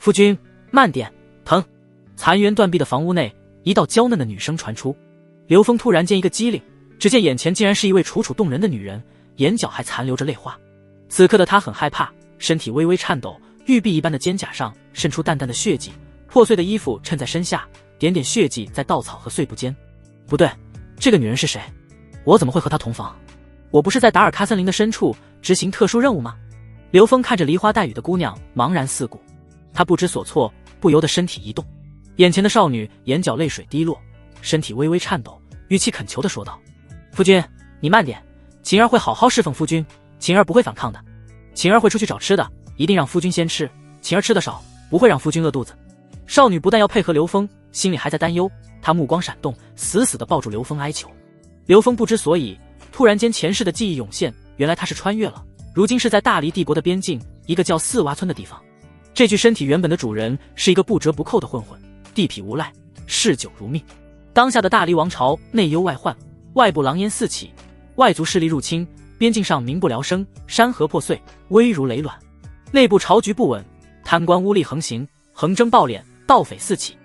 夫君，慢点，疼！残垣断壁的房屋内，一道娇嫩的女声传出。刘峰突然间一个机灵，只见眼前竟然是一位楚楚动人的女人，眼角还残留着泪花。此刻的她很害怕，身体微微颤抖，玉璧一般的肩胛上渗出淡淡的血迹，破碎的衣服衬在身下，点点血迹在稻草和碎布间。不对，这个女人是谁？我怎么会和她同房？我不是在达尔喀森林的深处执行特殊任务吗？刘峰看着梨花带雨的姑娘，茫然四顾，他不知所措，不由得身体一动。眼前的少女眼角泪水滴落，身体微微颤抖，语气恳求地说道：夫君，你慢点，晴儿会好好侍奉夫君，晴儿不会反抗的，晴儿会出去找吃的，一定让夫君先吃，晴儿吃得少，不会让夫君饿肚子。少女不但要配合刘峰，心里还在担忧，她目光闪动，死死地抱住刘峰哀求。刘峰不知所以，突然间前世的记忆涌现，原来他是穿越了，如今是在大黎帝国的边境，一个叫四洼村的地方。这具身体原本的主人是一个不折不扣的混混，地痞无赖，嗜酒如命。当下的大黎王朝内忧外患，外部狼烟四起，外族势力入侵，边境上民不聊生，山河破碎，危如累卵。内部朝局不稳，贪官污吏横行，横征暴敛，盗匪四起。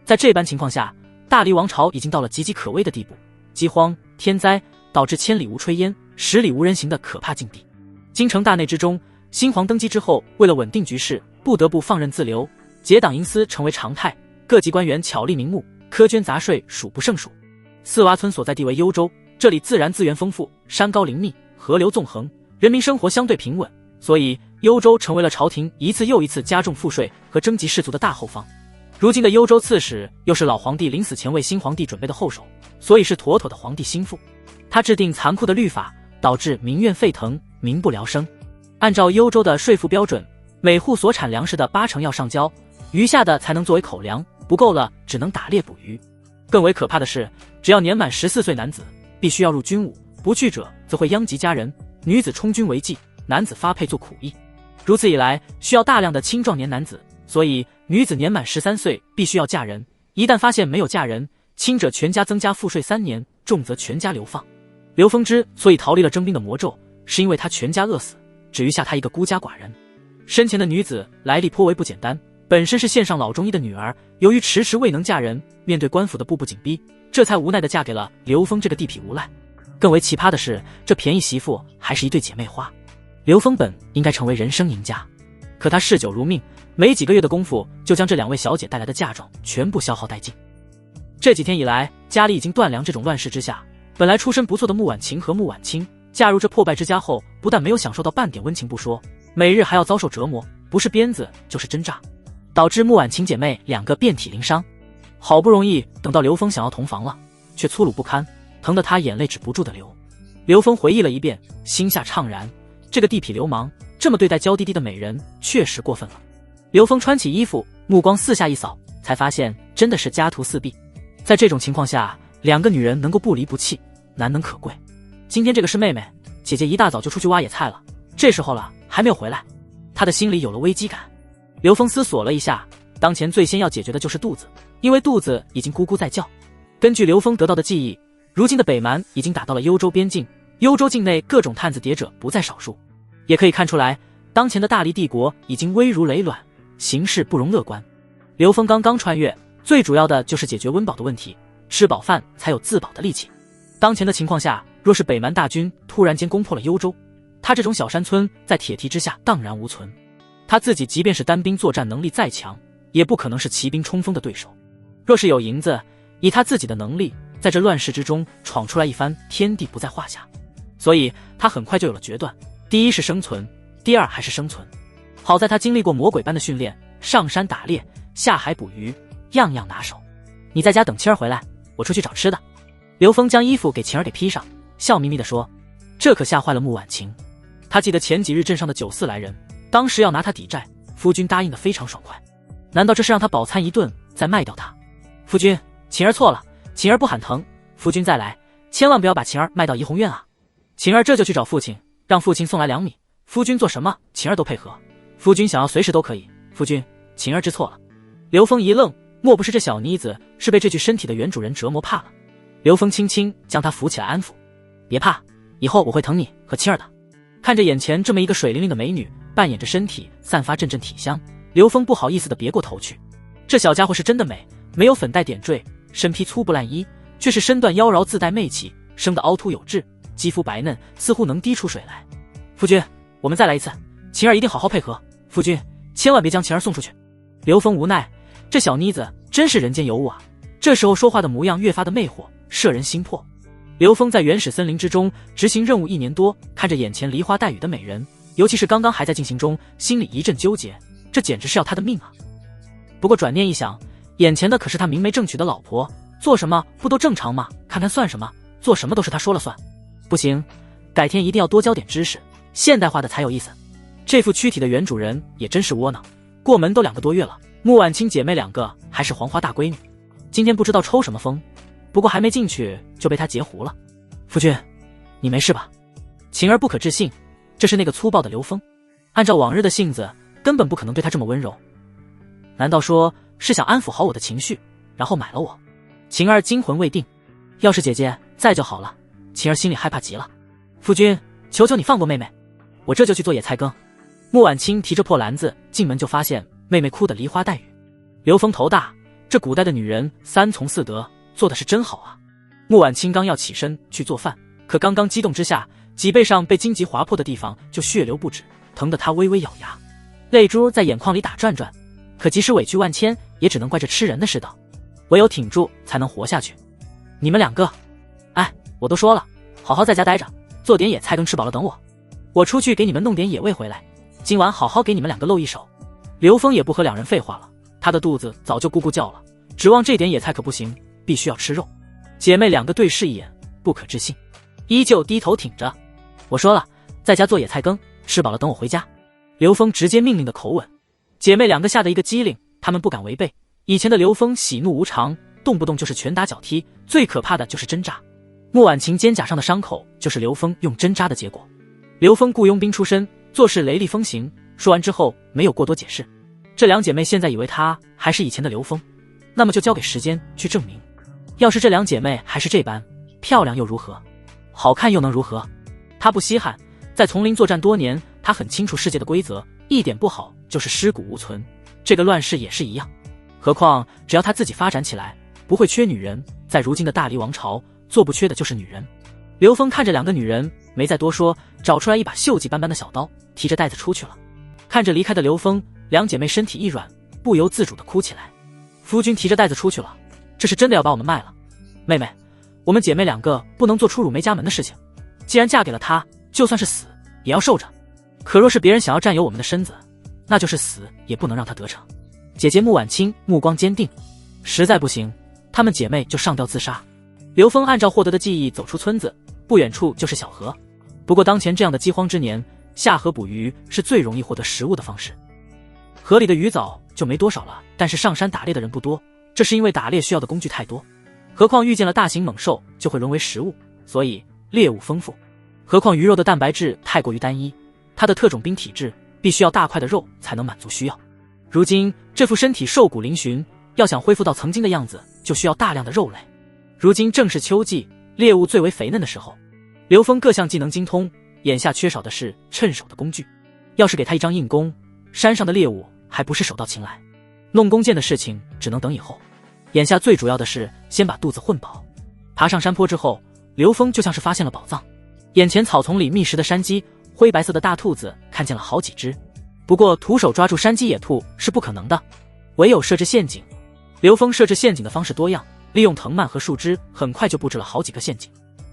在这般情况下，大黎王朝已经到了岌岌可危的地步，饥荒、天灾导致千里无炊烟，十里无人行的可怕境地。京城大内之中，新皇登基之后，为了稳定局势，不得不放任自流，结党营私成为常态，各级官员巧立名目，苛捐杂税数不胜数。四洼村所在地为幽州，这里自然资源丰富，山高林密，河流纵横，人民生活相对平稳，所以幽州成为了朝廷一次又一次加重赋税和征集士卒的大后方。如今的幽州刺史又是老皇帝临死前为新皇帝准备的后手，所以是妥妥的皇帝心腹。他制定残酷的律法，导致民怨沸腾，民不聊生。按照幽州的税赋标准，每户所产粮食的80%要上交，余下的才能作为口粮，不够了只能打猎捕鱼。更为可怕的是，只要年满14岁男子必须要入军伍，不去者则会殃及家人，女子充军为妓，男子发配做苦役。如此一来，需要大量的青壮年男子，所以女子年满13岁必须要嫁人，一旦发现没有嫁人，轻者全家增加赋税3年，重则全家流放。刘丰之所以逃离了征兵的魔咒，是因为他全家饿死，只余下他一个孤家寡人。身前的女子来历颇为不简单，本身是县上老中医的女儿，由于迟迟未能嫁人，面对官府的步步紧逼，这才无奈地嫁给了刘峰这个地痞无赖。更为奇葩的是，这便宜媳妇还是一对姐妹花。刘峰本应该成为人生赢家，可他嗜酒如命，没几个月的功夫就将这2位小姐带来的嫁妆全部消耗殆尽。这几天以来，家里已经断粮，这种乱世之下，本来出身不错的穆婉晴和穆婉清嫁入这破败之家后，不但没有享受到半点温情不说，每日还要遭受折磨，不是鞭子就是针扎，导致穆婉晴姐妹2个遍体鳞伤。好不容易等到刘峰想要同房了，却粗鲁不堪，疼得他眼泪止不住的流。刘峰回忆了一遍，心下怅然，这个地痞流氓这么对待娇滴滴的美人，确实过分了。刘峰穿起衣服，目光四下一扫，才发现真的是家徒四壁。在这种情况下，2个女人能够不离不弃，难能可贵。今天这个是妹妹，姐姐一大早就出去挖野菜了，这时候了还没有回来，他的心里有了危机感。刘峰思索了一下，当前最先要解决的就是肚子，因为肚子已经咕咕在叫。根据刘峰得到的记忆，如今的北蛮已经打到了幽州边境，幽州境内各种探子谍者不在少数，也可以看出来，当前的大黎帝国已经危如累卵，形势不容乐观。刘峰刚刚穿越，最主要的就是解决温饱的问题，吃饱饭才有自保的力气。当前的情况下，若是北蛮大军突然间攻破了幽州，他这种小山村在铁蹄之下荡然无存。他自己即便是单兵作战能力再强，也不可能是骑兵冲锋的对手。若是有银子，以他自己的能力，在这乱世之中闯出来一番天地不在话下。所以他很快就有了决断，第一是生存，第二还是生存。好在他经历过魔鬼般的训练，上山打猎，下海捕鱼，样样拿手。你在家等晴儿回来，我出去找吃的。刘峰将衣服给晴儿给披上，笑眯眯地说，这可吓坏了穆婉晴。他记得前几日镇上的酒肆来人，当时要拿他抵债，夫君答应得非常爽快。难道这是让他饱餐一顿再卖掉他？夫君，晴儿错了，晴儿不喊疼，夫君再来，千万不要把晴儿卖到怡红院啊。晴儿这就去找父亲，让父亲送来2米，夫君做什么晴儿都配合，夫君想要随时都可以。夫君，晴儿知错了。刘峰一愣，莫不是这小妮子是被这具身体的原主人折磨怕了？刘峰轻轻将她扶起来安抚，别怕，以后我会疼你和晴儿的。看着眼前这么一个水灵灵的美女，扮演着身体散发阵阵体香，刘峰不好意思地别过头去。这小家伙是真的美，没有粉黛点缀，身披粗布烂衣，却是身段妖娆自带媚气，生得凹凸有致，肌肤白嫩，似乎能滴出水来。夫君，我们再来一次，晴儿一定好好配合。夫君，千万别将晴儿送出去。刘峰无奈，这小妮子真是人间尤物啊！这时候说话的模样越发的魅惑，摄人心魄。刘峰在原始森林之中执行任务1年多，看着眼前梨花带雨的美人，尤其是刚刚还在进行中，心里一阵纠结，这简直是要他的命啊！不过转念一想，眼前的可是他明媒正娶的老婆，做什么不都正常吗？看看算什么，做什么都是他说了算。不行，改天一定要多教点知识，现代化的才有意思。这副躯体的原主人也真是窝囊，过门都2个多月了，穆婉清姐妹2个还是黄花大闺女，今天不知道抽什么风，不过还没进去就被他截胡了。夫君，你没事吧？晴儿不可置信，这是那个粗暴的刘峰，按照往日的性子，根本不可能对他这么温柔。难道说是想安抚好我的情绪，然后买了我？晴儿惊魂未定，要是姐姐在就好了。晴儿心里害怕极了。夫君，求求你放过妹妹，我这就去做野菜羹。穆婉清提着破篮子进门，就发现妹妹哭得梨花带雨。刘峰头大，这古代的女人3从4德，做的是真好啊。穆婉清刚要起身去做饭，可刚刚激动之下，脊背上被荆棘划破的地方就血流不止，疼得她微微咬牙，泪珠在眼眶里打转转。可即使委屈万千，也只能怪这吃人的世道，唯有挺住才能活下去。你们2个，哎，我都说了，好好在家待着，做点野菜羹吃饱了等我，我出去给你们弄点野味回来，今晚好好给你们2个露一手。刘峰也不和2人废话了，他的肚子早就咕咕叫了，指望这点野菜可不行，必须要吃肉。姐妹2个对视一眼，不可置信，依旧低头挺着。我说了，在家做野菜羹，吃饱了等我回家。刘峰直接命令的口吻。姐妹2个吓得一个机灵，她们不敢违背。以前的刘峰喜怒无常，动不动就是拳打脚踢，最可怕的就是针扎。穆婉晴肩胛上的伤口就是刘峰用针扎的结果。刘峰雇佣兵出身，做事雷厉风行，说完之后没有过多解释。这2姐妹现在以为他还是以前的刘峰，那么就交给时间去证明。要是这2姐妹还是这般漂亮又如何，好看又能如何？他不稀罕，在丛林作战多年，他很清楚世界的规则，一点不好就是尸骨无存，这个乱世也是一样。何况只要他自己发展起来，不会缺女人，在如今的大黎王朝，做不缺的就是女人。刘峰看着2个女人，没再多说，找出来一把锈迹斑斑的小刀，提着袋子出去了。看着离开的刘峰，2姐妹身体一软，不由自主地哭起来。夫君提着袋子出去了，这是真的要把我们卖了？妹妹，我们姐妹2个不能做出辱没家门的事情，既然嫁给了他，就算是死也要受着。可若是别人想要占有我们的身子，那就是死也不能让他得逞。姐姐穆婉清目光坚定，实在不行，她们姐妹就上吊自杀。刘峰按照获得的记忆走出村子，不远处就是小河。不过当前这样的饥荒之年，下河捕鱼是最容易获得食物的方式。河里的鱼早就没多少了，但是上山打猎的人不多，这是因为打猎需要的工具太多，何况遇见了大型猛兽就会沦为食物，所以猎物丰富。何况鱼肉的蛋白质太过于单一，它的特种兵体质必须要大块的肉才能满足需要。如今这副身体瘦骨嶙峋，要想恢复到曾经的样子，就需要大量的肉类。如今正是秋季，猎物最为肥嫩的时候。刘峰各项技能精通，眼下缺少的是趁手的工具。要是给他一张硬弓，山上的猎物还不是手到擒来。弄弓箭的事情只能等以后，眼下最主要的是先把肚子混饱。爬上山坡之后，刘峰就像是发现了宝藏。眼前草丛里觅食的山鸡，灰白色的大兔子看见了好几只，不过徒手抓住山鸡野兔是不可能的，唯有设置陷阱。刘峰设置陷阱的方式多样，利用藤蔓和树枝，很快就布置了好几个陷阱。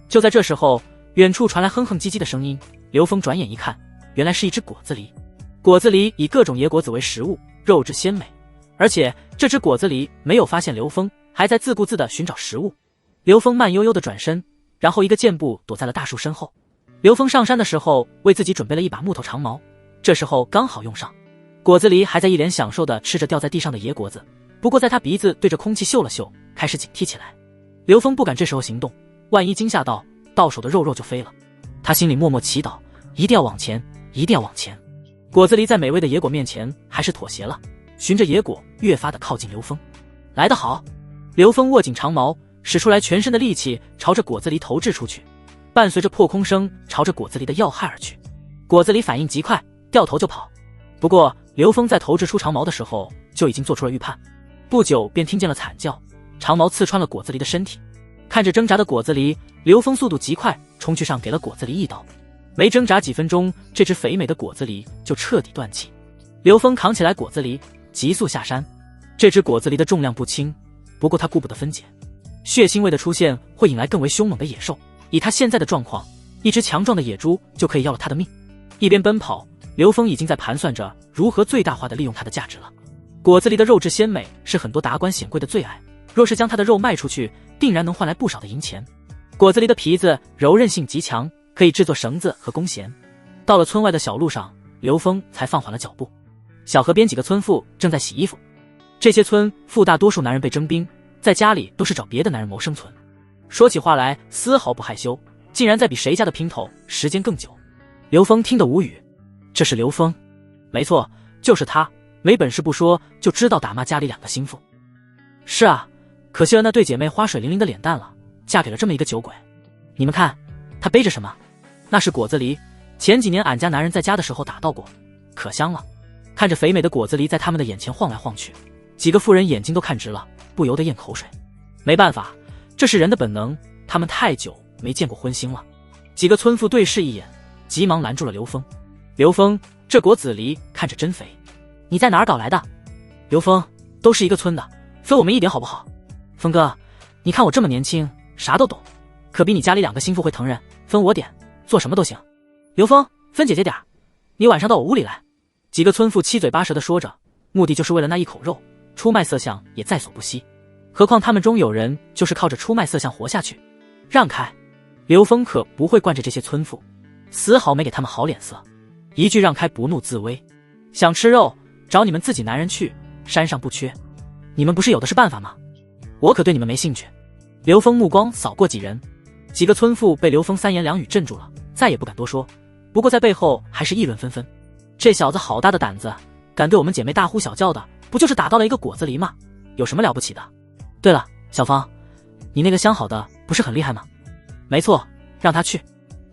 就在这时候，远处传来哼哼唧唧的声音。刘峰转眼一看，原来是一只果子狸。果子狸以各种野果子为食物，肉质鲜美，而且这只果子狸没有发现刘峰，还在自顾自地寻找食物。刘峰慢悠悠地转身，然后一个箭步躲在了大树身后。刘峰上山的时候为自己准备了一把木头长矛，这时候刚好用上。果子狸还在一脸享受地吃着掉在地上的野果子，不过在他鼻子对着空气嗅了嗅，开始警惕起来。刘峰不敢这时候行动，万一惊吓到手的肉就飞了。他心里默默祈祷，一定要往前，一定要往前。果子狸在美味的野果面前还是妥协了，循着野果越发的靠近刘峰。来得好！刘峰握紧长矛，使出来全身的力气，朝着果子狸投掷出去，伴随着破空声，朝着果子狸的要害而去。果子狸反应极快，掉头就跑。不过刘峰在投掷出长矛的时候就已经做出了预判，不久便听见了惨叫，长矛刺穿了果子狸的身体。看着挣扎的果子狸，刘峰速度极快，冲去上给了果子狸一刀。没挣扎几分钟，这只肥美的果子狸就彻底断气。刘峰扛起来果子狸，急速下山。这只果子狸的重量不轻，不过他顾不得分解，血腥味的出现会引来更为凶猛的野兽。以他现在的状况，一只强壮的野猪就可以要了他的命。一边奔跑，刘峰已经在盘算着如何最大化的利用它的价值了。果子狸的肉质鲜美，是很多达官显贵的最爱，若是将它的肉卖出去，定然能换来不少的银钱。果子狸的皮子柔韧性极强，可以制作绳子和弓弦。到了村外的小路上，刘峰才放缓了脚步。小河边几个村妇正在洗衣服，这些村妇大多数男人被征兵，在家里都是找别的男人谋生存，说起话来丝毫不害羞，竟然在比谁家的姘头时间更久。刘峰听得无语，这是刘峰？没错，就是他，没本事不说，就知道打骂家里2个心腹。是啊，可惜了那对姐妹花水灵灵的脸蛋了，嫁给了这么一个酒鬼。你们看，他背着什么？那是果子狸，前几年俺家男人在家的时候打到过，可香了。看着肥美的果子狸在他们的眼前晃来晃去，几个妇人眼睛都看直了，不由得咽口水。没办法，这是人的本能，他们太久没见过荤腥了。几个村妇对视一眼，急忙拦住了刘峰。刘峰，这果子狸看着真肥，你在哪儿搞来的？刘峰，都是一个村的，分我们一点好不好？峰哥，你看我这么年轻，啥都懂，可比你家里2个心腹会疼人，分我点，做什么都行。刘峰，分姐姐点，你晚上到我屋里来。几个村妇七嘴八舌地说着，目的就是为了那一口肉，出卖色相也在所不惜。何况他们中有人就是靠着出卖色相活下去。让开！刘峰可不会惯着这些村妇，丝毫没给他们好脸色。一句让开不怒自威，想吃肉找你们自己男人去，山上不缺，你们不是有的是办法吗？我可对你们没兴趣。刘峰目光扫过几人，几个村妇被刘峰3言2语镇住了，再也不敢多说，不过在背后还是议论纷纷。这小子好大的胆子，敢对我们姐妹大呼小叫的，不就是打到了一个果子狸吗？有什么了不起的？对了，小芳，你那个相好的不是很厉害吗？没错，让他去。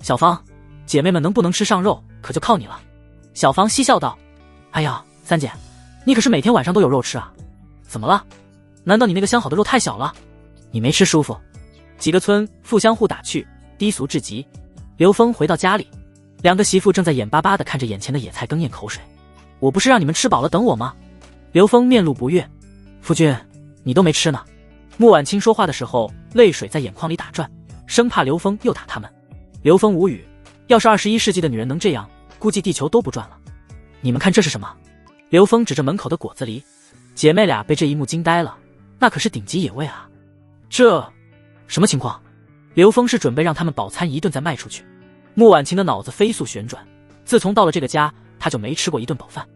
小芳，姐妹们能不能吃上肉，可就靠你了。小芳嬉笑道：哎呀，三姐，你可是每天晚上都有肉吃啊？怎么了？难道你那个相好的肉太小了？你没吃舒服？几个村妇相互打趣，低俗至极。刘峰回到家里，2个媳妇正在眼巴巴地看着眼前的野菜羹咽口水。我不是让你们吃饱了等我吗？刘峰面露不悦。夫君，你都没吃呢。穆婉清说话的时候，泪水在眼眶里打转，生怕刘峰又打他们。刘峰无语，要是21世纪的女人能这样，估计地球都不转了。你们看这是什么？刘峰指着门口的果子狸，姐妹俩被这一幕惊呆了，那可是顶级野味啊！这什么情况？刘峰是准备让他们饱餐一顿再卖出去。穆婉清的脑子飞速旋转，自从到了这个家，她就没吃过一顿饱饭。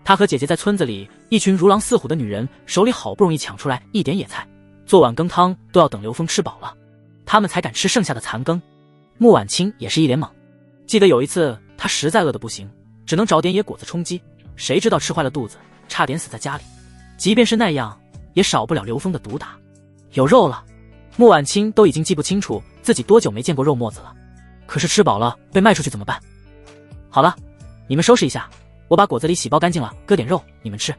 她和姐姐在村子里，一群如狼似虎的女人手里好不容易抢出来一点野菜，做碗羹汤都要等刘峰吃饱了，他们才敢吃剩下的残羹。穆婉清也是一脸懵，记得有一次她实在饿得不行，只能找点野果子充饥，谁知道吃坏了肚子，差点死在家里。即便是那样，也少不了刘峰的毒打。有肉了，穆婉清都已经记不清楚自己多久没见过肉沫子了。可是吃饱了被卖出去怎么办？好了，你们收拾一下，我把果子狸洗包干净了，割点肉你们吃。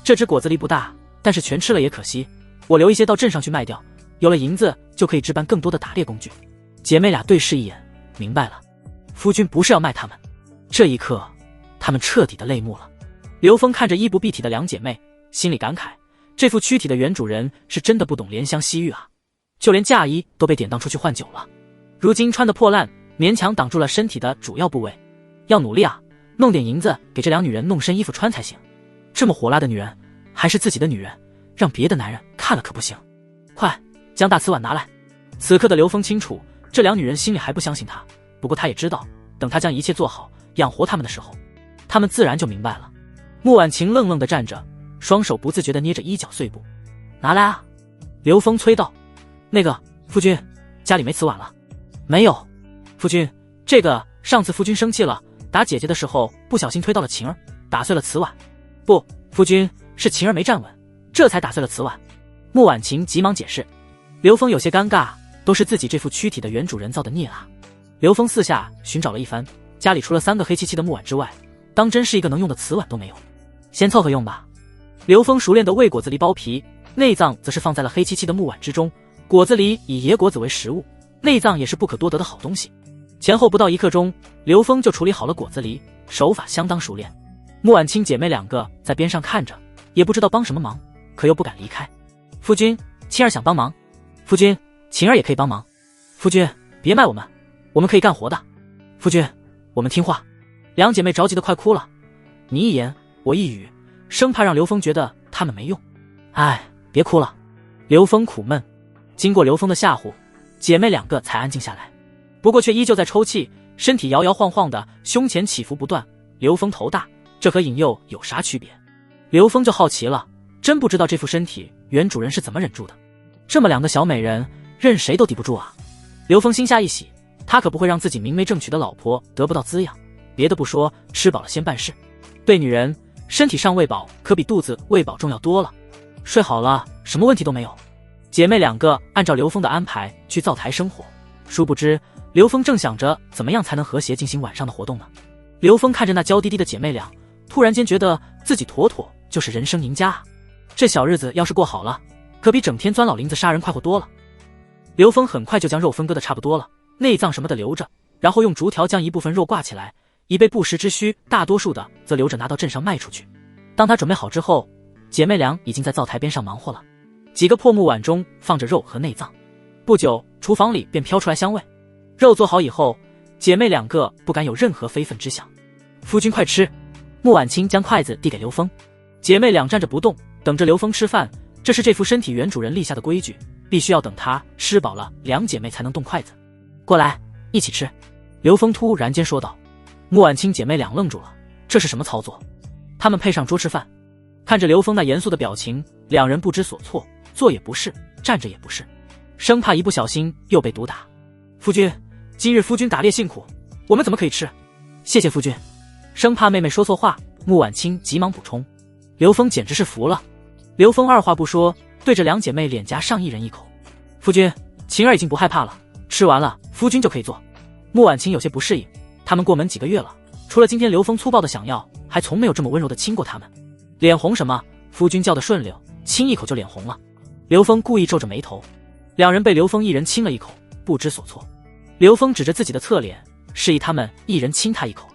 这只果子狸不大，但是全吃了也可惜，我留一些到镇上去卖掉，有了银子就可以置办更多的打猎工具。姐妹俩对视一眼，明白了，夫君不是要卖他们。这一刻，他们彻底的泪目了。刘峰看着衣不蔽体的2姐妹，心里感慨，这副躯体的原主人是真的不懂怜香惜玉啊，就连嫁衣都被典当出去换酒了，如今穿得破烂，勉强挡住了身体的主要部位。要努力啊，弄点银子给这2女人弄身衣服穿才行。这么火辣的女人，还是自己的女人，让别的男人看了可不行。快，将大瓷碗拿来。此刻的刘峰清楚，这2女人心里还不相信他，不过他也知道，等他将一切做好，养活他们的时候，他们自然就明白了。穆婉晴愣愣地站着，双手不自觉地捏着衣角碎布。拿来啊！刘峰催道。那个，夫君，家里没瓷碗了。没有。夫君，这个上次夫君生气了，打姐姐的时候不小心推到了晴儿，打碎了瓷碗。不，夫君，是晴儿没站稳，这才打碎了瓷碗。穆婉晴急忙解释。刘峰有些尴尬，都是自己这副躯体的原主人造的孽啊。刘峰四下寻找了一番，家里除了3个黑漆漆的木碗之外，当真是一个能用的瓷碗都没有。先凑合用吧。刘峰熟练地喂果子狸剥皮，内脏则是放在了黑漆漆的木碗之中。果子狸以野果子为食物，内脏也是不可多得的好东西。前后不到1刻钟，刘峰就处理好了果子狸，手法相当熟练。穆婉清姐妹2个在边上看着，也不知道帮什么忙，可又不敢离开。夫君，青儿想帮忙。夫君，晴儿也可以帮忙。夫君，别卖我们可以干活的。夫君，我们听话。2姐妹着急得快哭了，你一言我一语，生怕让刘峰觉得他们没用。哎，别哭了。刘峰苦闷。经过刘峰的吓唬，姐妹2个才安静下来，不过却依旧在抽泣，身体摇摇晃晃的，胸前起伏不断。刘峰头大，这和引诱有啥区别？刘峰就好奇了，真不知道这副身体原主人是怎么忍住的。这么2个小美人，任谁都抵不住啊！刘峰心下一喜，他可不会让自己明媒正娶的老婆得不到滋养。别的不说，吃饱了先办事。对女人，身体上喂饱可比肚子喂饱重要多了。睡好了，什么问题都没有。姐妹2个按照刘峰的安排去灶台生火，殊不知刘峰正想着怎么样才能和谐进行晚上的活动呢。刘峰看着那娇滴滴的姐妹俩，突然间觉得自己妥妥就是人生赢家啊！这小日子要是过好了，可比整天钻老林子杀人快活多了。刘峰很快就将肉分割的差不多了，内脏什么的留着，然后用竹条将一部分肉挂起来，以备不时之需，大多数的则留着拿到镇上卖出去。当他准备好之后，姐妹俩已经在灶台边上忙活了。几个破木碗中放着肉和内脏，不久厨房里便飘出来香味。肉做好以后，姐妹2个不敢有任何非分之想。夫君快吃。穆婉清将筷子递给刘峰，姐妹俩站着不动，等着刘峰吃饭。这是这副身体原主人立下的规矩，必须要等他吃饱了，2姐妹才能动筷子。过来，一起吃。刘峰突然间说道。穆婉清姐妹俩愣住了，这是什么操作？他们配上桌吃饭，看着刘峰那严肃的表情，2人不知所措，坐也不是，站着也不是，生怕一不小心又被毒打。夫君，今日夫君打猎辛苦，我们怎么可以吃？谢谢夫君。生怕妹妹说错话，穆婉清急忙补充。刘峰简直是服了。刘峰二话不说，对着2姐妹脸颊上一人一口。夫君，晴儿已经不害怕了，吃完了夫君就可以做。穆婉清有些不适应，他们过门几个月了，除了今天刘峰粗暴的想要，还从没有这么温柔的亲过他们。脸红什么？夫君叫的顺溜，亲一口就脸红了。刘峰故意皱着眉头。2人被刘峰一人亲了一口，不知所措。刘峰指着自己的侧脸，示意他们一人亲他一口。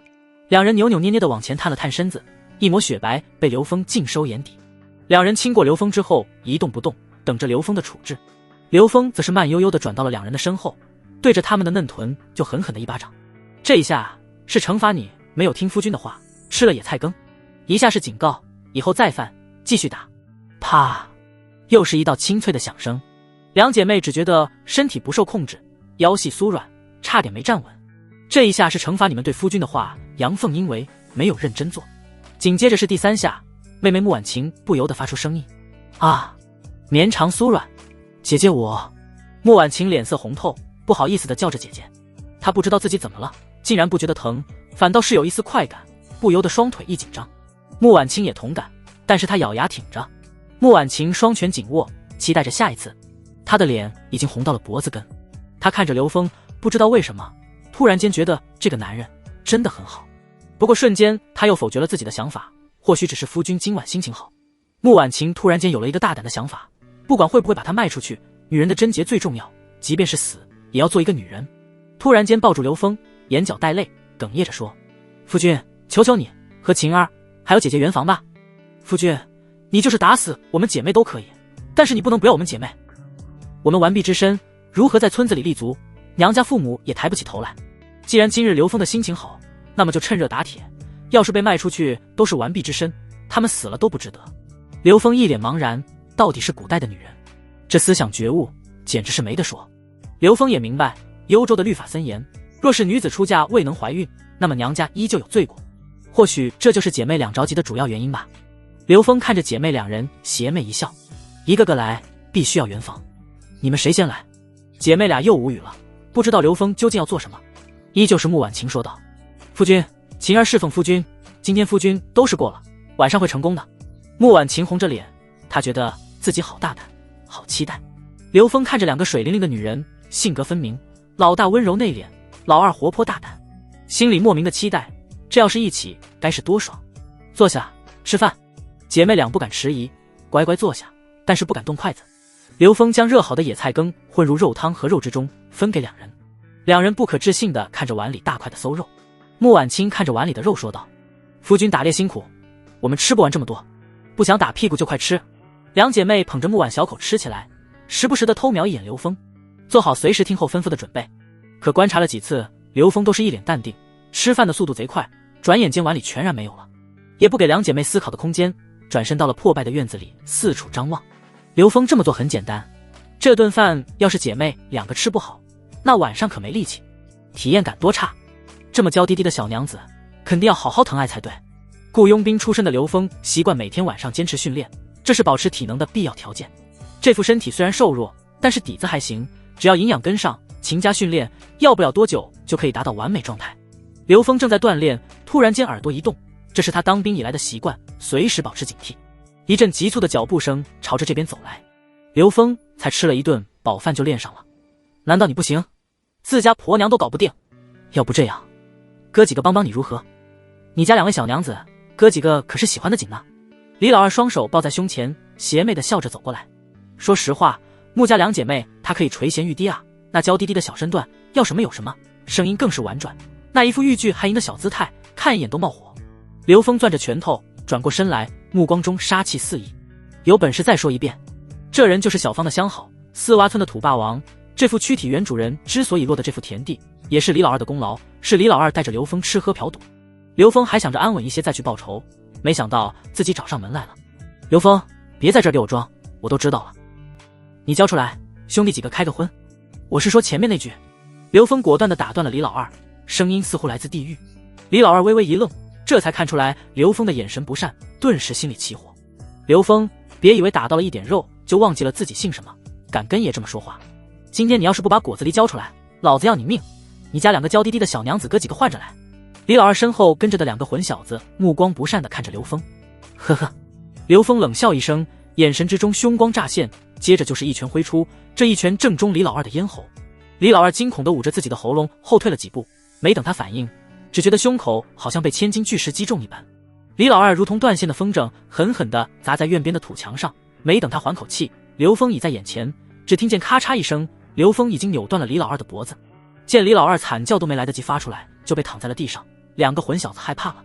2人扭扭捏捏地往前探了探身子，一抹雪白被刘峰尽收眼底。2人亲过刘峰之后一动不动，等着刘峰的处置。刘峰则是慢悠悠地转到了2人的身后，对着他们的嫩臀就狠狠的一巴掌。这一下是惩罚你没有听夫君的话，吃了野菜羹；一下是警告，以后再犯继续打。啪，又是一道清脆的响声。2姐妹只觉得身体不受控制，腰细酥软，差点没站稳。这一下是惩罚你们对夫君的话阳奉阴违，没有认真做。紧接着是第3下，妹妹穆婉晴不由得发出声音：啊，绵长酥软。姐姐我……穆婉晴脸色红透，不好意思地叫着姐姐。她不知道自己怎么了，竟然不觉得疼，反倒是有一丝快感，不由得双腿一紧张。穆婉清也同感，但是她咬牙挺着。穆婉晴双拳紧握，期待着下一次。她的脸已经红到了脖子根。她看着刘峰，不知道为什么，突然间觉得这个男人真的很好。不过瞬间她又否决了自己的想法，或许只是夫君今晚心情好。穆婉晴突然间有了一个大胆的想法，不管会不会把她卖出去，女人的贞洁最重要，即便是死也要做一个女人。突然间抱住刘峰，眼角带泪，哽咽着说：夫君，求求你和晴儿还有姐姐圆房吧。夫君，你就是打死我们姐妹都可以，但是你不能不要我们姐妹。我们完璧之身如何在村子里立足，娘家父母也抬不起头来。既然今日刘峰的心情好，那么就趁热打铁，要是被卖出去都是完璧之身，他们死了都不值得。刘峰一脸茫然，到底是古代的女人，这思想觉悟简直是没得说。刘峰也明白幽州的律法森严，若是女子出嫁未能怀孕，那么娘家依旧有罪过。或许这就是姐妹俩着急的主要原因吧。刘峰看着姐妹2人邪魅一笑，一个个来，必须要圆房。你们谁先来？姐妹俩又无语了，不知道刘峰究竟要做什么。依旧是穆婉晴说道：夫君，晴儿侍奉夫君，今天夫君都试过了，晚上会成功的。穆婉晴红着脸，她觉得自己好大胆，好期待。刘峰看着2个水灵灵的女人，性格分明，老大温柔内敛，老二活泼大胆，心里莫名的期待，这要是一起该是多爽。坐下吃饭。姐妹俩不敢迟疑，乖乖坐下，但是不敢动筷子。刘峰将热好的野菜羹混入肉汤和肉汁中，分给两人。两人不可置信地看着碗里大块的馊肉。穆婉清看着碗里的肉说道：“夫君打猎辛苦，我们吃不完这么多，不想打屁股就快吃。”两姐妹捧着木碗小口吃起来，时不时地偷瞄一眼刘峰，做好随时听候吩咐的准备。可观察了几次，刘峰都是一脸淡定，吃饭的速度贼快，转眼间碗里全然没有了，也不给两姐妹思考的空间，转身到了破败的院子里四处张望。刘峰这么做很简单，这顿饭要是姐妹两个吃不好，那晚上可没力气，体验感多差。这么娇滴滴的小娘子，肯定要好好疼爱才对。雇佣兵出身的刘峰习惯每天晚上坚持训练，这是保持体能的必要条件。这副身体虽然瘦弱，但是底子还行，只要营养跟上，勤加训练，要不了多久就可以达到完美状态。刘峰正在锻炼，突然间耳朵一动，这是他当兵以来的习惯，随时保持警惕。一阵急促的脚步声朝着这边走来，刘峰才吃了一顿饱饭就练上了。难道你不行？自家婆娘都搞不定？要不这样，哥几个帮帮你如何？你家两位小娘子，哥几个可是喜欢的紧呢。李老二双手抱在胸前，邪魅的笑着走过来。说实话，穆家两姐妹她可以垂涎欲滴啊，那娇滴滴的小身段，要什么有什么，声音更是婉转，那一副欲拒还迎的小姿态，看一眼都冒火。刘峰攥着拳头转过身来，目光中杀气四溢。有本事再说一遍。这人就是小芳的相好，四洼村的土霸王。这副躯体原主人之所以落得这副田地，也是李老二的功劳，是李老二带着刘峰吃喝嫖赌。刘峰还想着安稳一些再去报仇，没想到自己找上门来了。刘峰，别在这儿给我装，我都知道了。你交出来，兄弟几个开个荤。我是说前面那句。刘峰果断地打断了李老二，声音似乎来自地狱。李老二微微一愣，这才看出来刘峰的眼神不善，顿时心里起火。刘峰，别以为打到了一点肉就忘记了自己姓什么，敢跟爷这么说话。今天你要是不把果子狸交出来，老子要你命！你家两个娇滴滴的小娘子哥几个换着来。李老二身后跟着的两个混小子目光不善地看着刘峰。呵呵。刘峰冷笑一声，眼神之中凶光乍现，接着就是一拳挥出，这一拳正中李老二的咽喉。李老二惊恐地捂着自己的喉咙后退了几步，没等他反应，只觉得胸口好像被千斤巨石击中一般。李老二如同断线的风筝，狠狠地砸在院边的土墙上，没等他缓口气，刘峰已在眼前，只听见咔嚓一声，刘峰已经扭断了李老二的脖子。见李老二惨叫都没来得及发出来，就被躺在了地上。两个混小子害怕了，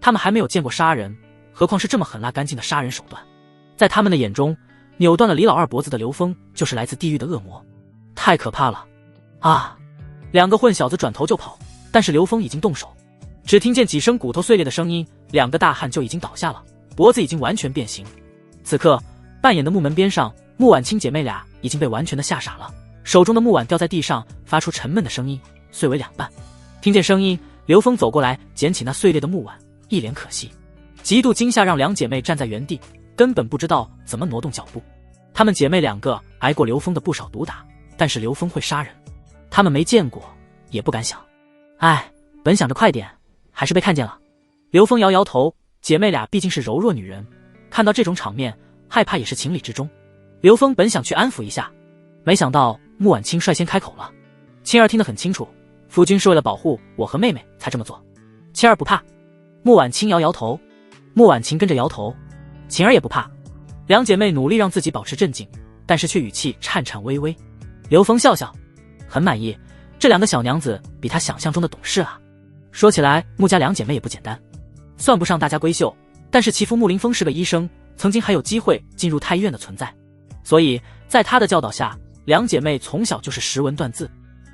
他们还没有见过杀人，何况是这么狠辣干净的杀人手段。在他们的眼中，扭断了李老二脖子的刘峰就是来自地狱的恶魔，太可怕了啊！两个混小子转头就跑，但是刘峰已经动手，只听见几声骨头碎裂的声音，两个大汉就已经倒下了，脖子已经完全变形。此刻扮演的木门边上，穆婉清姐妹俩已经被完全的吓傻了，手中的木碗掉在地上，发出沉闷的声音，碎为两半。听见声音，刘峰走过来捡起那碎裂的木碗，一脸可惜。极度惊吓让两姐妹站在原地，根本不知道怎么挪动脚步。她们姐妹两个挨过刘峰的不少毒打，但是刘峰会杀人，她们没见过，也不敢想。哎，本想着快点，还是被看见了。刘峰摇摇头，姐妹俩毕竟是柔弱女人，看到这种场面，害怕也是情理之中。刘峰本想去安抚一下，没想到穆婉清率先开口了。青儿听得很清楚，夫君是为了保护我和妹妹才这么做。青儿不怕。穆婉清摇摇头。穆婉清跟着摇头。晴儿也不怕。两姐妹努力让自己保持镇静，但是却语气颤颤巍巍。刘峰笑笑，很满意，这两个小娘子比他想象中的懂事啊。说起来，穆家两姐妹也不简单，算不上大家闺秀，但是其父穆林峰是个医生，曾经还有机会进入太医院的存在，所以在他的教导下，两姐妹从小就是识文断字。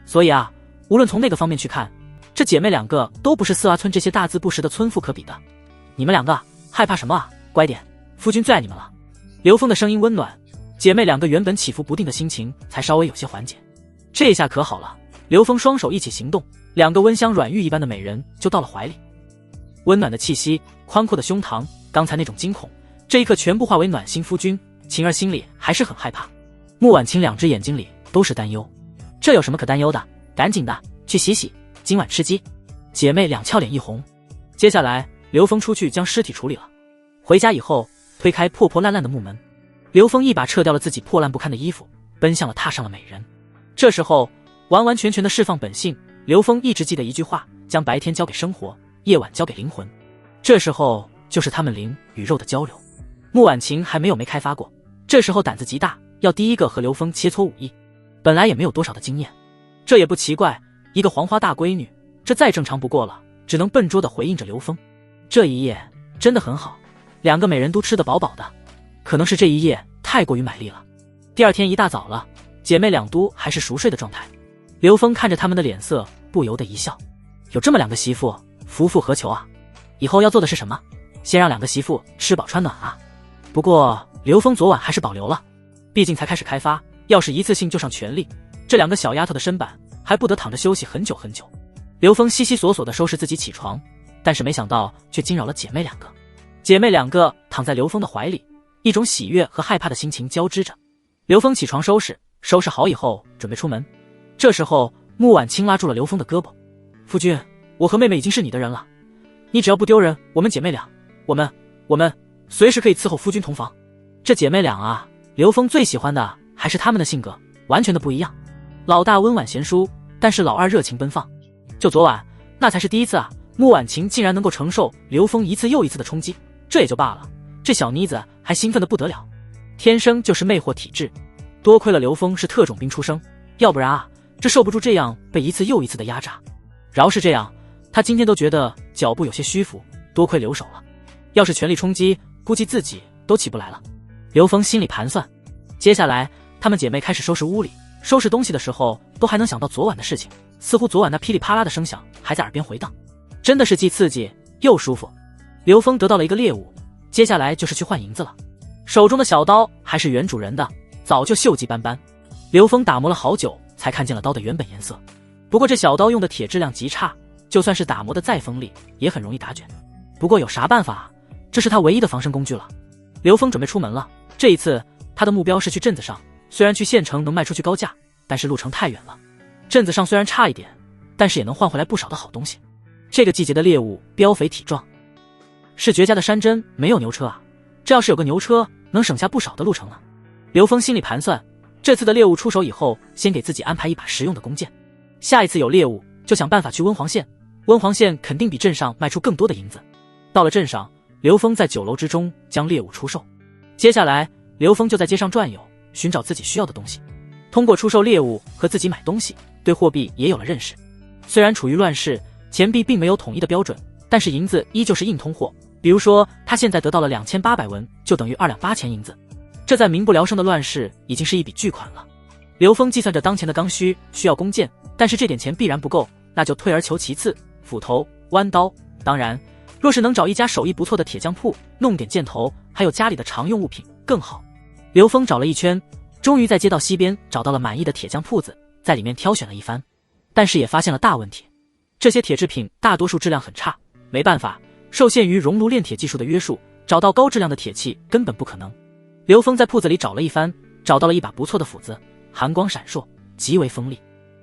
所以啊，无论从那个方面去看，这姐妹两个都不是四洼村这些大字不识的村妇可比的。你们两个害怕什么啊？乖点，夫君最爱你们了。刘峰的声音温暖，姐妹两个原本起伏不定的心情才稍微有些缓解。这下可好了，刘峰双手一起行动，两个温香软玉一般的美人就到了怀里。温暖的气息，宽阔的胸膛，刚才那种惊恐，这一刻全部化为暖心。夫君，晴儿心里还是很害怕。穆婉清两只眼睛里都是担忧。这有什么可担忧的？赶紧的去洗洗，今晚吃鸡。姐妹两俏脸一红。接下来刘峰出去将尸体处理了。回家以后，推开破破烂烂的木门，刘峰一把撤掉了自己破烂不堪的衣服，奔向了踏上了美人。这时候完完全全的释放本性，刘峰一直记得一句话，将白天交给生活，夜晚交给灵魂。这时候就是他们灵与肉的交流。穆婉晴还没开发过，这时候胆子极大，要第一个和刘峰切磋武艺，本来也没有多少的经验。这也不奇怪，一个黄花大闺女，这再正常不过了，只能笨拙地回应着刘峰。这一夜真的很好，两个美人都吃得饱饱的，可能是这一夜太过于买力了。第二天一大早了，姐妹俩都还是熟睡的状态。刘峰看着他们的脸色，不由得一笑，有这么两个媳妇，夫复何求啊？以后要做的是什么？先让两个媳妇吃饱穿暖啊。不过刘峰昨晚还是保留了，毕竟才开始开发，要是一次性就上全力，这两个小丫头的身板还不得躺着休息很久很久。刘峰悉悉索索地收拾自己起床，但是没想到却惊扰了姐妹两个。姐妹两个躺在刘峰的怀里，一种喜悦和害怕的心情交织着。刘峰起床收拾好以后准备出门，这时候穆婉清拉住了刘峰的胳膊。夫君，我和妹妹已经是你的人了，你只要不丢人，我们姐妹俩，我们随时可以伺候夫君同房。这姐妹俩啊，刘峰最喜欢的还是她们的性格，完全的不一样。老大温婉贤淑，但是老二热情奔放。就昨晚，那才是第一次啊，穆婉晴竟然能够承受刘峰一次又一次的冲击，这也就罢了，这小妮子还兴奋的不得了，天生就是魅惑体质。多亏了刘峰是特种兵出身，要不然啊，这受不住这样被一次又一次的压榨。饶是这样，他今天都觉得脚步有些虚浮，多亏留手了，要是全力冲击，估计自己都起不来了。刘峰心里盘算，接下来她们姐妹开始收拾屋里，收拾东西的时候都还能想到昨晚的事情，似乎昨晚那噼里啪啦的声响还在耳边回荡，真的是既刺激又舒服。刘峰得到了一个猎物，接下来就是去换银子了。手中的小刀还是原主人的，早就锈迹斑斑。刘峰打磨了好久才看见了刀的原本颜色，不过这小刀用的铁质量极差，就算是打磨的再锋利也很容易打卷。不过有啥办法啊，这是他唯一的防身工具了。刘峰准备出门了，这一次他的目标是去镇子上，虽然去县城能卖出去高价，但是路程太远了。镇子上虽然差一点，但是也能换回来不少的好东西。这个季节的猎物膘肥体壮，是绝佳的山珍，没有牛车啊，这要是有个牛车，能省下不少的路程呢。刘峰心里盘算，这次的猎物出手以后，先给自己安排一把实用的弓箭，下一次有猎物就想办法去温黄县，温黄县肯定比镇上卖出更多的银子。到了镇上，刘峰在酒楼之中将猎物出售，接下来刘峰就在街上转悠，寻找自己需要的东西。通过出售猎物和自己买东西，对货币也有了认识。虽然处于乱世，钱币并没有统一的标准，但是银子依旧是硬通货。比如说他现在得到了2800文，就等于2两8钱银子，这在民不聊生的乱世已经是一笔巨款了。刘峰计算着当前的刚需，需要弓箭，但是这点钱必然不够，那就退而求其次，斧头、弯刀，当然若是能找一家手艺不错的铁匠铺，弄点箭头，还有家里的常用物品更好。刘峰找了一圈，终于在街道西边找到了满意的铁匠铺子，在里面挑选了一番，但是也发现了大问题，这些铁制品大多数质量很差，没办法，受限于熔炉炼铁技术的约束，找到高质量的铁器根本不可能。刘峰在铺子里找了一番，找到了一把不错的斧子，寒光闪烁，极为锋利。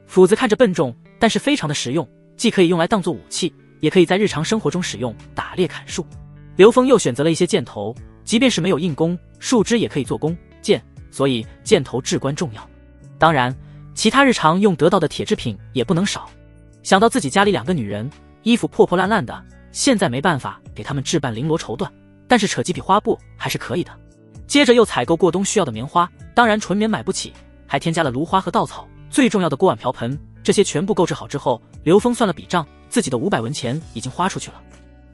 斧子看着笨重，但是非常的实用，既可以用来当作武器，也可以在日常生活中使用，打猎砍树。刘峰又选择了一些箭头，即便是没有硬弓，树枝也可以做弓箭，所以箭头至关重要。当然其他日常用得到的铁制品也不能少。想到自己家里2个女人，衣服破破烂烂的，现在没办法给她们置办绫罗绸缎，但是扯几匹花布还是可以的。接着又采购过冬需要的棉花，当然纯棉买不起，还添加了芦花和稻草，最重要的锅碗瓢盆，这些全部购置好之后，刘峰算了笔账，自己的500文钱已经花出去了。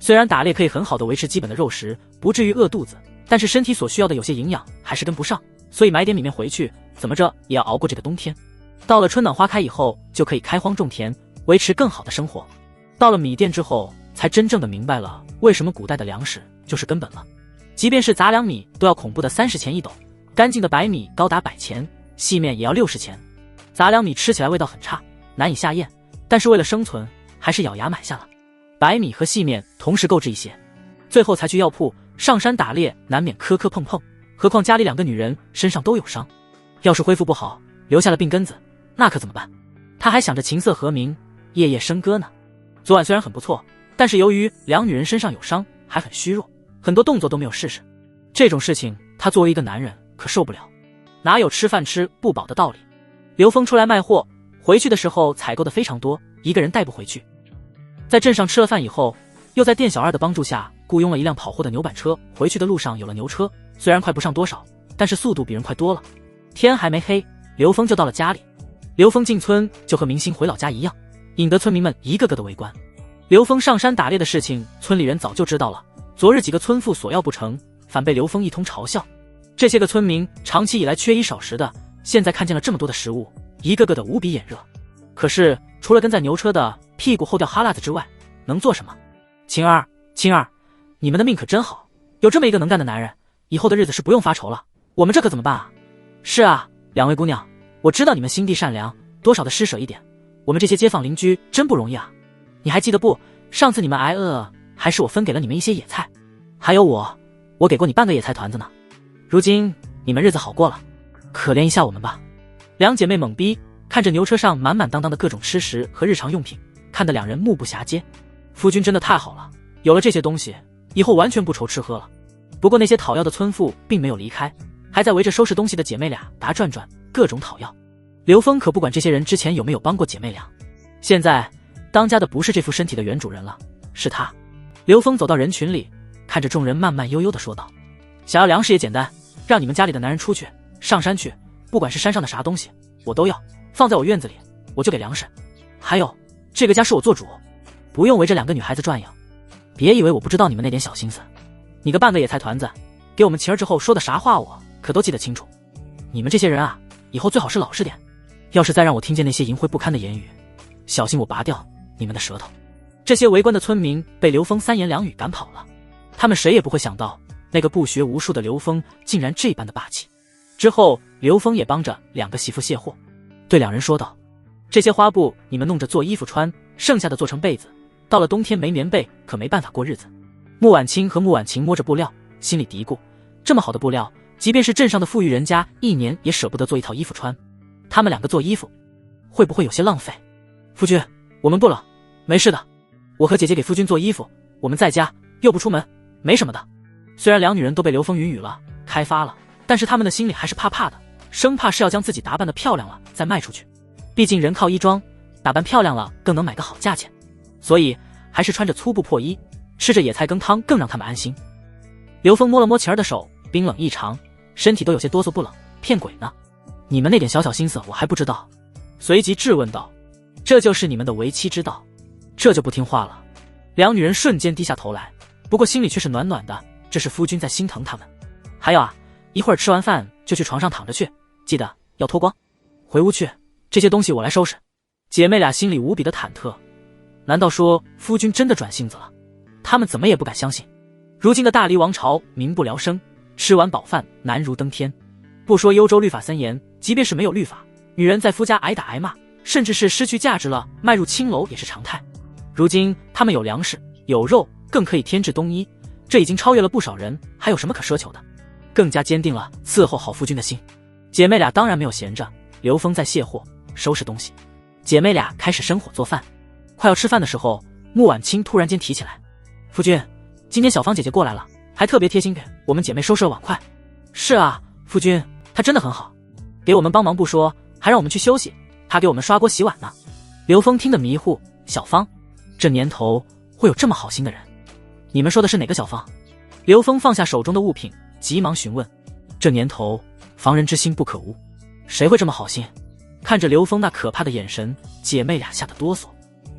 虽然打猎可以很好的维持基本的肉食，不至于饿肚子，但是身体所需要的有些营养还是跟不上，所以买点米面回去，怎么着也要熬过这个冬天。到了春暖花开以后，就可以开荒种田，维持更好的生活。到了米店之后，才真正的明白了为什么古代的粮食就是根本了。即便是杂粮米都要恐怖的30钱一斗，干净的白米高达100钱，细面也要60钱。杂粮米吃起来味道很差，难以下咽，但是为了生存，还是咬牙买下了。白米和细面同时购置一些，最后才去药铺。上山打猎难免磕磕碰碰，何况家里2个女人身上都有伤，要是恢复不好，留下了病根子，那可怎么办？他还想着琴瑟和鸣，夜夜笙歌呢。昨晚虽然很不错，但是由于2女人身上有伤，还很虚弱，很多动作都没有试试。这种事情他作为一个男人可受不了，哪有吃饭吃不饱的道理。刘峰出来卖货，回去的时候采购的非常多，一个人带不回去。在镇上吃了饭以后，又在店小二的帮助下雇佣了一辆跑货的牛板车，回去的路上有了牛车，虽然快不上多少，但是速度比人快多了。天还没黑，刘峰就到了家里。刘峰进村就和明星回老家一样，引得村民们一个个的围观。刘峰上山打猎的事情，村里人早就知道了。昨日几个村妇索要不成，反被刘峰一通嘲笑。这些个村民长期以来缺衣少食的，现在看见了这么多的食物，一个个的无比眼热。可是除了跟在牛车的屁股后掉哈喇子之外，能做什么？晴儿，晴儿，你们的命可真好，有这么一个能干的男人，以后的日子是不用发愁了。我们这可怎么办啊？是啊，两位姑娘，我知道你们心地善良，多少的施舍一点，我们这些街坊邻居真不容易啊。你还记得不？上次你们挨饿，还是我分给了你们一些野菜，还有我给过你半个野菜团子呢。如今你们日子好过了，可怜一下我们吧。两姐妹懵逼，看着牛车上满满当当的各种吃食和日常用品，看得两人目不暇接。夫君真的太好了，有了这些东西，以后完全不愁吃喝了。不过那些讨要的村妇并没有离开，还在围着收拾东西的姐妹俩打转转，各种讨要。刘峰可不管这些人之前有没有帮过姐妹俩，现在当家的不是这副身体的原主人了，是他。刘峰走到人群里，看着众人慢慢悠悠地说道：想要粮食也简单，让你们家里的男人出去上山去，不管是山上的啥东西我都要，放在我院子里我就给粮食。还有这个家是我做主，不用围着两个女孩子转悠。别以为我不知道你们那点小心思，你个半个野菜团子，给我们晴儿之后说的啥话我可都记得清楚。你们这些人啊，以后最好是老实点，要是再让我听见那些淫秽不堪的言语，小心我拔掉你们的舌头。这些围观的村民被刘峰三言两语赶跑了，他们谁也不会想到那个不学无术的刘峰竟然这般的霸气。之后刘峰也帮着两个媳妇卸货，对两人说道：这些花布你们弄着做衣服穿，剩下的做成被子，到了冬天没棉被可没办法过日子。穆婉清和穆婉晴摸着布料，心里嘀咕，这么好的布料，即便是镇上的富裕人家一年也舍不得做一套衣服穿，他们两个做衣服会不会有些浪费？夫君，我们不了，没事的，我和姐姐给夫君做衣服，我们在家又不出门，没什么的。虽然两女人都被刘峰云雨了开发了，但是他们的心里还是怕怕的，生怕是要将自己打扮得漂亮了再卖出去，毕竟人靠衣装，打扮漂亮了更能买个好价钱，所以还是穿着粗布破衣，吃着野菜羹汤更让他们安心。刘峰摸了摸晴儿的手，冰冷异常，身体都有些哆嗦，不冷，骗鬼呢？你们那点小小心思我还不知道？随即质问道：这就是你们的为妻之道，这就不听话了？两女人瞬间低下头来，不过心里却是暖暖的，这是夫君在心疼他们。还有啊，一会儿吃完饭就去床上躺着去，记得要脱光。回屋去，这些东西我来收拾。姐妹俩心里无比的忐忑，难道说夫君真的转性子了？他们怎么也不敢相信。如今的大黎王朝民不聊生，吃完饱饭难如登天。不说幽州律法森严，即便是没有律法，女人在夫家挨打挨骂，甚至是失去价值了迈入青楼也是常态。如今他们有粮食有肉，更可以添置冬衣，这已经超越了不少人，还有什么可奢求的？更加坚定了伺候好夫君的心。姐妹俩当然没有闲着，刘峰在卸货收拾东西，姐妹俩开始生火做饭。快要吃饭的时候，穆婉清突然间提起来：夫君，今天小芳姐姐过来了，还特别贴心给我们姐妹收拾了碗筷。是啊，夫君，她真的很好，给我们帮忙不说，还让我们去休息，她给我们刷锅洗碗呢。刘峰听得迷糊，小芳，这年头会有这么好心的人？你们说的是哪个小芳？刘峰放下手中的物品，急忙询问。这年头防人之心不可无，谁会这么好心？看着刘峰那可怕的眼神，姐妹俩吓得哆嗦。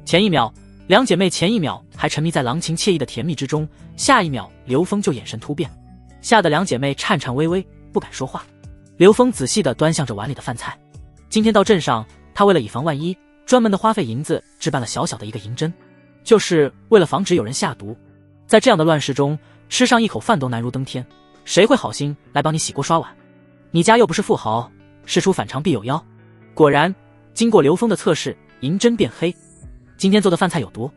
前一秒两姐妹前一秒还沉迷在郎情惬意的甜蜜之中，下一秒刘峰就眼神突变，吓得两姐妹颤颤巍巍不敢说话。刘峰仔细地端详着碗里的饭菜，今天到镇上，他为了以防万一，专门的花费银子置办了小小的一个银针，就是为了防止有人下毒。在这样的乱世中，吃上一口饭都难如登天，谁会好心来帮你洗锅刷碗？你家又不是富豪，事出反常必有妖。果然，经过刘峰的测试，银针变黑。今天做的饭菜有毒，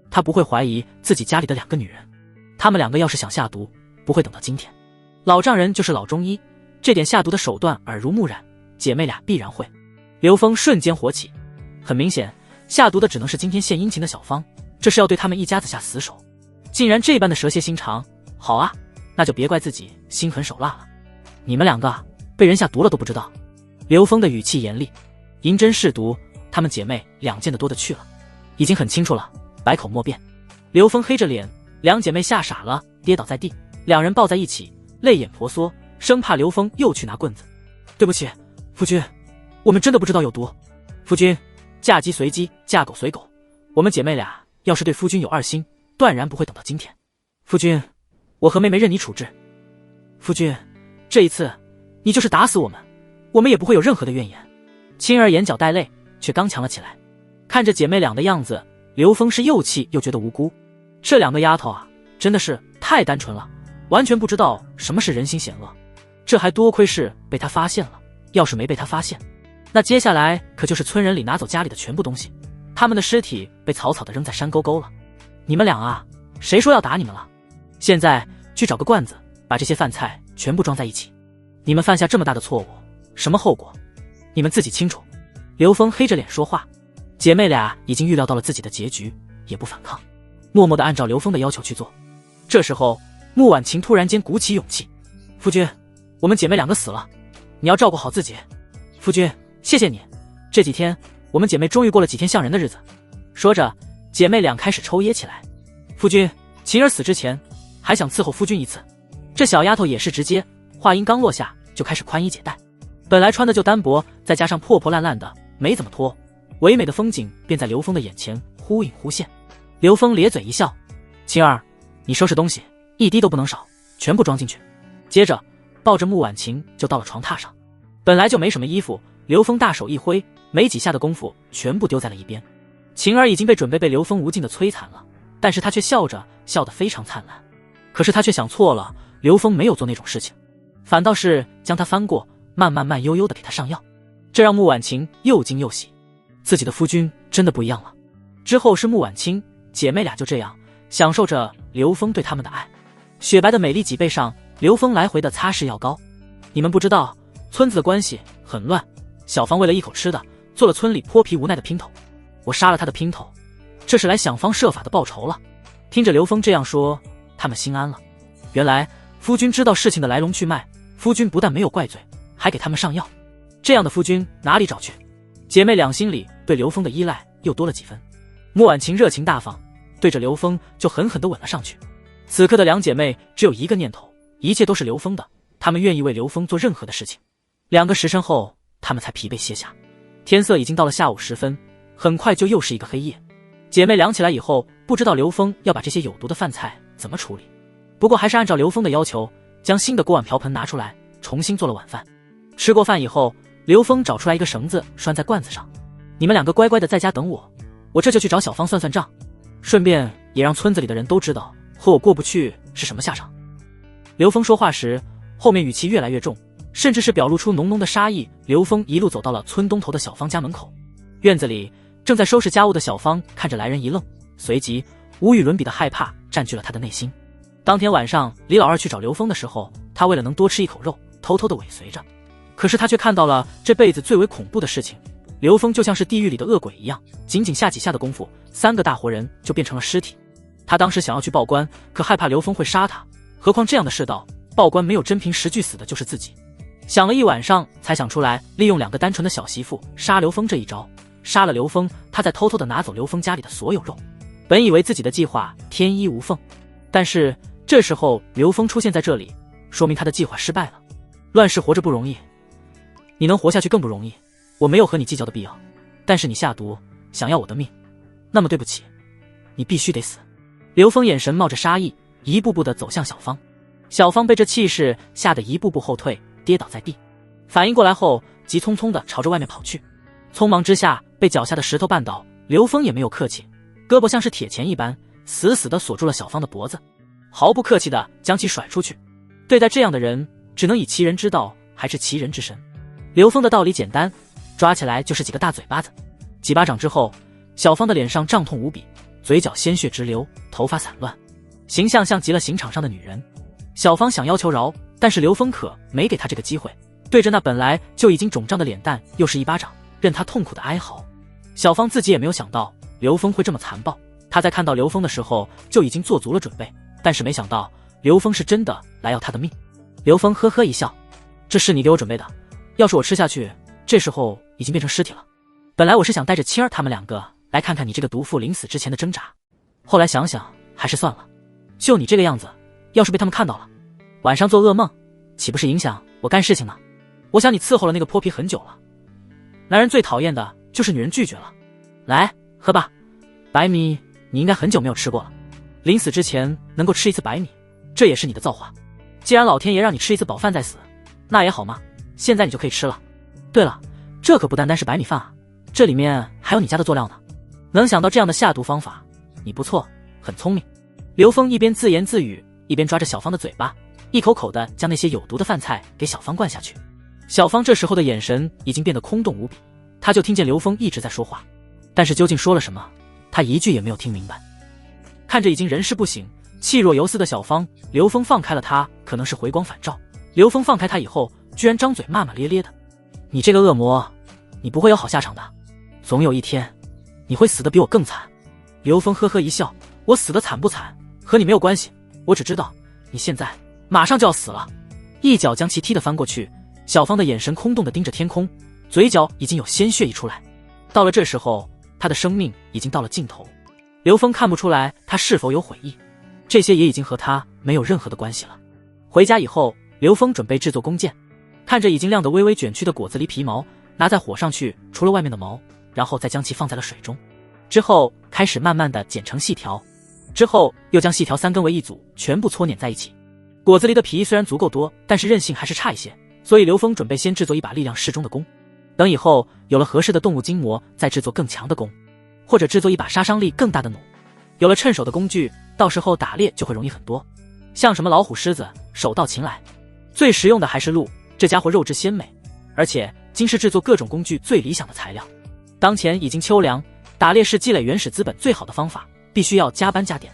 他不会怀疑自己家里的两个女人，他们两个要是想下毒，不会等到今天。老丈人就是老中医，这点下毒的手段耳濡目染，姐妹俩必然会。刘峰瞬间火起，很明显，下毒的只能是今天献殷勤的小芳，这是要对他们一家子下死手。竟然这般的蛇蝎心肠，好啊，那就别怪自己心狠手辣了。你们两个被人下毒了都不知道。刘峰的语气严厉，银针是毒，他们姐妹两见得多得去了，已经很清楚了，百口莫辩。刘峰黑着脸两姐妹吓傻了，跌倒在地，两人抱在一起，泪眼婆娑，生怕刘峰又去拿棍子。对不起，夫君，我们真的不知道有毒。夫君，嫁鸡随鸡，嫁狗随狗，我们姐妹俩要是对夫君有二心，断然不会等到今天。夫君，我和妹妹任你处置。夫君，这一次你就是打死我们，我们也不会有任何的怨言。青儿眼角带泪，却刚强了起来。看着姐妹俩的样子，刘峰是又气又觉得无辜。这两个丫头啊，真的是太单纯了，完全不知道什么是人心险恶。这还多亏是被他发现了，要是没被他发现，那接下来可就是村人里拿走家里的全部东西，他们的尸体被草草的扔在山沟沟了。你们俩啊，谁说要打你们了？现在去找个罐子，把这些饭菜全部装在一起。你们犯下这么大的错误，什么后果，你们自己清楚。刘峰黑着脸说话。姐妹俩已经预料到了自己的结局，也不反抗，默默地按照刘峰的要求去做。这时候，穆婉晴突然间鼓起勇气：“夫君，我们姐妹两个死了，你要照顾好自己。”夫君，谢谢你，这几天我们姐妹终于过了几天像人的日子。说着，姐妹俩开始抽噎起来。夫君，晴儿死之前还想伺候夫君一次。这小丫头也是直接，话音刚落下就开始宽衣解带。本来穿的就单薄，再加上破破烂烂的，没怎么脱，唯美的风景便在刘峰的眼前忽隐忽现。刘峰咧嘴一笑：“晴儿，你收拾东西，一滴都不能少，全部装进去。”接着抱着穆婉晴就到了床榻上。本来就没什么衣服，刘峰大手一挥，没几下的功夫全部丢在了一边。晴儿已经被准备被刘峰无尽的摧残了，但是他却笑着，笑得非常灿烂。可是他却想错了，刘峰没有做那种事情，反倒是将他翻过，慢悠悠地给他上药。这让穆婉晴又惊又喜，自己的夫君真的不一样了。之后是穆婉清，姐妹俩就这样享受着刘峰对他们的爱。雪白的美丽脊背上，刘峰来回的擦拭药膏。你们不知道，村子的关系很乱，小芳为了一口吃的，做了村里泼皮无奈的姘头，我杀了他的姘头，这是来想方设法的报仇了。听着刘峰这样说，他们心安了。原来夫君知道事情的来龙去脉，夫君不但没有怪罪，还给他们上药。这样的夫君哪里找去？姐妹俩心里对刘峰的依赖又多了几分。穆婉晴热情大方，对着刘峰就狠狠地吻了上去。此刻的两姐妹只有一个念头，一切都是刘峰的，她们愿意为刘峰做任何的事情。2个时辰后，她们才疲惫歇下。天色已经到了下午时分，很快就又是一个黑夜。姐妹俩起来以后，不知道刘峰要把这些有毒的饭菜怎么处理，不过还是按照刘峰的要求，将新的锅碗瓢盆拿出来，重新做了晚饭。吃过饭以后，刘峰找出来一个绳子拴在罐子上，你们2个乖乖的在家等我，我这就去找小芳算算账，顺便也让村子里的人都知道和我过不去是什么下场。刘峰说话时，后面语气越来越重，甚至是表露出浓浓的杀意。刘峰一路走到了村东头的小芳家门口，院子里正在收拾家务的小芳看着来人一愣，随即无与伦比的害怕占据了他的内心。当天晚上李老二去找刘峰的时候，他为了能多吃一口肉，偷偷的尾随着，可是他却看到了这辈子最为恐怖的事情。刘峰就像是地狱里的恶鬼一样，仅仅下几下的功夫，3个大活人就变成了尸体。他当时想要去报官，可害怕刘峰会杀他，何况这样的世道，报官没有真凭实据死的就是自己。想了一晚上才想出来，利用2个单纯的小媳妇杀刘峰这一招。杀了刘峰，他再偷偷的拿走刘峰家里的所有肉。本以为自己的计划天衣无缝，但是这时候刘峰出现在这里，说明他的计划失败了。乱世活着不容易，你能活下去更不容易。我没有和你计较的必要，但是你下毒想要我的命，那么对不起，你必须得死。刘峰眼神冒着杀意，一步步的走向小芳。小芳被这气势吓得一步步后退，跌倒在地。反应过来后，急匆匆的朝着外面跑去。匆忙之下被脚下的石头绊倒，刘峰也没有客气，胳膊像是铁钳一般，死死的锁住了小芳的脖子，毫不客气的将其甩出去。对待这样的人，只能以其人之道还治其人之身。刘峰的道理简单，抓起来就是几个大嘴巴子。几巴掌之后，小芳的脸上胀痛无比，嘴角鲜血直流，头发散乱，形象像极了刑场上的女人。小芳想要求饶，但是刘峰可没给她这个机会，对着那本来就已经肿胀的脸蛋又是一巴掌，任她痛苦的哀嚎。小芳自己也没有想到刘峰会这么残暴，她在看到刘峰的时候就已经做足了准备，但是没想到刘峰是真的来要她的命。刘峰呵呵一笑，这是你给我准备的，要是我吃下去，这时候已经变成尸体了。本来我是想带着青儿他们2个来看看你这个毒妇临死之前的挣扎，后来想想还是算了。就你这个样子，要是被他们看到了，晚上做噩梦，岂不是影响我干事情呢？我想你伺候了那个泼皮很久了。男人最讨厌的就是女人拒绝了。来，喝吧，白米你应该很久没有吃过了。临死之前能够吃一次白米，这也是你的造化。既然老天爷让你吃一次饱饭再死，那也好嘛，现在你就可以吃了。对了，这可不单单是白米饭啊，这里面还有你家的佐料呢。能想到这样的下毒方法，你不错，很聪明。刘峰一边自言自语，一边抓着小芳的嘴巴，一口口的将那些有毒的饭菜给小芳灌下去。小芳这时候的眼神已经变得空洞无比，她就听见刘峰一直在说话，但是究竟说了什么，她一句也没有听明白。看着已经人事不省、气若游丝的小芳，刘峰放开了她，可能是回光返照。刘峰放开她以后，居然张嘴骂骂咧咧的：“你这个恶魔，你不会有好下场的，总有一天你会死得比我更惨。”刘峰呵呵一笑：“我死得惨不惨和你没有关系，我只知道你现在马上就要死了。”一脚将其踢得翻过去。小芳的眼神空洞地盯着天空，嘴角已经有鲜血溢出来。到了这时候，她的生命已经到了尽头。刘峰看不出来她是否有悔意，这些也已经和他没有任何的关系了。回家以后，刘峰准备制作弓箭，看着已经晾得微微卷曲的果子狸皮毛，拿在火上去除了外面的毛，然后再将其放在了水中，之后开始慢慢地剪成细条，之后又将细条3根为一组，全部搓捻在一起。果子狸的皮虽然足够多，但是韧性还是差一些，所以刘峰准备先制作一把力量适中的弓，等以后有了合适的动物筋膜，再制作更强的弓，或者制作一把杀伤力更大的弩。有了趁手的工具，到时候打猎就会容易很多，像什么老虎、狮子，手到擒来。最实用的还是鹿，这家伙肉质鲜美，而且金是制作各种工具最理想的材料。当前已经秋凉，打猎是积累原始资本最好的方法，必须要加班加点。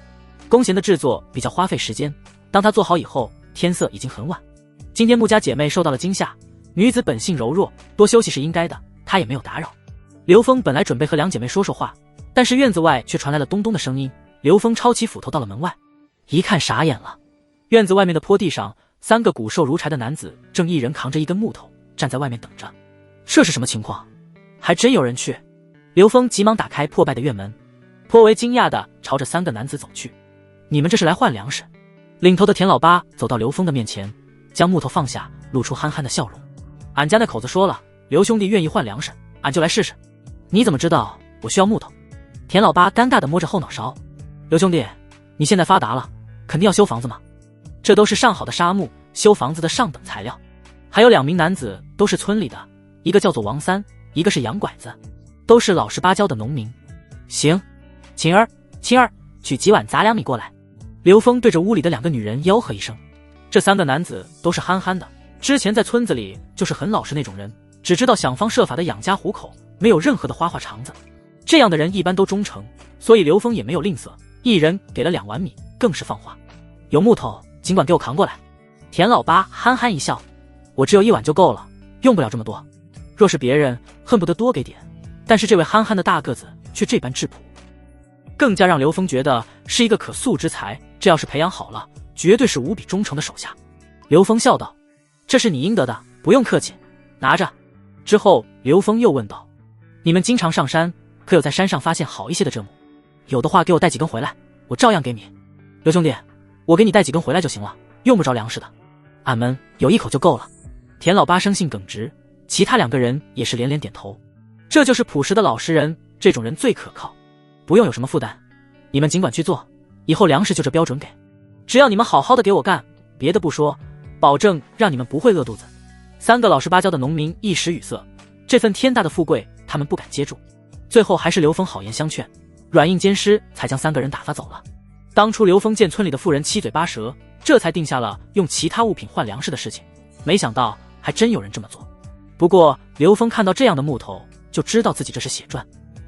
弓弦的制作比较花费时间，当它做好以后，天色已经很晚。今天穆家姐妹受到了惊吓，女子本性柔弱，多休息是应该的，她也没有打扰。刘峰本来准备和两姐妹说说话，但是院子外却传来了咚咚的声音。刘峰抄起斧头到了门外，一看傻眼了。院子外面的坡地上，3个骨瘦如柴的男子正一人扛着一根木头站在外面等着。这是什么情况？还真有人去。刘峰急忙打开破败的院门，颇为惊讶地朝着3个男子走去。你们这是来换粮食？领头的田老八走到刘峰的面前，将木头放下，露出憨憨的笑容。俺家那口子说了，刘兄弟愿意换粮食，俺就来试试。你怎么知道我需要木头？田老八尴尬地摸着后脑勺。刘兄弟，你现在发达了，肯定要修房子吗？这都是上好的沙木，修房子的上等材料。还有2名男子都是村里的，一个叫做王三，一个是洋拐子，都是老实巴交的农民。行，晴儿、青儿，取几碗杂粮米过来。刘峰对着屋里的2个女人吆喝一声。这3个男子都是憨憨的，之前在村子里就是很老实那种人，只知道想方设法的养家糊口，没有任何的花花肠子。这样的人一般都忠诚，所以刘峰也没有吝啬，一人给了2碗米，更是放话：有木头尽管给我扛过来。田老八憨憨一笑：我只有1碗就够了，用不了这么多。若是别人恨不得多给点，但是这位憨憨的大个子却这般质朴，更加让刘峰觉得是一个可塑之才，这要是培养好了，绝对是无比忠诚的手下。刘峰笑道：这是你应得的，不用客气，拿着。之后刘峰又问道：你们经常上山，可有在山上发现好一些的砧木？有的话给我带几根回来，我照样给你。刘兄弟，我给你带几根回来就行了，用不着粮食的，俺们有1口就够了。田老八生性耿直，其他2个人也是连连点头。这就是朴实的老实人，这种人最可靠，不用有什么负担，你们尽管去做，以后粮食就这标准给，只要你们好好的给我干，别的不说，保证让你们不会饿肚子。3个老实巴交的农民一时语塞，这份天大的富贵他们不敢接住，最后还是刘峰好言相劝，软硬兼施，才将3个人打发走了。当初刘峰见村里的妇人七嘴八舌，这才定下了用其他物品换粮食的事情，没想到还真有人这么做。不过刘峰看到这样的木头，就知道自己这是血赚。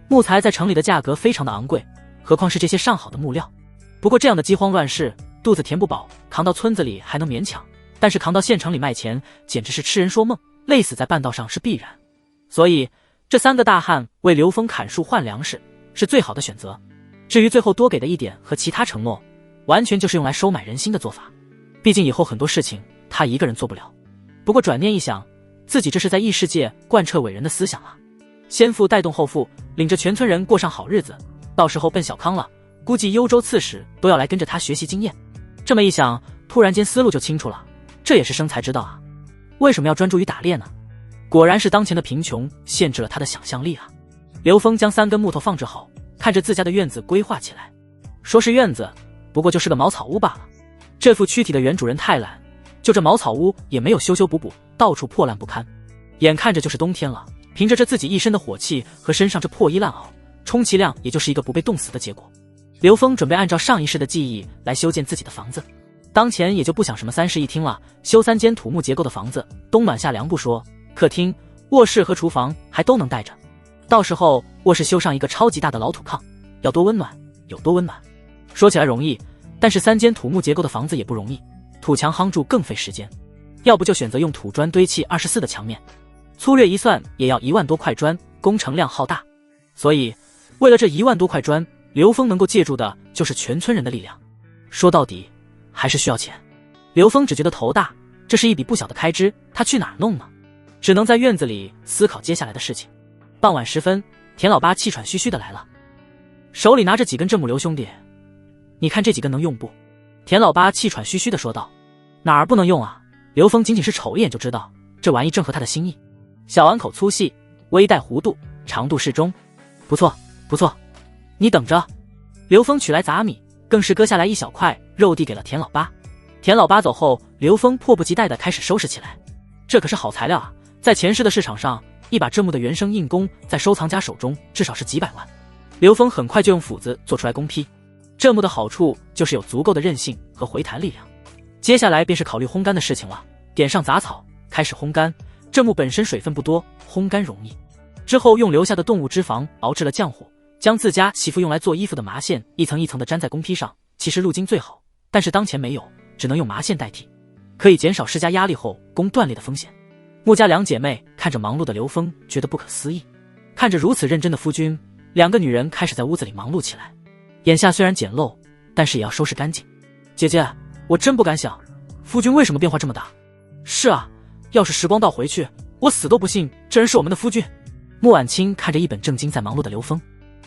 木材在城里的价格非常的昂贵，何况是这些上好的木料。不过这样的饥荒乱世，肚子填不饱，扛到村子里还能勉强，但是扛到县城里卖钱，简直是痴人说梦，累死在半道上是必然。所以这3个大汉为刘峰砍树换粮食是最好的选择。至于最后多给的1点和其他承诺，完全就是用来收买人心的做法。毕竟以后很多事情他一个人做不了。不过转念一想，自己这是在异世界贯彻伟人的思想啊。先富带动后富，领着全村人过上好日子，到时候奔小康了，估计幽州刺史都要来跟着他学习经验。这么一想，突然间思路就清楚了，这也是生财之道啊！为什么要专注于打猎呢？果然是当前的贫穷限制了他的想象力啊！刘峰将3根木头放置好，看着自家的院子规划起来。说是院子，不过就是个茅草屋罢了。这副躯体的原主人太懒，就这茅草屋也没有修修补补，到处破烂不堪。眼看着就是冬天了，凭着这自己一身的火气和身上这破衣烂袄，充其量也就是一个不被冻死的结果。刘峰准备按照上一世的记忆来修建自己的房子，当前也就不想什么3室1厅了，修3间土木结构的房子，冬暖夏凉不说，客厅、卧室和厨房还都能带着。到时候卧室修上一个超级大的老土炕，要多温暖有多温暖。说起来容易，但是3间土木结构的房子也不容易，土墙夯筑更费时间，要不就选择用土砖堆砌24的墙面，粗略一算也要1万多块砖，工程量浩大。所以为了这1万多块砖，刘峰能够借助的就是全村人的力量。说到底还是需要钱。刘峰只觉得头大，这是一笔不小的开支，他去哪儿弄呢？只能在院子里思考接下来的事情。傍晚时分，田老八气喘吁吁的来了，手里拿着几根镇木刘兄弟，你看这几根能用不？田老八气喘吁吁的说道。哪儿不能用啊？刘峰仅仅是瞅一眼就知道，这玩意正合他的心意。小碗口粗细，微带弧度，长度适中，不错不错。你等着。刘峰取来杂米，更是割下来一小块肉递给了田老八。田老八走后，刘峰迫不及待地开始收拾起来。这可是好材料啊，在前世的市场上，一把镇木的原生硬弓在收藏家手中至少是几百万。刘峰很快就用斧子做出来弓坯。镇木的好处就是有足够的韧性和回弹力量。接下来便是考虑烘干的事情了，点上杂草，开始烘干。镇木本身水分不多，烘干容易。之后用留下的动物脂肪熬制了浆糊，将自家媳妇用来做衣服的麻线一层一层的粘在弓坯上。其实鹿筋最好，但是当前没有，只能用麻线代替，可以减少施加压力后弓断裂的风险。穆家2姐妹看着忙碌的刘峰，觉得不可思议。看着如此认真的夫君，2个女人开始在屋子里忙碌起来。眼下虽然简陋，但是也要收拾干净。姐姐，我真不敢想，夫君为什么变化这么大？是啊，要是时光倒回去，我死都不信这人是我们的夫君。穆婉清看着一本正经在忙碌的刘峰，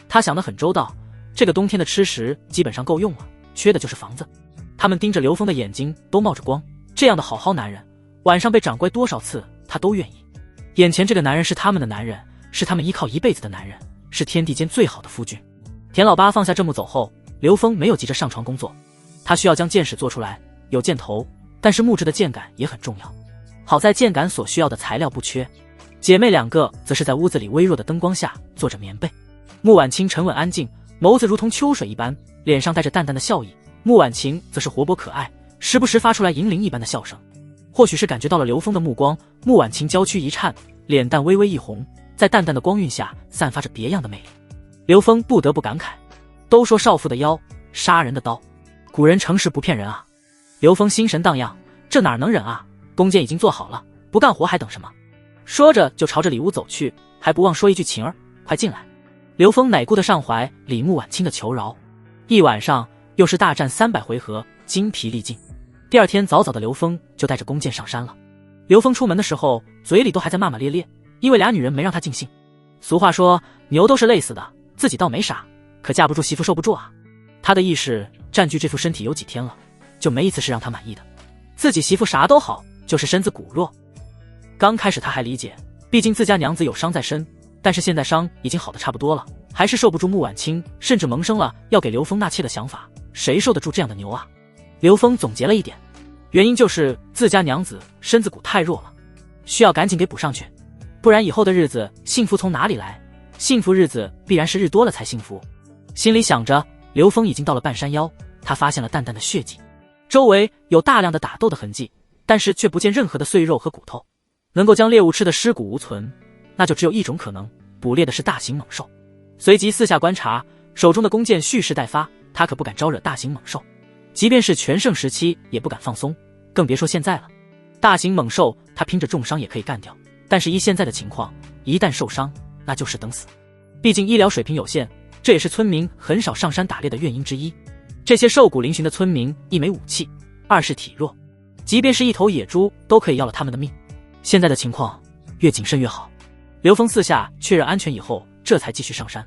他想得很周到，这个冬天的吃食基本上够用了，缺的就是房子。他们盯着刘峰的眼睛都冒着光，这样的好男人，晚上被掌柜多少次他都愿意。眼前这个男人是他们的男人，是他们依靠一辈子的男人，是天地间最好的夫君。田老八放下镇木走后，刘峰没有急着上床工作，他需要将箭矢做出来，有箭头，但是木质的箭杆也很重要。好在箭杆所需要的材料不缺。姐妹2个则是在屋子里微弱的灯光下做着棉被。穆婉清沉稳安静，眸子如同秋水一般，脸上带着淡淡的笑意。穆婉晴则是活泼可爱，时不时发出来银铃一般的笑声。或许是感觉到了刘峰的目光，穆婉晴娇躯一颤，脸蛋微微一红，在淡淡的光晕下散发着别样的魅力。刘峰不得不感慨，都说少妇的腰，杀人的刀，古人诚实不骗人啊。刘峰心神荡漾，这哪能忍啊，弓箭已经做好了，不干活还等什么？说着就朝着里屋走去，还不忘说一句，晴儿快进来。刘峰乃顾得上怀李穆婉清的求饶。一晚上又是大战300回合，精疲力尽。第二天早早的刘峰就带着弓箭上山了。刘峰出门的时候嘴里都还在骂骂咧咧，因为俩女人没让他尽兴。俗话说牛都是累死的，自己倒没啥，可架不住媳妇受不住啊。他的意识占据这副身体有几天了，就没一次是让他满意的。自己媳妇啥都好，就是身子骨弱。刚开始他还理解，毕竟自家娘子有伤在身，但是现在伤已经好的差不多了，还是受不住穆婉清，甚至萌生了要给刘峰纳妾的想法。谁受得住这样的牛啊？刘峰总结了一点，原因就是自家娘子身子骨太弱了，需要赶紧给补上去，不然以后的日子幸福从哪里来？幸福日子必然是日多了才幸福。心里想着，刘峰已经到了半山腰，他发现了淡淡的血迹，周围有大量的打斗的痕迹，但是却不见任何的碎肉和骨头，能够将猎物吃的尸骨无存，那就只有一种可能，捕猎的是大型猛兽。随即四下观察，手中的弓箭蓄势待发，他可不敢招惹大型猛兽，即便是全盛时期也不敢放松，更别说现在了。大型猛兽他拼着重伤也可以干掉，但是依现在的情况，一旦受伤那就是等死。毕竟医疗水平有限，这也是村民很少上山打猎的原因之一。这些瘦骨嶙峋的村民，一没武器，二是体弱，即便是一头野猪都可以要了他们的命。现在的情况越谨慎越好。刘峰四下确认安全以后，这才继续上山。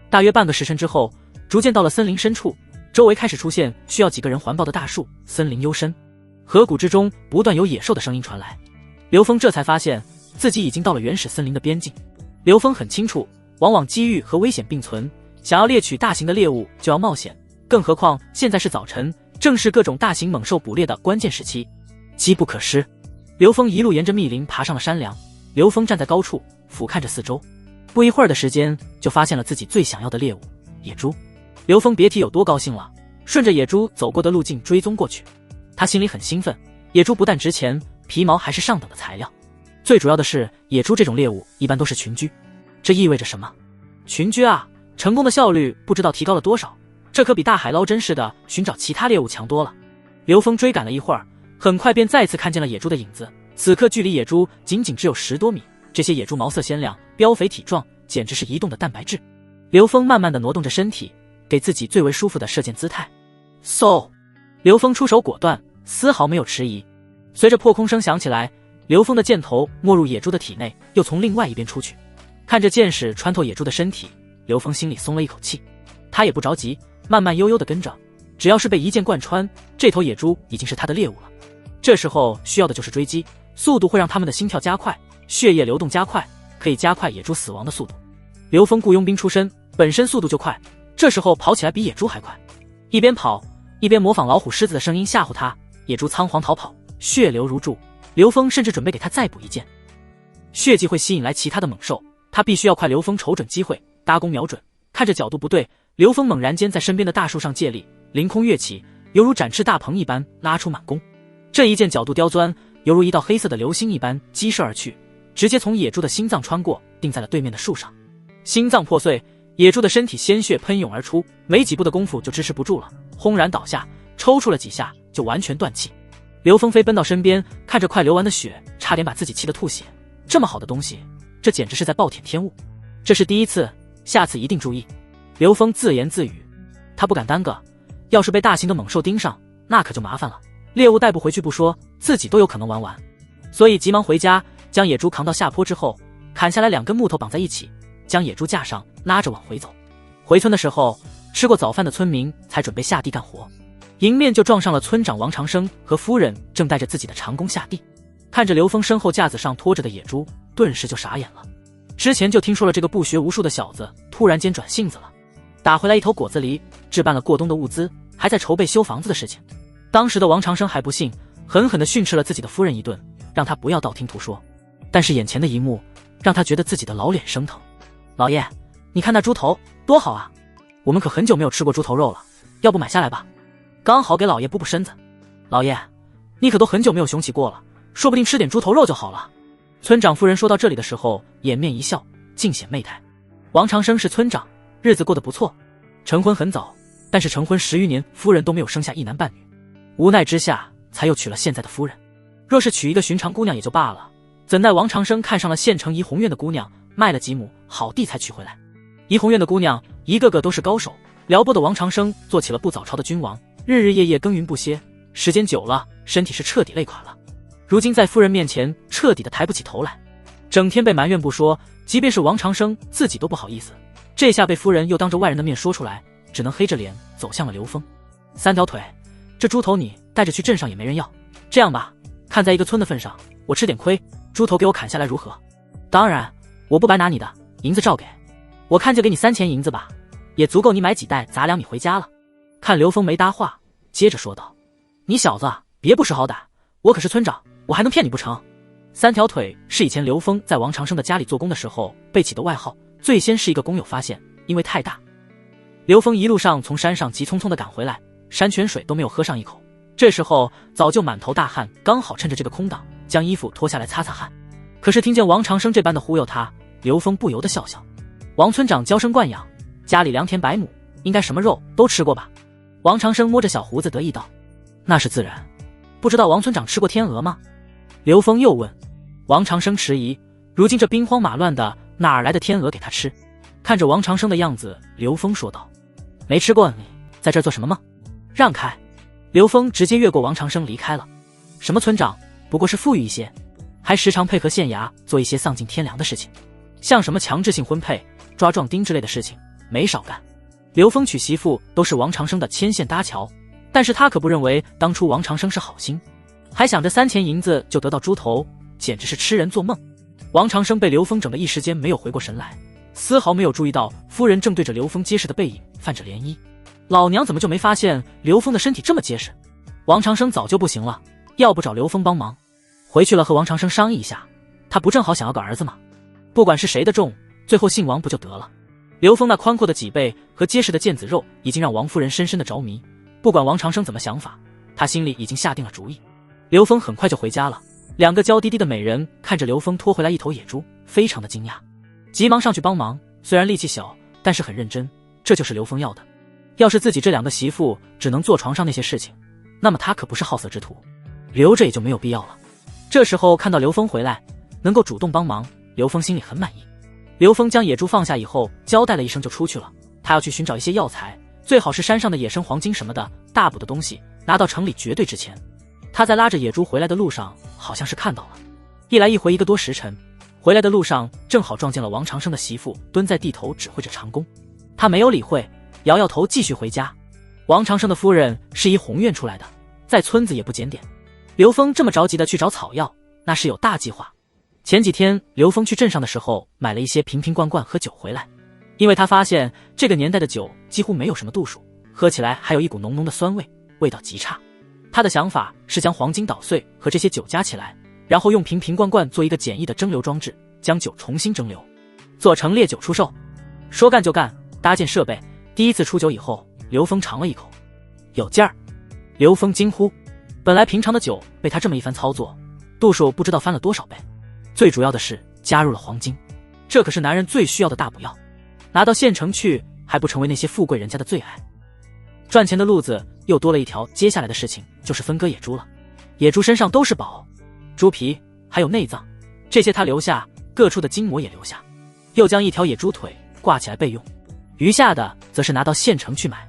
大约半个时辰之后，逐渐到了森林深处，周围开始出现需要几个人环抱的大树，森林幽深，河谷之中不断有野兽的声音传来。刘峰这才发现自己已经到了原始森林的边境。刘峰很清楚，往往机遇和危险并存，想要猎取大型的猎物就要冒险，更何况现在是早晨，正是各种大型猛兽捕猎的关键时期，机不可失。刘峰一路沿着密林爬上了山梁，刘峰站在高处俯瞰着四周，不一会儿的时间就发现了自己最想要的猎物——野猪。刘峰别提有多高兴了，顺着野猪走过的路径追踪过去。他心里很兴奋，野猪不但值钱，皮毛还是上等的材料。最主要的是，野猪这种猎物一般都是群居。这意味着什么？群居啊，成功的效率不知道提高了多少，这可比大海捞针似的寻找其他猎物强多了。刘峰追赶了一会儿，很快便再次看见了野猪的影子。此刻距离野猪仅仅只有10多米，这些野猪毛色鲜亮，膘肥体壮，简直是移动的蛋白质。刘峰慢慢地挪动着身体，给自己最为舒服的射箭姿态。嗖！刘峰出手果断，丝毫没有迟疑。随着破空声响起来，刘峰的箭头没入野猪的体内，又从另外一边出去。看着箭矢穿透野猪的身体，刘峰心里松了一口气。他也不着急，慢慢悠悠地跟着。只要是被一箭贯穿，这头野猪已经是他的猎物了。这时候需要的就是追击，速度会让他们的心跳加快，血液流动加快，可以加快野猪死亡的速度。刘峰雇佣兵出身，本身速度就快，这时候跑起来比野猪还快。一边跑一边模仿老虎狮子的声音吓唬他，野猪仓皇逃跑，血流如注。刘峰甚至准备给他再补一箭。血迹会吸引来其他的猛兽，他必须要快。刘峰瞅准机会，搭弓瞄准，看着角度不对，刘峰猛然间在身边的大树上借力，凌空跃起，犹如展翅大鹏一般拉出满弓。这一箭角度刁钻，犹如一道黑色的流星一般激射而去，直接从野猪的心脏穿过，定在了对面的树上。心脏破碎，野猪的身体鲜血喷涌而出，没几步的功夫就支持不住了，轰然倒下，抽搐了几下就完全断气。刘峰飞奔到身边，看着快流完的血，差点把自己气得吐血。这么好的东西，这简直是在暴殄天物。这是第一次，下次一定注意。刘峰自言自语，他不敢耽搁，要是被大型的猛兽盯上，那可就麻烦了。猎物带不回去不说，自己都有可能玩完。所以急忙回家，将野猪扛到下坡之后，砍下来2根木头绑在一起，将野猪架上，拉着往回走。回村的时候，吃过早饭的村民才准备下地干活，迎面就撞上了村长王长生和夫人，正带着自己的长弓下地。看着刘峰身后架子上拖着的野猪，顿时就傻眼了。之前就听说了这个不学无术的小子突然间转性子了，打回来一头果子狸，置办了过冬的物资，还在筹备修房子的事情。当时的王长生还不信，狠狠地训斥了自己的夫人一顿，让他不要道听途说。但是眼前的一幕让他觉得自己的老脸生疼。老爷，你看那猪头多好啊，我们可很久没有吃过猪头肉了，要不买下来吧，刚好给老爷补补身子。老爷，你可都很久没有雄起过了，说不定吃点猪头肉就好了。村长夫人说到这里的时候，掩面一笑，尽显媚态。王长生是村长，日子过得不错，成婚很早，但是成婚10余年，夫人都没有生下一男半女，无奈之下才又娶了现在的夫人。若是娶一个寻常姑娘也就罢了，怎奈王长生看上了县城怡红院的姑娘，卖了几亩好地才娶回来。怡红院的姑娘一个个都是高手，撩拨的王长生做起了不早朝的君王，日日夜夜耕耘不歇，时间久了，身体是彻底累垮了。如今在夫人面前彻底的抬不起头来，整天被埋怨不说，即便是王长生自己都不好意思，这下被夫人又当着外人的面说出来，只能黑着脸走向了刘峰。3条腿，这猪头你带着去镇上也没人要，这样吧，看在一个村的份上，我吃点亏，猪头给我砍下来如何？当然，我不白拿你的，银子照给，我看就给你3钱银子吧，也足够你买几袋杂粮米回家了。看刘峰没搭话，接着说道：你小子别不识好歹，我可是村长，我还能骗你不成？3条腿是以前刘峰在王长生的家里做工的时候被起的外号，最先是一个工友发现，因为太大，刘峰一路上从山上急匆匆地赶回来，山泉水都没有喝上一口，这时候早就满头大汗，刚好趁着这个空档将衣服脱下来擦擦汗。可是听见王长生这般的忽悠他，刘峰不由得笑笑。王村长娇生惯养，家里良田100亩，应该什么肉都吃过吧？王长生摸着小胡子得意道：那是自然，不知道王村长吃过天鹅吗？刘峰又问。王长生迟疑，如今这兵荒马乱的，哪儿来的天鹅给他吃？看着王长生的样子，刘峰说道：没吃过，你在这儿做什么吗？让开！刘峰直接越过王长生离开了。什么村长，不过是富裕一些，还时常配合县衙做一些丧尽天良的事情，像什么强制性婚配、抓壮丁之类的事情没少干。刘峰娶媳妇都是王长生的牵线搭桥，但是他可不认为当初王长生是好心，还想着3钱银子就得到猪头，简直是痴人做梦。王长生被刘峰整得一时间没有回过神来，丝毫没有注意到夫人正对着刘峰结实的背影泛着涟漪。老娘怎么就没发现刘峰的身体这么结实？王长生早就不行了，要不找刘峰帮忙。回去了和王长生商议一下，他不正好想要个儿子吗？不管是谁的重，最后姓王不就得了？刘峰那宽阔的脊背和结实的腱子肉已经让王夫人深深的着迷，不管王长生怎么想法，他心里已经下定了主意。刘峰很快就回家了，2个娇滴滴的美人看着刘峰拖回来一头野猪，非常的惊讶，急忙上去帮忙。虽然力气小，但是很认真，这就是刘峰要的。要是自己这2个媳妇只能坐床上那些事情，那么他可不是好色之徒，留着也就没有必要了。这时候看到刘峰回来，能够主动帮忙，刘峰心里很满意。刘峰将野猪放下以后，交代了一声就出去了。他要去寻找一些药材，最好是山上的野生黄金什么的，大补的东西，拿到城里绝对值钱。他在拉着野猪回来的路上，好像是看到了，一来一回1个多时辰，回来的路上正好撞见了王长生的媳妇蹲在地头指挥着长弓。他没有理会，摇摇头继续回家。王长生的夫人是一红院出来的，在村子也不检点。刘峰这么着急的去找草药，那是有大计划。前几天刘峰去镇上的时候，买了一些瓶瓶罐罐和酒回来，因为他发现这个年代的酒几乎没有什么度数，喝起来还有一股浓浓的酸味，味道极差。他的想法是将黄金捣碎和这些酒加起来，然后用瓶瓶罐罐做一个简易的蒸馏装置，将酒重新蒸馏，做成烈酒出售。说干就干，搭建设备。第一次出酒以后，刘峰尝了一口，有劲儿。刘峰惊呼，本来平常的酒被他这么一番操作，度数不知道翻了多少倍。最主要的是加入了黄金，这可是男人最需要的大补药，拿到县城去还不成为那些富贵人家的最爱。赚钱的路子又多了一条，接下来的事情就是分割野猪了。野猪身上都是宝，猪皮还有内脏，这些他留下，各处的筋膜也留下，又将一条野猪腿挂起来备用，余下的则是拿到县城去买。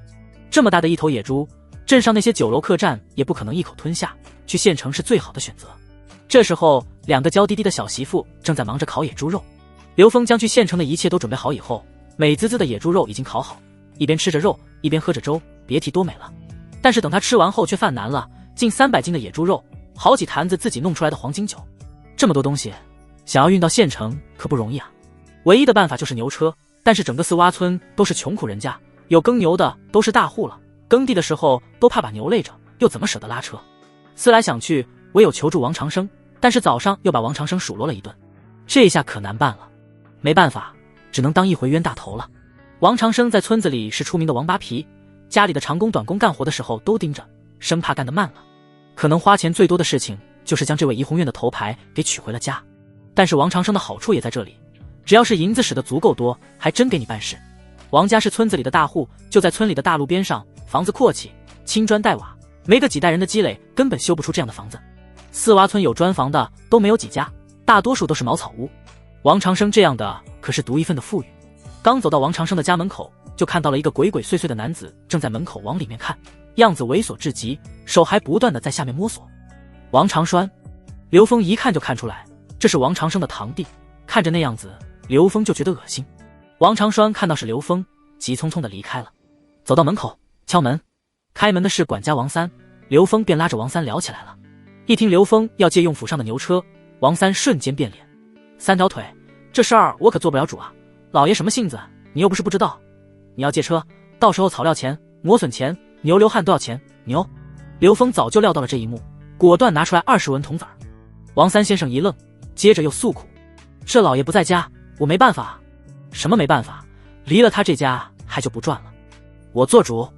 这么大的一头野猪，镇上那些酒楼客栈也不可能一口吞下，去县城是最好的选择。这时候2个娇滴滴的小媳妇正在忙着烤野猪肉。刘峰将去县城的一切都准备好以后，美滋滋的野猪肉已经烤好，一边吃着肉一边喝着粥，别提多美了。但是等他吃完后却犯难了，近300斤的野猪肉，好几坛子自己弄出来的黄金酒，这么多东西想要运到县城可不容易啊。唯一的办法就是牛车，但是整个四洼村都是穷苦人家，有耕牛的都是大户了，耕地的时候都怕把牛累着，又怎么舍得拉车？思来想去，唯有求助王长生，但是早上又把王长生数落了一顿，这下可难办了。没办法，只能当一回冤大头了。王长生在村子里是出名的王八皮，家里的长工短工干活的时候都盯着，生怕干得慢了。可能花钱最多的事情就是将这位怡红院的头牌给娶回了家。但是王长生的好处也在这里，只要是银子使得足够多，还真给你办事。王家是村子里的大户，就在村里的大路边上，房子阔气，青砖带瓦，没个几代人的积累根本修不出这样的房子。四洼村有砖房的都没有几家，大多数都是茅草屋。王长生这样的可是独一份的富裕。刚走到王长生的家门口，就看到了一个鬼鬼祟祟的男子正在门口往里面看，样子猥琐至极，手还不断的在下面摸索。王长栓，刘峰一看就看出来，这是王长生的堂弟，看着那样子，刘峰就觉得恶心。王长栓看到是刘峰，急匆匆的离开了，走到门口敲门，开门的是管家王三，刘峰便拉着王三聊起来了。一听刘峰要借用府上的牛车，王三瞬间变脸，3条腿，这事儿我可做不了主啊，老爷什么性子你又不是不知道，你要借车，到时候草料钱、磨损钱、牛流汗都要钱。牛！刘峰早就料到了这一幕，果断拿出来20文铜子儿。王三先生一愣，接着又诉苦，这老爷不在家，我没办法。什么没办法？离了他这家还就不赚了。我做主。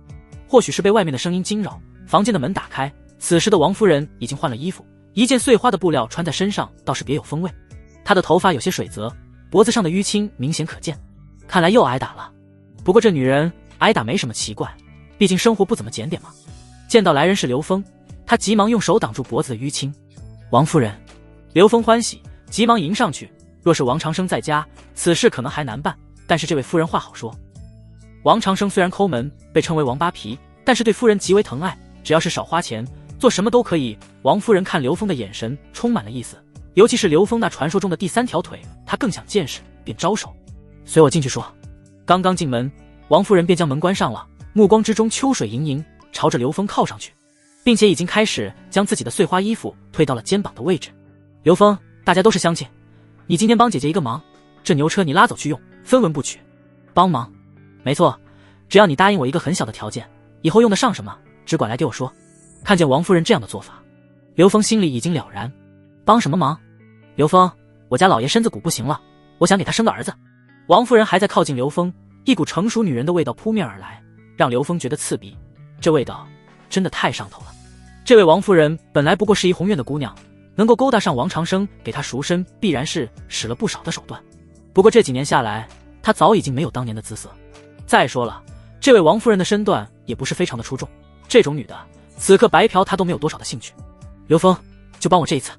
或许是被外面的声音惊扰，房间的门打开，此时的王夫人已经换了衣服，一件碎花的布料穿在身上倒是别有风味。她的头发有些水泽，脖子上的淤青明显可见，看来又挨打了。不过这女人挨打没什么奇怪，毕竟生活不怎么检点嘛。见到来人是刘峰，他急忙用手挡住脖子的淤青。王夫人，刘峰欢喜，急忙迎上去。若是王长生在家，此事可能还难办，但是这位夫人话好说。王长生虽然抠门，被称为王八皮，但是对夫人极为疼爱，只要是少花钱，做什么都可以。王夫人看刘峰的眼神充满了意思，尤其是刘峰那传说中的第3条腿，她更想见识，便招手。随我进去说。刚刚进门，王夫人便将门关上了，目光之中秋水盈盈，朝着刘峰靠上去，并且已经开始将自己的碎花衣服推到了肩膀的位置。刘峰，大家都是乡亲，你今天帮姐姐一个忙，这牛车你拉走去用，分文不取。帮忙？没错，只要你答应我一个很小的条件，以后用得上什么，只管来给我说。看见王夫人这样的做法，刘峰心里已经了然。帮什么忙？刘峰，我家老爷身子骨不行了，我想给他生个儿子。王夫人还在靠近刘峰，一股成熟女人的味道扑面而来，让刘峰觉得刺鼻，这味道真的太上头了。这位王夫人本来不过是一红院的姑娘，能够勾搭上王长生给她赎身，必然是使了不少的手段。不过这几年下来，她早已经没有当年的姿色。再说了，这位王夫人的身段也不是非常的出众，这种女的此刻白嫖她都没有多少的兴趣。刘峰，就帮我这一次。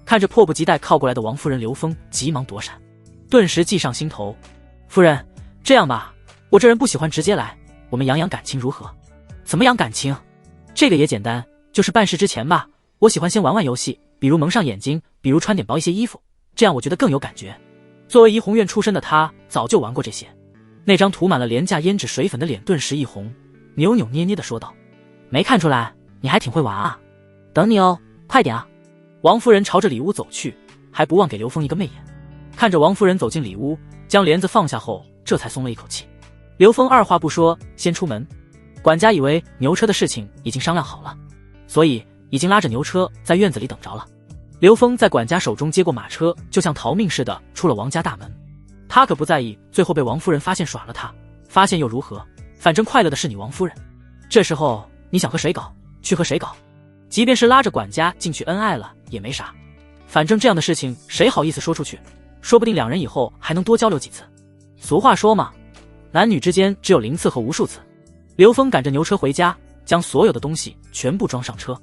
看着迫不及待靠过来的王夫人，刘峰急忙躲闪，顿时计上心头。夫人，这样吧，我这人不喜欢直接来，我们养养感情如何？怎么养感情？这个也简单，就是办事之前吧，我喜欢先玩玩游戏，比如蒙上眼睛，比如穿点薄一些衣服，这样我觉得更有感觉。作为怡红院出身的他，早就玩过这些。那张涂满了廉价胭脂水粉的脸顿时一红，扭扭捏捏地说道：没看出来，你还挺会玩啊，等你哦，快点啊。王夫人朝着里屋走去，还不忘给刘峰一个媚眼。看着王夫人走进里屋，将帘子放下后，这才松了一口气。刘峰二话不说先出门。管家以为牛车的事情已经商量好了，所以已经拉着牛车在院子里等着了。刘峰在管家手中接过马车，就像逃命似的出了王家大门。他可不在意最后被王夫人发现耍了他，发现又如何，反正快乐的是你王夫人。这时候你想和谁搞去和谁搞，即便是拉着管家进去恩爱了也没啥，反正这样的事情谁好意思说出去，说不定两人以后还能多交流几次。俗话说嘛，男女之间只有0次和无数次。刘峰赶着牛车回家，将所有的东西全部装上车。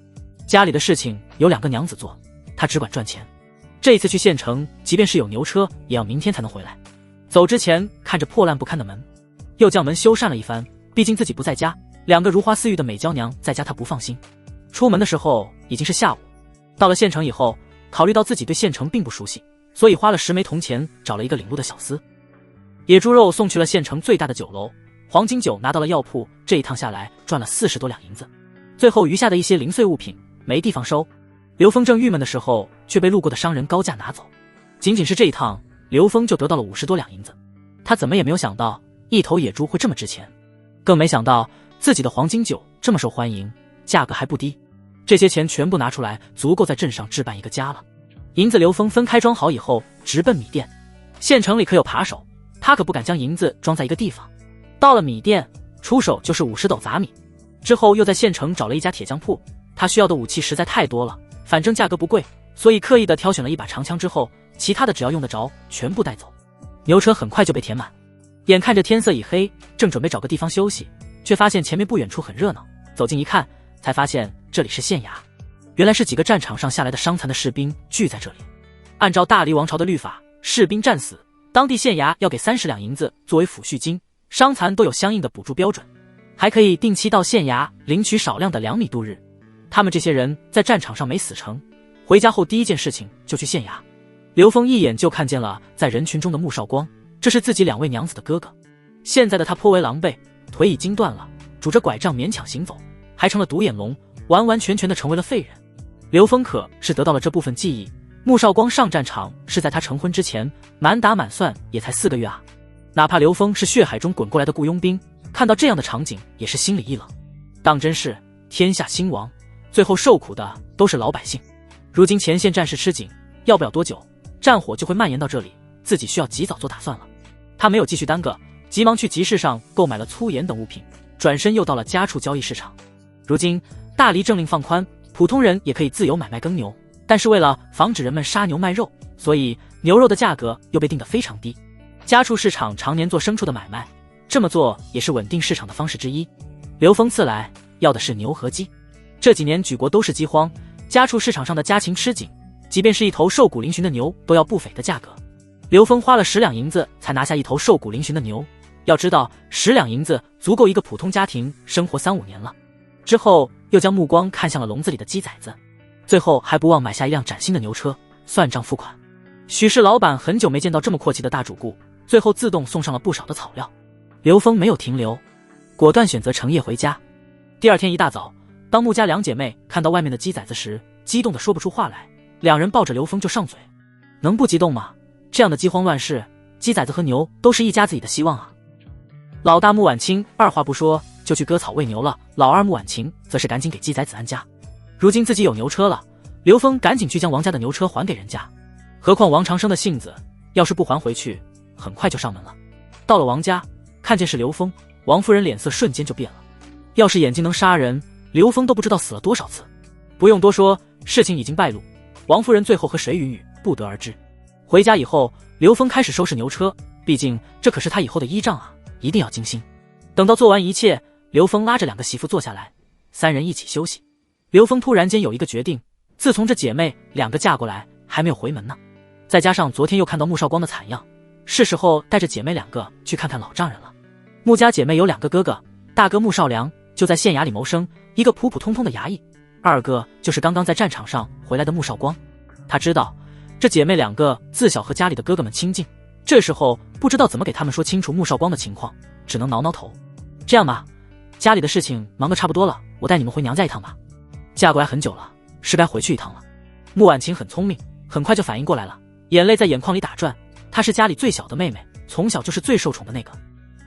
家里的事情由2个娘子做，他只管赚钱。这一次去县城，即便是有牛车，也要明天才能回来。走之前看着破烂不堪的门，又将门修缮了一番，毕竟自己不在家，2个如花似玉的美娇娘在家他不放心。出门的时候已经是下午，到了县城以后，考虑到自己对县城并不熟悉，所以花了10枚铜钱找了一个领路的小厮。野猪肉送去了县城最大的酒楼，黄金酒拿到了药铺，这一趟下来赚了40多两银子。最后余下的一些零碎物品没地方收，刘峰正郁闷的时候，却被路过的商人高价拿走。仅仅是这一趟，刘峰就得到了50多两银子。他怎么也没有想到一头野猪会这么值钱，更没想到自己的黄金酒这么受欢迎，价格还不低。这些钱全部拿出来，足够在镇上置办一个家了。银子刘峰分开装好以后，直奔米店。县城里可有扒手，他可不敢将银子装在一个地方。到了米店，出手就是50斗杂米。之后又在县城找了一家铁匠铺，他需要的武器实在太多了，反正价格不贵，所以刻意的挑选了一把长枪之后，其他的只要用得着全部带走。牛车很快就被填满，眼看着天色已黑，正准备找个地方休息，却发现前面不远处很热闹，走近一看，才发现这里是县衙。原来是几个战场上下来的伤残的士兵聚在这里。按照大黎王朝的律法，士兵战死，当地县衙要给30两银子作为抚恤金，伤残都有相应的补助标准，还可以定期到县衙领取少量的粮米度日。他们这些人在战场上没死成，回家后第一件事情就去县衙。刘峰一眼就看见了在人群中的穆少光，这是自己2位娘子的哥哥。现在的他颇为狼狈，腿已经断了，拄着拐杖勉强行走，还成了独眼龙，完完全全的成为了废人。刘峰可是得到了这部分记忆，穆少光上战场是在他成婚之前，满打满算也才4个月啊。哪怕刘峰是血海中滚过来的雇佣兵，看到这样的场景也是心里一冷。当真是天下兴亡，最后受苦的都是老百姓。如今前线战事吃紧，要不了多久战火就会蔓延到这里，自己需要及早做打算了。他没有继续耽搁，急忙去集市上购买了粗盐等物品，转身又到了家畜交易市场。如今大黎政令放宽，普通人也可以自由买卖耕牛，但是为了防止人们杀牛卖肉，所以牛肉的价格又被定得非常低。家畜市场常年做牲畜的买卖，这么做也是稳定市场的方式之一。刘峰次来要的是牛和鸡。这几年举国都是饥荒，家畜市场上的家禽吃紧，即便是一头瘦骨嶙峋的牛都要不菲的价格。刘峰花了10两银子才拿下一头瘦骨嶙峋的牛，要知道10两银子足够一个普通家庭生活3-5年了。之后又将目光看向了笼子里的鸡崽子，最后还不忘买下一辆崭新的牛车，算账付款。许氏老板很久没见到这么阔气的大主顾，最后自动送上了不少的草料。刘峰没有停留，果断选择成夜回家。第二天一大早，当穆家两姐妹看到外面的鸡崽子时，激动得说不出话来，两人抱着刘峰就上嘴。能不激动吗？这样的饥荒乱世，鸡崽子和牛都是一家子里的希望啊！老大穆婉清二话不说就去割草喂牛了，老二穆婉晴则是赶紧给鸡崽子安家。如今自己有牛车了，刘峰赶紧去将王家的牛车还给人家。何况王长生的性子，要是不还回去，很快就上门了。到了王家，看见是刘峰，王夫人脸色瞬间就变了。要是眼睛能杀人，刘峰都不知道死了多少次。不用多说，事情已经败露，王夫人最后和谁云雨不得而知。回家以后，刘峰开始收拾牛车，毕竟这可是他以后的依仗啊，一定要精心。等到做完一切，刘峰拉着两个媳妇坐下来，三人一起休息。刘峰突然间有一个决定，自从这姐妹两个嫁过来，还没有回门呢。再加上昨天又看到穆少光的惨样，是时候带着姐妹两个去看看老丈人了。穆家姐妹有两个哥哥，大哥穆少良就在县衙里谋生，一个普普通通的衙役，二哥就是刚刚在战场上回来的穆少光。他知道这姐妹两个自小和家里的哥哥们亲近，这时候不知道怎么给他们说清楚穆少光的情况，只能挠挠头。这样吧，家里的事情忙得差不多了，我带你们回娘家一趟吧。嫁过来很久了，是该回去一趟了。穆婉晴很聪明，很快就反应过来了，眼泪在眼眶里打转。她是家里最小的妹妹，从小就是最受宠的那个，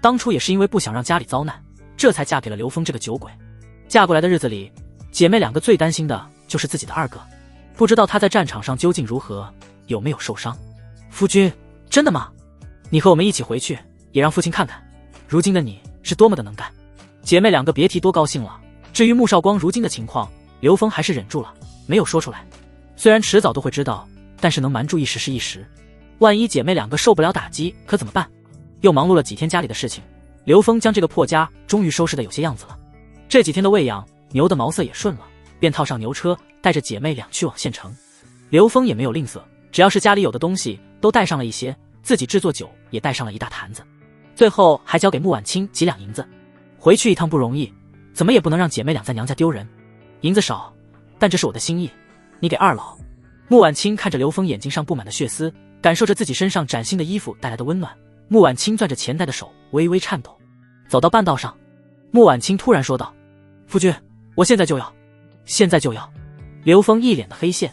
当初也是因为不想让家里遭难，这才嫁给了刘峰这个酒鬼。嫁过来的日子里，姐妹两个最担心的就是自己的二哥，不知道他在战场上究竟如何，有没有受伤。夫君，真的吗？你和我们一起回去，也让父亲看看，如今的你是多么的能干。姐妹两个别提多高兴了。至于穆少光如今的情况，刘峰还是忍住了，没有说出来。虽然迟早都会知道，但是能瞒住一时是一时，万一姐妹两个受不了打击，可怎么办？又忙碌了几天家里的事情，刘峰将这个破家终于收拾得有些样子了。这几天的喂养，牛的毛色也顺了，便套上牛车，带着姐妹俩去往县城。刘峰也没有吝啬，只要是家里有的东西都带上了一些，自己制作酒也带上了一大坛子，最后还交给穆婉清几两银子。回去一趟不容易，怎么也不能让姐妹俩在娘家丢人。银子少，但这是我的心意，你给二老。穆婉清看着刘峰眼睛上布满的血丝，感受着自己身上崭新的衣服带来的温暖，穆婉清攥着钱袋的手微微颤抖。走到半道上，穆婉清突然说道：夫君，我现在就要，现在就要。刘峰一脸的黑线，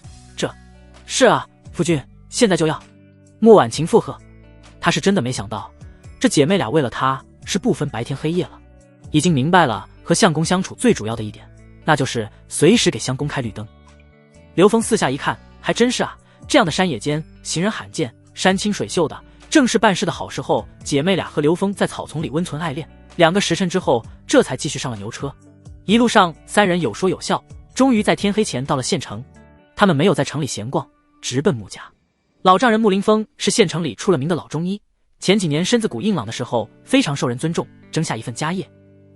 是啊，夫君，现在就要。穆婉清附和，他是真的没想到，这姐妹俩为了他是不分白天黑夜了，已经明白了和相公相处最主要的一点，那就是随时给相公开绿灯。刘峰四下一看，还真是啊，这样的山野间行人罕见，山清水秀的，正是办事的好时候。姐妹俩和刘峰在草丛里温存爱恋2个时辰之后，这才继续上了牛车。一路上三人有说有笑，终于在天黑前到了县城。他们没有在城里闲逛，直奔穆家。老丈人穆林峰是县城里出了名的老中医，前几年身子骨硬朗的时候非常受人尊重，争下一份家业。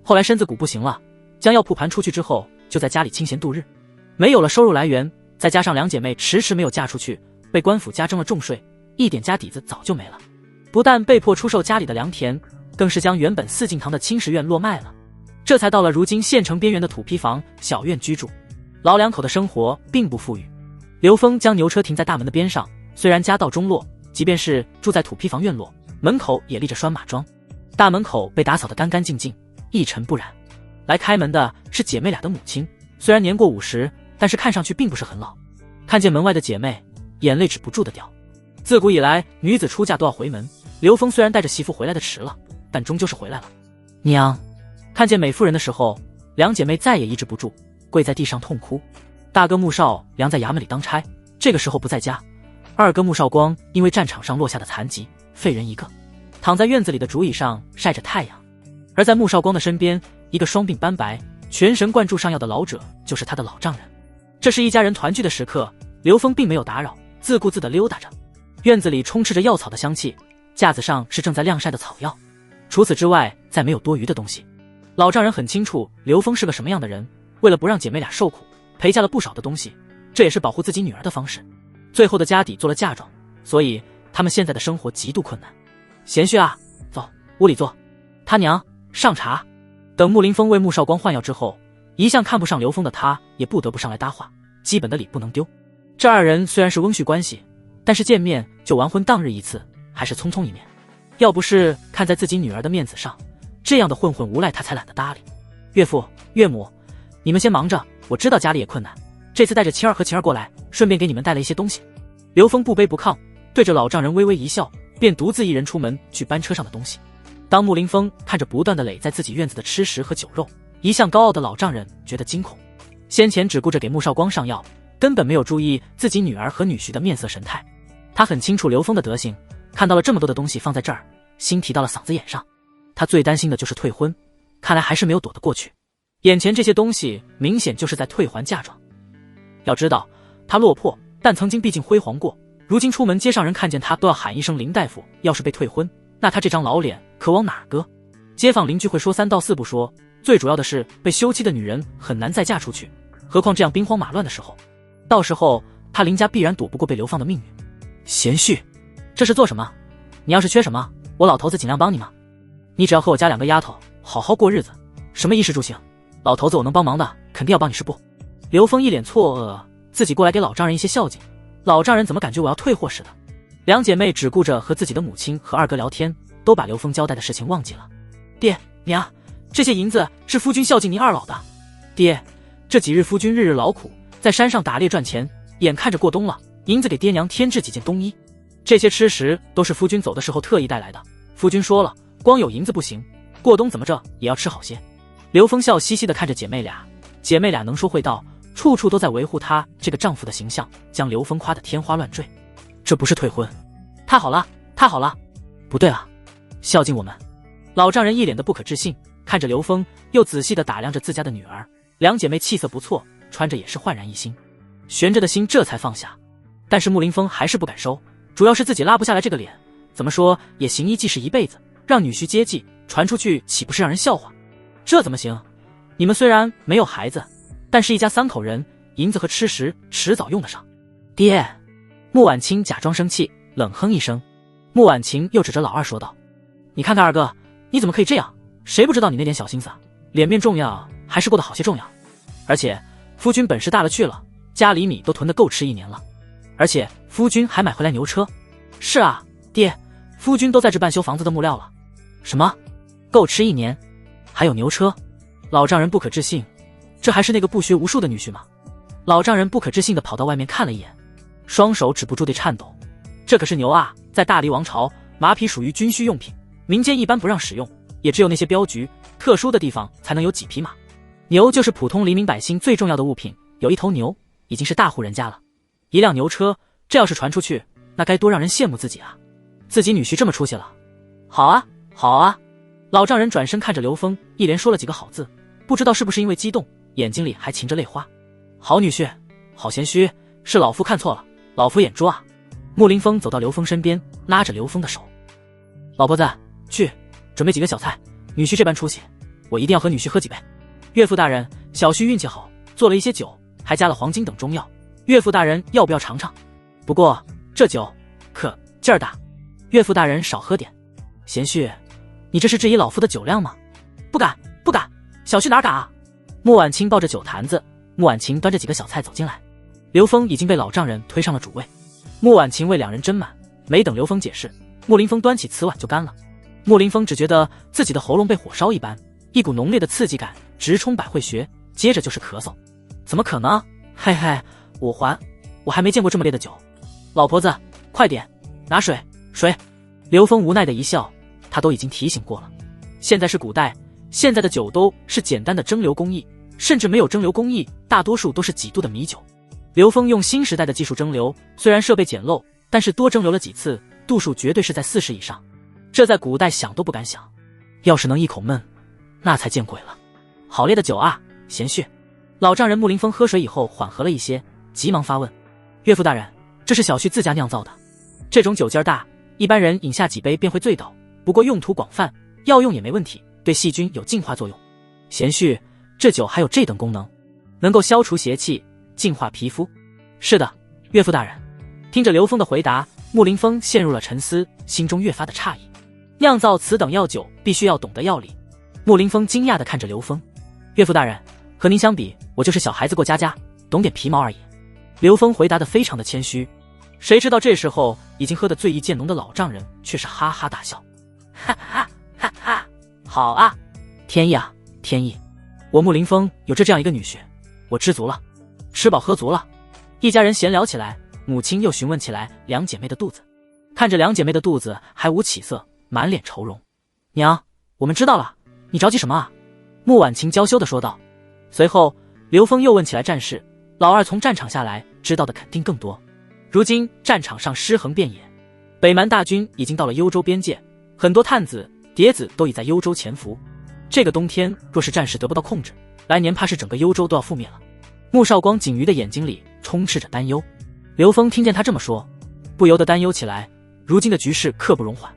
后来身子骨不行了，将药铺盘出去之后，就在家里清闲度日。没有了收入来源，再加上两姐妹迟迟没有嫁出去，被官府加征了重税，一点家底子早就没了。不但被迫出售家里的良田，更是将原本4进堂的青石院落卖了，这才到了如今县城边缘的土坯房小院居住。老两口的生活并不富裕。刘峰将牛车停在大门的边上，虽然家道中落，即便是住在土坯房院落，门口也立着拴马桩，大门口被打扫得干干净净，一尘不染。来开门的是姐妹俩的母亲，虽然年过50，但是看上去并不是很老。看见门外的姐妹，眼泪止不住的掉。自古以来，女子出嫁都要回门。刘峰虽然带着媳妇回来的迟了，但终究是回来了。娘！看见美妇人的时候，两姐妹再也抑制不住，跪在地上痛哭。大哥穆少良在衙门里当差，这个时候不在家。二哥穆少光因为战场上落下的残疾，废人一个，躺在院子里的竹椅上晒着太阳。而在穆少光的身边，一个双鬓斑白、全神贯注上药的老者，就是他的老丈人。这是一家人团聚的时刻，刘峰并没有打扰，自顾自地溜达着。院子里充斥着药草的香气，架子上是正在晾晒的草药，除此之外再没有多余的东西。老丈人很清楚刘峰是个什么样的人，为了不让姐妹俩受苦，赔下了不少的东西，这也是保护自己女儿的方式。最后的家底做了嫁妆，所以他们现在的生活极度困难。贤婿啊，走，屋里坐。他娘，上茶。等穆林峰为穆少光换药之后，一向看不上刘峰的他也不得不上来搭话，基本的礼不能丢。这二人虽然是翁婿关系，但是见面就完婚当日一次，还是匆匆一面。要不是看在自己女儿的面子上，这样的混混无赖他才懒得搭理。岳父、岳母，你们先忙着，我知道家里也困难，这次带着晴儿和晴儿过来，顺便给你们带了一些东西。刘峰不卑不亢，对着老丈人微微一笑，便独自一人出门去搬车上的东西。当穆林峰看着不断的垒在自己院子的吃食和酒肉，一向高傲的老丈人觉得惊恐。先前只顾着给穆少光上药，根本没有注意自己女儿和女婿的面色神态。他很清楚刘峰的德行，看到了这么多的东西放在这儿，心提到了嗓子眼上。他最担心的就是退婚，看来还是没有躲得过去。眼前这些东西明显就是在退还嫁妆。要知道他落魄，但曾经毕竟辉煌过，如今出门街上人看见他都要喊一声林大夫，要是被退婚，那他这张老脸可往哪儿搁？街坊邻居会说三道四不说，最主要的是被休妻的女人很难再嫁出去，何况这样兵荒马乱的时候，到时候他林家必然躲不过被流放的命运。贤婿，这是做什么？你要是缺什么，我老头子尽量帮你嘛。你只要和我家两个丫头好好过日子，什么衣食住行，老头子我能帮忙的肯定要帮你是不？刘峰一脸错愕，自己过来给老丈人一些孝敬，老丈人怎么感觉我要退货似的？两姐妹只顾着和自己的母亲和二哥聊天，都把刘峰交代的事情忘记了。爹娘，这些银子是夫君孝敬您二老的。爹，这几日夫君日日劳苦，在山上打猎赚钱，眼看着过冬了，银子给爹娘添置几件冬衣。这些吃食都是夫君走的时候特意带来的，夫君说了，光有银子不行，过冬怎么着也要吃好些。刘峰笑嘻嘻地看着姐妹俩，姐妹俩能说会道，处处都在维护她这个丈夫的形象，将刘峰夸得天花乱坠。这不是退婚，太好了，太好了！不对啊，孝敬我们。老丈人一脸的不可置信，看着刘峰，又仔细地打量着自家的女儿。两姐妹气色不错，穿着也是焕然一新，悬着的心这才放下。但是穆林峰还是不敢收，主要是自己拉不下来这个脸，怎么说也行医济世一辈子，让女婿接济传出去，岂不是让人笑话？这怎么行？你们虽然没有孩子，但是一家三口人，银子和吃食迟早用得上。爹，穆婉清假装生气，冷哼一声。穆婉晴又指着老二说道：“你看看二哥，你怎么可以这样？谁不知道你那点小心思啊？脸面重要，还是过得好些重要。而且夫君本事大了去了，家里米都囤得够吃一年了。而且夫君还买回来牛车。是啊，爹，夫君都在这办修房子的木料了。什么？够吃一年？还有牛车？”老丈人不可置信，这还是那个不学无术的女婿吗？老丈人不可置信地跑到外面看了一眼，双手止不住地颤抖。这可是牛啊，在大黎王朝，马匹属于军需用品，民间一般不让使用，也只有那些镖局、特殊的地方才能有几匹马。牛就是普通黎民百姓最重要的物品，有一头牛已经是大户人家了。一辆牛车，这要是传出去，那该多让人羡慕自己啊！自己女婿这么出息了。好啊，好啊！老丈人转身看着刘峰，一连说了几个好字，不知道是不是因为激动，眼睛里还噙着泪花。好女婿，好贤婿，是老夫看错了，老夫眼拙啊！穆林峰走到刘峰身边，拉着刘峰的手：“老婆子，去准备几个小菜，女婿这般出息，我一定要和女婿喝几杯。岳父大人，小婿运气好，做了一些酒，还加了黄金等中药，岳父大人要不要尝尝？不过这酒可劲儿大，岳父大人少喝点。贤婿，你这是质疑老夫的酒量吗？不敢，不敢，小婿哪敢啊！”穆婉清抱着酒坛子，穆婉晴端着几个小菜走进来，刘峰已经被老丈人推上了主位。穆婉晴为两人斟满，没等刘峰解释，穆林峰端起瓷碗就干了。穆林峰只觉得自己的喉咙被火烧一般，一股浓烈的刺激感直冲百会穴，接着就是咳嗽。怎么可能？嘿嘿，我还没见过这么烈的酒。老婆子，快点拿水，水！刘峰无奈的一笑，他都已经提醒过了。现在是古代，现在的酒都是简单的蒸馏工艺，甚至没有蒸馏工艺，大多数都是几度的米酒。刘峰用新时代的技术蒸馏，虽然设备简陋，但是多蒸馏了几次，度数绝对是在40以上。这在古代想都不敢想，要是能一口闷，那才见鬼了。好烈的酒啊，贤婿！老丈人穆林峰喝水以后缓和了一些，急忙发问：“岳父大人，这是小婿自家酿造的，这种酒劲儿大，一般人饮下几杯便会醉倒，不过用途广泛，药用也没问题，对细菌有净化作用。贤婿，这酒还有这等功能，能够消除邪气，净化皮肤。”“是的，岳父大人。”听着刘峰的回答，穆林峰陷入了沉思，心中越发的诧异。酿造此等药酒，必须要懂得药理。穆林峰惊讶地看着刘峰：“岳父大人，和您相比，我就是小孩子过家家，懂点皮毛而已。”刘峰回答得非常的谦虚。谁知道这时候已经喝得醉意渐浓的老丈人却是哈哈大笑：“哈哈哈哈！好啊，天意啊，天意！我穆林峰有这样一个女婿，我知足了，吃饱喝足了。一家人闲聊起来，母亲又询问起来两姐妹的肚子。看着两姐妹的肚子还无起色，满脸愁容。娘，我们知道了，你着急什么啊？穆婉晴娇羞地说道。随后刘峰又问起来战事，老二从战场下来，知道的肯定更多。如今战场上尸横遍野，北蛮大军已经到了幽州边界，很多探子、谍子都已在幽州潜伏。这个冬天若是战事得不到控制，来年怕是整个幽州都要覆灭了。穆少光锦瑜的眼睛里充斥着担忧。刘峰听见他这么说，不由得担忧起来。如今的局势刻不容缓，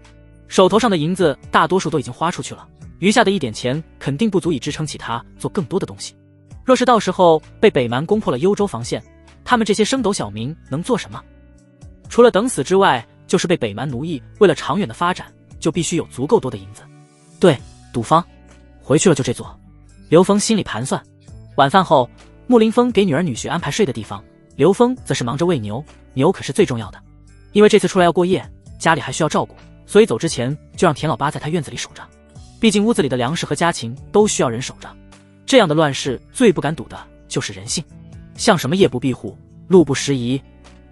手头上的银子大多数都已经花出去了，余下的一点钱肯定不足以支撑起他做更多的东西。若是到时候被北蛮攻破了幽州防线，他们这些升斗小民能做什么？除了等死之外，就是被北蛮奴役。为了长远的发展，就必须有足够多的银子。对，赌坊回去了就这座。刘峰心里盘算。晚饭后，穆林峰给女儿女婿安排睡的地方，刘峰则是忙着喂牛，牛可是最重要的。因为这次出来要过夜，家里还需要照顾，所以走之前就让田老八在他院子里守着。毕竟屋子里的粮食和家禽都需要人守着，这样的乱世最不敢赌的就是人性。像什么夜不闭户、路不拾遗，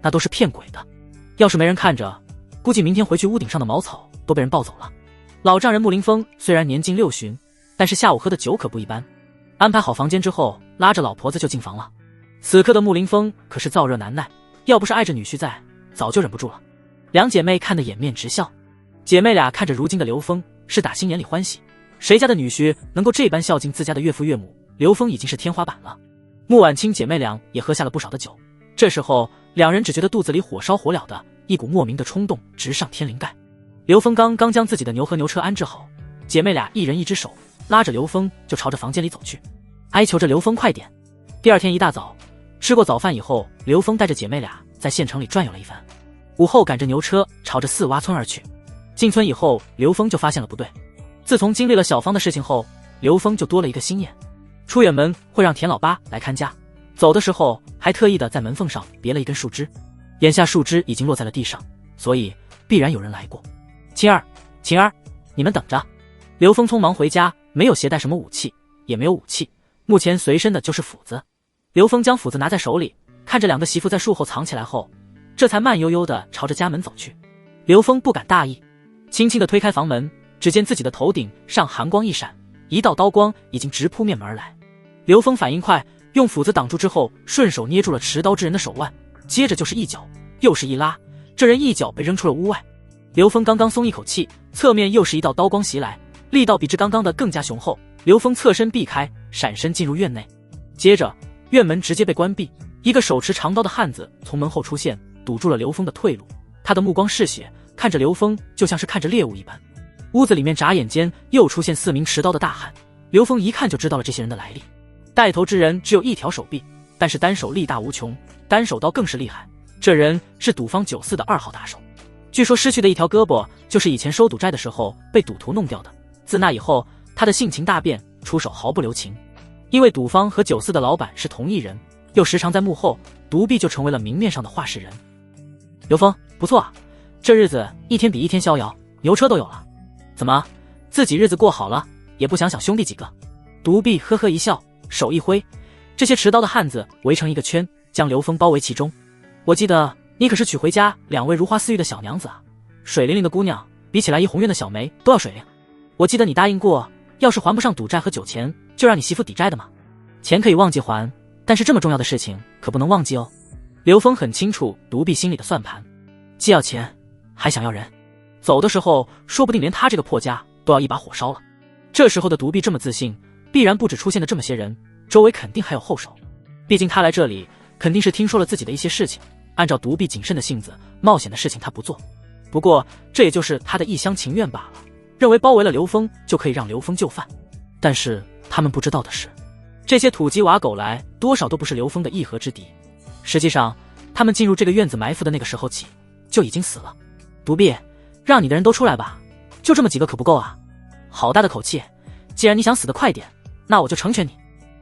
那都是骗鬼的。要是没人看着，估计明天回去屋顶上的茅草都被人抱走了。老丈人穆林峰虽然年近60，但是下午喝的酒可不一般。安排好房间之后，拉着老婆子就进房了。此刻的穆林峰可是燥热难耐，要不是碍着女婿在，早就忍不住了。两姐妹看得掩面直笑。姐妹俩看着如今的刘峰，是打心眼里欢喜。谁家的女婿能够这般孝敬自家的岳父岳母，刘峰已经是天花板了。穆婉清姐妹俩也喝下了不少的酒，这时候两人只觉得肚子里火烧火燎的，一股莫名的冲动直上天灵盖。刘峰刚将自己的牛和牛车安置好，姐妹俩一人一只手拉着刘峰就朝着房间里走去，哀求着刘峰快点。第二天一大早，吃过早饭以后，刘峰带着姐妹俩在县城里转悠了一番，午后赶着牛车朝着四洼村而去。进村以后，刘峰就发现了不对。自从经历了小芳的事情后，刘峰就多了一个心眼，出远门会让田老八来看家，走的时候还特意的在门缝上别了一根树枝。眼下树枝已经落在了地上，所以必然有人来过。晴儿，晴儿，你们等着。刘峰匆忙回家，没有携带什么武器，也没有武器，目前随身的就是斧子。刘峰将斧子拿在手里，看着两个媳妇在树后藏起来后，这才慢悠悠地朝着家门走去。刘峰不敢大意，轻轻地推开房门，只见自己的头顶上寒光一闪，一道刀光已经直扑面门而来。刘峰反应快，用斧子挡住之后，顺手捏住了持刀之人的手腕，接着就是一脚，又是一拉，这人一脚被扔出了屋外。刘峰刚刚松一口气，侧面又是一道刀光袭来，力道比之刚刚的更加雄厚。刘峰侧身避开，闪身进入院内，接着院门直接被关闭，一个手持长刀的汉子从门后出现，堵住了刘峰的退路。他的目光嗜血，看着刘峰就像是看着猎物一般。屋子里面眨眼间又出现4名持刀的大汉，刘峰一看就知道了这些人的来历。带头之人只有一条手臂，但是单手力大无穷，单手刀更是厉害。这人是赌坊94的2号打手，据说失去的一条胳膊就是以前收赌债的时候被赌徒弄掉的。自那以后，他的性情大变，出手毫不留情。因为赌坊和94的老板是同一人，又时常在幕后，独臂就成为了明面上的话事人。刘峰，不错啊，这日子一天比一天逍遥，牛车都有了。怎么，自己日子过好了，也不想想兄弟几个？独臂呵呵一笑，手一挥，这些持刀的汉子围成一个圈，将刘峰包围其中。我记得你可是娶回家2位如花似玉的小娘子啊，水灵灵的姑娘，比起来一红院的小梅都要水灵。我记得你答应过，要是还不上赌债和酒钱，就让你媳妇抵债的嘛。钱可以忘记还，但是这么重要的事情可不能忘记哦。刘峰很清楚独臂心里的算盘，既要钱，还想要人。走的时候，说不定连他这个破家都要一把火烧了。这时候的独臂这么自信，必然不止出现的这么些人，周围肯定还有后手。毕竟他来这里，肯定是听说了自己的一些事情。按照独臂谨慎的性子，冒险的事情他不做。不过，这也就是他的一厢情愿罢了，认为包围了刘峰就可以让刘峰就范。但是他们不知道的是，这些土鸡瓦狗来，多少都不是刘峰的一合之敌。实际上，他们进入这个院子埋伏的那个时候起，就已经死了。独臂，让你的人都出来吧，就这么几个可不够啊！好大的口气！既然你想死得快点，那我就成全你。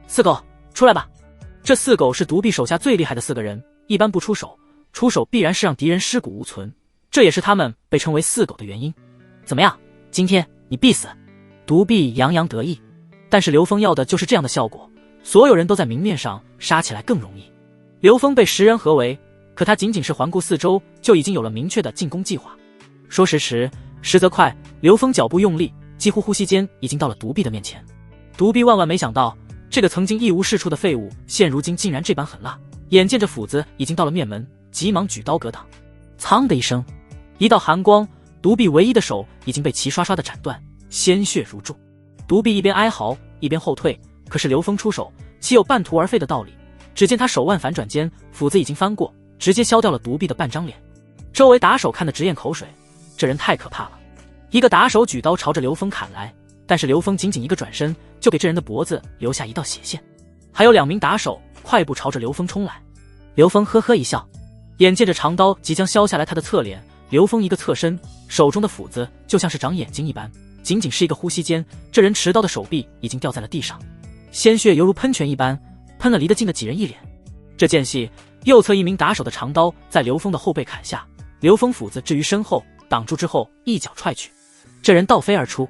4狗，出来吧！这4狗是独臂手下最厉害的4个人，一般不出手，出手必然是让敌人尸骨无存，这也是他们被称为4狗的原因。怎么样，今天你必死！独臂洋洋得意，但是刘峰要的就是这样的效果，所有人都在明面上杀起来更容易。刘峰被10人合围，可他仅仅是环顾四周，就已经有了明确的进攻计划。说时迟，时则快，刘峰脚步用力，几乎呼吸间已经到了独臂的面前。独臂万万没想到，这个曾经一无是处的废物，现如今竟然这般狠辣。眼见着斧子已经到了面门，急忙举刀格挡。噌的一声，一道寒光，独臂唯一的手已经被齐刷刷的斩断，鲜血如注。独臂一边哀嚎一边后退，可是刘峰出手，岂有半途而废的道理？只见他手腕反转间，斧子已经翻过，直接削掉了独臂的半张脸。周围打手看得直咽口水，这人太可怕了。一个打手举刀朝着刘峰砍来，但是刘峰仅仅一个转身，就给这人的脖子留下一道血线。还有2名打手快步朝着刘峰冲来。刘峰呵呵一笑，眼见着长刀即将削下来他的侧脸，刘峰一个侧身，手中的斧子就像是长眼睛一般，仅仅是一个呼吸间，这人持刀的手臂已经掉在了地上，鲜血犹如喷泉一般喷了离得近的几人一脸。这间隙，右侧一名打手的长刀在刘峰的后背砍下，刘峰斧子置于身后挡住之后一脚踹去，这人倒飞而出。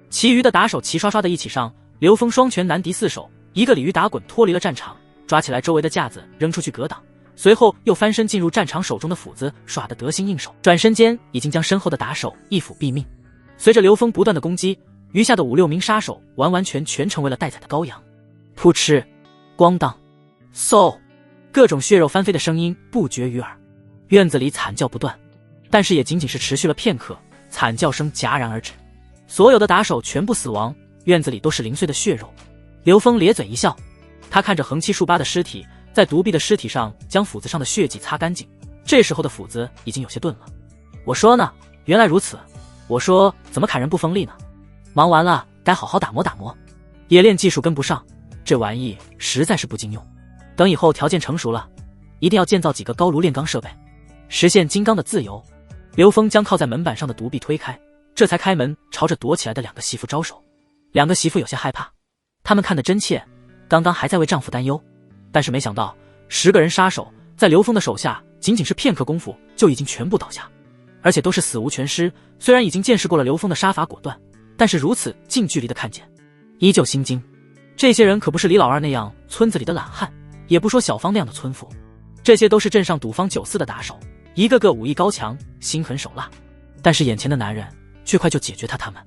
其余的打手齐刷刷的一起上，刘峰双拳难敌4手，一个鲤鱼打滚脱离了战场，抓起来周围的架子扔出去格挡，随后又翻身进入战场，手中的斧子耍得得心应手，转身间已经将身后的打手一斧毙命。随着刘峰不断的攻击，余下的5、6名杀手完完全成为了待宰的羔羊。噗嗤，咣当，嗖，各种血肉翻飞的声音不绝于耳，院子里惨叫不断，但是也仅仅是持续了片刻，惨叫声戛然而止。所有的打手全部死亡，院子里都是零碎的血肉。刘峰咧嘴一笑，他看着横七竖八的尸体，在独臂的尸体上将斧子上的血迹擦干净，这时候的斧子已经有些钝了。我说呢，原来如此，我说怎么砍人不锋利呢？忙完了该好好打磨打磨，冶炼技术跟不上，这玩意实在是不经用。等以后条件成熟了，一定要建造几个高炉炼钢设备，实现金刚的自由。刘峰将靠在门板上的独臂推开，这才开门朝着躲起来的2个媳妇招手。2个媳妇有些害怕，他们看得真切，刚刚还在为丈夫担忧，但是没想到10个人杀手在刘峰的手下仅仅是片刻功夫就已经全部倒下，而且都是死无全尸。虽然已经见识过了刘峰的杀伐果断，但是如此近距离的看见依旧心惊。这些人可不是李老二那样村子里的懒汉，也不说小芳那样的村妇，这些都是镇上赌坊9、4的打手，一个个武艺高强，心狠手辣，但是眼前的男人却快就解决他们。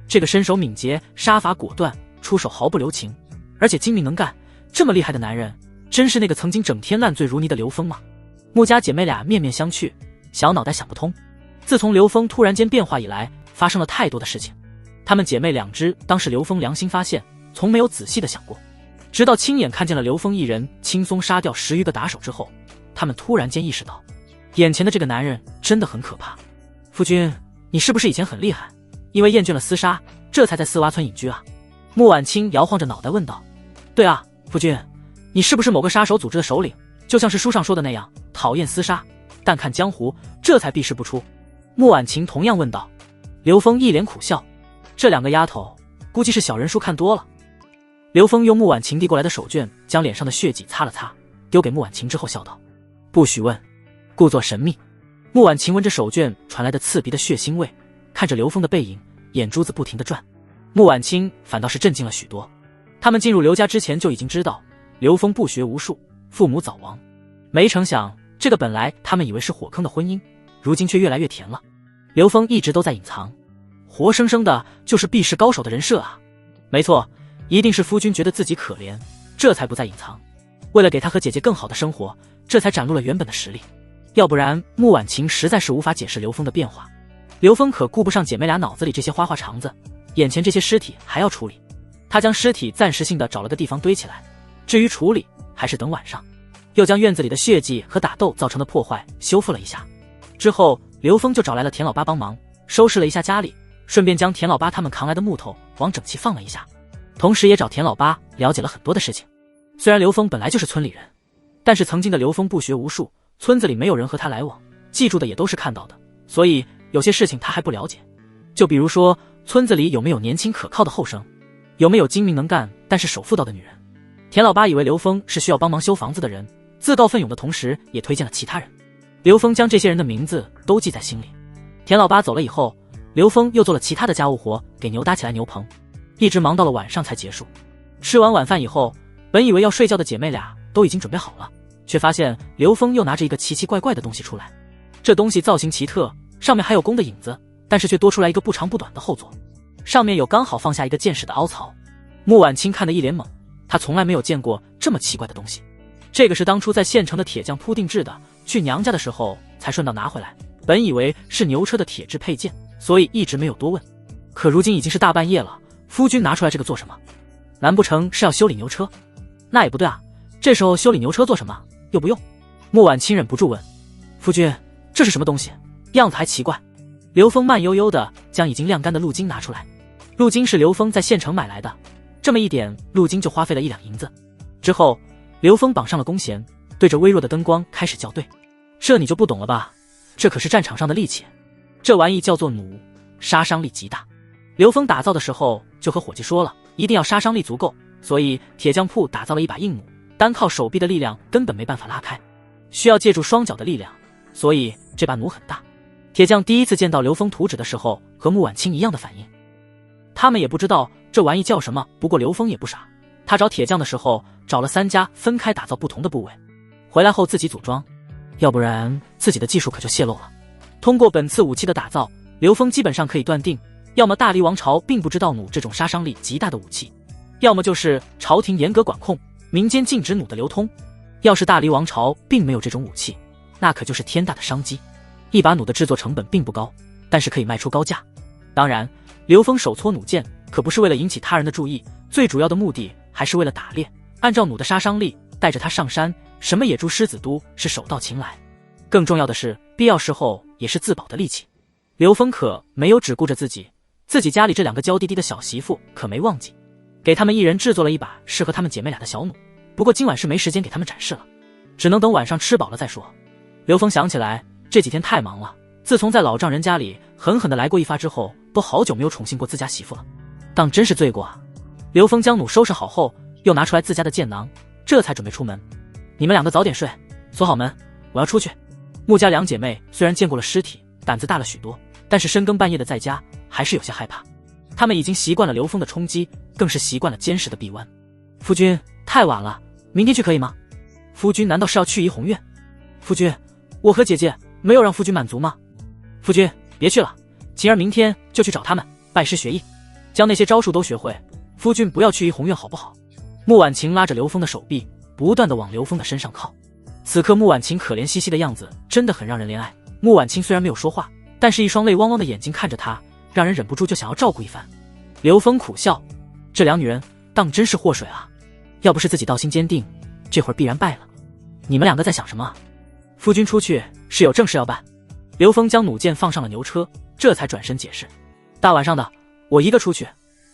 这个身手敏捷，杀伐果断，出手毫不留情，而且精明能干，这么厉害的男人，真是那个曾经整天烂醉如泥的刘峰吗？穆家姐妹俩面面相觑，小脑袋想不通。自从刘峰突然间变化以来，发生了太多的事情，她们姐妹2只当是刘峰良心发现，从没有仔细的想过，直到亲眼看见了刘峰一人轻松杀掉10余个打手之后，她们突然间意识到，眼前的这个男人真的很可怕。夫君，你是不是以前很厉害，因为厌倦了厮杀，这才在四洼村隐居啊？穆婉清摇晃着脑袋问道。对啊，夫君，你是不是某个杀手组织的首领，就像是书上说的那样，讨厌厮杀，但看江湖，这才避世不出？穆婉清同样问道。刘峰一脸苦笑，这2个丫头估计是小人书看多了。刘峰用穆婉清递过来的手绢将脸上的血迹擦了擦，丢给穆婉清之后笑道，不许问，故作神秘。穆婉清闻着手绢传来的刺鼻的血腥味，看着刘峰的背影，眼珠子不停地转。穆婉清反倒是镇静了许多，他们进入刘家之前就已经知道刘峰不学无术，父母早亡，没成想这个本来他们以为是火坑的婚姻，如今却越来越甜了。刘峰一直都在隐藏，活生生的就是避世高手的人设啊！没错，一定是夫君觉得自己可怜，这才不再隐藏，为了给他和姐姐更好的生活，这才展露了原本的实力。要不然穆婉晴实在是无法解释刘峰的变化。刘峰可顾不上姐妹俩脑子里这些花花肠子，眼前这些尸体还要处理，他将尸体暂时性的找了个地方堆起来，至于处理还是等晚上。又将院子里的血迹和打斗造成的破坏修复了一下，之后刘峰就找来了田老八帮忙收拾了一下家里，顺便将田老八他们扛来的木头往整齐放了一下，同时也找田老八了解了很多的事情。虽然刘峰本来就是村里人，但是曾经的刘峰不学无术，村子里没有人和他来往，记住的也都是看到的，所以有些事情他还不了解。就比如说村子里有没有年轻可靠的后生，有没有精明能干但是守妇道的女人。田老八以为刘峰是需要帮忙修房子的人，自告奋勇的同时也推荐了其他人。刘峰将这些人的名字都记在心里。田老八走了以后，刘峰又做了其他的家务活，给牛搭起来牛棚，一直忙到了晚上才结束。吃完晚饭以后，本以为要睡觉的姐妹俩都已经准备好了，却发现刘峰又拿着一个奇奇怪怪的东西出来。这东西造型奇特，上面还有弓的影子，但是却多出来一个不长不短的后座，上面有刚好放下一个箭矢的凹槽。穆婉清看得一脸懵，她从来没有见过这么奇怪的东西。这个是当初在县城的铁匠铺定制的，去娘家的时候才顺道拿回来，本以为是牛车的铁制配件，所以一直没有多问。可如今已经是大半夜了，夫君拿出来这个做什么？难不成是要修理牛车？那也不对啊，这时候修理牛车做什么？又不用。穆婉清忍不住问：夫君，这是什么东西？样子还奇怪。刘峰慢悠悠地将已经晾干的鹿筋拿出来，鹿筋是刘峰在县城买来的，这么一点鹿筋就花费了1两银子。之后刘峰绑上了弓弦，对着微弱的灯光开始校对。这你就不懂了吧？这可是战场上的利器，这玩意叫做弩，杀伤力极大。刘峰打造的时候就和伙计说了，一定要杀伤力足够，所以铁匠铺打造了一把硬弩，单靠手臂的力量根本没办法拉开，需要借助双脚的力量，所以这把弩很大。铁匠第一次见到刘峰图纸的时候，和穆婉清一样的反应。他们也不知道这玩意叫什么，不过刘峰也不傻，他找铁匠的时候找了3家分开打造不同的部位，回来后自己组装，要不然自己的技术可就泄露了。通过本次武器的打造，刘峰基本上可以断定，要么大黎王朝并不知道弩这种杀伤力极大的武器，要么就是朝廷严格管控，民间禁止弩的流通。要是大黎王朝并没有这种武器，那可就是天大的商机。一把弩的制作成本并不高，但是可以卖出高价。当然，刘峰手搓弩箭可不是为了引起他人的注意，最主要的目的还是为了打猎。按照弩的杀伤力，带着它上山，什么野猪狮子都是手到擒来。更重要的是，必要时候也是自保的利器。刘峰可没有只顾着自己家里这2个娇滴滴的小媳妇可没忘记，给他们一人制作了一把适合他们姐妹俩的小弩。不过今晚是没时间给他们展示了，只能等晚上吃饱了再说。刘峰想起来这几天太忙了，自从在老丈人家里狠狠地来过一发之后，都好久没有宠幸过自家媳妇了，当真是罪过啊。刘峰将弩收拾好后，又拿出来自家的箭囊，这才准备出门。你们2个早点睡，锁好门，我要出去。穆家2姐妹虽然见过了尸体，胆子大了许多，但是深更半夜的在家还是有些害怕。他们已经习惯了刘峰的冲击，更是习惯了监视的闭关。夫君，太晚了，明天去可以吗？夫君难道是要去怡红院？夫君，我和姐姐没有让夫君满足吗？夫君，别去了，晴儿明天就去找他们拜师学艺，将那些招数都学会。夫君不要去怡红院好不好？穆婉晴拉着刘峰的手臂，不断地往刘峰的身上靠。此刻穆婉晴可怜兮兮的样子真的很让人怜爱。穆婉清虽然没有说话，但是一双泪汪汪的眼睛看着他，让人忍不住就想要照顾一番。刘峰苦笑，这2女人当真是祸水啊，要不是自己道心坚定，这会儿必然败了。你们2个在想什么？夫君出去是有正事要办。刘峰将弩箭放上了牛车，这才转身解释，大晚上的我一个出去，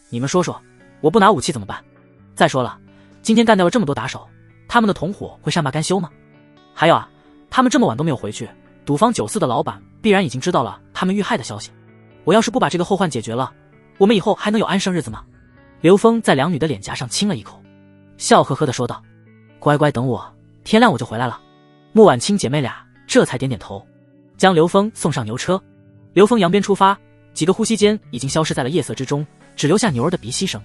你们说说，我不拿武器怎么办？再说了，今天干掉了这么多打手，他们的同伙会善罢甘休吗？还有啊，他们这么晚都没有回去，赌坊酒肆的老板必然已经知道了他们遇害的消息，我要是不把这个后患解决了，我们以后还能有安生日子吗？刘峰在2女的脸颊上亲了一口，笑呵呵地说道，乖乖等我，天亮我就回来了。穆婉清姐妹俩这才点点头，将刘峰送上牛车。刘峰扬鞭出发，几个呼吸间已经消失在了夜色之中，只留下牛儿的鼻息声。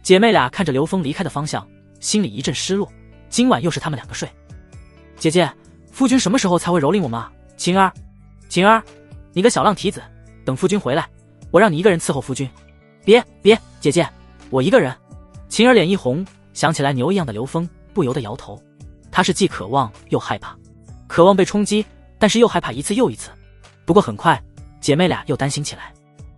姐妹俩看着刘峰离开的方向，心里一阵失落，今晚又是他们2个睡。姐姐，夫君什么时候才会蹂躏我们啊？晴儿，晴儿，你个小浪蹄子，等夫君回来，我让你一个人伺候夫君。别，姐姐，我一个人。晴儿脸一红，想起来牛一样的刘峰，不由得摇头。她是既渴望又害怕，渴望被冲击，但是又害怕一次又一次。不过很快，姐妹俩又担心起来。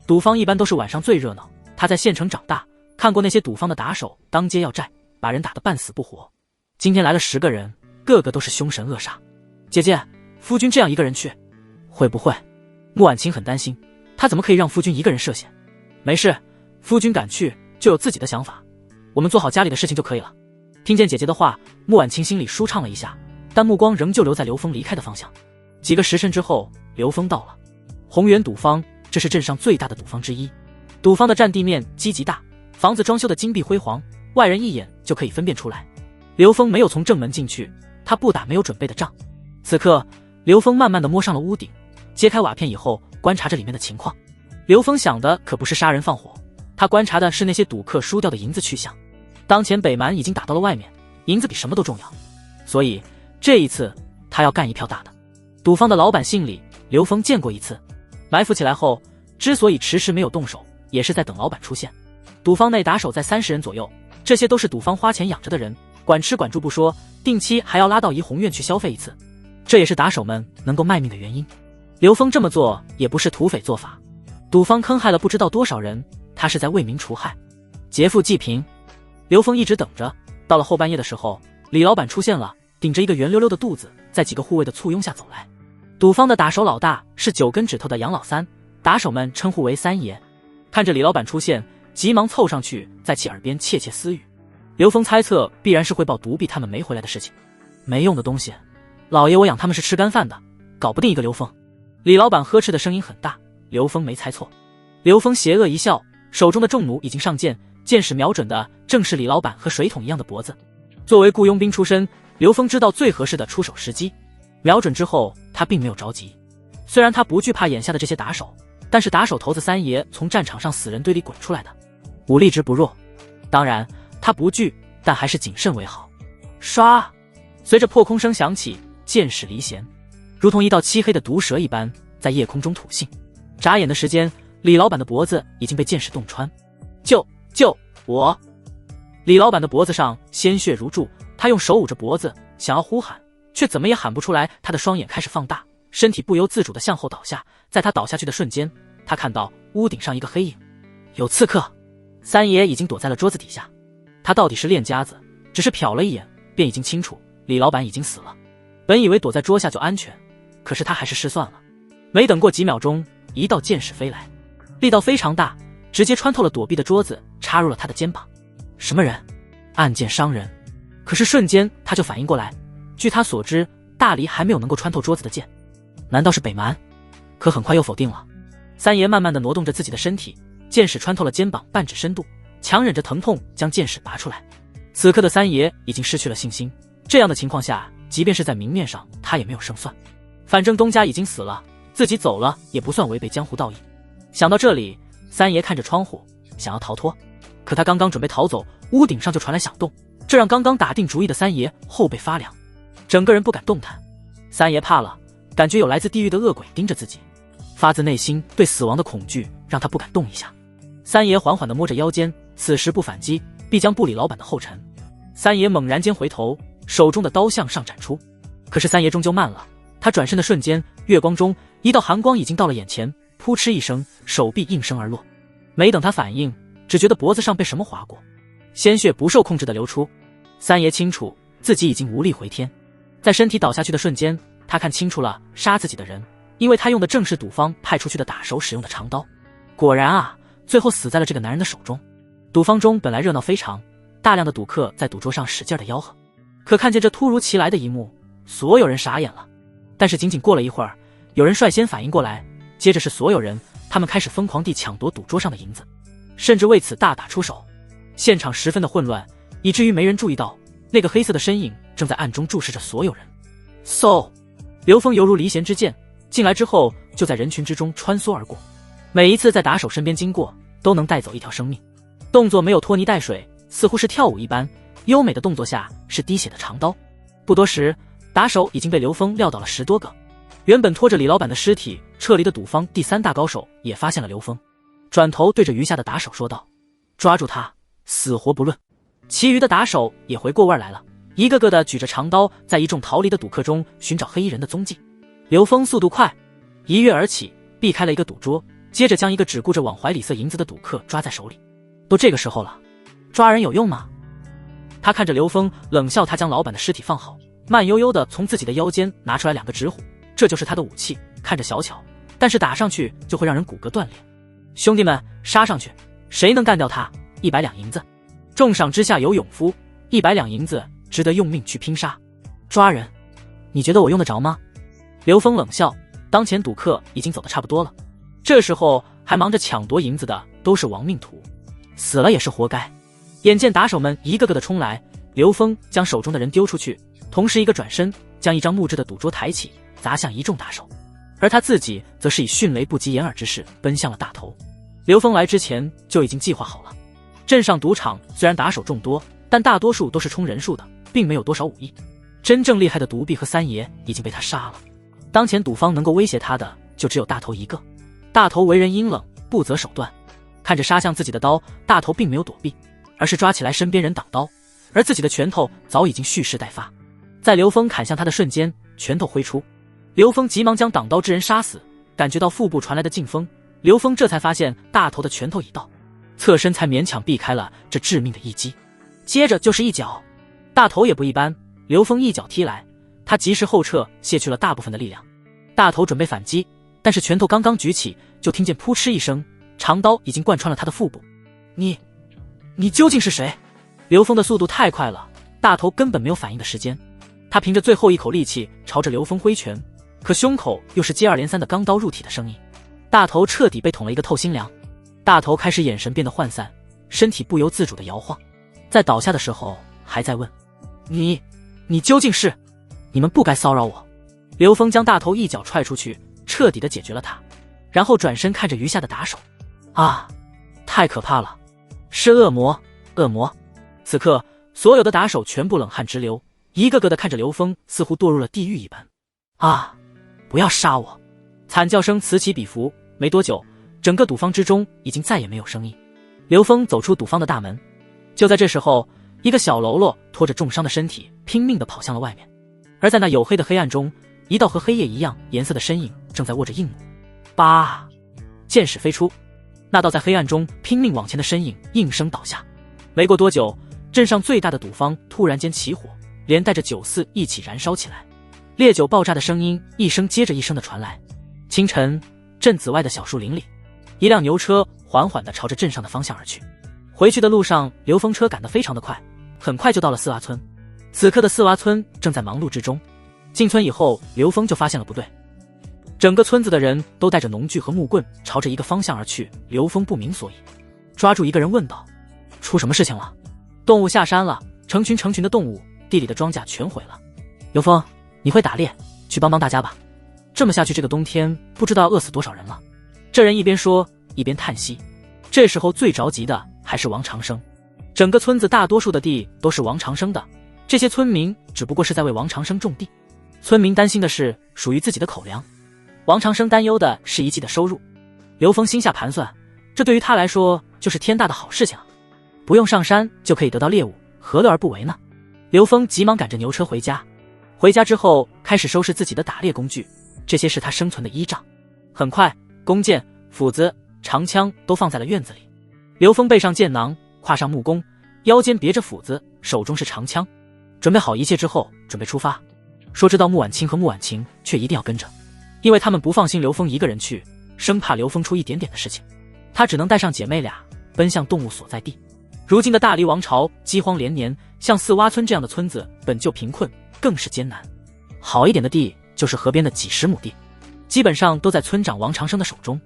赌坊一般都是晚上最热闹，她在县城长大，看过那些赌坊的打手当街要债，把人打得半死不活。今天来了10个人，个个都是凶神恶煞。姐姐，夫君这样一个人去，会不会？穆婉清很担心，她怎么可以让夫君一个人涉险？没事，夫君敢去就有自己的想法，我们做好家里的事情就可以了。听见姐姐的话，穆婉清心里舒畅了一下，但目光仍旧留在刘峰离开的方向。几个时辰之后，刘峰到了宏源赌坊，这是镇上最大的赌坊之一。赌坊的占地面积极大，房子装修的金碧辉煌，外人一眼就可以分辨出来。刘峰没有从正门进去，他不打没有准备的仗。此刻，刘峰慢慢地摸上了屋顶，揭开瓦片以后，观察着里面的情况。刘峰想的可不是杀人放火，他观察的是那些赌客输掉的银子去向。当前北蛮已经打到了外面，银子比什么都重要，所以这一次他要干一票大的。赌坊的老板姓李，刘峰见过一次。埋伏起来后，之所以迟迟没有动手，也是在等老板出现。赌坊内打手在30人左右，这些都是赌方花钱养着的人，管吃管住不说，定期还要拉到怡红院去消费一次，这也是打手们能够卖命的原因。刘峰这么做也不是土匪做法，赌方坑害了不知道多少人，他是在为民除害，劫富济贫。刘峰一直等着，到了后半夜的时候，李老板出现了，顶着一个圆溜溜的肚子，在几个护卫的簇拥下走来。赌方的打手老大是9根指头的杨老三，打手们称呼为三爷。看着李老板出现，急忙凑上去在其耳边窃窃私语。刘峰猜测必然是汇报独臂他们没回来的事情。没用的东西，老爷我养他们是吃干饭的，搞不定一个刘峰。李老板呵斥的声音很大，刘峰没猜错。刘峰邪恶一笑，手中的重弩已经上箭，箭矢瞄准的正是李老板和水桶一样的脖子。作为雇佣兵出身，刘峰知道最合适的出手时机。瞄准之后，他并没有着急。虽然他不惧怕眼下的这些打手，但是打手头子三爷从战场上死人堆里滚出来的，武力值不弱。当然他不惧，但还是谨慎为好。唰，随着破空声响起，箭矢离弦，如同一道漆黑的毒蛇一般在夜空中吐信。眨眼的时间，李老板的脖子已经被箭矢洞穿。救我！李老板的脖子上鲜血如注，他用手捂着脖子想要呼喊，却怎么也喊不出来。他的双眼开始放大，身体不由自主地向后倒下。在他倒下去的瞬间，他看到屋顶上一个黑影，有刺客。三爷已经躲在了桌子底下，他到底是练家子，只是瞟了一眼便已经清楚李老板已经死了。本以为躲在桌下就安全，可是他还是失算了。没等过几秒钟，一道箭矢飞来，力道非常大，直接穿透了躲避的桌子，插入了他的肩膀。什么人？暗箭伤人。可是瞬间他就反应过来，据他所知，大黎还没有能够穿透桌子的箭，难道是北蛮？可很快又否定了。三爷慢慢地挪动着自己的身体，箭矢穿透了肩膀半指深度，强忍着疼痛将箭矢拔出来。此刻的三爷已经失去了信心，这样的情况下，即便是在明面上他也没有胜算。反正东家已经死了，自己走了也不算违背江湖道义。想到这里，三爷看着窗户想要逃脱，可他刚刚准备逃走，屋顶上就传来响动，这让刚刚打定主意的三爷后背发凉，整个人不敢动弹。三爷怕了，感觉有来自地狱的恶鬼盯着自己，发自内心对死亡的恐惧让他不敢动一下。三爷缓缓地摸着腰间，此时不反击必将步李老板的后尘。三爷猛然间回头，手中的刀向上斩出，可是三爷终究慢了，他转身的瞬间，月光中一道寒光已经到了眼前，扑哧一声，手臂应声而落。没等他反应，只觉得脖子上被什么划过，鲜血不受控制地流出。三爷清楚自己已经无力回天，在身体倒下去的瞬间，他看清楚了杀自己的人，因为他用的正是赌方派出去的打手使用的长刀。果然啊，最后死在了这个男人的手中。赌坊中本来热闹非常，大量的赌客在赌桌上使劲地吆喝，可看见这突如其来的一幕，所有人傻眼了。但是仅仅过了一会儿，有人率先反应过来，接着是所有人，他们开始疯狂地抢夺赌桌上的银子，甚至为此大打出手。现场十分的混乱，以至于没人注意到那个黑色的身影正在暗中注视着所有人。嗖，刘峰犹如离弦之箭，进来之后就在人群之中穿梭而过，每一次在打手身边经过，都能带走一条生命。动作没有拖泥带水，似乎是跳舞一般，优美的动作下是滴血的长刀。不多时，打手已经被刘峰撂倒了10多个。原本拖着李老板的尸体撤离的赌坊第3大高手也发现了刘峰，转头对着余下的打手说道：抓住他，死活不论。其余的打手也回过味来了，一个个的举着长刀，在一众逃离的赌客中寻找黑衣人的踪迹。刘峰速度快，一跃而起，避开了一个赌桌，接着将一个只顾着往怀里塞银子的赌客抓在手里。都这个时候了，抓人有用吗？他看着刘峰，冷笑。他将老板的尸体放好，慢悠悠地从自己的腰间拿出来2个纸虎，这就是他的武器。看着小巧，但是打上去就会让人骨骼断裂。兄弟们，杀上去，谁能干掉他，100两银子。重赏之下有勇夫，100两银子值得用命去拼杀。抓人，你觉得我用得着吗？刘峰冷笑。当前赌客已经走得差不多了，这时候还忙着抢夺银子的都是亡命徒，死了也是活该。眼见打手们一个个的冲来，刘峰将手中的人丢出去，同时一个转身，将一张木质的赌桌抬起，砸向一众打手。而他自己则是以迅雷不及掩耳之势奔向了大头。刘峰来之前就已经计划好了，镇上赌场虽然打手众多，但大多数都是充人数的，并没有多少武艺。真正厉害的独臂和三爷已经被他杀了，当前赌方能够威胁他的就只有大头一个。大头为人阴冷，不择手段，看着杀向自己的刀，大头并没有躲避，而是抓起来身边人挡刀，而自己的拳头早已经蓄势待发。在刘峰砍向他的瞬间，拳头挥出，刘峰急忙将挡刀之人杀死。感觉到腹部传来的劲风，刘峰这才发现大头的拳头已到，侧身才勉强避开了这致命的一击。接着就是一脚，大头也不一般，刘峰一脚踢来，他及时后撤，卸去了大部分的力量。大头准备反击，但是拳头刚刚举起，就听见扑哧一声，长刀已经贯穿了他的腹部。你究竟是谁？刘峰的速度太快了，大头根本没有反应的时间。他凭着最后一口力气朝着刘峰挥拳，可胸口又是接二连三的钢刀入体的声音，大头彻底被捅了一个透心凉。大头开始眼神变得涣散，身体不由自主的摇晃，在倒下的时候还在问：你究竟是？你们不该骚扰我。刘峰将大头一脚踹出去，彻底的解决了他，然后转身看着余下的打手。啊，太可怕了，是恶魔！此刻所有的打手全部冷汗直流，一个个的看着刘峰，似乎堕入了地狱一般。啊，不要杀我！惨叫声此起彼伏，没多久，整个赌坊之中已经再也没有声音。刘峰走出赌坊的大门，就在这时候，一个小喽啰拖着重伤的身体拼命地跑向了外面，而在那黝黑的黑暗中，一道和黑夜一样颜色的身影正在握着硬弩。叭，箭矢飞出，那道在黑暗中拼命往前的身影应声倒下。没过多久，镇上最大的赌坊突然间起火，连带着酒肆一起燃烧起来，烈酒爆炸的声音一声接着一声的传来。清晨，镇子外的小树林里，一辆牛车缓缓地朝着镇上的方向而去。回去的路上，刘峰车赶得非常的快，很快就到了四洼村。此刻的四洼村正在忙碌之中。进村以后，刘峰就发现了不对，整个村子的人都带着农具和木棍朝着一个方向而去。刘峰不明所以，抓住一个人问道：出什么事情了？动物下山了，成群的动物，地里的庄稼全毁了。刘峰，你会打猎，去帮大家吧，这么下去这个冬天不知道要饿死多少人了。这人一边说一边叹息。这时候最着急的还是王长生，整个村子大多数的地都是王长生的，这些村民只不过是在为王长生种地。村民担心的是属于自己的口粮，王长生担忧的是一季的收入。刘峰心下盘算，这对于他来说就是天大的好事情啊，不用上山就可以得到猎物，何乐而不为呢？刘峰急忙赶着牛车回家，回家之后开始收拾自己的打猎工具，这些是他生存的依仗。很快，弓箭、斧子、长枪都放在了院子里。刘峰背上箭囊，挎上木弓，腰间别着斧子，手中是长枪。准备好一切之后，准备出发。说知道穆婉清和穆婉晴却一定要跟着，因为他们不放心刘峰一个人去，生怕刘峰出一点点的事情。他只能带上姐妹俩，奔向动物所在地。如今的大黎王朝饥荒连年，像四洼村这样的村子本就贫困，更是艰难。好一点的地就是河边的几十亩地，基本上都在村长王长生的手中。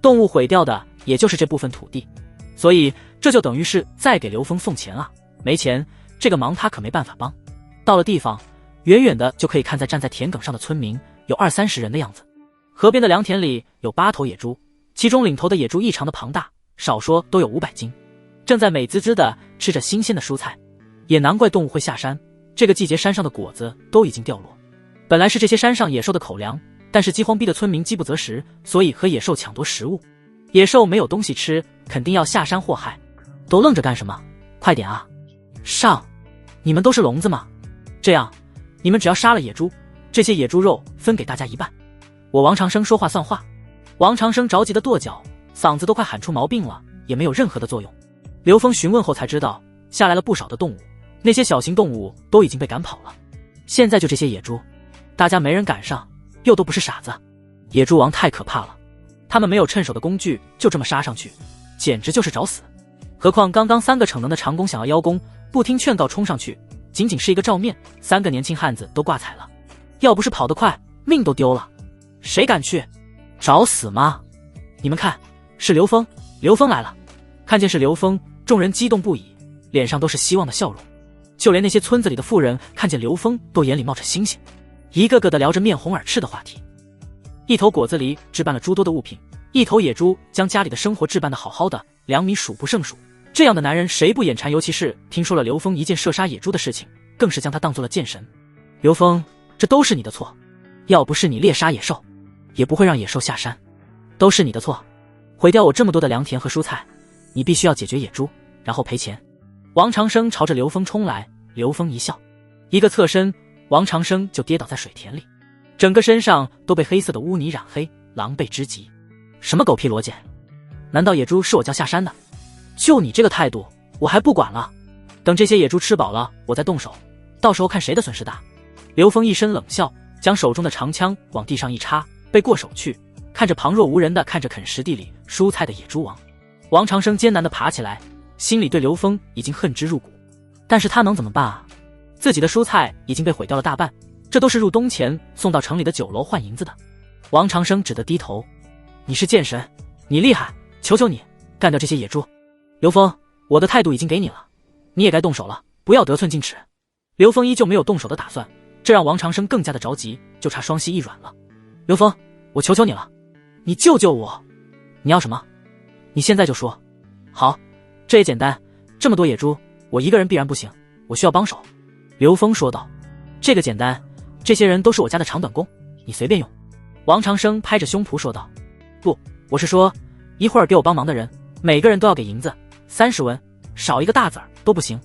动物毁掉的也就是这部分土地，所以这就等于是再给刘峰送钱啊。没钱，这个忙他可没办法帮。到了地方，远远的就可以看在站在田埂上的村民有20-30人的样子。河边的良田里有8头野猪，其中领头的野猪异常的庞大，少说都有500斤，正在美滋滋的吃着新鲜的蔬菜。也难怪动物会下山，这个季节山上的果子都已经掉落，本来是这些山上野兽的口粮，但是饥荒逼的村民饥不择食，所以和野兽抢夺食物。野兽没有东西吃，肯定要下山祸害。都愣着干什么？快点啊，上！你们都是聋子吗？这样，你们只要杀了野猪，这些野猪肉分给大家一半。我王长生说话算话。王长生着急的跺脚，嗓子都快喊出毛病了，也没有任何的作用。刘峰询问后才知道，下来了不少的动物，那些小型动物都已经被赶跑了，现在就这些野猪，大家没人赶上，又都不是傻子。野猪王太可怕了，他们没有趁手的工具，就这么杀上去，简直就是找死。何况刚刚3个逞能的长工想要邀功，不听劝告冲上去，仅仅是一个照面，3个年轻汉子都挂彩了，要不是跑得快，命都丢了。谁敢去？找死吗？你们看，是刘峰，刘峰来了。看见是刘峰，众人激动不已，脸上都是希望的笑容。就连那些村子里的妇人看见刘峰都眼里冒着星星，一个个的聊着面红耳赤的话题。一头果子狸置办了诸多的物品，一头野猪将家里的生活置办得好好的，2米数不胜数。这样的男人谁不眼馋？尤其是听说了刘峰一件射杀野猪的事情，更是将他当做了剑神。刘峰，这都是你的错，要不是你猎杀野兽，也不会让野兽下山，都是你的错，毁掉我这么多的良田和蔬菜，你必须要解决野猪，然后赔钱。王长生朝着刘峰冲来，刘峰一笑，一个侧身，王长生就跌倒在水田里，整个身上都被黑色的污泥染黑，狼狈之极。什么狗屁逻辑？难道野猪是我叫下山的？就你这个态度，我还不管了。等这些野猪吃饱了，我再动手，到时候看谁的损失大。刘峰一声冷笑，将手中的长枪往地上一插，背过手去，看着旁若无人的看着啃食地里蔬菜的野猪王。王长生艰难地爬起来，心里对刘峰已经恨之入骨，但是他能怎么办啊？自己的蔬菜已经被毁掉了大半，这都是入冬前送到城里的酒楼换银子的。王长生只得低头，你是剑神，你厉害，求求你干掉这些野猪。刘峰，我的态度已经给你了，你也该动手了，不要得寸进尺。刘峰依旧没有动手的打算，这让王长生更加的着急，就差双膝一软了。刘峰，我求求你了，你救救我。你要什么？你现在就说。好，这也简单，这么多野猪，我一个人必然不行，我需要帮手。刘峰说道。这个简单，这些人都是我家的长短工，你随便用。王长生拍着胸脯说道。不，我是说，一会儿给我帮忙的人，每个人都要给银子30文，少一个大子儿都不行。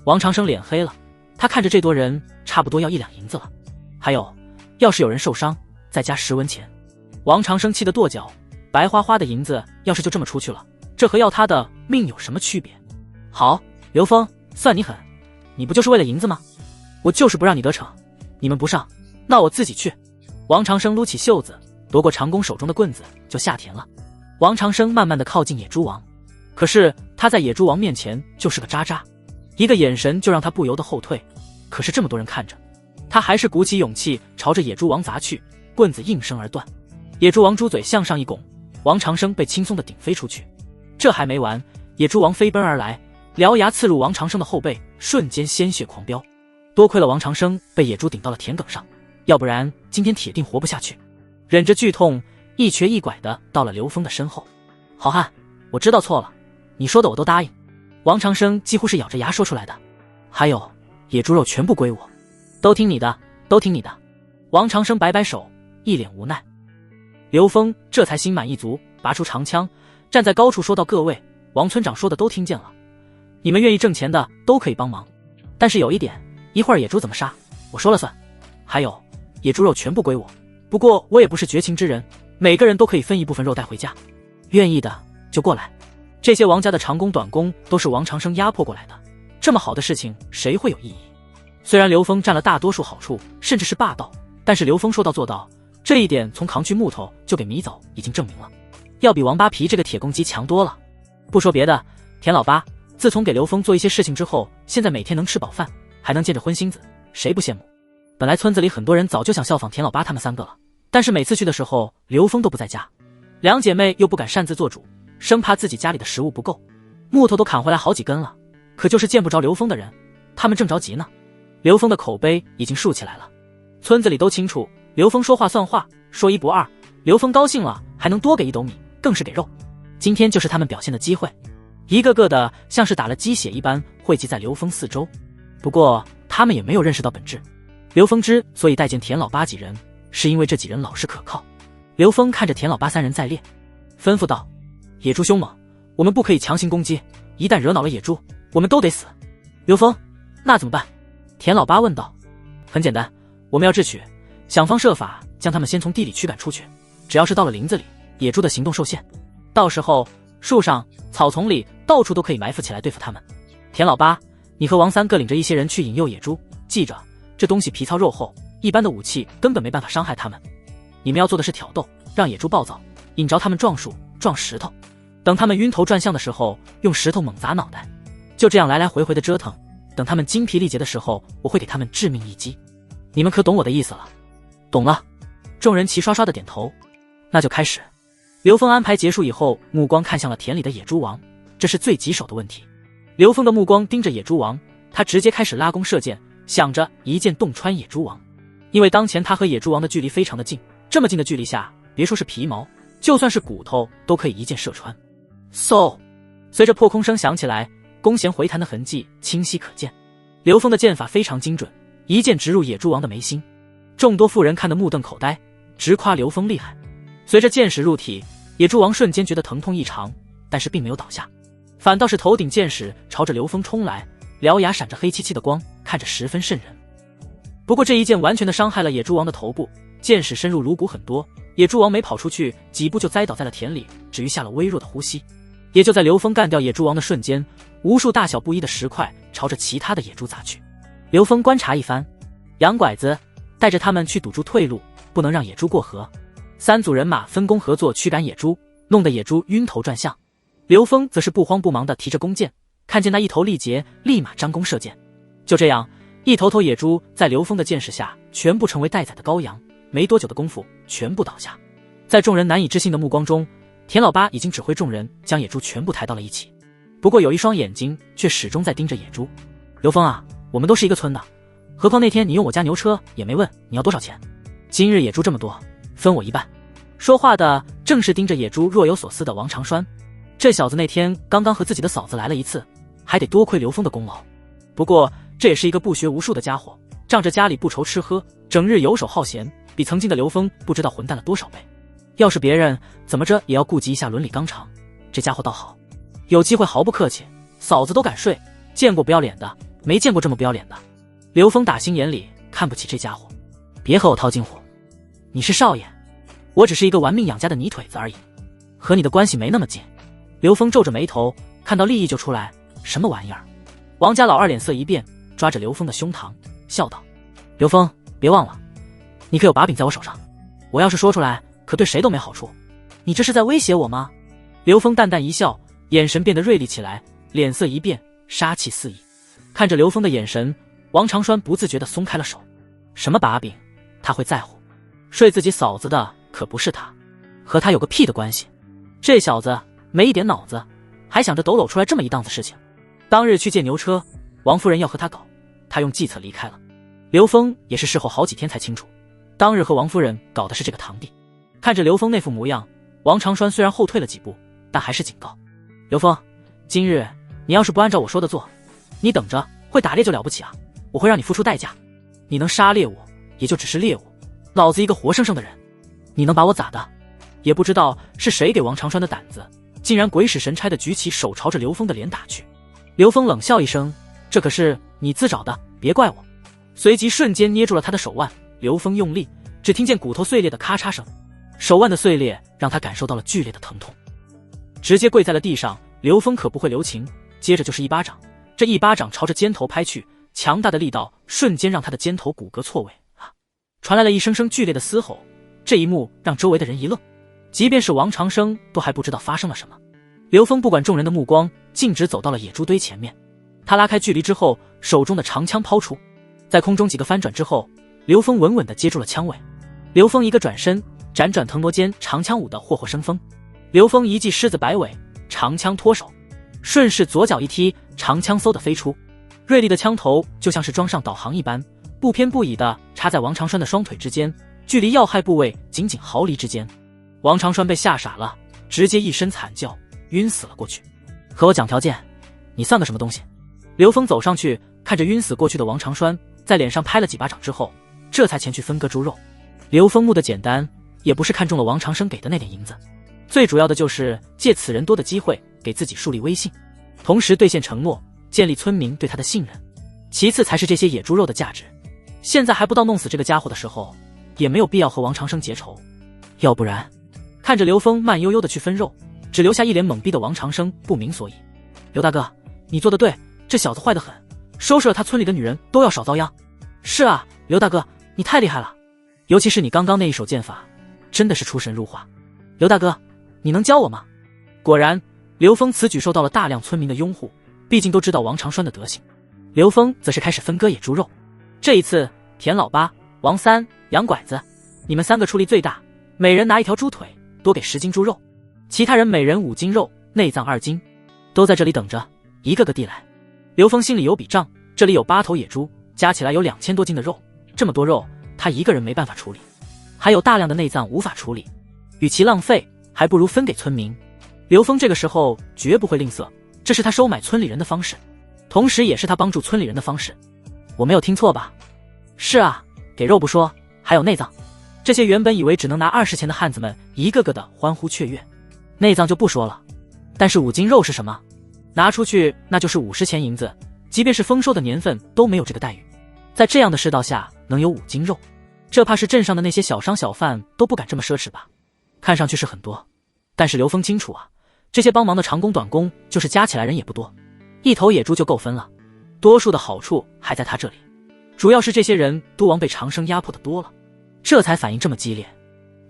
王长生脸黑了，他看着这多人，差不多要1两银子了。还有，要是有人受伤，再加10文钱。王长生气得跺脚，白花花的银子要是就这么出去了，这和要他的命有什么区别？好，刘峰，算你狠，你不就是为了银子吗？我就是不让你得逞，你们不上，那我自己去。王长生撸起袖子，夺过长工手中的棍子，就下田了。王长生慢慢地靠近野猪王，可是他在野猪王面前就是个渣渣，一个眼神就让他不由得后退。可是这么多人看着，他还是鼓起勇气朝着野猪王砸去，棍子应声而断。野猪王猪嘴向上一拱，王长生被轻松地顶飞出去。这还没完，野猪王飞奔而来，獠牙刺入王长生的后背，瞬间鲜血狂飙。多亏了王长生被野猪顶到了田埂上，要不然今天铁定活不下去。忍着剧痛，一瘸一拐的到了刘峰的身后。好汉，我知道错了，你说的我都答应。王长生几乎是咬着牙说出来的。还有，野猪肉全部归我，都听你的，都听你的。王长生摆摆手，一脸无奈。刘峰这才心满意足，拔出长枪，站在高处说道：各位，王村长说的都听见了，你们愿意挣钱的都可以帮忙，但是有一点，一会儿野猪怎么杀，我说了算。还有，野猪肉全部归我，不过我也不是绝情之人，每个人都可以分一部分肉带回家，愿意的就过来。这些王家的长工短工都是王长生压迫过来的，这么好的事情谁会有异议？虽然刘峰占了大多数好处，甚至是霸道，但是刘峰说到做到，这一点从扛去木头就给米枣已经证明了，要比王八皮这个铁公鸡强多了。不说别的，田老八自从给刘峰做一些事情之后，现在每天能吃饱饭，还能见着荤腥子，谁不羡慕？本来村子里很多人早就想效仿田老八他们3个了，但是每次去的时候刘峰都不在家，两姐妹又不敢擅自做主，生怕自己家里的食物不够，木头都砍回来好几根了，可就是见不着刘峰的人，他们正着急呢。刘峰的口碑已经竖起来了，村子里都清楚刘峰说话算话，说一不二，刘峰高兴了还能多给1斗米，更是给肉。今天就是他们表现的机会，一个个的像是打了鸡血一般汇集在刘峰四周。不过他们也没有认识到本质，刘峰之所以待见田老八几人，是因为这几人老实可靠。刘峰看着田老八3人在列，吩咐道：野猪凶猛，我们不可以强行攻击，一旦惹恼了野猪，我们都得死。刘峰，那怎么办？田老八问道。很简单，我们要智取，想方设法将他们先从地里驱赶出去，只要是到了林子里，野猪的行动受限，到时候树上草丛里到处都可以埋伏起来对付他们。田老八，你和王三各领着一些人去引诱野猪，记着，这东西皮糙肉厚，一般的武器根本没办法伤害他们，你们要做的是挑逗，让野猪暴躁，引着他们撞树撞石头，等他们晕头转向的时候，用石头猛砸脑袋，就这样来来回回的折腾，等他们精疲力竭的时候，我会给他们致命一击。你们可懂我的意思了？懂了。众人齐刷刷的点头。那就开始。刘峰安排结束以后，目光看向了田里的野猪王，这是最棘手的问题。刘峰的目光盯着野猪王，他直接开始拉弓射箭，想着一箭洞穿野猪王。因为当前他和野猪王的距离非常的近，这么近的距离下，别说是皮毛，就算是骨头都可以一箭射穿。嗖！随着破空声响起来，弓弦回弹的痕迹清晰可见。刘峰的剑法非常精准，一剑直入野猪王的眉心。众多妇人看得目瞪口呆，直夸刘峰厉害。随着剑矢入体，野猪王瞬间觉得疼痛异常，但是并没有倒下，反倒是头顶剑矢朝着刘峰冲来，獠牙闪着黑漆漆的光，看着十分瘆人。不过这一剑完全的伤害了野猪王的头部，剑矢深入颅骨很多，野猪王没跑出去几步就栽倒在了田里，只余下了微弱的呼吸。也就在刘峰干掉野猪王的瞬间，无数大小不一的石块朝着其他的野猪砸去。刘峰观察一番，洋拐子，带着他们去堵住退路，不能让野猪过河。三组人马分工合作驱赶野猪，弄得野猪晕头转向。刘峰则是不慌不忙地提着弓箭，看见那一头力竭，立马张弓射箭。就这样，一头头野猪在刘峰的箭矢下全部成为待宰的羔羊，没多久的功夫全部倒下。在众人难以置信的目光中，田老八已经指挥众人将野猪全部抬到了一起。不过有一双眼睛却始终在盯着野猪。刘峰啊，我们都是一个村的，何况那天你用我家牛车也没问你要多少钱，今日野猪这么多，分我一半。说话的正是盯着野猪若有所思的王长栓。这小子那天刚刚和自己的嫂子来了一次，还得多亏刘峰的功劳。不过这也是一个不学无术的家伙，仗着家里不愁吃喝，整日游手好闲，比曾经的刘峰不知道混蛋了多少倍。要是别人怎么着也要顾及一下伦理纲常，这家伙倒好，有机会毫不客气，嫂子都敢睡，见过不要脸的，没见过这么不要脸的。刘峰打心眼里看不起这家伙，别和我套近乎，你是少爷，我只是一个玩命养家的泥腿子而已，和你的关系没那么近。刘峰皱着眉头，看到利益就出来，什么玩意儿？王家老二脸色一变，抓着刘峰的胸膛笑道：刘峰，别忘了，你可有把柄在我手上，我要是说出来可对谁都没好处，你这是在威胁我吗？刘峰淡淡一笑，眼神变得锐利起来，脸色一变，杀气四溢。看着刘峰的眼神，王长栓不自觉地松开了手。什么把柄他会在乎？睡自己嫂子的可不是他，和他有个屁的关系。这小子没一点脑子，还想着抖搂出来这么一档子事情。当日去借牛车，王夫人要和他搞，他用计策离开了。刘峰也是事后好几天才清楚，当日和王夫人搞的是这个堂弟。看着刘峰那副模样，王长栓虽然后退了几步，但还是警告：刘峰，今日你要是不按照我说的做，你等着，会打猎就了不起啊，我会让你付出代价。你能杀猎物也就只是猎物，老子一个活生生的人，你能把我咋的？也不知道是谁给王长栓的胆子，竟然鬼使神差地举起手朝着刘峰的脸打去。刘峰冷笑一声，这可是你自找的，别怪我。随即瞬间捏住了他的手腕，刘峰用力，只听见骨头碎裂的咔嚓声，手腕的碎裂让他感受到了剧烈的疼痛，直接跪在了地上。刘峰可不会留情，接着就是一巴掌，这一巴掌朝着肩头拍去，强大的力道瞬间让他的肩头骨骼错位啊！传来了一声声剧烈的嘶吼，这一幕让周围的人一愣，即便是王长生都还不知道发生了什么。刘峰不管众人的目光，径直走到了野猪堆前面。他拉开距离之后，手中的长枪抛出，在空中几个翻转之后，刘峰稳稳地接住了枪尾。刘峰一个转身，辗转腾挪间，长枪舞得霍霍生风。刘峰一记狮子摆尾，长枪脱手，顺势左脚一踢，长枪嗖地飞出，锐利的枪头就像是装上导航一般，不偏不倚地插在王长栓的双腿之间，距离要害部位仅仅毫厘之间。王长栓被吓傻了，直接一声惨叫，晕死了过去。和我讲条件，你算个什么东西？刘峰走上去，看着晕死过去的王长栓，在脸上拍了几巴掌之后，这才前去分割猪肉。刘峰目的简单，也不是看中了王长生给的那点银子，最主要的就是借此人多的机会给自己树立威信，同时兑现承诺，建立村民对他的信任。其次才是这些野猪肉的价值。现在还不到弄死这个家伙的时候，也没有必要和王长生结仇。要不然，看着刘峰慢悠悠的去分肉，只留下一脸懵逼的王长生不明所以。刘大哥，你做得对，这小子坏得很，收拾了他村里的女人都要少遭殃。是啊，刘大哥，你太厉害了，尤其是你刚刚那一手剑法，真的是出神入化。刘大哥，你能教我吗？果然，刘峰此举受到了大量村民的拥护，毕竟都知道王长栓的德行。刘峰则是开始分割野猪肉。这一次，田老八、王三、杨拐子，你们三个出力最大，每人拿一条猪腿，多给10斤猪肉，其他人每人5斤肉，内脏2斤，都在这里等着，一个个递来。刘峰心里有笔账，这里有8头野猪，加起来有2000多斤的肉，这么多肉他一个人没办法处理，还有大量的内脏无法处理。与其浪费，还不如分给村民。刘峰这个时候绝不会吝啬，这是他收买村里人的方式，同时也是他帮助村里人的方式。我没有听错吧？是啊，给肉不说，还有内脏。这些原本以为只能拿20钱的汉子们一个个的欢呼雀跃。内脏就不说了，但是5斤肉是什么？拿出去那就是50钱银子，即便是丰收的年份都没有这个待遇。在这样的世道下，能有5斤肉，这怕是镇上的那些小商小贩都不敢这么奢侈吧。看上去是很多，但是刘峰清楚啊，这些帮忙的长工短工就是加起来人也不多，1头野猪就够分了，多数的好处还在他这里。主要是这些人都王被长生压迫的多了，这才反应这么激烈。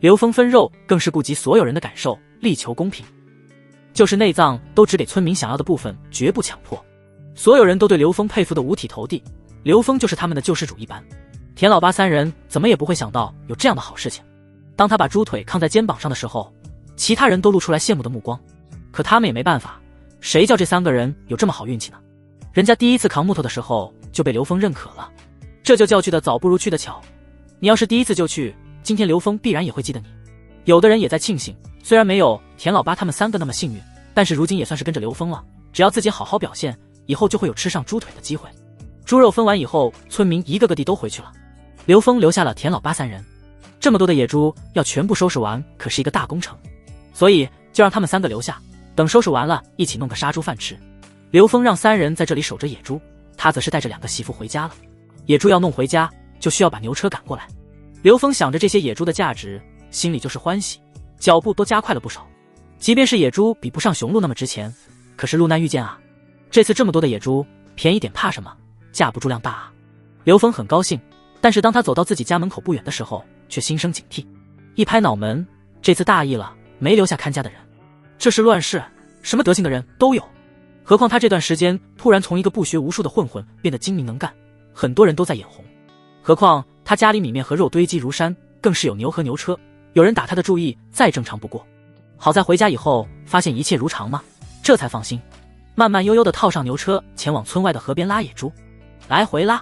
刘峰分肉更是顾及所有人的感受，力求公平，就是内脏都只给村民想要的部分，绝不强迫。所有人都对刘峰佩服的五体投地，刘峰就是他们的救世主一般。田老八3人怎么也不会想到有这样的好事情。当他把猪腿扛在肩膀上的时候，其他人都露出来羡慕的目光，可他们也没办法，谁叫这3个人有这么好运气呢？人家第一次扛木头的时候就被刘峰认可了，这就叫去的早不如去的巧。你要是第一次就去，今天刘峰必然也会记得你。有的人也在庆幸，虽然没有田老八他们3个那么幸运，但是如今也算是跟着刘峰了，只要自己好好表现，以后就会有吃上猪腿的机会。猪肉分完以后，村民一个个地都回去了，刘峰留下了田老八3人。这么多的野猪要全部收拾完，可是一个大工程，所以就让他们3个留下，等收拾完了一起弄个杀猪饭吃。刘峰让3人在这里守着野猪，他则是带着2个媳妇回家了。野猪要弄回家，就需要把牛车赶过来。刘峰想着这些野猪的价值，心里就是欢喜，脚步都加快了不少。即便是野猪比不上雄鹿那么值钱，可是鹿难遇见啊，这次这么多的野猪，便宜点怕什么，架不住量大啊。刘峰很高兴，但是当他走到自己家门口不远的时候，却心生警惕，一拍脑门，这次大意了，没留下看家的人。这是乱世，什么德行的人都有，何况他这段时间突然从一个不学无术的混混变得精明能干，很多人都在眼红。何况他家里米面和肉堆积如山，更是有牛和牛车，有人打他的主意再正常不过。好在回家以后发现一切如常嘛，这才放心，慢慢悠悠地套上牛车，前往村外的河边拉野猪，来回拉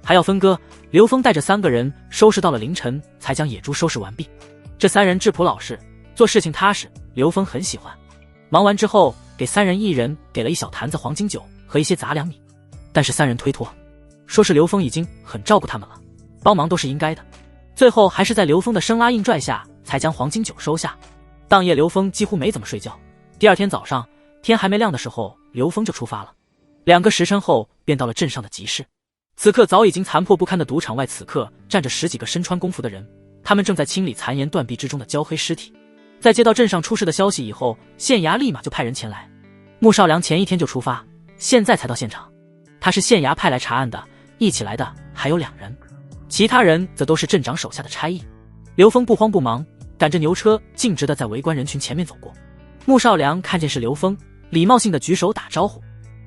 还要分割。刘峰带着3个人收拾到了凌晨，才将野猪收拾完毕。这3人质朴老实，做事情踏实，刘峰很喜欢。忙完之后，给3人一人给了一小坛子黄金酒和一些杂粮米，但是3人推脱，说是刘峰已经很照顾他们了，帮忙都是应该的。最后还是在刘峰的生拉硬拽下，才将黄金酒收下。当夜刘峰几乎没怎么睡觉，第2天早上天还没亮的时候，刘峰就出发了。2个时辰后便到了镇上的集市。此刻早已经残破不堪的赌场外，此刻站着10几个身穿工服的人，他们正在清理残垣断壁之中的焦黑尸体。在接到镇上出事的消息以后，县衙立马就派人前来。穆少良前1天就出发，现在才到现场。他是县衙派来查案的，一起来的还有2人，其他人则都是镇长手下的差役。刘峰不慌不忙，赶着牛车径直地在围观人群前面走过。穆少良看见是刘峰，礼貌性的举手打招呼。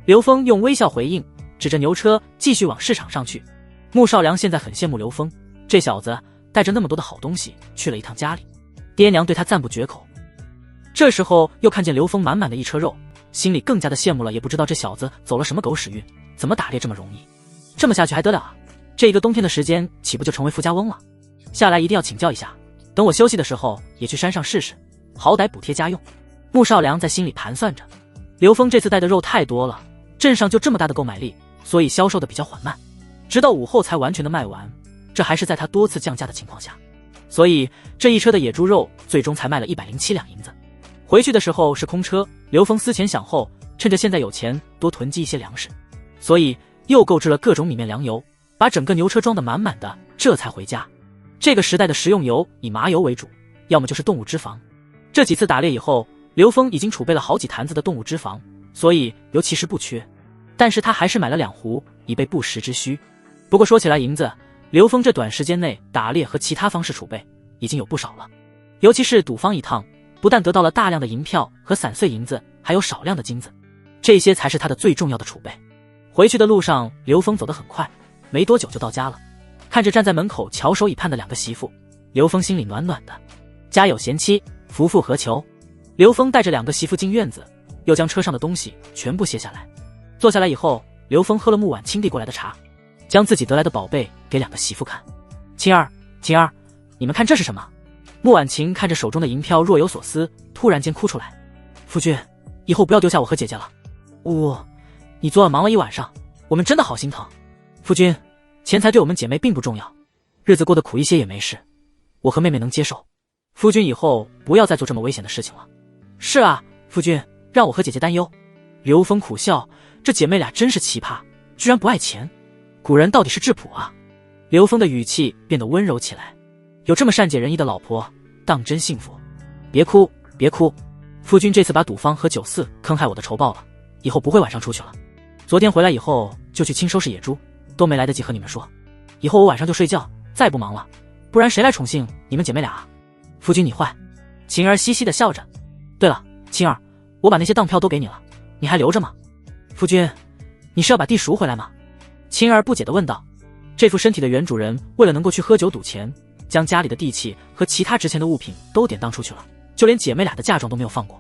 刘峰用微笑回应，指着牛车继续往市场上去。穆少良现在很羡慕刘峰，这小子带着那么多的好东西去了一趟家里，爹娘对他赞不绝口。这时候又看见刘峰满满的一车肉，心里更加的羡慕了，也不知道这小子走了什么狗屎运，怎么打猎这么容易，这么下去还得了啊？这一个冬天的时间岂不就成为富家翁了？下来一定要请教一下，等我休息的时候也去山上试试，好歹补贴家用。穆少良在心里盘算着。刘峰这次带的肉太多了，镇上就这么大的购买力，所以销售的比较缓慢，直到午后才完全的卖完，这还是在他多次降价的情况下，所以这一车的野猪肉最终才卖了107两银子。回去的时候是空车，刘峰思前想后，趁着现在有钱多囤积一些粮食，所以又购置了各种米面粮油，把整个牛车装得满满的，这才回家。这个时代的食用油以麻油为主，要么就是动物脂肪。这几次打猎以后，刘峰已经储备了好几坛子的动物脂肪，所以油其实不缺，但是他还是买了2壶，以备不时之需。不过说起来银子，刘峰这短时间内打猎和其他方式储备已经有不少了，尤其是赌坊一趟，不但得到了大量的银票和散碎银子，还有少量的金子，这些才是他的最重要的储备。回去的路上，刘峰走得很快，没多久就到家了。看着站在门口翘首以盼的2个媳妇，刘峰心里暖暖的。家有贤妻，夫复何求？刘峰带着2个媳妇进院子，又将车上的东西全部卸下来。坐下来以后，刘峰喝了木婉亲递过来的茶，将自己得来的宝贝给2个媳妇看。青儿，青儿，你们看这是什么？穆婉晴看着手中的银票若有所思，突然间哭出来：“夫君，以后不要丢下我和姐姐了。你昨晚忙了一晚上，我们真的好心疼。夫君，钱财对我们姐妹并不重要，日子过得苦一些也没事，我和妹妹能接受。夫君以后不要再做这么危险的事情了。”“是啊，夫君，让我和姐姐担忧。”刘峰苦笑，这姐妹俩真是奇葩，居然不爱钱，古人到底是质朴啊。刘峰的语气变得温柔起来，有这么善解人意的老婆，当真幸福。别哭，别哭，夫君这次把赌坊和酒肆坑害我的仇报了，以后不会晚上出去了。昨天回来以后就去清收拾野猪，都没来得及和你们说。以后我晚上就睡觉，再不忙了，不然谁来宠幸你们姐妹俩啊？夫君你坏。晴儿嘻嘻地笑着。对了，青儿，我把那些当票都给你了，你还留着吗？夫君，你是要把地赎回来吗？青儿不解地问道。这副身体的原主人为了能够去喝酒赌钱，将家里的地契和其他值钱的物品都典当出去了，就连姐妹俩的嫁妆都没有放过。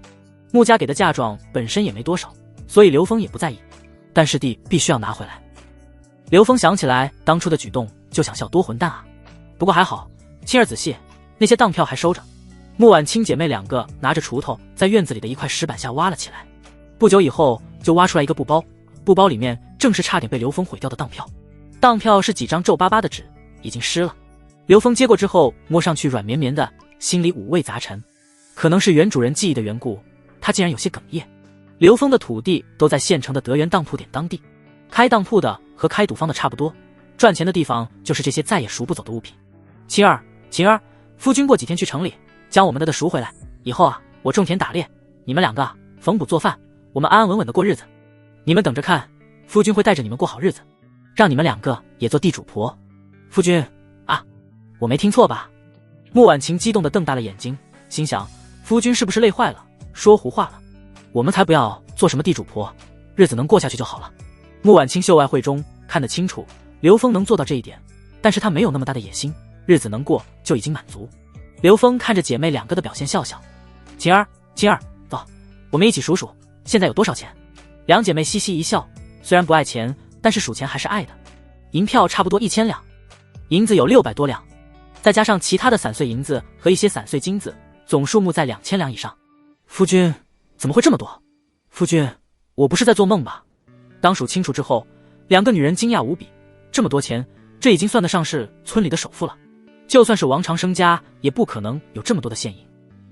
穆家给的嫁妆本身也没多少，所以刘峰也不在意，但是地必须要拿回来。刘峰想起来当初的举动，就想笑多混蛋啊。不过还好，青儿仔细，那些当票还收着。穆婉清姐妹两个拿着锄头在院子里的一块石板下挖了起来，不久以后就挖出来一个布包，布包里面正是差点被刘峰毁掉的当票。当票是几张皱巴巴的纸，已经湿了。刘峰接过之后摸上去软绵绵的，心里五味杂陈。可能是原主人记忆的缘故，他竟然有些哽咽。刘峰的土地都在县城的德源当铺典当地，开当铺的和开赌坊的差不多，赚钱的地方就是这些再也赎不走的物品。晴儿，夫君过几天去城里将我们的赎回来，以后啊，我种田打猎，你们两个缝补做饭，我们安安稳稳的过日子。你们等着看，夫君会带着你们过好日子，让你们两个也做地主婆。夫君啊，我没听错吧？穆婉晴激动地瞪大了眼睛，心想夫君是不是累坏了，说胡话了？我们才不要做什么地主婆，日子能过下去就好了。穆婉清秀外慧中看得清楚，刘峰能做到这一点，但是他没有那么大的野心，日子能过就已经满足。刘峰看着姐妹两个的表现笑笑。晴儿，走，我们一起数数现在有多少钱。两姐妹嘻嘻一笑，虽然不爱钱，但是数钱还是爱的。银票差不多1000两，银子有600多两，再加上其他的散碎银子和一些散碎金子，总数目在2000两以上。夫君怎么会这么多？夫君，我不是在做梦吧？当数清楚之后，两个女人惊讶无比，这么多钱，这已经算得上是村里的首富了。就算是王长生家，也不可能有这么多的现银。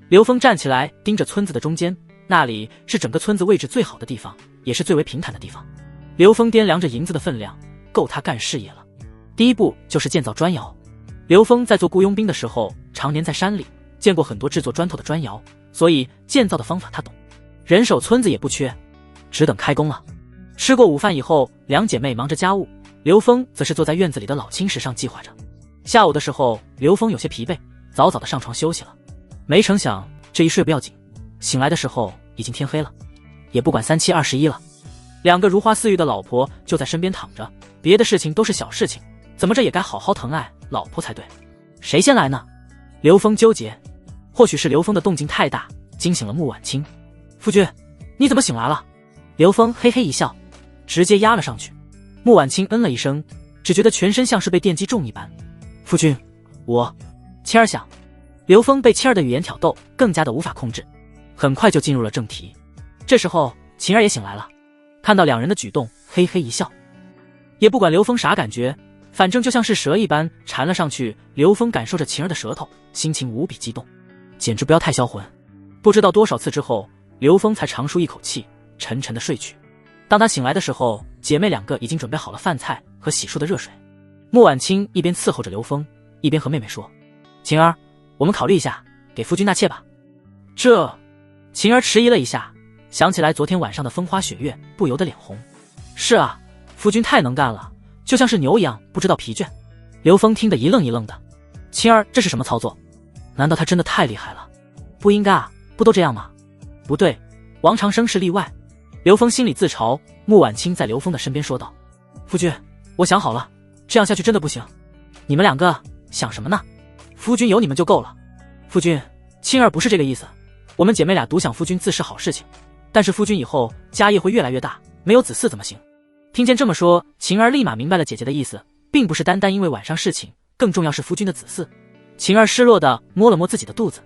刘峰站起来盯着村子的中间，那里是整个村子位置最好的地方，也是最为平坦的地方。刘峰掂量着银子的分量，够他干事业了。第一步就是建造砖窑。刘峰在做雇佣兵的时候，常年在山里见过很多制作砖头的砖窑，所以建造的方法他懂。人手村子也不缺，只等开工了。吃过午饭以后，两姐妹忙着家务，刘峰则是坐在院子里的老青石上计划着。下午的时候，刘峰有些疲惫，早早的上床休息了。没成想这一睡不要紧，醒来的时候已经天黑了，也不管3七21了。两个如花似玉的老婆就在身边躺着，别的事情都是小事情，怎么着也该好好疼爱老婆才对。谁先来呢？刘峰纠结，或许是刘峰的动静太大，惊醒了穆婉清。夫君，你怎么醒来了？刘峰嘿嘿一笑，直接压了上去。穆婉清嗯了一声，只觉得全身像是被电击中一般。夫君，我……青儿想。刘峰被青儿的语言挑逗，更加的无法控制，很快就进入了正题。这时候晴儿也醒来了，看到两人的举动，嘿嘿一笑，也不管刘峰啥感觉，反正就像是蛇一般缠了上去。刘峰感受着晴儿的舌头，心情无比激动，简直不要太销魂。不知道多少次之后，刘峰才长舒一口气，沉沉的睡去。当他醒来的时候，姐妹两个已经准备好了饭菜和洗漱的热水。穆婉清一边伺候着刘峰，一边和妹妹说：晴儿，我们考虑一下，给夫君纳妾吧。这……晴儿迟疑了一下，想起来昨天晚上的风花雪月，不由得脸红。是啊，夫君太能干了，就像是牛一样，不知道疲倦。刘峰听得一愣一愣的。晴儿这是什么操作？难道他真的太厉害了？不应该啊，不都这样吗？不对，王长生是例外。刘峰心里自嘲。穆婉清在刘峰的身边说道：夫君，我想好了，这样下去真的不行。你们两个想什么呢？夫君有你们就够了。夫君，青儿不是这个意思，我们姐妹俩独享夫君自是好事情，但是夫君以后家业会越来越大，没有子嗣怎么行？听见这么说，晴儿立马明白了姐姐的意思，并不是单单因为晚上事情，更重要是夫君的子嗣。晴儿失落地摸了摸自己的肚子。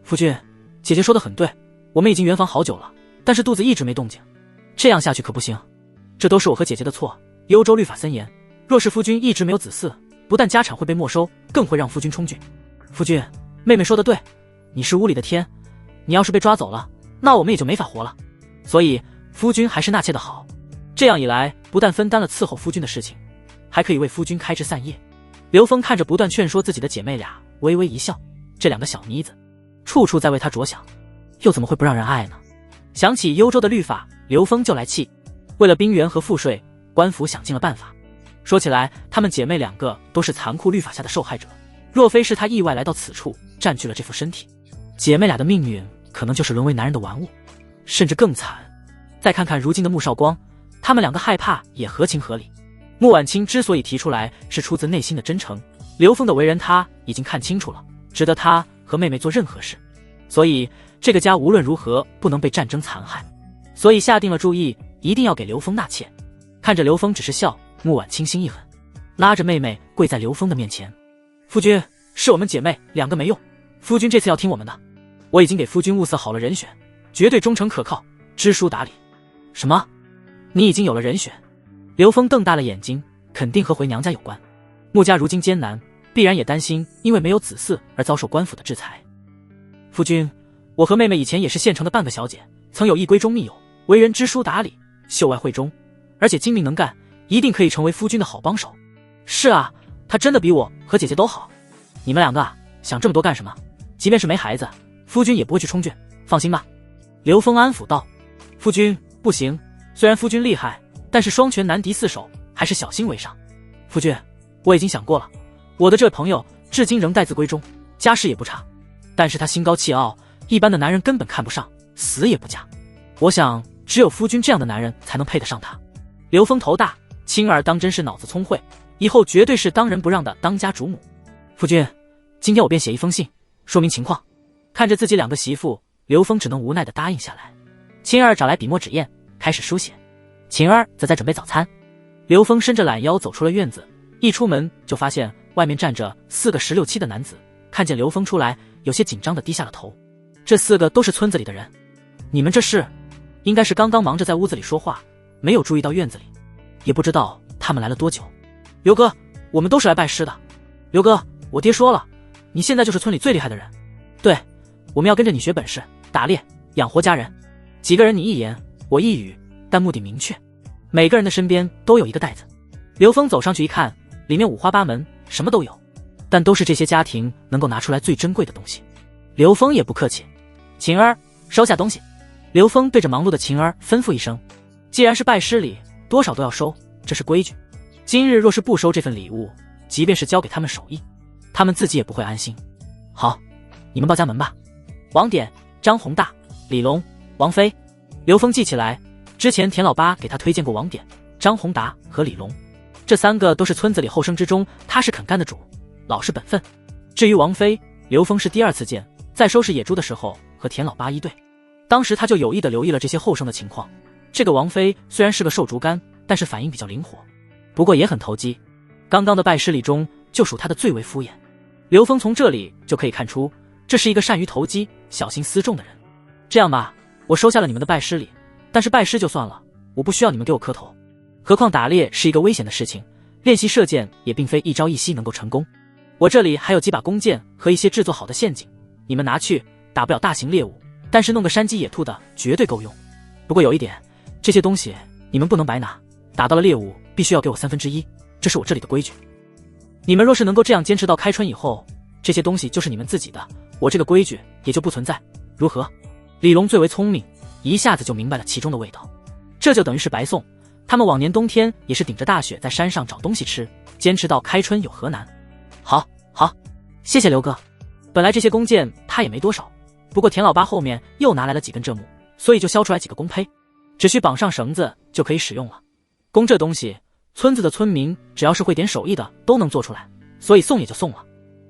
夫君，姐姐说的很对，我们已经圆房好久了，但是肚子一直没动静，这样下去可不行。这都是我和姐姐的错。幽州律法森严，若是夫君一直没有子嗣，不但家产会被没收，更会让夫君充军。夫君，妹妹说的对，你是屋里的天，你要是被抓走了，那我们也就没法活了。所以夫君还是纳妾的好，这样一来，不但分担了伺候夫君的事情，还可以为夫君开枝散叶。刘峰看着不断劝说自己的姐妹俩，微微一笑。这两个小妮子，处处在为他着想，又怎么会不让人爱呢？想起幽州的律法，刘峰就来气。为了兵源和赋税，官府想尽了办法。说起来，她们姐妹两个都是残酷律法下的受害者，若非是她意外来到此处，占据了这副身体，姐妹俩的命运可能就是沦为男人的玩物，甚至更惨。再看看如今的穆少光，他们两个害怕也合情合理。穆婉清之所以提出来，是出自内心的真诚。刘峰的为人他已经看清楚了，值得他和妹妹做任何事，所以这个家无论如何不能被战争残害，所以下定了主意，一定要给刘峰纳妾。看着刘峰只是笑，穆婉清心一狠，拉着妹妹跪在刘峰的面前。夫君，是我们姐妹两个没用，夫君这次要听我们的，我已经给夫君物色好了人选，绝对忠诚可靠，知书达理。什么？你已经有了人选？刘峰瞪大了眼睛，肯定和回娘家有关。穆家如今艰难，必然也担心因为没有子嗣而遭受官府的制裁。夫君，我和妹妹以前也是县城的半个小姐，曾有一闺中密友，为人知书达理，秀外慧中，而且精明能干，一定可以成为夫君的好帮手。是啊，她真的比我和姐姐都好。你们两个想这么多干什么？即便是没孩子，夫君也不会去充军，放心吧。刘峰安抚道。夫君，不行，虽然夫君厉害，但是双拳难敌四手，还是小心为上。夫君，我已经想过了，我的这位朋友至今仍待字闺中，家世也不差，但是他心高气傲，一般的男人根本看不上，死也不嫁。我想只有夫君这样的男人才能配得上他。刘峰头大，青儿当真是脑子聪慧，以后绝对是当仁不让的当家主母。夫君，今天我便写一封信，说明情况。看着自己两个媳妇，刘峰只能无奈地答应下来。青儿找来笔墨纸砚，开始书写。晴儿则在准备早餐。刘峰伸着懒腰走出了院子，一出门就发现外面站着4个16、17的男子，看见刘峰出来，有些紧张地低下了头。这4个都是村子里的人，你们这是？应该是刚刚忙着在屋子里说话，没有注意到院子里，也不知道他们来了多久。刘哥，我们都是来拜师的。刘哥，我爹说了，你现在就是村里最厉害的人。对，我们要跟着你学本事，打猎，养活家人。几个人你一言我一语，但目的明确，每个人的身边都有一个袋子。刘峰走上去一看，里面五花八门，什么都有，但都是这些家庭能够拿出来最珍贵的东西。刘峰也不客气，晴儿，收下东西。刘峰对着忙碌的晴儿吩咐一声，既然是拜师礼，多少都要收，这是规矩。今日若是不收这份礼物，即便是交给他们手艺，他们自己也不会安心。好，你们报家门吧。王典、张宏大、李龙、王飞。刘峰记起来，之前田老八给他推荐过王典、张宏达和李龙，这3个都是村子里后生之中踏实肯干的主，老实本分。至于王飞，刘峰是第2次见，在收拾野猪的时候和田老八一对，当时他就有意的留意了这些后生的情况。这个王飞虽然是个瘦竹竿，但是反应比较灵活，不过也很投机。刚刚的拜师礼中就属他的最为敷衍。刘峰从这里就可以看出，这是一个善于投机、小心思重的人。这样吧，我收下了你们的拜师礼，但是拜师就算了，我不需要你们给我磕头。何况打猎是一个危险的事情，练习射箭也并非一朝一夕能够成功。我这里还有几把弓箭和一些制作好的陷阱，你们拿去，打不了大型猎物，但是弄个山鸡野兔的绝对够用。不过有一点，这些东西你们不能白拿，打到了猎物必须要给我1/3，这是我这里的规矩。你们若是能够这样坚持到开春以后，这些东西就是你们自己的，我这个规矩也就不存在，如何？李龙最为聪明，一下子就明白了其中的味道。这就等于是白送，他们往年冬天也是顶着大雪在山上找东西吃，坚持到开春有何难？好，谢谢刘哥。本来这些弓箭他也没多少，不过田老八后面又拿来了几根这木，所以就削出来几个弓胚，只需绑上绳子就可以使用了。弓这东西，村子的村民只要是会点手艺的都能做出来，所以送也就送了。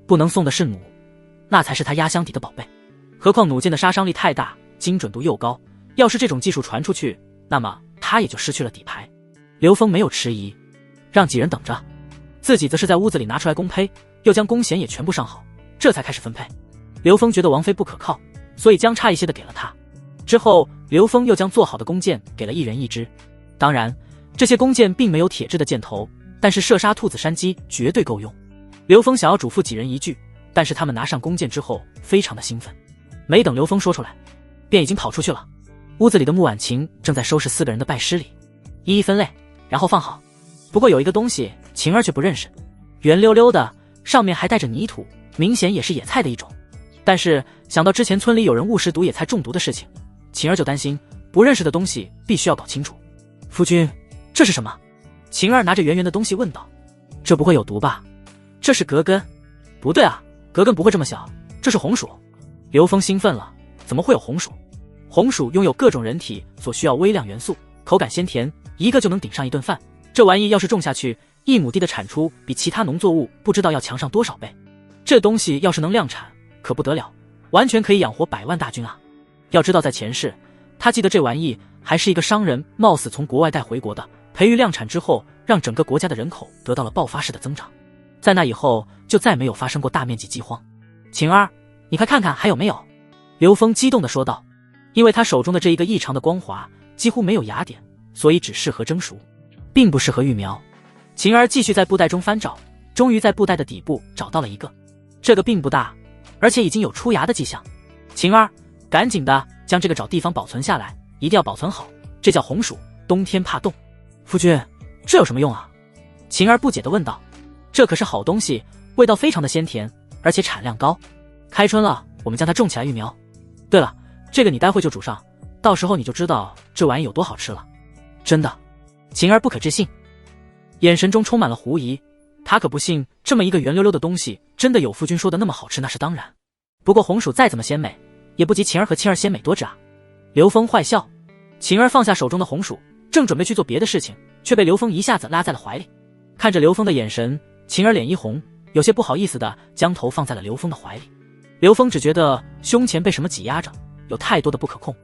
不能送的是弩，那才是他压箱底的宝贝。何况弩箭的杀伤力太大，精准度又高，要是这种技术传出去，那么他也就失去了底牌。刘峰没有迟疑，让几人等着，自己则是在屋子里拿出来弓胚，又将弓弦也全部上好，这才开始分配。刘峰觉得王妃不可靠，所以将差一些的给了他。之后，刘峰又将做好的弓箭给了一人一支。当然，这些弓箭并没有铁质的箭头，但是射杀兔子山鸡绝对够用。刘峰想要嘱咐几人一句，但是他们拿上弓箭之后非常的兴奋，没等刘峰说出来，便已经跑出去了。屋子里的穆婉晴正在收拾4个人的拜师礼，一一分类，然后放好。不过有一个东西晴儿却不认识，圆溜溜的，上面还带着泥土，明显也是野菜的一种。但是想到之前村里有人误食毒野菜中毒的事情，晴儿就担心不认识的东西必须要搞清楚。夫君，这是什么？晴儿拿着圆圆的东西问道。这不会有毒吧？这是葛根。不对啊，葛根不会这么小，这是红薯。刘峰兴奋了，怎么会有红薯？红薯拥有各种人体所需要微量元素，口感鲜甜，一个就能顶上一顿饭。这玩意要是种下去，1亩地的产出比其他农作物不知道要强上多少倍。这东西要是能量产，可不得了，完全可以养活100万大军啊！要知道在前世，他记得这玩意还是一个商人貌似从国外带回国的，培育量产之后，让整个国家的人口得到了爆发式的增长。在那以后，就再没有发生过大面积饥荒。晴儿，你快看看还有没有？刘峰激动地说道。因为他手中的这一个异常的光滑，几乎没有芽点，所以只适合蒸熟，并不适合育苗。晴儿继续在布袋中翻找，终于在布袋的底部找到了一个。这个并不大，而且已经有出芽的迹象。晴儿，赶紧的将这个找地方保存下来，一定要保存好，这叫红薯，冬天怕冻。夫君，这有什么用啊？晴儿不解地问道。这可是好东西，味道非常的鲜甜，而且产量高。开春了，我们将它种起来育苗。对了，这个你待会就煮上，到时候你就知道这玩意有多好吃了。真的？晴儿不可置信，眼神中充满了狐疑。他可不信这么一个圆溜溜的东西真的有夫君说的那么好吃，那是当然。不过红薯再怎么鲜美，也不及晴儿和青儿鲜美多只啊。刘峰坏笑。晴儿放下手中的红薯，正准备去做别的事情，却被刘峰一下子拉在了怀里。看着刘峰的眼神，晴儿脸一红，有些不好意思的将头放在了刘峰的怀里。刘峰只觉得胸前被什么挤压着，有太多的不可控。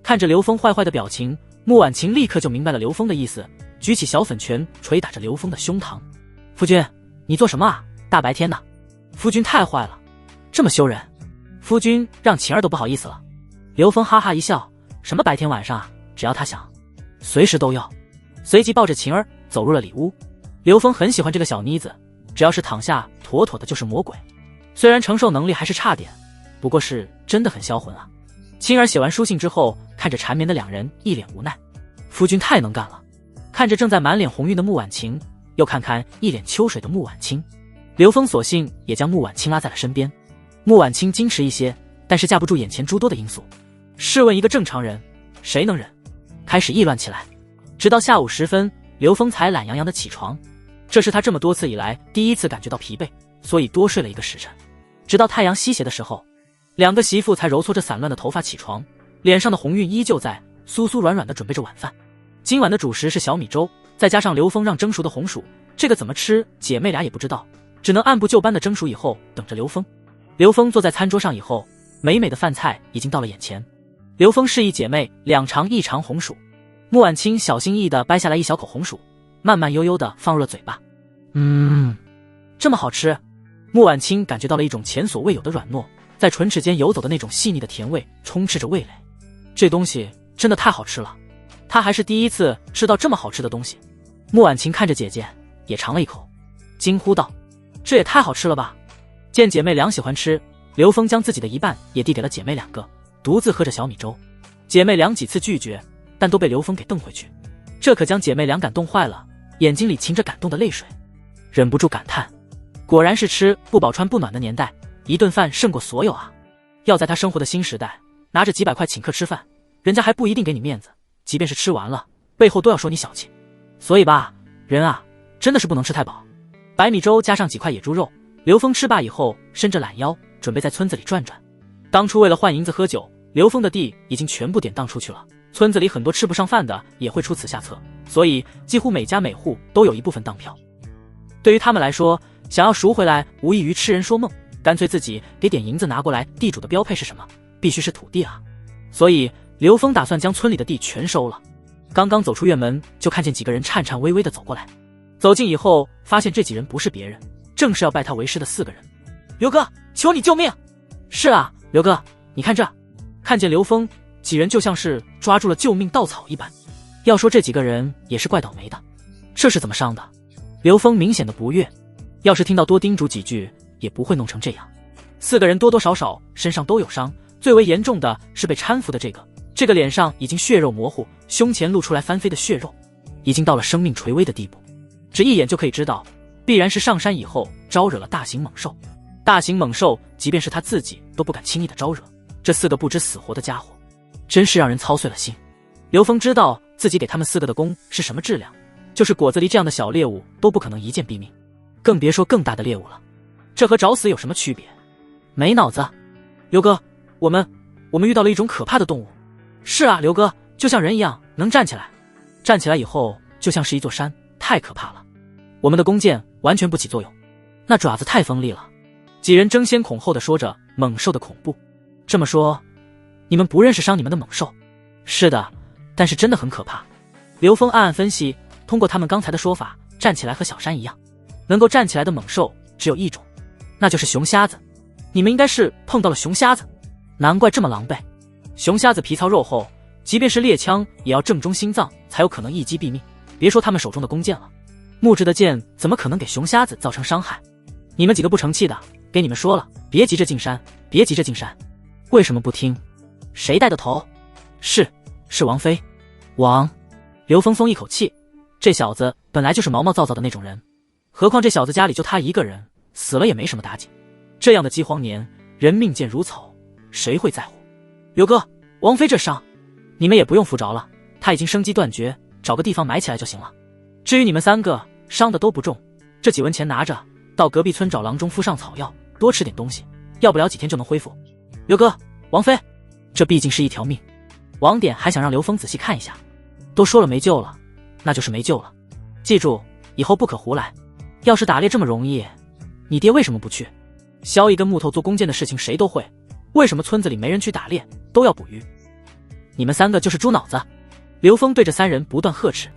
看着刘峰坏坏的表情，穆婉晴立刻就明白了刘峰的意思，举起小粉拳捶打着刘峰的胸膛。夫君，你做什么啊？大白天的。夫君太坏了，这么羞人。夫君让晴儿都不好意思了。刘峰哈哈一笑，什么白天晚上啊，只要他想，随时都有。随即抱着晴儿走入了里屋。刘峰很喜欢这个小妮子，只要是躺下，妥妥的就是魔鬼。虽然承受能力还是差点，不过是真的很销魂啊。青儿写完书信之后，看着缠绵的两人，一脸无奈。夫君太能干了。看着正在满脸红晕的穆婉晴，又看看一脸秋水的穆婉清，刘峰索性也将穆婉清拉在了身边。穆婉清矜持一些，但是架不住眼前诸多的因素。试问一个正常人，谁能忍？开始议论起来。直到下午时分，刘峰才懒洋洋的起床。这是他这么多次以来第一次感觉到疲惫，所以多睡了1个时辰。直到太阳西斜的时候，两个媳妇才揉搓着散乱的头发起床，脸上的红晕依旧在，酥酥软软的准备着晚饭。今晚的主食是小米粥，再加上刘峰让蒸熟的红薯，这个怎么吃，姐妹俩也不知道，只能按部就班的蒸熟以后等着刘峰。刘峰坐在餐桌上以后，美美的饭菜已经到了眼前。刘峰示意姐妹2尝1尝红薯。穆婉清小心翼翼地掰下来一小口红薯，慢慢悠悠地放入了嘴巴。这么好吃。穆婉清感觉到了一种前所未有的软糯，在唇齿间游走的那种细腻的甜味充斥着味蕾。这东西真的太好吃了，她还是第一次吃到这么好吃的东西。穆婉清看着姐姐也尝了一口，惊呼道：这也太好吃了吧。见姐妹俩喜欢吃，刘峰将自己的一半也递给了姐妹2个，独自喝着小米粥。姐妹俩几次拒绝，但都被刘峰给瞪回去，这可将姐妹俩感动坏了，眼睛里噙着感动的泪水，忍不住感叹，果然是吃不饱穿不暖的年代，一顿饭胜过所有啊。要在他生活的新时代，拿着几百块请客吃饭，人家还不一定给你面子，即便是吃完了，背后都要说你小气。所以吧，人啊，真的是不能吃太饱。白米粥加上几块野猪肉，刘峰吃罢以后伸着懒腰，准备在村子里转转。当初为了换银子喝酒，刘峰的地已经全部典当出去了，村子里很多吃不上饭的也会出此下策，所以几乎每家每户都有一部分当票。对于他们来说，想要赎回来无异于痴人说梦，干脆自己给点银子拿过来。地主的标配是什么？必须是土地啊。所以刘峰打算将村里的地全收了。刚刚走出院门，就看见几个人颤颤巍巍地走过来。走近以后，发现这几人不是别人，正是要拜他为师的4个人。刘哥，求你救命！是啊，刘哥，你看这。看见刘峰，几人就像是抓住了救命稻草一般。要说这几个人也是怪倒霉的，这是怎么伤的？刘峰明显的不悦，要是听到多叮嘱几句，也不会弄成这样。4个人多多少少身上都有伤，最为严重的是被搀扶的这个脸上已经血肉模糊，胸前露出来翻飞的血肉，已经到了生命垂危的地步。只一眼就可以知道，必然是上山以后招惹了大型猛兽。大型猛兽即便是他自己都不敢轻易的招惹，这4个不知死活的家伙，真是让人操碎了心。刘峰知道自己给他们4个的功是什么质量，就是果子狸这样的小猎物都不可能一剑毙命，更别说更大的猎物了。这和找死有什么区别？没脑子！刘哥，我们遇到了一种可怕的动物。是啊，刘哥，就像人一样，能站起来。站起来以后就像是一座山，太可怕了。我们的弓箭完全不起作用，那爪子太锋利了。几人争先恐后地说着猛兽的恐怖。这么说，你们不认识伤你们的猛兽？是的，但是真的很可怕。刘峰暗暗分析，通过他们刚才的说法，站起来和小山一样，能够站起来的猛兽只有一种，那就是熊瞎子。你们应该是碰到了熊瞎子，难怪这么狼狈。熊瞎子皮糙肉厚，即便是猎枪也要正中心脏才有可能一击毙命，别说他们手中的弓箭了，木质的箭怎么可能给熊瞎子造成伤害？你们几个不成器的，给你们说了，别急着进山，别急着进山。为什么不听？谁带的头？是王妃。王刘峰松一口气，这小子本来就是毛毛躁躁的那种人，何况这小子家里就他一个人，死了也没什么打紧。这样的饥荒年，人命贱如草，谁会在乎？刘哥，王妃这伤，你们也不用扶着了，他已经生机断绝，找个地方埋起来就行了。至于你们3个，伤的都不重，这几文钱拿着，到隔壁村找郎中敷上草药，多吃点东西，要不了几天就能恢复。刘哥，王妃，这毕竟是一条命。王典还想让刘峰仔细看一下，都说了没救了，那就是没救了。记住，以后不可胡来。要是打猎这么容易，你爹为什么不去？削一根木头做弓箭的事情谁都会，为什么村子里没人去打猎，都要捕鱼？你们3个就是猪脑子！刘峰对着3人不断呵斥。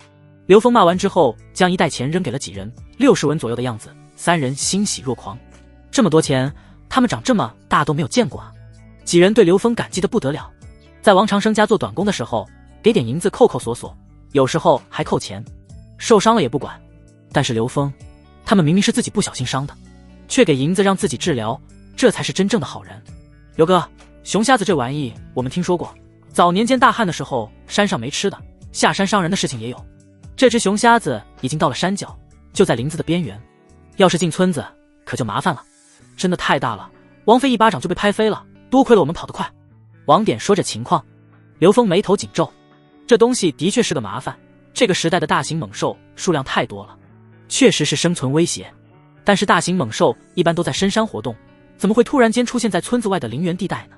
刘峰骂完之后，将一袋钱扔给了几人，60文左右的样子。3人欣喜若狂，这么多钱，他们长这么大都没有见过啊！几人对刘峰感激的不得了，在王长生家做短工的时候，给点银子扣扣锁锁，有时候还扣钱，受伤了也不管。但是刘峰，他们明明是自己不小心伤的，却给银子让自己治疗，这才是真正的好人。刘哥，熊瞎子这玩意我们听说过，早年间大旱的时候，山上没吃的，下山伤人的事情也有。这只熊瞎子已经到了山脚，就在林子的边缘，要是进村子可就麻烦了，真的太大了，王妃一巴掌就被拍飞了，多亏了我们跑得快。王典说着情况，刘峰眉头紧皱，这东西的确是个麻烦，这个时代的大型猛兽数量太多了，确实是生存威胁。但是大型猛兽一般都在深山活动，怎么会突然间出现在村子外的林园地带呢？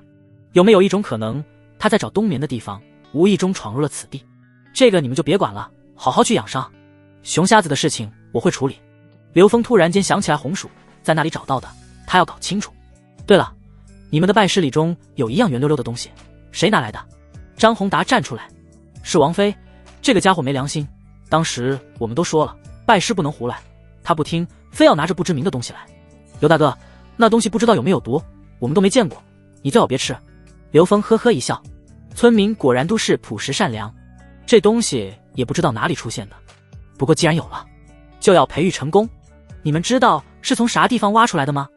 有没有一种可能，他在找冬眠的地方，无意中闯入了此地？这个你们就别管了，好好去养伤。熊瞎子的事情我会处理。刘峰突然间想起来红薯在那里找到的，他要搞清楚。对了，你们的拜师礼中有一样圆溜溜的东西，谁拿来的？张宏达站出来，是王妃，这个家伙没良心。当时我们都说了，拜师不能胡来，他不听，非要拿着不知名的东西来。刘大哥，那东西不知道有没有毒，我们都没见过，你最好别吃。刘峰呵呵一笑，村民果然都是朴实善良，这东西也不知道哪里出现的，不过既然有了，就要培育成功。你们知道是从啥地方挖出来的吗？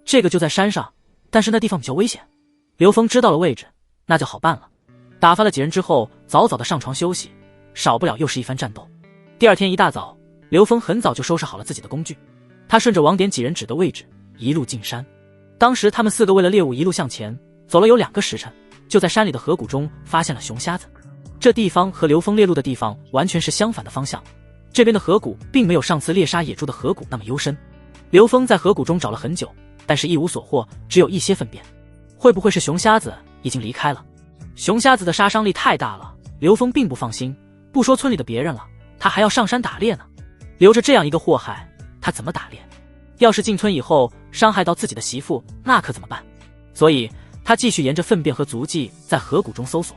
这个就在山上，但是那地方比较危险。刘峰知道了位置，那就好办了。打发了几人之后，早早的上床休息，少不了又是一番战斗。第二天一大早，刘峰很早就收拾好了自己的工具，他顺着王典几人指的位置一路进山。当时他们4个为了猎物一路向前，走了有2个时辰，就在山里的河谷中发现了熊瞎子。这地方和刘峰猎鹿的地方完全是相反的方向，这边的河谷并没有上次猎杀野猪的河谷那么幽深。刘峰在河谷中找了很久，但是一无所获，只有一些粪便。会不会是熊瞎子已经离开了？熊瞎子的杀伤力太大了，刘峰并不放心，不说村里的别人了，他还要上山打猎呢。留着这样一个祸害，他怎么打猎？要是进村以后伤害到自己的媳妇，那可怎么办？所以他继续沿着粪便和足迹在河谷中搜索，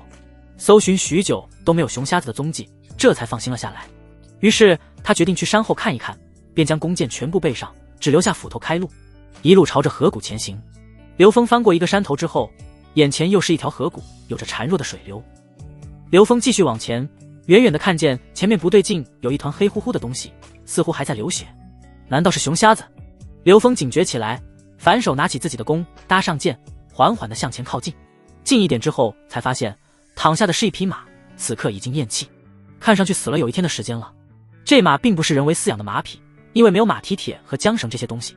搜寻许久都没有熊瞎子的踪迹，这才放心了下来。于是他决定去山后看一看，便将弓箭全部备上，只留下斧头开路。一路朝着河谷前行。刘峰翻过一个山头之后，眼前又是一条河谷，有着孱弱的水流。刘峰继续往前，远远的看见前面不对劲，有一团黑乎乎的东西，似乎还在流血。难道是熊瞎子？刘峰警觉起来，反手拿起自己的弓，搭上箭，缓缓地向前靠近。近一点之后，才发现躺下的是一匹马，此刻已经咽气，看上去死了有一天的时间了。这马并不是人为饲养的马匹，因为没有马蹄铁和缰绳这些东西。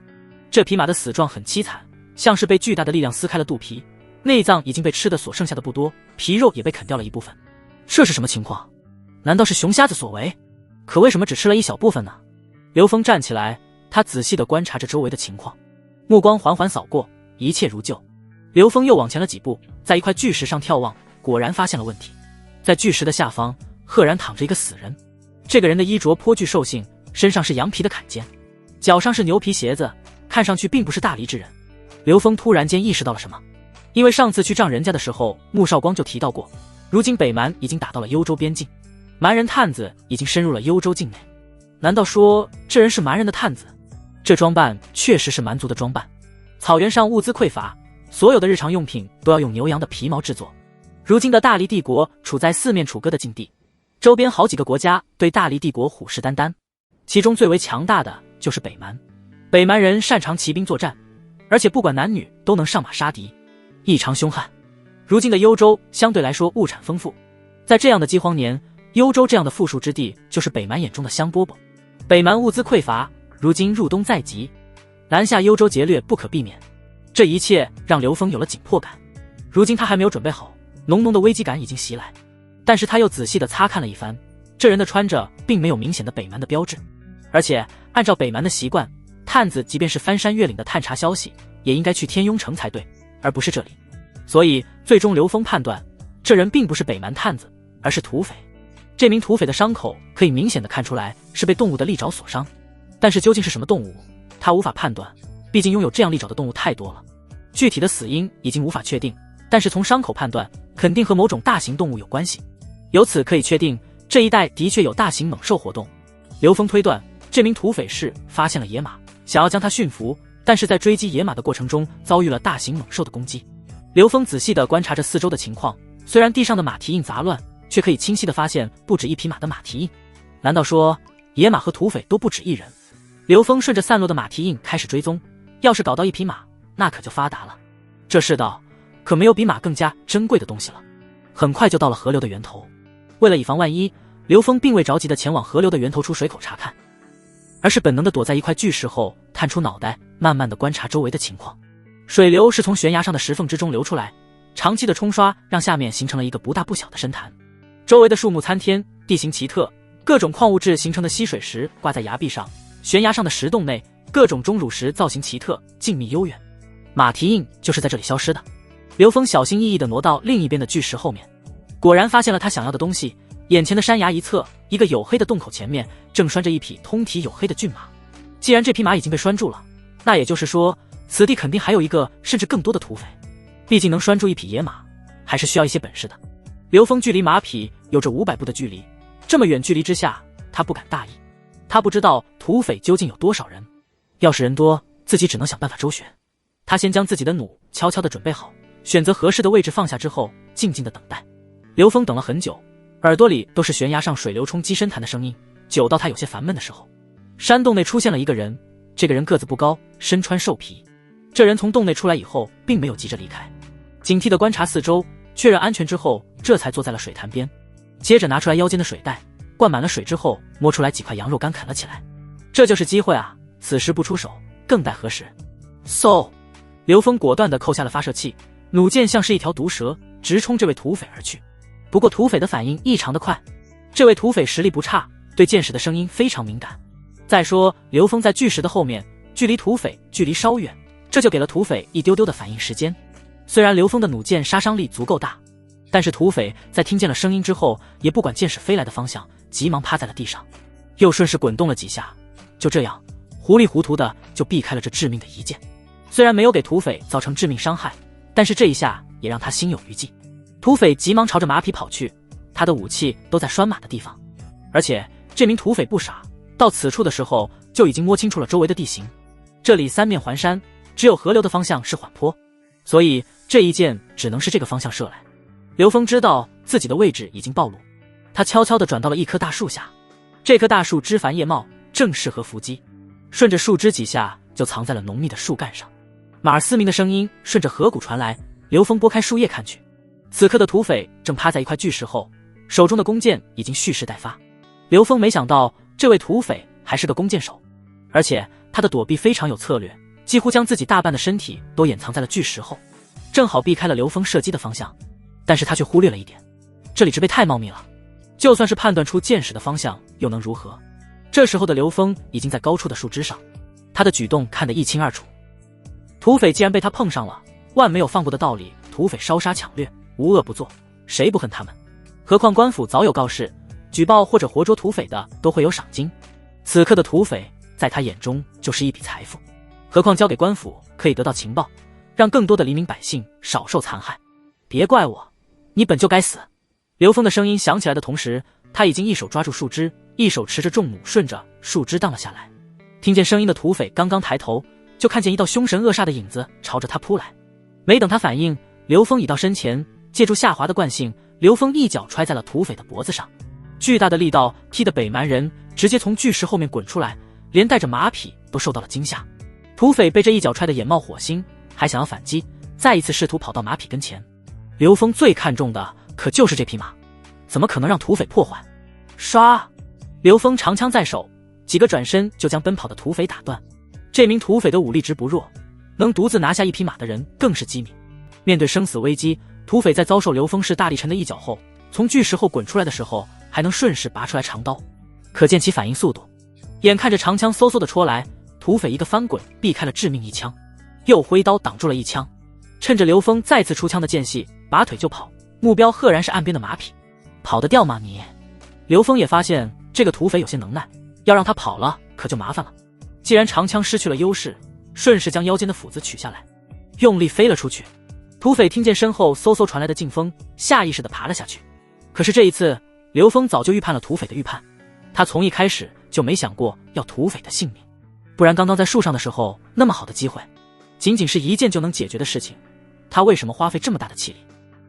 这匹马的死状很凄惨，像是被巨大的力量撕开了肚皮，内脏已经被吃的所剩下的不多，皮肉也被啃掉了一部分。这是什么情况？难道是熊瞎子所为？可为什么只吃了一小部分呢？刘峰站起来，他仔细地观察着周围的情况，目光缓缓扫过，一切如旧。刘峰又往前了几步，在一块巨石上眺望，果然发现了问题。在巨石的下方，赫然躺着一个死人。这个人的衣着颇具兽性，身上是羊皮的坎肩，脚上是牛皮鞋子，看上去并不是大黎之人。刘峰突然间意识到了什么，因为上次去丈人家的时候，穆少光就提到过，如今北蛮已经打到了幽州边境，蛮人探子已经深入了幽州境内。难道说这人是蛮人的探子？这装扮确实是蛮族的装扮。草原上物资匮乏，所有的日常用品都要用牛羊的皮毛制作。如今的大黎帝国处在四面楚歌的境地，周边好几个国家对大黎帝国虎视眈眈，其中最为强大的就是北蛮。北蛮人擅长骑兵作战，而且不管男女都能上马杀敌，异常凶悍。如今的幽州相对来说物产丰富，在这样的饥荒年，幽州这样的富庶之地就是北蛮眼中的香饽饽。北蛮物资匮乏，如今入冬在即，南下幽州劫掠不可避免。这一切让刘峰有了紧迫感。如今他还没有准备好，浓浓的危机感已经袭来。但是他又仔细地擦看了一番，这人的穿着并没有明显的北蛮的标志，而且按照北蛮的习惯，探子即便是翻山越岭的探查消息，也应该去天雍城才对，而不是这里。所以最终刘峰判断，这人并不是北蛮探子，而是土匪。这名土匪的伤口可以明显的看出来是被动物的利爪所伤，但是究竟是什么动物，他无法判断，毕竟拥有这样利爪的动物太多了。具体的死因已经无法确定，但是从伤口判断，肯定和某种大型动物有关系。由此可以确定，这一带的确有大型猛兽活动。刘峰推断，这名土匪是发现了野马，想要将它驯服，但是在追击野马的过程中遭遇了大型猛兽的攻击。刘峰仔细地观察着四周的情况，虽然地上的马蹄印杂乱，却可以清晰地发现不止一匹马的马蹄印。难道说野马和土匪都不止一人？刘峰顺着散落的马蹄印开始追踪，要是搞到一匹马，那可就发达了。这世道可没有比马更加珍贵的东西了。很快就到了河流的源头，为了以防万一，刘峰并未着急地前往河流的源头出水口查看，而是本能地躲在一块巨石后，探出脑袋，慢慢地观察周围的情况。水流是从悬崖上的石缝之中流出来，长期的冲刷让下面形成了一个不大不小的深潭。周围的树木参天，地形奇特，各种矿物质形成的吸水石挂在崖壁上，悬崖上的石洞内各种钟乳石造型奇特，静谧悠远。马蹄印就是在这里消失的。刘峰小心翼翼地挪到另一边的巨石后面，果然发现了他想要的东西。眼前的山崖一侧，一个黝黑的洞口前面正拴着一匹通体黝黑的骏马。既然这匹马已经被拴住了，那也就是说此地肯定还有一个甚至更多的土匪，毕竟能拴住一匹野马还是需要一些本事的。刘峰距离马匹有着500步的距离，这么远距离之下，他不敢大意。他不知道土匪究竟有多少人，要是人多，自己只能想办法周旋。他先将自己的弩悄悄地准备好，选择合适的位置放下之后，静静地等待。刘峰等了很久，耳朵里都是悬崖上水流冲击深潭的声音，久到他有些烦闷的时候，山洞内出现了一个人。这个人个子不高，身穿兽皮。这人从洞内出来以后，并没有急着离开，警惕地观察四周，确认安全之后，这才坐在了水潭边。接着拿出来腰间的水袋，灌满了水之后，摸出来几块羊肉干啃了起来。这就是机会啊，此时不出手，更待何时？嗖！刘峰果断地扣下了发射器，弩箭像是一条毒蛇，直冲这位土匪而去。不过土匪的反应异常的快，这位土匪实力不差，对箭矢的声音非常敏感。再说刘峰在巨石的后面，距离土匪距离稍远，这就给了土匪一丢丢的反应时间。虽然刘峰的弩箭杀伤力足够大，但是土匪在听见了声音之后，也不管箭矢飞来的方向，急忙趴在了地上，又顺势滚动了几下，就这样糊里糊涂的就避开了这致命的一箭。虽然没有给土匪造成致命伤害，但是这一下也让他心有余悸。土匪急忙朝着马匹跑去，他的武器都在拴马的地方，而且这名土匪不傻，到此处的时候就已经摸清楚了周围的地形。这里三面环山，只有河流的方向是缓坡，所以这一箭只能是这个方向射来。刘峰知道自己的位置已经暴露，他悄悄地转到了一棵大树下。这棵大树枝繁叶茂，正适合伏击，顺着树枝几下就藏在了浓密的树干上。马儿嘶鸣的声音顺着河谷传来，刘峰拨开树叶看去，此刻的土匪正趴在一块巨石后，手中的弓箭已经蓄势待发。刘峰没想到这位土匪还是个弓箭手，而且他的躲避非常有策略，几乎将自己大半的身体都掩藏在了巨石后，正好避开了刘峰射击的方向。但是他却忽略了一点，这里植被太茂密了，就算是判断出箭矢的方向又能如何？这时候的刘峰已经在高处的树枝上，他的举动看得一清二楚。土匪既然被他碰上了，万没有放过的道理。土匪烧杀抢掠，无恶不作，谁不恨他们？何况官府早有告示，举报或者活捉土匪的都会有赏金。此刻的土匪在他眼中就是一笔财富，何况交给官府可以得到情报，让更多的黎民百姓少受残害。别怪我，你本就该死。刘峰的声音响起来的同时，他已经一手抓住树枝，一手持着重弩顺着树枝荡了下来。听见声音的土匪刚刚抬头，就看见一道凶神恶煞的影子朝着他扑来。没等他反应，刘峰已到身前，借助下滑的惯性，刘峰一脚踹在了土匪的脖子上。巨大的力道踢得北蛮人直接从巨石后面滚出来，连带着马匹都受到了惊吓。土匪被这一脚踹得眼冒火星，还想要反击，再一次试图跑到马匹跟前。刘峰最看重的可就是这匹马，怎么可能让土匪破坏？唰！刘峰长枪在手，几个转身就将奔跑的土匪打断。这名土匪的武力值不弱，能独自拿下一匹马的人更是机敏。面对生死危机，土匪在遭受刘峰式大力沉的一脚后，从巨石后滚出来的时候，还能顺势拔出来长刀，可见其反应速度。眼看着长枪嗖嗖的戳来，土匪一个翻滚避开了致命一枪，又挥刀挡住了一枪，趁着刘峰再次出枪的间隙，拔腿就跑，目标赫然是岸边的马匹。跑得掉吗你？刘峰也发现这个土匪有些能耐，要让他跑了可就麻烦了。既然长枪失去了优势，顺势将腰间的斧子取下来，用力飞了出去。土匪听见身后嗖嗖传来的劲风，下意识地爬了下去。可是这一次，刘峰早就预判了土匪的预判，他从一开始就没想过要土匪的性命，不然刚刚在树上的时候那么好的机会，仅仅是一箭就能解决的事情，他为什么花费这么大的气力？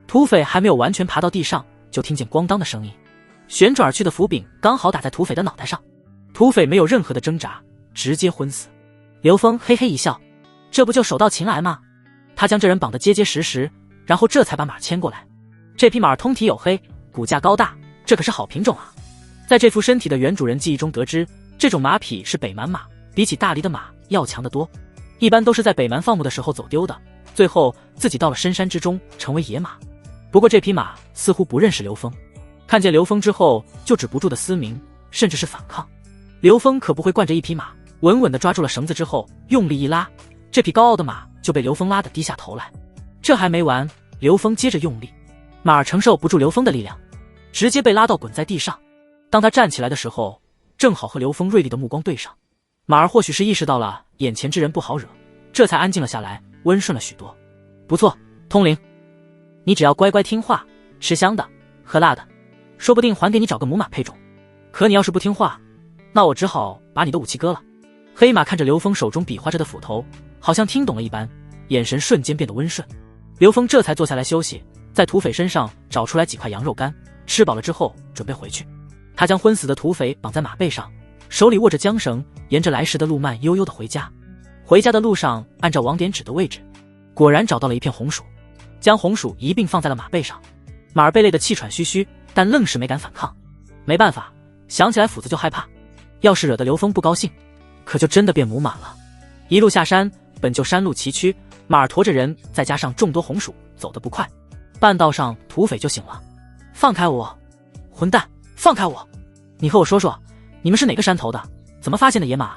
土匪还没有完全爬到地上，就听见咣当的声音，旋转而去的斧柄刚好打在土匪的脑袋上，土匪没有任何的挣扎，直接昏死。刘峰嘿嘿一笑，这不就手到擒来吗？他将这人绑得结结实实，然后这才把马牵过来。这匹马通体黝黑，骨架高大，这可是好品种啊。在这副身体的原主人记忆中得知，这种马匹是北蛮马，比起大黎的马要强得多，一般都是在北蛮放牧的时候走丢的，最后自己到了深山之中成为野马。不过这匹马似乎不认识刘峰，看见刘峰之后就止不住的嘶鸣，甚至是反抗。刘峰可不会惯着一匹马，稳稳地抓住了绳子之后用力一拉，这匹高傲的马就被刘峰拉得低下头来。这还没完，刘峰接着用力，马儿承受不住刘峰的力量，直接被拉到滚在地上。当他站起来的时候，正好和刘峰锐利的目光对上。马儿或许是意识到了眼前之人不好惹，这才安静了下来，温顺了许多。不错，通灵，你只要乖乖听话，吃香的喝辣的，说不定还给你找个母马配种。可你要是不听话，那我只好把你的武器割了。黑马看着刘峰手中比划着的斧头，好像听懂了一般，眼神瞬间变得温顺。刘峰这才坐下来休息，在土匪身上找出来几块羊肉干，吃饱了之后准备回去。他将昏死的土匪绑在马背上，手里握着缰绳，沿着来时的路慢悠悠地回家。回家的路上，按照网点指的位置，果然找到了一片红薯，将红薯一并放在了马背上。马儿被累得气喘吁吁，但愣是没敢反抗。没办法，想起来斧子就害怕，要是惹得刘峰不高兴，可就真的变母马了。一路下山，本就山路崎岖，马儿驮着人，再加上众多红薯，走得不快。半道上，土匪就醒了：“放开我！混蛋，放开我！你和我说说，你们是哪个山头的？怎么发现的野马？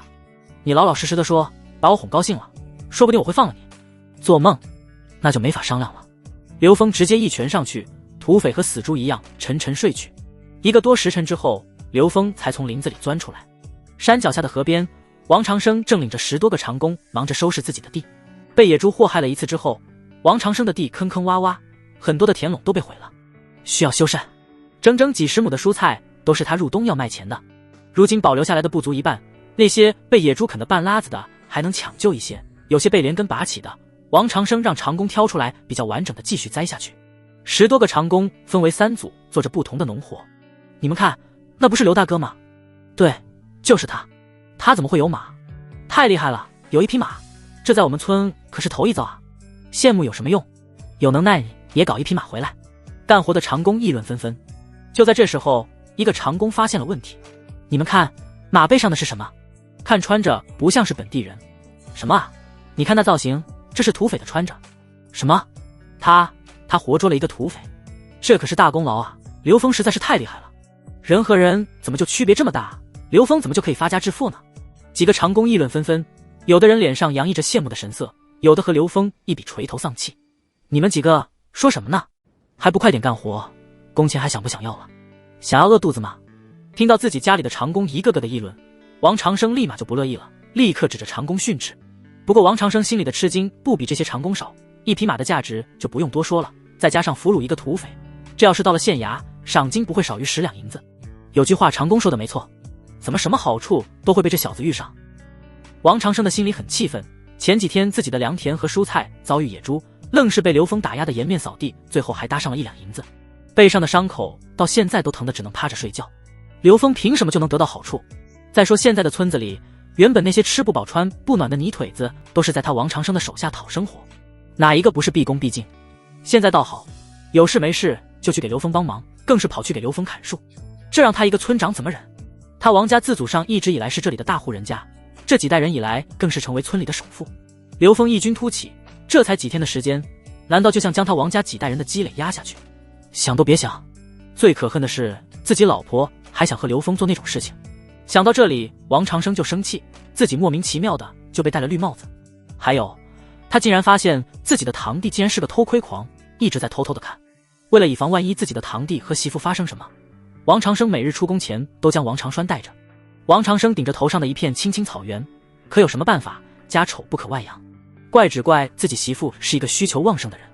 你老老实实的说，把我哄高兴了，说不定我会放了你。做梦，那就没法商量了。”刘峰直接一拳上去，土匪和死猪一样沉沉睡去。一个多时辰之后，刘峰才从林子里钻出来。山脚下的河边，王长生正领着10多个长工忙着收拾自己的地。被野猪祸害了一次之后，王长生的地坑坑洼洼，很多的田垄都被毁了，需要修缮。整整几10亩的蔬菜都是他入冬要卖钱的，如今保留下来的不足一半，那些被野猪啃得半拉子的还能抢救一些，有些被连根拔起的，王长生让长工挑出来比较完整的继续栽下去。10多个长工分为3组，做着不同的农活。你们看，那不是刘大哥吗？对，就是他。他怎么会有马？太厉害了，有一匹马，这在我们村可是头一遭啊！羡慕有什么用？有能耐也搞一匹马回来。干活的长工议论纷纷。就在这时候，一个长工发现了问题。你们看，马背上的是什么？看穿着不像是本地人。什么啊？你看那造型，这是土匪的穿着。什么？他活捉了一个土匪，这可是大功劳啊！刘峰实在是太厉害了。人和人怎么就区别这么大？刘峰怎么就可以发家致富呢？几个长工议论纷纷，有的人脸上洋溢着羡慕的神色，有的和刘峰一比垂头丧气。你们几个说什么呢？还不快点干活，工钱还想不想要了？想要饿肚子吗？听到自己家里的长工一个个的议论，王长生立马就不乐意了，立刻指着长工训斥。不过王长生心里的吃惊不比这些长工少，一匹马的价值就不用多说了，再加上俘虏一个土匪，这要是到了县衙，赏金不会少于10两银子。有句话长工说的没错，怎么什么好处都会被这小子遇上？王长生的心里很气愤，前几天自己的良田和蔬菜遭遇野猪，愣是被刘峰打压的颜面扫地，最后还搭上了1两银子，背上的伤口到现在都疼得只能趴着睡觉。刘峰凭什么就能得到好处？再说现在的村子里，原本那些吃不饱穿不暖的泥腿子都是在他王长生的手下讨生活，哪一个不是毕恭毕敬？现在倒好，有事没事就去给刘峰帮忙，更是跑去给刘峰砍树，这让他一个村长怎么忍？他王家自祖上一直以来是这里的大户人家，这几代人以来更是成为村里的首富。刘峰异军突起，这才几天的时间，难道就想将他王家几代人的积累压下去？想都别想！最可恨的是自己老婆还想和刘峰做那种事情。想到这里，王长生就生气，自己莫名其妙的就被戴了绿帽子。还有，他竟然发现自己的堂弟竟然是个偷窥狂，一直在偷偷的看。为了以防万一自己的堂弟和媳妇发生什么，王长生每日出宫前都将王长栓带着。王长生顶着头上的一片青青草原，可有什么办法？家丑不可外扬，怪只怪自己媳妇是一个需求旺盛的人。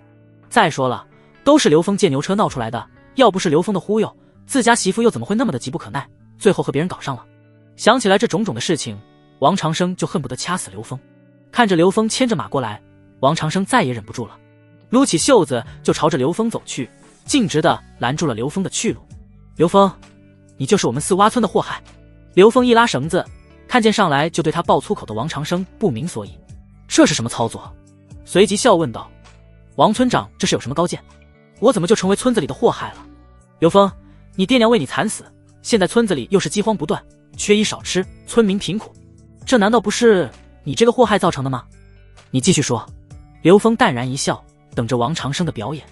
再说了，都是刘峰借牛车闹出来的，要不是刘峰的忽悠，自家媳妇又怎么会那么的急不可耐，最后和别人搞上了？想起来这种种的事情，王长生就恨不得掐死刘峰。看着刘峰牵着马过来，王长生再也忍不住了，撸起袖子就朝着刘峰走去，径直地拦住了刘峰的去路。刘峰，你就是我们4洼村的祸害！刘峰一拉绳子，看见上来就对他爆粗口的王长生不明所以，这是什么操作？随即笑问道：王村长，这是有什么高见？我怎么就成为村子里的祸害了？刘峰，你爹娘为你惨死，现在村子里又是饥荒不断，缺衣少吃，村民贫苦，这难道不是你这个祸害造成的吗？你继续说。刘峰淡然一笑，等着王长生的表演。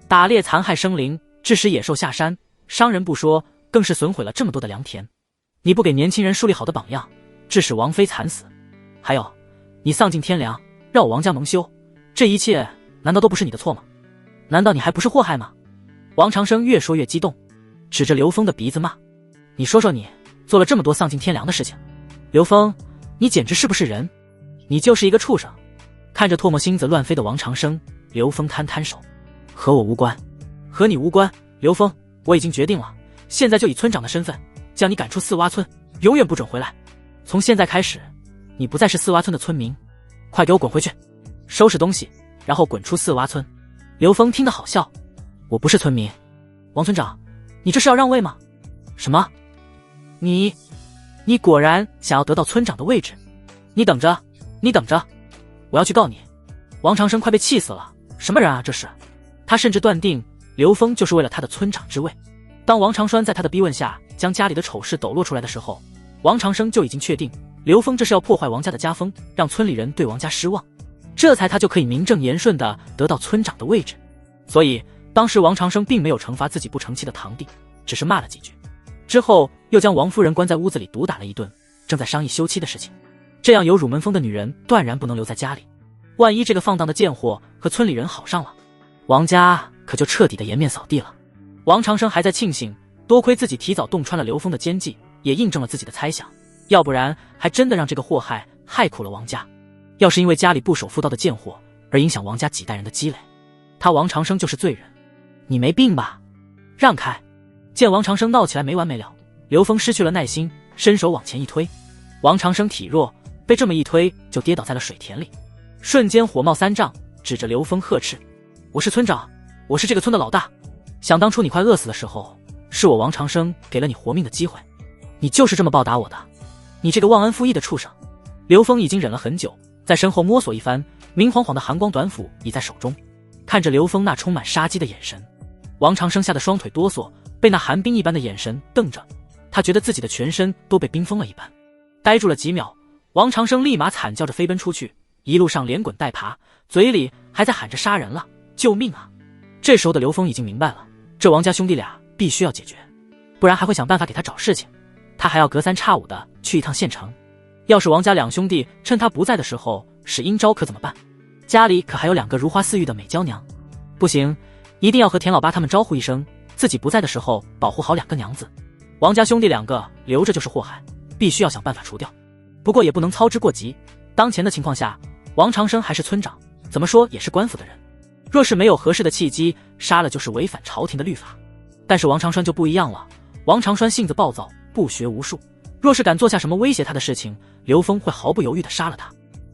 打猎残害生灵，致使野兽下山，伤人不说，更是损毁了这么多的良田。你不给年轻人树立好的榜样，致使王妃惨死。还有，你丧尽天良，让我王家蒙羞，这一切难道都不是你的错吗？难道你还不是祸害吗？王长生越说越激动，指着刘峰的鼻子骂：你说说你做了这么多丧尽天良的事情，刘峰，你简直是不是人？你就是一个畜生！看着唾沫星子乱飞的王长生，刘峰摊摊手：和我无关，和你无关。刘峰，我已经决定了，现在就以村长的身份将你赶出4洼村，永远不准回来。从现在开始，你不再是4洼村的村民，快给我滚回去，收拾东西，然后滚出4洼村。刘峰听得好笑：我不是村民。王村长，你这是要让位吗？什么？你果然想要得到村长的位置？你等着，你等着，我要去告你！王长生快被气死了，什么人啊这是？他甚至断定刘峰就是为了他的村长之位。当王长栓在他的逼问下将家里的丑事抖落出来的时候，王长生就已经确定刘峰这是要破坏王家的家风，让村里人对王家失望，这才他就可以名正言顺地得到村长的位置。所以当时王长生并没有惩罚自己不成器的堂弟，只是骂了几句，之后又将王夫人关在屋子里毒打了一顿，正在商议休妻的事情。这样有乳门风的女人断然不能留在家里，万一这个放荡的贱货和村里人好上了，王家可就彻底的颜面扫地了。王长生还在庆幸，多亏自己提早洞穿了刘峰的奸计，也印证了自己的猜想，要不然还真的让这个祸害害苦了王家。要是因为家里不守妇道的贱货而影响王家几代人的积累，他王长生就是罪人。你没病吧？让开！见王长生闹起来没完没了，刘峰失去了耐心，伸手往前一推，王长生体弱，被这么一推就跌倒在了水田里。瞬间火冒三丈，指着刘峰呵斥：“我是村长，我是这个村的老大。想当初你快饿死的时候，是我王长生给了你活命的机会，你就是这么报答我的，你这个忘恩负义的畜生！”刘峰已经忍了很久，在身后摸索一番，明晃晃的寒光短斧已在手中。看着刘峰那充满杀机的眼神，王长生吓得双腿哆嗦，被那寒冰一般的眼神瞪着，他觉得自己的全身都被冰封了一般。呆住了几秒，王长生立马惨叫着飞奔出去，一路上连滚带爬，嘴里还在喊着杀人了，救命啊！这时候的刘峰已经明白了，这王家兄弟俩必须要解决，不然还会想办法给他找事情，他还要隔三差五的去一趟县城。要是王家两兄弟趁他不在的时候使阴招可怎么办？家里可还有2个如花似玉的美娇娘，不行，一定要和田老八他们招呼一声，自己不在的时候保护好2个娘子。王家兄弟2个留着就是祸害，必须要想办法除掉。不过也不能操之过急，当前的情况下，王长生还是村长，怎么说也是官府的人，若是没有合适的契机，杀了就是违反朝廷的律法。但是王长栓就不一样了，王长栓性子暴躁，不学无术，若是敢做下什么威胁他的事情，刘峰会毫不犹豫地杀了他。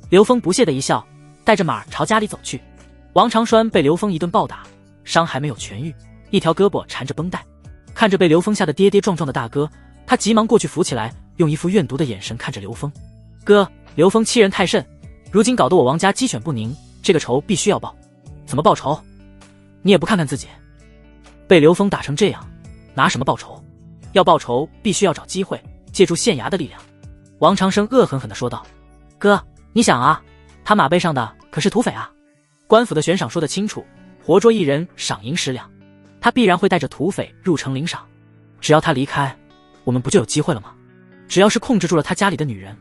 刘峰不屑地一笑，带着马朝家里走去。王长栓被刘峰一顿暴打，伤还没有痊愈，一条胳膊缠着绷带，看着被刘峰吓得跌跌撞撞的大哥，他急忙过去扶起来，用一副怨毒的眼神看着刘峰。哥，刘峰欺人太甚，如今搞得我王家鸡犬不宁，这个仇必须要报。怎么报仇？你也不看看自己，被刘峰打成这样，拿什么报仇？要报仇必须要找机会，借助县衙的力量。王长生恶狠狠地说道。哥，你想啊，他马背上的可是土匪啊，官府的悬赏说得清楚，活捉一人赏银10两，他必然会带着土匪入城领赏，只要他离开，我们不就有机会了吗？只要是控制住了他家里的女人，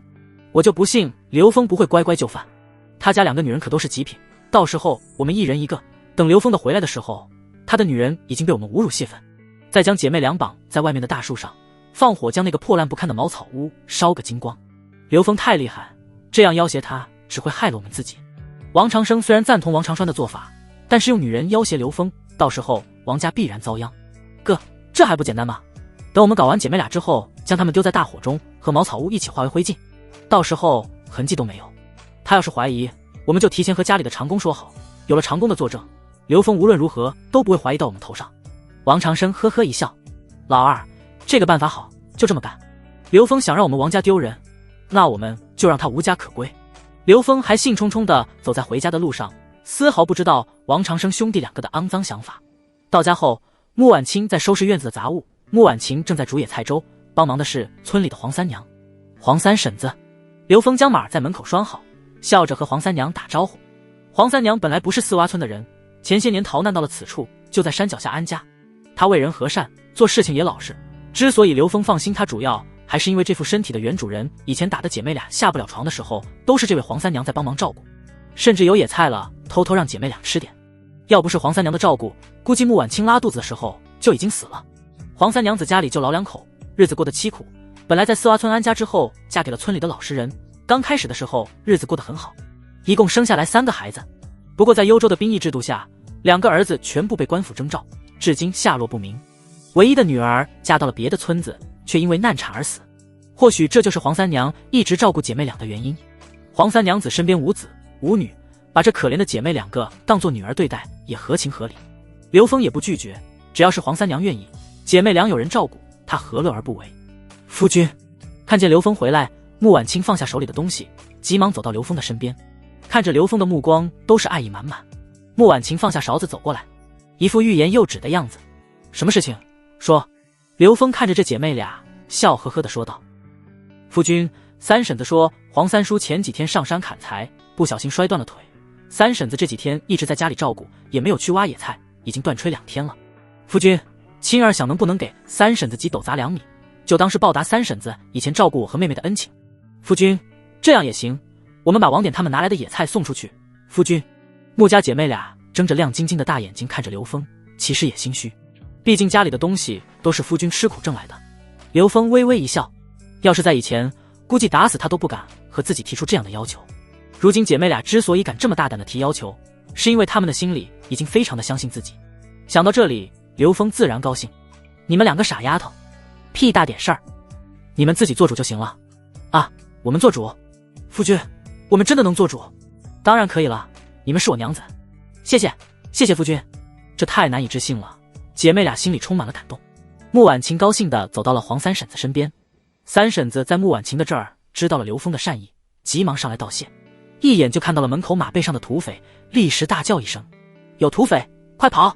我就不信刘峰不会乖乖就范。他家2个女人可都是极品，到时候我们一人一个，等刘峰的回来的时候，他的女人已经被我们侮辱泄愤，再将姐妹2绑在外面的大树上，放火将那个破烂不堪的茅草屋烧个精光。刘峰太厉害，这样要挟他只会害了我们自己。王长生虽然赞同王长栓的做法，但是用女人要挟刘峰，到时候王家必然遭殃。哥，这还不简单吗？等我们搞完姐妹俩之后，将她们丢在大火中，和茅草屋一起化为灰烬，到时候痕迹都没有。他要是怀疑，我们就提前和家里的长工说好，有了长工的作证，刘峰无论如何都不会怀疑到我们头上。王长生呵呵一笑，老二，这个办法好，就这么干。刘峰想让我们王家丢人，那我们就让他无家可归。刘峰还兴冲冲地走在回家的路上，丝毫不知道王长生兄弟2个的肮脏想法。到家后，穆婉清在收拾院子的杂物，穆婉清正在煮野菜粥，帮忙的是村里的黄三娘、黄三婶子。刘峰将马在门口拴好，笑着和黄三娘打招呼。黄三娘本来不是四洼村的人，前些年逃难到了此处，就在山脚下安家。她为人和善，做事情也老实，之所以刘峰放心她，主要还是因为这副身体的原主人以前打的姐妹俩下不了床的时候，都是这位黄三娘在帮忙照顾，甚至有野菜了偷偷让姐妹俩吃点。要不是黄三娘的照顾，估计穆婉清拉肚子的时候就已经死了。黄三娘子家里就老2口，日子过得凄苦，本来在四洼村安家之后，嫁给了村里的老实人，刚开始的时候日子过得很好，一共生下来3个孩子。不过在幽州的兵役制度下，2个儿子全部被官府征召，至今下落不明。唯一的女儿嫁到了别的村子，却因为难产而死。或许这就是黄三娘一直照顾姐妹俩的原因。黄三娘子身边无子无女，把这可怜的姐妹2个当作女儿对待，也合情合理。刘峰也不拒绝，只要是黄三娘愿意，姐妹俩有人照顾，他何乐而不为。夫君。看见刘峰回来，穆婉清放下手里的东西，急忙走到刘峰的身边，看着刘峰的目光都是爱意满满。穆婉清放下勺子走过来，一副欲言又止的样子。什么事情？说。刘峰看着这姐妹俩，笑呵呵地说道。夫君，三婶子说黄三叔前几天上山砍柴，不小心摔断了腿，三婶子这几天一直在家里照顾，也没有去挖野菜，已经断炊2天了。夫君，青儿想能不能给三婶子几斗杂粮米，就当是报答三婶子以前照顾我和妹妹的恩情。夫君，这样也行，我们把王典他们拿来的野菜送出去。夫君。穆家姐妹俩睁着亮晶晶的大眼睛看着刘峰，其实也心虚，毕竟家里的东西都是夫君吃苦挣来的。刘峰微微一笑，要是在以前，估计打死他都不敢和自己提出这样的要求。如今姐妹俩之所以敢这么大胆的提要求，是因为她们的心里已经非常的相信自己。想到这里，刘峰自然高兴。你们2个傻丫头，屁大点事儿，你们自己做主就行了。啊，我们做主。夫君，我们真的能做主。当然可以了，你们是我娘子。谢谢，谢谢夫君。这太难以置信了，姐妹俩心里充满了感动。穆婉晴高兴地走到了黄三婶子身边。三婶子在穆婉晴的这儿知道了刘峰的善意，急忙上来道谢，一眼就看到了门口马背上的土匪，立时大叫一声：有土匪，快跑！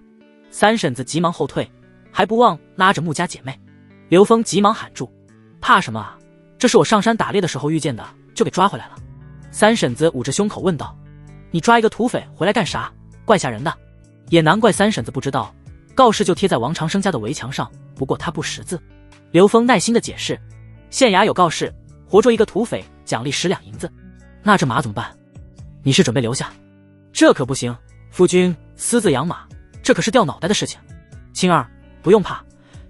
三婶子急忙后退，还不忘拉着穆家姐妹。刘峰急忙喊住：怕什么啊，这是我上山打猎的时候遇见的，就给抓回来了。三婶子捂着胸口问道：你抓一个土匪回来干啥？怪吓人的。也难怪三婶子不知道，告示就贴在王长生家的围墙上，不过他不识字。刘峰耐心地解释：县衙有告示，活捉一个土匪奖励10两银子。那这马怎么办？你是准备留下？这可不行，夫君私自养马，这可是掉脑袋的事情。青儿，不用怕，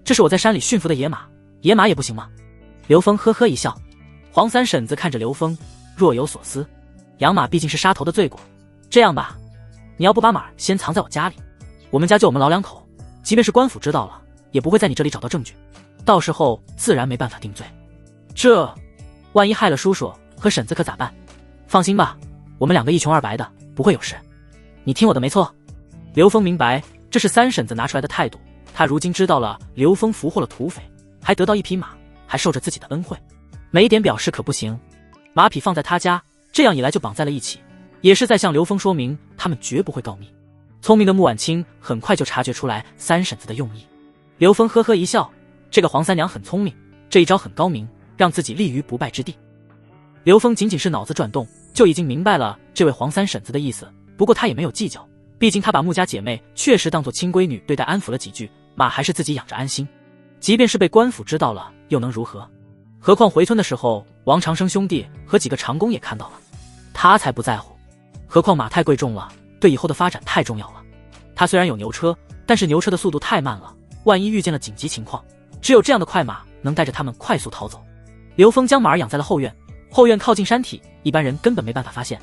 这是我在山里驯服的野马，野马也不行吗？刘峰呵呵一笑。黄三婶子看着刘峰，若有所思。养马毕竟是杀头的罪过，这样吧，你要不把马先藏在我家里，我们家就我们老两口，即便是官府知道了，也不会在你这里找到证据，到时候自然没办法定罪。这万一害了叔叔和婶子可咋办？放心吧，我们两个一穷二白的，不会有事。你听我的没错。刘峰明白这是三婶子拿出来的态度，他如今知道了刘峰俘获了土匪，还得到一匹马，还受着自己的恩惠，没点表示可不行。马匹放在他家，这样一来就绑在了一起，也是在向刘峰说明他们绝不会告密。聪明的穆婉清很快就察觉出来三婶子的用意。刘峰呵呵一笑，这个黄三娘很聪明，这一招很高明，让自己立于不败之地。刘峰仅仅是脑子转动，就已经明白了这位黄三婶子的意思，不过他也没有计较，毕竟他把穆家姐妹确实当作亲闺女对待，安抚了几句，马还是自己养着安心，即便是被官府知道了又能如何？何况回村的时候王长生兄弟和几个长工也看到了，他才不在乎。何况马太贵重了，对以后的发展太重要了。他虽然有牛车，但是牛车的速度太慢了，万一遇见了紧急情况，只有这样的快马能带着他们快速逃走。刘峰将马儿养在了后院，后院靠近山体，一般人根本没办法发现。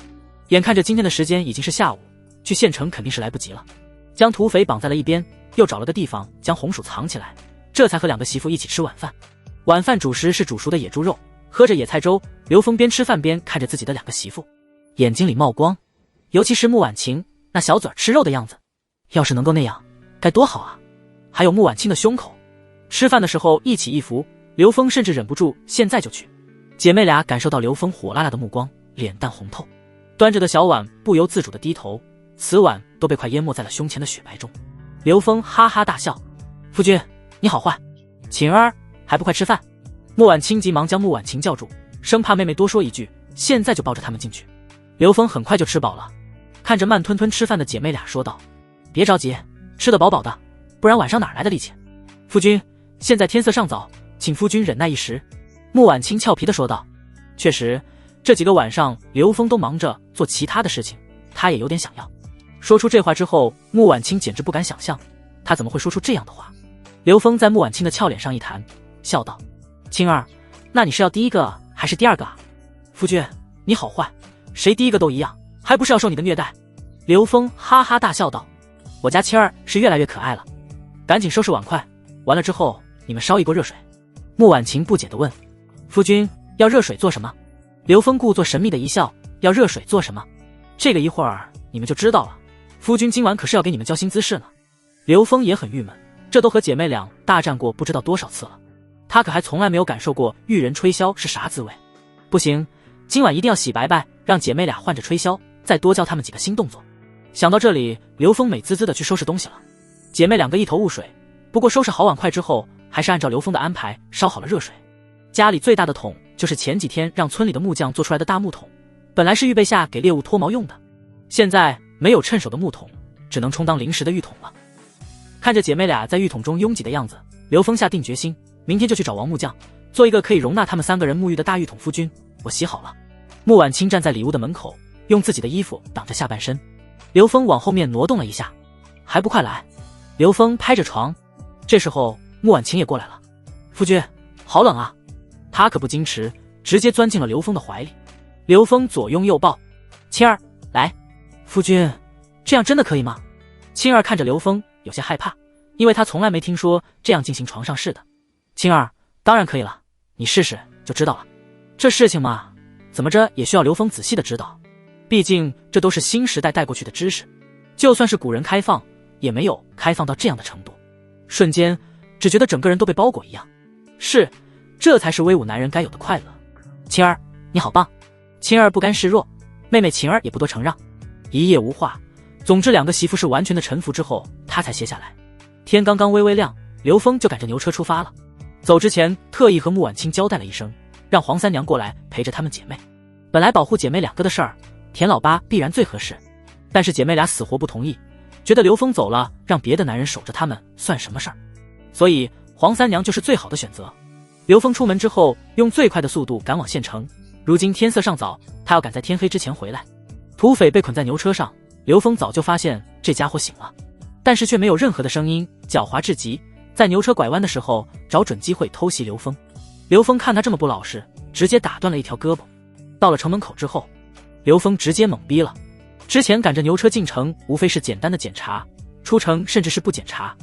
眼看着今天的时间已经是下午，去县城肯定是来不及了。将土匪绑在了一边，又找了个地方将红薯藏起来，这才和两个媳妇一起吃晚饭。晚饭主食是煮熟的野猪肉，喝着野菜粥。刘峰边吃饭边看着自己的两个媳妇，眼睛里冒光，尤其是穆婉晴那小嘴吃肉的样子，要是能够那样该多好啊。还有穆婉清的胸口，吃饭的时候一起一伏，刘峰甚至忍不住现在就去。姐妹俩感受到刘峰火辣辣的目光，脸蛋红透，端着的小碗不由自主的低头，此碗都被快淹没在了胸前的雪白中。刘峰哈哈大笑：夫君你好坏，晴儿还不快吃饭？穆婉清急忙将穆婉晴叫住，生怕妹妹多说一句，现在就抱着他们进去。刘峰很快就吃饱了，看着慢吞吞吃饭的姐妹俩说道：别着急，吃得饱饱的，不然晚上哪来的力气？夫君，现在天色尚早，请夫君忍耐一时。穆婉清俏皮地说道。确实，这几个晚上刘峰都忙着做其他的事情，他也有点想要。说出这话之后，穆婉清简直不敢想象，他怎么会说出这样的话。刘峰在穆婉清的俏脸上一弹，笑道：青儿，那你是要第一个还是第二个啊？夫君你好坏，谁第一个都一样，还不是要受你的虐待？刘峰哈哈大笑道：我家青儿是越来越可爱了，赶紧收拾碗筷，完了之后你们烧一锅热水。穆婉晴不解地问：夫君要热水做什么？刘峰故作神秘的一笑：要热水做什么？这个一会儿你们就知道了，夫君今晚可是要给你们教新姿势呢。刘峰也很郁闷，这都和姐妹俩大战过不知道多少次了，他可还从来没有感受过遇人吹箫是啥滋味。不行，今晚一定要洗白白，让姐妹俩换着吹箫，再多教他们几个新动作。想到这里，刘峰美滋滋的去收拾东西了。姐妹两个一头雾水，不过收拾好碗筷之后，还是按照刘峰的安排烧好了热水。家里最大的桶就是前几天让村里的木匠做出来的大木桶，本来是预备下给猎物脱毛用的，现在没有趁手的木桶，只能充当临时的浴桶了。看着姐妹俩在浴桶中拥挤的样子，刘峰下定决心，明天就去找王木匠，做一个可以容纳他们3个人沐浴的大浴桶。夫君，我洗好了。穆婉清站在里屋的门口，用自己的衣服挡着下半身。刘峰往后面挪动了一下，还不快来？刘峰拍着床。这时候穆婉晴也过来了。夫君好冷啊。他可不矜持，直接钻进了刘峰的怀里。刘峰左拥右抱：青儿来。夫君这样真的可以吗？青儿看着刘峰有些害怕，因为他从来没听说这样进行床上事的。青儿当然可以了，你试试就知道了。这事情嘛，怎么着也需要刘峰仔细的指导。毕竟这都是新时代带过去的知识，就算是古人开放，也没有开放到这样的程度。瞬间只觉得整个人都被包裹一样。是，这才是威武男人该有的快乐。晴儿，你好棒！晴儿不甘示弱，妹妹晴儿也不多承让。一夜无话，总之两个媳妇是完全的臣服之后，他才歇下来。天刚刚微微亮，刘峰就赶着牛车出发了。走之前特意和穆婉清交代了一声，让黄三娘过来陪着她们姐妹。本来保护姐妹两个的事儿，田老八必然最合适，但是姐妹俩死活不同意，觉得刘峰走了，让别的男人守着他们算什么事儿？所以黄三娘就是最好的选择。刘峰出门之后，用最快的速度赶往县城。如今天色尚早，他要赶在天黑之前回来。土匪被捆在牛车上，刘峰早就发现这家伙醒了，但是却没有任何的声音，狡猾至极，在牛车拐弯的时候找准机会偷袭刘峰。刘峰看他这么不老实，直接打断了一条胳膊。到了城门口之后，刘峰直接懵逼了。之前赶着牛车进城，无非是简单的检查，出城甚至是不检查。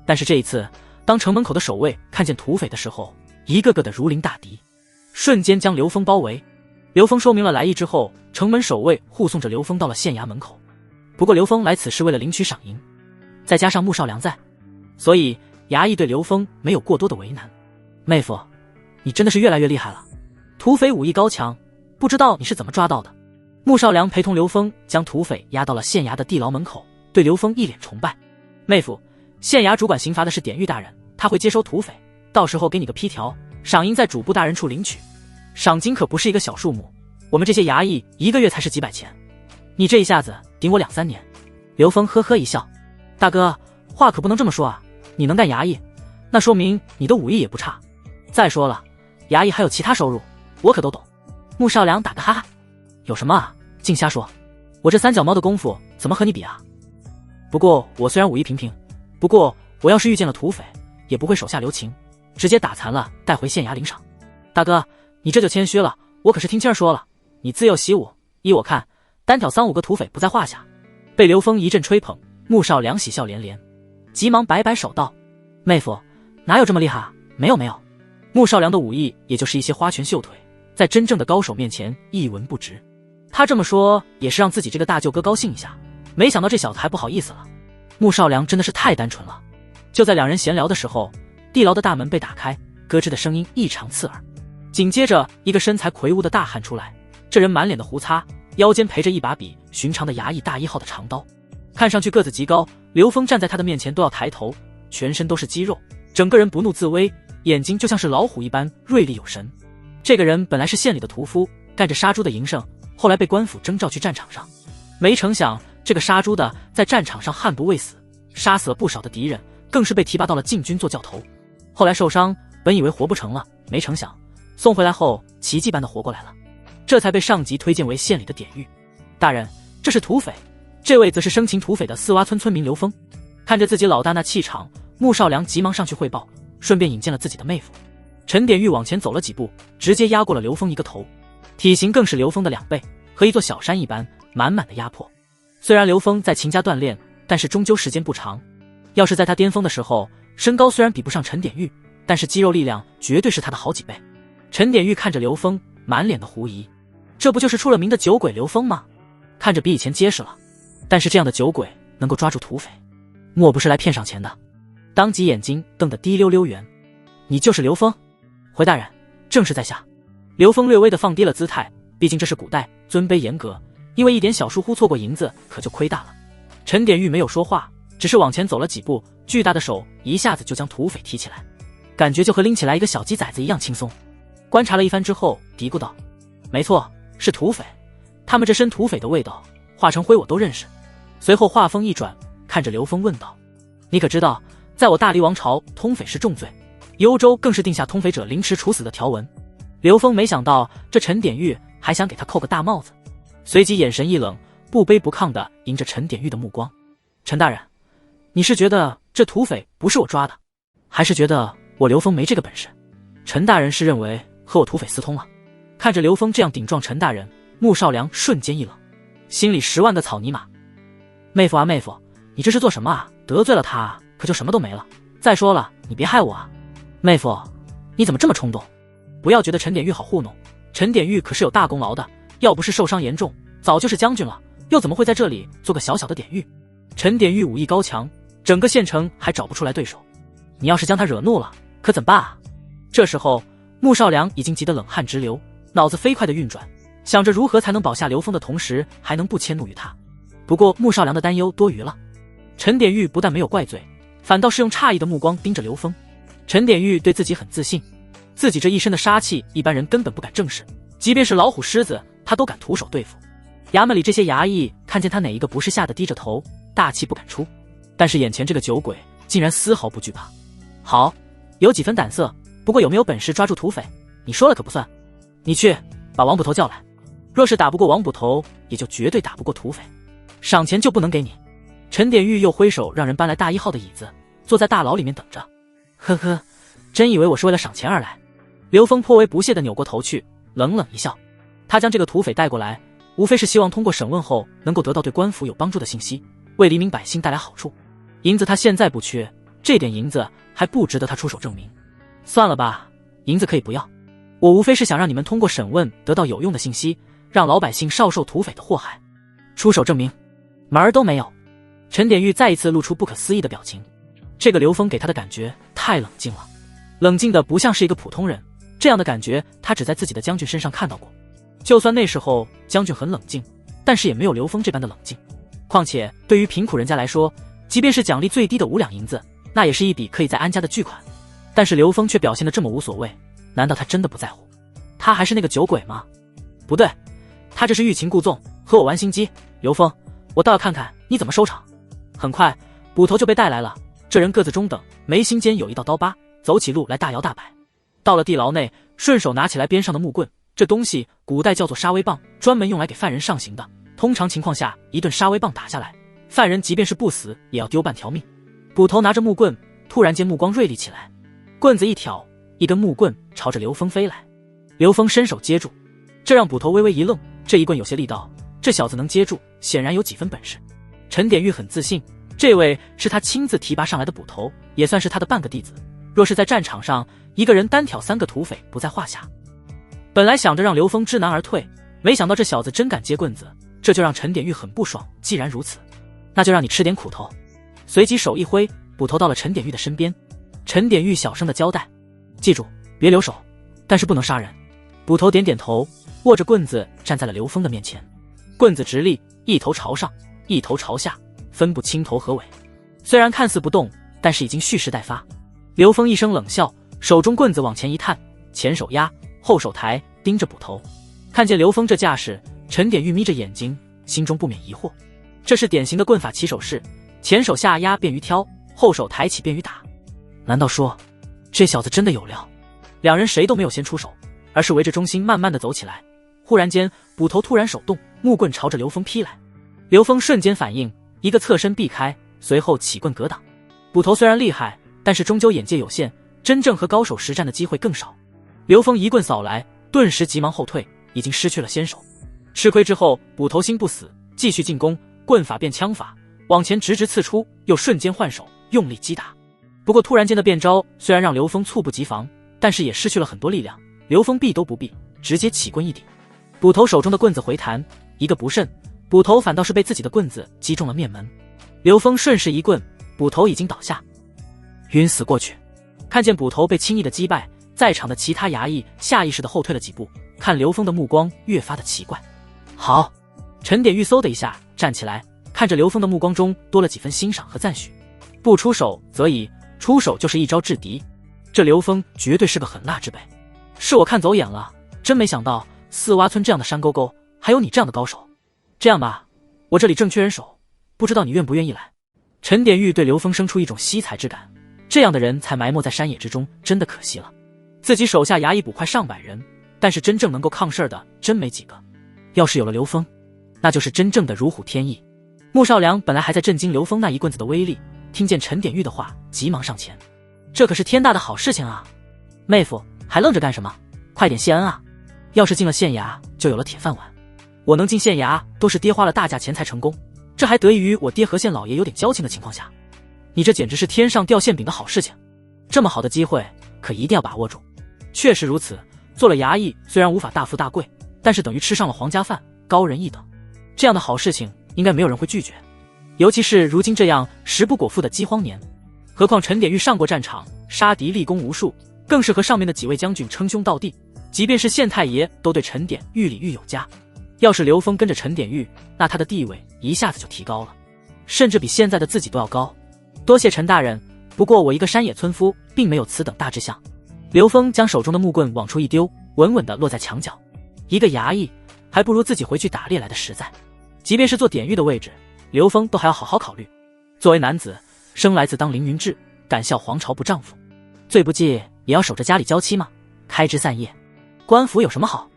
但是这一次，当城门口的守卫看见土匪的时候，一个个的如临大敌，瞬间将刘峰包围。刘峰说明了来意之后，城门守卫护送着刘峰到了县衙门口。不过刘峰来此是为了领取赏银，再加上穆少良在，所以衙役对刘峰没有过多的为难。妹夫，你真的是越来越厉害了，土匪武艺高强，不知道你是怎么抓到的。穆少良陪同刘峰将土匪押到了县衙的地牢门口，对刘峰一脸崇拜。妹夫，县衙主管刑罚的是典狱大人，他会接收土匪，到时候给你个批条，赏银在主簿大人处领取。赏金可不是一个小数目，我们这些衙役一个月才是几百钱，你这一下子顶我2-3年。刘峰呵呵一笑，大哥，话可不能这么说啊，你能干衙役，那说明你的武艺也不差。再说了，衙役还有其他收入，我可都懂。穆少良打个哈哈，有什么啊，净瞎说，我这3脚猫的功夫怎么和你比啊？不过我虽然武艺平平，不过我要是遇见了土匪，也不会手下留情，直接打残了带回县衙领赏。大哥，你这就谦虚了，我可是听亲儿说了，你自幼习武，依我看，单挑3-5个土匪不在话下。被刘峰一阵吹捧，穆少良喜笑连连，急忙摆摆手道：妹夫，哪有这么厉害啊？没有没有。穆少良的武艺也就是一些花拳绣腿，在真正的高手面前一文不值。他这么说也是让自己这个大舅哥高兴一下，没想到这小子还不好意思了。穆少良真的是太单纯了。就在两人闲聊的时候，地牢的大门被打开，咯吱的声音异常刺耳。紧接着一个身材魁梧的大汉出来，这人满脸的胡擦，腰间陪着一把比寻常的衙役大1号的长刀，看上去个子极高。刘峰站在他的面前都要抬头，全身都是肌肉，整个人不怒自威，眼睛就像是老虎一般锐利有神。这个人本来是县里的屠夫，干着杀猪的营生，后来被官府征召去战场上，没成想这个杀猪的在战场上悍不畏死，杀死了不少的敌人，更是被提拔到了禁军做教头。后来受伤，本以为活不成了，没成想送回来后奇迹般的活过来了，这才被上级推荐为县里的典狱。大人，这是土匪，这位则是生擒土匪的四洼村村民刘峰。看着自己老大那气场，穆少良急忙上去汇报，顺便引荐了自己的妹夫。陈典狱往前走了几步，直接压过了刘峰一个头，体型更是刘峰的2倍，和一座小山一般，满满的压迫。虽然刘峰在秦家锻炼，但是终究时间不长，要是在他巅峰的时候，身高虽然比不上陈典狱，但是肌肉力量绝对是他的好几倍。陈典狱看着刘峰，满脸的狐疑，这不就是出了名的酒鬼刘峰吗？看着比以前结实了，但是这样的酒鬼能够抓住土匪，莫不是来骗赏钱的？当即眼睛瞪得滴溜溜圆。你就是刘峰？回大人，正是在下。刘峰略微的放低了姿态，毕竟这是古代，尊卑严格，因为一点小疏忽错过银子可就亏大了。陈典狱没有说话，只是往前走了几步，巨大的手一下子就将土匪提起来，感觉就和拎起来一个小鸡崽子一样轻松。观察了一番之后，嘀咕道：没错，是土匪，他们这身土匪的味道，化成灰我都认识。随后话锋一转，看着刘峰问道：你可知道，在我大黎王朝，通匪是重罪，幽州更是定下通匪者凌迟处死的条文。刘峰没想到这陈典狱还想给他扣个大帽子，随即眼神一冷，不卑不亢地迎着陈典狱的目光：陈大人，你是觉得这土匪不是我抓的，还是觉得我刘峰没这个本事？陈大人是认为和我土匪私通了？看着刘峰这样顶撞陈大人，穆少良瞬间一冷，心里10万个草泥马。妹夫啊妹夫，你这是做什么啊？得罪了他可就什么都没了。再说了，你别害我啊。妹夫，你怎么这么冲动？不要觉得陈典狱好糊弄，陈典狱可是有大功劳的，要不是受伤严重，早就是将军了，又怎么会在这里做个小小的典狱？陈典狱武艺高强，整个县城还找不出来对手。你要是将他惹怒了，可怎办啊？这时候，穆少良已经急得冷汗直流，脑子飞快地运转，想着如何才能保下刘峰的同时，还能不迁怒于他。不过穆少良的担忧多余了。陈典狱不但没有怪罪，反倒是用诧异的目光盯着刘峰。陈典狱对自己很自信，自己这一身的杀气，一般人根本不敢正视，即便是老虎狮子，他都敢徒手对付。衙门里这些衙役看见他哪一个不是吓得低着头，大气不敢出。但是眼前这个酒鬼竟然丝毫不惧怕。好，有几分胆色，不过有没有本事抓住土匪，你说了可不算。你去把王捕头叫来，若是打不过王捕头，也就绝对打不过土匪，赏钱就不能给你。陈典狱又挥手让人搬来大1号的椅子，坐在大牢里面等着。呵呵，真以为我是为了赏钱而来？刘峰颇为不屑地扭过头去，冷冷一笑。他将这个土匪带过来，无非是希望通过审问后能够得到对官府有帮助的信息，为黎民百姓带来好处。银子他现在不缺，这点银子还不值得他出手证明。算了吧，银子可以不要，我无非是想让你们通过审问得到有用的信息，让老百姓少受土匪的祸害。出手证明，门儿都没有。陈典狱再一次露出不可思议的表情。这个刘峰给他的感觉太冷静了，冷静的不像是一个普通人，这样的感觉他只在自己的将军身上看到过。就算那时候将军很冷静，但是也没有刘峰这般的冷静。况且对于贫苦人家来说，即便是奖励最低的5两银子，那也是一笔可以在安家的巨款。但是刘峰却表现得这么无所谓，难道他真的不在乎？他还是那个酒鬼吗？不对，他这是欲擒故纵，和我玩心机。刘峰，我倒要看看你怎么收场。很快捕头就被带来了，这人个子中等，眉心间有一道刀疤，走起路来大摇大摆。到了地牢内，顺手拿起来边上的木棍，这东西古代叫做杀威棒，专门用来给犯人上刑的。通常情况下，一顿杀威棒打下来，犯人即便是不死，也要丢半条命。捕头拿着木棍，突然间目光锐利起来，棍子一挑，一根木棍朝着刘峰飞来。刘峰伸手接住，这让捕头微微一愣，这一棍有些力道，这小子能接住，显然有几分本事。陈典狱很自信，这位是他亲自提拔上来的捕头，也算是他的半个弟子。若是在战场上，一个人单挑3个土匪不在话下。本来想着让刘峰知难而退，没想到这小子真敢接棍子，这就让陈典狱很不爽。既然如此，那就让你吃点苦头。随即手一挥，捕头到了陈典狱的身边。陈典狱小声的交代：记住，别留手，但是不能杀人。捕头点点头，握着棍子站在了刘峰的面前。棍子直立，一头朝上，一头朝下，分不清头和尾。虽然看似不动，但是已经蓄势待发。刘峰一声冷笑，手中棍子往前一探，前手压，后手抬，盯着捕头。看见刘峰这架势，陈典狱眯着眼睛，心中不免疑惑。这是典型的棍法起手式，前手下压便于挑，后手抬起便于打。难道说这小子真的有料？两人谁都没有先出手，而是围着中心慢慢的走起来。忽然间，捕头突然手动，木棍朝着刘峰劈来。刘峰瞬间反应，一个侧身避开，随后起棍格挡。捕头虽然厉害，但是终究眼界有限，真正和高手实战的机会更少。刘峰一棍扫来，顿时急忙后退，已经失去了先手。吃亏之后，捕头心不死，继续进攻，棍法变枪法，往前直直刺出，又瞬间换手，用力击打。不过突然间的变招虽然让刘峰猝不及防，但是也失去了很多力量。刘峰避都不避，直接起棍一顶。捕头手中的棍子回弹，一个不慎，捕头反倒是被自己的棍子击中了面门。刘峰顺势一棍，捕头已经倒下，晕死过去。看见捕头被轻易的击败，在场的其他衙役下意识的后退了几步，看刘峰的目光越发的奇怪。好，陈典狱嗖的一下站起来，看着刘峰的目光中多了几分欣赏和赞许。不出手则已，出手就是一招制敌。这刘峰绝对是个狠辣之辈，是我看走眼了，真没想到四洼村这样的山沟沟还有你这样的高手。这样吧，我这里正缺人手，不知道你愿不愿意来。陈典狱对刘峰生出一种惜才之感，这样的人才埋没在山野之中，真的可惜了。自己手下衙役捕快上百人，但是真正能够抗事儿的真没几个。要是有了刘峰，那就是真正的如虎添翼。穆少良本来还在震惊刘峰那一棍子的威力，听见陈典狱的话，急忙上前。这可是天大的好事情啊！妹夫，还愣着干什么？快点谢恩啊！要是进了县衙，就有了铁饭碗。我能进县衙，都是爹花了大价钱才成功，这还得益于我爹和县老爷有点交情的情况下。你这简直是天上掉馅饼的好事情，这么好的机会，可一定要把握住。确实如此，做了衙役虽然无法大富大贵，但是等于吃上了皇家饭，高人一等。这样的好事情应该没有人会拒绝，尤其是如今这样食不果腹的饥荒年。何况陈典狱上过战场，杀敌立功无数，更是和上面的几位将军称兄道弟，即便是县太爷都对陈典狱礼遇有加。要是刘峰跟着陈典狱，那他的地位一下子就提高了，甚至比现在的自己都要高。多谢陈大人，不过我一个山野村夫，并没有此等大志向。刘峰将手中的木棍往出一丢，稳稳地落在墙角。一个衙役还不如自己回去打猎来的实在。即便是做典狱的位置，刘峰都还要好好考虑。作为男子，生来自当凌云志，敢笑皇朝不丈夫，最不济也要守着家里娇妻吗？开枝散叶，官府有什么好？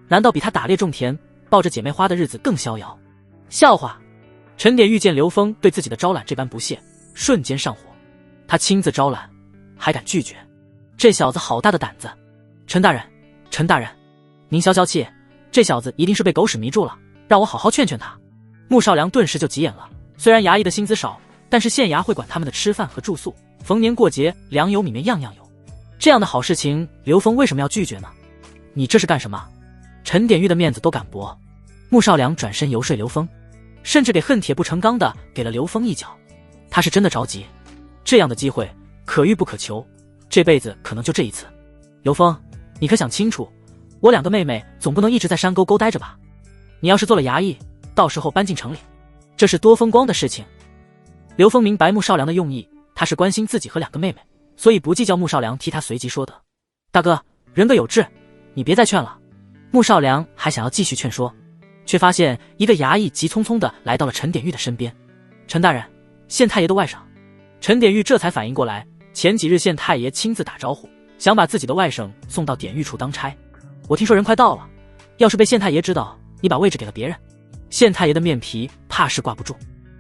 难道比他打猎种田抱着姐妹花的日子更逍遥？笑话！陈典遇见刘峰对自己的招揽这般不屑，瞬间上火。他亲自招揽，还敢拒绝？这小子好大的胆子！陈大人，陈大人，您消消气，这小子一定是被狗屎迷住了，让我好好劝劝他。穆少良顿时就急眼了。虽然衙役的薪资少，但是县衙会管他们的吃饭和住宿，逢年过节粮油米面样样有。这样的好事情，刘峰为什么要拒绝呢？你这是干什么？陈典狱的面子都敢驳。穆少良转身游说刘峰，甚至给恨铁不成钢的给了刘峰一脚。他是真的着急，这样的机会可遇不可求，这辈子可能就这一次。刘峰，你可想清楚，我两个妹妹总不能一直在山沟沟待着吧？你要是做了衙役，到时候搬进城里，这是多风光的事情。刘峰明白穆少良的用意，他是关心自己和两个妹妹，所以不计较穆少良替他随即说的。大哥，人各有志，你别再劝了。穆少良还想要继续劝说，却发现一个衙役急匆匆地来到了陈典狱的身边。陈大人，县太爷的外甥。陈典狱这才反应过来，前几日县太爷亲自打招呼，想把自己的外甥送到典狱处当差。我听说人快到了，要是被县太爷知道你把位置给了别人，县太爷的面皮怕是挂不住。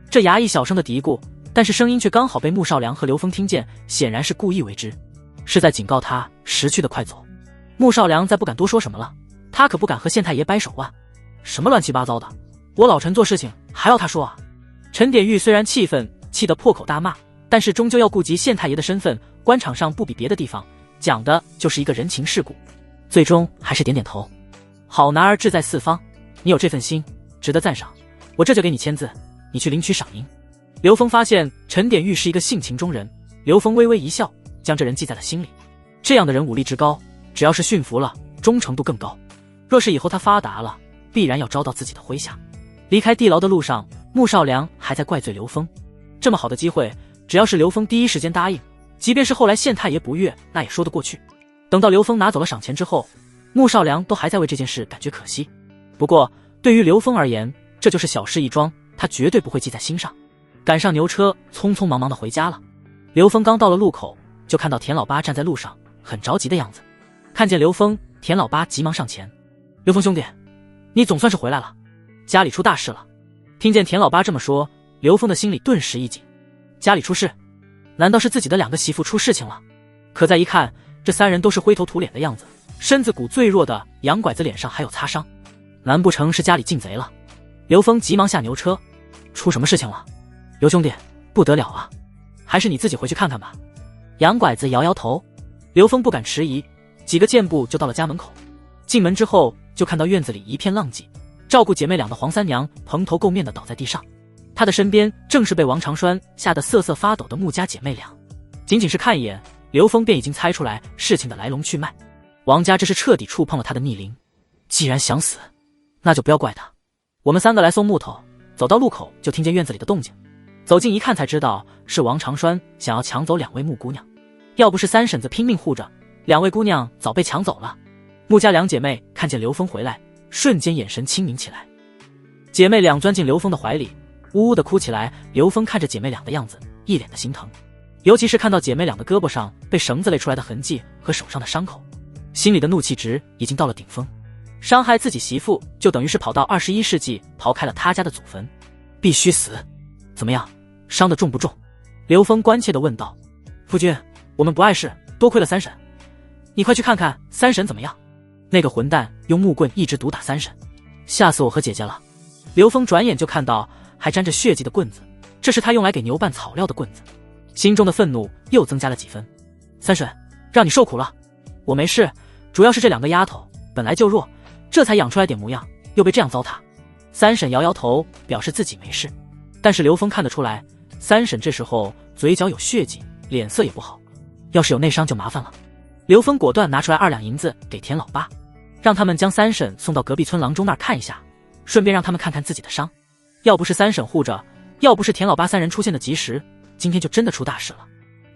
这衙役小声的嘀咕，但是声音却刚好被穆少良和刘峰听见，显然是故意为之，是在警告他识趣的快走。穆少良再不敢多说什么了，他可不敢和县太爷掰手腕。什么乱七八糟的，我老陈做事情还要他说啊？陈典狱虽然气愤，气得破口大骂，但是终究要顾及县太爷的身份，官场上不比别的地方，讲的就是一个人情世故，最终还是点点头。好男儿志在四方，你有这份心，值得赞赏，我这就给你签字，你去领取赏银。刘峰发现陈典狱是一个性情中人，刘峰微微一笑，将这人记在了心里。这样的人武力之高，只要是驯服了，忠诚度更高。若是以后他发达了，必然要招到自己的麾下。离开地牢的路上，穆少良还在怪罪刘峰。这么好的机会，只要是刘峰第一时间答应，即便是后来县太爷不悦，那也说得过去。等到刘峰拿走了赏钱之后，穆少良都还在为这件事感觉可惜。不过对于刘峰而言，这就是小事一桩，他绝对不会记在心上。赶上牛车，匆匆忙忙的回家了。刘峰刚到了路口，就看到田老八站在路上，很着急的样子。看见刘峰，田老八急忙上前：刘峰兄弟，你总算是回来了，家里出大事了。听见田老八这么说，刘峰的心里顿时一紧。家里出事？难道是自己的两个媳妇出事情了？可再一看，这三人都是灰头土脸的样子，身子骨最弱的杨拐子脸上还有擦伤，难不成是家里进贼了？刘峰急忙下牛车：出什么事情了？刘兄弟，不得了啊，还是你自己回去看看吧。杨拐子摇摇头。刘峰不敢迟疑，几个箭步就到了家门口。进门之后，就看到院子里一片浪迹，照顾姐妹俩的黄三娘蓬头垢面的倒在地上，她的身边正是被王长栓吓得瑟瑟发抖的穆家姐妹俩。仅仅是看一眼，刘峰便已经猜出来事情的来龙去脉。王家这是彻底触碰了他的逆鳞，既然想死，那就不要怪他。我们三个来送木头，走到路口就听见院子里的动静，走近一看才知道是王长栓想要抢走两位穆姑娘，要不是三婶子拼命护着，两位姑娘早被抢走了。穆家两姐妹看见刘峰回来，瞬间眼神清明起来，姐妹俩钻进刘峰的怀里，呜呜的哭起来。刘峰看着姐妹俩的样子，一脸的心疼，尤其是看到姐妹俩的胳膊上被绳子勒出来的痕迹和手上的伤口，心里的怒气值已经到了顶峰。伤害自己媳妇，就等于是跑到21世纪刨开了他家的祖坟，必须死。怎么样，伤得重不重？刘峰关切地问道。夫君，我们不碍事，多亏了三婶，你快去看看三婶怎么样。那个混蛋用木棍一直毒打三婶，吓死我和姐姐了。刘峰转眼就看到还沾着血迹的棍子，这是他用来给牛拌草料的棍子，心中的愤怒又增加了几分。三婶，让你受苦了。我没事，主要是这两个丫头本来就弱，这才养出来点模样，又被这样糟蹋。三婶摇摇头，表示自己没事。但是刘峰看得出来，三婶这时候嘴角有血迹，脸色也不好，要是有内伤就麻烦了。刘峰果断拿出来2两银子给田老八，让他们将三婶送到隔壁村郎中那儿看一下，顺便让他们看看自己的伤。要不是三婶护着，要不是田老八3人出现的及时，今天就真的出大事了。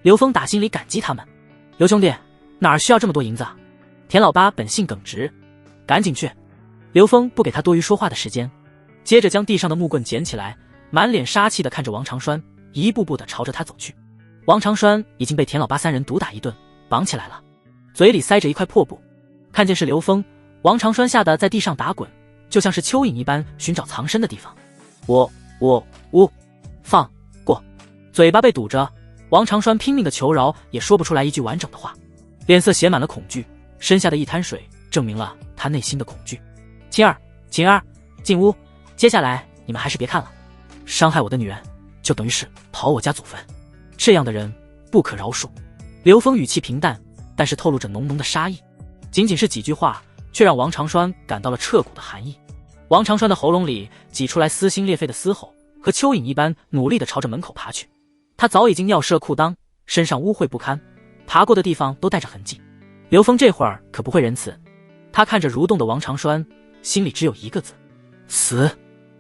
刘峰打心里感激他们。刘兄弟，哪儿需要这么多银子啊？田老八本性耿直，赶紧去。刘峰不给他多余说话的时间，接着将地上的木棍捡起来，满脸杀气地看着王长栓，一步步地朝着他走去。王长栓已经被田老八3人毒打一顿，绑起来了，嘴里塞着一块破布。看见是刘峰，王长栓吓得在地上打滚，就像是蚯蚓一般寻找藏身的地方。我放过！嘴巴被堵着，王长栓拼命的求饶，也说不出来一句完整的话，脸色写满了恐惧，身下的一滩水证明了他内心的恐惧。晴儿，进屋，接下来你们还是别看了，伤害我的女人就等于是刨我家祖坟，这样的人不可饶恕。刘峰语气平淡，但是透露着浓浓的杀意，仅仅是几句话，却让王长栓感到了彻骨的寒意。王长栓的喉咙里挤出来撕心裂肺的嘶吼，和蚯蚓一般努力地朝着门口爬去。他早已经尿湿了裤裆，身上污秽不堪，爬过的地方都带着痕迹。刘峰这会儿可不会仁慈，他看着蠕动的王长栓，心里只有一个字：死。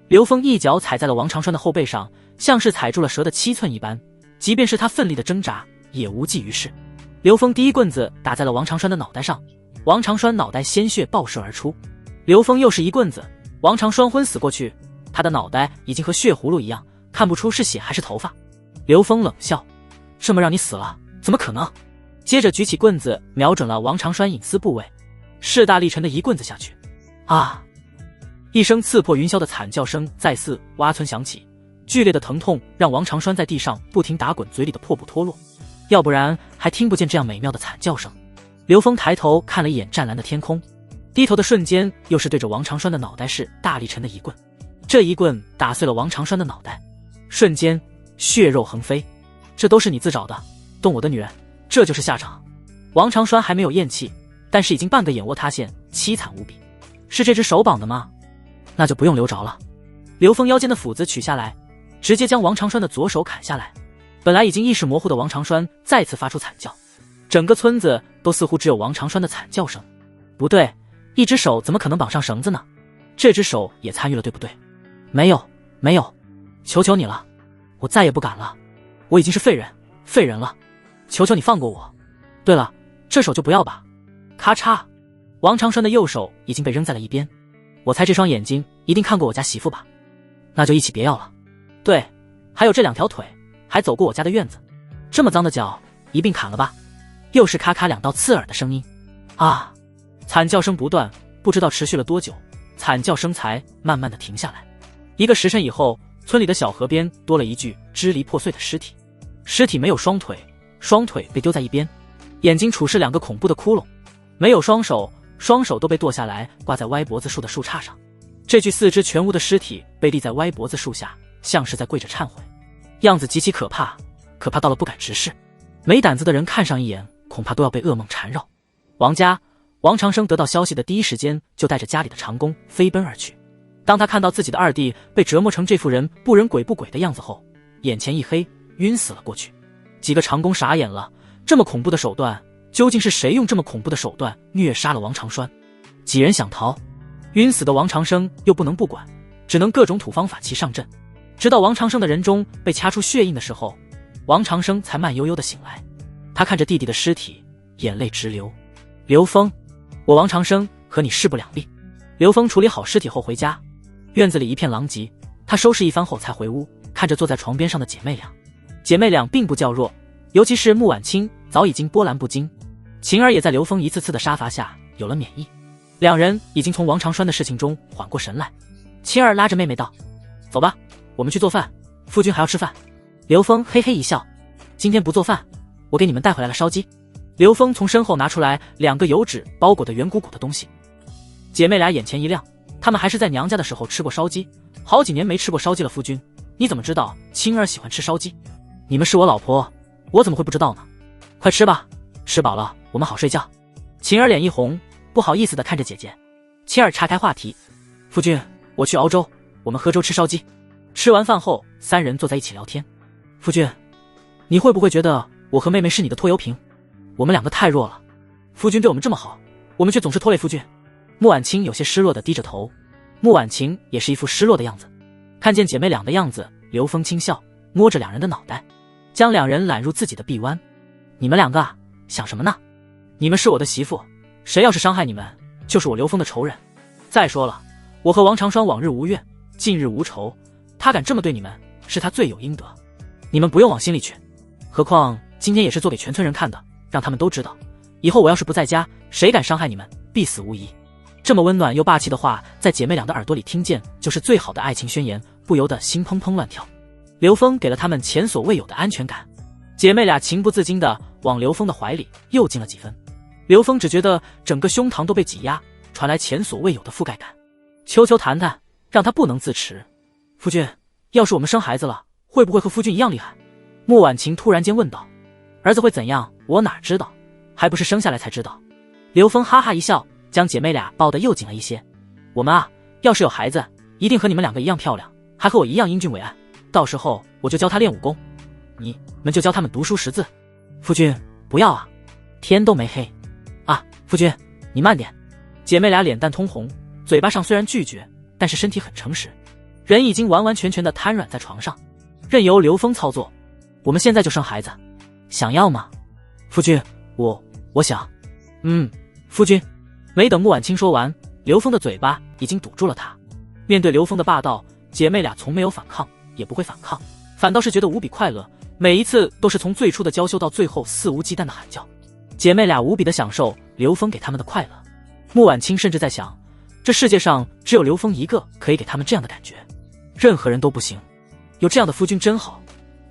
刘峰一脚踩在了王长栓的后背上，像是踩住了蛇的7寸一般，即便是他奋力的挣扎也无济于事。刘峰第一棍子打在了王长栓的脑袋上，王长栓脑袋鲜血爆射而出。刘峰又是一棍子，王长栓昏死过去，他的脑袋已经和血葫芦一样，看不出是血还是头发。刘峰冷笑：这么让你死了，怎么可能？接着举起棍子瞄准了王长栓隐私部位，势大力沉的一棍子下去。啊！一声刺破云霄的惨叫声再次挖村响起，剧烈的疼痛让王长栓在地上不停打滚，嘴里的破布脱落，要不然还听不见这样美妙的惨叫声。刘峰抬头看了一眼湛蓝的天空，低头的瞬间又是对着王长栓的脑袋是大力沉的一棍，这一棍打碎了王长栓的脑袋，瞬间血肉横飞。这都是你自找的，动我的女人，这就是下场。王长栓还没有咽气，但是已经半个眼窝塌陷，凄惨无比。是这只手绑的吗？那就不用留着了。刘峰腰间的斧子取下来，直接将王长栓的左手砍下来。本来已经意识模糊的王长栓再次发出惨叫，整个村子都似乎只有王长栓的惨叫声。不对，一只手怎么可能绑上绳子呢？这只手也参与了，对不对？没有，求求你了，我再也不敢了，我已经是废人了，求求你放过我。对了，这手就不要吧。咔嚓，王长栓的右手已经被扔在了一边。我猜这双眼睛一定看过我家媳妇吧？那就一起别要了。对，还有这2条腿，还走过我家的院子，这么脏的脚一并砍了吧。又是咔咔2道刺耳的声音。啊！惨叫声不断，不知道持续了多久，惨叫声才慢慢的停下来。1个时辰以后，村里的小河边多了一具支离破碎的尸体。尸体没有双腿，双腿被丢在一边，眼睛处是2个恐怖的窟窿，没有双手，双手都被剁下来挂在歪脖子树的树杈上。这具4肢全无的尸体被立在歪脖子树下，像是在跪着忏悔，样子极其可怕，可怕到了不敢直视。没胆子的人看上一眼，恐怕都要被噩梦缠绕。王家，王长生得到消息的第一时间就带着家里的长工飞奔而去。当他看到自己的2弟被折磨成这副人不人鬼不鬼的样子后，眼前一黑，晕死了过去。几个长工傻眼了，这么恐怖的手段，究竟是谁用这么恐怖的手段虐杀了王长栓？几人想逃，晕死的王长生又不能不管，只能各种土方法器上阵。直到王长生的人中被掐出血印的时候，王长生才慢悠悠地醒来。他看着弟弟的尸体，眼泪直流。刘峰，我王长生和你势不两立。刘峰处理好尸体后回家，院子里一片狼藉，他收拾一番后才回屋，看着坐在床边上的姐妹俩。姐妹俩并不较弱，尤其是穆婉清早已经波澜不惊，晴儿也在刘峰一次次的杀伐下有了免疫。2人已经从王长栓的事情中缓过神来。晴儿拉着妹妹道：走吧，我们去做饭，夫君还要吃饭。刘峰嘿嘿一笑：今天不做饭，我给你们带回来了烧鸡。刘峰从身后拿出来2个油纸包裹的圆鼓鼓的东西。姐妹俩眼前一亮，她们还是在娘家的时候吃过烧鸡，好几年没吃过烧鸡了。夫君，你怎么知道青儿喜欢吃烧鸡？你们是我老婆，我怎么会不知道呢？快吃吧，吃饱了我们好睡觉。晴儿脸一红，不好意思地看着姐姐。青儿岔开话题：夫君，我去熬粥，我们喝粥吃烧鸡。吃完饭后，三人坐在一起聊天。夫君，你会不会觉得我和妹妹是你的拖油瓶？我们两个太弱了，夫君对我们这么好，我们却总是拖累夫君。穆婉清有些失落地低着头，穆婉晴也是一副失落的样子。看见姐妹俩的样子，刘峰轻笑，摸着两人的脑袋，将两人揽入自己的臂弯。你们两个啊，想什么呢？你们是我的媳妇，谁要是伤害你们，就是我刘峰的仇人。再说了，我和王长霜往日无怨，近日无仇，他敢这么对你们，是他罪有应得，你们不用往心里去。何况今天也是做给全村人看的，让他们都知道，以后我要是不在家，谁敢伤害你们，必死无疑。这么温暖又霸气的话，在姐妹俩的耳朵里听见，就是最好的爱情宣言，不由得心砰砰乱跳。刘峰给了他们前所未有的安全感，姐妹俩情不自禁地往刘峰的怀里又近了几分。刘峰只觉得整个胸膛都被挤压，传来前所未有的覆盖感。秋秋谈谈，让他不能自持。夫君，要是我们生孩子了，会不会和夫君一样厉害？穆婉晴突然间问道。儿子会怎样，我哪知道，还不是生下来才知道。刘峰哈哈一笑，将姐妹俩抱得又紧了一些。我们啊，要是有孩子，一定和你们两个一样漂亮，还和我一样英俊伟岸，到时候我就教他练武功，你们就教他们读书识字。夫君，不要啊，天都没黑啊！夫君，你慢点。姐妹俩脸蛋通红，嘴巴上虽然拒绝，但是身体很诚实，人已经完完全全的瘫软在床上，任由刘峰操作。我们现在就生孩子，想要吗？夫君，我想。夫君。没等穆婉清说完，刘峰的嘴巴已经堵住了他。面对刘峰的霸道，姐妹俩从没有反抗，也不会反抗，反倒是觉得无比快乐，每一次都是从最初的娇羞到最后肆无忌惮的喊叫。姐妹俩无比的享受刘峰给他们的快乐。穆婉清甚至在想，这世界上只有刘峰一个可以给他们这样的感觉，任何人都不行。有这样的夫君真好。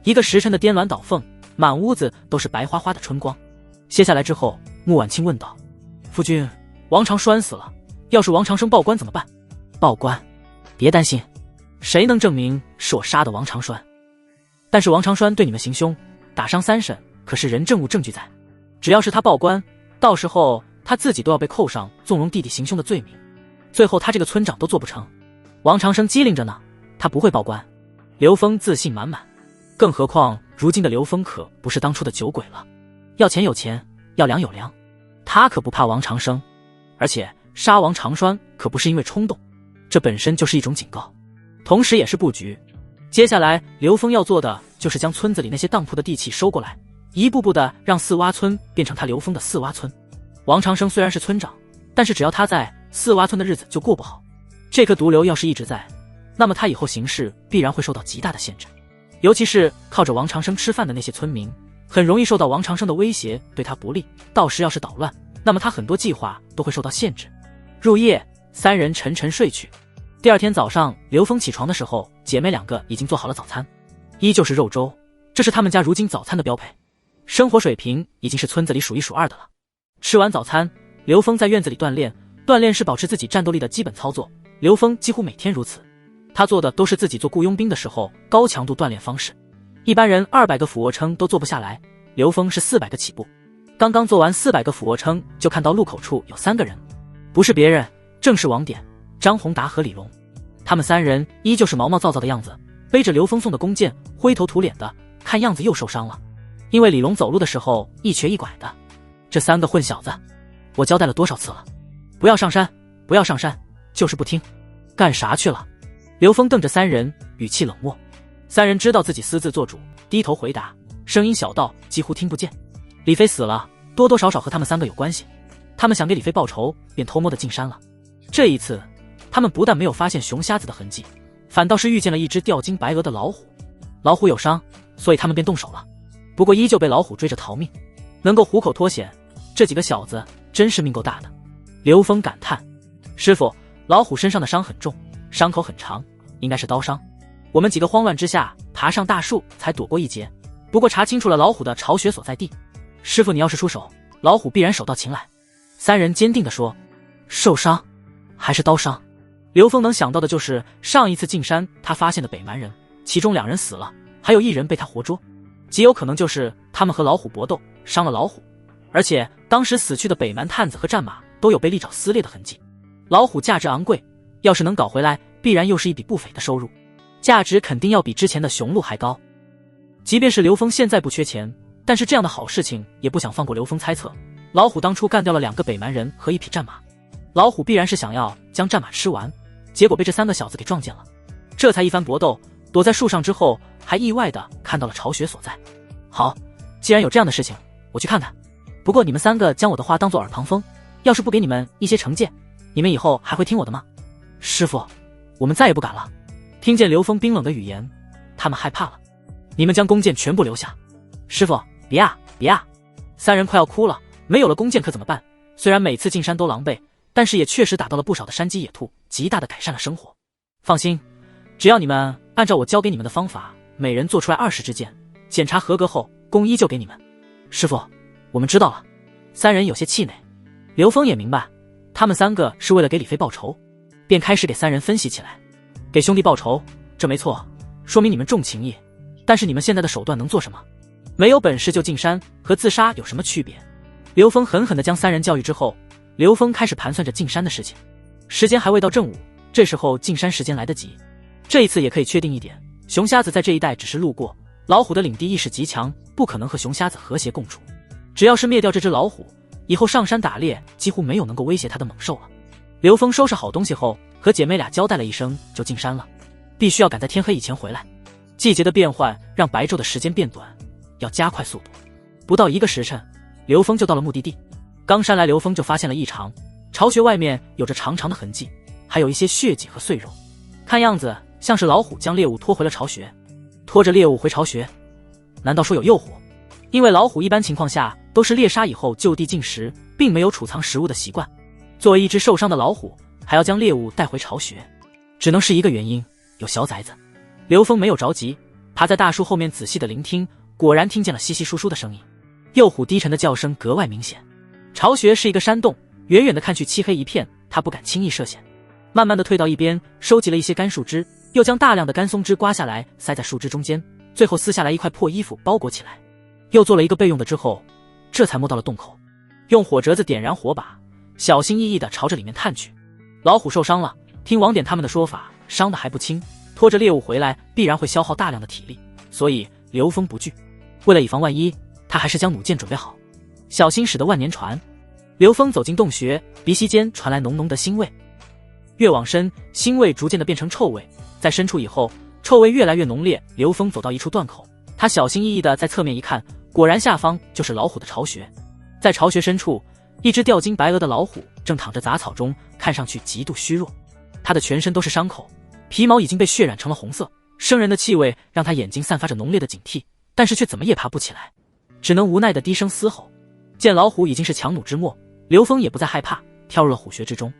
一个时辰的颠鸾倒凤，满屋子都是白花花的春光。歇下来之后，穆婉清问道：夫君，王长栓死了，要是王长生报官怎么办？报官？别担心，谁能证明是我杀的王长栓？但是王长栓对你们行凶，打伤三婶，可是人证物证据在，只要是他报官，到时候他自己都要被扣上纵容弟弟行凶的罪名，最后他这个村长都做不成。王长生机灵着呢，他不会报官。刘峰自信满满，更何况如今的刘峰可不是当初的酒鬼了，要钱有钱，要粮有粮，他可不怕王长生。而且杀王长栓可不是因为冲动，这本身就是一种警告，同时也是布局。接下来刘峰要做的就是将村子里那些当铺的地契收过来，一步步的让四洼村变成他刘峰的四洼村。王长生虽然是村长，但是只要他在，四洼村的日子就过不好。这颗毒瘤要是一直在，那么他以后行事必然会受到极大的限制，尤其是靠着王长生吃饭的那些村民，很容易受到王长生的威胁，对他不利。到时要是捣乱，那么他很多计划都会受到限制。入夜，三人沉沉睡去。第二天早上，刘峰起床的时候，姐妹两个已经做好了早餐，依旧是肉粥，这是他们家如今早餐的标配，生活水平已经是村子里数一数二的了。吃完早餐，刘峰在院子里锻炼，锻炼是保持自己战斗力的基本操作，刘峰几乎每天如此。他做的都是自己做雇佣兵的时候高强度锻炼方式，一般人200个俯卧撑都做不下来，刘峰是400个起步。刚刚做完400个俯卧撑，就看到路口处有3个人，不是别人，正是王典、张宏达和李龙。他们3人依旧是毛毛躁躁的样子，背着刘峰送的弓箭，灰头土脸的，看样子又受伤了，因为李龙走路的时候一瘸一拐的。这3个混小子，我交代了多少次了，不要上山，不要上山，就是不听。干啥去了？刘峰瞪着3人，语气冷漠。3人知道自己私自做主，低头回答，声音小到几乎听不见。李飞死了，多多少少和他们3个有关系，他们想给李飞报仇，便偷摸的进山了。这一次他们不但没有发现熊瞎子的痕迹，反倒是遇见了一只吊睛白额的老虎。老虎有伤，所以他们便动手了，不过依旧被老虎追着逃命，能够虎口脱险，这几个小子真是命够大的。刘峰感叹，师傅，老虎身上的伤很重，伤口很长，应该是刀伤，我们几个慌乱之下爬上大树才躲过一劫，不过查清楚了老虎的巢穴所在地。师傅你要是出手，老虎必然手到擒来。3人坚定地说。受伤还是刀伤？刘峰能想到的就是上一次进山他发现的北蛮人，其中2人死了，还有1人被他活捉，极有可能就是他们和老虎搏斗伤了老虎，而且当时死去的北蛮探子和战马都有被利爪撕裂的痕迹。老虎价值昂贵，要是能搞回来，必然又是一笔不菲的收入，价值肯定要比之前的雄鹿还高。即便是刘峰现在不缺钱，但是这样的好事情也不想放过。刘峰猜测，老虎当初干掉了2个北蛮人和1匹战马，老虎必然是想要将战马吃完，结果被这3个小子给撞见了，这才一番搏斗，躲在树上之后，还意外的看到了巢穴所在。好，既然有这样的事情，我去看看。不过你们3个将我的话当作耳旁风，要是不给你们一些惩戒，你们以后还会听我的吗？师父，我们再也不敢了。听见刘峰冰冷的语言，他们害怕了。你们将弓箭全部留下。师父，别啊，别啊！3人快要哭了，没有了弓箭可怎么办？虽然每次进山都狼狈，但是也确实打到了不少的山鸡野兔，极大的改善了生活。放心，只要你们按照我教给你们的方法，每人做出来20支箭，检查合格后，弓依旧给你们。师父，我们知道了。3人有些气馁。刘峰也明白，他们3个是为了给李飞报仇，便开始给3人分析起来。给兄弟报仇，这没错，说明你们重情义。但是你们现在的手段能做什么？没有本事就进山，和自杀有什么区别？刘峰狠狠地将3人教育之后，刘峰开始盘算着进山的事情。时间还未到正午，这时候进山时间来得及。这一次也可以确定一点，熊瞎子在这一带只是路过，老虎的领地意识极强，不可能和熊瞎子和谐共处。只要是灭掉这只老虎，以后上山打猎几乎没有能够威胁他的猛兽了。刘峰收拾好东西后，和姐妹俩交代了一声，就进山了。必须要赶在天黑以前回来。季节的变换让白昼的时间变短，要加快速度。不到1个时辰，刘峰就到了目的地。刚山来，刘峰就发现了异常，巢穴外面有着长长的痕迹，还有一些血迹和碎肉，看样子像是老虎将猎物拖回了巢穴。拖着猎物回巢穴，难道说有诱惑？因为老虎一般情况下都是猎杀以后就地进食，并没有储藏食物的习惯。作为一只受伤的老虎，还要将猎物带回巢穴，只能是一个原因，有小崽子。刘峰没有着急，爬在大树后面仔细的聆听，果然听见了稀稀疏疏的声音。幼虎低沉的叫声格外明显。巢穴是一个山洞，远远的看去漆黑一片，他不敢轻易涉险。慢慢的退到一边，收集了一些干树枝，又将大量的干松枝刮下来塞在树枝中间，最后撕下来一块破衣服包裹起来，又做了一个备用的之后，这才摸到了洞口，用火折子点燃火把，小心翼翼地朝着里面探去。老虎受伤了，听王典他们的说法，伤得还不轻，拖着猎物回来必然会消耗大量的体力，所以刘峰不惧。为了以防万一，他还是将弩箭准备好，小心驶得万年船。刘峰走进洞穴，鼻息间传来浓浓的腥味，越往深，腥味逐渐的变成臭味，在深处以后，臭味越来越浓烈。刘峰走到一处断口，他小心翼翼的在侧面一看，果然下方就是老虎的巢穴。在巢穴深处，一只吊睛白额的老虎正躺着杂草中，看上去极度虚弱，它的全身都是伤口，皮毛已经被血染成了红色，生人的气味让他眼睛散发着浓烈的警惕，但是却怎么也爬不起来，只能无奈的低声嘶吼。见老虎已经是强弩之末，刘峰也不再害怕，跳入了虎穴之中。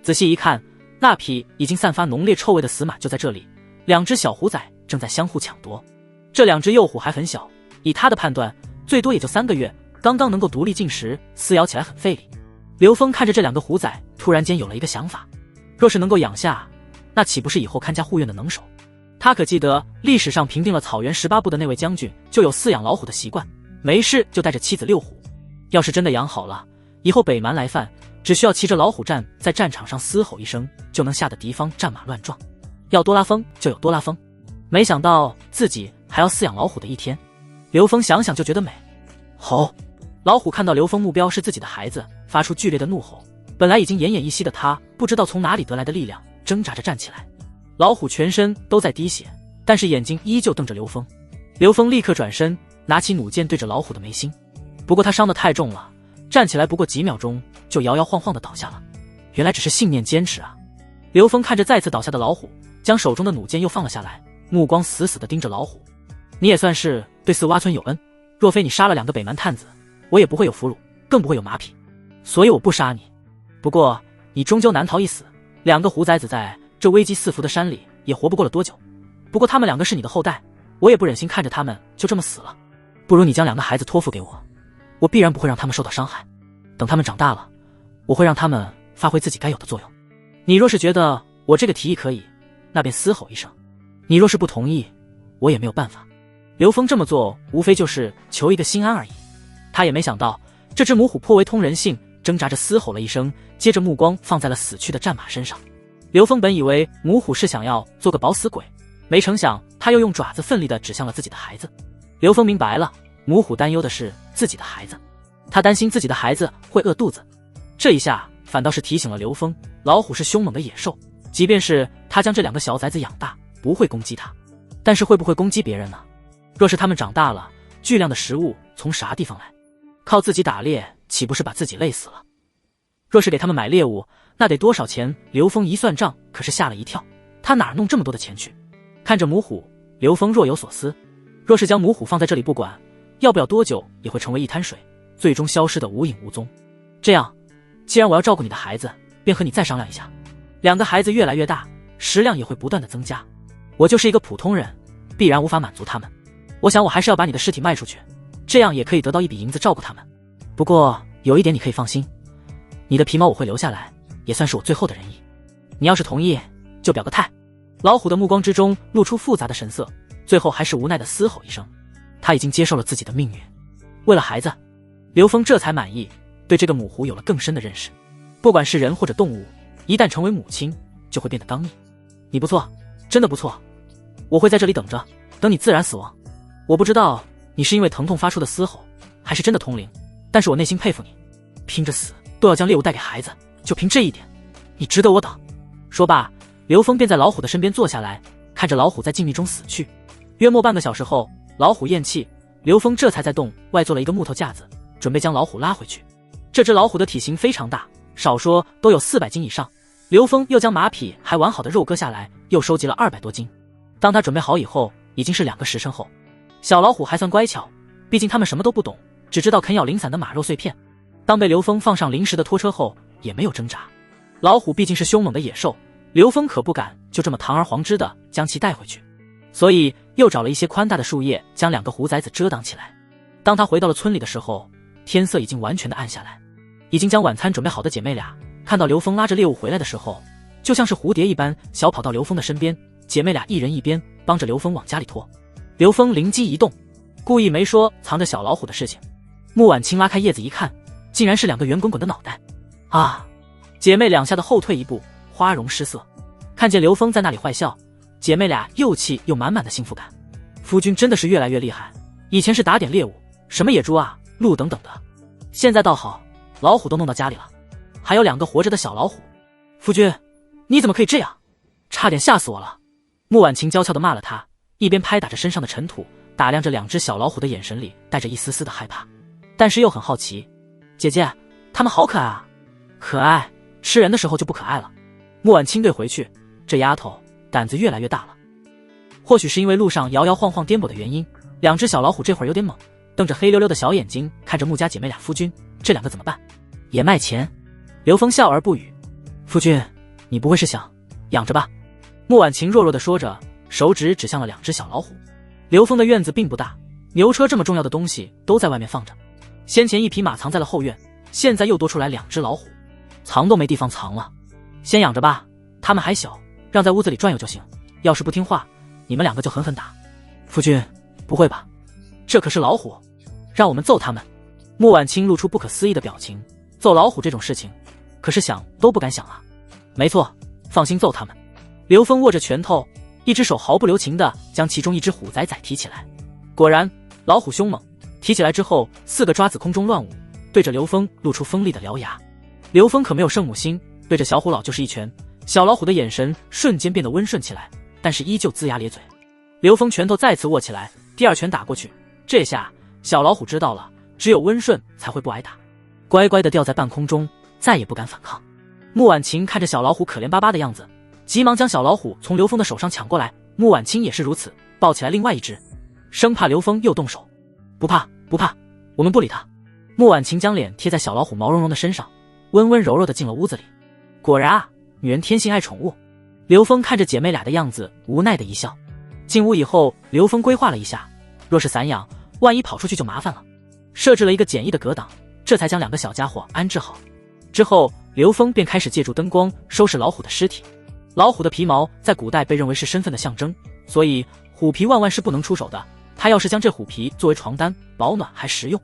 仔细一看，那匹已经散发浓烈臭味的死马就在这里，2只小虎崽正在相互抢夺。这2只幼虎还很小，以他的判断，最多也就3个月，刚刚能够独立进食，撕咬起来很费力。刘峰看着这2个虎崽，突然间有了一个想法，若是能够养下，那岂不是以后看家护院的能手？他可记得历史上平定了草原18部的那位将军就有饲养老虎的习惯，没事就带着妻子遛虎。要是真的养好了，以后北蛮来犯，只需要骑着老虎战在战场上嘶吼一声，就能吓得敌方战马乱撞。要多拉风就有多拉风。没想到自己还要饲养老虎的一天，刘峰想想就觉得美。吼！老虎看到刘峰目标是自己的孩子，发出剧烈的怒吼。本来已经奄奄一息的他，不知道从哪里得来的力量，挣扎着站起来。老虎全身都在滴血，但是眼睛依旧瞪着刘峰。刘峰立刻转身，拿起弩箭对着老虎的眉心。不过他伤得太重了，站起来不过几秒钟就摇摇晃晃地倒下了。原来只是信念坚持啊！刘峰看着再次倒下的老虎，将手中的弩箭又放了下来，目光死死地盯着老虎。你也算是对四洼村有恩，若非你杀了2个北蛮探子，我也不会有俘虏，更不会有马匹，所以我不杀你。不过你终究难逃一死，2个虎崽子在这危机四伏的山里也活不过了多久。不过他们2个是你的后代，我也不忍心看着他们就这么死了，不如你将2个孩子托付给我，我必然不会让他们受到伤害。等他们长大了，我会让他们发挥自己该有的作用。你若是觉得我这个提议可以，那便嘶吼一声；你若是不同意，我也没有办法。刘峰这么做无非就是求一个心安而已。他也没想到这只母虎颇为通人性，挣扎着嘶吼了一声，接着目光放在了死去的战马身上。刘峰本以为母虎是想要做个饱死鬼，没成想他又用爪子奋力地指向了自己的孩子。刘峰明白了，母虎担忧的是自己的孩子，他担心自己的孩子会饿肚子。这一下反倒是提醒了刘峰，老虎是凶猛的野兽，即便是他将这两个小崽子养大，不会攻击他，但是会不会攻击别人呢？若是他们长大了，巨量的食物从啥地方来？靠自己打猎，岂不是把自己累死了？若是给他们买猎物，那得多少钱？刘峰一算账，可是吓了一跳，他哪弄这么多的钱去？看着母虎，刘峰若有所思。若是将母虎放在这里不管，要不了多久也会成为一滩水，最终消失得无影无踪。这样，既然我要照顾你的孩子，便和你再商量一下。两个孩子越来越大，食量也会不断的增加，我就是一个普通人，必然无法满足他们。我想我还是要把你的尸体卖出去，这样也可以得到一笔银子照顾他们。不过有一点你可以放心，你的皮毛我会留下来，也算是我最后的仁义。你要是同意，就表个态。老虎的目光之中露出复杂的神色，最后还是无奈的嘶吼一声。他已经接受了自己的命运，为了孩子，刘峰这才满意，对这个母狐有了更深的认识。不管是人或者动物，一旦成为母亲，就会变得刚毅。你不错，真的不错，我会在这里等着，等你自然死亡。我不知道你是因为疼痛发出的嘶吼，还是真的通灵，但是我内心佩服你，拼着死都要将猎物带给孩子，就凭这一点，你值得我等。说罢，刘峰便在老虎的身边坐下来，看着老虎在静谧中死去。约莫半个小时后，老虎咽气，刘峰这才在洞外做了一个木头架子，准备将老虎拉回去。这只老虎的体型非常大，少说都有400斤以上。刘峰又将马匹还完好的肉割下来，又收集了200多斤。当他准备好以后，已经是2个时辰后。小老虎还算乖巧，毕竟他们什么都不懂，只知道啃咬零散的马肉碎片。当被刘峰放上临时的拖车后，也没有挣扎。老虎毕竟是凶猛的野兽，刘峰可不敢就这么堂而皇之的将其带回去，所以又找了一些宽大的树叶将2个虎崽子遮挡起来。当他回到了村里的时候，天色已经完全的暗下来。已经将晚餐准备好的姐妹俩看到刘峰拉着猎物回来的时候，就像是蝴蝶一般小跑到刘峰的身边，姐妹俩一人一边帮着刘峰往家里拖。刘峰灵机一动，故意没说藏着小老虎的事情。穆婉清拉开叶子一看，竟然是2个圆滚滚的脑袋啊！姐妹俩吓得后退一步，花容失色。看见刘峰在那里坏笑，姐妹俩又气又满满的幸福感。夫君真的是越来越厉害，以前是打点猎物，什么野猪啊、鹿等等的，现在倒好，老虎都弄到家里了，还有2个活着的小老虎。夫君，你怎么可以这样？差点吓死我了。穆婉清娇俏地骂了他，一边拍打着身上的尘土，打量着2只小老虎的眼神里带着一丝丝的害怕，但是又很好奇。姐姐，它们好可爱啊。可爱，吃人的时候就不可爱了。穆婉清对回去，这丫头胆子越来越大了。或许是因为路上摇摇晃晃颠簸的原因，2只小老虎这会儿有点猛，瞪着黑溜溜的小眼睛看着穆家姐妹俩。夫君，这2个怎么办？也卖钱？刘峰笑而不语。夫君，你不会是想养着吧？穆婉晴弱弱地说着，手指指向了2只小老虎。刘峰的院子并不大，牛车这么重要的东西都在外面放着。先前1匹马藏在了后院，现在又多出来2只老虎，藏都没地方藏了。先养着吧，他们还小，让在屋子里转悠就行。要是不听话，你们2个就狠狠打。夫君，不会吧？这可是老虎，让我们揍他们。穆婉清露出不可思议的表情，揍老虎这种事情，可是想都不敢想啊。没错，放心揍他们。刘峰握着拳头，一只手毫不留情地将其中1只虎崽崽提起来。果然，老虎凶猛，提起来之后，4个抓子空中乱舞，对着刘峰露出锋利的獠牙。刘峰可没有圣母心，对着小虎老就是一拳。小老虎的眼神瞬间变得温顺起来，但是依旧龇牙咧嘴。刘峰拳头再次握起来，第2拳打过去。这下小老虎知道了，只有温顺才会不挨打，乖乖地吊在半空中，再也不敢反抗。穆婉晴看着小老虎可怜巴巴的样子，急忙将小老虎从刘峰的手上抢过来。穆婉清也是如此，抱起来另外1只，生怕刘峰又动手。不怕不怕，我们不理他。穆婉晴将脸贴在小老虎毛茸茸的身上，温温柔柔地进了屋子里。果然啊，女人天性爱宠物。刘峰看着姐妹俩的样子，无奈的一笑。进屋以后，刘峰规划了一下，若是散养，万一跑出去就麻烦了，设置了一个简易的隔挡，这才将2个小家伙安置好。之后，刘峰便开始借助灯光收拾老虎的尸体。老虎的皮毛在古代被认为是身份的象征，所以虎皮万万是不能出手的。他要是将这虎皮作为床单，保暖还实用。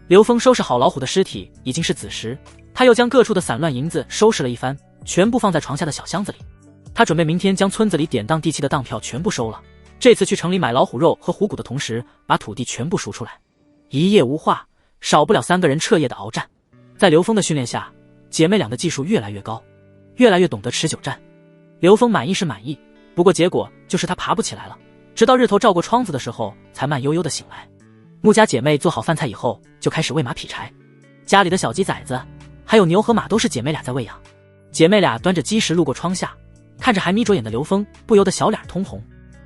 刘峰收拾好老虎的尸体已经是子时，他又将各处的散乱银子收拾了一番，全部放在床下的小箱子里。他准备明天将村子里典当地契的当票全部收了。这次去城里买老虎肉和虎骨的同时，把土地全部赎出来。一夜无话，少不了3个人彻夜的鏖战。在刘峰的训练下，姐妹俩的技术越来越高，越来越懂得持久战。刘峰满意是满意，不过结果就是他爬不起来了，直到日头照过窗子的时候，才慢悠悠的醒来。穆家姐妹做好饭菜以后，就开始喂马劈柴。家里的小鸡崽子，还有牛和马都是姐妹俩在喂养。姐妹俩端着鸡食路过窗下，看着还眯着眼的刘峰，不由得小脸通红。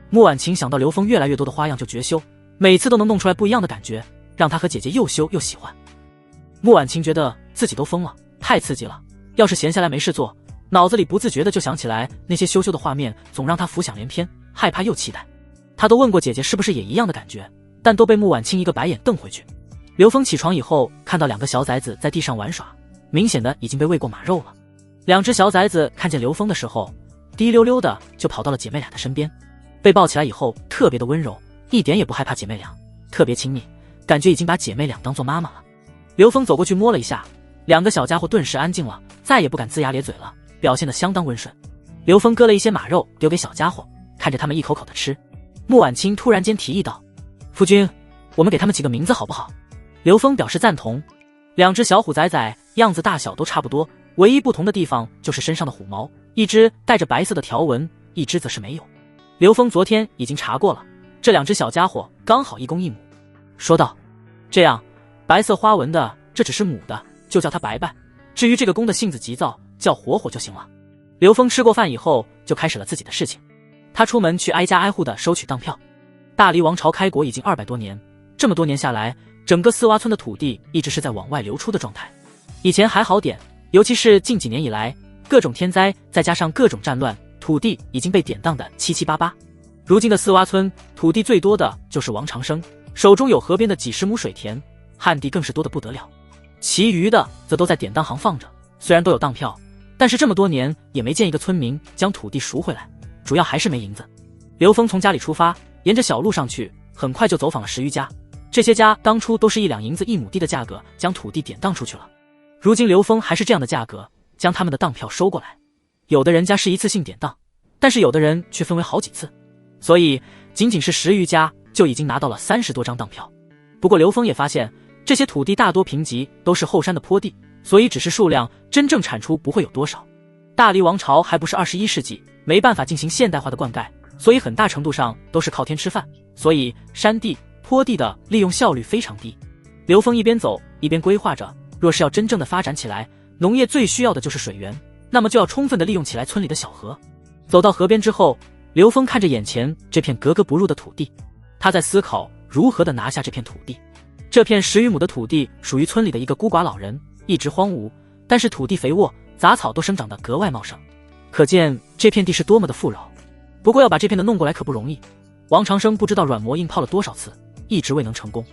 穆婉晴想到刘峰越来越多的花样就绝修，每次都能弄出来不一样的感觉，让她和姐姐又羞又喜欢。穆婉晴觉得自己都疯了，太刺激了，要是闲下来没事做，脑子里不自觉的就想起来那些羞羞的画面，总让她浮想联翩，害怕又期待。她都问过姐姐是不是也一样的感觉，但都被穆婉清一个白眼瞪回去。刘峰起床以后，看到2个小崽子在地上玩耍，明显的已经被喂过马肉了。2只小崽子看见刘峰的时候，滴溜溜的就跑到了姐妹俩的身边，被抱起来以后特别的温柔，一点也不害怕姐妹俩，特别亲密，感觉已经把姐妹俩当做妈妈了。刘峰走过去摸了一下，2个小家伙顿时安静了，再也不敢龇牙咧嘴了，表现得相当温顺。刘峰割了一些马肉丢给小家伙，看着他们一口口的吃。穆婉清突然间提议道：“夫君，我们给他们起个名字好不好？”刘峰表示赞同。2只小虎崽崽样子大小都差不多，唯一不同的地方就是身上的虎毛，一只带着白色的条纹，一只则是没有。刘峰昨天已经查过了，这2只小家伙刚好1公1母，说道：“这样，白色花纹的这只是母的，就叫它白白；至于这个公的性子急躁，叫火火就行了。”刘峰吃过饭以后，就开始了自己的事情。他出门去挨家挨户的收取当票。大黎王朝开国已经200多年，这么多年下来，整个四洼村的土地一直是在往外流出的状态。以前还好点，尤其是近几年以来，各种天灾再加上各种战乱，土地已经被典当的七七八八。如今的四洼村土地最多的就是王长生，手中有河边的几十亩水田，旱地更是多得不得了。其余的则都在典当行放着，虽然都有当票，但是这么多年也没见一个村民将土地赎回来，主要还是没银子。刘峰从家里出发，沿着小路上去，很快就走访了10余家。这些家当初都是1两银子1亩地的价格将土地典当出去了，如今刘峰还是这样的价格将他们的当票收过来。有的人家是一次性典当，但是有的人却分为好几次，所以仅仅是10余家就已经拿到了30多张当票。不过刘峰也发现，这些土地大多贫瘠，都是后山的坡地，所以只是数量，真正产出不会有多少。大黎王朝还不是21世纪，没办法进行现代化的灌溉，所以很大程度上都是靠天吃饭，所以山地坡地的利用效率非常低。刘峰一边走一边规划着，若是要真正的发展起来，农业最需要的就是水源，那么就要充分的利用起来村里的小河。走到河边之后，刘峰看着眼前这片格格不入的土地，他在思考如何的拿下这片土地。这片10余亩的土地属于村里的一个孤寡老人，一直荒芜，但是土地肥沃，杂草都生长得格外茂盛，可见这片地是多么的富饶。不过要把这片的弄过来可不容易，王长生不知道软磨硬泡了多少次，一直未能成功。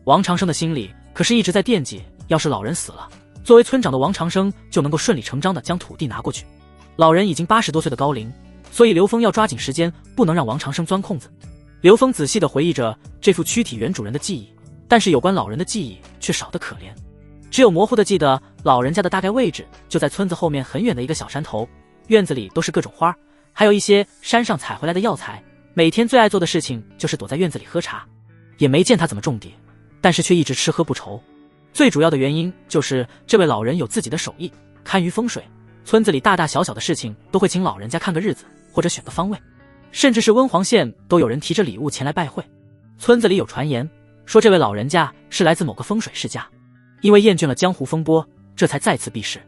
王长生的心里可是一直在惦记，要是老人死了，作为村长的王长生就能够顺理成章地将土地拿过去。老人已经80多岁的高龄，所以刘峰要抓紧时间，不能让王长生钻空子。刘峰仔细地回忆着这副躯体原主人的记忆，但是有关老人的记忆却少得可怜，只有模糊地记得老人家的大概位置就在村子后面很远的一个小山头，院子里都是各种花，还有一些山上采回来的药材。每天最爱做的事情就是躲在院子里喝茶，也没见他怎么种地，但是却一直吃喝不愁。最主要的原因就是这位老人有自己的手艺，堪舆风水，村子里大大小小的事情都会请老人家看个日子，或者选个方位，甚至是温黄县都有人提着礼物前来拜会。村子里有传言说这位老人家是来自某个风水世家，因为厌倦了江湖风波，这才再次避世。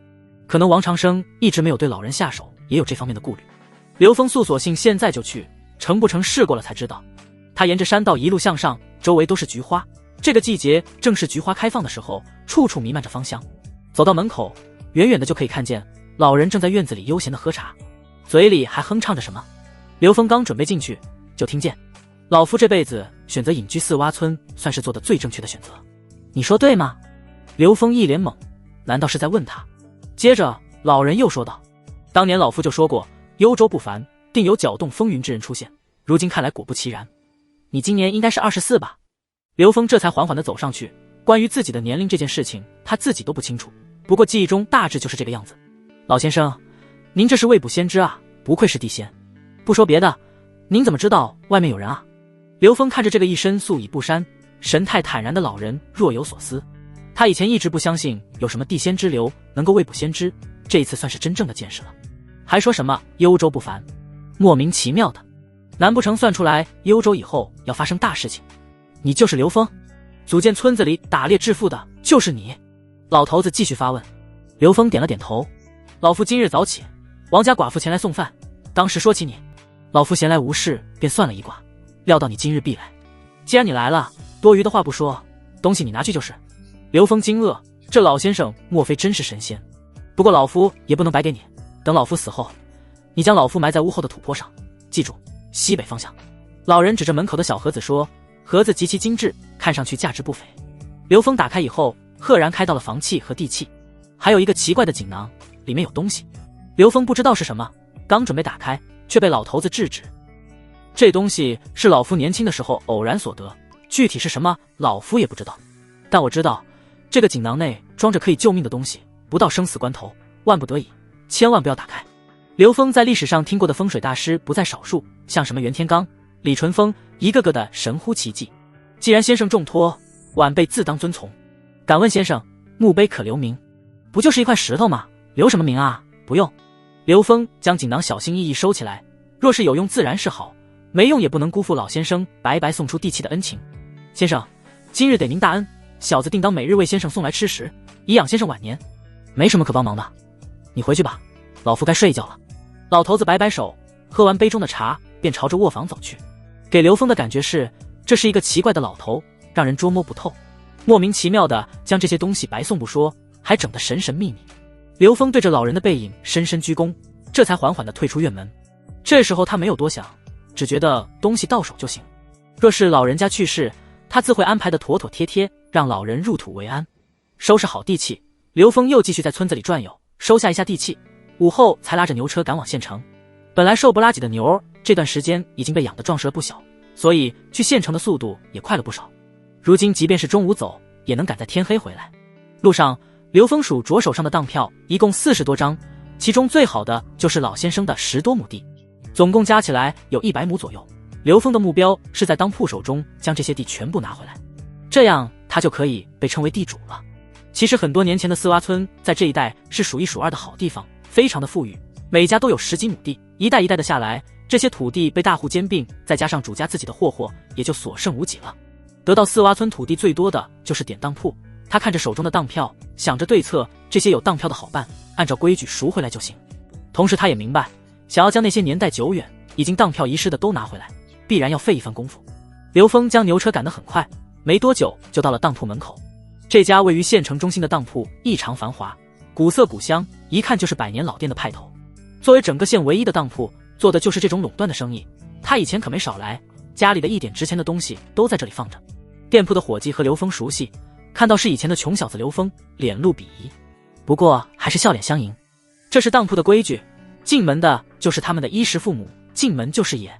可能王长生一直没有对老人下手，也有这方面的顾虑。刘峰素索性现在就去，成不成试过了才知道。他沿着山道一路向上，周围都是菊花，这个季节正是菊花开放的时候，处处弥漫着芳香。走到门口，远远的就可以看见老人正在院子里悠闲的喝茶，嘴里还哼唱着什么。刘峰刚准备进去，就听见老夫这辈子选择隐居四洼村，算是做的最正确的选择，你说对吗？刘峰一脸懵，难道是在问他？接着老人又说道，当年老夫就说过，幽州不凡，定有搅动风云之人出现，如今看来果不其然。你今年应该是24吧？刘峰这才缓缓地走上去，关于自己的年龄这件事情他自己都不清楚，不过记忆中大致就是这个样子。老先生，您这是未卜先知啊，不愧是地仙。不说别的，您怎么知道外面有人啊？刘峰看着这个一身素衣布衫、神态坦然的老人，若有所思。他以前一直不相信有什么地仙之流能够未卜先知，这一次算是真正的见识了。还说什么幽州不凡，莫名其妙的，难不成算出来幽州以后要发生大事情？你就是刘峰？组建村子里打猎致富的就是你？老头子继续发问。刘峰点了点头。老夫今日早起，王家寡妇前来送饭，当时说起你，老夫闲来无事便算了一卦，料到你今日必来。既然你来了，多余的话不说，东西你拿去就是。刘峰惊愕，这老先生莫非真是神仙？不过老夫也不能白给你，等老夫死后，你将老夫埋在屋后的土坡上，记住，西北方向。老人指着门口的小盒子说，盒子极其精致，看上去价值不菲。刘峰打开以后，赫然开到了房契和地契，还有一个奇怪的锦囊，里面有东西。刘峰不知道是什么，刚准备打开，却被老头子制止。这东西是老夫年轻的时候偶然所得，具体是什么，老夫也不知道。但我知道，这个锦囊内装着可以救命的东西，不到生死关头，万不得已，千万不要打开。刘峰在历史上听过的风水大师不在少数，像什么袁天罡、李淳风，一个个的神乎其技。既然先生重托，晚辈自当遵从。敢问先生，墓碑可留名？不就是一块石头吗？留什么名啊？不用。刘峰将锦囊小心翼翼收起来，若是有用自然是好，没用也不能辜负老先生白白送出地契的恩情。先生，今日得您大恩，小子定当每日为先生送来吃食，以养先生晚年。没什么可帮忙的，你回去吧，老夫该睡一觉了。老头子摆摆手，喝完杯中的茶，便朝着卧房走去。给刘峰的感觉是，这是一个奇怪的老头，让人捉摸不透。莫名其妙的将这些东西白送不说，还整得神神秘秘。刘峰对着老人的背影深深鞠躬，这才缓缓地退出院门。这时候他没有多想，只觉得东西到手就行。若是老人家去世，他自会安排得妥妥帖帖，让老人入土为安。收拾好地契，刘峰又继续在村子里转悠，收下一下地契，午后才拉着牛车赶往县城。本来瘦不拉几的牛儿，这段时间已经被养得壮实了不小，所以去县城的速度也快了不少。如今即便是中午走，也能赶在天黑回来。路上，刘峰数着手上的当票，一共40多张，其中最好的就是老先生的10多亩地，总共加起来有100亩左右。刘峰的目标是在当铺手中将这些地全部拿回来，这样他就可以被称为地主了。其实很多年前的四洼村在这一带是数一数二的好地方，非常的富裕，每家都有10几亩地，一代一代的下来，这些土地被大户兼并，再加上主家自己的霍霍，也就所剩无几了。得到四洼村土地最多的就是典当铺，他看着手中的当票，想着对策，这些有当票的好办，按照规矩赎回来就行。同时他也明白，想要将那些年代久远已经当票遗失的都拿回来，必然要费一番功夫。刘峰将牛车赶得很快，没多久就到了当铺门口。这家位于县城中心的当铺异常繁华，古色古香，一看就是100年老店的派头。作为整个县唯一的当铺，做的就是这种垄断的生意。他以前可没少来，家里的一点值钱的东西都在这里放着。店铺的伙计和刘峰熟悉，看到是以前的穷小子刘峰，脸露鄙夷，不过还是笑脸相迎。这是当铺的规矩，进门的就是他们的衣食父母，进门就是爷。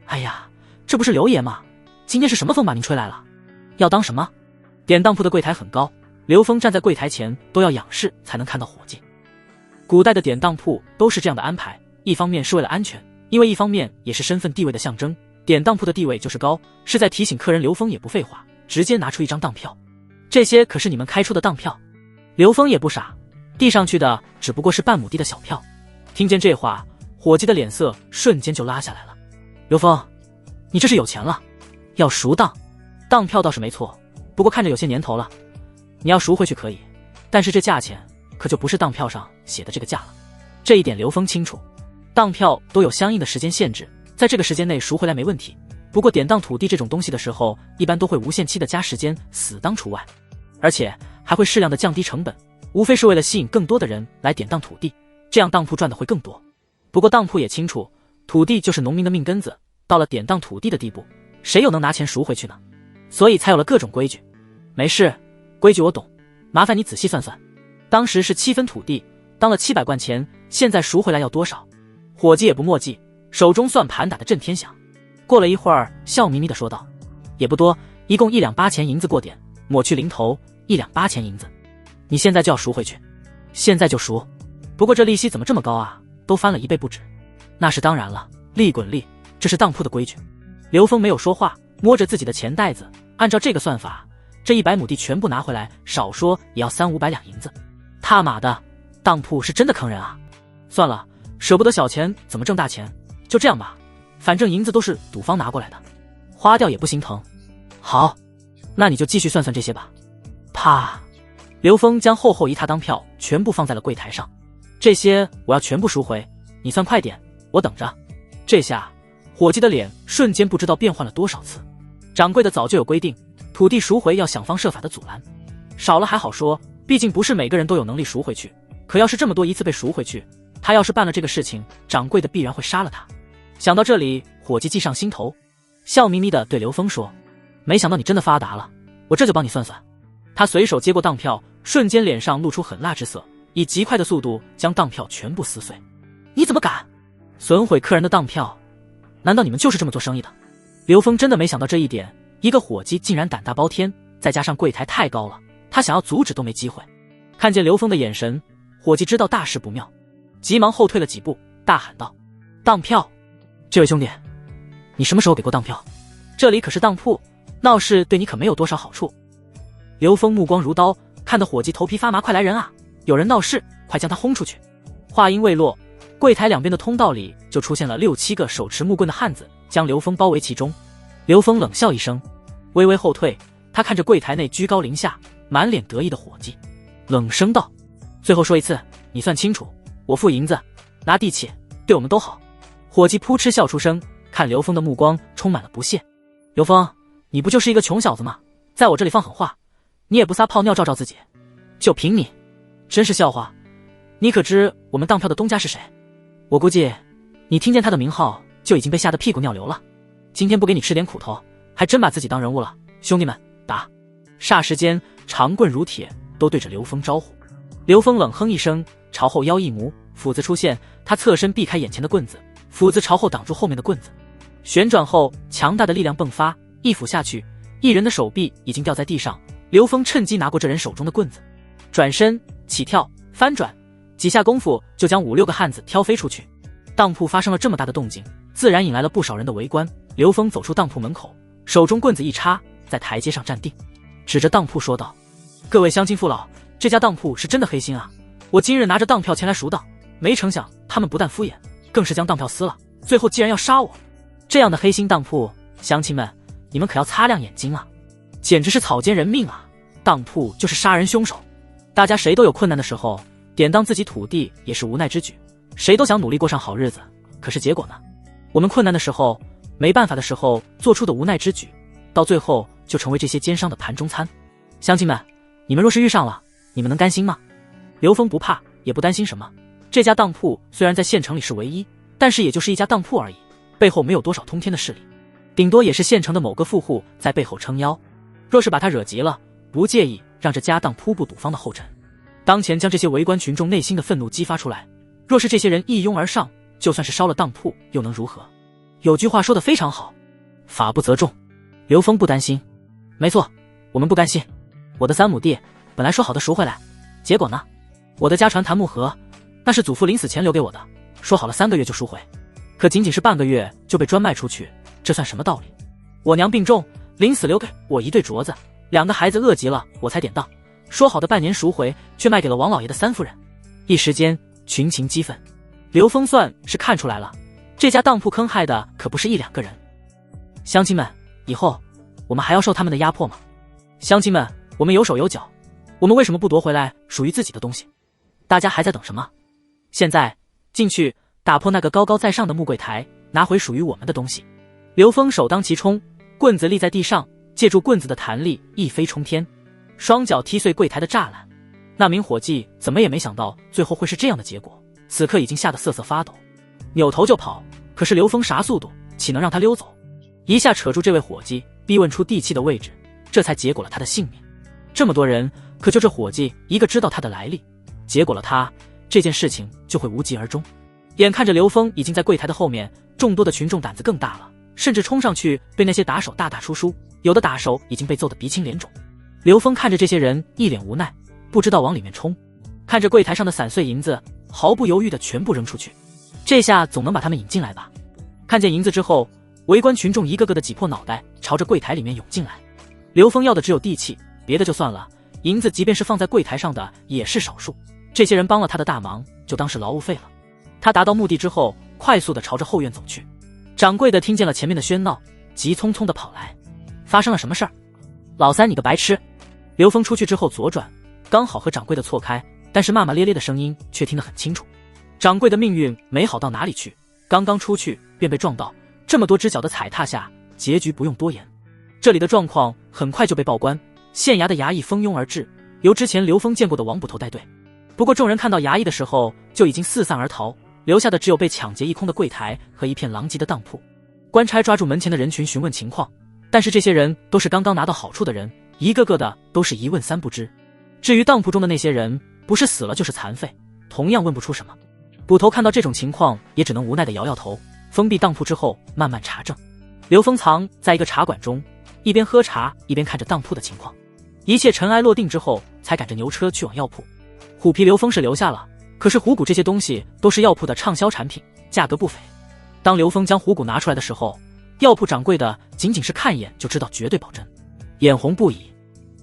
哎呀，这不是刘爷吗？今天是什么风把您吹来了？要当什么？典当铺的柜台很高，刘峰站在柜台前都要仰视才能看到伙计。古代的典当铺都是这样的安排，一方面是为了安全，因为一方面也是身份地位的象征。典当铺的地位就是高，是在提醒客人。刘峰也不废话，直接拿出一张当票。这些可是你们开出的当票。刘峰也不傻，递上去的只不过是半亩地的小票。听见这话，伙计的脸色瞬间就拉下来了。刘峰，你这是有钱了，要赎当。当票倒是没错，不过看着有些年头了，你要赎回去可以，但是这价钱可就不是当票上写的这个价了。这一点刘峰清楚，当票都有相应的时间限制，在这个时间内赎回来没问题。不过典当土地这种东西的时候，一般都会无限期的加时间，死当除外，而且还会适量的降低成本，无非是为了吸引更多的人来典当土地，这样当铺赚的会更多。不过当铺也清楚，土地就是农民的命根子，到了典当土地的地步，谁又能拿钱赎回去呢？所以才有了各种规矩。没事，规矩我懂，麻烦你仔细算算，当时是7分土地，当了700贯钱，现在赎回来要多少？伙计也不墨迹，手中算盘打得震天响。过了一会儿，笑眯眯地说道：“也不多，一共1两8钱银子过点，抹去零头，1两8钱银子。你现在就要赎回去？现在就赎？不过这利息怎么这么高啊？都翻了1倍不止。”那是当然了，利滚利，这是当铺的规矩。刘峰没有说话，摸着自己的钱袋子，按照这个算法，这100亩地全部拿回来，少说也要300-500两银子。他妈的，当铺是真的坑人啊！算了，舍不得小钱，怎么挣大钱？就这样吧，反正银子都是赌方拿过来的，花掉也不心疼。好，那你就继续算算这些吧。啪！刘峰将厚厚一沓当票全部放在了柜台上，这些我要全部赎回，你算快点，我等着。这下伙计的脸瞬间不知道变换了多少次。掌柜的早就有规定，土地赎回要想方设法的阻拦，少了还好说，毕竟不是每个人都有能力赎回去。可要是这么多一次被赎回去，他要是办了这个事情，掌柜的必然会杀了他。想到这里，伙计计上心头，笑眯眯的对刘峰说：“没想到你真的发达了，我这就帮你算算。”他随手接过当票，瞬间脸上露出狠辣之色，以极快的速度将当票全部撕碎。你怎么敢损毁客人的当票？难道你们就是这么做生意的？刘峰真的没想到这一点，一个伙计竟然胆大包天，再加上柜台太高了，他想要阻止都没机会。看见刘峰的眼神，伙计知道大事不妙，急忙后退了几步，大喊道：“当票！这位兄弟，你什么时候给过当票？这里可是当铺，闹事对你可没有多少好处。”刘峰目光如刀，看得伙计头皮发麻，快来人啊！有人闹事，快将他轰出去！话音未落，柜台两边的通道里就出现了6-7个手持木棍的汉子，将刘峰包围其中。刘峰冷笑一声，微微后退，他看着柜台内居高临下、满脸得意的伙计，冷声道：“最后说一次，你算清楚，我付银子，拿地契，对我们都好。”伙计扑哧笑出声，看刘峰的目光充满了不屑。刘峰，你不就是一个穷小子吗？在我这里放狠话，你也不撒泡尿照照自己，就凭你，真是笑话。你可知我们当票的东家是谁？我估计你听见他的名号就已经被吓得屁股尿流了。今天不给你吃点苦头，还真把自己当人物了。兄弟们，打！霎时间，长棍如铁，都对着刘峰招呼。刘峰冷哼一声，朝后腰一mú，斧子出现，他侧身避开眼前的棍子，斧子朝后挡住后面的棍子。旋转后，强大的力量迸发，一斧下去，一人的手臂已经掉在地上。刘峰趁机拿过这人手中的棍子，转身起跳翻转，几下功夫就将5-6个汉子挑飞出去。当铺发生了这么大的动静，自然引来了不少人的围观。刘峰走出当铺门口，手中棍子一插，在台阶上站定，指着当铺说道：“各位乡亲父老，这家当铺是真的黑心啊！我今日拿着当票前来赎当，没成想他们不但敷衍，更是将当票撕了，最后竟然要杀我！这样的黑心当铺，乡亲们，你们可要擦亮眼睛啊！简直是草菅人命啊！当铺就是杀人凶手。大家谁都有困难的时候，典当自己土地也是无奈之举，谁都想努力过上好日子，可是结果呢？我们困难的时候，没办法的时候做出的无奈之举，到最后就成为这些奸商的盘中餐。乡亲们，你们若是遇上了，你们能甘心吗？”刘峰不怕，也不担心什么。这家当铺虽然在县城里是唯一，但是也就是一家当铺而已，背后没有多少通天的势力，顶多也是县城的某个富户在背后撑腰。若是把他惹急了，不介意让这家当铺步赌方的后尘。当前将这些围观群众内心的愤怒激发出来，若是这些人一拥而上，就算是烧了当铺又能如何？有句话说得非常好，法不责众。刘峰不担心。没错，我们不甘心。我的3亩地本来说好的赎回来，结果呢？我的家传檀木盒，那是祖父临死前留给我的，说好了3个月就赎回，可仅仅是半个月就被专卖出去，这算什么道理？我娘病重，临死留给我一对镯子，2个孩子饿极了，我才典当，说好的半年赎回，却卖给了王老爷的3夫人。一时间群情激愤。刘峰算是看出来了，这家当铺坑害的可不是1-2个人。乡亲们，以后我们还要受他们的压迫吗？乡亲们，我们有手有脚，我们为什么不夺回来属于自己的东西？大家还在等什么？现在进去打破那个高高在上的木柜台，拿回属于我们的东西。刘峰首当其冲，棍子立在地上，借助棍子的弹力一飞冲天，双脚踢碎柜台的栅栏。那名伙计怎么也没想到最后会是这样的结果，此刻已经吓得瑟瑟发抖，扭头就跑。可是刘峰啥速度，岂能让他溜走？一下扯住这位伙计，逼问出地契的位置，这才结果了他的性命。这么多人，可就这伙计一个知道他的来历，结果了他，这件事情就会无疾而终。眼看着刘峰已经在柜台的后面，众多的群众胆子更大了，甚至冲上去被那些打手大打出书，有的打手已经被揍得鼻青脸肿。刘峰看着这些人一脸无奈，不知道往里面冲，看着柜台上的散碎银子，毫不犹豫地全部扔出去。这下总能把他们引进来吧。看见银子之后，围观群众一个个的挤破脑袋，朝着柜台里面涌进来。刘峰要的只有地气，别的就算了，银子即便是放在柜台上的也是少数。这些人帮了他的大忙，就当是劳务费了。他达到目的之后，快速的朝着后院走去。掌柜的听见了前面的喧闹，急匆匆的跑来。发生了什么事儿？老三你个白痴！刘峰出去之后左转，刚好和掌柜的错开，但是骂骂咧咧的声音却听得很清楚。掌柜的命运没好到哪里去，刚刚出去便被撞到，这么多只脚的踩踏下，结局不用多言。这里的状况很快就被报关，县衙的衙役蜂拥而至，由之前刘峰见过的王捕头带队。不过众人看到衙役的时候，就已经四散而逃，留下的只有被抢劫一空的柜台和一片狼藉的当铺。官差抓住门前的人群询问情况，但是这些人都是刚刚拿到好处的人，一个个的都是一问三不知。至于当铺中的那些人，不是死了就是残废，同样问不出什么。捕头看到这种情况，也只能无奈的摇摇头，封闭当铺之后慢慢查证。刘峰藏在一个茶馆中，一边喝茶一边看着当铺的情况。一切尘埃落定之后，才赶着牛车去往药铺。虎皮刘峰是留下了，可是虎骨这些东西都是药铺的畅销产品，价格不菲。当刘峰将虎骨拿出来的时候，药铺掌柜的仅仅是看一眼就知道绝对保真，眼红不已。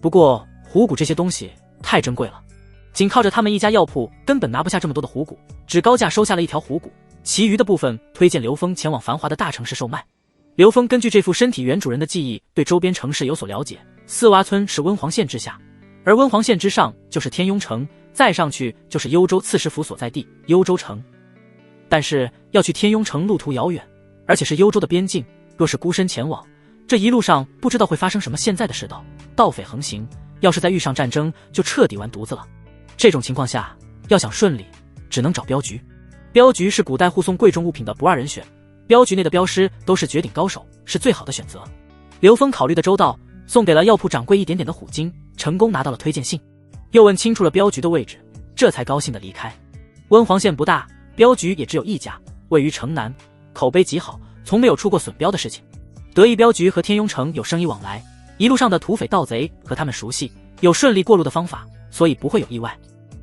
不过虎骨这些东西太珍贵了，仅靠着他们一家药铺根本拿不下这么多的虎骨，只高价收下了一条虎骨，其余的部分推荐刘峰前往繁华的大城市售卖。刘峰根据这副身体原主人的记忆，对周边城市有所了解。四洼村是温黄县之下，而温黄县之上就是天雍城，再上去就是幽州刺史府所在地幽州城。但是要去天雍城路途遥远，而且是幽州的边境，若是孤身前往，这一路上不知道会发生什么现在的世道，盗匪横行，要是再遇上战争，就彻底完犊子了。这种情况下，要想顺利，只能找镖局。镖局是古代护送贵重物品的不二人选，镖局内的镖师都是绝顶高手，是最好的选择。刘峰考虑的周到，送给了药铺掌柜一点点的虎金，成功拿到了推荐信。又问清楚了镖局的位置，这才高兴的离开。温黄县不大，镖局也只有一家，位于城南，口碑极好，从没有出过损镖的事情。得意镖局和天雍城有生意往来，一路上的土匪盗贼和他们熟悉，有顺利过路的方法，所以不会有意外。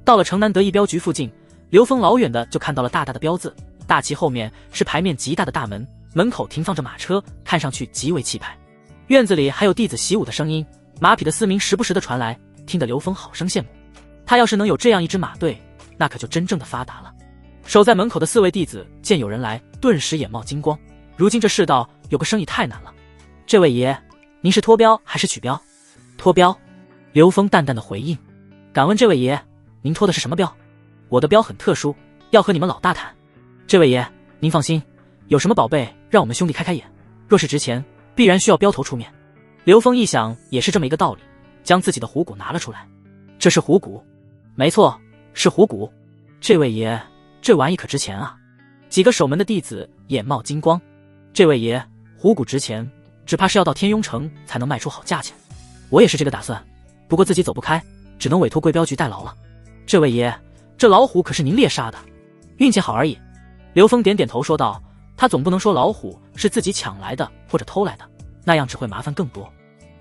到了城南得意镖局附近，刘峰老远的就看到了大大的镖字，大旗后面是牌面极大的大门，门口停放着马车，看上去极为气派。院子里还有弟子习武的声音，马匹的嘶鸣时不时的传来，听得刘峰好生羡慕。他要是能有这样一支马队，那可就真正的发达了。守在门口的4位弟子见有人来，顿时眼冒金光。如今这世道有个生意太难了。这位爷，您是脱镖还是取镖？脱镖。刘峰淡淡的回应。敢问这位爷，您脱的是什么镖？我的镖很特殊，要和你们老大谈。这位爷，您放心，有什么宝贝让我们兄弟开开眼，若是值钱，必然需要镖头出面。刘峰一想也是这么一个道理，将自己的虎骨拿了出来。这是虎骨？没错，是虎骨。这位爷，这玩意可值钱啊。几个守门的弟子眼冒金光。这位爷，虎骨值钱，只怕是要到天雍城才能卖出好价钱。我也是这个打算，不过自己走不开，只能委托贵镖局代劳了。这位爷，这老虎可是您猎杀的？运气好而已。刘峰点点头说道，他总不能说老虎是自己抢来的或者偷来的，那样只会麻烦更多。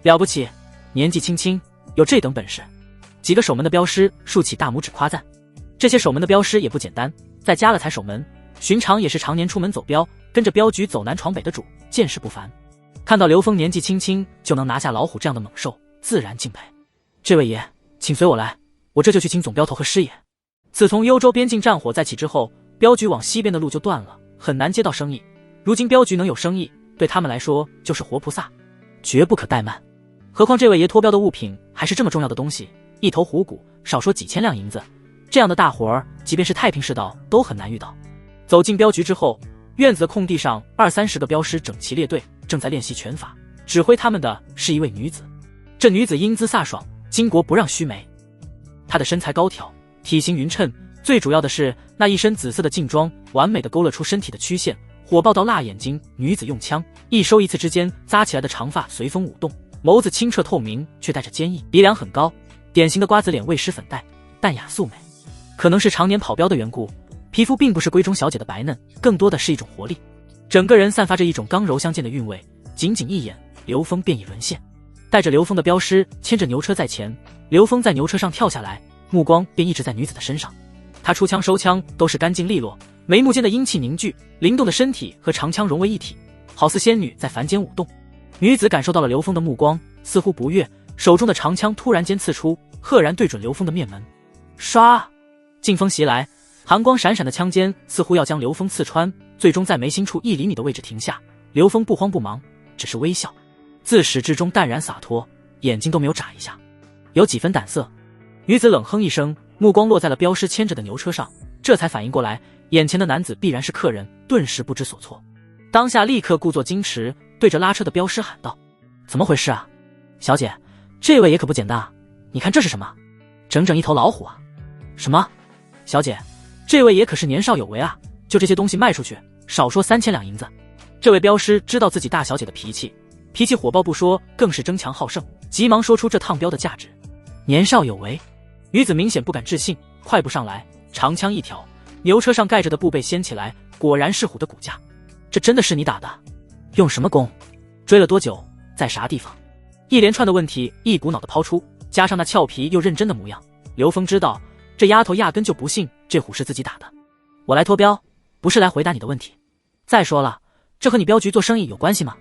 了不起，年纪轻轻有这等本事。几个守门的镖师竖起大拇指夸赞。这些守门的镖师也不简单，在家了才守门，寻常也是常年出门走镖，跟着镖局走南闯北的主，见识不凡。看到刘峰年纪轻轻就能拿下老虎这样的猛兽，自然敬佩。这位爷，请随我来，我这就去请总镖头和师爷。自从幽州边境战火再起之后，镖局往西边的路就断了，很难接到生意。如今镖局能有生意，对他们来说就是活菩萨，绝不可怠慢。何况这位爷脱镖的物品还是这么重要的东西，一头虎骨少说几千两银子，这样的大活儿，即便是太平世道都很难遇到。走进镖局之后，院子的空地上20-30个镖师整齐列队，正在练习拳法。指挥他们的是一位女子，这女子英姿飒爽，巾帼不让须眉。她的身材高挑，体型匀称，最主要的是那一身紫色的劲装，完美的勾勒出身体的曲线，火爆到辣眼睛。女子用枪一收一刺之间，扎起来的长发随风舞动，眸子清澈透明，却带着坚毅，鼻梁很高，典型的瓜子脸，未施粉黛，淡雅素美。可能是常年跑镖的缘故，皮肤并不是闺中小姐的白嫩，更多的是一种活力，整个人散发着一种刚柔相间的韵味。仅仅一眼，刘峰便已沦陷。带着刘峰的镖师牵着牛车在前，刘峰在牛车上跳下来，目光便一直在女子的身上。他出枪收枪都是干净利落，眉目间的阴气凝聚，灵动的身体和长枪融为一体，好似仙女在凡间舞动。女子感受到了刘峰的目光，似乎不悦，手中的长枪突然间刺出，赫然对准刘峰的面门。唰，劲风袭来，寒光闪闪的枪尖似乎要将刘峰刺穿，最终在眉心处1厘米的位置停下。刘峰不慌不忙，只是微笑，自始至终淡然洒脱，眼睛都没有眨一下，有几分胆色。女子冷哼一声，目光落在了镖师牵着的牛车上，这才反应过来，眼前的男子必然是客人，顿时不知所措。当下立刻故作矜持，对着拉车的镖师喊道：“怎么回事啊？小姐，这位也可不简单啊！你看这是什么？整整一头老虎啊！什么？小姐，这位也可是年少有为啊！就这些东西卖出去，少说3000两银子。”这位镖师知道自己大小姐的脾气火爆不说，更是争强好胜，急忙说出这趟镖的价值。年少有为，女子明显不敢置信，快步上来，长枪一挑，牛车上盖着的布被掀起来，果然是虎的骨架。这真的是你打的？用什么弓？追了多久？在啥地方？一连串的问题一股脑的抛出，加上那俏皮又认真的模样，刘峰知道这丫头压根就不信这虎是自己打的。我来脱镖，不是来回答你的问题。再说了，这和你镖局做生意有关系吗？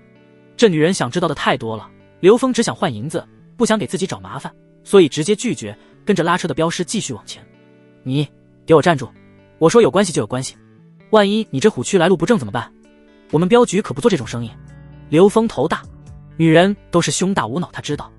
这女人想知道的太多了，刘峰只想换银子，不想给自己找麻烦，所以直接拒绝，跟着拉车的镖师继续往前。你给我站住！我说有关系就有关系，万一你这虎躯来路不正怎么办？我们镖局可不做这种生意。刘峰头大，女人都是胸大无脑，他知道，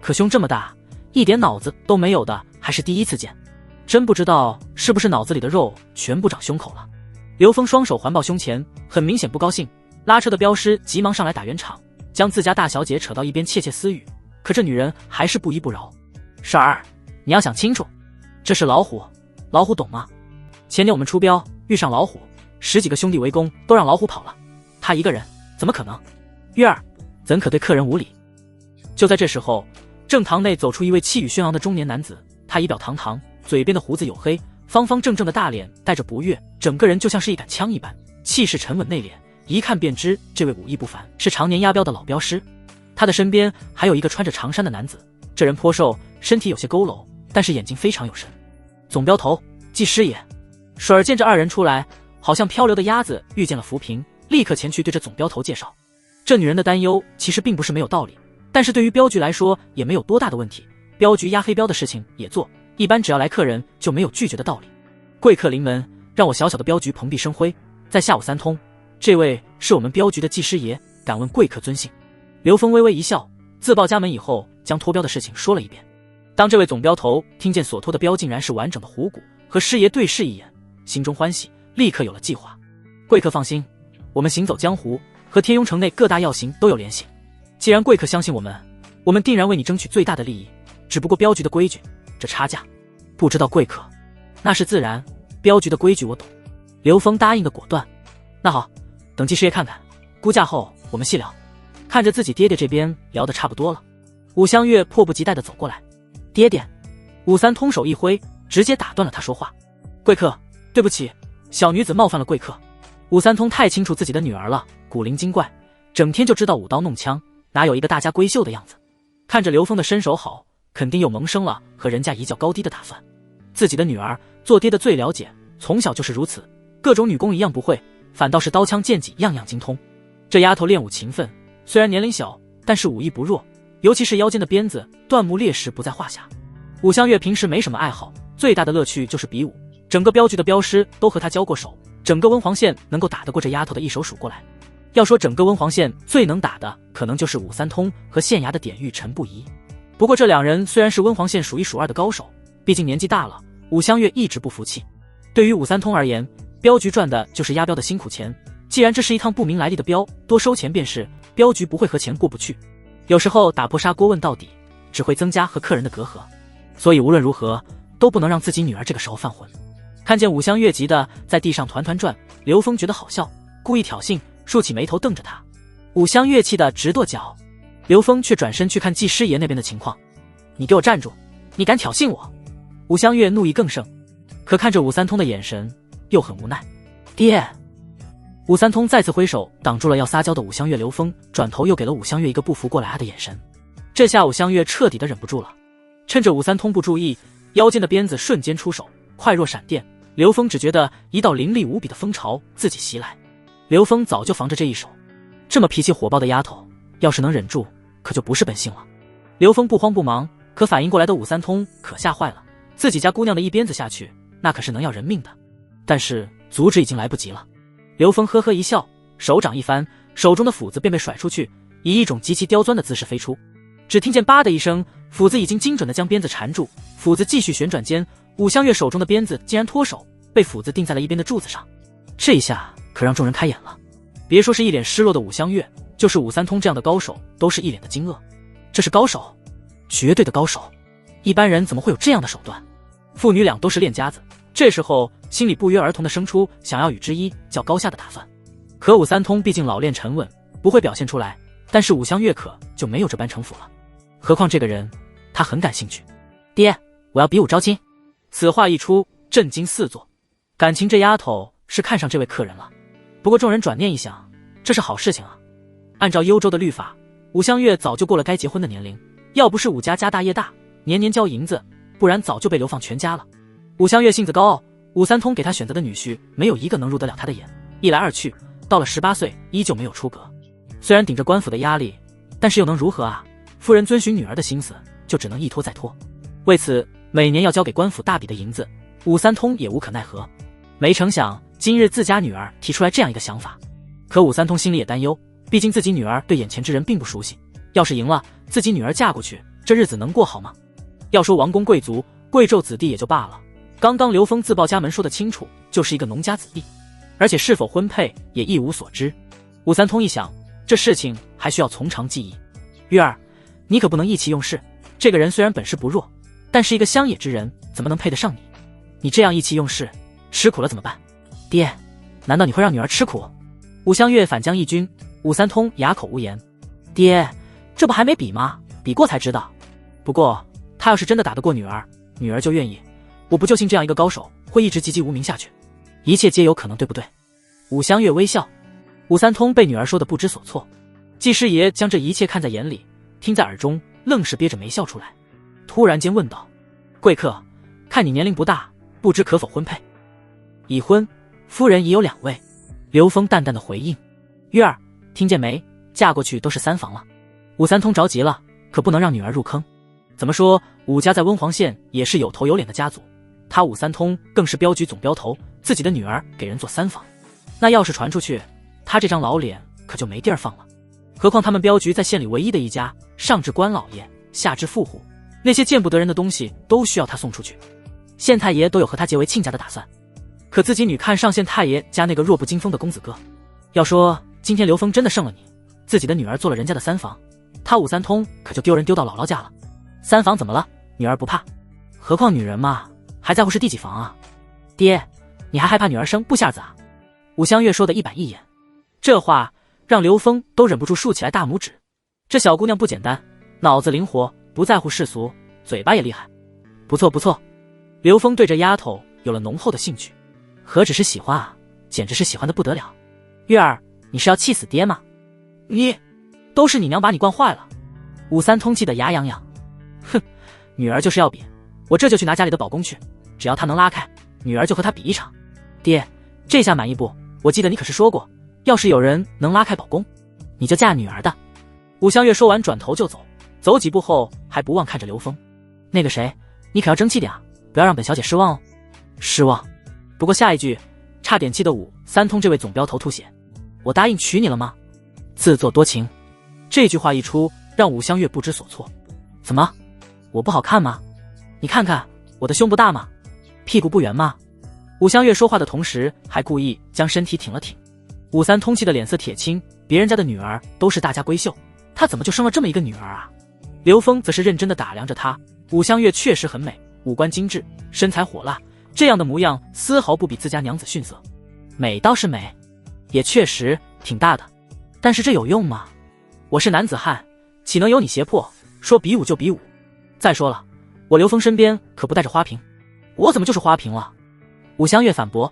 可胸这么大，一点脑子都没有的还是第一次见，真不知道是不是脑子里的肉全部长胸口了。刘峰双手环抱胸前，很明显不高兴。拉车的镖师急忙上来打圆场，将自家大小姐扯到一边窃窃私语，可这女人还是不依不饶。婶儿，你要想清楚，这是老虎，老虎懂吗？前天我们出镖遇上老虎，10几个兄弟围攻，都让老虎跑了，他一个人怎么可能？月儿怎可对客人无礼？就在这时候，正堂内走出一位气宇轩昂的中年男子，他仪表堂堂，嘴边的胡子黝黑，方方正正的大脸带着不悦，整个人就像是一杆枪一般，气势沉稳内敛，一看便知这位武艺不凡，是常年押镖的老镖师。他的身边还有一个穿着长衫的男子，这人颇瘦，身体有些佝偻，但是眼睛非常有神。总镖头季师爷。水儿见这2人出来，好像漂流的鸭子遇见了浮萍，立刻前去对这总镖头介绍。这女人的担忧其实并不是没有道理，但是对于镖局来说也没有多大的问题，镖局压黑镖的事情也做，一般只要来客人就没有拒绝的道理。贵客临门，让我小小的镖局蓬荜生辉，在下午3通，这位是我们镖局的季师爷，敢问贵客尊姓？刘峰微微一笑，自报家门以后，将脱镖的事情说了一遍。当这位总镖头听见所脱的镖竟然是完整的虎骨，和师爷对视一眼，心中欢喜，立刻有了计划。贵客放心，我们行走江湖，和天庸城内各大药行都有联系。既然贵客相信我们定然为你争取最大的利益。只不过镖局的规矩，这差价，不知道贵客。那是自然，镖局的规矩我懂。刘峰答应的果断。那好，等季师爷看看，估价后我们细聊。看着自己爹爹这边聊得差不多了，武香月迫不及待地走过来。爹爹，武三通手一挥，直接打断了他说话。贵客，对不起，小女子冒犯了贵客。武三通太清楚自己的女儿了，古灵精怪，整天就知道舞刀弄枪，哪有一个大家闺秀的样子。看着刘峰的身手好，肯定又萌生了和人家一较高低的打算。自己的女儿，做爹的最了解，从小就是如此，各种女工一样不会，反倒是刀枪剑戟样样精通。这丫头练武勤奋，虽然年龄小，但是武艺不弱，尤其是腰间的鞭子，断木裂石不在话下。武香月平时没什么爱好，最大的乐趣就是比武，整个镖局的镖师都和她交过手，整个温黄县能够打得过这丫头的一手数过来。要说整个温黄县最能打的，可能就是武三通和县衙的典狱陈不疑。不过这2人虽然是温黄县数1数2的高手，毕竟年纪大了，武香月一直不服气。对于武三通而言，镖局赚的就是押镖的辛苦钱，既然这是一趟不明来历的镖，多收钱便是，镖局不会和钱过不去。有时候打破砂锅问到底，只会增加和客人的隔阂，所以无论如何都不能让自己女儿这个时候犯浑。看见武香月急的在地上团团转，刘峰觉得好笑，故意挑衅，竖起眉头瞪着他。武香月气得直跺脚，刘峰却转身去看季师爷那边的情况。你给我站住，你敢挑衅我！武香月怒意更盛，可看着武三通的眼神又很无奈。爹！武三通再次挥手挡住了要撒娇的武香月，刘峰转头又给了武香月一个不服过来的眼神。这下武香月彻底的忍不住了，趁着武三通不注意，腰间的鞭子瞬间出手，快若闪电，刘峰只觉得一道凌厉无比的风潮自己袭来。刘峰早就防着这一手，这么脾气火爆的丫头，要是能忍住，可就不是本性了。刘峰不慌不忙，可反应过来的武三通可吓坏了，自己家姑娘的一鞭子下去，那可是能要人命的。但是阻止已经来不及了。刘峰呵呵一笑，手掌一翻，手中的斧子便被甩出去，以一种极其刁钻的姿势飞出。只听见吧的一声，斧子已经精准地将鞭子缠住，斧子继续旋转间，武香月手中的鞭子竟然脱手，被斧子钉在了一边的柱子上。这一下可让众人开眼了，别说是一脸失落的武香月，就是武三通这样的高手都是一脸的惊愕。这是高手，绝对的高手，一般人怎么会有这样的手段？父女俩都是练家子，这时候心里不约而同地生出想要与之一较高下的打算。可武三通毕竟老练沉稳，不会表现出来，但是武香月可就没有这般城府了。何况这个人他很感兴趣。爹，我要比武招亲。此话一出，震惊四座，感情这丫头是看上这位客人了。不过众人转念一想，这是好事情啊。按照幽州的律法，武香月早就过了该结婚的年龄，要不是武家家大业大，年年交银子，不然早就被流放全家了。武香月性子高傲，武三通给她选择的女婿没有一个能入得了她的眼，一来二去，到了18岁依旧没有出阁。虽然顶着官府的压力，但是又能如何啊？夫人遵循女儿的心思，就只能一拖再拖。为此每年要交给官府大笔的银子，武三通也无可奈何。没成想今日自家女儿提出来这样一个想法，可武三通心里也担忧，毕竟自己女儿对眼前之人并不熟悉，要是赢了，自己女儿嫁过去，这日子能过好吗？要说王公贵族贵胄子弟也就罢了，刚刚刘峰自报家门说得清楚，就是一个农家子弟，而且是否婚配也一无所知。武三通一想，这事情还需要从长计议。月儿，你可不能意气用事，这个人虽然本事不弱，但是一个乡野之人，怎么能配得上你？你这样意气用事，吃苦了怎么办？爹，难道你会让女儿吃苦？武香月反将一军，武三通哑口无言。爹，这不还没比吗？比过才知道。不过他要是真的打得过女儿，女儿就愿意，我不就信这样一个高手会一直籍籍无名下去？一切皆有可能，对不对？武香月微笑。武三通被女儿说得不知所措，季师爷将这一切看在眼里，听在耳中，愣是憋着没笑出来。突然间问道：贵客，看你年龄不大，不知可否婚配？已婚，夫人已有2位。刘峰淡淡的回应。月儿，听见没？嫁过去都是3房了。武三通着急了，可不能让女儿入坑。怎么说，武家在温黄县也是有头有脸的家族，他武三通更是镖局总镖头，自己的女儿给人做3房，那要是传出去，他这张老脸可就没地儿放了。何况他们镖局在县里唯一的一家，上至官老爷，下至富户，那些见不得人的东西都需要他送出去。县太爷都有和他结为亲家的打算，可自己女看上县太爷家那个弱不禁风的公子哥。要说今天刘峰真的胜了你，自己的女儿做了人家的3房，他武三通可就丢人丢到姥姥家了。3房怎么了？女儿不怕？何况女人嘛，还在乎是第几房啊？爹，你还害怕女儿生不下子啊？武香月说的一板一眼，这话让刘峰都忍不住竖起来大拇指。这小姑娘不简单，脑子灵活，不在乎世俗，嘴巴也厉害。不错不错，刘峰对这丫头有了浓厚的兴趣，何止是喜欢啊，简直是喜欢的不得了。月儿，你是要气死爹吗？你，都是你娘把你惯坏了。武三通气得牙痒痒。哼，女儿就是要比，我这就去拿家里的宝弓去，只要他能拉开，女儿就和他比一场。爹，这下满意不？我记得你可是说过，要是有人能拉开宝弓，你就嫁女儿的。武香月说完转头就走，走几步后还不忘看着刘峰。那个谁，你可要争气点啊，不要让本小姐失望哦。失望？不过下一句差点气得武三通这位总镖头吐血。我答应娶你了吗？自作多情。这句话一出，让武香月不知所措。怎么？我不好看吗？你看看我的胸不大吗？屁股不圆吗？武香月说话的同时还故意将身体挺了挺。武三通气的脸色铁青，别人家的女儿都是大家闺秀，他怎么就生了这么一个女儿啊？刘峰则是认真的打量着她，武香月确实很美，五官精致，身材火辣，这样的模样丝毫不比自家娘子逊色。美倒是美，也确实挺大的，但是这有用吗？我是男子汉，岂能由你胁迫，说比武就比武？再说了，我刘峰身边可不带着花瓶，我怎么就是花瓶了？武香月反驳，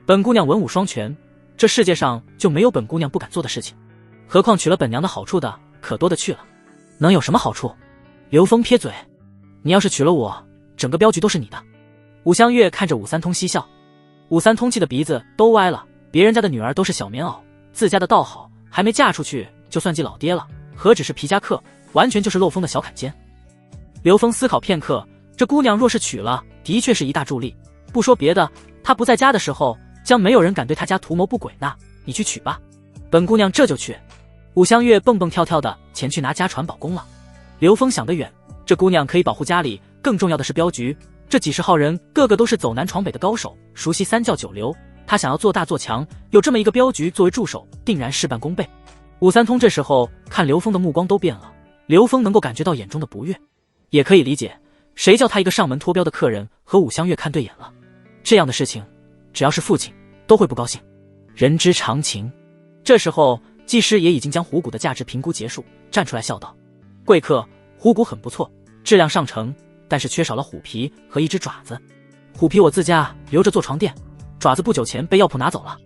本姑娘文武双全，这世界上就没有本姑娘不敢做的事情，何况娶了本娘的好处的可多的去了，能有什么好处？刘峰撇嘴，你要是娶了我，整个镖局都是你的。武香月看着武三通嬉笑，武三通气的鼻子都歪了，别人家的女儿都是小棉袄，自家的倒好，还没嫁出去就算计老爹了，何止是皮夹克，完全就是漏风的小坎肩。刘峰思考片刻，这姑娘若是娶了，的确是一大助力。不说别的，她不在家的时候，将没有人敢对她家图谋不轨呢。你去娶吧，本姑娘这就去。武香月蹦蹦跳跳的前去拿家传宝弓了。刘峰想得远，这姑娘可以保护家里，更重要的是镖局，这几十号人个个都是走南闯北的高手，熟悉三教九流。他想要做大做强，有这么一个镖局作为助手，定然事半功倍。武三通这时候看刘峰的目光都变了，刘峰能够感觉到眼中的不悦，也可以理解，谁叫他一个上门托镖的客人和武香月看对眼了，这样的事情只要是父亲都会不高兴，人之常情。这时候技师也已经将虎骨的价值评估结束，站出来笑道：贵客，虎骨很不错，质量上乘，但是缺少了虎皮和一只爪子。虎皮我自家留着做床垫，爪子不久前被药铺拿走了，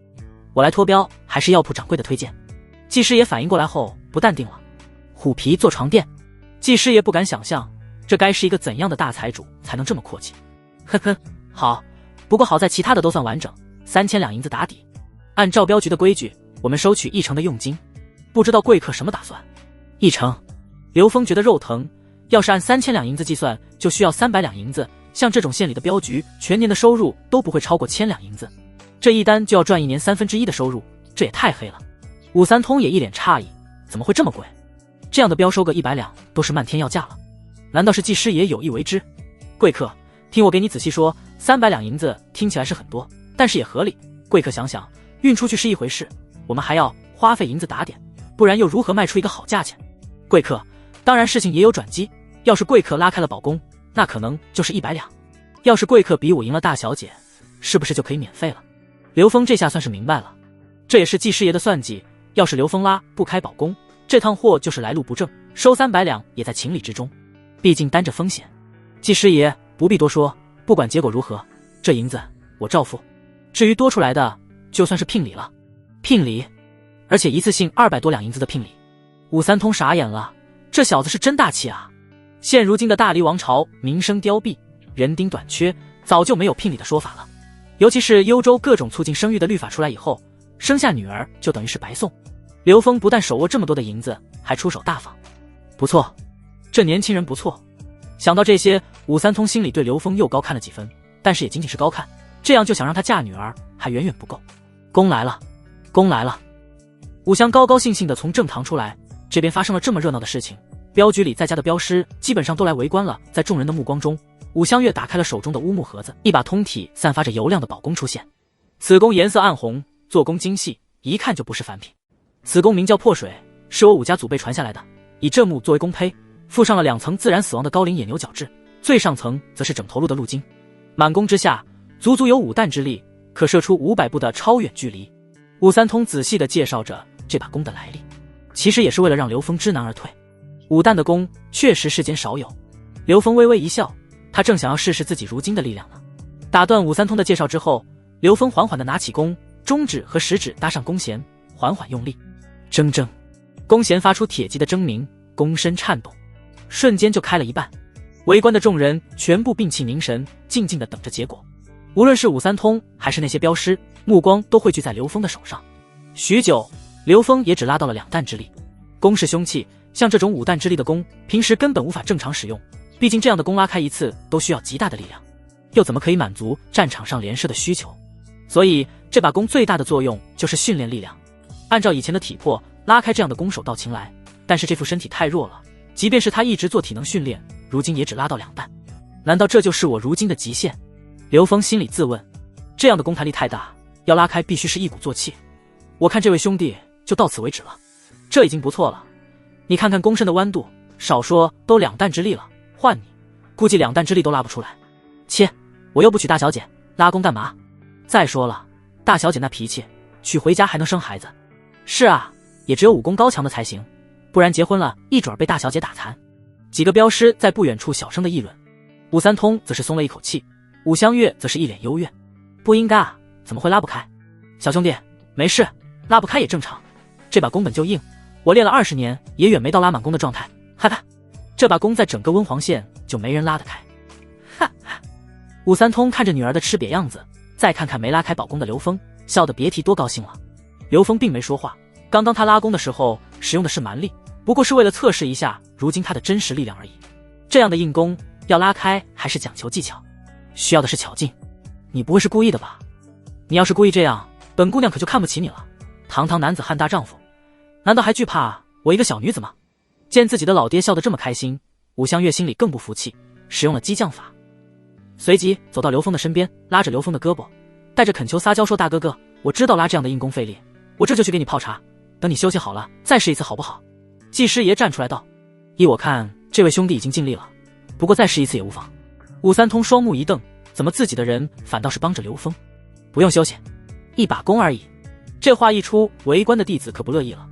我来托镖还是药铺掌柜的推荐。技师爷反应过来后不淡定了，虎皮做床垫，技师爷不敢想象这该是一个怎样的大财主才能这么阔气。呵呵，好，不过好在其他的都算完整，3000两银子打底。按照镖局的规矩，我们收取1成的佣金，不知道贵客什么打算？1成。刘峰觉得肉疼，要是按3000两银子计算，就需要300两银子，像这种县里的镖局，全年的收入都不会超过1000两银子，这一单就要赚1年1/3的收入，这也太黑了。武三通也一脸诧异，怎么会这么贵？这样的镖收个100两都是漫天要价了，难道是技师爷有意为之？贵客，听我给你仔细说，300两银子听起来是很多，但是也合理。贵客想想，运出去是一回事，我们还要花费银子打点，不然又如何卖出一个好价钱？贵客，当然事情也有转机，要是贵客拉开了保弓，那可能就是100两。要是贵客比我赢了大小姐，是不是就可以免费了？刘峰这下算是明白了，这也是技师爷的算计，要是刘峰拉不开保弓，这趟货就是来路不正，收300两也在情理之中，毕竟担着风险。技师爷不必多说，不管结果如何，这银子我照付。至于多出来的，就算是聘礼了。聘礼？而且一次性200多两银子的聘礼。武三通傻眼了，这小子是真大气啊！现如今的大黎王朝民生凋敝，人丁短缺，早就没有聘礼的说法了。尤其是幽州各种促进生育的律法出来以后，生下女儿就等于是白送。刘峰不但手握这么多的银子，还出手大方。不错，这年轻人不错。想到这些，武三通心里对刘峰又高看了几分，但是也仅仅是高看，这样就想让他嫁女儿还远远不够。弓来了，弓来了！武香高高兴兴地从正堂出来，这边发生了这么热闹的事情，镖局里在家的镖师基本上都来围观了。在众人的目光中，武香月打开了手中的乌木盒子，一把通体散发着油亮的宝弓出现。此弓颜色暗红，做工精细，一看就不是凡品。此弓名叫破水，是我武家祖辈传下来的，以正木作为弓胚，附上了2层自然死亡的高龄野牛角质，最上层则是整头鹿的鹿筋。满弓之下，足足有5弹之力，可射出500步的超远距离。武三通仔细地介绍着这把弓的来历，其实也是为了让刘峰知难而退。5弹的弓确实世间少有。刘峰微微一笑，他正想要试试自己如今的力量呢。打断武三通的介绍之后，刘峰缓缓地拿起弓，中指和食指搭上弓弦，缓缓用力，铮铮，弓弦发出铁击的铮鸣，弓身颤动，瞬间就开了一半。围观的众人全部屏气凝神，静静地等着结果。无论是武三通还是那些镖师，目光都汇聚在刘峰的手上。许久，刘峰也只拉到了2弹之力。弓是凶器，像这种5弹之力的弓，平时根本无法正常使用，毕竟这样的弓拉开一次都需要极大的力量，又怎么可以满足战场上连射的需求？所以这把弓最大的作用就是训练力量。按照以前的体魄，拉开这样的弓手到擒来，但是这副身体太弱了，即便是他一直做体能训练，如今也只拉到2弹。难道这就是我如今的极限？刘峰心里自问，这样的弓弹力太大，要拉开必须是一鼓作气。我看这位兄弟就到此为止了，这已经不错了。你看看弓身的弯度，少说都2弹之力了，换你，估计2弹之力都拉不出来。切，我又不娶大小姐，拉弓干嘛？再说了，大小姐那脾气，娶回家还能生孩子？是啊，也只有武功高强的才行，不然结婚了一准儿被大小姐打残。几个镖师在不远处小声的议论，武三通则是松了一口气，武香月则是一脸幽怨，不应该啊，怎么会拉不开？小兄弟，没事，拉不开也正常，这把弓本就硬，我练了20年也远没到拉满弓的状态。哈哈，这把弓在整个温黄县就没人拉得开。哈哈，武三通看着女儿的吃瘪样子，再看看没拉开宝弓的刘峰，笑得别提多高兴了。刘峰并没说话，刚刚他拉弓的时候使用的是蛮力，不过是为了测试一下如今他的真实力量而已。这样的硬弓要拉开还是讲求技巧，需要的是巧劲。你不会是故意的吧？你要是故意这样，本姑娘可就看不起你了。堂堂男子汉大丈夫，难道还惧怕我一个小女子吗？见自己的老爹笑得这么开心，武香月心里更不服气，使用了激将法，随即走到刘峰的身边，拉着刘峰的胳膊，带着恳求撒娇说：“大哥哥，我知道拉这样的硬弓费力，我这就去给你泡茶，等你休息好了再试一次好不好？”季师爷站出来道：“依我看，这位兄弟已经尽力了，不过再试一次也无妨。”武三通双目一瞪，怎么自己的人反倒是帮着刘峰？不用休息，一把弓而已。这话一出，围观的弟子可不乐意了。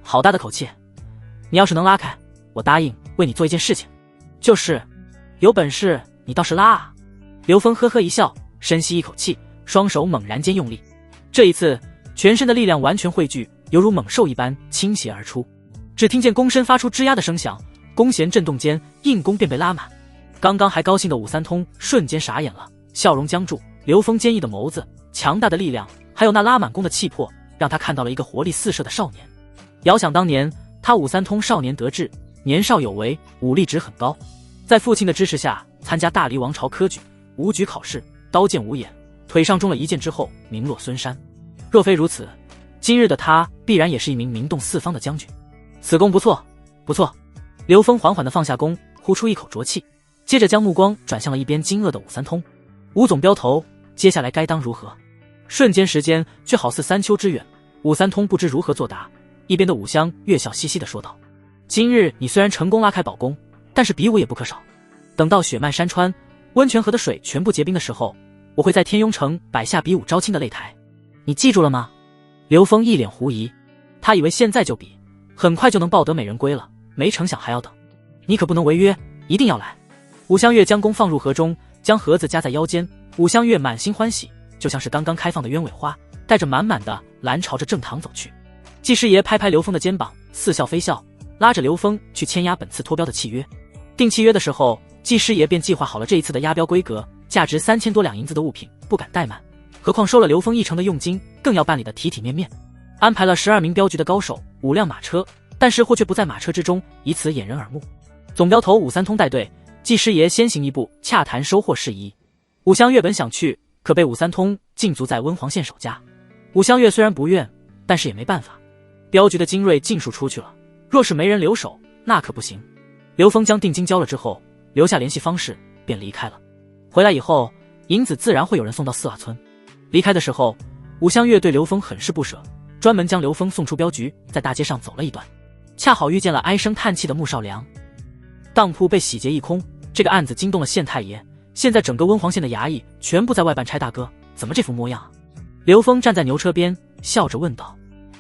好大的口气！你要是能拉开，我答应为你做一件事情。就是，有本事你倒是拉啊！刘峰呵呵一笑，深吸一口气，双手猛然间用力。这一次，全身的力量完全汇聚，犹如猛兽一般倾泻而出。只听见弓身发出吱呀的声响，弓弦震动间，硬弓便被拉满。刚刚还高兴的武三通瞬间傻眼了，笑容僵住。刘峰坚毅的眸子，强大的力量，还有那拉满弓的气魄，让他看到了一个活力四射的少年。遥想当年，他武三通少年得志，年少有为，武力值很高，在父亲的支持下参加大黎王朝科举，武举考试，刀剑无眼，腿上中了一箭之后名落孙山。若非如此，今日的他必然也是一名名动四方的将军。此弓不错，不错。刘峰缓缓地放下弓，呼出一口浊气，接着将目光转向了一边惊愕的武三通。武总镖头，接下来该当如何？瞬间时间却好似3秋之远，武三通不知如何作答。一边的武香月笑嘻嘻地说道：“今日你虽然成功拉开宝弓，但是比武也不可少。等到雪漫山川、温泉河的水全部结冰的时候，我会在天雍城摆下比武招亲的擂台，你记住了吗？”刘峰一脸狐疑，他以为现在就比，很快就能抱得美人归了，没成想还要等。你可不能违约，一定要来。武香月将弓放入河中，将盒子夹在腰间。武香月满心欢喜，就像是刚刚开放的鸢尾花，带着满满的蓝朝着正堂走去。季师爷拍拍刘峰的肩膀，似笑非笑，拉着刘峰去签押本次脱标的契约。订契约的时候，季师爷便计划好了这一次的押标规格，价值3000多两银子的物品不敢怠慢，何况收了刘峰1成的佣金，更要办理的体体面面。安排了12名镖局的高手，5辆马车，但是货却不在马车之中，以此掩人耳目。总镖头武三通带队，季师爷先行一步洽谈收货事宜。武香月本想去，可被武三通禁足在温黄县守家。武香月虽然不愿，但是也没办法。镖局的精锐尽数出去了，若是没人留守，那可不行。刘峰将定金交了之后，留下联系方式，便离开了。回来以后，银子自然会有人送到四瓦村。离开的时候，武香月对刘峰很是不舍，专门将刘峰送出镖局，在大街上走了一段，恰好遇见了唉声叹气的穆少良。当铺被洗劫一空，这个案子惊动了县太爷，现在整个温黄县的衙役全部在外办差大哥，怎么这副模样啊？刘峰站在牛车边，笑着问道。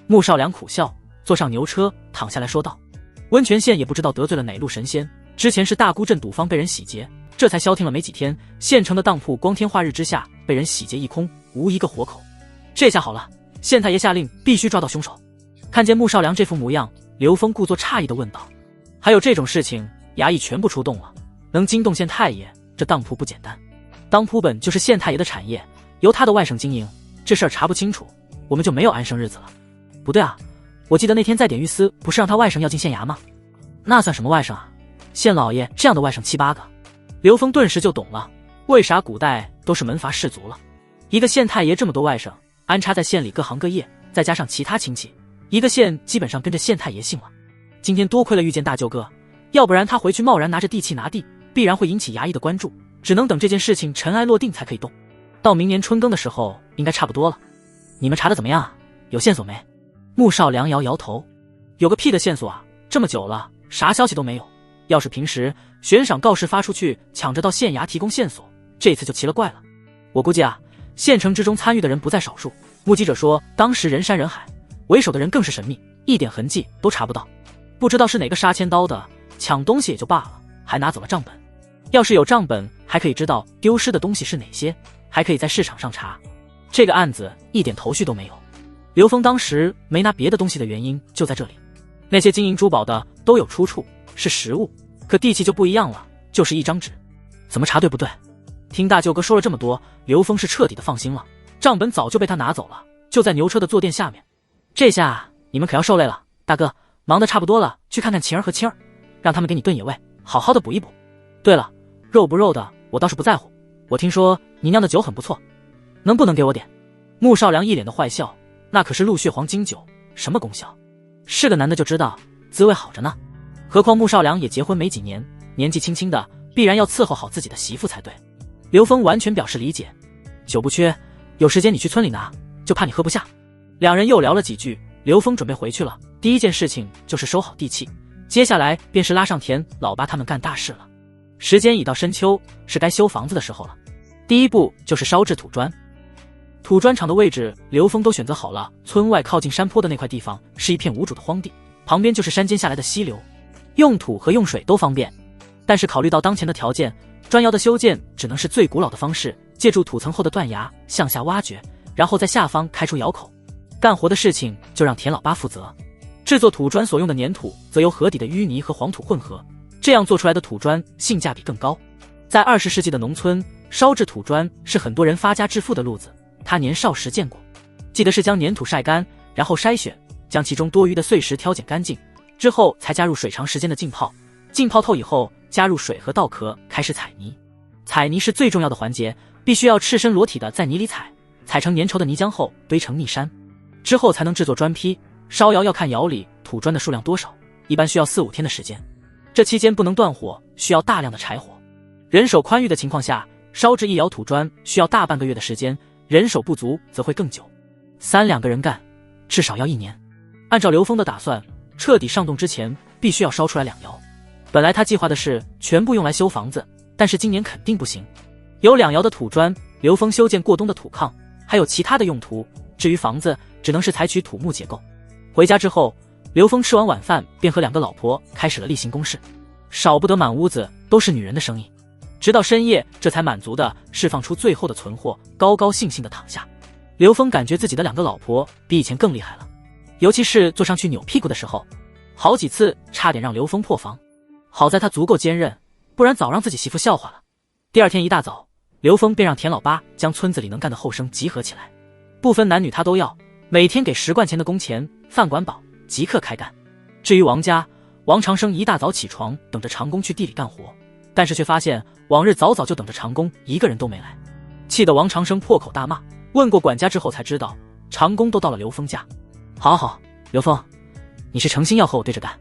穆少良苦笑，坐上牛车，躺下来说道：“温泉县也不知道得罪了哪路神仙，之前是大沽镇赌坊被人洗劫，这才消停了没几天，县城的当铺光天化日之下被人洗劫一空，无一个活口。这下好了，县太爷下令必须抓到凶手。”看见穆少良这副模样，刘峰故作诧异地问道：“还有这种事情？衙役全部出动了，能惊动县太爷，这当铺不简单。当铺本就是县太爷的产业，由他的外甥经营，这事儿查不清楚，我们就没有安生日子了。不对啊，我记得那天在典狱司不是让他外甥要进县衙吗？那算什么外甥啊？县老爷这样的外甥7、8个。”刘峰顿时就懂了，为啥古代都是门阀士族了。一个县太爷这么多外甥，安插在县里各行各业，再加上其他亲戚，一个县基本上跟着县太爷姓了。今天多亏了遇见大舅哥，要不然他回去贸然拿着地契拿地，必然会引起衙役的关注，只能等这件事情尘埃落定才可以动。到明年春耕的时候应该差不多了。你们查的怎么样啊？有线索没？穆少良摇摇头，有个屁的线索啊，这么久了啥消息都没有。要是平时悬赏告示发出去，抢着到县衙提供线索，这次就奇了怪了。我估计啊，县城之中参与的人不在少数。目击者说当时人山人海，为首的人更是神秘，一点痕迹都查不到，不知道是哪个杀千刀的，抢东西也就罢了，还拿走了账本。要是有账本，还可以知道丢失的东西是哪些，还可以在市场上查。这个案子一点头绪都没有。刘峰当时没拿别的东西的原因就在这里，那些金银珠宝的都有出处，是实物，可地契就不一样了，就是一张纸，怎么查对不对？听大舅哥说了这么多，刘峰是彻底的放心了，账本早就被他拿走了，就在牛车的坐垫下面。这下你们可要受累了，大哥，忙得差不多了，去看看晴儿和青儿，让他们给你炖野味，好好的补一补。对了，肉不肉的我倒是不在乎，我听说你酿的酒很不错，能不能给我点？穆少良一脸的坏笑，那可是鹿血黄金酒，什么功效？是个男的就知道，滋味好着呢。何况穆少良也结婚没几年，年纪轻轻的，必然要伺候好自己的媳妇才对。刘峰完全表示理解，酒不缺，有时间你去村里拿，就怕你喝不下。两人又聊了几句，刘峰准备回去了。第一件事情就是收好地契，接下来便是拉上田老八他们干大事了。时间已到深秋，是该修房子的时候了。第一步就是烧制土砖。土砖厂的位置，刘峰都选择好了。村外靠近山坡的那块地方是一片无主的荒地，旁边就是山间下来的溪流，用土和用水都方便。但是考虑到当前的条件，砖窑的修建只能是最古老的方式，借助土层后的断崖向下挖掘，然后在下方开出窑口。干活的事情就让田老八负责，制作土砖所用的粘土则由河底的淤泥和黄土混合，这样做出来的土砖性价比更高。在20世纪的农村，烧制土砖是很多人发家致富的路子。他年少时见过，记得是将粘土晒干，然后筛选，将其中多余的碎石挑拣干净，之后才加入水长时间的浸泡。浸泡透以后，加入水和稻壳开始踩泥。踩泥是最重要的环节，必须要赤身裸体的在泥里踩，踩成粘稠的泥浆后堆成泥山，之后才能制作砖坯。烧窑要看窑里土砖的数量多少，一般需要4-5天的时间，这期间不能断火，需要大量的柴火。人手宽裕的情况下，烧制一窑土砖需要大半个月的时间，人手不足则会更久，3-2个人干至少要1年。按照刘峰的打算，彻底上洞之前必须要烧出来2窑。本来他计划的是全部用来修房子，但是今年肯定不行。有2窑的土砖，刘峰修建过冬的土炕，还有其他的用途。至于房子，只能是采取土木结构。回家之后，刘峰吃完晚饭便和2个老婆开始了例行公事，少不得满屋子都是女人的声音。直到深夜，这才满足的释放出最后的存货，高高兴兴的躺下。刘峰感觉自己的2个老婆比以前更厉害了，尤其是坐上去扭屁股的时候，好几次差点让刘峰破防。好在他足够坚韧，不然早让自己媳妇笑话了。第2天一大早，刘峰便让田老八将村子里能干的后生集合起来，不分男女他都要，每天给10贯钱的工钱，饭管饱，即刻开干。至于王家，王长生一大早起床，等着长工去地里干活，但是却发现往日早早就等着长工，一个人都没来，气得王长生破口大骂。问过管家之后才知道，长工都到了刘峰家。好好，刘峰，你是诚心要和我对着干，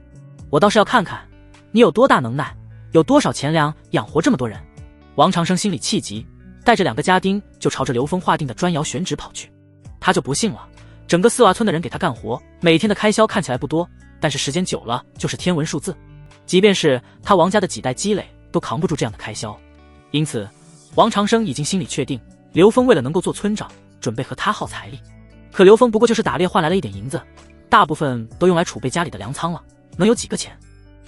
我倒是要看看你有多大能耐，有多少钱粮养活这么多人。王长生心里气急，带着2个家丁就朝着刘峰划定的砖窑选址跑去。他就不信了，整个4瓦村的人给他干活，每天的开销看起来不多，但是时间久了就是天文数字，即便是他王家的几代积累都扛不住这样的开销。因此王长生已经心里确定，刘峰为了能够做村长，准备和他耗财力。可刘峰不过就是打猎换来了一点银子，大部分都用来储备家里的粮仓了，能有几个钱？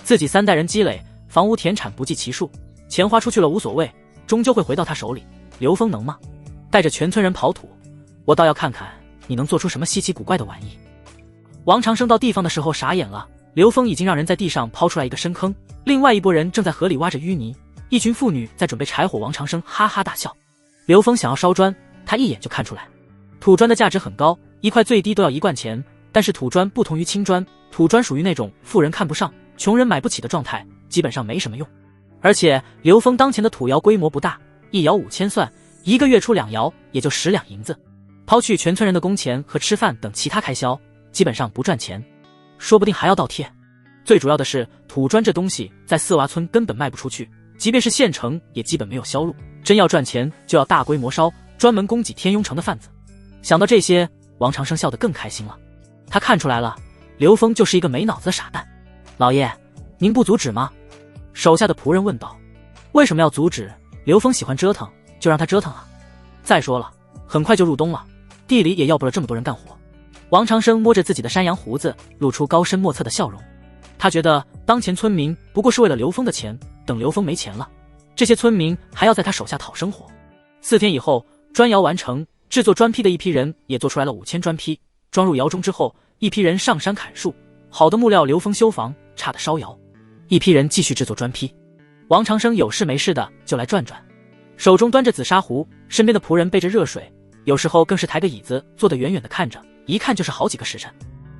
自己3代人积累，房屋田产不计其数，钱花出去了无所谓，终究会回到他手里。刘峰能吗？带着全村人跑土，我倒要看看你能做出什么稀奇古怪的玩意。王长生到地方的时候傻眼了，刘峰已经让人在地上抛出来一个深坑，另外一拨人正在河里挖着淤泥，一群妇女在准备柴火。王长生哈哈大笑。刘峰想要烧砖，他一眼就看出来，土砖的价值很高，一块最低都要1贯钱，但是土砖不同于青砖，土砖属于那种富人看不上，穷人买不起的状态，基本上没什么用。而且刘峰当前的土窑规模不大，1窑5000算，1个月出2窑也就10两银子，抛去全村人的工钱和吃饭等其他开销，基本上不赚钱，说不定还要倒贴。最主要的是，土砖这东西在4娃村根本卖不出去，即便是县城也基本没有销路，真要赚钱就要大规模烧，专门供给天庸城的贩子。想到这些，王长生笑得更开心了。他看出来了，刘峰就是一个没脑子的傻蛋。老爷，您不阻止吗？手下的仆人问道。为什么要阻止？刘峰喜欢折腾，就让他折腾啊。再说了，很快就入冬了，地里也要不了这么多人干活。王长生摸着自己的山羊胡子，露出高深莫测的笑容。他觉得当前村民不过是为了刘峰的钱，等刘峰没钱了，这些村民还要在他手下讨生活。4天以后，砖窑完成，制作砖坯的一批人也做出来了5000砖坯，装入窑中之后，一批人上山砍树，好的木料刘峰修房，差的烧窑，一批人继续制作砖坯。王长生有事没事的就来转转。手中端着紫砂壶，身边的仆人备着热水，有时候更是抬个椅子坐得远远的看着，一看就是好几个时辰。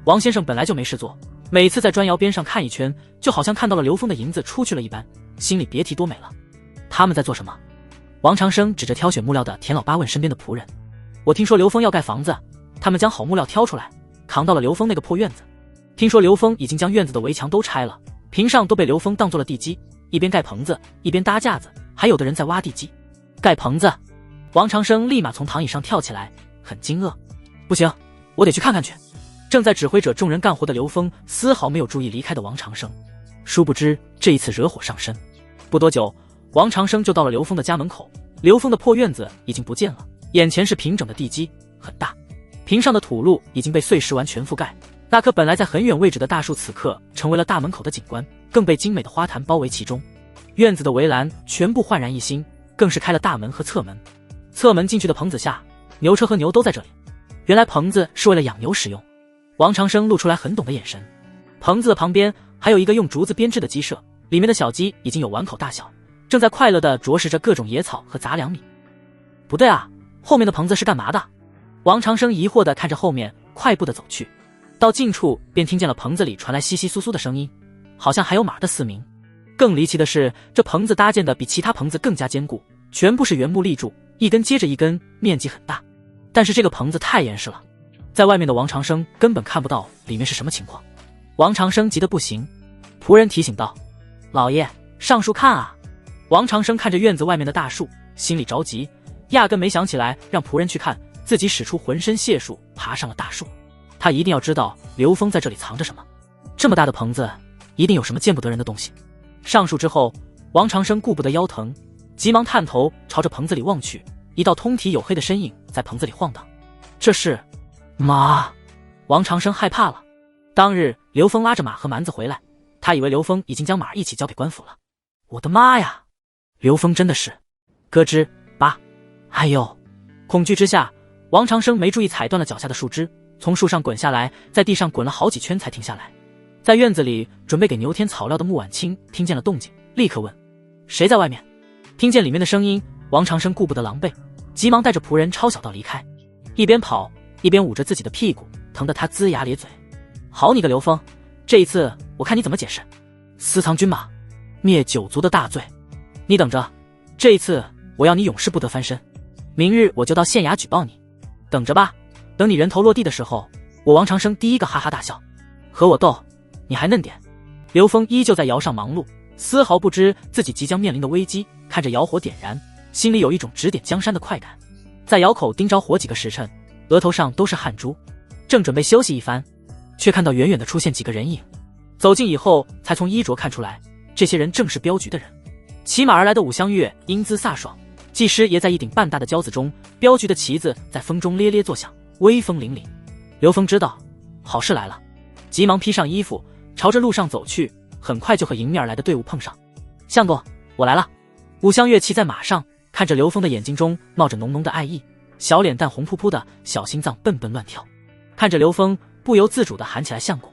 王先生本来就没事做，每次在砖窑边上看一圈，就好像看到了刘峰的银子出去了一般，心里别提多美了。他们在做什么？王长生指着挑选木料的田老八问身边的仆人。我听说刘峰要盖房子，他们将好木料挑出来，扛到了刘峰那个破院子。听说刘峰已经将院子的围墙都拆了，坪上都被刘峰当做了地基，一边盖棚子一边搭架子，还有的人在挖地基。盖棚子！王长生立马从躺椅上跳起来，很惊愕。不行，我得去看看去。正在指挥着众人干活的刘峰丝毫没有注意离开的王长生，殊不知这一次惹火上身。不多久，王长生就到了刘峰的家门口。刘峰的破院子已经不见了，眼前是平整的地基，很大，坪上的土路已经被碎石完全覆盖。那棵本来在很远位置的大树此刻成为了大门口的景观，更被精美的花坛包围其中。院子的围栏全部焕然一新，更是开了大门和侧门。侧门进去的棚子下，牛车和牛都在这里。原来棚子是为了养牛使用。王长生露出来很懂的眼神。棚子的旁边还有一个用竹子编制的鸡舍，里面的小鸡已经有碗口大小，正在快乐地啄食着各种野草和杂粮米。不对啊，后面的棚子是干嘛的？王长生疑惑地看着后面，快步地走去。到近处便听见了棚子里传来窸窸窣窣的声音，好像还有马的嘶鸣。更离奇的是，这棚子搭建的比其他棚子更加坚固，全部是原木立柱，一根接着一根，面积很大。但是这个棚子太严实了，在外面的王长生根本看不到里面是什么情况。王长生急得不行，仆人提醒道：老爷，上树看啊。王长生看着院子外面的大树，心里着急，压根没想起来让仆人去看，自己使出浑身解数爬上了大树。他一定要知道刘峰在这里藏着什么，这么大的棚子一定有什么见不得人的东西。上树之后，王长生顾不得腰疼，急忙探头朝着棚子里望去，一道通体黝黑的身影在棚子里晃荡。这是马！王长生害怕了。当日刘峰拉着马和蛮子回来，他以为刘峰已经将马一起交给官府了。我的妈呀！刘峰真的是咯吱吧！哎呦！恐惧之下，王长生没注意踩断了脚下的树枝，从树上滚下来，在地上滚了好几圈才停下来。在院子里准备给牛添草料的穆婉清听见了动静，立刻问：谁在外面？听见里面的声音，王长生顾不得狼狈，急忙带着仆人抄小道离开，一边跑一边捂着自己的屁股，疼得他龇牙咧嘴。好你个刘峰，这一次我看你怎么解释。私藏军马，灭九族的大罪，你等着，这一次我要你永世不得翻身，明日我就到县衙举报你，等着吧。等你人头落地的时候，我王长生第一个哈哈大笑。和我斗，你还嫩点。刘峰依旧在窑上忙碌，丝毫不知自己即将面临的危机，看着窑火点燃，心里有一种指点江山的快感。在窑口盯着火几个时辰，额头上都是汗珠，正准备休息一番，却看到远远的出现几个人影。走近以后，才从衣着看出来，这些人正是镖局的人。骑马而来的武香月英姿飒爽，技师爷在一顶半大的轿子中，镖局的旗子在风中咧咧作响，威风凛凛。刘峰知道好事来了，急忙披上衣服，朝着路上走去，很快就和迎面而来的队伍碰上。相公，我来了。武香月骑在马上，看着刘峰的眼睛中冒着浓浓的爱意，小脸蛋红扑扑的，小心脏蹦蹦乱跳。看着刘峰，不由自主地喊起来相公。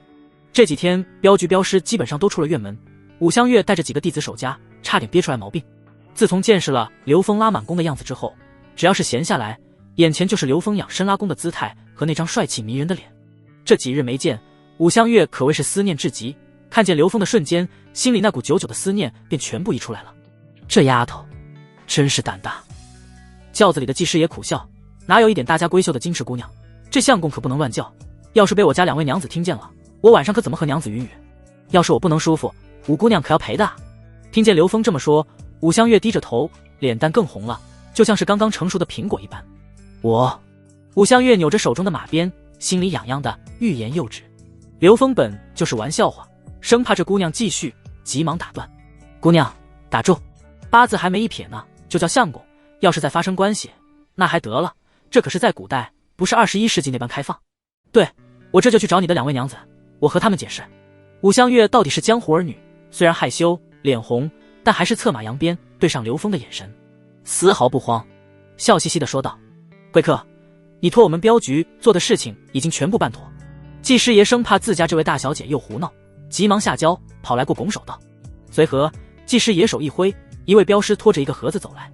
这几天镖局镖师基本上都出了院门，武香月带着几个弟子守家，差点憋出来毛病。自从见识了刘峰拉满弓的样子之后，只要是闲下来，眼前就是刘峰仰身拉弓的姿态和那张帅气迷人的脸。这几日没见，武香月可谓是思念至极，看见刘峰的瞬间，心里那股久久的思念便全部溢出来了。这丫头真是胆大。轿子里的技师也苦笑，哪有一点大家闺秀的矜持姑娘，这相公可不能乱叫，要是被我家两位娘子听见了，我晚上可怎么和娘子云雨？要是我不能舒服，五姑娘可要赔的啊。听见刘峰这么说，武香月低着头，脸蛋更红了，就像是刚刚成熟的苹果一般。武香月扭着手中的马鞭，心里痒痒的，欲言又止。刘峰本就是玩笑话，生怕这姑娘继续，急忙打断：姑娘打住，八字还没一撇呢，就叫相公，要是再发生关系，那还得了，这可是在古代，不是21世纪那般开放。对，我这就去找你的两位娘子，我和他们解释。武香月到底是江湖儿女，虽然害羞脸红，但还是策马扬鞭，对上刘峰的眼神丝毫不慌，笑嘻嘻地说道：贵客，你托我们镖局做的事情已经全部办妥。技师爷生怕自家这位大小姐又胡闹，急忙下轿跑来过拱手道。随和技师爷手一挥，一位镖师拖着一个盒子走来。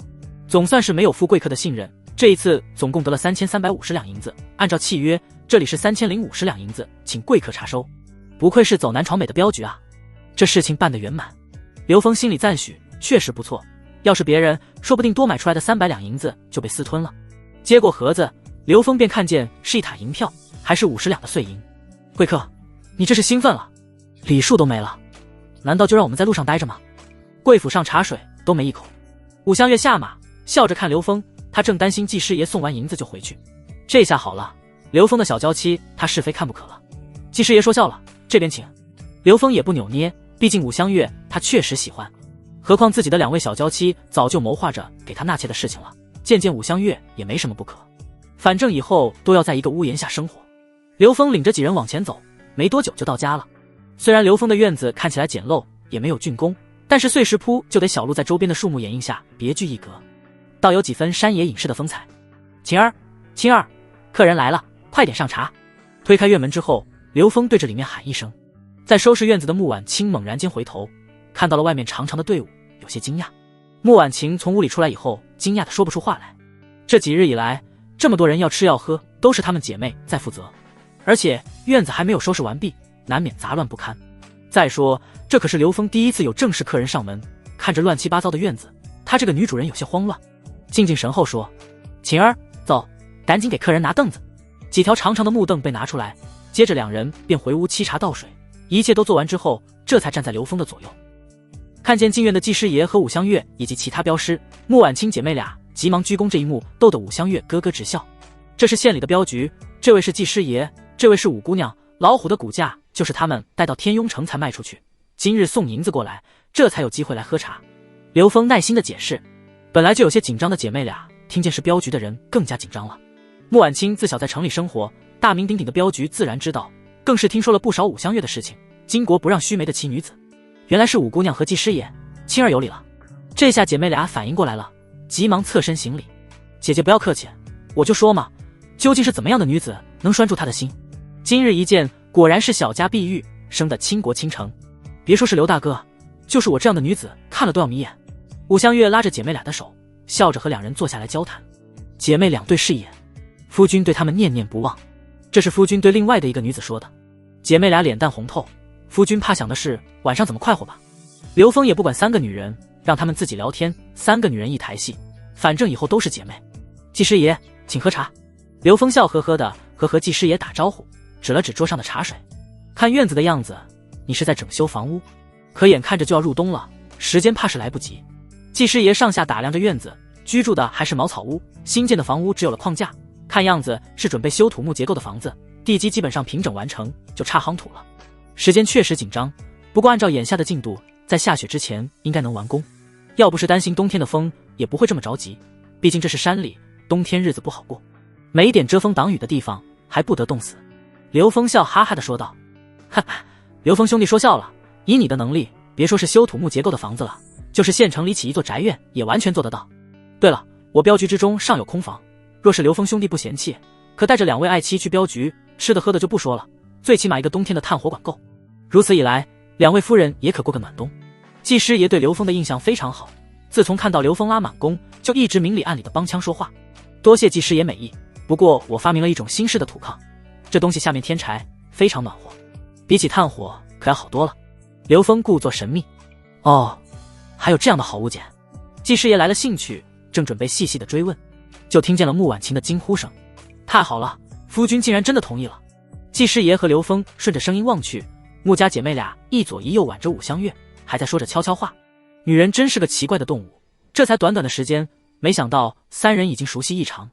总算是没有负贵客的信任，这一次总共得了3350两银子。按照契约，这里是3050两银子，请贵客查收。不愧是走南闯北的镖局啊，这事情办得圆满。刘峰心里赞许，确实不错。要是别人，说不定多买出来的300两银子就被私吞了。接过盒子，刘峰便看见是一沓银票，还是50两的碎银。贵客，你这是兴奋了？礼数都没了，难道就让我们在路上待着吗？贵府上茶水都没一口。武香月下马，笑着看刘峰，他正担心季师爷送完银子就回去。这下好了，刘峰的小娇妻他是非看不可了。季师爷说笑了，这边请。刘峰也不扭捏，毕竟武香月他确实喜欢，何况自己的2位小娇妻早就谋划着给他纳妾的事情了，见见武香月也没什么不可。反正以后都要在一个屋檐下生活。刘峰领着几人往前走，没多久就到家了。虽然刘峰的院子看起来简陋，也没有竣工，但是碎石铺就得小路在周边的树木掩映下别具一格，倒有几分山野隐士的风采。晴儿，青儿，客人来了，快点上茶。推开院门之后，刘峰对着里面喊一声。在收拾院子的穆婉清猛然间回头，看到了外面长长的队伍，有些惊讶。穆婉清从屋里出来以后，惊讶的说不出话来。这几日以来，这么多人要吃要喝，都是他们姐妹在负责，而且院子还没有收拾完毕，难免杂乱不堪。再说，这可是刘峰第一次有正式客人上门，看着乱七八糟的院子，他这个女主人有些慌乱。静静神后说：“晴儿，走，赶紧给客人拿凳子。”几条长长的木凳被拿出来，接着2人便回屋沏茶倒水。一切都做完之后，这才站在刘峰的左右。看见进院的季师爷和武香月以及其他镖师，穆婉清姐妹俩急忙鞠躬，这一幕逗得武香月咯咯直笑。这是县里的镖局，这位是季师爷，这位是武姑娘。老虎的骨架就是他们带到天雍城才卖出去，今日送银子过来，这才有机会来喝茶。刘峰耐心的解释。本来就有些紧张的姐妹俩听见是镖局的人，更加紧张了。穆婉清自小在城里生活，大名鼎鼎的镖局自然知道，更是听说了不少武香月的事情。巾帼不让须眉的奇女子，原来是武姑娘和季师爷。青儿有礼了。这下姐妹俩反应过来了，急忙侧身行礼。姐姐不要客气，我就说嘛，究竟是怎么样的女子能拴住他的心？今日一见，果然是小家碧玉，生得倾国倾城。别说是刘大哥，就是我这样的女子看了都要迷眼。武香月拉着姐妹俩的手，笑着和2人坐下来交谈。姐妹俩对视一眼，夫君对他们念念不忘。这是夫君对另外的一个女子说的。姐妹俩脸蛋红透，夫君怕想的是晚上怎么快活吧。刘峰也不管3个女人，让他们自己聊天，3个女人一台戏，反正以后都是姐妹。季师爷，请喝茶。刘峰笑呵呵的和季师爷打招呼，指了指桌上的茶水。看院子的样子，你是在整修房屋，可眼看着就要入冬了，时间怕是来不及。季师爷上下打量着院子，居住的还是茅草屋，新建的房屋只有了框架，看样子是准备修土木结构的房子，地基基本上平整完成，就差夯土了。时间确实紧张，不过按照眼下的进度，在下雪之前应该能完工。要不是担心冬天的风，也不会这么着急，毕竟这是山里，冬天日子不好过，没点遮风挡雨的地方，还不得冻死。刘峰笑哈哈地说道：“哈哈，刘峰兄弟说笑了，以你的能力，别说是修土木结构的房子了，就是县城里起一座宅院，也完全做得到。对了，我镖局之中尚有空房，若是刘峰兄弟不嫌弃，可带着2位爱妻去镖局，吃的喝的就不说了，最起码一个冬天的炭火管够。如此一来，2位夫人也可过个暖冬。”季师爷对刘峰的印象非常好，自从看到刘峰拉满弓，就一直明里暗里的帮腔说话。多谢季师爷美意，不过我发明了一种新式的土炕，这东西下面添柴，非常暖和，比起炭火可要好多了。刘峰故作神秘。哦，还有这样的好物件。季师爷来了兴趣，正准备细细的追问，就听见了穆婉清的惊呼声。太好了，夫君竟然真的同意了。季师爷和刘峰顺着声音望去，穆家姐妹俩一左一右挽着武香月，还在说着悄悄话。女人真是个奇怪的动物，这才短短的时间，没想到3人已经熟悉异常。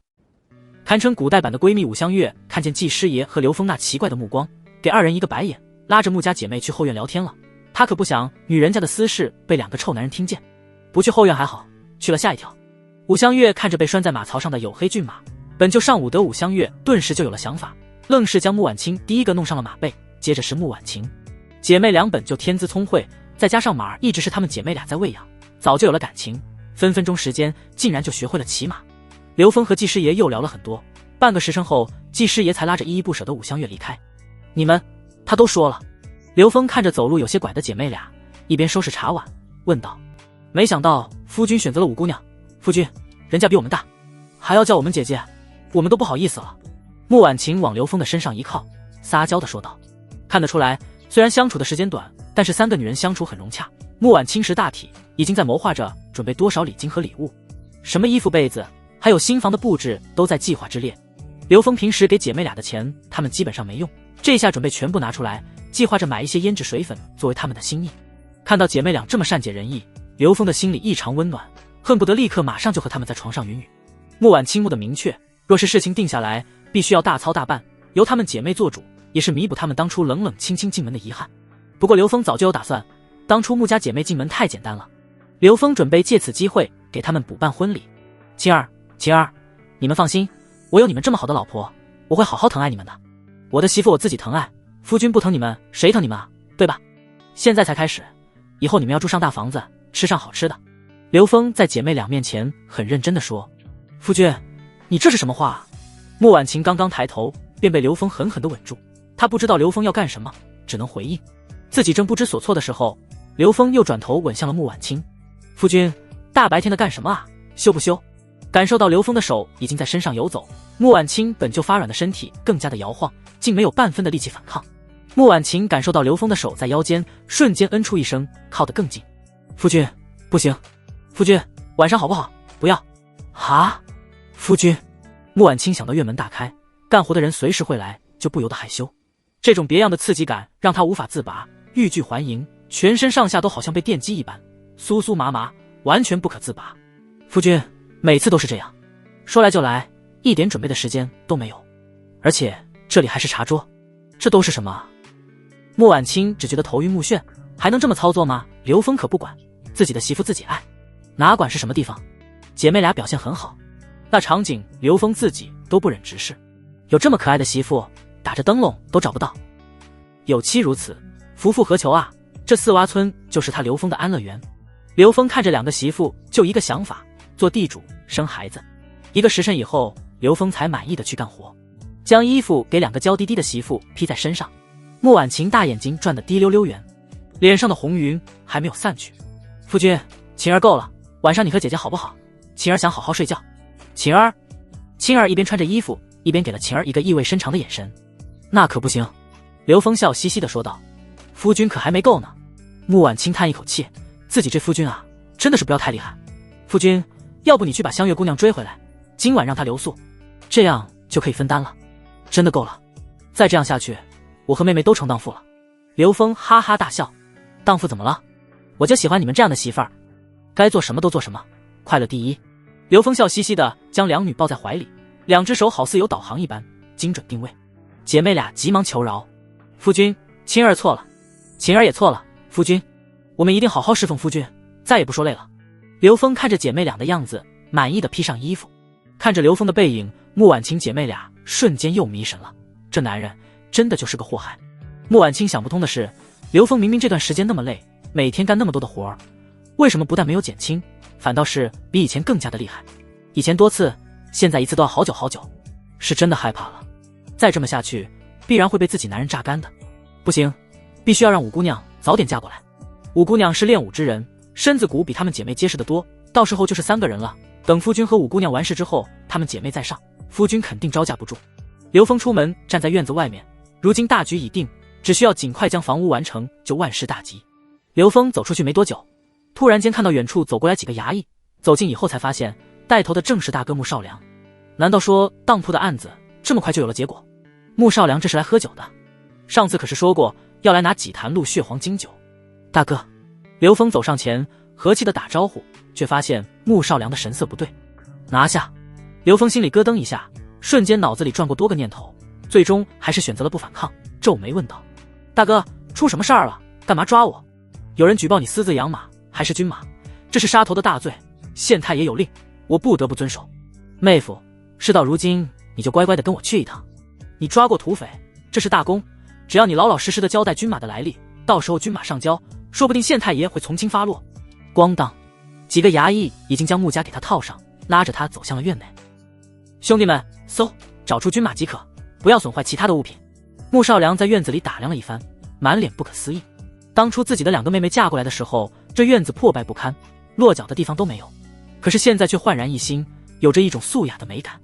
堪称古代版的闺蜜武香月看见季师爷和刘峰那奇怪的目光，给2人一个白眼，拉着穆家姐妹去后院聊天了。她可不想女人家的私事被2个臭男人听见，不去后院还好，去了吓一跳。武香月看着被拴在马槽上的黝黑骏马，本就上武德武香月顿时就有了想法，愣是将穆婉清第一个弄上了马背，接着是穆婉晴。姐妹俩本就天资聪慧，再加上马儿一直是她们姐妹俩在喂养，早就有了感情，分分钟时间竟然就学会了骑马。刘峰和季师爷又聊了很多，半个时辰后，季师爷才拉着依依不舍的武香月离开。你们，他都说了。刘峰看着走路有些拐的姐妹俩，一边收拾茶碗，问道：没想到夫君选择了武姑娘，夫君，人家比我们大，还要叫我们姐姐，我们都不好意思了。穆婉晴往刘峰的身上一靠，撒娇的说道。看得出来，虽然相处的时间短，但是3个女人相处很融洽。穆婉清识大体，已经在谋划着准备多少礼金和礼物，什么衣服被子，还有新房的布置都在计划之列。刘峰平时给姐妹俩的钱，他们基本上没用，这下准备全部拿出来，计划着买一些胭脂水粉作为他们的心意。看到姐妹俩这么善解人意，刘峰的心里异常温暖，恨不得立刻马上就和他们在床上云雨。穆婉清目的明确，若是事情定下来，必须要大操大办，由她们姐妹做主，也是弥补她们当初冷冷清清进门的遗憾。不过刘峰早就有打算，当初穆家姐妹进门太简单了，刘峰准备借此机会给她们补办婚礼。晴儿，你们放心，我有你们这么好的老婆，我会好好疼爱你们的。我的媳妇我自己疼爱，夫君不疼你们，谁疼你们啊？对吧？现在才开始，以后你们要住上大房子，吃上好吃的。刘峰在姐妹俩面前很认真地说。夫君，你这是什么话啊？穆婉晴刚刚抬头，便被刘峰狠狠地稳住。她不知道刘峰要干什么，只能回应。自己正不知所措的时候，刘峰又转头吻向了穆婉清。夫君，大白天的干什么啊？羞不羞？感受到刘峰的手已经在身上游走，穆婉清本就发软的身体更加的摇晃，竟没有半分的力气反抗。穆婉晴感受到刘峰的手在腰间，瞬间嗯出一声，靠得更近。夫君，不行，夫君，晚上好不好？不要。啊，夫君。穆婉清想到院门大开，干活的人随时会来，就不由得害羞。这种别样的刺激感让他无法自拔，欲拒还迎，全身上下都好像被电击一般，酥酥麻麻，完全不可自拔。夫君，每次都是这样，说来就来，一点准备的时间都没有。而且这里还是茶桌，这都是什么？穆婉清只觉得头晕目眩，还能这么操作吗？刘峰可不管，自己的媳妇自己爱，哪管是什么地方。姐妹俩表现很好，那场景刘峰自己都不忍直视，有这么可爱的媳妇，打着灯笼都找不到。有妻如此，夫复何求啊？这四洼村就是他刘峰的安乐园。刘峰看着2个媳妇，就一个想法，做地主生孩子。1个时辰以后，刘峰才满意的去干活，将衣服给2个娇滴滴的媳妇披在身上。穆婉晴大眼睛转得滴溜溜圆，脸上的红云还没有散去。夫君，晴儿够了，晚上你和姐姐好不好？晴儿想好好睡觉。晴儿一边穿着衣服，一边给了晴儿一个意味深长的眼神。那可不行。刘峰笑嘻嘻地说道。夫君可还没够呢。穆婉清叹一口气，自己这夫君啊，真的是不要太厉害。夫君，要不你去把香月姑娘追回来，今晚让她留宿，这样就可以分担了。真的够了，再这样下去，我和妹妹都成荡妇了。刘峰哈哈大笑。荡妇怎么了？我就喜欢你们这样的媳妇儿，该做什么都做什么，快乐第一。刘峰笑嘻嘻地将2女抱在怀里，2只手好似有导航一般，精准定位。姐妹俩急忙求饶。夫君，晴儿错了，晴儿也错了，夫君，我们一定好好侍奉夫君，再也不说累了。刘峰看着姐妹俩的样子，满意的披上衣服。看着刘峰的背影，穆婉清姐妹俩瞬间又迷神了。这男人真的就是个祸害。穆婉清想不通的是，刘峰明明这段时间那么累，每天干那么多的活儿，为什么不但没有减轻，反倒是比以前更加的厉害？以前多次，现在一次都要好久好久，是真的害怕了。再这么下去，必然会被自己男人榨干的。不行，必须要让五姑娘早点嫁过来。五姑娘是练武之人，身子骨比她们姐妹结实得多，到时候就是3个人了。等夫君和五姑娘完事之后，她们姐妹再上，夫君肯定招架不住。刘峰出门站在院子外面，如今大局已定，只需要尽快将房屋完成，就万事大吉。刘峰走出去没多久，突然间看到远处走过来几个衙役，走近以后才发现带头的正是大哥穆少良。难道说当铺的案子这么快就有了结果？穆少良这是来喝酒的，上次可是说过要来拿几坛鹿血黄金酒。大哥，刘峰走上前和气的打招呼，却发现穆少良的神色不对。拿下！刘峰心里咯噔一下，瞬间脑子里转过多个念头，最终还是选择了不反抗，皱眉问道：大哥，出什么事儿了？干嘛抓我？有人举报你私自养马，还是军马，这是杀头的大罪，县太爷有令，我不得不遵守。妹夫，事到如今，你就乖乖的跟我去一趟。你抓过土匪，这是大功，只要你老老实实的交代军马的来历，到时候军马上交，说不定县太爷会从轻发落。咣当，几个衙役已经将穆家给他套上，拉着他走向了院内。兄弟们，搜，找出军马即可，不要损坏其他的物品。穆少良在院子里打量了一番，满脸不可思议。当初自己的2个妹妹嫁过来的时候，这院子破败不堪，落脚的地方都没有，可是现在却焕然一新，有着一种素雅的美感。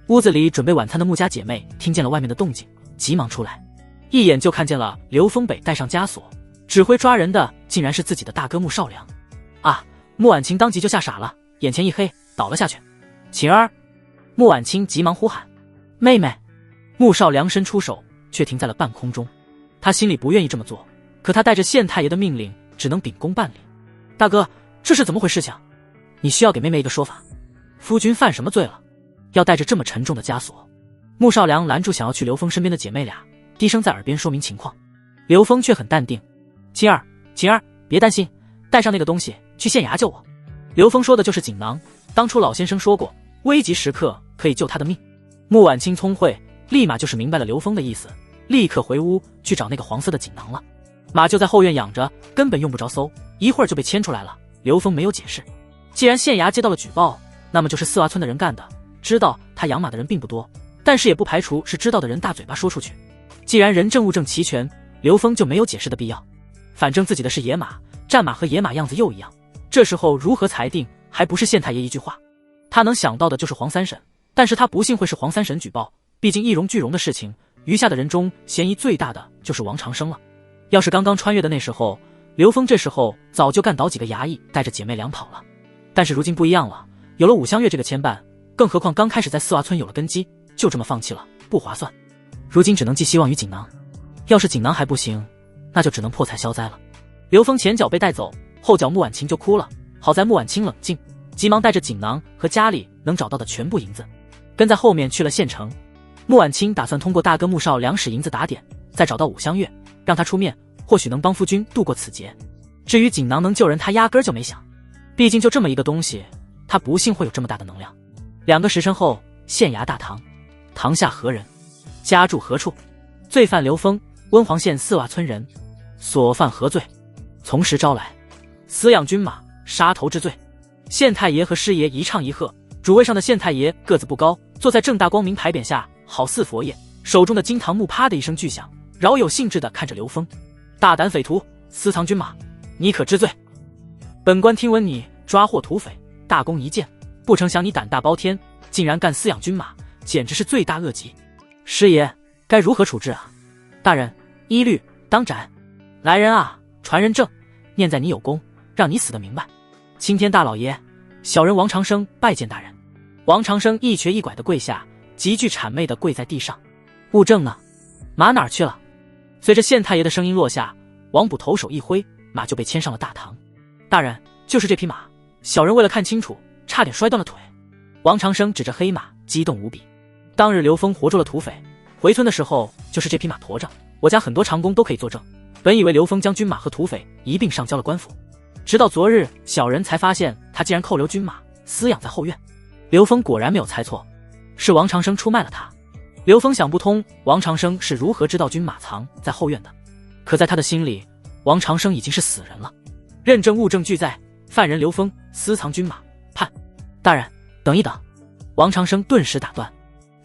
屋子里准备晚餐的穆家姐妹听见了外面的动静，急忙出来，一眼就看见了刘丰北带上枷锁，指挥抓人的竟然是自己的大哥穆少良。啊！穆婉清当即就吓傻了，眼前一黑，倒了下去。晴儿！穆婉清急忙呼喊：“妹妹！”穆少良伸出手，却停在了半空中。他心里不愿意这么做，可他带着县太爷的命令，只能秉公办理。大哥，这是怎么回事情？你需要给妹妹一个说法。夫君犯什么罪了？要带着这么沉重的枷锁？穆少良拦住想要去刘峰身边的姐妹俩，低声在耳边说明情况。刘峰却很淡定：“晴儿，晴儿，别担心，带上那个东西去县衙救我。”刘峰说的就是锦囊，当初老先生说过，危急时刻可以救他的命。穆婉清聪慧，立马就是明白了刘峰的意思，立刻回屋去找那个黄色的锦囊了。马就在后院养着，根本用不着搜，一会儿就被牵出来了。刘峰没有解释，既然县衙接到了举报，那么就是四洼村的人干的。知道他养马的人并不多，但是也不排除是知道的人大嘴巴说出去。既然人证物证齐全，刘峰就没有解释的必要。反正自己的是野马，战马和野马样子又一样，这时候如何裁定，还不是县太爷一句话。他能想到的就是黄三婶，但是他不信会是黄三婶举报，毕竟一荣俱荣的事情，余下的人中嫌疑最大的就是王长生了。要是刚刚穿越的那时候，刘峰这时候早就干倒几个衙役，带着姐妹俩跑了。但是如今不一样了，有了武香月这个牵绊，更何况刚开始在四洼村有了根基，就这么放弃了，不划算。如今只能寄希望于锦囊，要是锦囊还不行，那就只能破财消灾了。刘峰前脚被带走，后脚穆婉清就哭了。好在穆婉清冷静，急忙带着锦囊和家里能找到的全部银子，跟在后面去了县城。穆婉清打算通过大哥穆少良使银子打点，再找到武香月，让他出面，或许能帮夫君度过此劫。至于锦囊能救人，他压根儿就没想，毕竟就这么一个东西，他不信会有这么大的能量。2个时辰后，县衙大堂，堂下何人？家住何处？罪犯刘峰，温黄县四洼村人，所犯何罪？从实招来，饲养军马，杀头之罪。县太爷和师爷一唱一和，主位上的县太爷个子不高，坐在正大光明牌匾下，好似佛爷，手中的金堂木啪的一声巨响，饶有兴致地看着刘峰：“大胆匪徒，私藏军马，你可知罪？本官听闻你抓获土匪，大功一件，不成想你胆大包天，竟然干饲养军马，简直是罪大恶极。师爷该如何处置啊？”“大人，依律当斩。”“来人啊，传人证，念在你有功，让你死得明白。”“青天大老爷，小人王长生拜见大人。”王长生一瘸一拐地跪下，极具谄媚地跪在地上。“物证呢？马哪儿去了？”随着县太爷的声音落下，王卜头手一挥，马就被牵上了大堂。“大人，就是这匹马，小人为了看清楚，差点摔断了腿。”王长生指着黑马，激动无比。“当日刘峰活捉了土匪，回村的时候就是这匹马驮着，我家很多长工都可以作证。本以为刘峰将军马和土匪一并上交了官府，直到昨日小人才发现他竟然扣留军马，饲养在后院。刘峰果然没有猜错，是王长生出卖了他。刘峰想不通王长生是如何知道军马藏在后院的，可在他的心里，王长生已经是死人了。认证物证俱在，犯人刘峰私藏军马，判。大人，等一等。王长生顿时打断：“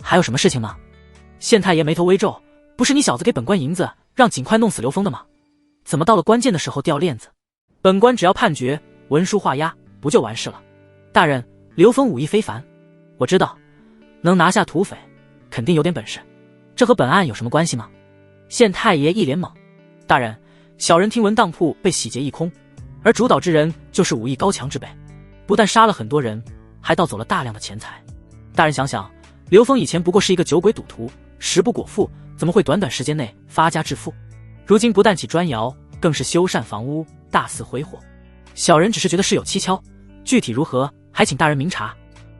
还有什么事情吗？”县太爷眉头微皱：“不是你小子给本官银子，让尽快弄死刘峰的吗？怎么到了关键的时候掉链子？本官只要判决，文书画押，不就完事了？”“大人，刘峰武艺非凡，我知道，能拿下土匪，肯定有点本事。这和本案有什么关系吗？”县太爷一脸懵：“大人，小人听闻当铺被洗劫一空，而主导之人就是武艺高强之辈，不但杀了很多人，还盗走了大量的钱财。大人想想，刘峰以前不过是一个酒鬼赌徒，食不果腹，怎么会短短时间内发家致富？如今不但起砖窑，更是修缮房屋，大肆挥霍。小人只是觉得事有蹊跷，具体如何，还请大人明察。”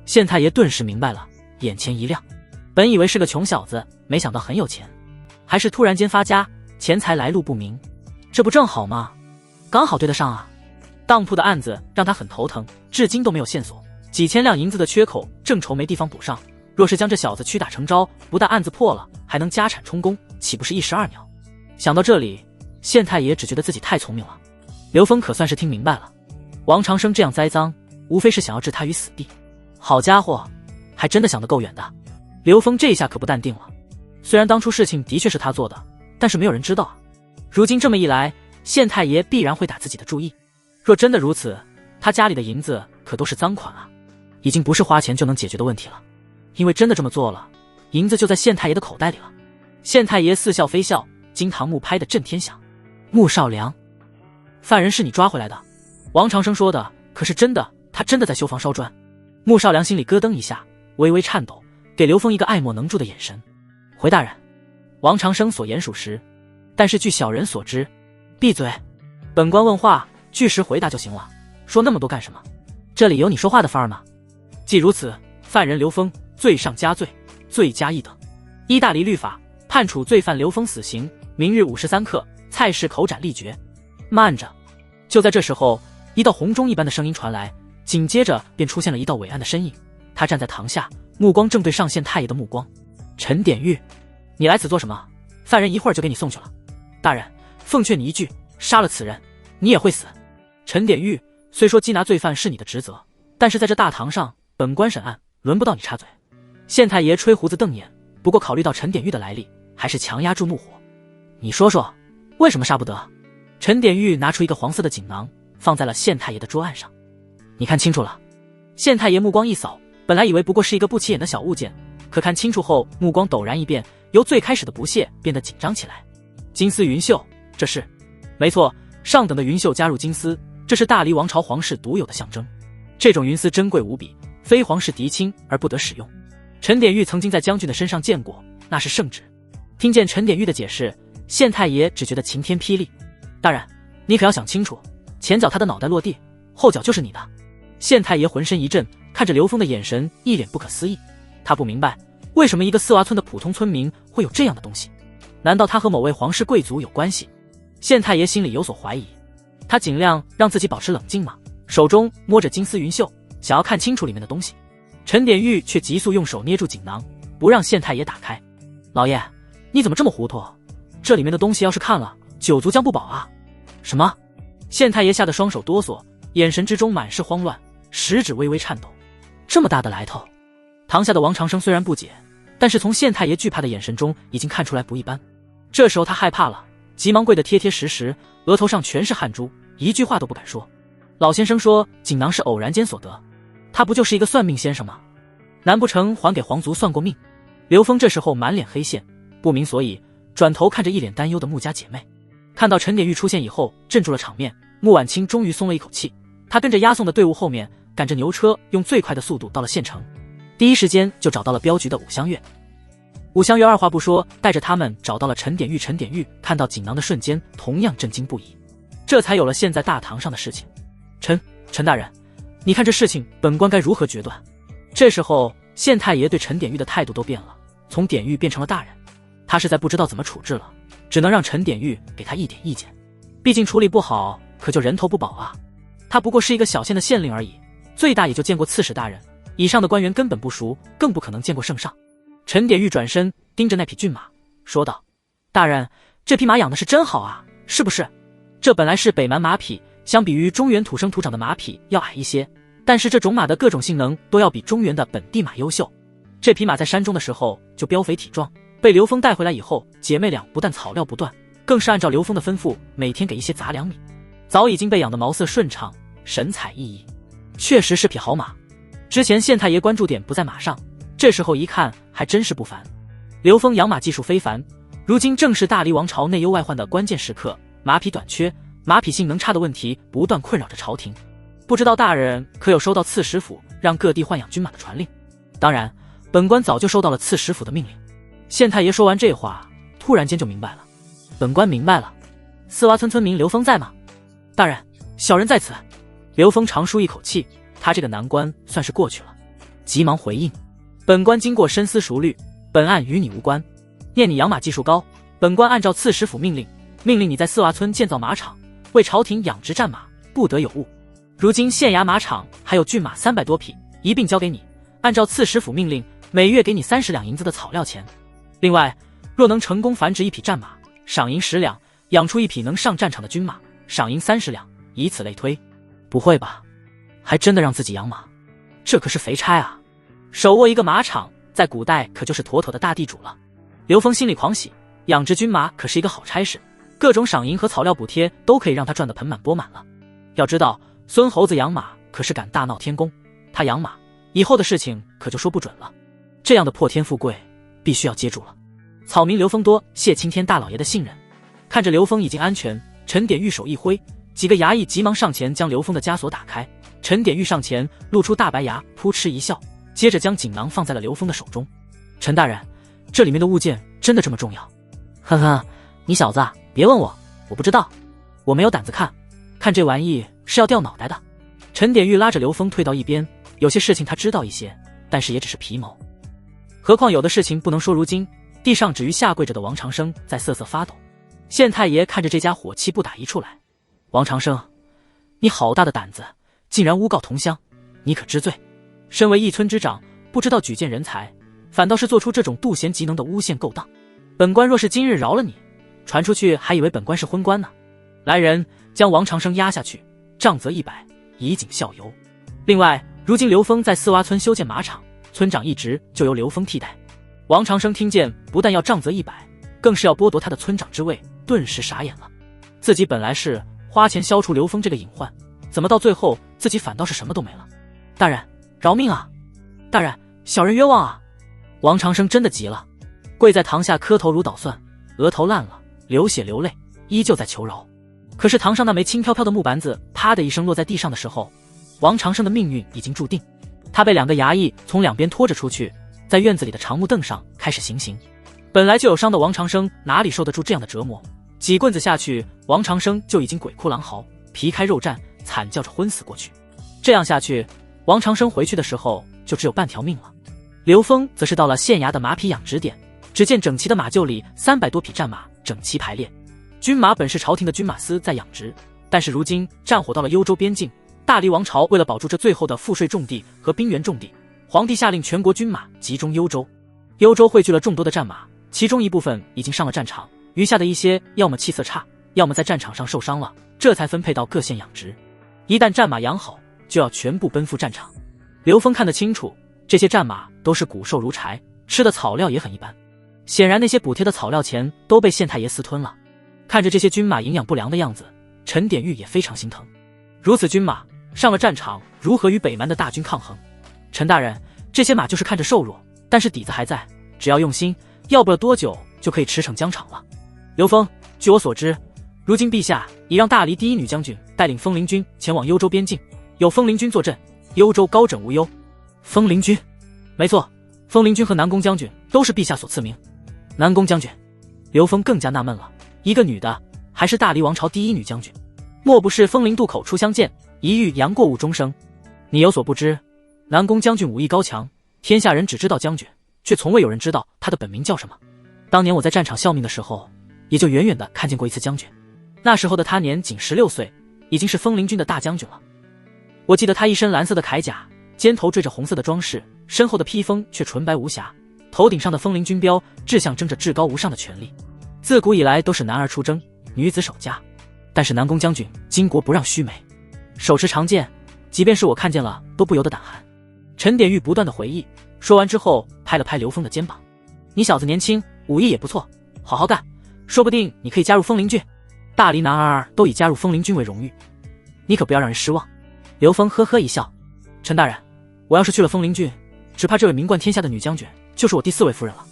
县太爷顿时明白了，眼前一亮，本以为是个穷小子，没想到很有钱，还是突然间发家，钱财来路不明，这不正好吗？刚好对得上啊。当铺的案子让他很头疼，至今都没有线索，几千两银子的缺口正愁没地方补上，若是将这小子屈打成招，不但案子破了，还能家产充公，岂不是一石二鸟？想到这里，县太爷只觉得自己太聪明了。刘峰可算是听明白了，王长生这样栽赃，无非是想要置他于死地。好家伙，还真的想得够远的。刘峰这下可不淡定了，虽然当初事情的确是他做的，但是没有人知道啊。如今这么一来，县太爷必然会打自己的注意。若真的如此，他家里的银子可都是赃款啊。已经不是花钱就能解决的问题了，因为真的这么做了，银子就在县太爷的口袋里了。县太爷似笑非笑，惊堂木拍得震天响。穆少良，犯人是你抓回来的？王长生说的可是真的？他真的在修房烧砖？穆少良心里咯噔一下，微微颤抖，给刘峰一个爱莫能助的眼神。回大人，王长生所言属实，但是据小人所知。闭嘴！本官问话，据实回答就行了，说那么多干什么？这里有你说话的份儿吗？既如此，犯人刘峰罪上加罪，罪加一等。依大黎律法，判处罪犯刘峰死刑，明日53刻，蔡氏口斩立决。慢着！就在这时候，一道红钟一般的声音传来，紧接着便出现了一道伟岸的身影。他站在堂下，目光正对上县太爷的目光。陈典狱，你来此做什么？犯人一会儿就给你送去了。大人，奉劝你一句，杀了此人，你也会死。陈典狱，虽说缉拿罪犯是你的职责，但是在这大堂上，本官审案，轮不到你插嘴。县太爷吹胡子瞪眼，不过考虑到陈典狱的来历，还是强压住怒火。你说说，为什么杀不得？陈典狱拿出一个黄色的锦囊，放在了县太爷的桌案上。你看清楚了？县太爷目光一扫，本来以为不过是一个不起眼的小物件，可看清楚后，目光陡然一变，由最开始的不屑变得紧张起来。金丝云绣，这是？没错，上等的云绣加入金丝，这是大黎王朝皇室独有的象征。这种云丝珍贵无比，非皇室嫡亲而不得使用。陈典狱曾经在将军的身上见过，那是圣旨。听见陈典狱的解释，县太爷只觉得晴天霹雳。大人，你可要想清楚，前脚他的脑袋落地，后脚就是你的。县太爷浑身一震，看着刘峰的眼神一脸不可思议。他不明白，为什么一个四洼村的普通村民会有这样的东西？难道他和某位皇室贵族有关系？县太爷心里有所怀疑，他尽量让自己保持冷静嘛，手中摸着金丝云绣，想要看清楚里面的东西。陈典狱却急速用手捏住锦囊，不让县太爷打开。老爷，你怎么这么糊涂？这里面的东西要是看了，酒足将不保啊！什么？县太爷吓得双手哆嗦，眼神之中满是慌乱，食指微微颤抖。这么大的来头！堂下的王长生虽然不解，但是从县太爷惧怕的眼神中已经看出来不一般。这时候他害怕了，急忙跪得贴贴实实，额头上全是汗珠，一句话都不敢说。老先生说锦囊是偶然间所得，他不就是一个算命先生吗？难不成还给皇族算过命？刘峰这时候满脸黑线，不明所以，转头看着一脸担忧的穆家姐妹。看到陈典狱出现以后，镇住了场面，穆婉清终于松了一口气。他跟着押送的队伍后面，赶着牛车，用最快的速度到了县城，第一时间就找到了镖局的武香月。武香月二话不说，带着他们找到了陈典狱。陈典狱看到锦囊的瞬间，同样震惊不已，这才有了现在大堂上的事情。陈大人，你看这事情，本官该如何决断？这时候，县太爷对陈典狱的态度都变了，从典狱变成了大人。他是在不知道怎么处置了，只能让陈典狱给他一点意见。毕竟处理不好，可就人头不保啊。他不过是一个小县的县令而已，最大也就见过刺史大人，以上的官员根本不熟，更不可能见过圣上。陈典狱转身盯着那匹骏马，说道：“大人，这匹马养的是真好啊，是不是？这本来是北蛮马匹，相比于中原土生土长的马匹要矮一些，但是这种马的各种性能都要比中原的本地马优秀。这匹马在山中的时候就膘肥体壮，被刘峰带回来以后，姐妹俩不但草料不断，更是按照刘峰的吩咐，每天给一些杂粮米，早已经被养得毛色顺畅，神采奕奕，确实是匹好马。之前县太爷关注点不在马上，这时候一看还真是不凡。刘峰养马技术非凡，如今正是大黎王朝内忧外患的关键时刻，马匹短缺、马匹性能差的问题不断困扰着朝廷。不知道大人可有收到刺史府让各地豢养军马的传令？当然，本官早就收到了刺史府的命令。县太爷说完这话，突然间就明白了。本官明白了。四洼村村民刘峰在吗？大人，小人在此。刘峰长舒一口气，他这个难关算是过去了，急忙回应：本官经过深思熟虑，本案与你无关。念你养马技术高，本官按照刺史府命令，命令你在四洼村建造马场，为朝廷养殖战马，不得有误。如今县衙马场还有骏马300多匹，一并交给你，按照刺史府命令，每月给你30两银子的草料钱。另外，若能成功繁殖一匹战马，赏银10两；养出一匹能上战场的军马，赏银30两，以此类推。不会吧，还真的让自己养马？这可是肥差啊！手握一个马场，在古代可就是妥妥的大地主了。刘峰心里狂喜，养殖军马可是一个好差事，各种赏银和草料补贴都可以让他赚得盆满钵满了。要知道，孙猴子养马可是敢大闹天宫，他养马以后的事情可就说不准了。这样的破天富贵，必须要接住了。草民刘丰多谢青天大老爷的信任，看着刘丰已经安全，陈典狱手一挥，几个衙役急忙上前将刘丰的枷锁打开。陈典狱上前露出大白牙，扑哧一笑，接着将锦囊放在了刘丰的手中。陈大人，这里面的物件真的这么重要？呵呵，你小子别问我，我不知道，我没有胆子看，看这玩意是要掉脑袋的。陈典狱拉着刘丰退到一边，有些事情他知道一些，但是也只是皮毛。何况有的事情不能说。如今地上止于下跪着的王长生在瑟瑟发抖。县太爷看着这家伙气不打一处来。王长生，你好大的胆子，竟然诬告同乡，你可知罪？身为一村之长，不知道举荐人才，反倒是做出这种妒贤嫉能的诬陷勾当。本官若是今日饶了你，传出去还以为本官是昏官呢。来人，将王长生押下去，杖责100，以儆效尤。另外，如今刘丰在四洼村修建马场，村长一职就由刘丰替代。王长生听见不但要杖责100，更是要剥夺他的村长之位，顿时傻眼了。自己本来是花钱消除刘丰这个隐患，怎么到最后自己反倒是什么都没了？大人，饶命啊！大人，小人冤枉啊！王长生真的急了，跪在堂下磕头如捣蒜，额头烂了，流血流泪，依旧在求饶。可是堂上那枚轻飘飘的木板子啪的一声落在地上的时候，王长生的命运已经注定。他被2个衙役从两边拖着出去，在院子里的长木凳上开始行刑。本来就有伤的王长生哪里受得住这样的折磨，几棍子下去，王长生就已经鬼哭狼嚎，皮开肉绽，惨叫着昏死过去。这样下去，王长生回去的时候就只有半条命了。刘丰则是到了县衙的马匹养殖点，只见整齐的马厩里300多匹战马整齐排列。军马本是朝廷的军马司在养殖，但是如今战火到了幽州边境，大黎王朝为了保住这最后的赋税重地和兵源重地，皇帝下令全国军马集中幽州。幽州汇聚了众多的战马，其中一部分已经上了战场，余下的一些要么气色差，要么在战场上受伤了，这才分配到各县养殖。一旦战马养好，就要全部奔赴战场。刘丰看得清楚，这些战马都是骨瘦如柴，吃的草料也很一般，显然那些补贴的草料钱都被县太爷私吞了。看着这些军马营养不良的样子，陈典狱也非常心疼。如此军马上了战场，如何与北蛮的大军抗衡？陈大人，这些马就是看着瘦弱，但是底子还在，只要用心，要不了多久就可以驰骋疆场了。刘丰，据我所知，如今陛下已让大黎第一女将军带领枫林军前往幽州边境，有枫林军坐镇，幽州高枕无忧。枫林军？没错，枫林军和南宫将军都是陛下所赐名。南宫将军，刘丰更加纳闷了，一个女的，还是大黎王朝第一女将军，莫不是枫林渡口初相见，一遇杨过误终生？你有所不知，南宫将军武艺高强，天下人只知道将军，却从未有人知道他的本名叫什么。当年我在战场效命的时候，也就远远的看见过一次将军，那时候的他年仅16岁，已经是枫林军的大将军了。我记得他一身蓝色的铠甲，肩头缀着红色的装饰，身后的披风却纯白无瑕，头顶上的枫林军标志象征着至高无上的权力。自古以来都是男儿出征，女子守家，但是南宫将军巾帼不让须眉，手持长剑，即便是我看见了都不由得胆寒。陈典狱不断的回忆，说完之后拍了拍刘丰的肩膀，你小子年轻，武艺也不错，好好干，说不定你可以加入枫林军，大黎男儿都以加入枫林军为荣誉，你可不要让人失望。刘丰呵呵一笑，陈大人，我要是去了枫林军，只怕这位名冠天下的女将军就是我第4位夫人了。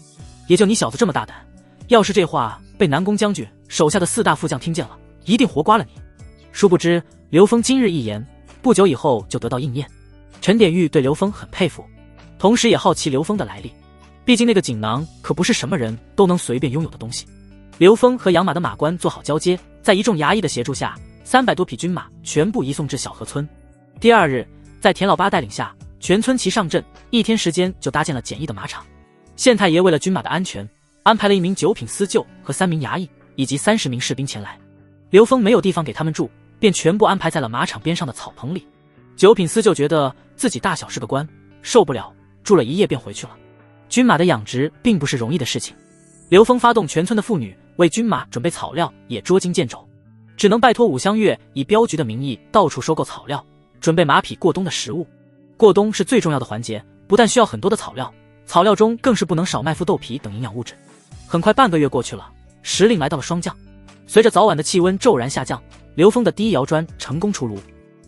也就你小子这么大胆，要是这话被南宫将军手下的4大副将听见了，一定活刮了你。殊不知刘丰今日一言，不久以后就得到应验。陈典狱对刘丰很佩服，同时也好奇刘丰的来历，毕竟那个锦囊可不是什么人都能随便拥有的东西。刘丰和养马的马官做好交接，在一众衙役的协助下，300多匹军马全部移送至小河村。第2日，在田老八带领下，全村齐上阵，1天时间就搭建了简易的马场。县太爷为了军马的安全，安排了1名9品司救和3名衙役，以及30名士兵前来。刘丰没有地方给他们住，便全部安排在了马场边上的草棚里。9品司救觉得自己大小是个官，受不了，住了1夜便回去了。军马的养殖并不是容易的事情，刘丰发动全村的妇女为军马准备草料也捉襟见肘，只能拜托武香月以镖局的名义到处收购草料，准备马匹过冬的食物。过冬是最重要的环节，不但需要很多的草料，草料中更是不能少麦麸豆皮等营养物质。很快半个月过去了，时令来到了霜降，随着早晚的气温骤然下降，刘丰的第1窑砖成功出炉。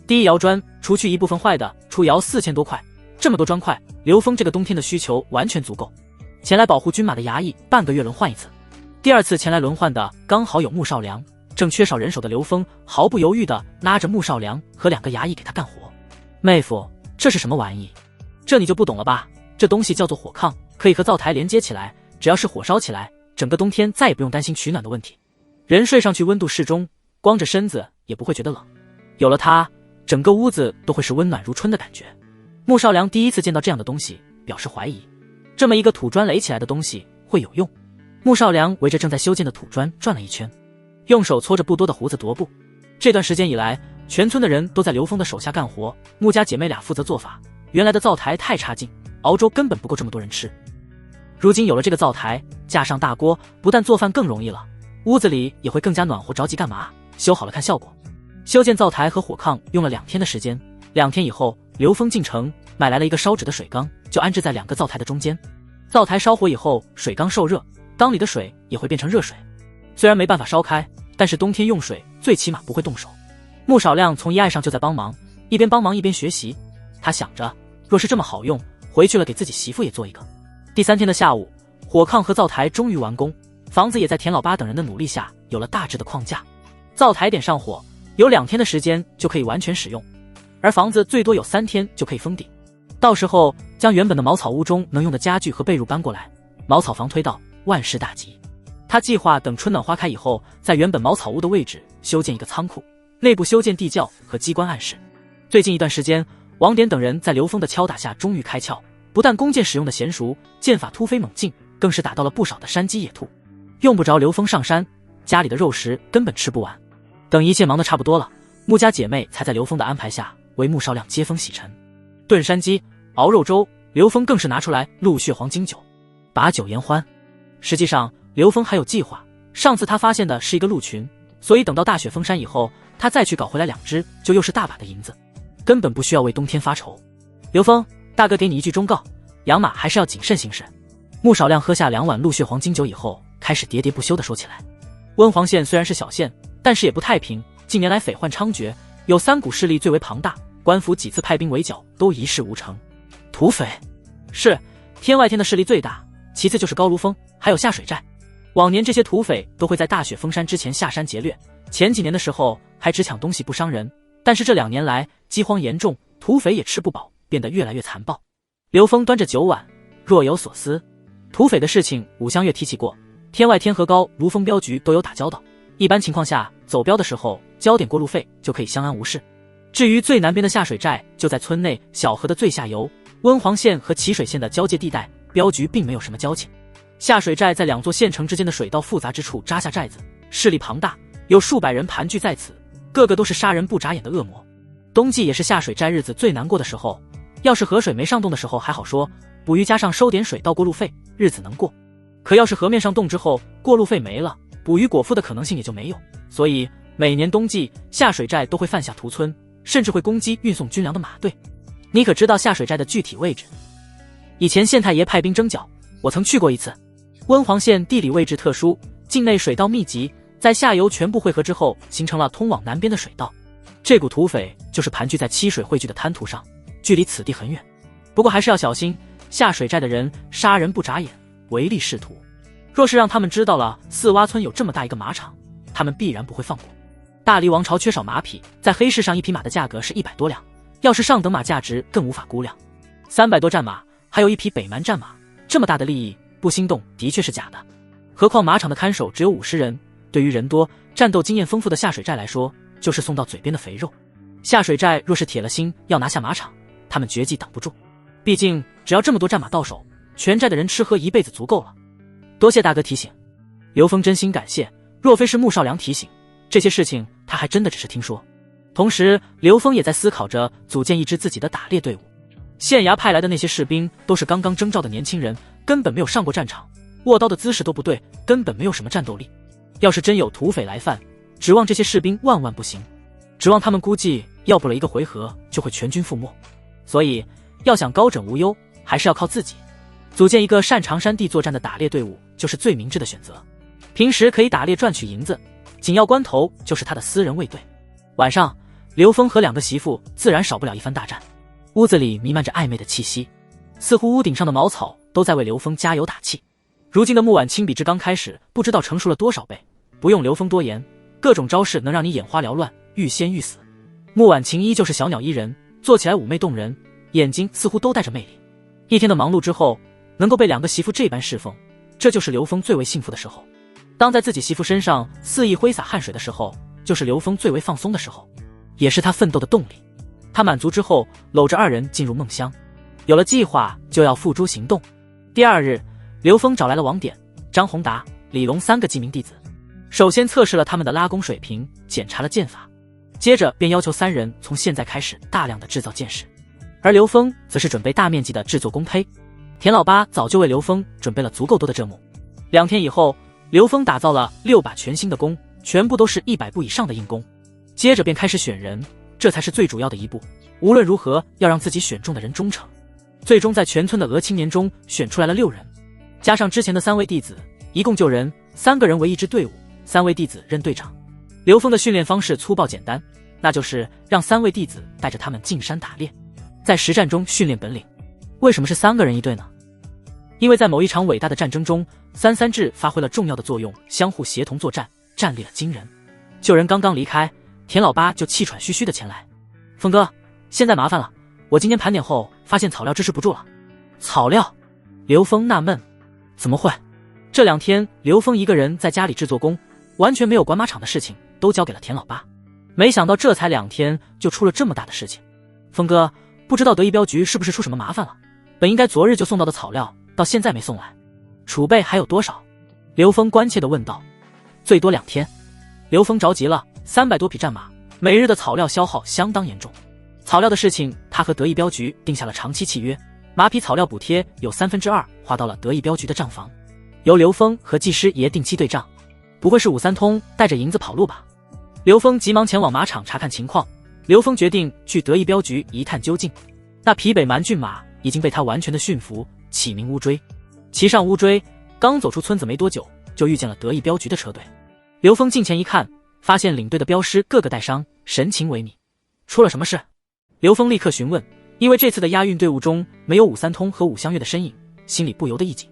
第1窑砖除去一部分坏的，出窑4000多块，这么多砖块，刘峰这个冬天的需求完全足够。前来保护军马的衙役半个月轮换一次，第二次前来轮换的刚好有穆少良，正缺少人手的刘峰毫不犹豫地拉着穆少良和2个衙役给他干活。妹夫，这是什么玩意？这你就不懂了吧？这东西叫做火炕，可以和灶台连接起来，只要是火烧起来，整个冬天再也不用担心取暖的问题。人睡上去温度适中，光着身子也不会觉得冷。有了它，整个屋子都会是温暖如春的感觉。穆少良第一次见到这样的东西，表示怀疑。这么一个土砖垒起来的东西会有用？穆少良围着正在修建的土砖转了一圈，用手搓着不多的胡子踱步。这段时间以来，全村的人都在刘峰的手下干活，穆家姐妹俩负责做法。原来的灶台太差劲，熬粥根本不够这么多人吃。如今有了这个灶台，架上大锅，不但做饭更容易了，屋子里也会更加暖和。着急干嘛？修好了看效果。修建灶台和火炕用了2天的时间。2天以后，刘峰进城买来了一个烧纸的水缸，就安置在2个灶台的中间。灶台烧火以后，水缸受热，缸里的水也会变成热水。虽然没办法烧开，但是冬天用水最起码不会冻手。穆少亮从一爱上就在帮忙，一边帮忙一边学习。他想着，若是这么好用，回去了给自己媳妇也做一个。第3天的下午，火炕和灶台终于完工，房子也在田老八等人的努力下有了大致的框架。灶台点上火，有2天的时间就可以完全使用，而房子最多有3天就可以封顶。到时候将原本的茅草屋中能用的家具和被褥搬过来，茅草房推到，万事大吉。他计划等春暖花开以后，在原本茅草屋的位置修建一个仓库，内部修建地窖和机关暗室。最近一段时间，王典等人在刘峰的敲打下终于开窍，不但弓箭使用的娴熟，剑法突飞猛进，更是打到了不少的山鸡野兔。用不着刘峰上山，家里的肉食根本吃不完。等一切忙得差不多了，穆家姐妹才在刘峰的安排下为穆少亮接风洗尘。炖山鸡、熬肉粥，刘峰更是拿出来鹿血黄金酒，把酒言欢。实际上刘峰还有计划，上次他发现的是一个鹿群，所以等到大雪封山以后，他再去搞回来2只，就又是大把的银子，根本不需要为冬天发愁。刘峰，大哥给你一句忠告，养马还是要谨慎行事。穆少亮喝下2碗鹿血黄金酒以后，开始喋喋不休地说起来。温黄县虽然是小县，但是也不太平，近年来匪患猖獗，有3股势力最为庞大，官府几次派兵围剿，都一事无成。土匪是天外天的势力最大，其次就是高卢峰，还有下水寨。往年这些土匪都会在大雪封山之前下山劫掠，前几年的时候还只抢东西不伤人，但是这2年来饥荒严重，土匪也吃不饱，变得越来越残暴。刘峰端着酒碗，若有所思。土匪的事情武香月提起过，天外天和高卢峰镖局都有打交道，一般情况下走镖的时候交点过路费就可以相安无事。至于最南边的下水寨，就在村内小河的最下游，温黄县和淇水县的交界地带，镖局并没有什么交情。下水寨在2座县城之间的水道复杂之处扎下寨子，势力庞大，有数百人盘踞在此，个个都是杀人不眨眼的恶魔。冬季也是下水寨日子最难过的时候，要是河水没上冻的时候还好说，捕鱼加上收点水到过路费，日子能过。可要是河面上冻之后，过路费没了，捕鱼果腹的可能性也就没有。所以每年冬季下水寨都会犯下屠村，甚至会攻击运送军粮的马队。你可知道下水寨的具体位置？以前县太爷派兵征剿，我曾去过一次。温黄县地理位置特殊，境内水道密集，在下游全部汇合之后，形成了通往南边的水道。这股土匪就是盘踞在七水汇聚的滩涂上，距离此地很远。不过还是要小心，下水寨的人杀人不眨眼，唯利是图。若是让他们知道了四洼村有这么大一个马场，他们必然不会放过。大黎王朝缺少马匹，在黑市上一匹马的价格是100多两，要是上等马价值更无法估量。300多战马，还有一匹北蛮战马，这么大的利益，不心动的确是假的。何况马场的看守只有50人，对于人多、战斗经验丰富的下水寨来说，就是送到嘴边的肥肉。下水寨若是铁了心要拿下马场，他们绝技挡不住。毕竟只要这么多战马到手，全寨的人吃喝一辈子足够了。多谢大哥提醒，刘峰真心感谢。若非是穆少良提醒，这些事情他还真的只是听说。同时刘峰也在思考着组建一支自己的打猎队伍。县衙派来的那些士兵都是刚刚征召的年轻人，根本没有上过战场，握刀的姿势都不对，根本没有什么战斗力。要是真有土匪来犯，指望这些士兵万万不行，指望他们估计要不了1个回合就会全军覆没。所以要想高枕无忧，还是要靠自己。组建一个擅长山地作战的打猎队伍就是最明智的选择。平时可以打猎赚取银子，紧要关头就是他的私人卫队。晚上刘峰和2个媳妇自然少不了一番大战。屋子里弥漫着暧昧的气息，似乎屋顶上的茅草都在为刘峰加油打气。如今的穆婉清比之刚开始不知道成熟了多少倍，不用刘峰多言，各种招式能让你眼花缭乱，欲仙欲死。穆婉清依旧是小鸟依人，做起来妩媚动人，眼睛似乎都带着魅力。一天的忙碌之后，能够被2个媳妇这般侍奉，这就是刘峰最为幸福的时候。当在自己媳妇身上肆意挥洒汗水的时候，就是刘峰最为放松的时候，也是他奋斗的动力。他满足之后，搂着2人进入梦乡，有了计划就要付诸行动。第2日，刘峰找来了王典、张宏达、李龙3个记名弟子，首先测试了他们的拉弓水平，检查了剑法，接着便要求3人从现在开始大量的制造剑士，而刘峰则是准备大面积的制作弓胚。田老八早就为刘峰准备了足够多的蔗木。2天以后，刘峰打造了6把全新的弓，全部都是100步以上的硬弓。接着便开始选人，这才是最主要的一步。无论如何要让自己选中的人忠诚。最终在全村的俄青年中选出来了6人，加上之前的3位弟子，一共9人，3个人为一支队伍，3位弟子任队长。刘峰的训练方式粗暴简单，那就是让3位弟子带着他们进山打猎，在实战中训练本领。为什么是3个人一队呢？因为在某一场伟大的战争中，3-3制发挥了重要的作用，相互协同作战，战力了惊人。救人刚刚离开，田老八就气喘吁吁的前来：“峰哥，现在麻烦了，我今天盘点后发现草料支持不住了。”草料？刘峰纳闷，怎么会？这2天刘峰一个人在家里制作工，完全没有管马场的事情，都交给了田老八。没想到这才2天就出了这么大的事情。峰哥，不知道德义镖局是不是出什么麻烦了？本应该昨日就送到的草料，到现在没送来，储备还有多少？刘峰关切地问道。最多2天。刘峰着急了，300多匹战马，每日的草料消耗相当严重。草料的事情，他和德义镖局定下了长期契约，马匹草料补贴有2/3花到了德义镖局的账房，由刘峰和技师爷定期对账。不会是武三通带着银子跑路吧？刘峰急忙前往马场查看情况。刘峰决定去德义镖局一探究竟。那匹北蛮骏马已经被他完全的驯服，起名乌锥。骑上乌锥，刚走出村子没多久，就遇见了德义镖局的车队。刘峰近前一看，发现领队的镖师个个带伤，神情萎靡。出了什么事？刘峰立刻询问，因为这次的押运队伍中没有武三通和武香月的身影，心里不由得一紧。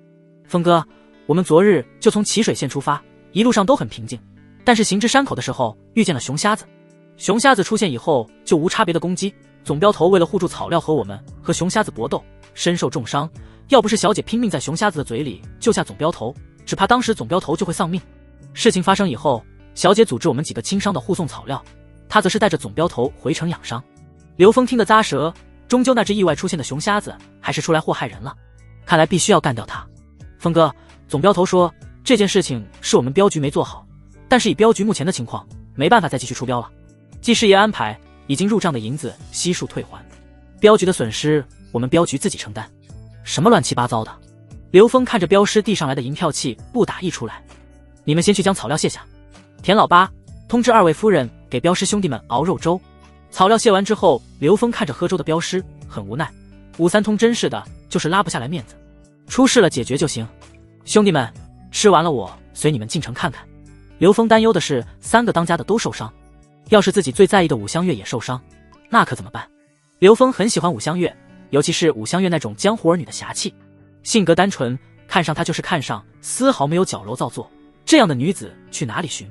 峰哥，我们昨日就从淇水县出发，一路上都很平静，但是行至山口的时候遇见了熊瞎子。熊瞎子出现以后就无差别的攻击，总镖头为了护住草料和熊瞎子搏斗，身受重伤。要不是小姐拼命在熊瞎子的嘴里救下总镖头，只怕当时总镖头就会丧命。事情发生以后，小姐组织我们几个轻伤的护送草料，她则是带着总镖头回城养伤。刘峰听得咂舌，终究那只意外出现的熊瞎子还是出来祸害人了，看来必须要干掉他。峰哥，总镖头说这件事情是我们镖局没做好，但是以镖局目前的情况，没办法再继续出镖了。技师爷安排已经入账的银子悉数退还，镖局的损失我们镖局自己承担。什么乱七八糟的？刘峰看着镖师递上来的银票器，不打一出来。你们先去将草料卸下。田老八，通知2位夫人给镖师兄弟们熬肉粥。草料卸完之后，刘峰看着喝粥的镖师，很无奈。武三通真是的，就是拉不下来面子。出事了解决就行。兄弟们，吃完了我随你们进城看看。刘峰担忧的是3个当家的都受伤，要是自己最在意的武香月也受伤，那可怎么办？刘峰很喜欢武香月，尤其是武香月那种江湖儿女的侠气，性格单纯，看上她就是看上，丝毫没有矫揉造作。这样的女子去哪里寻？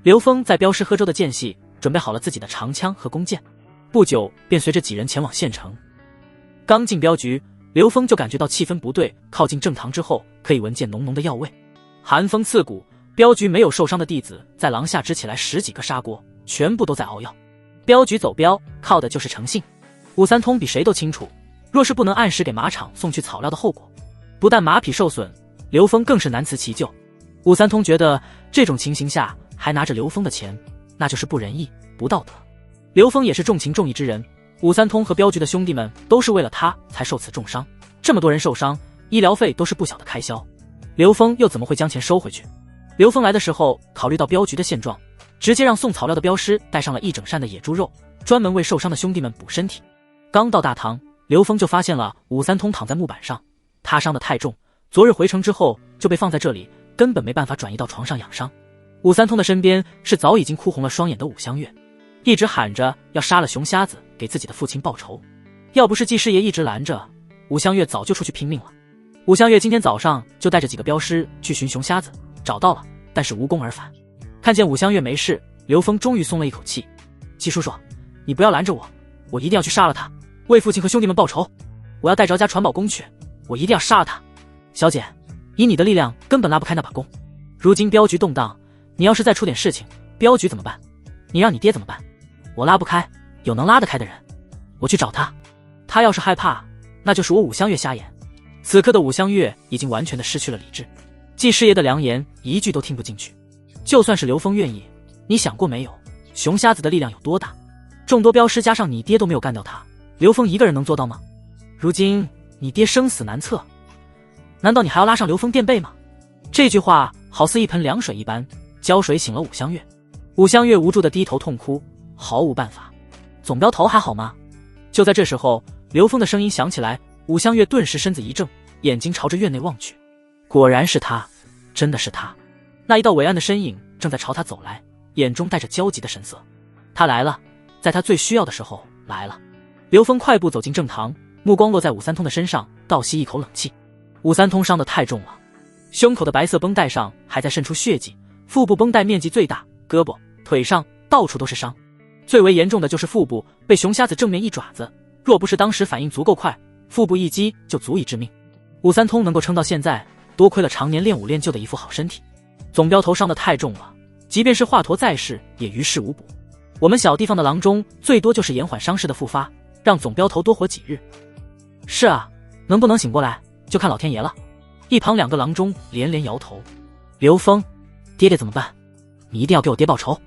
刘峰在镖师喝粥的间隙，准备好了自己的长枪和弓箭，不久便随着几人前往县城。刚进镖局，刘峰就感觉到气氛不对，靠近正堂之后，可以闻见浓浓的药味，寒风刺骨。镖局没有受伤的弟子在廊下支起来10几个砂锅，全部都在熬药。镖局走镖靠的就是诚信，武三通比谁都清楚，若是不能按时给马场送去草料的后果，不但马匹受损，刘峰更是难辞其咎。武三通觉得这种情形下还拿着刘峰的钱，那就是不仁义不道德。刘峰也是重情重义之人，武三通和镖局的兄弟们都是为了他才受此重伤，这么多人受伤，医疗费都是不小的开销，刘峰又怎么会将钱收回去？刘峰来的时候考虑到镖局的现状，直接让送草料的镖师带上了一整扇的野猪肉，专门为受伤的兄弟们补身体。刚到大堂，刘峰就发现了武三通躺在木板上，他伤得太重，昨日回城之后就被放在这里，根本没办法转移到床上养伤。武三通的身边是早已经哭红了双眼的武香月，一直喊着要杀了熊瞎子给自己的父亲报仇。要不是季师爷一直拦着，武香月早就出去拼命了。武香月今天早上就带着几个镖师去寻熊瞎子，找到了，但是无功而返。看见武香月没事，刘峰终于松了一口气。季叔叔，你不要拦着我，我一定要去杀了他，为父亲和兄弟们报仇。我要带着家传宝弓去，我一定要杀了他。小姐，以你的力量根本拉不开那把弓。如今镖局动荡，你要是再出点事情，镖局怎么办？你让你爹怎么办？我拉不开，有能拉得开的人，我去找他。他要是害怕，那就是我武香月瞎眼。此刻的武香月已经完全的失去了理智，季师爷的良言一句都听不进去。就算是刘峰愿意，你想过没有，熊瞎子的力量有多大？众多镖师加上你爹都没有干掉他，刘峰一个人能做到吗？如今你爹生死难测，难道你还要拉上刘峰垫背吗？这句话好似一盆凉水一般，浇水醒了武香月。武香月无助的低头痛哭，毫无办法。总镖头还好吗？就在这时候，刘峰的声音响起来，武香月顿时身子一怔，眼睛朝着院内望去。果然是他，真的是他。那一道伟岸的身影正在朝他走来，眼中带着焦急的神色。他来了，在他最需要的时候来了。刘峰快步走进正堂，目光落在武三通的身上，倒吸一口冷气。武三通伤得太重了，胸口的白色绷带上还在渗出血迹，腹部绷带面积最大，胳膊、腿上到处都是伤。最为严重的就是腹部被熊瞎子正面一爪子，若不是当时反应足够快，腹部一击就足以致命。武三通能够撑到现在，多亏了常年练武练就的一副好身体。总镖头伤得太重了，即便是华佗在世也于事无补。我们小地方的郎中最多就是延缓伤势的复发，让总镖头多活几日。是啊，能不能醒过来就看老天爷了。一旁两个郎中连连摇头。刘峰，爹爹怎么办？你一定要给我爹报仇。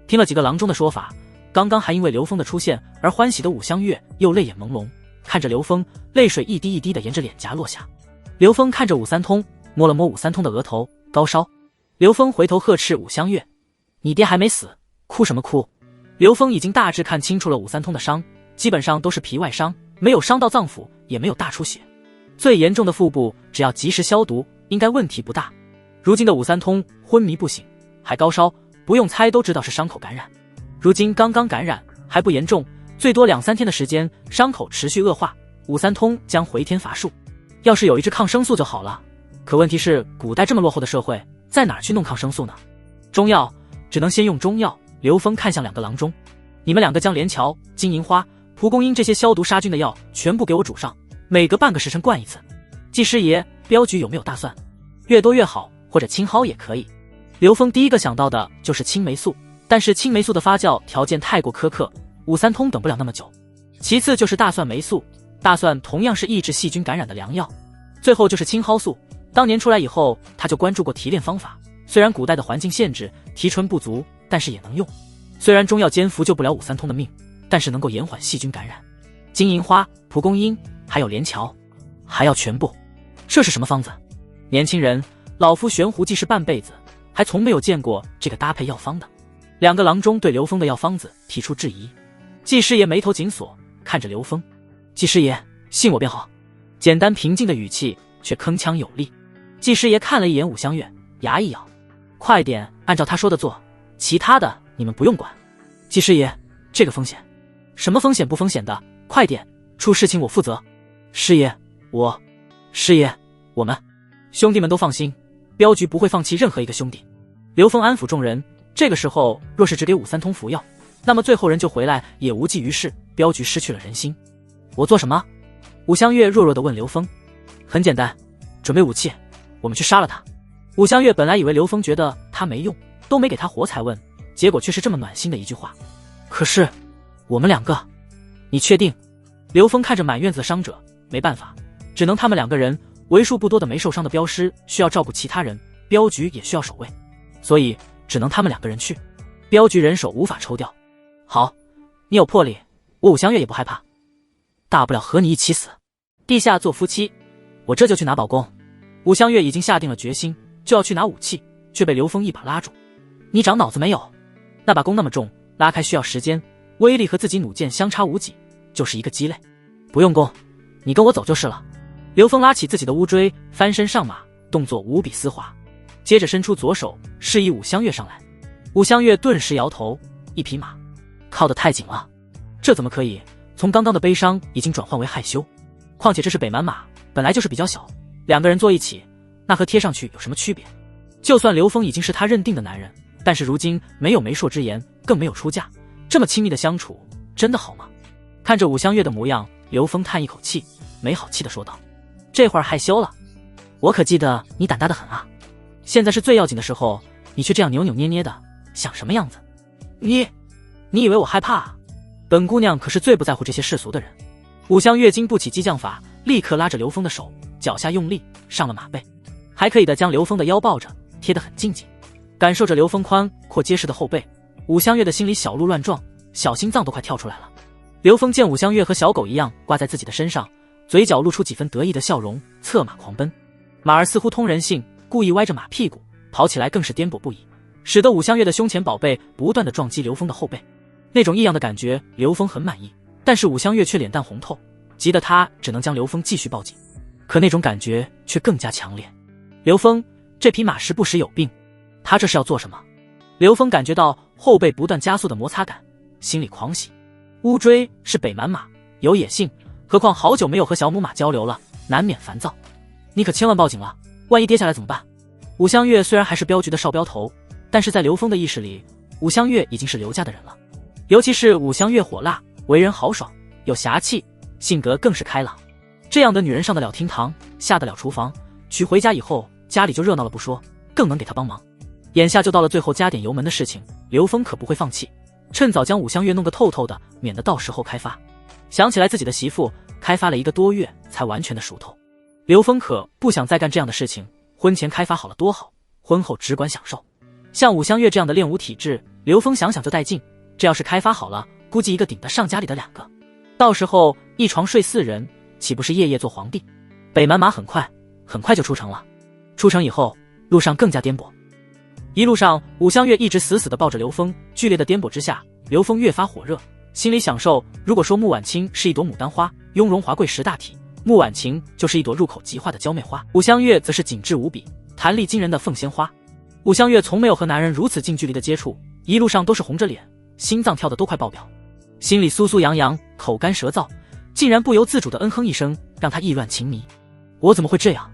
听了几个郎中的说法，刚刚还因为刘峰的出现而欢喜的武香月又泪眼朦胧，看着刘峰，泪水一滴一滴的沿着脸颊落下。刘峰看着武三通，摸了摸武三通的额头，高烧。刘峰回头呵斥武香月：你爹还没死，哭什么哭？刘峰已经大致看清楚了武三通的伤，基本上都是皮外伤，没有伤到脏腑，也没有大出血。最严重的腹部只要及时消毒，应该问题不大。如今的武三通昏迷不醒，还高烧，不用猜都知道是伤口感染。如今刚刚感染还不严重，最多2-3天的时间，伤口持续恶化，武三通将回天乏术。要是有一支抗生素就好了，可问题是古代这么落后的社会，在哪儿去弄抗生素呢？中药只能先用中药。刘峰看向两个郎中，你们两个将连翘、金银花、蒲公英这些消毒杀菌的药全部给我煮上，每隔半个时辰灌一次。季师爷，镖局有没有大蒜？越多越好，或者青蒿也可以。刘峰第一个想到的就是青霉素，但是青霉素的发酵条件太过苛刻，武三通等不了那么久。其次就是大蒜霉素，大蒜同样是抑制细菌感染的良药。最后就是青蒿素，当年出来以后他就关注过提炼方法，虽然古代的环境限制，提纯不足，但是也能用。虽然中药煎服救不了武三通的命，但是能够延缓细菌感染。金银花、蒲公英还有连翘，还要全部。这是什么方子？年轻人，老夫悬壶济世半辈子，还从没有见过这个搭配药方的。两个郎中对刘峰的药方子提出质疑。季师爷眉头紧锁，看着刘峰。季师爷，信我便好。简单平静的语气却铿锵有力。季师爷看了一眼武香月，牙一咬，快点按照他说的做，其他的你们不用管。季师爷，这个风险，什么风险不风险的，快点，出事情我负责。师爷，师爷，我们兄弟们都放心，镖局不会放弃任何一个兄弟。刘峰安抚众人，这个时候若是只给武三通服药，那么最后人就回来也无济于事，镖局失去了人心。我做什么？武香月弱弱地问刘峰。很简单，准备武器，我们去杀了他。武香月本来以为刘峰觉得他没用，都没给他活才问，结果却是这么暖心的一句话。可是我们两个，你确定？刘峰看着满院子的伤者，没办法，只能他们两个人，为数不多的没受伤的镖师需要照顾其他人，镖局也需要守卫，所以只能他们两个人去，镖局人手无法抽调。好，你有魄力，我武香月也不害怕，大不了和你一起死，地下做夫妻。我这就去拿宝弓。武香月已经下定了决心，就要去拿武器，却被刘峰一把拉住。你长脑子没有？那把弓那么重，拉开需要时间，威力和自己弩箭相差无几，就是一个鸡肋。不用弓，你跟我走就是了。刘峰拉起自己的乌锥，翻身上马，动作无比丝滑，接着伸出左手示意武香月上来。武香月顿时摇头，一匹马靠得太紧了，这怎么可以？从刚刚的悲伤已经转换为害羞。况且这是北蛮马，本来就是比较小，两个人坐一起，那和贴上去有什么区别？就算刘峰已经是他认定的男人，但是如今没有媒妁之言，更没有出嫁，这么亲密的相处，真的好吗？看着武香月的模样，刘峰叹一口气，没好气地说道：“这会儿害羞了？我可记得你胆大得很啊！现在是最要紧的时候，你却这样扭扭捏捏的，想什么样子？你以为我害怕啊？本姑娘可是最不在乎这些世俗的人。”武香月经不起激将法，立刻拉着刘峰的手，脚下用力上了马背，还可以的将刘峰的腰抱着，贴得很近近，感受着刘峰宽阔结实的后背，武香月的心里小鹿乱撞，小心脏都快跳出来了。刘峰见武香月和小狗一样挂在自己的身上，嘴角露出几分得意的笑容，策马狂奔。马儿似乎通人性，故意歪着马屁股，跑起来更是颠簸不已，使得武香月的胸前宝贝不断的撞击刘峰的后背。那种异样的感觉，刘峰很满意，但是武香月却脸蛋红透，急得他只能将刘峰继续抱紧。可那种感觉却更加强烈。刘峰，这匹马时不时有病，他这是要做什么？刘峰感觉到后背不断加速的摩擦感，心里狂喜。乌骓是北蛮马，有野性，何况好久没有和小母马交流了，难免烦躁。你可千万抱紧了，万一跌下来怎么办？武香月虽然还是镖局的少镖头，但是在刘峰的意识里，武香月已经是刘家的人了。尤其是武香月火辣，为人豪爽，有侠气，性格更是开朗。这样的女人上得了厅堂，下得了厨房，娶回家以后，家里就热闹了不说，更能给她帮忙。眼下就到了最后加点油门的事情，刘峰可不会放弃，趁早将武香月弄个透透的，免得到时候开发。想起来自己的媳妇开发了1个多月才完全的熟透，刘峰可不想再干这样的事情，婚前开发好了多好，婚后只管享受。像武香月这样的练武体质，刘峰想想就带劲，这要是开发好了，估计一个顶得上家里的2个，到时候一床睡4人，岂不是夜夜做皇帝？北蛮马很快就出城了，出城以后路上更加颠簸。一路上武香月一直死死地抱着刘峰，剧烈的颠簸之下，刘峰越发火热，心里享受。如果说穆婉清是一朵牡丹花，雍容华贵识大体，穆婉晴就是一朵入口即化的娇媚花，武香月则是紧致无比，弹力惊人的凤仙花。武香月从没有和男人如此近距离的接触，一路上都是红着脸，心脏跳得都快爆表，心里酥酥痒痒，口干舌燥，竟然不由自主的哼一声，让他意乱情迷。我怎么会这样？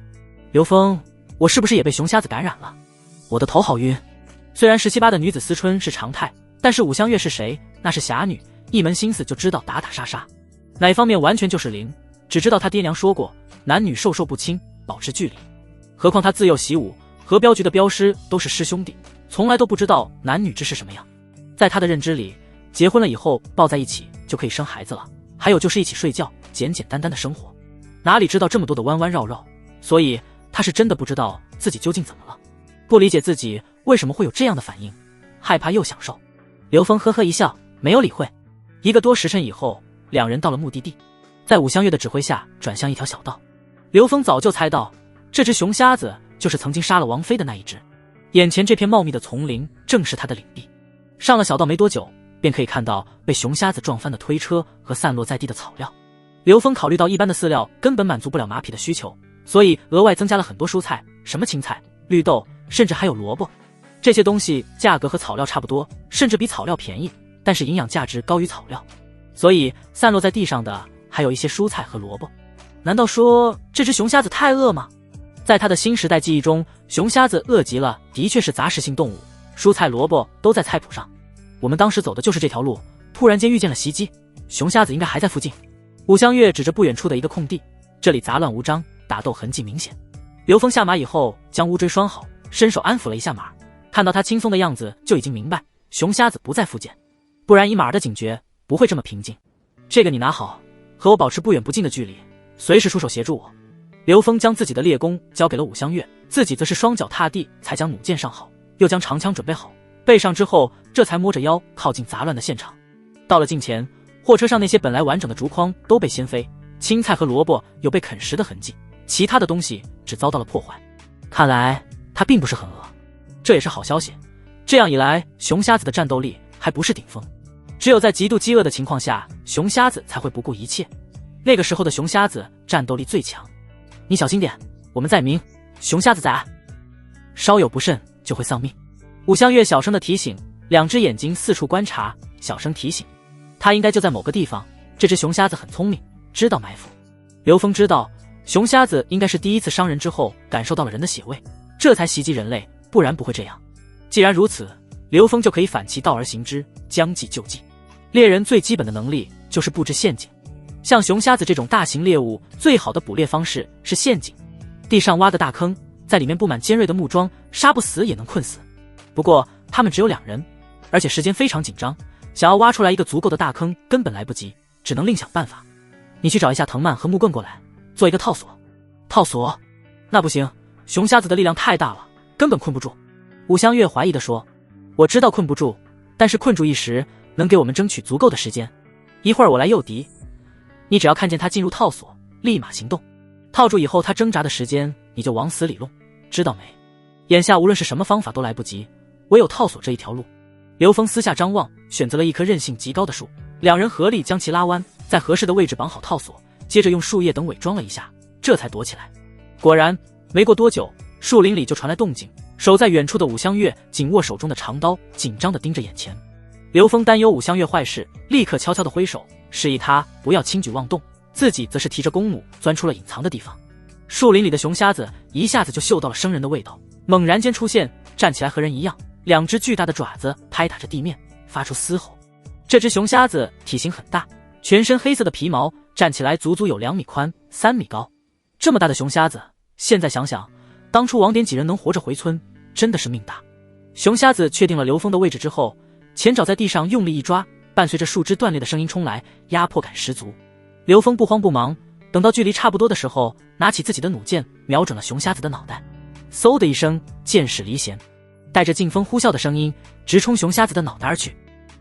刘峰，我是不是也被熊瞎子感染了？我的头好晕。虽然17、8的女子思春是常态，但是武香月是谁？那是侠女，一门心思就知道打打杀杀，哪方面完全就是零，只知道他爹娘说过，男女授受不亲，保持距离。何况他自幼习武，和镖局的镖师都是师兄弟，从来都不知道男女之事什么样。在他的认知里，结婚了以后抱在一起就可以生孩子了，还有就是一起睡觉，简简单单的生活，哪里知道这么多的弯弯绕绕？所以他是真的不知道自己究竟怎么了，不理解自己为什么会有这样的反应，害怕又享受。刘峰呵呵一笑，没有理会。1个多时辰以后，两人到了目的地，在武香月的指挥下转向一条小道。刘峰早就猜到，这只熊瞎子就是曾经杀了王妃的那一只，眼前这片茂密的丛林正是他的领地。上了小道没多久，便可以看到被熊瞎子撞翻的推车和散落在地的草料。刘峰考虑到一般的饲料根本满足不了马匹的需求，所以额外增加了很多蔬菜，什么青菜、绿豆，甚至还有萝卜。这些东西价格和草料差不多，甚至比草料便宜，但是营养价值高于草料，所以散落在地上的还有一些蔬菜和萝卜。难道说这只熊瞎子太饿吗？在他的新时代记忆中，熊瞎子饿极了的确是杂食性动物，蔬菜萝卜都在菜谱上。我们当时走的就是这条路，突然间遇见了袭击，熊瞎子应该还在附近。武香月指着不远处的一个空地，这里杂乱无章，打斗痕迹明显。刘峰下马以后将乌骓拴好，伸手安抚了一下马，看到他轻松的样子就已经明白熊瞎子不在附近，不然以马儿的警觉不会这么平静。这个你拿好，和我保持不远不近的距离，随时出手协助我。刘峰将自己的猎弓交给了武香月，自己则是双脚踏地，才将弩箭上好，又将长枪准备好，背上之后，这才摸着腰靠近杂乱的现场。到了近前，货车上那些本来完整的竹筐都被掀飞，青菜和萝卜有被啃食的痕迹，其他的东西只遭到了破坏。看来他并不是很饿，这也是好消息。这样一来，熊瞎子的战斗力还不是顶峰，只有在极度饥饿的情况下，熊瞎子才会不顾一切。那个时候的熊瞎子战斗力最强。你小心点，我们在明，熊瞎子在暗，稍有不慎就会丧命。武香月小声的提醒，两只眼睛四处观察，小声提醒他应该就在某个地方，这只熊瞎子很聪明，知道埋伏。刘峰知道熊瞎子应该是第一次伤人之后感受到了人的血味，这才袭击人类，不然不会这样。既然如此，刘峰就可以反其道而行之，将计就计。猎人最基本的能力就是布置陷阱，像熊瞎子这种大型猎物，最好的捕猎方式是陷阱。地上挖的大坑，在里面布满尖锐的木桩，杀不死也能困死。不过他们只有2人，而且时间非常紧张，想要挖出来一个足够的大坑根本来不及，只能另想办法。你去找一下藤蔓和木棍过来，做一个套索。套索？那不行，熊瞎子的力量太大了，根本困不住。武香月怀疑地说，我知道困不住，但是困住一时能给我们争取足够的时间。一会儿我来诱敌，你只要看见他进入套索，立马行动。套住以后他挣扎的时间你就往死里弄，知道没？眼下无论是什么方法都来不及，唯有套索这一条路。刘峰私下张望，选择了一棵韧性极高的树，两人合力将其拉弯，在合适的位置绑好套索，接着用树叶等伪装了一下，这才躲起来。果然没过多久，树林里就传来动静，守在远处的武香月紧握手中的长刀，紧张地盯着眼前。刘峰担忧武香月坏事，立刻悄悄地挥手示意他不要轻举妄动，自己则是提着弓弩钻出了隐藏的地方。树林里的熊瞎子一下子就嗅到了生人的味道，猛然间出现，站起来和人一样，2只巨大的爪子拍打着地面，发出嘶吼。这只熊瞎子体型很大，全身黑色的皮毛，站起来足足有2米宽3米高。这么大的熊瞎子，现在想想，当初王典几人能活着回村，真的是命大。熊瞎子确定了刘峰的位置之后，前爪在地上用力一抓，伴随着树枝断裂的声音冲来，压迫感十足。刘峰不慌不忙，等到距离差不多的时候，拿起自己的弩箭，瞄准了熊瞎子的脑袋。嗖的一声，箭矢离弦，带着劲风呼啸的声音，直冲熊瞎子的脑袋而去。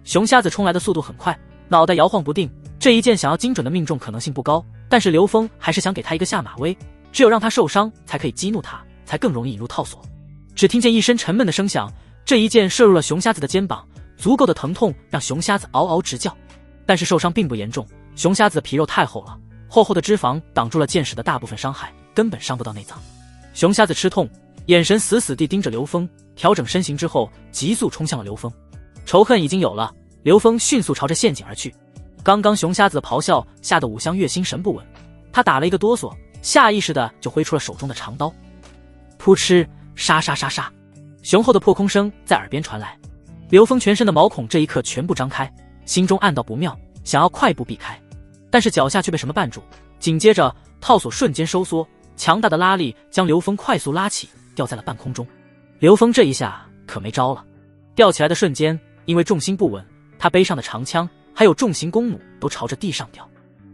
熊瞎子冲来的速度很快，脑袋摇晃不定，这一箭想要精准的命中可能性不高，但是刘峰还是想给他一个下马威，只有让他受伤才可以激怒他，才更容易引入套索。只听见一声沉闷的声响，这一箭射入了熊瞎子的肩膀，足够的疼痛让熊瞎子嗷嗷直叫，但是受伤并不严重，熊瞎子的皮肉太厚了，厚厚的脂肪挡住了箭矢的大部分伤害，根本伤不到内脏。熊瞎子吃痛，眼神死死地盯着刘峰，调整身形之后急速冲向了刘峰。仇恨已经有了，刘峰迅速朝着陷阱而去。刚刚熊瞎子的咆哮吓得武香月心神不稳，他打了一个哆嗦，下意识的就挥出了手中的长刀。扑哧，沙沙沙沙，雄厚的破空声在耳边传来。刘峰全身的毛孔这一刻全部张开，心中暗道不妙，想要快步避开，但是脚下却被什么绊住，紧接着套索瞬间收缩，强大的拉力将刘峰快速拉起，掉在了半空中。刘峰这一下可没招了，吊起来的瞬间，因为重心不稳，他背上的长枪还有重型弓弩都朝着地上掉。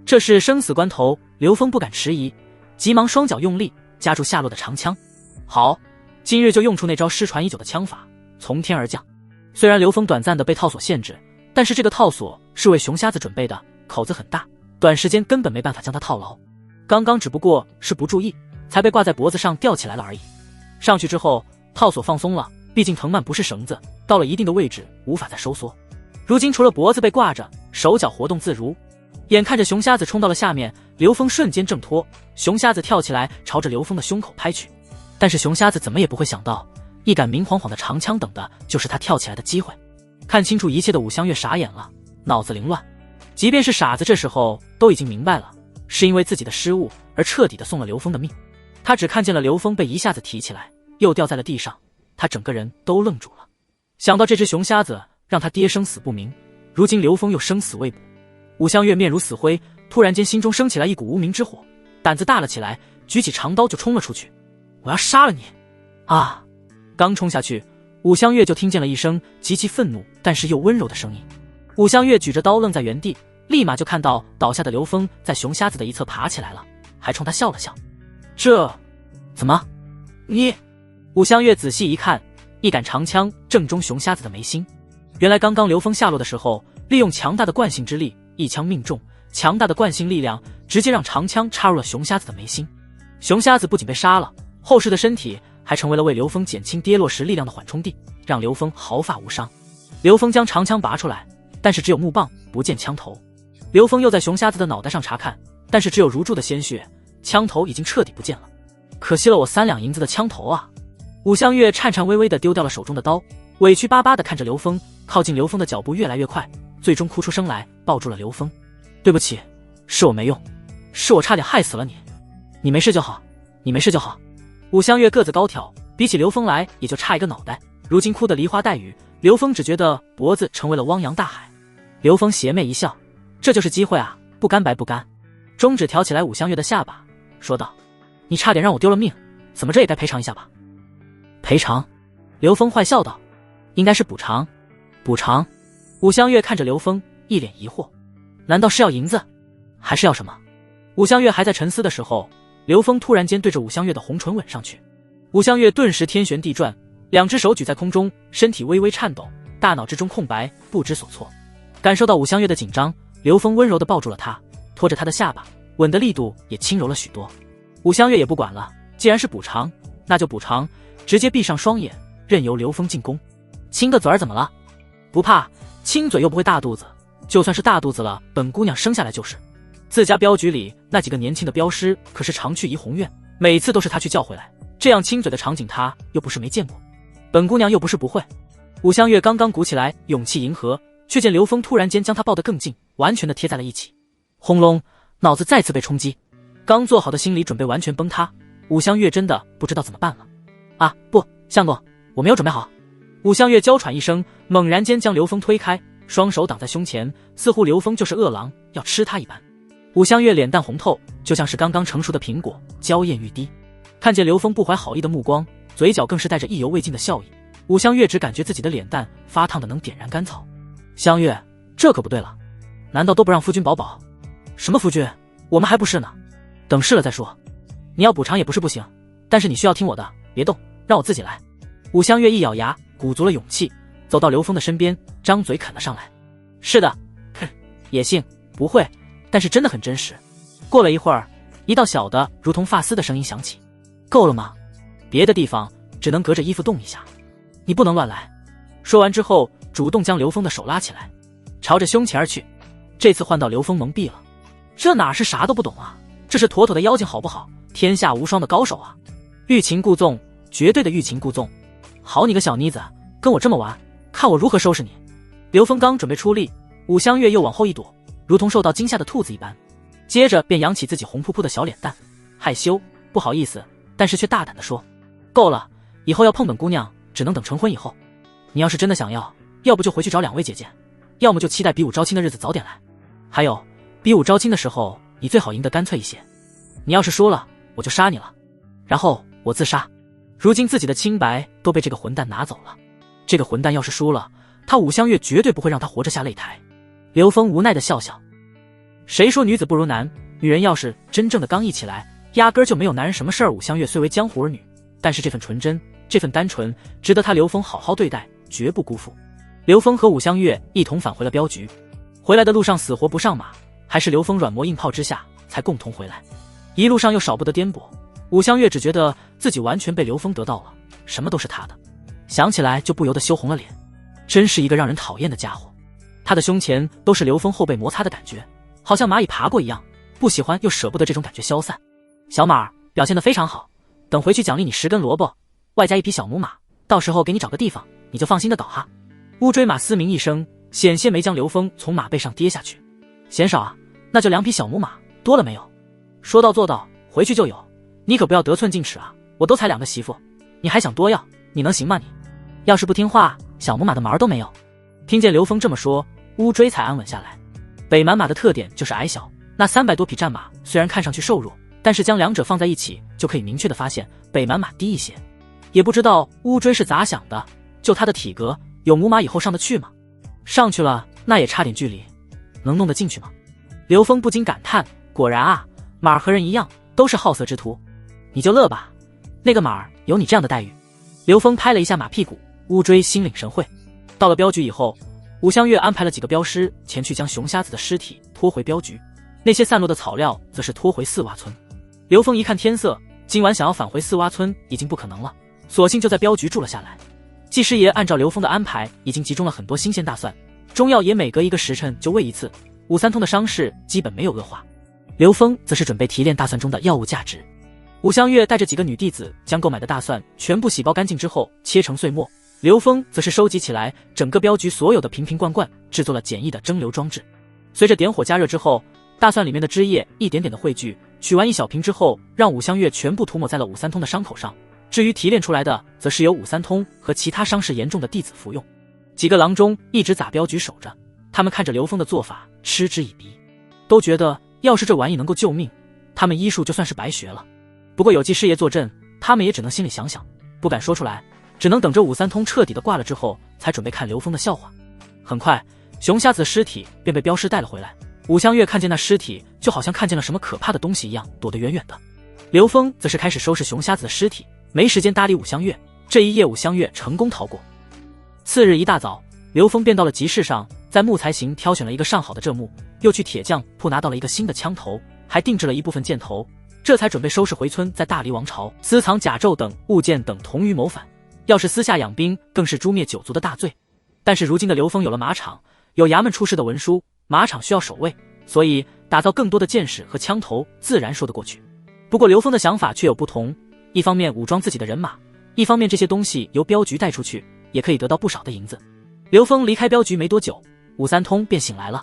这是生死关头，刘峰不敢迟疑，急忙双脚用力夹住下落的长枪。好，今日就用出那招失传已久的枪法，从天而降。虽然刘峰短暂的被套索限制，但是这个套索是为熊瞎子准备的，口子很大，短时间根本没办法将他套牢。刚刚只不过是不注意，才被挂在脖子上吊起来了而已。上去之后，套索放松了，毕竟藤蔓不是绳子，到了一定的位置无法再收缩。如今除了脖子被挂着，手脚活动自如。眼看着熊瞎子冲到了下面，刘峰瞬间挣脱，熊瞎子跳起来朝着刘峰的胸口拍去。但是熊瞎子怎么也不会想到，一杆明晃晃的长枪等的就是他跳起来的机会。看清楚一切的武香月傻眼了，脑子凌乱。即便是傻子这时候都已经明白了，是因为自己的失误而彻底的送了刘峰的命。他只看见了刘峰被一下子提起来，又掉在了地上，他整个人都愣住了。想到这只熊瞎子让他爹生死不明，如今刘峰又生死未卜，武香月面如死灰，突然间心中升起来一股无名之火，胆子大了起来，举起长刀就冲了出去。我要杀了你！啊！刚冲下去，武香月就听见了一声极其愤怒但是又温柔的声音。武香月举着刀愣在原地，立马就看到倒下的刘峰在熊瞎子的一侧爬起来了，还冲他笑了笑。这怎么？你？武香月仔细一看，一杆长枪正中熊瞎子的眉心。原来刚刚刘峰下落的时候，利用强大的惯性之力，一枪命中，强大的惯性力量直接让长枪插入了熊瞎子的眉心。熊瞎子不仅被杀了，后世的身体还成为了为刘峰减轻跌落时力量的缓冲地，让刘峰毫发无伤。刘峰将长枪拔出来，但是只有木棒，不见枪头。刘峰又在熊瞎子的脑袋上查看，但是只有如注的鲜血，枪头已经彻底不见了。可惜了我3两银子的枪头啊！武香月颤颤巍巍地丢掉了手中的刀，委屈巴巴地看着刘峰，靠近刘峰的脚步越来越快，最终哭出声来，抱住了刘峰。对不起，是我没用，是我差点害死了你。你没事就好，你没事就好。武香月个子高挑，比起刘峰来也就差一个脑袋，如今哭得梨花带雨，刘峰只觉得脖子成为了汪洋大海。刘峰邪魅一笑，这就是机会啊，不干白不干。中指挑起来武香月的下巴，说道：你差点让我丢了命，怎么这也该赔偿一下吧？赔偿？刘峰坏笑道：应该是补偿。补偿？武香月看着刘峰，一脸疑惑，难道是要银子，还是要什么？武香月还在沉思的时候，刘峰突然间对着武香月的红唇吻上去。武香月顿时天旋地转，两只手举在空中，身体微微颤抖，大脑之中空白，不知所措。感受到武香月的紧张，刘峰温柔地抱住了她，拖着她的下巴，吻的力度也轻柔了许多。武香月也不管了，既然是补偿，那就补偿，直接闭上双眼，任由刘峰进攻。亲个嘴儿怎么了？不怕，亲嘴又不会大肚子，就算是大肚子了，本姑娘生下来就是。自家镖局里那几个年轻的镖师可是常去怡红院，每次都是他去叫回来，这样亲嘴的场景他又不是没见过，本姑娘又不是不会。武香月刚刚鼓起来勇气迎合，却见刘峰突然间将她抱得更近，完全的贴在了一起。轰隆，脑子再次被冲击，刚做好的心理准备完全崩塌，武香月真的不知道怎么办了。啊，不，相公，我没有准备好。武香月娇喘一声，猛然间将刘峰推开，双手挡在胸前，似乎刘峰就是饿狼要吃他一般。武香月脸蛋红透，就像是刚刚成熟的苹果，娇艳欲滴。看见刘峰不怀好意的目光，嘴角更是带着意犹未尽的笑意。武香月只感觉自己的脸蛋发烫的能点燃干草。香月，这可不对了，难道都不让夫君保保？什么夫君？我们还不是呢，等试了再说。你要补偿也不是不行，但是你需要听我的，别动，让我自己来。武香月一咬牙，鼓足了勇气，走到刘峰的身边，张嘴啃了上来。是的，哼，野性，不会，但是真的很真实。过了一会儿，一道小的如同发丝的声音响起。够了吗？别的地方只能隔着衣服动一下，你不能乱来。说完之后，主动将刘峰的手拉起来，朝着胸前而去。这次换到刘峰蒙蔽了，这哪是啥都不懂啊，这是妥妥的妖精好不好？天下无双的高手啊！欲擒故纵，绝对的欲擒故纵。好你个小妮子，跟我这么玩，看我如何收拾你！刘峰刚准备出力，武香月又往后一躲，如同受到惊吓的兔子一般，接着便扬起自己红扑扑的小脸蛋，害羞不好意思，但是却大胆地说：够了，以后要碰本姑娘只能等成婚以后。你要是真的想要，要不就回去找两位姐姐，要么就期待比武招亲的日子早点来。还有，比武招亲的时候，你最好赢得干脆一些。你要是输了，我就杀你了，然后我自杀。如今自己的清白都被这个混蛋拿走了，这个混蛋要是输了，他武香月绝对不会让他活着下擂台。刘峰无奈的笑笑，谁说女子不如男？女人要是真正的刚毅起来，压根儿就没有男人什么事儿。武香月虽为江湖儿女，但是这份纯真，这份单纯，值得他刘峰好好对待，绝不辜负。刘峰和武香月一同返回了镖局，回来的路上死活不上马，还是刘峰软磨硬泡之下才共同回来。一路上又少不得颠簸，武香月只觉得自己完全被刘峰得到了，什么都是他的，想起来就不由得羞红了脸，真是一个让人讨厌的家伙。他的胸前都是刘峰后背摩擦的感觉，好像蚂蚁爬过一样，不喜欢又舍不得这种感觉消散。小马儿表现得非常好，等回去奖励你10根萝卜，外加一匹小母马，到时候给你找个地方，你就放心的倒哈。乌骓马嘶鸣一声，险些没将刘峰从马背上跌下去。嫌少啊？那就2匹小母马，多了没有？说到做到，回去就有。你可不要得寸进尺啊，我都才2个媳妇，你还想多要？你能行吗你？要是不听话，小母马的毛都没有。听见刘峰这么说，乌骓才安稳下来。北蛮马的特点就是矮小，那300多匹战马虽然看上去瘦弱，但是将两者放在一起，就可以明确的发现北蛮马低一些。也不知道乌骓是咋想的，就他的体格，有母马以后上得去吗？上去了，那也差点距离，能弄得进去吗？刘峰不禁感叹，果然啊，马儿和人一样，都是好色之徒。你就乐吧，那个马儿有你这样的待遇。刘峰拍了一下马屁股，乌骓心领神会。到了镖局以后，武香月安排了几个镖师前去将熊瞎子的尸体拖回镖局，那些散落的草料则是拖回四洼村。刘峰一看天色，今晚想要返回四洼村已经不可能了，索性就在镖局住了下来。技师爷按照刘峰的安排，已经集中了很多新鲜大蒜，中药也每隔1个时辰就喂一次，武三通的伤势基本没有恶化。刘峰则是准备提炼大蒜中的药物价值。武香月带着几个女弟子将购买的大蒜全部洗包干净之后切成碎末，刘峰则是收集起来整个镖局所有的瓶瓶罐罐，制作了简易的蒸馏装置。随着点火加热之后，大蒜里面的汁液一点点的汇聚，取完一小瓶之后，让武香月全部涂抹在了武三通的伤口上。至于提炼出来的，则是由武三通和其他伤势严重的弟子服用。几个郎中一直打镖局守着，他们看着刘峰的做法嗤之以鼻，都觉得要是这玩意能够救命，他们医术就算是白学了。不过有季师爷坐镇，他们也只能心里想想，不敢说出来，只能等着武三通彻底的挂了之后，才准备看刘峰的笑话。很快，熊瞎子尸体便被镖师带了回来。武香月看见那尸体，就好像看见了什么可怕的东西一样，躲得远远的。刘峰则是开始收拾熊瞎子的尸体，没时间搭理武香月。这一夜，武香月成功逃过。次日一大早，刘峰便到了集市上，在木材行挑选了一个上好的蔗木，又去铁匠铺拿到了一个新的枪头，还定制了一部分箭头，这才准备收拾回村，在大黎王朝私藏甲胄等物件等同于谋反。要是私下养兵，更是诛灭九族的大罪。但是如今的刘峰有了马场，有衙门出示的文书，马场需要守卫，所以打造更多的箭矢和枪头自然说得过去。不过刘峰的想法却有不同，一方面武装自己的人马，一方面这些东西由镖局带出去，也可以得到不少的银子。刘峰离开镖局没多久，武三通便醒来了。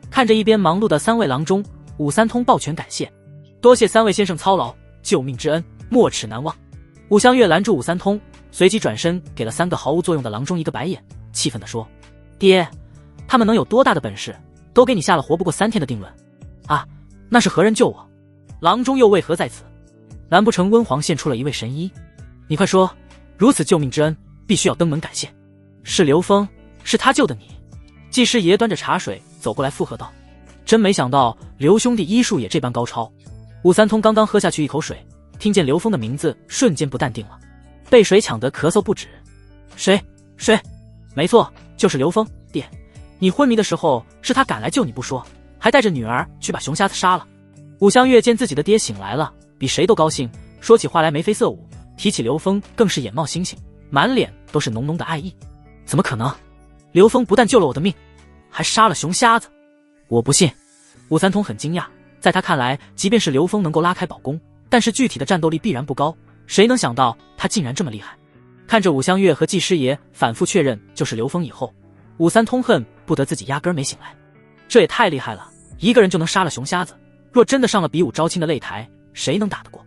看着一边忙碌的3位郎中，武三通抱拳感谢：“多谢3位先生操劳，救命之恩没齿难忘。”武香月拦住武三通，随即转身给了3个毫无作用的郎中一个白眼，气愤地说：“爹，他们能有多大的本事，都给你下了活不过3天的定论啊！那是何人救我？郎中又为何在此？难不成温皇献出了一位神医？你快说，如此救命之恩，必须要登门感谢。是刘峰，是他救的你。”季师爷端着茶水走过来附和道：“真没想到刘兄弟医术也这般高超。”武三通刚刚喝下去一口水，听见刘峰的名字，瞬间不淡定了，被水抢得咳嗽不止。谁？没错，就是刘峰。爹，你昏迷的时候是他赶来救你不说，还带着女儿去把熊瞎子杀了。武香月见自己的爹醒来了，比谁都高兴，说起话来眉飞色舞，提起刘峰更是眼冒星星，满脸都是浓浓的爱意。怎么可能？刘峰不但救了我的命，还杀了熊瞎子，我不信。武三通很惊讶，在他看来，即便是刘峰能够拉开宝弓，但是具体的战斗力必然不高，谁能想到他竟然这么厉害？看着武香月和季师爷反复确认就是刘峰以后，武三通恨不得自己压根没醒来。这也太厉害了，一个人就能杀了熊瞎子，若真的上了比武招亲的擂台，谁能打得过？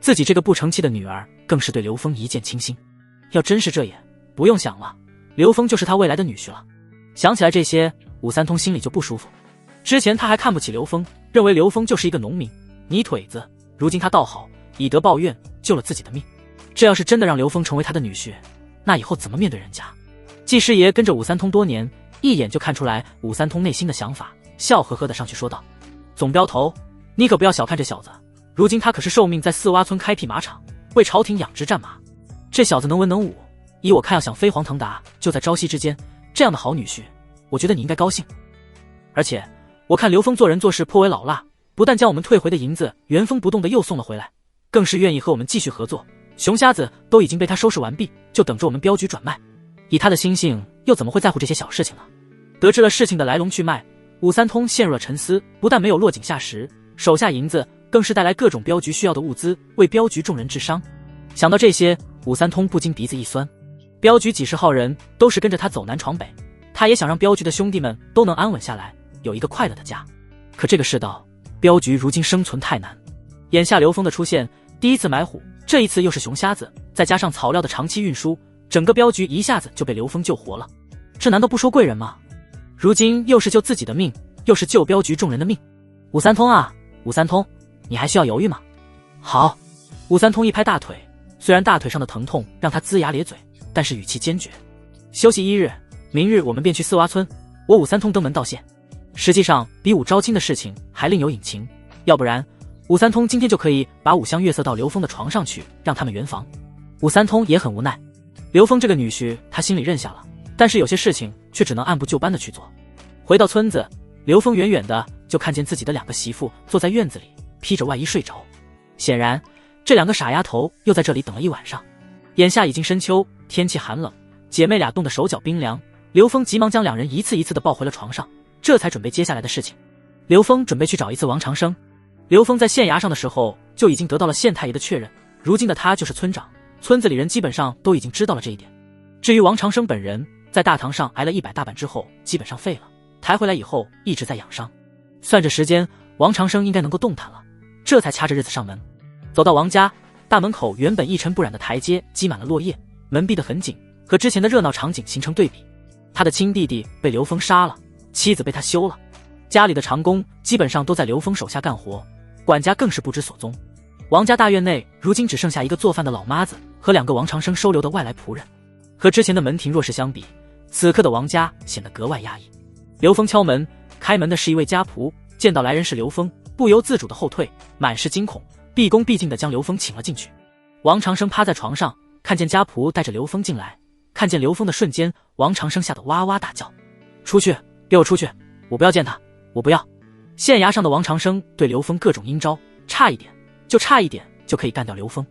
自己这个不成器的女儿更是对刘峰一见倾心，要真是这样，不用想了，刘峰就是他未来的女婿了。想起来这些，武三通心里就不舒服。之前他还看不起刘峰，认为刘峰就是一个农民泥腿子，如今他倒好，以德报怨，救了自己的命。这要是真的让刘峰成为他的女婿，那以后怎么面对人家？季师爷跟着武三通多年，一眼就看出来武三通内心的想法，笑呵呵的上去说道：“总镖头，你可不要小看这小子，如今他可是受命在四洼村开辟马场，为朝廷养殖战马。这小子能文能武，以我看要想飞黄腾达，就在朝夕之间。这样的好女婿，我觉得你应该高兴。而且我看刘峰做人做事颇为老辣，不但将我们退回的银子原封不动的又送了回来，更是愿意和我们继续合作。熊瞎子都已经被他收拾完毕，就等着我们镖局转卖。以他的心性，又怎么会在乎这些小事情呢？”得知了事情的来龙去脉，武三通陷入了沉思，不但没有落井下石，手下银子更是带来各种镖局需要的物资，为镖局众人治伤。想到这些，武三通不禁鼻子一酸。镖局几十号人都是跟着他走南闯北，他也想让镖局的兄弟们都能安稳下来，有一个快乐的家。可这个世道，镖局如今生存太难。眼下刘峰的出现，第一次埋虎，这一次又是熊瞎子，再加上草料的长期运输，整个镖局一下子就被刘峰救活了。这难道不说贵人吗？如今又是救自己的命，又是救镖局众人的命。武三通啊，武三通，你还需要犹豫吗？好。武三通一拍大腿，虽然大腿上的疼痛让他龇牙咧嘴，但是语气坚决。休息1日，明日我们便去四洼村，我武三通登门道谢。实际上比武招亲的事情还另有隐情，要不然武三通今天就可以把武香月色到刘峰的床上去，让他们圆房。武三通也很无奈，刘峰这个女婿他心里认下了，但是有些事情却只能按部就班的去做。回到村子，刘峰远远的就看见自己的2个媳妇坐在院子里，披着外衣睡着。显然这2个傻丫头又在这里等了一晚上。眼下已经深秋，天气寒冷，姐妹俩冻得手脚冰凉。刘峰急忙将2人一次一次的抱回了床上，这才准备接下来的事情。刘峰准备去找一次王长生。刘峰在县衙上的时候就已经得到了县太爷的确认，如今的他就是村长，村子里人基本上都已经知道了这一点。至于王长生本人，在大堂上挨了100大板之后基本上废了，抬回来以后一直在养伤。算着时间，王长生应该能够动弹了，这才掐着日子上门。走到王家大门口，原本一尘不染的台阶积满了落叶，门闭得很紧，和之前的热闹场景形成对比。他的亲弟弟被刘峰杀了，妻子被他休了，家里的长工基本上都在刘峰手下干活，管家更是不知所踪。王家大院内如今只剩下一个做饭的老妈子和2个王长生收留的外来仆人。和之前的门庭若市相比，此刻的王家显得格外压抑。刘峰敲门，开门的是一位家仆，见到来人是刘峰，不由自主的后退，满是惊恐，毕恭毕敬地将刘峰请了进去。王长生趴在床上，看见家仆带着刘峰进来，看见刘峰的瞬间，王长生吓得哇哇大叫：出去，给我出去，我不要见他，我不要！县衙上的王长生对刘峰各种阴招，差一点就可以干掉刘峰。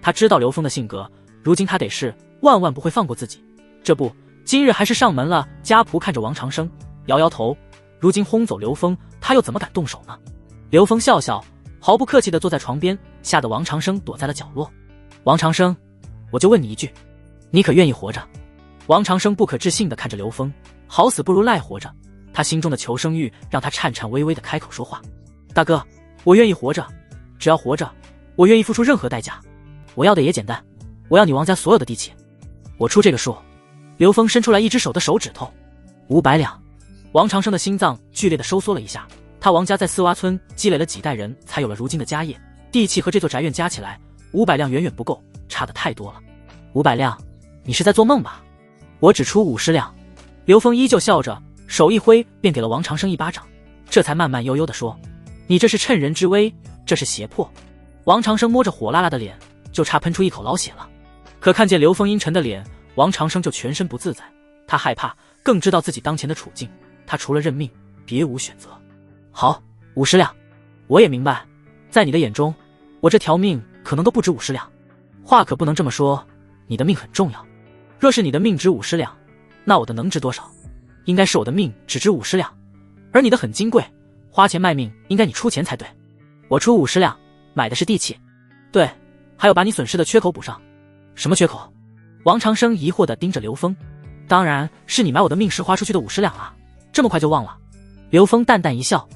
他知道刘峰的性格，如今他得是万万不会放过自己，这不，今日还是上门了。家仆看着王长生，摇摇头，如今轰走刘峰，他又怎么敢动手呢？刘峰笑笑，毫不客气地坐在床边，吓得王长生躲在了角落。王长生，我就问你一句，你可愿意活着？王长生不可置信地看着刘峰，好死不如赖活着，他心中的求生欲让他颤颤巍巍地开口说话：大哥，我愿意活着，只要活着，我愿意付出任何代价。我要的也简单，我要你王家所有的地契，我出这个数。刘峰伸出来一只手的手指头，500两。王长生的心脏剧烈地收缩了一下，他王家在四洼村积累了几代人，才有了如今的家业，地契和这座宅院加起来500两远远不够，差得太多了。500两？你是在做梦吧？我只出50两。刘峰依旧笑着，手一挥便给了王长生一巴掌，这才慢慢悠悠地说：你这是趁人之危，这是胁迫。王长生摸着火辣辣的脸，就差喷出一口老血了。可看见刘峰阴沉的脸，王长生就全身不自在，他害怕，更知道自己当前的处境，他除了认命别无选择。好，50两。我也明白，在你的眼中，我这条命可能都不值50两。话可不能这么说，你的命很重要。若是你的命值50两，那我的能值多少？应该是我的命只值50两，而你的很金贵，花钱卖命应该你出钱才对。我出50两，买的是地契。对，还有把你损失的缺口补上。什么缺口？王长生疑惑地盯着刘峰。当然是你买我的命时花出去的50两啊，这么快就忘了？刘峰淡淡一笑，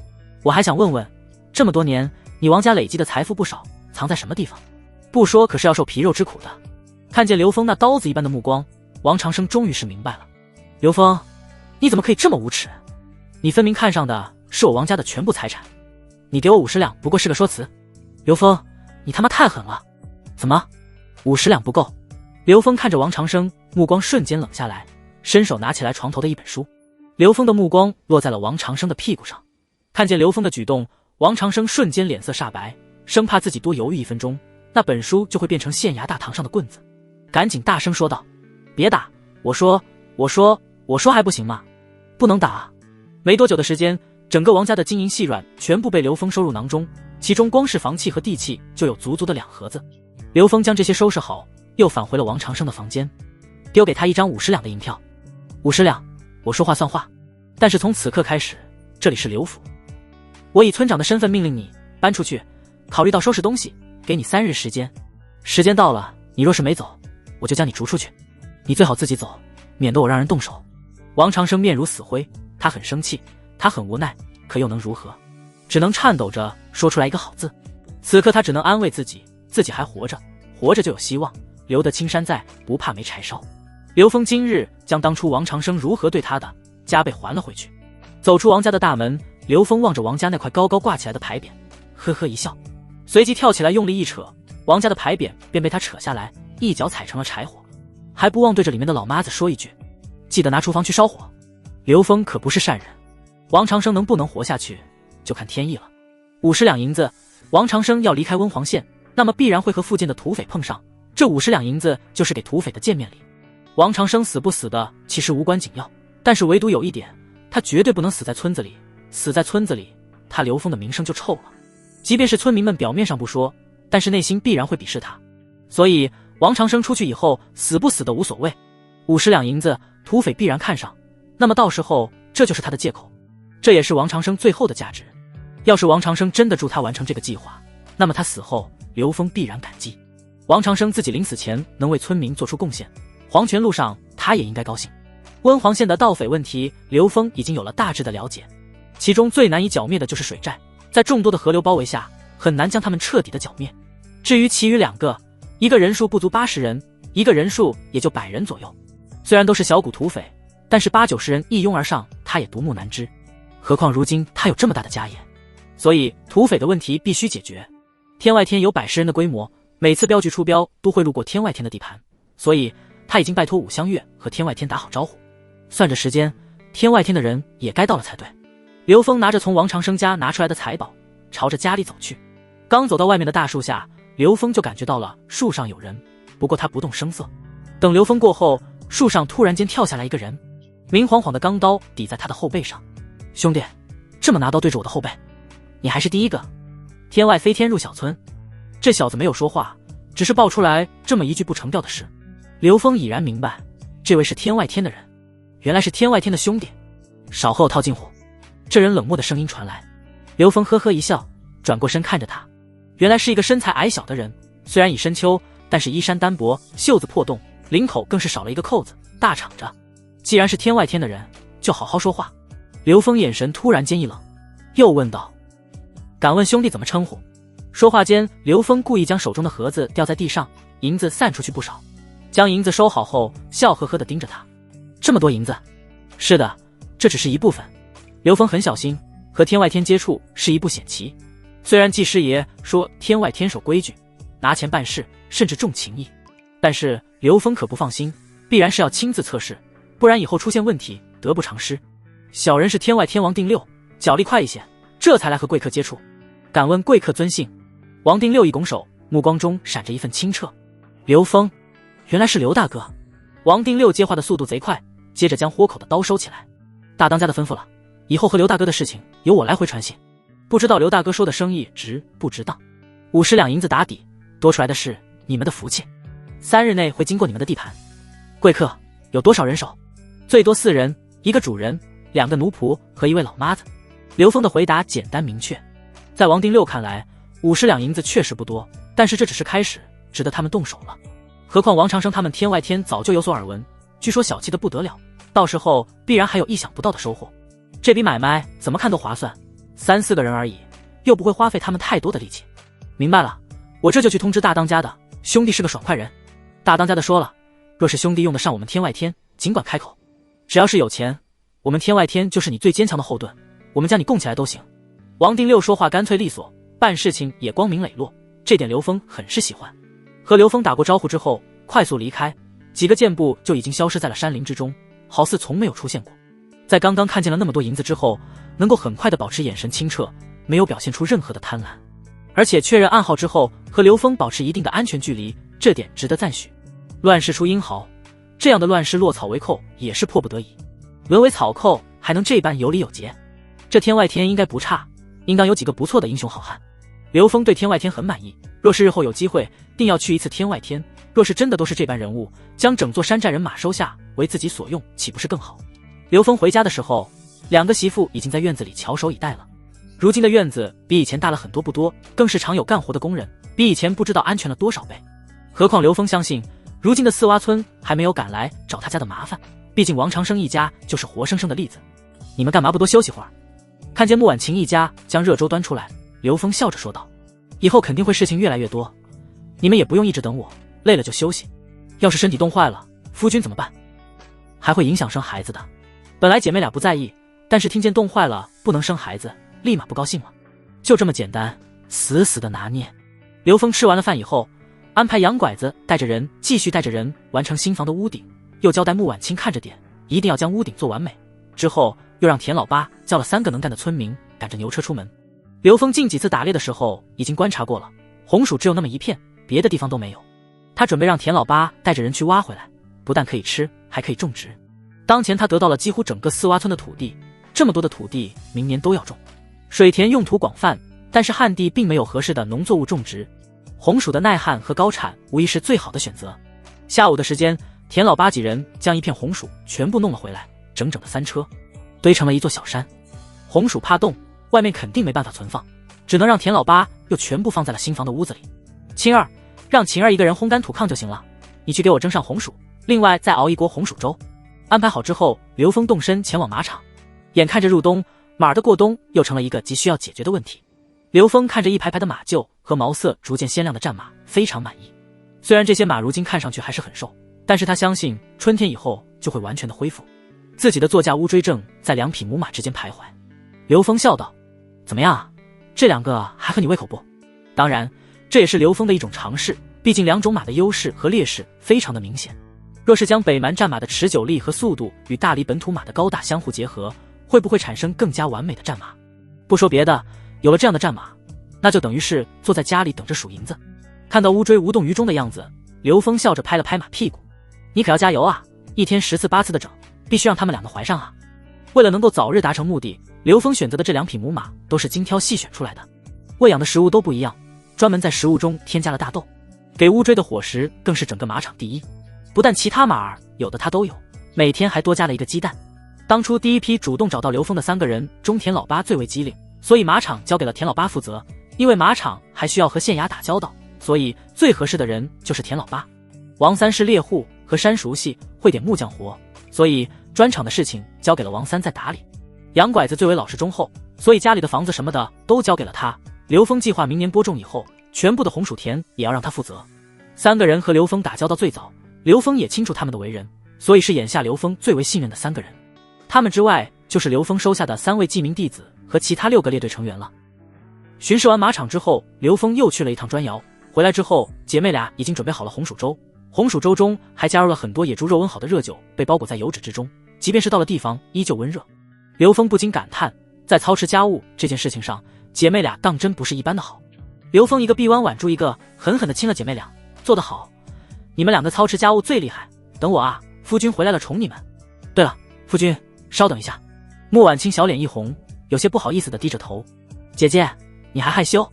我还想问问，这么多年你王家累积的财富不少，藏在什么地方？不说可是要受皮肉之苦的。看见刘峰那刀子一般的目光，王长生终于是明白了。刘峰，你怎么可以这么无耻？你分明看上的是我王家的全部财产，你给我50两不过是个说辞。刘峰，你他妈太狠了！怎么，50两不够？刘峰看着王长生，目光瞬间冷下来，伸手拿起来床头的一本书。刘峰的目光落在了王长生的屁股上，看见刘峰的举动，王长生瞬间脸色煞白，生怕自己多犹豫1分钟，那本书就会变成县衙大堂上的棍子，赶紧大声说道：别打！我说还不行吗？不能打啊！没多久的时间，整个王家的金银细软全部被刘峰收入囊中，其中光是房契和地契就有足足的2盒子。刘峰将这些收拾好，又返回了王长生的房间，丢给他一张50两的银票。50两，我说话算话，但是从此刻开始，这里是刘府，我以村长的身份命令你搬出去，考虑到收拾东西，给你3日时间。时间到了，你若是没走，我就将你逐出去。你最好自己走，免得我让人动手。王长生面如死灰，他很生气，他很无奈，可又能如何？只能颤抖着说出来一个好字。此刻他只能安慰自己，自己还活着，活着就有希望，留得青山在，不怕没柴烧。刘峰今日将当初王长生如何对他的加倍还了回去。走出王家的大门，刘峰望着王家那块高高挂起来的牌匾，呵呵一笑，随即跳起来用力一扯，王家的牌匾便被他扯下来，一脚踩成了柴火，还不忘对着里面的老妈子说一句：记得拿厨房去烧火。刘峰可不是善人，王长生能不能活下去就看天意了。50两银子，王长生要离开温黄县，那么必然会和附近的土匪碰上，这50两银子就是给土匪的见面礼。王长生死不死的其实无关紧要，但是唯独有一点，他绝对不能死在村子里，死在村子里，他刘峰的名声就臭了。即便是村民们表面上不说，但是内心必然会鄙视他。所以王长生出去以后，死不死的无所谓。50两银子，土匪必然看上，那么到时候这就是他的借口，这也是王长生最后的价值。要是王长生真的助他完成这个计划，那么他死后刘峰必然感激。王长生自己临死前能为村民做出贡献，黄泉路上他也应该高兴。温黄县的盗匪问题，刘峰已经有了大致的了解，其中最难以剿灭的就是水寨。在众多的河流包围下，很难将他们彻底的剿灭。至于其余2个，一个人数不足80人，一个人数也就100人左右。虽然都是小股土匪，但是80、90人一拥而上，他也独木难支。何况如今他有这么大的家业，所以土匪的问题必须解决。天外天有110人的规模，每次镖局出镖都会路过天外天的地盘，所以他已经拜托武香月和天外天打好招呼。算着时间，天外天的人也该到了才对。刘峰拿着从王长生家拿出来的财宝，朝着家里走去。刚走到外面的大树下，刘峰就感觉到了树上有人，不过他不动声色。等刘峰过后，树上突然间跳下来一个人，明晃晃的钢刀抵在他的后背上。兄弟，这么拿刀对着我的后背，你还是第一个。天外飞天入小村。这小子没有说话，只是爆出来这么一句不成调的事。刘峰已然明白，这位是天外天的人，原来是天外天的兄弟。少和我套近乎。这人冷漠的声音传来。刘峰呵呵一笑，转过身看着他，原来是一个身材矮小的人，虽然已深秋，但是衣衫单薄，袖子破洞，领口更是少了一个扣子，大敞着。既然是天外天的人，就好好说话。刘峰眼神突然间一冷，又问道：敢问兄弟怎么称呼？说话间，刘峰故意将手中的盒子掉在地上，银子散出去不少。将银子收好后，笑呵呵地盯着他。这么多银子？是的，这只是一部分。刘峰很小心，和天外天接触是一步险棋。虽然季师爷说天外天守规矩，拿钱办事，甚至重情义，但是刘峰可不放心，必然是要亲自测试，不然以后出现问题得不偿失。小人是天外天王定六，脚力快一些，这才来和贵客接触。敢问贵客尊姓？王定六一拱手，目光中闪着一份清澈。刘峰，原来是刘大哥。王定六接话的速度贼快，接着将豁口的刀收起来。大当家的吩咐了，以后和刘大哥的事情由我来回传信。不知道刘大哥说的生意值不值当？50两银子打底，多出来的是你们的福气。3日内会经过你们的地盘。贵客有多少人手？最多4人，一个主人，2个奴仆和一位老妈子。刘峰的回答简单明确。在王定六看来，50两银子确实不多，但是这只是开始，值得他们动手了。何况王长生他们天外天早就有所耳闻，据说小气的不得了，到时候必然还有意想不到的收获。这笔买卖怎么看都划算，3、4个人而已，又不会花费他们太多的力气。明白了，我这就去通知大当家的，兄弟是个爽快人。大当家的说了，若是兄弟用得上我们天外天，尽管开口，只要是有钱，我们天外天就是你最坚强的后盾，我们将你供起来都行。王定六说话干脆利索，办事情也光明磊落，这点刘峰很是喜欢。和刘峰打过招呼之后，快速离开，几个箭步就已经消失在了山林之中，好似从没有出现过。在刚刚看见了那么多银子之后，能够很快地保持眼神清澈，没有表现出任何的贪婪，而且确认暗号之后和刘峰保持一定的安全距离，这点值得赞许。乱世出英豪，这样的乱世落草为寇也是迫不得已，沦为草寇还能这般有礼有节，这天外天应该不差，应当有几个不错的英雄好汉。刘峰对天外天很满意，若是日后有机会，定要去一次天外天。若是真的都是这般人物，将整座山寨人马收下，为自己所用，岂不是更好？刘峰回家的时候，2个媳妇已经在院子里翘首以待了。如今的院子比以前大了很多不多，更是常有干活的工人，比以前不知道安全了多少倍。何况刘峰相信，如今的四洼村还没有赶来找他家的麻烦，毕竟王长生一家就是活生生的例子。你们干嘛不多休息会儿？看见穆婉晴一家将热粥端出来，刘峰笑着说道：以后肯定会事情越来越多，你们也不用一直等我，累了就休息。要是身体冻坏了，夫君怎么办？还会影响生孩子的。本来姐妹俩不在意，但是听见冻坏了不能生孩子，立马不高兴了。就这么简单，死死的拿捏。刘峰吃完了饭以后，安排洋拐子继续带着人完成新房的屋顶，又交代穆婉清看着点，一定要将屋顶做完美。之后又让田老八叫了3个能干的村民赶着牛车出门。刘峰近几次打猎的时候已经观察过了，红薯只有那么一片，别的地方都没有。他准备让田老八带着人去挖回来，不但可以吃，还可以种植。当前他得到了几乎整个四洼村的土地，这么多的土地明年都要种。水田用途广泛，但是旱地并没有合适的农作物种植，红薯的耐旱和高产无疑是最好的选择。下午的时间，田老八几人将一片红薯全部弄了回来，整整的3车，堆成了一座小山。红薯怕冻，外面肯定没办法存放，只能让田老八又全部放在了新房的屋子里。青儿，让晴儿一个人烘干土炕就行了，你去给我蒸上红薯，另外再熬一锅红薯粥。安排好之后，刘峰动身前往马场。眼看着入冬，马儿的过冬又成了一个急需要解决的问题。刘峰看着一排排的马厩和毛色逐渐鲜亮的战马，非常满意。虽然这些马如今看上去还是很瘦，但是他相信春天以后就会完全的恢复。自己的座驾乌骓正在2匹母马之间徘徊。刘峰笑道：“怎么样啊？这2个还合你胃口不？”当然，这也是刘峰的一种尝试，毕竟2种马的优势和劣势非常的明显。若是将北蛮战马的持久力和速度与大理本土马的高大相互结合，会不会产生更加完美的战马？不说别的，有了这样的战马，那就等于是坐在家里等着数银子。看到乌骓无动于衷的样子，刘峰笑着拍了拍马屁股：“你可要加油啊！1天10次8次的整，必须让他们2个怀上啊！”为了能够早日达成目的，刘峰选择的这2匹母马都是精挑细选出来的，喂养的食物都不一样，专门在食物中添加了大豆，给乌骓的伙食更是整个马场第一。不但其他马儿有的他都有，每天还多加了1个鸡蛋。当初第一批主动找到刘峰的3个人中，田老八最为机灵，所以马场交给了田老八负责。因为马场还需要和县衙打交道，所以最合适的人就是田老八。王三是猎户和山熟悉，会点木匠活，所以砖厂的事情交给了王三在打理。杨拐子最为老实忠厚，所以家里的房子什么的都交给了他。刘峰计划明年播种以后，全部的红薯田也要让他负责。3个人和刘峰打交道最早，刘峰也清楚他们的为人，所以是眼下刘峰最为信任的3个人。他们之外，就是刘峰收下的3位记名弟子和其他6个列队成员了。巡视完马场之后，刘峰又去了一趟砖窑。回来之后，姐妹俩已经准备好了红薯粥，红薯粥中还加入了很多野猪肉温好的热酒，被包裹在油纸之中，即便是到了地方依旧温热。刘峰不禁感叹，在操持家务这件事情上，姐妹俩当真不是一般的好。刘峰一个臂弯挽住一个，狠狠地亲了姐妹俩，做得好，你们2个操持家务最厉害，等我啊，夫君回来了宠你们。对了，夫君稍等一下。穆婉清小脸一红，有些不好意思地低着头。姐姐，你还害羞？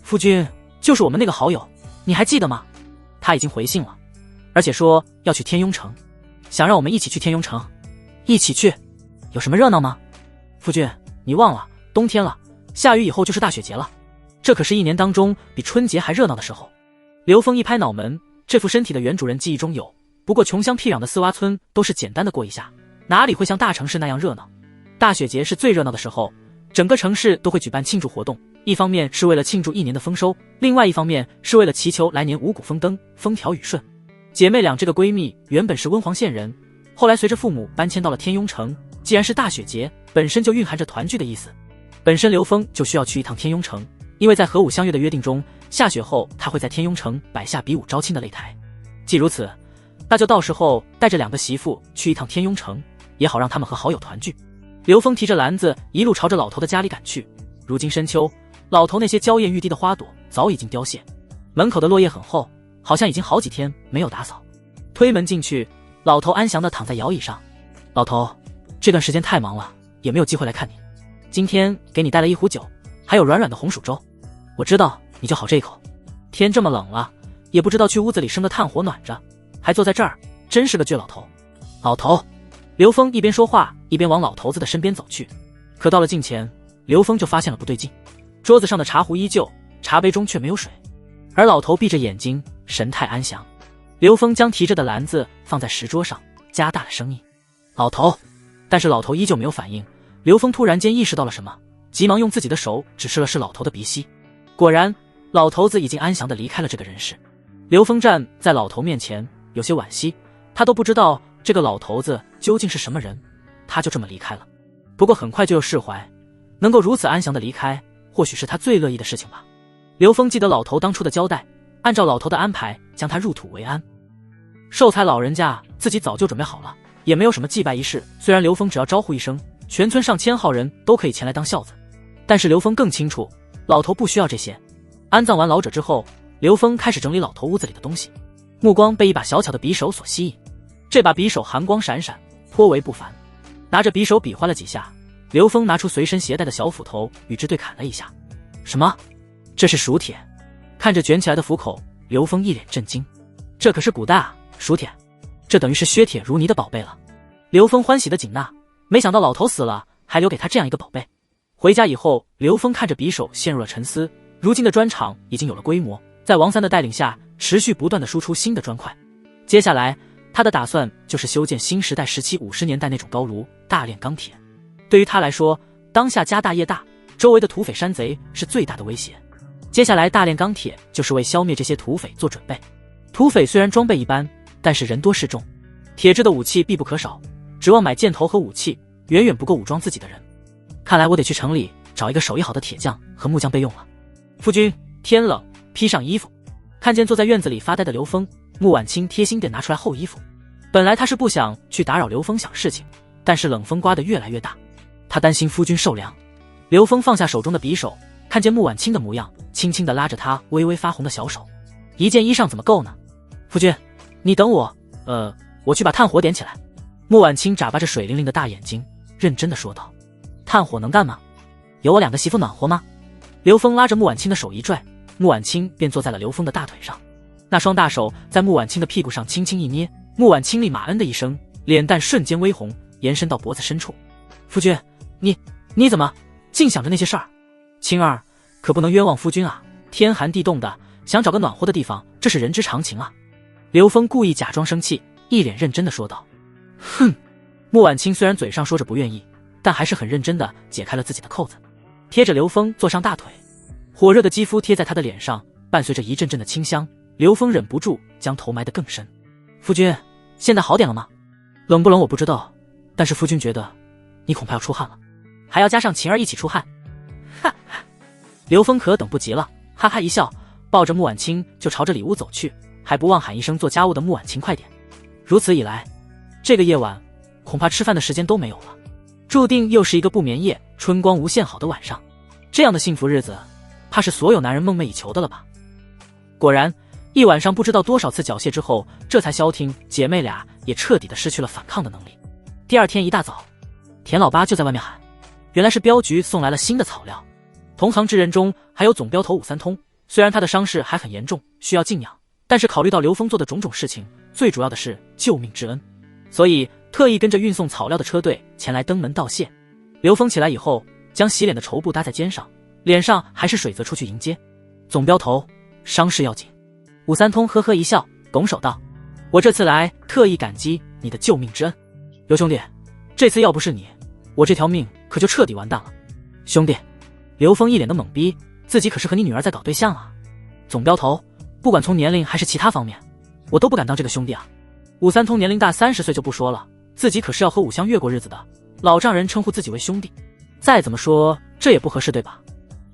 夫君就是我们那个好友，你还记得吗？他已经回信了，而且说要去天雍城，想让我们一起去天雍城。一起去？有什么热闹吗？夫君，你忘了，冬天了，下雨以后就是大雪节了，这可是1年当中比春节还热闹的时候。刘峰一拍脑门，这副身体的原主人记忆中有，不过穷乡僻壤的丝袜村都是简单的过一下，哪里会像大城市那样热闹？大雪节是最热闹的时候，整个城市都会举办庆祝活动，一方面是为了庆祝1年的丰收，另外一方面是为了祈求来年五谷丰登，风调雨顺。姐妹俩这个闺蜜原本是温黄县人，后来随着父母搬迁到了天雍城，既然是大雪节，本身就蕴含着团聚的意思。本身刘峰就需要去一趟天雍城，因为在和武相约的约定中，下雪后他会在天雍城摆下比武招亲的擂台。既如此，那就到时候带着2个媳妇去一趟天雍城，也好让他们和好友团聚。刘峰提着篮子一路朝着老头的家里赶去。如今深秋，老头那些娇艳欲滴的花朵早已经凋谢，门口的落叶很厚，好像已经好几天没有打扫。推门进去，老头安详地躺在摇椅上。老头，这段时间太忙了，也没有机会来看你。今天给你带了1壶酒，还有软软的红薯粥。我知道你就好这一口。天这么冷了，也不知道去屋子里生个炭火暖着，还坐在这儿，真是个倔老头。老头，刘峰一边说话一边往老头子的身边走去。可到了近前，刘峰就发现了不对劲，桌子上的茶壶依旧，茶杯中却没有水，而老头闭着眼睛，神态安详。刘峰将提着的篮子放在石桌上，加大了声音：老头。但是老头依旧没有反应。刘峰突然间意识到了什么，急忙用自己的手指示了示老头的鼻息。果然，老头子已经安详地离开了这个人世。刘峰站在老头面前，有些惋惜，他都不知道这个老头子究竟是什么人，他就这么离开了。不过很快就又释怀，能够如此安详地离开，或许是他最乐意的事情吧。刘峰记得老头当初的交代，按照老头的安排将他入土为安。寿材老人家自己早就准备好了，也没有什么祭拜仪式。虽然刘峰只要招呼一声，全村上千号人都可以前来当孝子，但是刘峰更清楚，老头不需要这些。安葬完老者之后，刘峰开始整理老头屋子里的东西，目光被一把小巧的匕首所吸引。这把匕首寒光闪闪，颇为不凡。拿着匕首比划了几下，刘峰拿出随身携带的小斧头与之对砍了一下。什么？这是蜀铁。看着卷起来的斧口，刘峰一脸震惊。这可是古代啊，蜀铁，这等于是削铁如泥的宝贝了。刘峰欢喜的紧纳，没想到老头死了，还留给他这样一个宝贝。回家以后，刘峰看着匕首陷入了沉思。如今的砖厂已经有了规模，在王三的带领下，持续不断的输出新的砖块。接下来他的打算就是修建新时代17、50年代那种高炉，大炼钢铁。对于他来说，当下家大业大，周围的土匪山贼是最大的威胁。接下来大炼钢铁就是为消灭这些土匪做准备。土匪虽然装备一般，但是人多势众，铁制的武器必不可少，指望买箭头和武器远远不够武装自己的人。看来我得去城里找一个手艺好的铁匠和木匠备用了。夫君，天冷，披上衣服。看见坐在院子里发呆的刘峰，穆婉清贴心地拿出来厚衣服。本来他是不想去打扰刘峰想事情，但是冷风刮得越来越大，他担心夫君受凉。刘峰放下手中的匕首，看见穆婉清的模样，轻轻地拉着她微微发红的小手。一件衣裳怎么够呢？夫君，你等我，我去把炭火点起来。穆婉清眨巴着水灵灵的大眼睛，认真地说道。炭火能干吗？有我2个媳妇暖和吗？刘峰拉着穆婉清的手一拽，穆婉清便坐在了刘峰的大腿上，那双大手在穆婉清的屁股上轻轻一捏，穆婉清立马嗯的一声，脸蛋瞬间微红，延伸到脖子深处。夫君，你怎么净想着那些事儿？青儿可不能冤枉夫君啊，天寒地冻的，想找个暖和的地方，这是人之常情啊。刘峰故意假装生气，一脸认真地说道。哼！穆婉清虽然嘴上说着不愿意，但还是很认真地解开了自己的扣子，贴着刘峰坐上大腿，火热的肌肤贴在他的脸上，伴随着一阵阵的清香，刘峰忍不住将头埋得更深。夫君，现在好点了吗？冷不冷我不知道，但是夫君觉得你恐怕要出汗了，还要加上晴儿一起出汗。哈哈！刘峰可等不及了，哈哈一笑，抱着穆婉清就朝着里屋走去，还不忘喊一声做家务的穆婉清快点。如此一来，这个夜晚恐怕吃饭的时间都没有了，注定又是一个不眠夜、春光无限好的晚上。这样的幸福日子，怕是所有男人梦寐以求的了吧？果然，一晚上不知道多少次缴械之后，这才消停，姐妹俩也彻底的失去了反抗的能力。第二天一大早，田老八就在外面喊，原来是镖局送来了新的草料。同行之人中还有总镖头武三通，虽然他的伤势还很严重，需要静养，但是考虑到刘峰做的种种事情，最主要的是救命之恩，所以特意跟着运送草料的车队前来登门道谢。刘峰起来以后，将洗脸的绸布搭在肩上，脸上还是水泽出去迎接。总镖头，伤势要紧。武三通呵呵一笑，拱手道，我这次来特意感激你的救命之恩。刘兄弟，这次要不是你，我这条命可就彻底完蛋了。兄弟，刘峰一脸的懵逼，自己可是和你女儿在搞对象啊。总镖头，不管从年龄还是其他方面，我都不敢当这个兄弟啊。武三通年龄大30岁就不说了，自己可是要和武香月过日子的，老丈人称呼自己为兄弟，再怎么说这也不合适对吧？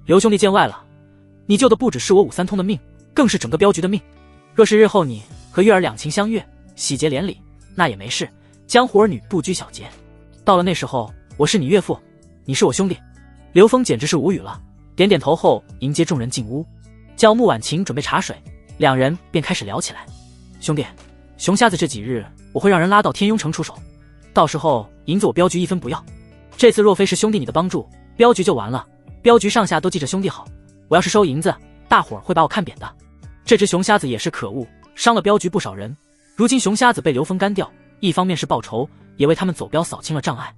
刘兄弟见外了，你救的不只是我武三通的命，更是整个镖局的命。若是日后你和月儿两情相悦，喜结连理，那也没事，江湖儿女不拘小节，到了那时候，我是你岳父，你是我兄弟。刘峰简直是无语了，点点头后迎接众人进屋，叫穆婉晴准备茶水，两人便开始聊起来。兄弟，熊瞎子这几日我会让人拉到天庸城出手，到时候银子我镖局一分不要。这次若非是兄弟你的帮助，镖局就完了，镖局上下都记着兄弟好，我要是收银子，大伙儿会把我看扁的。这只熊瞎子也是可恶，伤了镖局不少人，如今熊瞎子被刘峰干掉，一方面是报仇，也为他们走镖扫清了障碍。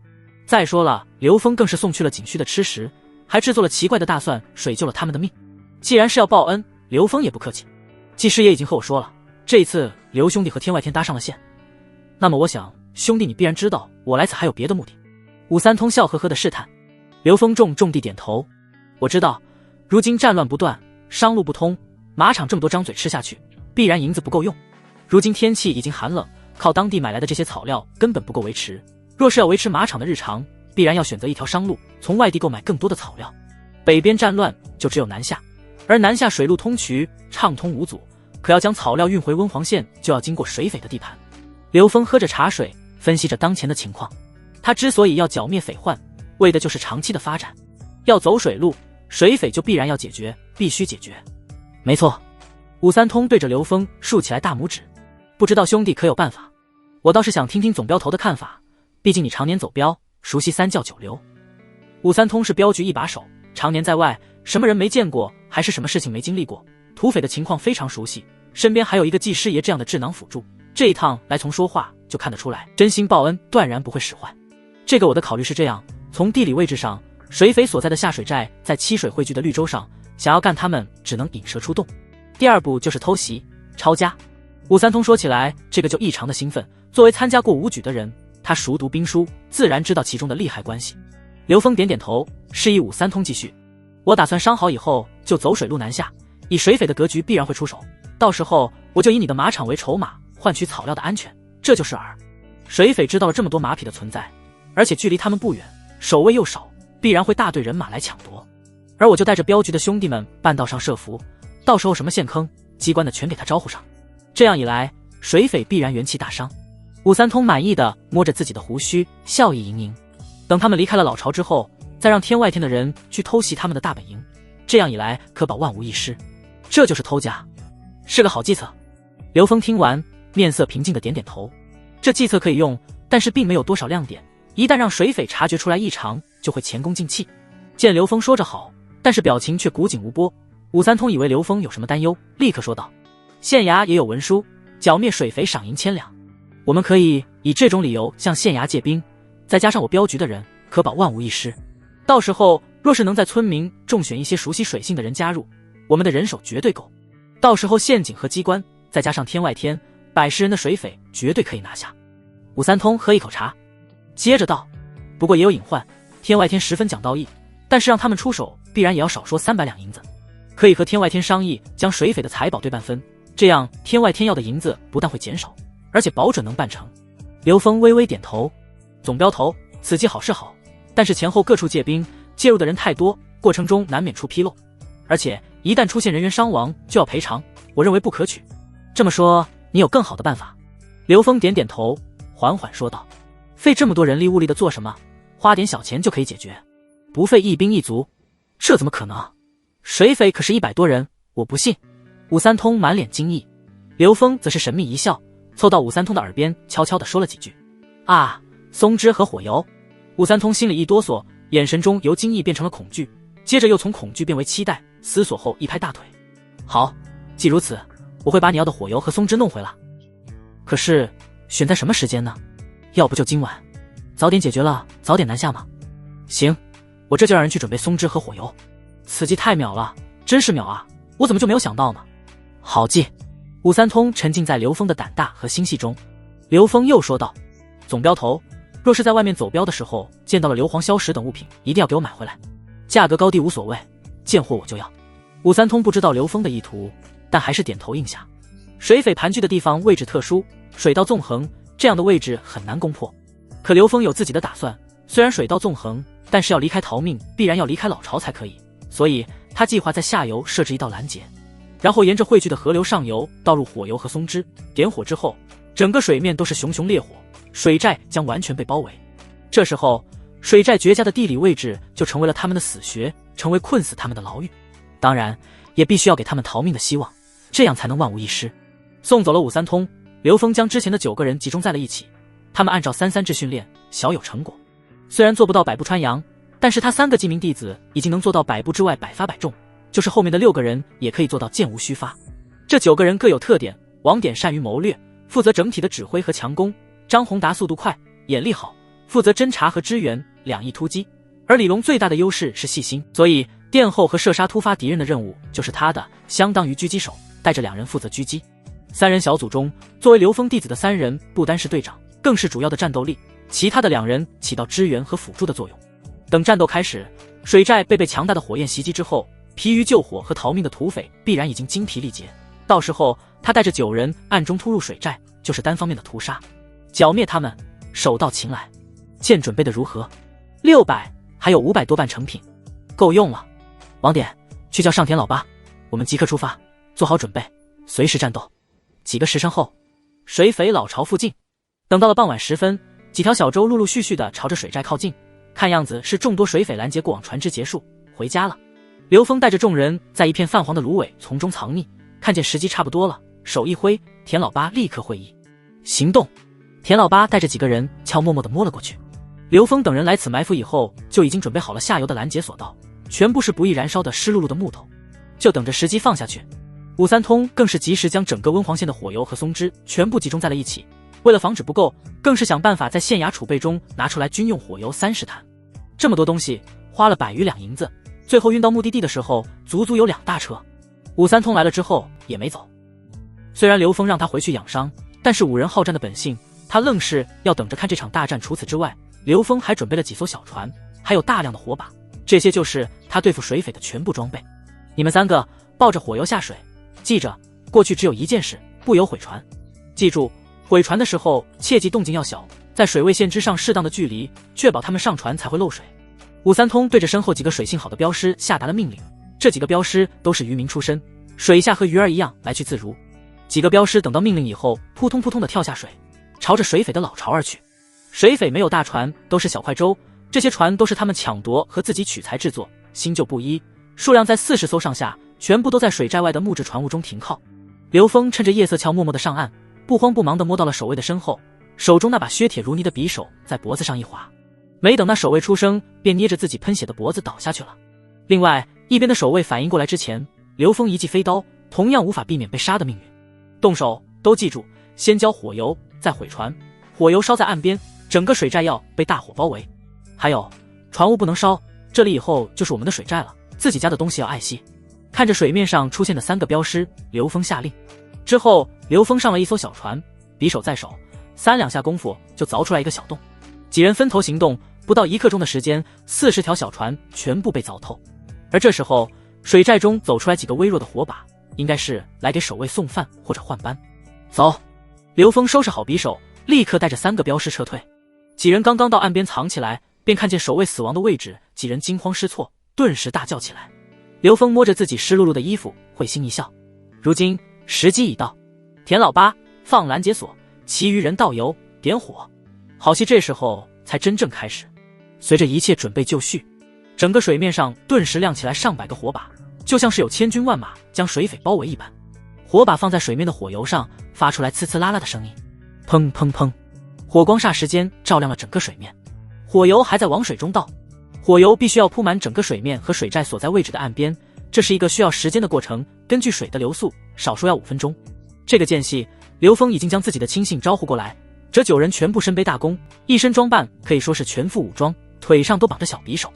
再说了，刘峰更是送去了景区的吃食，还制作了奇怪的大蒜水救了他们的命。既然是要报恩，刘峰也不客气。技师也已经和我说了，这一次刘兄弟和天外天搭上了线，那么我想兄弟你必然知道我来此还有别的目的。武三通笑呵呵的试探。刘峰重地点头，我知道，如今战乱不断，商路不通，马场这么多张嘴吃下去，必然银子不够用。如今天气已经寒冷，靠当地买来的这些草料根本不够维持，若是要维持马场的日常，必然要选择一条商路，从外地购买更多的草料。北边战乱，就只有南下，而南下水路通衢，畅通无阻，可要将草料运回温黄县，就要经过水匪的地盘。刘峰喝着茶水，分析着当前的情况。他之所以要剿灭匪患，为的就是长期的发展。要走水路，水匪就必然要解决，必须解决。没错。武三通对着刘峰竖起来大拇指，不知道兄弟可有办法？我倒是想听听总镖头的看法，毕竟你常年走镖，熟悉三教九流。武三通是镖局一把手，常年在外，什么人没见过，还是什么事情没经历过，土匪的情况非常熟悉，身边还有一个技师爷这样的智囊辅助，这一趟来从说话就看得出来，真心报恩，断然不会使坏。这个我的考虑是这样，从地理位置上，水匪所在的下水寨在七水汇聚的绿洲上，想要干他们只能引蛇出洞。第二步就是偷袭抄家。武三通说起来这个就异常的兴奋，作为参加过武举的人，他熟读兵书，自然知道其中的利害关系。刘峰点点头，示意武三通继续。我打算商好以后就走水路南下，以水匪的格局必然会出手，到时候我就以你的马场为筹码，换取草料的安全，这就是饵。水匪知道了这么多马匹的存在，而且距离他们不远，守卫又少，必然会大队人马来抢夺。而我就带着镖局的兄弟们半道上设伏，到时候什么陷坑、机关的全给他招呼上。这样一来，水匪必然元气大伤。武三通满意的摸着自己的胡须，笑意盈盈。等他们离开了老巢之后，再让天外天的人去偷袭他们的大本营，这样一来可保万无一失。这就是偷家，是个好计策。刘峰听完，面色平静的点点头。这计策可以用，但是并没有多少亮点，一旦让水匪察觉出来异常，就会前功尽弃。见刘峰说着好，但是表情却古井无波。武三通以为刘峰有什么担忧，立刻说道：县衙也有文书，剿灭水匪赏银1000两，我们可以以这种理由向县衙借兵，再加上我镖局的人，可保万无一失。到时候若是能在村民中选一些熟悉水性的人加入，我们的人手绝对够。到时候陷阱和机关，再加上天外天，100人的水匪绝对可以拿下。武三通喝一口茶，接着道：不过也有隐患，天外天十分讲道义，但是让他们出手，必然也要少说300两银子。可以和天外天商议，将水匪的财宝对半分，这样天外天要的银子不但会减少，而且保准能办成。刘峰微微点头，总镖头，此计好是好，但是前后各处借兵，介入的人太多，过程中难免出纰漏，而且一旦出现人员伤亡就要赔偿，我认为不可取。这么说，你有更好的办法？刘峰点点头，缓缓说道：费这么多人力物力的做什么？花点小钱就可以解决，不费一兵一卒，这怎么可能？水匪可是100多人，我不信。武三通满脸惊异，刘峰则是神秘一笑，凑到武三通的耳边悄悄地说了几句：啊，松枝和火油。武三通心里一哆嗦，眼神中由惊异变成了恐惧，接着又从恐惧变为期待，思索后一拍大腿：好，既如此，我会把你要的火油和松枝弄回来。可是选在什么时间呢？要不就今晚，早点解决了，早点南下吗？行，我这就让人去准备松枝和火油。此计太妙了，真是妙啊，我怎么就没有想到呢？好计。武三通沉浸在刘峰的胆大和心细中。刘峰又说道：总镖头，若是在外面走镖的时候见到了硫磺硝石等物品，一定要给我买回来，价格高低无所谓，见货我就要。武三通不知道刘峰的意图，但还是点头应下。水匪盘踞的地方位置特殊，水道纵横，这样的位置很难攻破。可刘峰有自己的打算，虽然水道纵横，但是要离开逃命，必然要离开老巢才可以，所以他计划在下游设置一道拦截，然后沿着汇聚的河流上游倒入火油和松枝，点火之后，整个水面都是熊熊烈火，水寨将完全被包围。这时候，水寨绝佳的地理位置就成为了他们的死穴，成为困死他们的牢狱。当然，也必须要给他们逃命的希望，这样才能万无一失。送走了武三通，刘峰将之前的9个人集中在了一起，他们按照3-3制训练，小有成果。虽然做不到百步穿杨，但是他3个记名弟子已经能做到100步之外百发百中，就是后面的6个人也可以做到箭无虚发。这9个人各有特点，王典善于谋略，负责整体的指挥和强攻；张宏达速度快，眼力好，负责侦察和支援，两翼突击。而李龙最大的优势是细心，所以殿后和射杀突发敌人的任务就是他的，相当于狙击手，带着2人负责狙击。3人小组中，作为刘峰弟子的3人不单是队长，更是主要的战斗力，其他的2人起到支援和辅助的作用。等战斗开始，水寨被强大的火焰袭击之后，疲于救火和逃命的土匪必然已经精疲力竭，到时候他带着9人暗中突入水寨，就是单方面的屠杀，剿灭他们，手到擒来。剑准备的如何？600，还有500多半成品，够用了。王典，去叫上田老八，我们即刻出发，做好准备，随时战斗。几个时辰后，水匪老巢附近，等到了傍晚时分，几条小舟陆陆续续的朝着水寨靠近，看样子是众多水匪拦截过往船只结束，回家了。刘峰带着众人在一片泛黄的芦苇丛中藏匿，看见时机差不多了，手一挥，田老八立刻会意，行动。田老八带着几个人悄默默地摸了过去。刘峰等人来此埋伏以后，就已经准备好了下游的拦截索道，全部是不易燃烧的湿漉漉的木头，就等着时机放下去。武三通更是及时将整个温黄县的火油和松枝全部集中在了一起，为了防止不够，更是想办法在县衙储备中拿出来军用火油30坛。这么多东西花了100余两银子，最后运到目的地的时候足足有2大车。武三通来了之后也没走，虽然刘峰让他回去养伤，但是武人好战的本性，他愣是要等着看这场大战。除此之外，刘峰还准备了几艘小船，还有大量的火把，这些就是他对付水匪的全部装备。你们3个抱着火油下水，记着，过去只有一件事，不由毁船。记住，毁船的时候切记动静要小，在水位线之上适当的距离，确保他们上船才会漏水。武三通对着身后几个水性好的镖师下达了命令，这几个镖师都是渔民出身，水下和鱼儿一样来去自如。几个镖师等到命令以后，扑通扑通地跳下水，朝着水匪的老巢而去。水匪没有大船，都是小快舟，这些船都是他们抢夺和自己取材制作，新旧不一，数量在40艘上下，全部都在水寨外的木质船坞中停靠。刘峰趁着夜色悄默默地上岸，不慌不忙地摸到了守卫的身后，手中那把削铁如泥的匕首在脖子上一划，没等那守卫出声，便捏着自己喷血的脖子倒下去了。另外一边的守卫反应过来之前，刘峰一记飞刀，同样无法避免被杀的命运。动手都记住，先浇火油，再毁船，火油烧在岸边，整个水寨要被大火包围。还有，船坞不能烧，这里以后就是我们的水寨了，自己家的东西要爱惜。看着水面上出现的3个镖师，刘峰下令。之后刘峰上了一艘小船，匕首在手，3两下功夫就凿出来一个小洞。几人分头行动，不到1刻钟的时间，40条小船全部被凿透。而这时候水寨中走出来几个微弱的火把，应该是来给守卫送饭或者换班。走！刘峰收拾好匕首，立刻带着3个镖师撤退。几人刚刚到岸边藏起来，便看见守卫死亡的位置，几人惊慌失措，顿时大叫起来。刘峰摸着自己湿漉漉的衣服，会心一笑。如今时机已到，田老八放拦截索，其余人倒油点火。好戏这时候才真正开始。随着一切准备就绪，整个水面上顿时亮起来上百个火把，就像是有千军万马将水匪包围一般。火把放在水面的火油上，发出来呲呲啦啦的声音，砰砰砰，火光霎时间照亮了整个水面。火油还在往水中倒，火油必须要铺满整个水面和水寨所在位置的岸边，这是一个需要时间的过程，根据水的流速，少说要5分钟。这个间隙，刘峰已经将自己的亲信招呼过来，这9人全部身背大弓，一身装扮可以说是全副武装，腿上都绑着小匕首。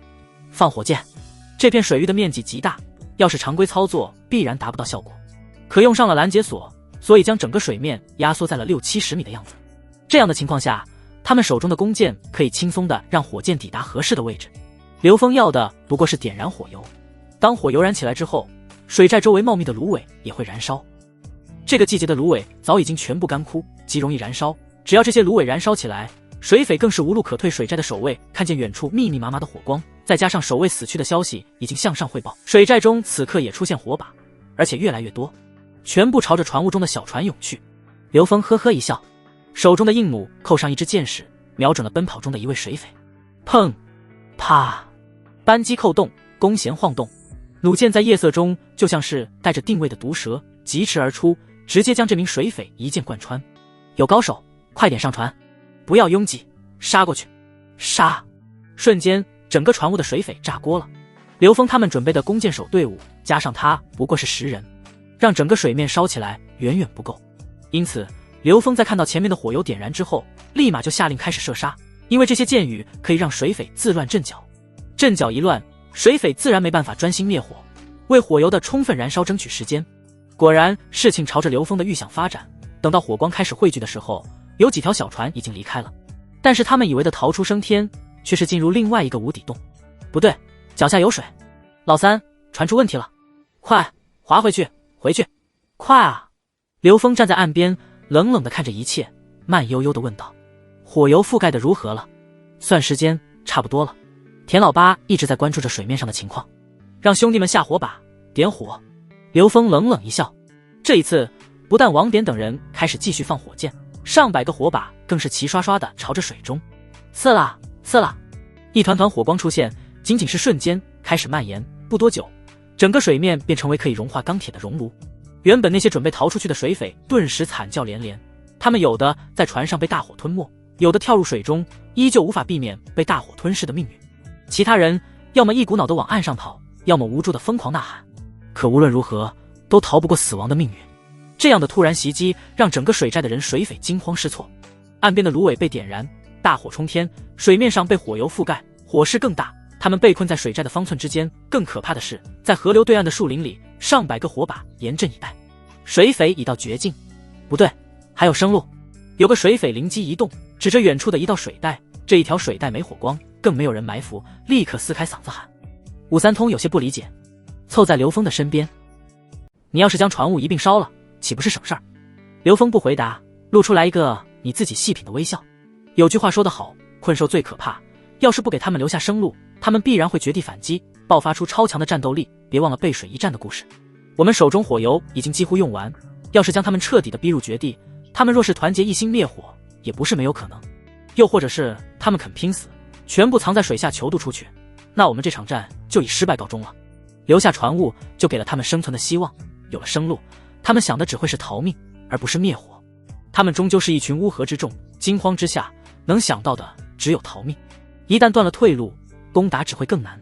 放火箭，这片水域的面积极大，要是常规操作必然达不到效果，可用上了拦截索，所以将整个水面压缩在了60-70米的样子。这样的情况下，他们手中的弓箭可以轻松地让火箭抵达合适的位置。刘峰要的不过是点燃火油，当火油燃起来之后，水寨周围茂密的芦苇也会燃烧。这个季节的芦苇早已经全部干枯，极容易燃烧，只要这些芦苇燃烧起来，水匪更是无路可退。水寨的守卫看见远处密密麻麻的火光，再加上守卫死去的消息已经向上汇报，水寨中此刻也出现火把，而且越来越多，全部朝着船坞中的小船涌去。刘峰呵呵一笑，手中的硬弩扣上一支箭矢，瞄准了奔跑中的一位水匪。砰啪，扳机扣动，弓弦晃动，弩箭在夜色中就像是带着定位的毒蛇，疾驰而出，直接将这名水匪一箭贯穿。有高手，快点上船，不要拥挤，杀过去！杀！瞬间，整个船坞的水匪炸锅了。刘峰他们准备的弓箭手队伍，加上他不过是10人，让整个水面烧起来远远不够。因此，刘峰在看到前面的火油点燃之后，立马就下令开始射杀，因为这些箭雨可以让水匪自乱阵脚。阵脚一乱，水匪自然没办法专心灭火，为火油的充分燃烧争取时间。果然，事情朝着刘峰的预想发展。等到火光开始汇聚的时候，有几条小船已经离开了，但是他们以为的逃出升天，却是进入另外一个无底洞。不对，脚下有水，老三，船出问题了，快划回去，回去，快啊！刘峰站在岸边，冷冷地看着一切，慢悠悠地问道：火油覆盖的如何了？算时间差不多了。田老八一直在关注着水面上的情况，让兄弟们下火把，点火。刘峰冷冷一笑，这一次不但王典等人开始继续放火箭，上百个火把更是齐刷刷地朝着水中刺啦刺啦，一团团火光出现，仅仅是瞬间开始蔓延，不多久，整个水面便成为可以融化钢铁的熔炉。原本那些准备逃出去的水匪顿时惨叫连连，他们有的在船上被大火吞没，有的跳入水中，依旧无法避免被大火吞噬的命运。其他人要么一股脑地往岸上跑，要么无助地疯狂呐喊，可无论如何都逃不过死亡的命运。这样的突然袭击让整个水寨的人水匪惊慌失措，岸边的芦苇被点燃，大火冲天，水面上被火油覆盖，火势更大，他们被困在水寨的方寸之间。更可怕的是，在河流对岸的树林里，上百个火把严阵以待。水匪已到绝境，不对，还有生路。有个水匪灵机一动，指着远处的一道水带，这一条水带没火光，更没有人埋伏，立刻撕开嗓子喊。武三通有些不理解，凑在刘峰的身边：“你要是将船坞一并烧了，岂不是省事儿？”刘峰不回答，露出来一个你自己细品的微笑。有句话说得好，困兽最可怕，要是不给他们留下生路，他们必然会绝地反击，爆发出超强的战斗力。别忘了背水一战的故事。我们手中火油已经几乎用完，要是将他们彻底的逼入绝地，他们若是团结一心灭火，也不是没有可能。又或者是他们肯拼死，全部藏在水下求渡出去，那我们这场战就以失败告终了。留下船坞就给了他们生存的希望，有了生路，他们想的只会是逃命，而不是灭火。他们终究是一群乌合之众，惊慌之下能想到的只有逃命。一旦断了退路，攻打只会更难。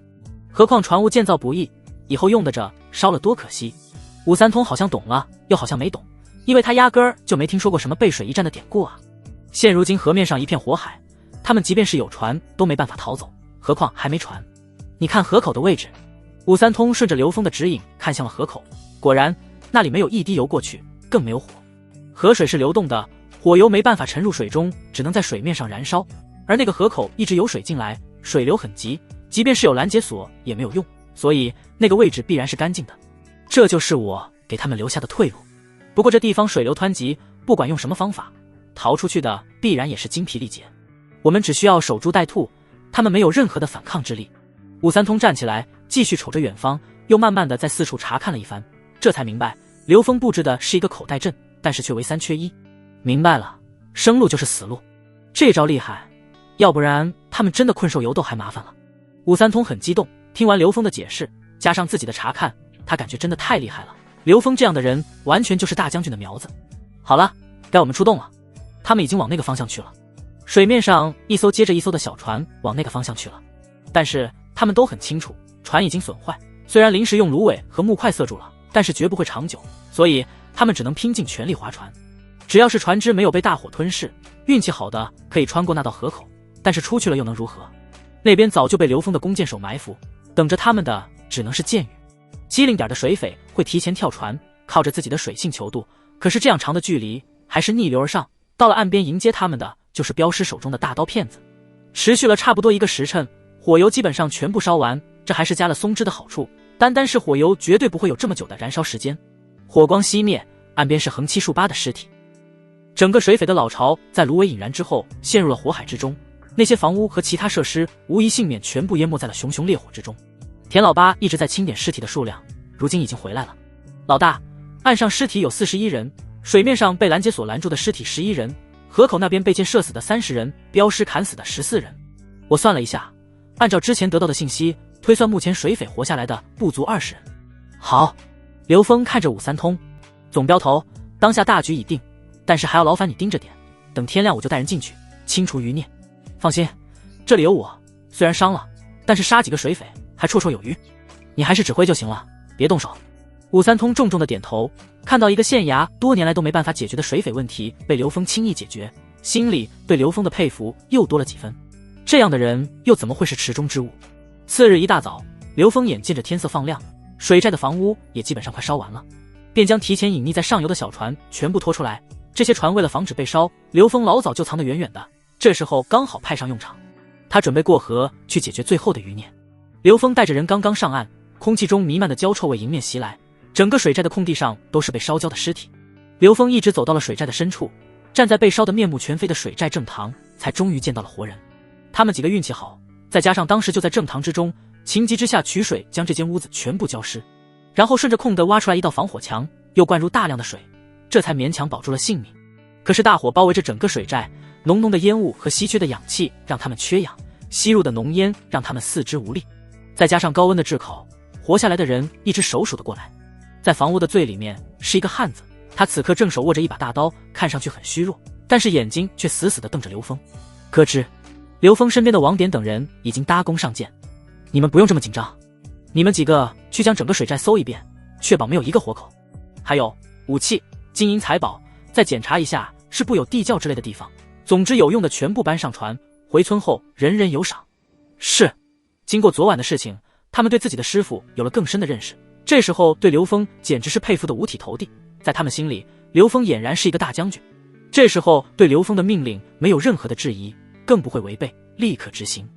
何况船坞建造不易，以后用得着，烧了多可惜。武三通好像懂了，又好像没懂，因为他压根儿就没听说过什么背水一战的典故啊。现如今河面上一片火海，他们即便是有船都没办法逃走，何况还没船。你看河口的位置。武三通顺着刘峰的指引看向了河口，果然那里没有一滴油过去，更没有火。河水是流动的，火油没办法沉入水中，只能在水面上燃烧。而那个河口一直有水进来，水流很急，即便是有拦截索也没有用，所以那个位置必然是干净的。这就是我给他们留下的退路。不过这地方水流湍急，不管用什么方法，逃出去的必然也是精疲力竭。我们只需要守株待兔，他们没有任何的反抗之力。武三通站起来，继续瞅着远方，又慢慢的在四处查看了一番，这才明白刘峰布置的是一个口袋阵，但是却为3缺1。明白了，生路就是死路，这招厉害，要不然他们真的困兽犹斗还麻烦了。武三通很激动，听完刘峰的解释，加上自己的查看，他感觉真的太厉害了。刘峰这样的人完全就是大将军的苗子。好了，该我们出动了。他们已经往那个方向去了。水面上一艘接着一艘的小船往那个方向去了，但是他们都很清楚，船已经损坏，虽然临时用芦苇和木块塞住了，但是绝不会长久，所以他们只能拼尽全力划船。只要是船只没有被大火吞噬，运气好的可以穿过那道河口，但是出去了又能如何？那边早就被刘峰的弓箭手埋伏，等着他们的只能是箭雨。机灵点的水匪会提前跳船，靠着自己的水性求渡，可是这样长的距离还是逆流而上，到了岸边迎接他们的就是镖师手中的大刀片子。持续了差不多1个时辰，火油基本上全部烧完，这还是加了松脂的好处，单单是火油绝对不会有这么久的燃烧时间。火光熄灭，岸边是横七竖八的尸体。整个水匪的老巢在芦苇引燃之后陷入了火海之中，那些房屋和其他设施无一幸免，全部淹没在了熊熊烈火之中。田老八一直在清点尸体的数量，如今已经回来了。老大，岸上尸体有41人，水面上被拦截所拦住的尸体11人，河口那边被箭射死的30人，镖师砍死的14人。我算了一下，按照之前得到的信息推算，目前水匪活下来的不足20人。好，刘峰看着武三通，总镖头，当下大局已定，但是还要劳烦你盯着点，等天亮我就带人进去清除余孽。放心，这里有我，虽然伤了，但是杀几个水匪还绰绰有余。你还是指挥就行了，别动手。武三通重重的点头，看到一个县衙多年来都没办法解决的水匪问题被刘峰轻易解决，心里对刘峰的佩服又多了几分。这样的人又怎么会是池中之物？次日一大早，刘峰眼见着天色放亮，水寨的房屋也基本上快烧完了，便将提前隐匿在上游的小船全部拖出来。这些船为了防止被烧，刘峰老早就藏得远远的，这时候刚好派上用场。他准备过河去解决最后的余孽。刘峰带着人刚刚上岸，空气中弥漫的焦臭味迎面袭来，整个水寨的空地上都是被烧焦的尸体。刘峰一直走到了水寨的深处，站在被烧得面目全非的水寨正堂，才终于见到了活人。他们几个运气好，再加上当时就在正堂之中，情急之下取水将这间屋子全部浇湿，然后顺着空地挖出来一道防火墙，又灌入大量的水，这才勉强保住了性命。可是大火包围着整个水寨，浓浓的烟雾和稀缺的氧气让他们缺氧，吸入的浓烟让他们四肢无力，再加上高温的炙烤，活下来的人一直手数得过来。在房屋的最里面是一个汉子，他此刻正手握着一把大刀，看上去很虚弱，但是眼睛却死死地瞪着刘峰。咯吱，刘峰身边的王典等人已经搭弓上箭。你们不用这么紧张，你们几个去将整个水寨搜一遍，确保没有一个活口，还有武器、金银财宝，再检查一下是不有地窖之类的地方，总之有用的全部搬上船，回村后人人有赏。是。经过昨晚的事情，他们对自己的师傅有了更深的认识，这时候对刘峰简直是佩服得五体投地。在他们心里，刘峰俨然是一个大将军，这时候对刘峰的命令没有任何的质疑，更不会违背，立刻执行。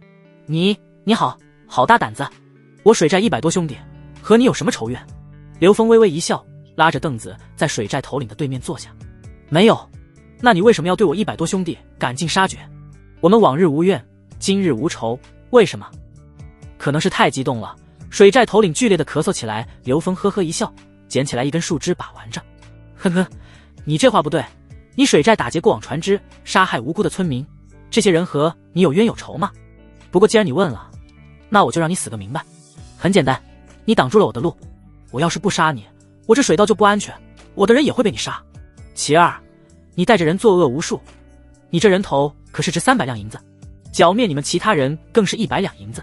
你好，好大胆子！我水寨100多兄弟，和你有什么仇怨？刘峰微微一笑，拉着凳子在水寨头领的对面坐下。没有，那你为什么要对我100多兄弟赶尽杀绝？我们往日无怨，今日无仇，为什么？可能是太激动了，水寨头领剧烈的咳嗽起来。刘峰呵呵一笑，捡起来一根树枝把玩着。呵呵，你这话不对，你水寨打劫过往船只，杀害无辜的村民，这些人和你有冤有仇吗？不过既然你问了，那我就让你死个明白。很简单，你挡住了我的路，我要是不杀你，我这水道就不安全，我的人也会被你杀。其二，你带着人作恶无数，你这人头可是值300两银子，剿灭你们其他人更是100两银子，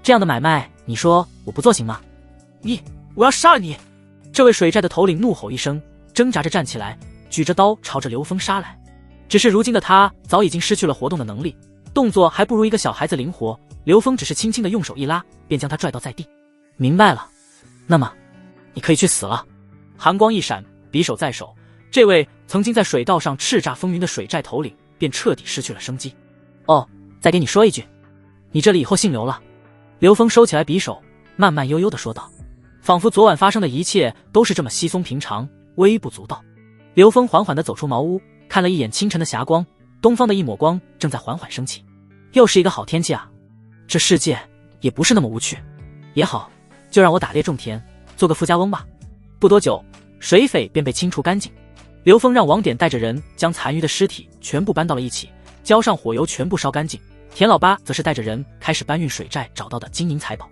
这样的买卖，你说我不做行吗？我要杀了你！这位水寨的头领怒吼一声，挣扎着站起来，举着刀朝着刘峰杀来。只是如今的他早已经失去了活动的能力，动作还不如一个小孩子灵活。刘峰只是轻轻的用手一拉，便将他拽到在地。明白了，那么你可以去死了。寒光一闪，匕首在手，这位曾经在水道上叱咤风云的水寨头领便彻底失去了生机。哦，再给你说一句，你这里以后姓刘了。刘峰收起来匕首，慢慢悠悠地说道，仿佛昨晚发生的一切都是这么稀松平常，微不足道。刘峰缓缓地走出茅屋，看了一眼清晨的霞光，东方的一抹光正在缓缓升起。又是一个好天气啊，这世界也不是那么无趣。也好，就让我打猎种田，做个富家翁吧。不多久，水匪便被清除干净。刘峰让王典带着人将残余的尸体全部搬到了一起，浇上火油，全部烧干净。田老八则是带着人开始搬运水寨找到的金银财宝。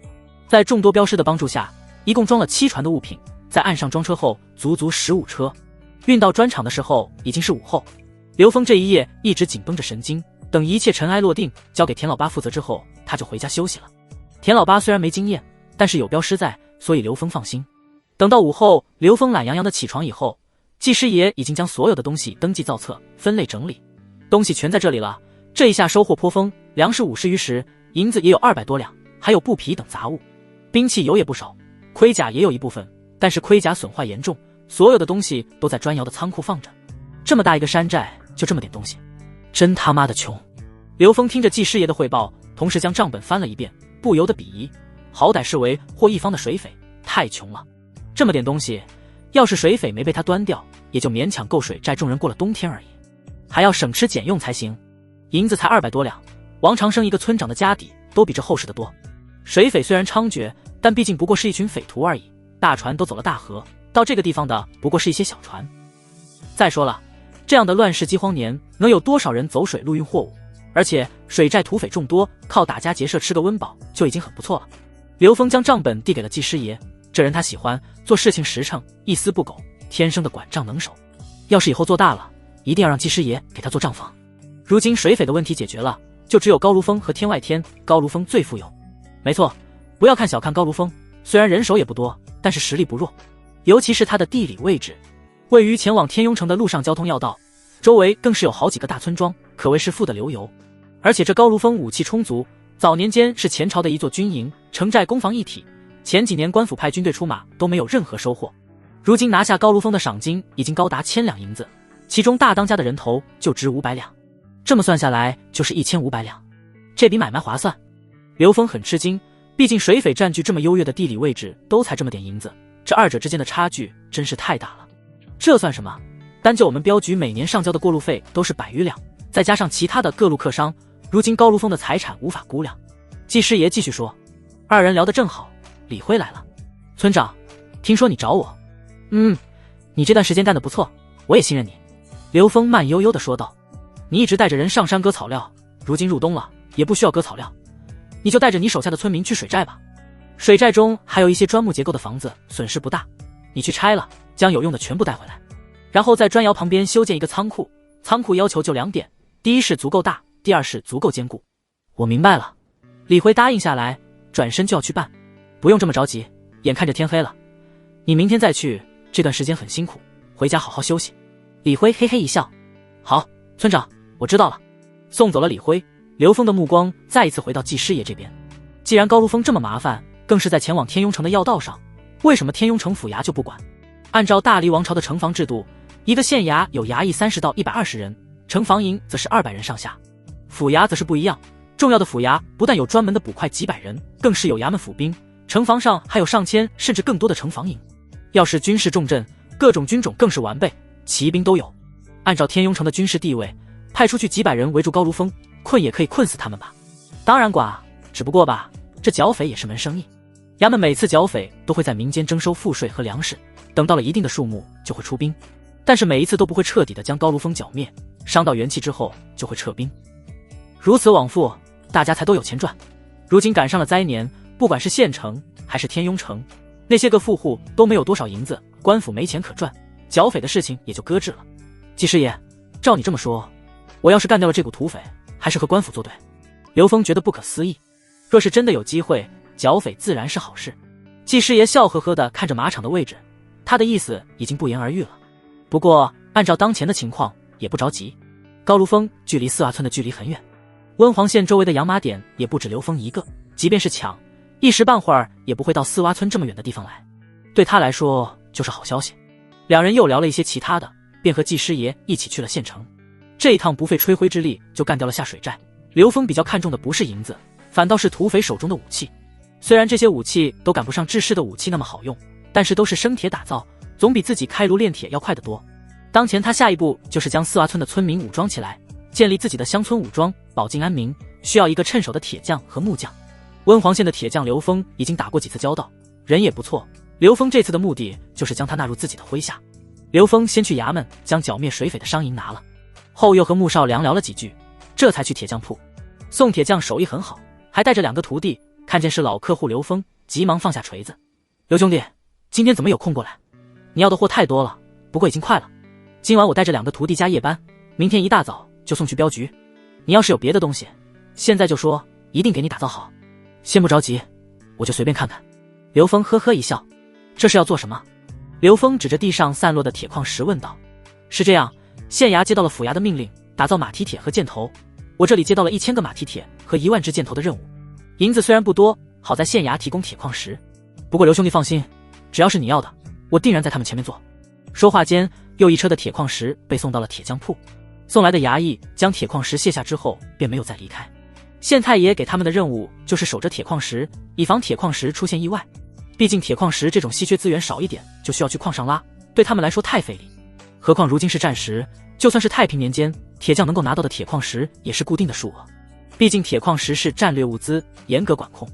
在众多镖师的帮助下，一共装了7船的物品，在岸上装车后足足15车。运到砖厂的时候已经是午后。刘峰这一夜一直紧绷着神经，等一切尘埃落定，交给田老八负责之后，他就回家休息了。田老八虽然没经验，但是有镖师在，所以刘峰放心。等到午后，刘峰懒洋洋的起床以后，技师爷已经将所有的东西登记造册，分类整理，东西全在这里了。这一下收获颇丰，粮食50余石，银子也有200多两，还有布匹等杂物，兵器有也不少，盔甲也有一部分，但是盔甲损坏严重，所有的东西都在砖窑的仓库放着。这么大一个山寨，就这么点东西，真他妈的穷。刘峰听着技师爷的汇报，同时将账本翻了一遍，不由得鄙夷，好歹是为祸一方的水匪，太穷了。这么点东西，要是水匪没被他端掉，也就勉强够水寨众人过了冬天而已，还要省吃俭用才行。银子才200多两，王长生一个村长的家底都比这厚实的多。水匪虽然猖獗，但毕竟不过是一群匪徒而已，大船都走了大河，到这个地方的不过是一些小船。再说了，这样的乱世饥荒年，能有多少人走水路运货物？而且水寨土匪众多，靠打家劫舍吃个温饱就已经很不错了。刘峰将账本递给了技师爷，这人他喜欢做事情实诚，一丝不苟，天生的管账能手。要是以后做大了，一定要让技师爷给他做账房。如今水匪的问题解决了，就只有高如风和天外天。高如风最富有，没错，不要小看高如风，虽然人手也不多，但是实力不弱。尤其是他的地理位置，位于前往天雍城的陆上交通要道，周围更是有好几个大村庄，可谓是富得流油。而且这高如风武器充足，早年间是前朝的一座军营，城寨攻防一体，前几年官府派军队出马都没有任何收获，如今拿下高如风的赏金已经高达1000两银子，其中大当家的人头就值500两，这么算下来就是1500两，这笔买卖划算。刘峰很吃惊，毕竟水匪占据这么优越的地理位置，都才这么点银子，这二者之间的差距真是太大了。这算什么？单就我们镖局每年上交的过路费都是100余两，再加上其他的各路客商，如今高如风的财产无法估量。技师爷继续说，二人聊得正好，李辉来了。村长，听说你找我。你这段时间干得不错，我也信任你。刘峰慢悠悠地说道，你一直带着人上山割草料，如今入冬了，也不需要割草料，你就带着你手下的村民去水寨吧。水寨中还有一些砖木结构的房子，损失不大，你去拆了，将有用的全部带回来，然后在砖窑旁边修建一个仓库。仓库要求就2点，第一是足够大，第二是足够坚固。我明白了。李辉答应下来，转身就要去办。不用这么着急，眼看着天黑了，你明天再去，这段时间很辛苦，回家好好休息。李辉嘿嘿一笑，好，村长，我知道了。送走了李辉，刘峰的目光再一次回到季师爷这边。既然高如风这么麻烦，更是在前往天雍城的要道上，为什么天雍城府衙就不管？按照大黎王朝的城防制度，一个县衙有衙役30到120人，城防营则是200人上下。府衙则是不一样，重要的府衙不但有专门的捕快几百人，更是有衙门府兵，城防上还有上千甚至更多的城防营。要是军事重镇，各种军种更是完备，骑兵都有。按照天庸城的军事地位，派出去几百人围住高如风，困也可以困死他们吧。当然寡，只不过吧，这剿匪也是门生意。衙门每次剿匪都会在民间征收赋税和粮食，等到了一定的数目就会出兵，但是每一次都不会彻底的将高如风剿灭，伤到元气之后就会撤兵。如此往复，大家才都有钱赚。如今赶上了灾年，不管是县城还是天庸城，那些个富户都没有多少银子，官府没钱可赚，剿匪的事情也就搁置了。季师爷，照你这么说，我要是干掉了这股土匪，还是和官府作对？刘峰觉得不可思议。若是真的有机会，剿匪自然是好事。季师爷笑呵呵地看着马场的位置，他的意思已经不言而喻了。不过按照当前的情况，也不着急。高如风距离四洼村的距离很远，温黄县周围的养马点也不止刘峰一个，即便是抢，一时半会儿也不会到四洼村这么远的地方来。对他来说就是好消息。两人又聊了一些其他的，便和季师爷一起去了县城。这一趟不费吹灰之力就干掉了下水寨。刘峰比较看重的不是银子，反倒是土匪手中的武器。虽然这些武器都赶不上制式的武器那么好用，但是都是生铁打造，总比自己开炉炼铁要快得多。当前他下一步就是将四洼村的村民武装起来，建立自己的乡村武装，保境安民，需要一个趁手的铁匠和木匠。温黄县的铁匠刘峰已经打过几次交道，人也不错。刘峰这次的目的就是将他纳入自己的麾下。刘峰先去衙门将剿灭水匪的商银拿了，后又和穆少良聊了几句，这才去铁匠铺。宋铁匠手艺很好，还带着2个徒弟，看见是老客户刘峰，急忙放下锤子。刘兄弟，今天怎么有空过来？你要的货太多了，不过已经快了。今晚我带着2个徒弟加夜班，明天一大早就送去镖局。你要是有别的东西，现在就说，一定给你打造好。先不着急，我就随便看看。刘峰呵呵一笑，这是要做什么？刘峰指着地上散落的铁矿石问道。是这样，县衙接到了府衙的命令，打造马蹄铁和箭头，我这里接到了1000个马蹄铁和1万支箭头的任务。银子虽然不多，好在县衙提供铁矿石，不过刘兄弟放心，只要是你要的，我定然在他们前面做。说话间，又一车的铁矿石被送到了铁匠铺。送来的衙役将铁矿石卸下之后，便没有再离开。县太爷给他们的任务就是守着铁矿石，以防铁矿石出现意外。毕竟铁矿石这种稀缺资源少一点就需要去矿上拉，对他们来说太费力。何况如今是战时，就算是太平年间，铁匠能够拿到的铁矿石也是固定的数额。毕竟铁矿石是战略物资，严格管控。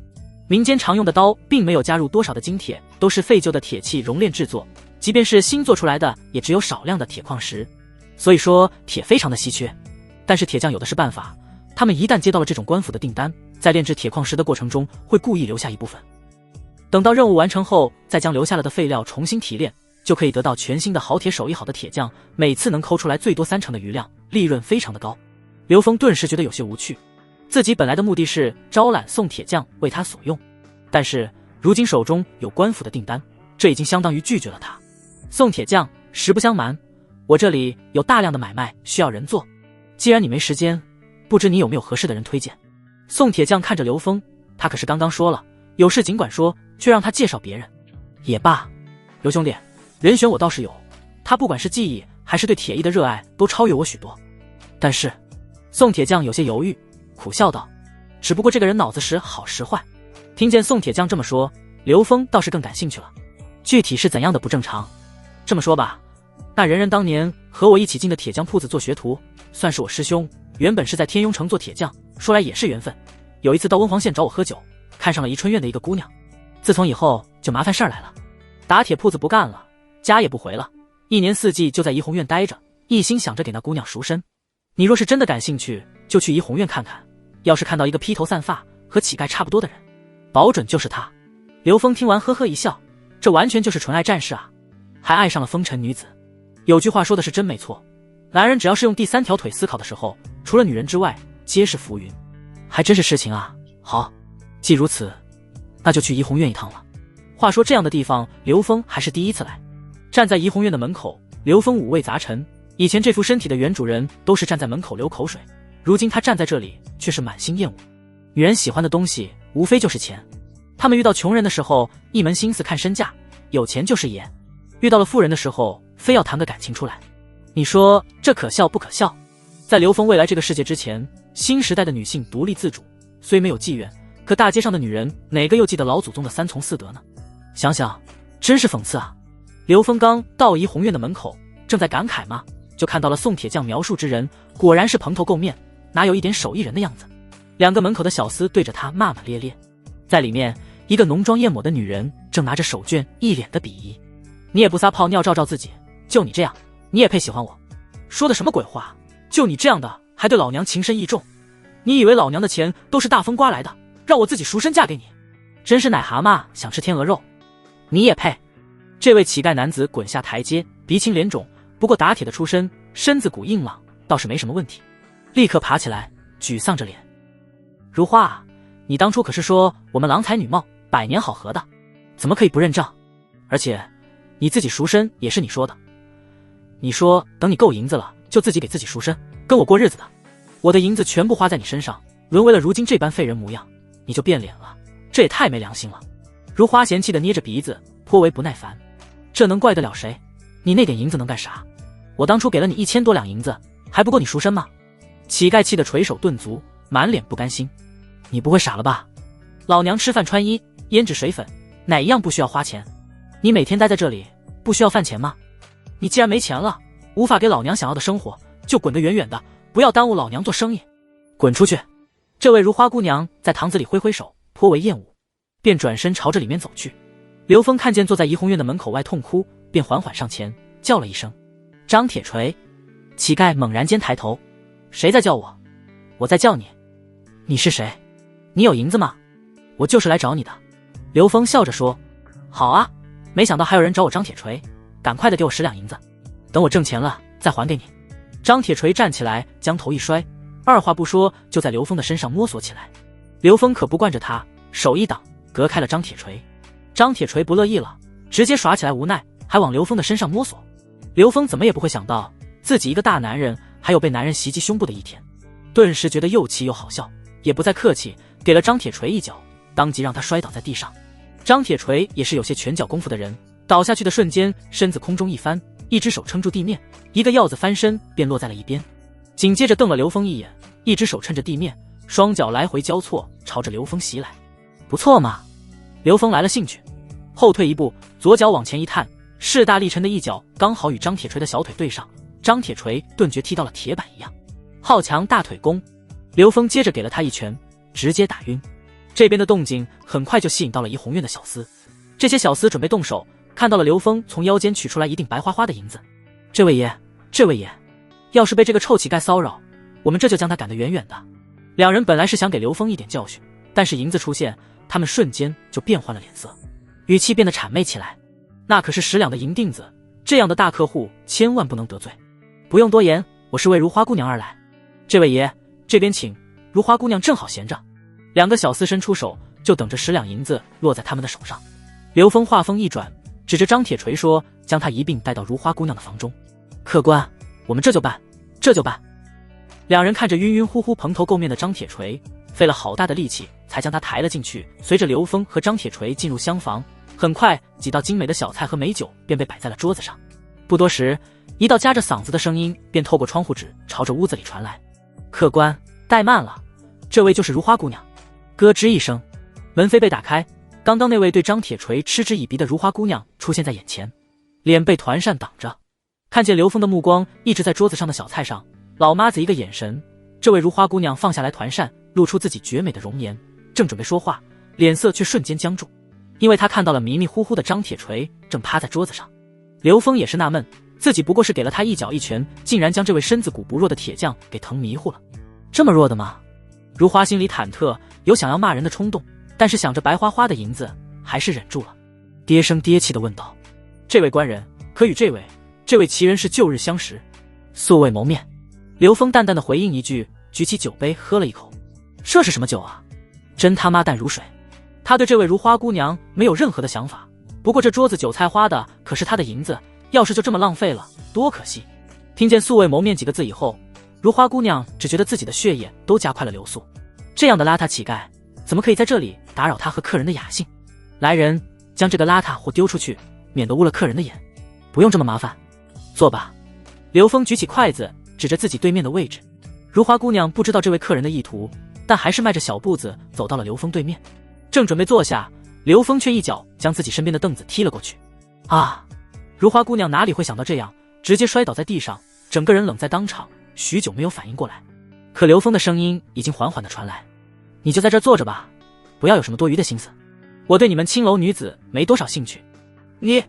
民间常用的刀并没有加入多少的精铁，都是废旧的铁器熔炼制作，即便是新做出来的，也只有少量的铁矿石。所以说铁非常的稀缺。但是铁匠有的是办法，他们一旦接到了这种官府的订单，在炼制铁矿石的过程中会故意留下一部分，等到任务完成后，再将留下来的废料重新提炼，就可以得到全新的好铁。手艺好的铁匠每次能抠出来最多30%的余量，利润非常的高。刘峰顿时觉得有些无趣，自己本来的目的是招揽宋铁匠为他所用，但是如今手中有官府的订单，这已经相当于拒绝了他。宋铁匠，实不相瞒，我这里有大量的买卖需要人做，既然你没时间，不知你有没有合适的人推荐？宋铁匠看着刘峰，他可是刚刚说了，有事尽管说，却让他介绍别人。也罢，刘兄弟，人选我倒是有，他不管是技艺还是对铁艺的热爱，都超越我许多。但是，宋铁匠有些犹豫，苦笑道：“只不过这个人脑子时好时坏。”听见宋铁匠这么说，刘峰倒是更感兴趣了。具体是怎样的不正常？这么说吧，那人人当年和我一起进的铁匠铺子做学徒，算是我师兄，原本是在天庸城做铁匠，说来也是缘分。有一次到温黄县找我喝酒，看上了宜春院的一个姑娘，自从以后就麻烦事儿来了，打铁铺子不干了，家也不回了，一年四季就在怡红院待着，一心想着给那姑娘赎身。你若是真的感兴趣，就去怡红院看看，要是看到一个披头散发和乞丐差不多的人，保准就是他。刘峰听完呵呵一笑，这完全就是纯爱战士啊，还爱上了风尘女子。有句话说的是真没错，男人只要是用第3条腿思考的时候，除了女人之外皆是浮云，还真是实情啊。好，既如此，那就去怡红院一趟了。话说这样的地方，刘峰还是第一次来。站在怡红院的门口，刘峰五味杂陈。以前这副身体的原主人都是站在门口流口水，如今他站在这里却是满心厌恶。女人喜欢的东西无非就是钱，他们遇到穷人的时候一门心思看身价，有钱就是爷；遇到了富人的时候非要谈个感情出来。你说这可笑不可笑？在刘峰未来这个世界之前，新时代的女性独立自主，虽没有妓院，可大街上的女人哪个又记得老祖宗的3从4德呢？想想真是讽刺啊！刘峰刚到怡红院的门口，正在感慨吗？就看到了宋铁匠描述之人，果然是蓬头垢面，哪有一点手艺人的样子。2个门口的小厮对着他骂骂咧咧，在里面，一个浓妆艳抹的女人正拿着手绢，一脸的鄙夷。你也不撒泡尿照照自己，就你这样，你也配喜欢我？说的什么鬼话？就你这样的，还对老娘情深意重？你以为老娘的钱都是大风刮来的，让我自己赎身嫁给你？真是奶蛤蟆想吃天鹅肉，你也配？这位乞丐男子滚下台阶，鼻青脸肿，不过打铁的出身，身子骨硬朗，倒是没什么问题。立刻爬起来，沮丧着脸。如花啊，你当初可是说我们郎才女貌，百年好合的，怎么可以不认账？而且你自己赎身也是你说的，你说等你够银子了，就自己给自己赎身，跟我过日子的。我的银子全部花在你身上，沦为了如今这般废人模样，你就变脸了，这也太没良心了。如花嫌弃的捏着鼻子，颇为不耐烦。这能怪得了谁？你那点银子能干啥？我当初给了你1000多两银子，还不够你赎身吗？乞丐气得垂手顿足，满脸不甘心。你不会傻了吧？老娘吃饭穿衣胭脂水粉，哪一样不需要花钱？你每天待在这里，不需要饭钱吗？你既然没钱了，无法给老娘想要的生活，就滚得远远的，不要耽误老娘做生意。滚出去！这位如花姑娘在堂子里挥挥手，颇为厌恶，便转身朝着里面走去。刘峰看见坐在怡红院的门口外痛哭，便缓缓上前叫了一声：“张铁锤！”乞丐猛然间抬头：“谁在叫我？”“我在叫你。”“你是谁？你有银子吗？”“我就是来找你的。”刘峰笑着说：“好啊，没想到还有人找我张铁锤，赶快的给我10两银子，等我挣钱了再还给你。”张铁锤站起来，将头一摔，二话不说就在刘峰的身上摸索起来。刘峰可不惯着他，手一挡，隔开了张铁锤。张铁锤不乐意了，直接耍起来无奈，还往刘峰的身上摸索。刘峰怎么也不会想到，自己一个大男人还有被男人袭击胸部的一天，顿时觉得又气又好笑，也不再客气，给了张铁锤一脚，当即让他摔倒在地上。张铁锤也是有些拳脚功夫的人，倒下去的瞬间，身子空中一翻，一只手撑住地面，一个鹞子翻身便落在了一边，紧接着瞪了刘峰一眼，一只手撑着地面，双脚来回交错，朝着刘峰袭来。不错嘛！刘峰来了兴趣，后退一步，左脚往前一探，势大力沉的一脚刚好与张铁锤的小腿对上，张铁锤顿觉踢到了铁板一样。好强大腿功！刘峰接着给了他一拳，直接打晕。这边的动静很快就吸引到了怡红院的小厮，这些小厮准备动手，看到了刘峰从腰间取出来一锭白花花的银子。这位爷，这位爷，要是被这个臭乞丐骚扰，我们这就将他赶得远远的。两人本来是想给刘峰一点教训，但是银子出现，他们瞬间就变换了脸色，语气变得谄媚起来。那可是10两的银锭子，这样的大客户千万不能得罪。不用多言，我是为如花姑娘而来。这位爷，这边请，如花姑娘正好闲着。2个小厮伸出手，就等着10两银子落在他们的手上。刘峰话锋一转，指着张铁锤说，将他一并带到如花姑娘的房中。客官，我们这就办，这就办。两人看着晕晕乎乎蓬头垢面的张铁锤，费了好大的力气才将他抬了进去。随着刘峰和张铁锤进入厢房，很快几道精美的小菜和美酒便被摆在了桌子上。不多时，一道夹着嗓子的声音便透过窗户纸朝着屋子里传来：“客官，怠慢了，这位就是如花姑娘。”咯吱一声，门扉被打开，刚刚那位对张铁锤嗤之以鼻的如花姑娘出现在眼前，脸被团扇挡着。看见刘峰的目光一直在桌子上的小菜上，老妈子一个眼神，这位如花姑娘放下来团扇，露出自己绝美的容颜，正准备说话，脸色却瞬间僵住，因为她看到了迷迷糊糊的张铁锤正趴在桌子上。刘峰也是纳闷，自己不过是给了他一脚一拳，竟然将这位身子骨不弱的铁匠给疼迷糊了。这么弱的吗？如花心里忐忑，有想要骂人的冲动，但是想着白花花的银子，还是忍住了，爹声爹气地问道：“这位官人，可与这位奇人是旧日相识，素未谋面？”刘峰淡淡的回应一句，举起酒杯喝了一口。这是什么酒啊？真他妈淡如水。他对这位如花姑娘没有任何的想法，不过这桌子韭菜花的可是他的银子，要是就这么浪费了，多可惜。听见素未谋面几个字以后，如花姑娘只觉得自己的血液都加快了流速。这样的邋遢乞丐，怎么可以在这里打扰他和客人的雅兴？来人，将这个邋遢货丢出去，免得误了客人的眼。不用这么麻烦，坐吧。刘峰举起筷子，指着自己对面的位置。如花姑娘不知道这位客人的意图，但还是迈着小步子走到了刘峰对面。正准备坐下，刘峰却一脚将自己身边的凳子踢了过去。啊！如花姑娘哪里会想到这样，直接摔倒在地上，整个人冷在当场，许久没有反应过来。可刘峰的声音已经缓缓地传来：“你就在这儿坐着吧，不要有什么多余的心思。我对你们青楼女子没多少兴趣。”你……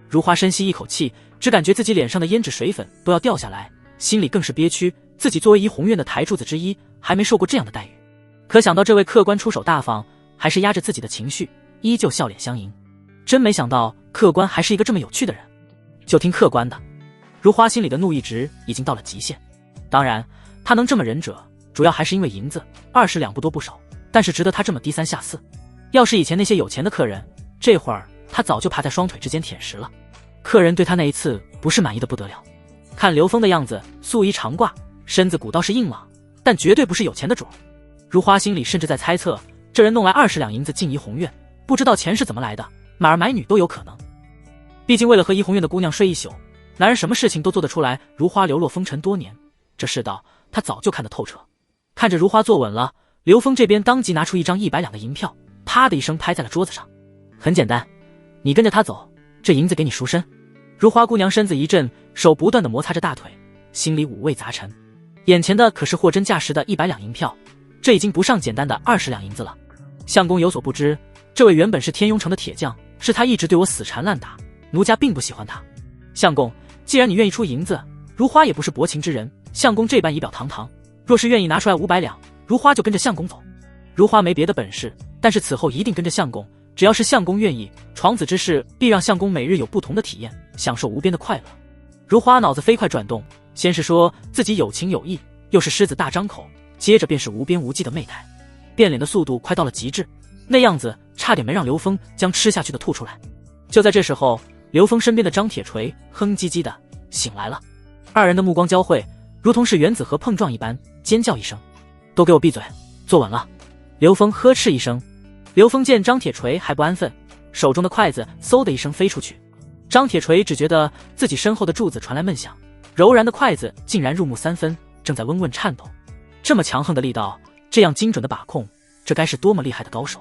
如花深吸一口气，只感觉自己脸上的胭脂水粉都要掉下来，心里更是憋屈。自己作为怡红院的台柱子之一，还没受过这样的待遇。可想到这位客官出手大方，还是压着自己的情绪，依旧笑脸相迎。真没想到客官还是一个这么有趣的人。就听客官的。如花心里的怒意值已经到了极限。当然，他能这么忍者，主要还是因为银子20两不多不少，但是值得他这么低三下四。要是以前那些有钱的客人，这会儿他早就趴在双腿之间舔食了。客人对他那一次不是满意的不得了。看刘峰的样子，素衣长褂，身子骨倒是硬朗，但绝对不是有钱的主。如花心里甚至在猜测，这人弄来20两银子进怡红院，不知道钱是怎么来的，买儿买女都有可能。毕竟为了和怡红院的姑娘睡一宿，男人什么事情都做得出来。如花流落风尘多年，这世道他早就看得透彻。看着如花坐稳了，刘峰这边当即拿出一张100两的银票，啪的一声拍在了桌子上。很简单，你跟着他走，这银子给你赎身。如花姑娘身子一震，手不断地摩擦着大腿，心里五味杂陈。眼前的可是货真价实的100两银票，这已经不上简单的20两银子了。相公有所不知，这位原本是天庸城的铁匠，是他一直对我死缠烂打，奴家并不喜欢他。相公，既然你愿意出银子，如花也不是薄情之人，相公这般仪表堂堂，若是愿意拿出来500两，如花就跟着相公走。如花没别的本事，但是此后一定跟着相公，只要是相公愿意，床子之事必让相公每日有不同的体验，享受无边的快乐。如花脑子飞快转动，先是说自己有情有义，又是狮子大张口，接着便是无边无际的媚态，变脸的速度快到了极致，那样子差点没让刘峰将吃下去的吐出来。就在这时候，刘峰身边的张铁锤哼唧唧的醒来了，二人的目光交汇，如同是原子核碰撞一般，尖叫一声：“都给我闭嘴，坐稳了！”刘峰呵斥一声。刘峰见张铁锤还不安分，手中的筷子嗖的一声飞出去。张铁锤只觉得自己身后的柱子传来闷响，柔然的筷子竟然入木3分，正在温温颤抖。这么强横的力道，这样精准的把控，这该是多么厉害的高手！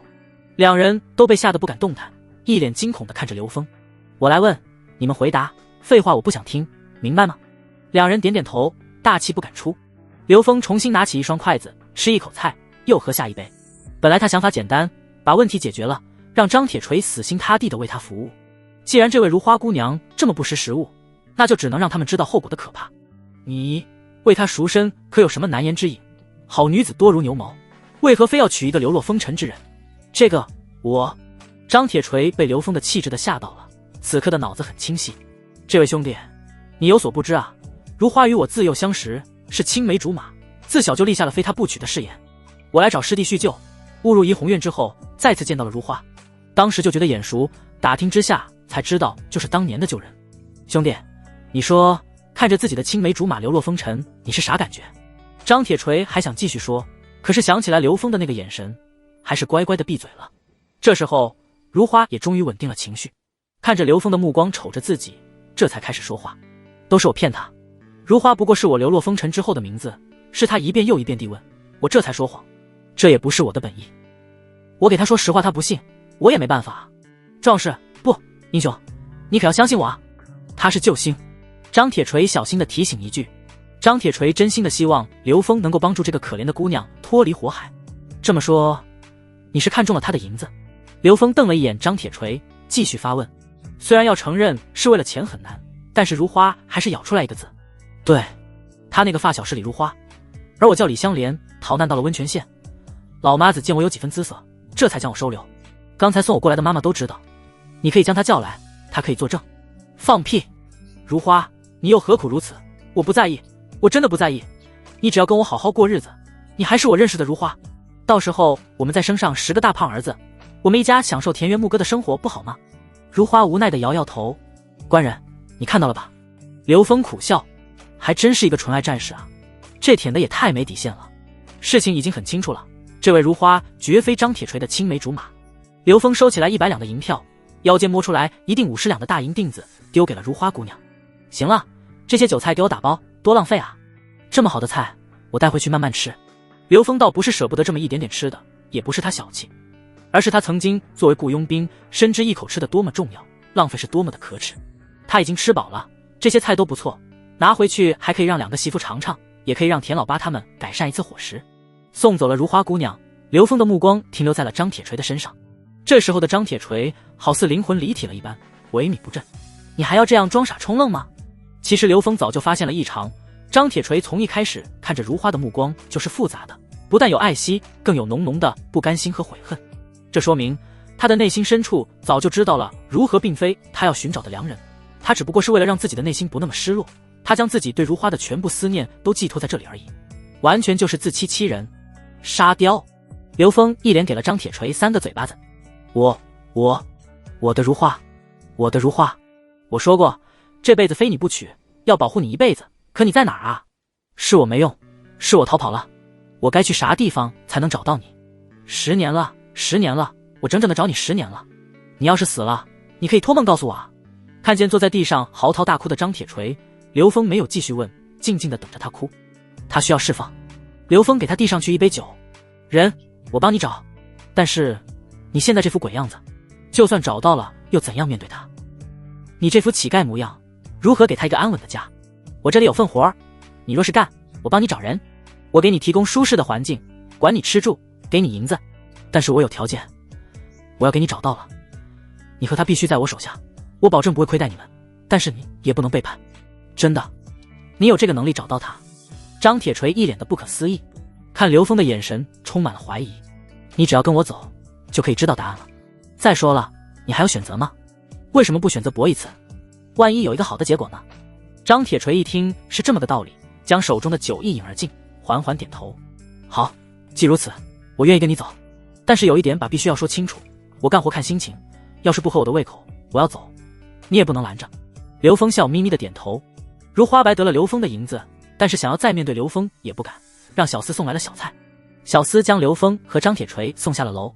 两人都被吓得不敢动弹，一脸惊恐地看着刘峰。我来问，你们回答，废话我不想听，明白吗？两人点点头，大气不敢出。刘峰重新拿起一双筷子，吃一口菜，又喝下一杯。本来他想法简单，把问题解决了，让张铁锤死心塌地地为他服务。既然这位如花姑娘这么不识时务，那就只能让他们知道后果的可怕。你为她赎身，可有什么难言之隐？好女子多如牛毛，为何非要娶一个流落风尘之人？这个我……张铁锤被刘峰的气质的吓到了，此刻的脑子很清晰。这位兄弟，你有所不知啊，如花与我自幼相识，是青梅竹马，自小就立下了非她不娶的誓言。我来找师弟叙旧，误入怡红院之后，再次见到了如花，当时就觉得眼熟，打听之下才知道就是当年的旧人。兄弟，你说看着自己的青梅竹马流落风尘，你是啥感觉？张铁锤还想继续说，可是想起来刘峰的那个眼神，还是乖乖的闭嘴了。这时候如花也终于稳定了情绪，看着刘峰的目光瞅着自己，这才开始说话。都是我骗他，如花不过是我流落风尘之后的名字，是他一遍又一遍地问，我这才说谎，这也不是我的本意。我给他说实话他不信，我也没办法。壮士，不，英雄，你可要相信我啊，他是救星。张铁锤小心地提醒一句。张铁锤真心的希望刘峰能够帮助这个可怜的姑娘脱离火海。这么说，你是看中了他的银子？刘峰瞪了一眼张铁锤，继续发问。虽然要承认是为了钱很难，但是如花还是咬出来一个字：对，他那个发小是李如花，而我叫李香莲，逃难到了温泉县。老妈子见我有几分姿色，这才将我收留。刚才送我过来的妈妈都知道，你可以将她叫来，她可以作证。放屁！如花，你又何苦如此？我不在意，我真的不在意。你只要跟我好好过日子，你还是我认识的如花。到时候我们再生上10个大胖儿子，我们一家享受田园牧歌的生活，不好吗？如花无奈地摇摇头。官人，你看到了吧？刘峰苦笑，还真是一个纯爱战士啊，这舔的也太没底线了。事情已经很清楚了，这位如花绝非张铁锤的青梅竹马。刘峰收起来100两的银票，腰间摸出来一锭50两的大银锭子，丢给了如花姑娘。行了，这些酒菜给我打包，多浪费啊！这么好的菜，我带回去慢慢吃。刘峰倒不是舍不得这么一点点吃的，也不是他小气，而是他曾经作为雇佣兵，深知一口吃的多么重要，浪费是多么的可耻。他已经吃饱了，这些菜都不错，拿回去还可以让2个媳妇尝尝，也可以让田老八他们改善一次伙食。送走了如花姑娘，刘峰的目光停留在了张铁锤的身上。这时候的张铁锤好似灵魂离体了一般，萎靡不振。你还要这样装傻充愣吗？其实刘峰早就发现了异常，张铁锤从一开始看着如花的目光就是复杂的，不但有爱惜，更有浓浓的不甘心和悔恨。这说明他的内心深处早就知道了如何并非他要寻找的良人，他只不过是为了让自己的内心不那么失落，他将自己对如花的全部思念都寄托在这里而已，完全就是自欺欺人。沙雕！刘峰一连给了张铁锤3个嘴巴子。我的如花，我的如花，我说过这辈子非你不娶，要保护你一辈子，可你在哪儿啊？是我没用，是我逃跑了，我该去啥地方才能找到你？10年了，10年了，我整整的找你10年了，你要是死了，你可以托梦告诉我啊。看见坐在地上嚎啕大哭的张铁锤，刘峰没有继续问，静静的等着他哭。他需要释放。刘峰给他递上去一杯酒。人，我帮你找，但是你现在这副鬼样子，就算找到了又怎样面对他？你这副乞丐模样，如何给他一个安稳的家？我这里有份活儿，你若是干，我帮你找人，我给你提供舒适的环境，管你吃住，给你银子，但是我有条件，我要给你找到了，你和他必须在我手下，我保证不会亏待你们，但是你也不能背叛。真的，你有这个能力找到他？张铁锤一脸的不可思议，看刘峰的眼神充满了怀疑。你只要跟我走，就可以知道答案了。再说了，你还有选择吗？为什么不选择搏一次？万一有一个好的结果呢？张铁锤一听是这么个道理，将手中的酒一饮而尽，缓缓点头。好，既如此，我愿意跟你走，但是有一点必须要说清楚，我干活看心情，要是不合我的胃口，我要走，你也不能拦着。刘峰笑眯眯的点头。如花白得了刘峰的银子，但是想要再面对刘峰也不敢，让小厮送来了小菜。小厮将刘峰和张铁锤送下了楼。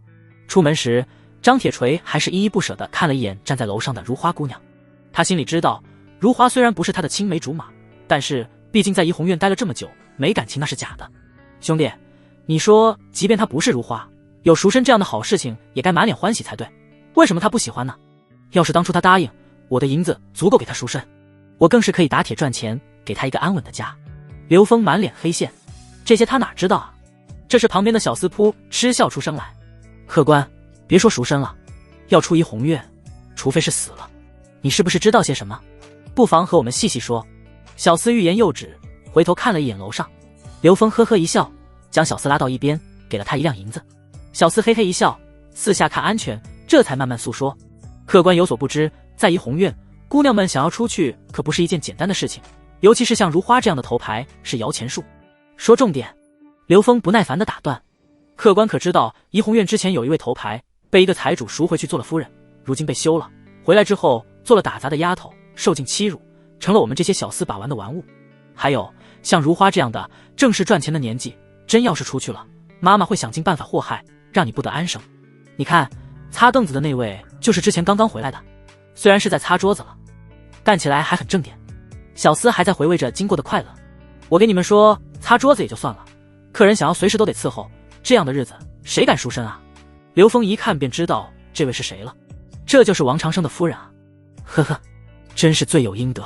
出门时，张铁锤还是依依不舍地看了一眼站在楼上的如花姑娘。他心里知道，如花虽然不是他的青梅竹马，但是毕竟在怡红院待了这么久，没感情那是假的。兄弟，你说即便他不是如花，有赎身这样的好事情也该满脸欢喜才对，为什么他不喜欢呢？要是当初他答应，我的银子足够给他赎身，我更是可以打铁赚钱，给他一个安稳的家。刘峰满脸黑线，这些他哪知道啊？这时旁边的小厮扑嗤笑出声来。客官，别说赎身了，要出怡红院，除非是死了。你是不是知道些什么？不妨和我们细细说。小厮欲言又止，回头看了一眼楼上。刘峰呵呵一笑，将小厮拉到一边，给了他1两银子。小厮嘿嘿一笑，四下看安全，这才慢慢诉说。客官有所不知，在怡红院，姑娘们想要出去可不是一件简单的事情，尤其是像如花这样的头牌是摇钱树。说重点。刘峰不耐烦地打断。客官可知道怡红院之前有一位头牌被一个财主赎回去做了夫人，如今被休了，回来之后做了打杂的丫头，受尽欺辱，成了我们这些小厮把玩的玩物。还有像如花这样的正是赚钱的年纪，真要是出去了，妈妈会想尽办法祸害，让你不得安生。你看擦凳子的那位就是之前刚刚回来的，虽然是在擦桌子了，干起来还很正点。小厮还在回味着经过的快乐。我给你们说，擦桌子也就算了，客人想要随时都得伺候，这样的日子谁敢赎身啊？刘峰一看便知道这位是谁了，这就是王长生的夫人啊。呵呵，真是罪有应得。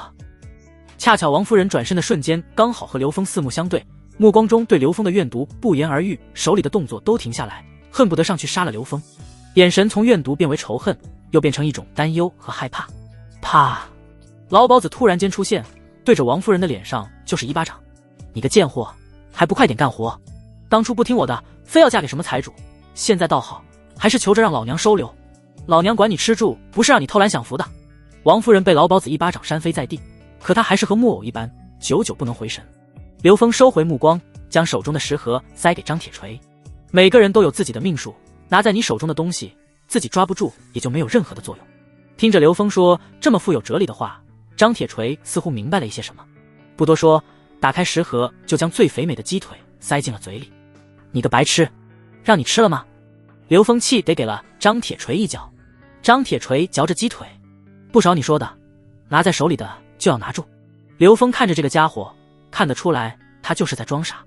恰巧王夫人转身的瞬间刚好和刘峰四目相对，目光中对刘峰的怨毒不言而喻，手里的动作都停下来，恨不得上去杀了刘峰。眼神从怨毒变为仇恨，又变成一种担忧和害怕。啪！老鸨子突然间出现，对着王夫人的脸上就是一巴掌。你个贱货，还不快点干活！当初不听我的，非要嫁给什么财主，现在倒好，还是求着让老娘收留。老娘管你吃住，不是让你偷懒享福的。王夫人被老鸨子一巴掌扇飞在地，可她还是和木偶一般，久久不能回神。刘峰收回目光，将手中的食盒塞给张铁锤。每个人都有自己的命数，拿在你手中的东西，自己抓不住，也就没有任何的作用。听着刘峰说这么富有哲理的话，张铁锤似乎明白了一些什么，不多说，打开食盒就将最肥美的鸡腿塞进了嘴里。你个白痴，让你吃了吗？刘峰气得给了张铁锤一脚。张铁锤嚼着鸡腿，不少你说的，拿在手里的就要拿住。刘峰看着这个家伙，看得出来他就是在装傻。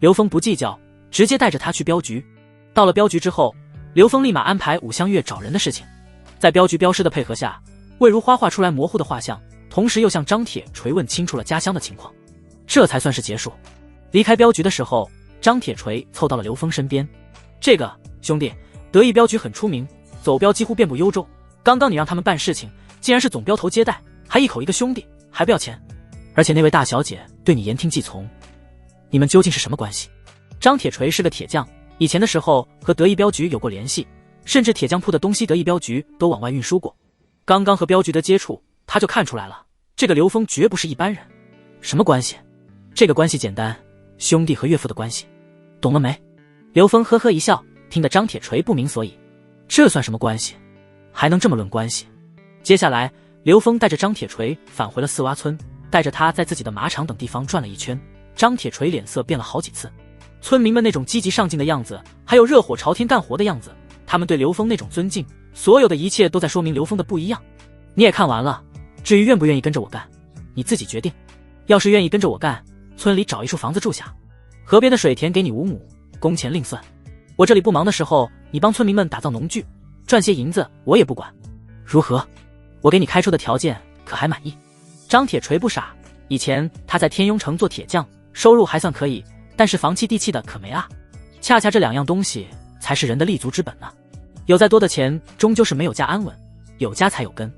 刘峰不计较，直接带着他去镖局。到了镖局之后，刘峰立马安排武香月找人的事情。在镖局镖师的配合下，魏如花画出来模糊的画像，同时又向张铁锤问清楚了家乡的情况，这才算是结束。离开镖局的时候，张铁锤凑到了刘峰身边：“这个兄弟，德义镖局很出名，走镖几乎遍布幽州。刚刚你让他们办事情，竟然是总镖头接待，还一口一个兄弟，还不要钱。而且那位大小姐对你言听计从，你们究竟是什么关系？”张铁锤是个铁匠，以前的时候和德义镖局有过联系，甚至铁匠铺的东西德义镖局都往外运输过。刚刚和镖局的接触，他就看出来了，这个刘峰绝不是一般人。什么关系？这个关系简单，兄弟和岳父的关系，懂了没？刘峰呵呵一笑，听得张铁锤不明所以。这算什么关系？还能这么论关系？接下来，刘峰带着张铁锤返回了四洼村，带着他在自己的马场等地方转了一圈。张铁锤脸色变了好几次，村民们那种积极上进的样子，还有热火朝天干活的样子，他们对刘峰那种尊敬，所有的一切都在说明刘峰的不一样。你也看完了，至于愿不愿意跟着我干，你自己决定。要是愿意跟着我干，村里找一处房子住下，河边的水田给你5亩，工钱另算。我这里不忙的时候，你帮村民们打造农具，赚些银子，我也不管。如何？我给你开出的条件可还满意？张铁锤不傻，以前他在天庸城做铁匠，收入还算可以，但是房契地契的可没啊。恰恰这2样东西才是人的立足之本呢。有再多的钱，终究是没有家安稳，有家才有根。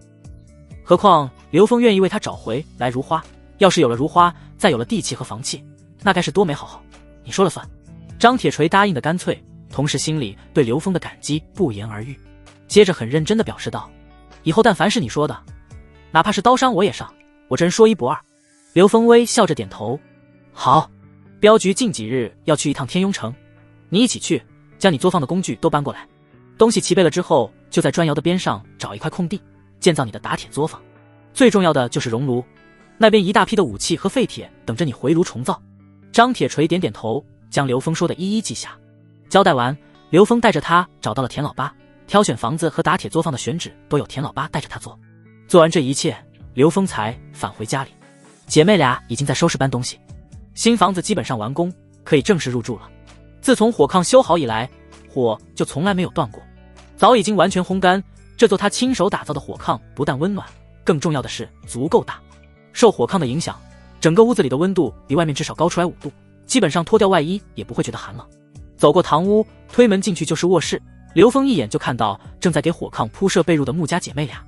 何况刘峰愿意为他找回来如花，要是有了如花，再有了地契和房契，那该是多美好！你说了算。张铁锤答应的干脆，同时心里对刘峰的感激不言而喻。接着很认真地表示道：“以后但凡是你说的，哪怕是刀伤我也上，我这人说一不二。”刘峰微笑着点头：“好，镖局近几日要去一趟天庸城，你一起去，将你作坊的工具都搬过来。东西齐备了之后，就在砖窑的边上找一块空地，建造你的打铁作坊。最重要的就是熔炉，那边一大批的武器和废铁等着你回炉重造。”张铁锤点点头，将刘峰说的一一记下。交代完，刘峰带着他找到了田老八，挑选房子和打铁作坊的选址都有田老八带着他做。做完这一切，刘峰才返回家里。姐妹俩已经在收拾搬东西，新房子基本上完工，可以正式入住了。自从火炕修好以来，火就从来没有断过，早已经完全烘干。这座他亲手打造的火炕不但温暖，更重要的是足够大。受火炕的影响，整个屋子里的温度比外面至少高出来5度，基本上脱掉外衣也不会觉得寒冷。走过堂屋，推门进去就是卧室。刘峰一眼就看到正在给火炕铺设被褥的穆家姐妹俩，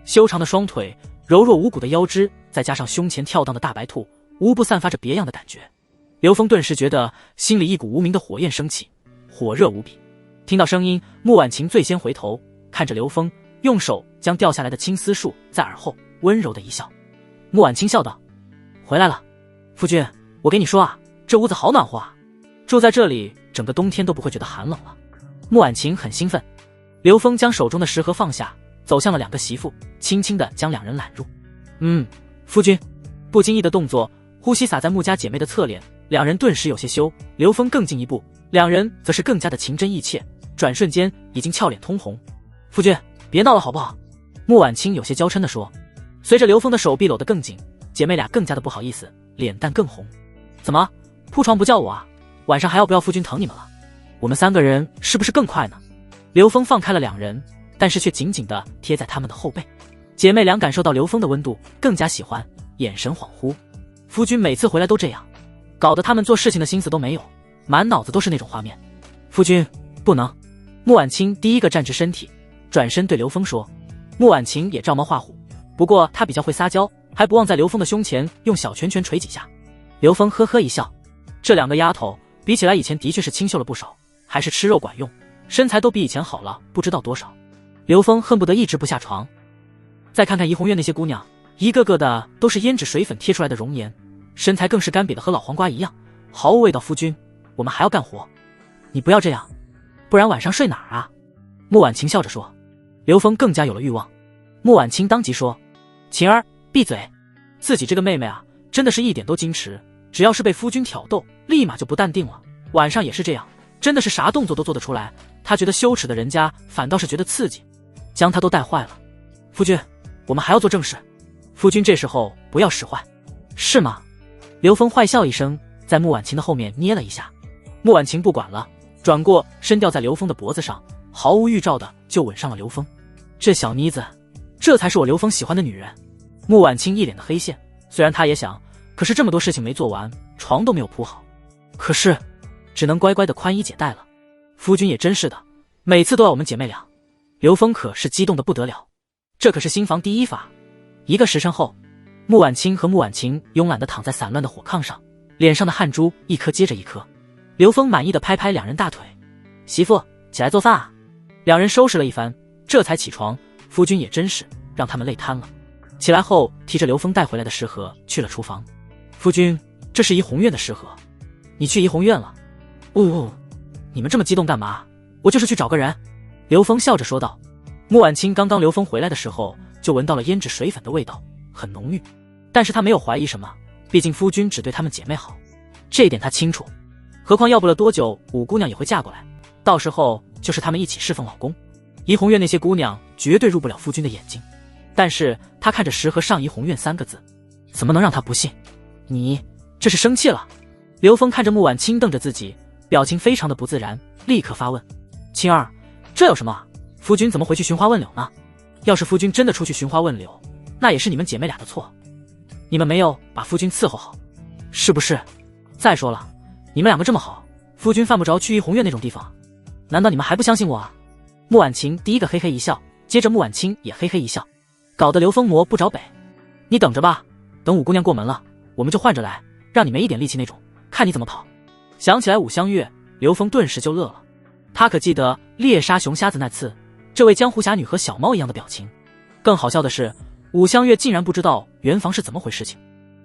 修长的双腿，柔弱无骨的腰肢，再加上胸前跳荡的大白兔，无不散发着别样的感觉。刘峰顿时觉得心里一股无名的火焰升起，火热无比。听到声音，穆婉晴最先回头看着刘峰，用手将掉下来的青丝束在耳后温柔的一笑。穆婉清笑道：“回来了，夫君，我给你说啊，这屋子好暖和啊，住在这里整个冬天都不会觉得寒冷了。”穆婉晴很兴奋。刘峰将手中的食盒放下，走向了2个媳妇，轻轻地将2人揽入。夫君。不经意的动作，呼吸洒在穆家姐妹的侧脸，2人顿时有些羞。刘峰更进一步，2人则是更加的情真意切，转瞬间已经俏脸通红。夫君，别闹了好不好？穆婉清有些娇嗔地说。随着刘峰的手臂搂得更紧，姐妹俩更加的不好意思，脸蛋更红。怎么，铺床不叫我啊？晚上还要不要夫君疼你们了？我们3个人是不是更快呢？刘峰放开了2人，但是却紧紧地贴在他们的后背。姐妹俩感受到刘峰的温度，更加喜欢，眼神恍惚。夫君每次回来都这样，搞得他们做事情的心思都没有，满脑子都是那种画面。夫君，不能。穆婉清第一个站直身体，转身对刘峰说。穆婉晴也照猫画虎，不过她比较会撒娇，还不忘在刘峰的胸前用小拳拳捶几下。刘峰呵呵一笑，这2个丫头比起来以前的确是清秀了不少，还是吃肉管用，身材都比以前好了不知道多少。刘峰恨不得一直不下床。再看看怡红院那些姑娘，一个个的都是胭脂水粉贴出来的容颜，身材更是干瘪的和老黄瓜一样，毫无味道。夫君，我们还要干活，你不要这样，不然晚上睡哪儿啊？穆婉晴笑着说。刘峰更加有了欲望。穆婉清当即说：“晴儿，闭嘴！自己这个妹妹啊，真的是一点都矜持，只要是被夫君挑逗，立马就不淡定了。晚上也是这样，真的是啥动作都做得出来。她觉得羞耻的人家，反倒是觉得刺激，将她都带坏了。夫君，我们还要做正事。夫君这时候不要使坏，是吗？”刘峰坏笑一声，在穆婉清的后面捏了一下。穆婉晴不管了，转过身吊在刘峰的脖子上，毫无预兆的就吻上了刘峰。这小妮子，这才是我刘峰喜欢的女人。穆婉清一脸的黑线，虽然她也想，可是这么多事情没做完，床都没有铺好，可是只能乖乖的宽衣解带了。夫君也真是的，每次都要我们姐妹俩。刘峰可是激动的不得了，这可是新房第一发。1个时辰后，穆婉清和穆婉晴慵懒地躺在散乱的火炕上，脸上的汗珠一颗接着一颗。刘峰满意的拍拍两人大腿，媳妇，起来做饭啊。两人收拾了一番，这才起床。夫君也真是让他们累瘫了。起来后，提着刘峰带回来的食盒去了厨房。夫君，这是怡红院的食盒，你去怡红院了？你们这么激动干嘛？我就是去找个人。刘峰笑着说道。穆婉清刚刚刘峰回来的时候，就闻到了胭脂水粉的味道，很浓郁，但是她没有怀疑什么，毕竟夫君只对她们姐妹好，这一点她清楚。何况要不了多久，五姑娘也会嫁过来，到时候就是他们一起侍奉老公。怡红院那些姑娘绝对入不了夫君的眼睛。但是他看着食盒上怡红院3个字，怎么能让他不信？你这是生气了？刘峰看着穆婉清瞪着自己，表情非常的不自然，立刻发问：青儿，这有什么？夫君怎么回去寻花问柳呢？要是夫君真的出去寻花问柳，那也是你们姐妹俩的错，你们没有把夫君伺候好，是不是？再说了，你们2个这么好，夫君犯不着去怡红院那种地方，难道你们还不相信我啊？穆婉晴第一个嘿嘿一笑，接着穆婉清也嘿嘿一笑，搞得刘峰摸不着北。你等着吧，等五姑娘过门了，我们就换着来，让你没一点力气那种，看你怎么跑。想起来武香月，刘峰顿时就乐了。他可记得猎杀熊瞎子那次，这位江湖侠女和小猫一样的表情。更好笑的是，武香月竟然不知道圆房是怎么回事情。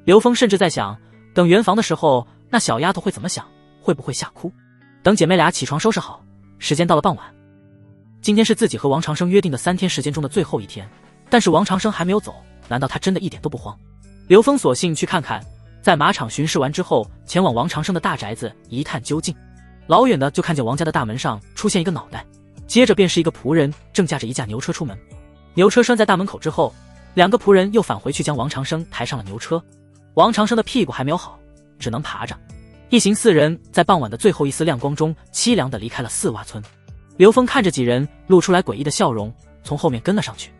刘峰甚至在想，等圆房的时候，那小丫头会怎么想，会不会吓哭。等姐妹俩起床收拾好，时间到了傍晚。今天是自己和王长生约定的3天时间中的最后一天，但是王长生还没有走，难道他真的一点都不慌？刘峰索性去看看，在马场巡视完之后，前往王长生的大宅子一探究竟。老远的就看见王家的大门上出现一个脑袋，接着便是一个仆人正驾着一架牛车出门。牛车拴在大门口之后，2个仆人又返回去将王长生抬上了牛车。王长生的屁股还没有好，只能爬着。一行4人在傍晚的最后一丝亮光中凄凉地离开了四洼村。刘峰看着几人，露出来诡异的笑容，从后面跟了上去。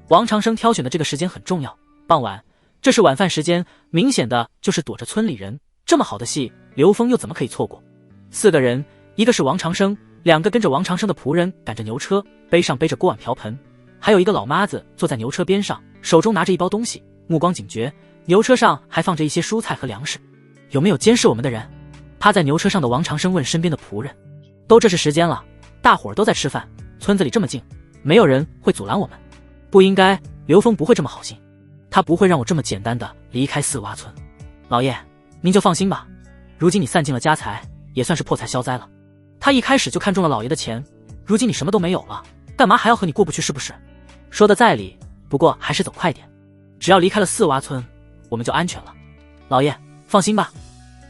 王长生挑选的这个时间很重要，傍晚，这是晚饭时间，明显的就是躲着村里人。这么好的戏，刘峰又怎么可以错过？4个人，一个是王长生，2个跟着王长生的仆人赶着牛车，背上背着锅碗瓢盆，还有一个老妈子坐在牛车边上，手中拿着一包东西，目光警觉。牛车上还放着一些蔬菜和粮食。有没有监视我们的人？趴在牛车上的王长生问身边的仆人。都这是时间了，大伙儿都在吃饭，村子里这么近，没有人会阻拦我们。不应该，刘峰不会这么好心，他不会让我这么简单的离开四洼村。老爷，您就放心吧，如今你散尽了家财，也算是破财消灾了。他一开始就看中了老爷的钱，如今你什么都没有了，干嘛还要和你过不去是不是？说的在理，不过还是走快点，只要离开了四洼村，我们就安全了。老爷，放心吧。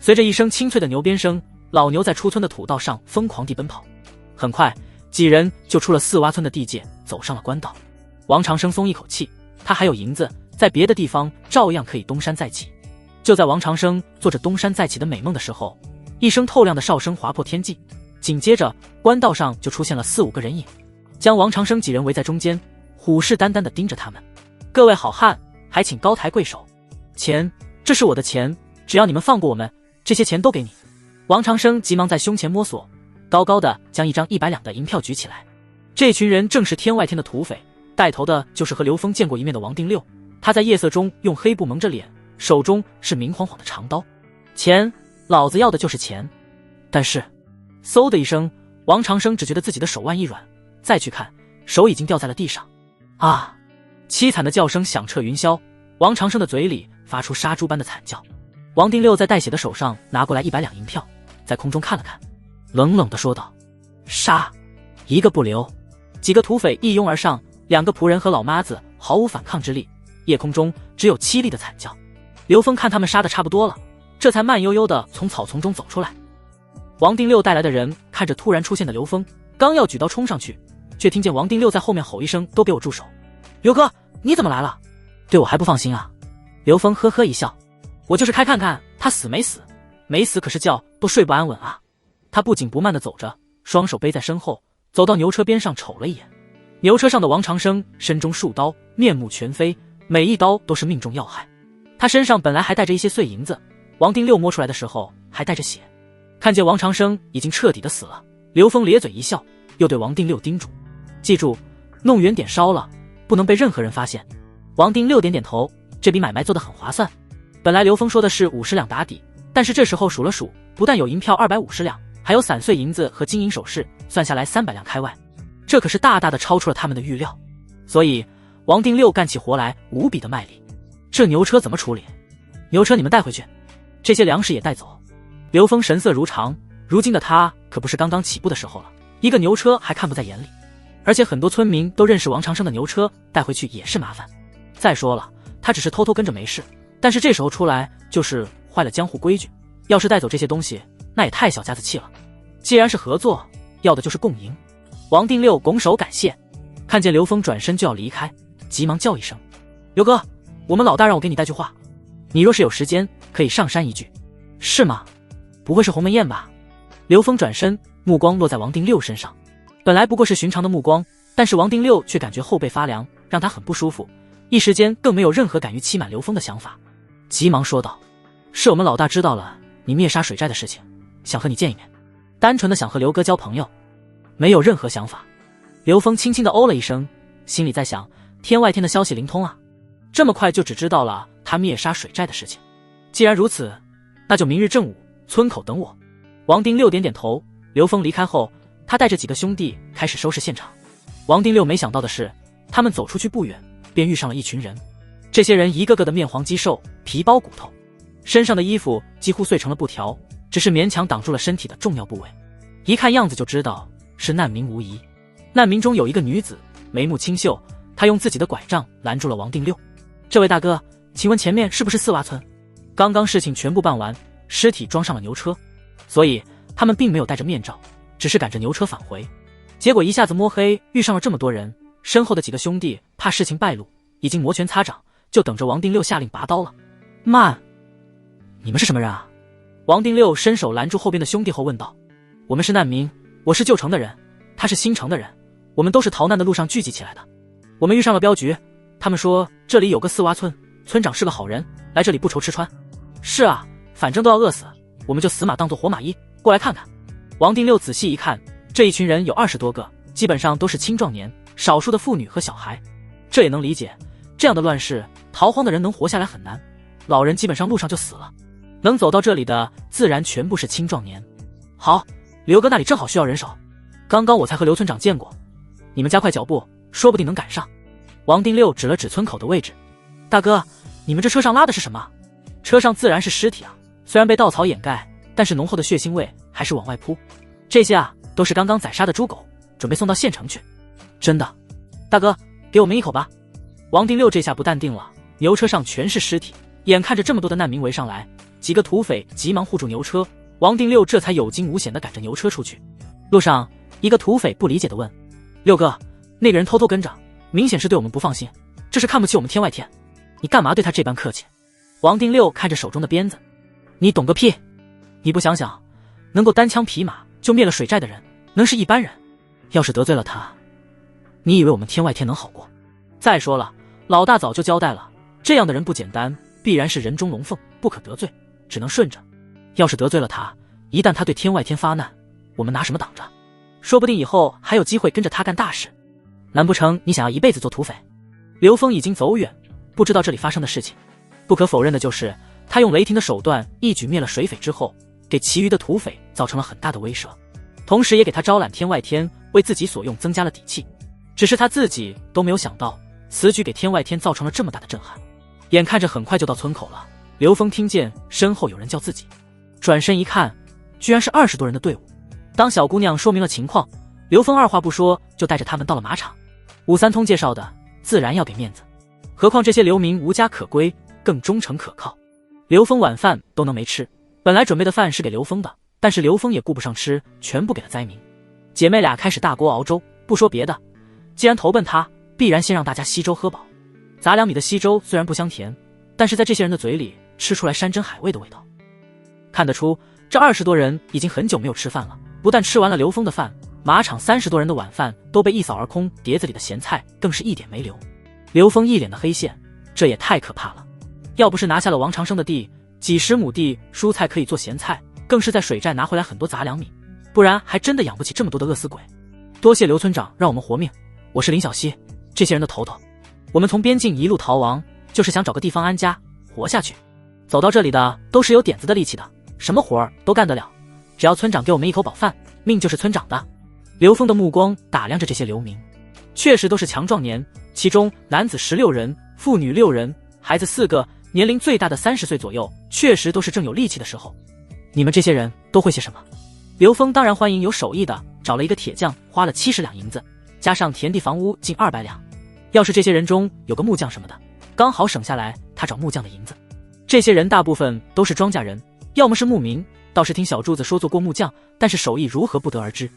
随着一声清脆的牛鞭声，老牛在出村的土道上疯狂地奔跑。很快，几人就出了四洼村的地界，走上了官道。王长生松一口气，他还有银子，在别的地方照样可以东山再起。就在王长生做着东山再起的美梦的时候，一声透亮的哨声划破天际，紧接着官道上就出现了4、5个人影，将王长生几人围在中间，虎视眈眈地盯着他们。各位好汉，还请高抬贵手。钱，这是我的钱，只要你们放过我们，这些钱都给你。王长生急忙在胸前摸索，高高的将一张100两的银票举起来。这群人正是天外天的土匪，带头的就是和刘峰见过一面的王定六，他在夜色中用黑布蒙着脸，手中是明晃晃的长刀。钱，老子要的就是钱。但是嗖的一声，王长生只觉得自己的手腕一软，再去看，手已经掉在了地上。啊！凄惨的叫声响彻云霄，王长生的嘴里发出杀猪般的惨叫。王定六在带血的手上拿过来100两银票，在空中看了看，冷冷地说道：杀，一个不留。几个土匪一拥而上，2个仆人和老妈子毫无反抗之力，夜空中只有凄厉的惨叫。刘峰看他们杀得差不多了，这才慢悠悠地从草丛中走出来。王定六带来的人看着突然出现的刘峰，刚要举刀冲上去，却听见王定六在后面吼一声：都给我住手！刘哥，你怎么来了？对我还不放心啊？刘峰呵呵一笑，我就是开看看他死没死，没死可是觉都睡不安稳啊。他不紧不慢地走着，双手背在身后，走到牛车边上瞅了一眼。牛车上的王长生身中数刀，面目全非，每一刀都是命中要害。他身上本来还带着一些碎银子，王定六摸出来的时候还带着血。看见王长生已经彻底的死了，刘峰咧嘴一笑，又对王定六叮嘱：记住，弄远点烧了，不能被任何人发现。王定六点点头，这笔买卖做得很划算。本来刘峰说的是50两打底，但是这时候数了数，不但有银票250两，还有散碎银子和金银首饰，算下来300两开外，这可是大大的超出了他们的预料。所以王定六干起活来无比的卖力。这牛车怎么处理？牛车你们带回去，这些粮食也带走。刘峰神色如常，如今的他可不是刚刚起步的时候了，一个牛车还看不在眼里，而且很多村民都认识王长生的牛车，带回去也是麻烦。再说了，他只是偷偷跟着没事，但是这时候出来就是坏了江湖规矩，要是带走这些东西，那也太小家子气了。既然是合作，要的就是共赢。王定六拱手感谢，看见刘峰转身就要离开，急忙叫一声：刘哥，我们老大让我给你带句话，你若是有时间可以上山一聚。是吗？不会是鸿门宴吧？刘峰转身，目光落在王定六身上，本来不过是寻常的目光，但是王定六却感觉后背发凉，让他很不舒服，一时间更没有任何敢于欺瞒刘峰的想法，急忙说道：是我们老大知道了你灭杀水寨的事情，想和你见一面，单纯的想和刘哥交朋友，没有任何想法。刘峰轻轻的哦了一声，心里在想，天外天的消息灵通啊，这么快就只知道了他灭杀水寨的事情。既然如此，那就明日正午村口等我。王定六点点头。刘峰离开后，他带着几个兄弟开始收拾现场。王定六没想到的是，他们走出去不远，便遇上了一群人。这些人一个个的面黄肌瘦，皮包骨头，身上的衣服几乎碎成了布条，只是勉强挡住了身体的重要部位，一看样子就知道是难民无疑。难民中有一个女子，眉目清秀，她用自己的拐杖拦住了王定六：这位大哥，请问前面是不是四洼村？刚刚事情全部办完，尸体装上了牛车，所以他们并没有戴着面罩，只是赶着牛车返回。结果一下子摸黑遇上了这么多人，身后的几个兄弟怕事情败露，已经摩拳擦掌，就等着王定六下令拔刀了。慢，你们是什么人啊？王定六伸手拦住后边的兄弟后问道：我们是难民，我是旧城的人，他是新城的人，我们都是逃难的路上聚集起来的。我们遇上了镖局，他们说这里有个四洼村，村长是个好人，来这里不愁吃穿。是啊，反正都要饿死，我们就死马当做活马医，过来看看。王定六仔细一看，这一群人有20多个，基本上都是青壮年，少数的妇女和小孩。这也能理解，这样的乱世，逃荒的人能活下来很难，老人基本上路上就死了，能走到这里的自然全部是青壮年。好，刘哥那里正好需要人手，刚刚我才和刘村长见过，你们加快脚步，说不定能赶上。王定六指了指村口的位置：大哥，你们这车上拉的是什么？车上自然是尸体啊，虽然被稻草掩盖，但是浓厚的血腥味还是往外扑。这些啊，都是刚刚宰杀的猪狗，准备送到县城去。真的？大哥，给我们一口吧。王定六这下不淡定了，牛车上全是尸体，眼看着这么多的难民围上来，几个土匪急忙护住牛车，王定六这才有惊无险地赶着牛车出去。路上，一个土匪不理解地问：六哥，那个人偷偷跟着，明显是对我们不放心，这是看不起我们天外天，你干嘛对他这般客气？王定六看着手中的鞭子：你懂个屁！你不想想，能够单枪匹马就灭了水寨的人，能是一般人？要是得罪了他，你以为我们天外天能好过？再说了，老大早就交代了，这样的人不简单，必然是人中龙凤，不可得罪，只能顺着。要是得罪了他，一旦他对天外天发难，我们拿什么挡着？说不定以后还有机会跟着他干大事。难不成你想要一辈子做土匪？刘峰已经走远，不知道这里发生的事情。不可否认的就是，他用雷霆的手段一举灭了水匪之后，给其余的土匪造成了很大的威慑，同时也给他招揽天外天为自己所用增加了底气。只是他自己都没有想到，此举给天外天造成了这么大的震撼。眼看着很快就到村口了，刘峰听见身后有人叫自己，转身一看，居然是20多人的队伍。当小姑娘说明了情况，刘峰二话不说就带着他们到了马场。武三通介绍的，自然要给面子，何况这些流民无家可归，更忠诚可靠。刘峰晚饭都能没吃，本来准备的饭是给刘峰的，但是刘峰也顾不上吃，全部给了灾民。姐妹俩开始大锅熬粥，不说别的，既然投奔他，必然先让大家稀粥喝饱。杂粮米的稀粥虽然不香甜，但是在这些人的嘴里吃出来山珍海味的味道。看得出这20多人已经很久没有吃饭了，不但吃完了刘峰的饭，马场30多人的晚饭都被一扫而空，碟子里的咸菜更是一点没留。刘峰一脸的黑线，这也太可怕了。要不是拿下了王长生的地，几十亩地蔬菜可以做咸菜，更是在水寨拿回来很多杂粮米，不然还真的养不起这么多的饿死鬼。多谢刘村长让我们活命，我是林小溪，这些人的头头。我们从边境一路逃亡，就是想找个地方安家活下去。走到这里的都是有点子的力气的，什么活儿都干得了，只要村长给我们一口饱饭，命就是村长的。刘峰的目光打量着这些流民，确实都是强壮年，其中男子16人，妇女6人，孩子4个，年龄最大的30岁左右，确实都是正有力气的时候。你们这些人都会些什么？刘峰当然欢迎有手艺的，找了一个铁匠，花了70两银子，加上田地房屋近200两。要是这些人中有个木匠什么的，刚好省下来他找木匠的银子。这些人大部分都是庄稼人，要么是牧民，倒是听小柱子说做过木匠，但是手艺如何不得而知。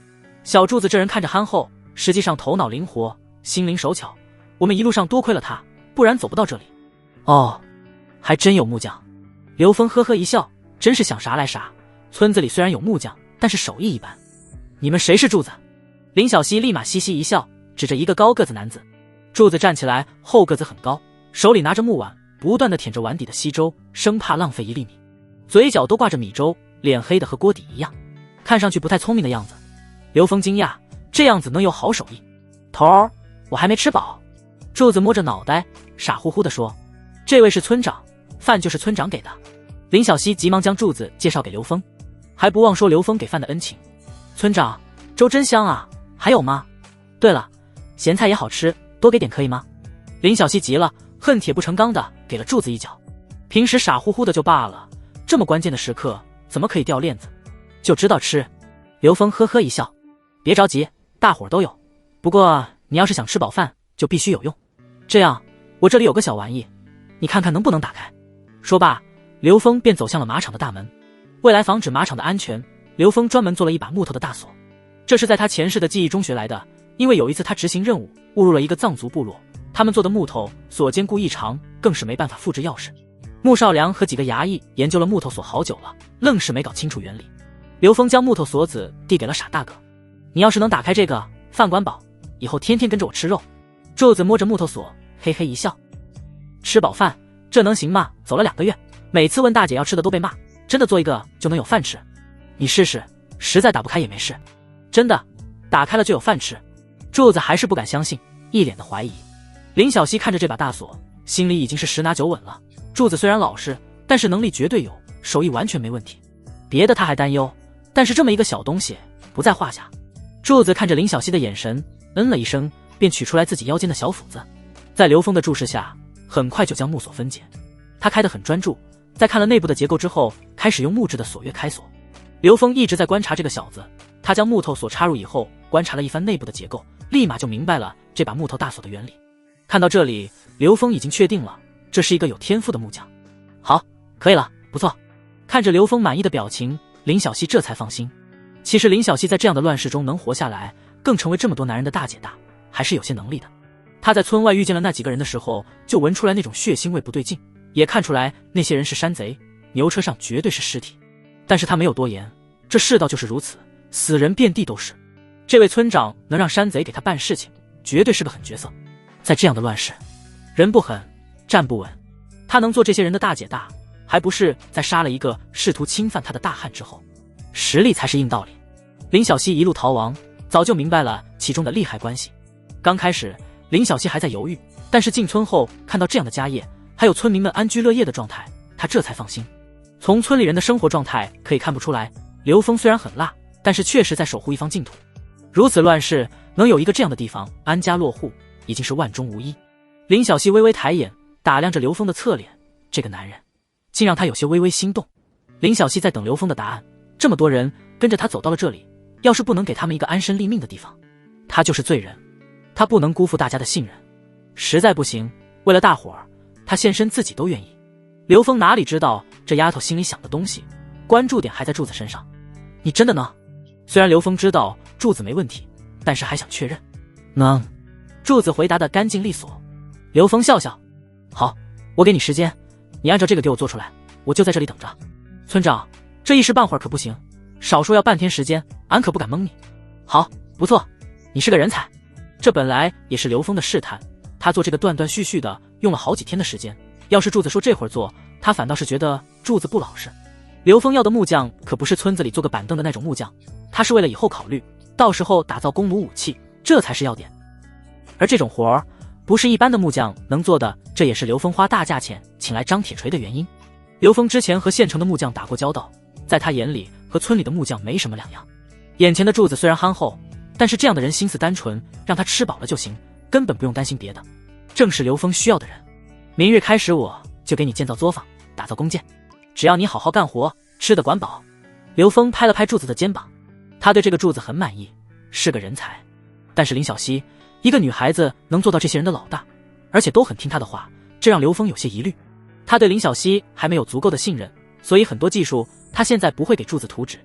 小柱子这人看着憨厚，实际上头脑灵活，心灵手巧，我们一路上多亏了他，不然走不到这里。哦，还真有木匠。刘峰呵呵一笑，真是想啥来啥。村子里虽然有木匠，但是手艺一般。你们谁是柱子？林小溪立马嘻嘻一笑，指着一个高个子男子。柱子站起来，后个子很高，手里拿着木碗，不断地舔着碗底的稀粥，生怕浪费一粒米，嘴角都挂着米粥，脸黑的和锅底一样，看上去不太聪明的样子。刘峰惊讶，这样子能有好手艺？头儿，我还没吃饱。柱子摸着脑袋，傻乎乎地说：“这位是村长，饭就是村长给的。”林小溪急忙将柱子介绍给刘峰，还不忘说刘峰给饭的恩情。村长，粥真香啊，还有吗？对了，咸菜也好吃，多给点可以吗？林小溪急了，恨铁不成钢的给了柱子一脚。平时傻乎乎的就罢了，这么关键的时刻怎么可以掉链子？就知道吃。刘峰呵呵一笑，别着急，大伙儿都有。不过你要是想吃饱饭，就必须有用。这样，我这里有个小玩意，你看看能不能打开。说罢，刘峰便走向了马场的大门。为来防止马场的安全，刘峰专门做了一把木头的大锁。这是在他前世的记忆中学来的，因为有一次他执行任务误入了一个藏族部落，他们做的木头锁坚固异常，更是没办法复制钥匙。穆少良和几个衙役研究了木头锁好久了，愣是没搞清楚原理。刘峰将木头锁子递给了傻大个，你要是能打开这个，饭管饱，以后天天跟着我吃肉。柱子摸着木头锁，嘿嘿一笑，吃饱饭，这能行吗？走了2个月，每次问大姐要吃的都被骂，真的做一个就能有饭吃？你试试，实在打不开也没事。真的，打开了就有饭吃。柱子还是不敢相信，一脸的怀疑。林小溪看着这把大锁，心里已经是10拿9稳了。柱子虽然老实，但是能力绝对有，手艺完全没问题。别的他还担忧，但是这么一个小东西不在话下。柱子看着林小溪的眼神，嗯了一声，便取出来自己腰间的小斧子，在刘峰的注视下，很快就将木锁分解。他开得很专注，在看了内部的结构之后，开始用木质的锁钺开锁。刘峰一直在观察这个小子，他将木头锁插入以后，观察了一番内部的结构，立马就明白了这把木头大锁的原理。看到这里，刘峰已经确定了，这是一个有天赋的木匠。好，可以了，不错。看着刘峰满意的表情，林小溪这才放心。其实林小溪在这样的乱世中能活下来，更成为这么多男人的大姐大，还是有些能力的。他在村外遇见了那几个人的时候，就闻出来那种血腥味不对劲，也看出来那些人是山贼，牛车上绝对是尸体。但是他没有多言，这世道就是如此，死人遍地都是。这位村长能让山贼给他办事情，绝对是个狠角色。在这样的乱世，人不狠，站不稳。他能做这些人的大姐大，还不是在杀了一个试图侵犯他的大汉之后。实力才是硬道理。林小溪一路逃亡，早就明白了其中的利害关系。刚开始，林小溪还在犹豫，但是进村后看到这样的家业，还有村民们安居乐业的状态，他这才放心。从村里人的生活状态可以看不出来，刘峰虽然很辣，但是确实在守护一方净土。如此乱世，能有一个这样的地方安家落户，已经是万中无一。林小溪微微抬眼打量着刘峰的侧脸，这个男人竟让他有些微微心动。林小溪在等刘峰的答案，这么多人跟着他走到了这里，要是不能给他们一个安身立命的地方，他就是罪人。他不能辜负大家的信任，实在不行，为了大伙儿，他献身自己都愿意。刘峰哪里知道这丫头心里想的东西，关注点还在柱子身上。你真的能？虽然刘峰知道柱子没问题，但是还想确认。能。柱子回答得干净利索。刘峰笑笑，好，我给你时间，你按照这个给我做出来，我就在这里等着。村长，这一时半会儿可不行，少说要半天时间，俺可不敢蒙你。好，不错，你是个人才。这本来也是刘峰的试探，他做这个断断续续的用了好几天的时间。要是柱子说这会儿做，他反倒是觉得柱子不老实。刘峰要的木匠可不是村子里做个板凳的那种木匠，他是为了以后考虑，到时候打造弓弩武器，这才是要点。而这种活儿不是一般的木匠能做的，这也是刘峰花大价钱请来张铁锤的原因。刘峰之前和县城的木匠打过交道，在他眼里和村里的木匠没什么两样。眼前的柱子虽然憨厚，但是这样的人心思单纯，让他吃饱了就行，根本不用担心别的，正是刘峰需要的人。明日开始我就给你建造作坊，打造弓箭，只要你好好干活，吃得管饱。刘峰拍了拍柱子的肩膀，他对这个柱子很满意，是个人才。但是林小溪一个女孩子能做到这些人的老大，而且都很听她的话，这让刘峰有些疑虑。他对林小溪还没有足够的信任，所以很多技术他现在不会给柱子图纸。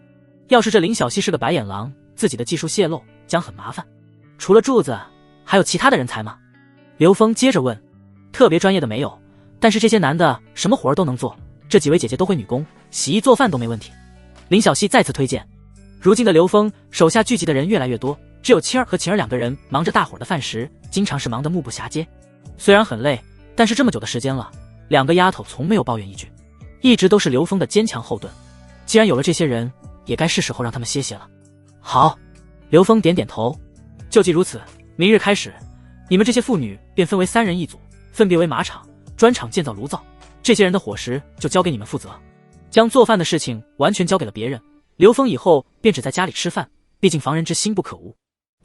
要是这林小溪是个白眼狼，自己的技术泄露将很麻烦。除了柱子还有其他的人才吗？刘峰接着问。特别专业的没有，但是这些男的什么活儿都能做，这几位姐姐都会女工，洗衣做饭都没问题。林小溪再次推荐。如今的刘峰手下聚集的人越来越多，只有青儿和晴儿两个人忙着大伙儿的饭食，经常是忙得目不暇接。虽然很累，但是这么久的时间了，两个丫头从没有抱怨一句，一直都是刘峰的坚强后盾。既然有了这些人，也该是时候让他们歇歇了。好，刘峰点点头。就既如此，明日开始，你们这些妇女便分为3人一组，分别为马场、砖厂建造炉灶，这些人的伙食就交给你们负责，将做饭的事情完全交给了别人。刘峰以后便只在家里吃饭，毕竟防人之心不可无。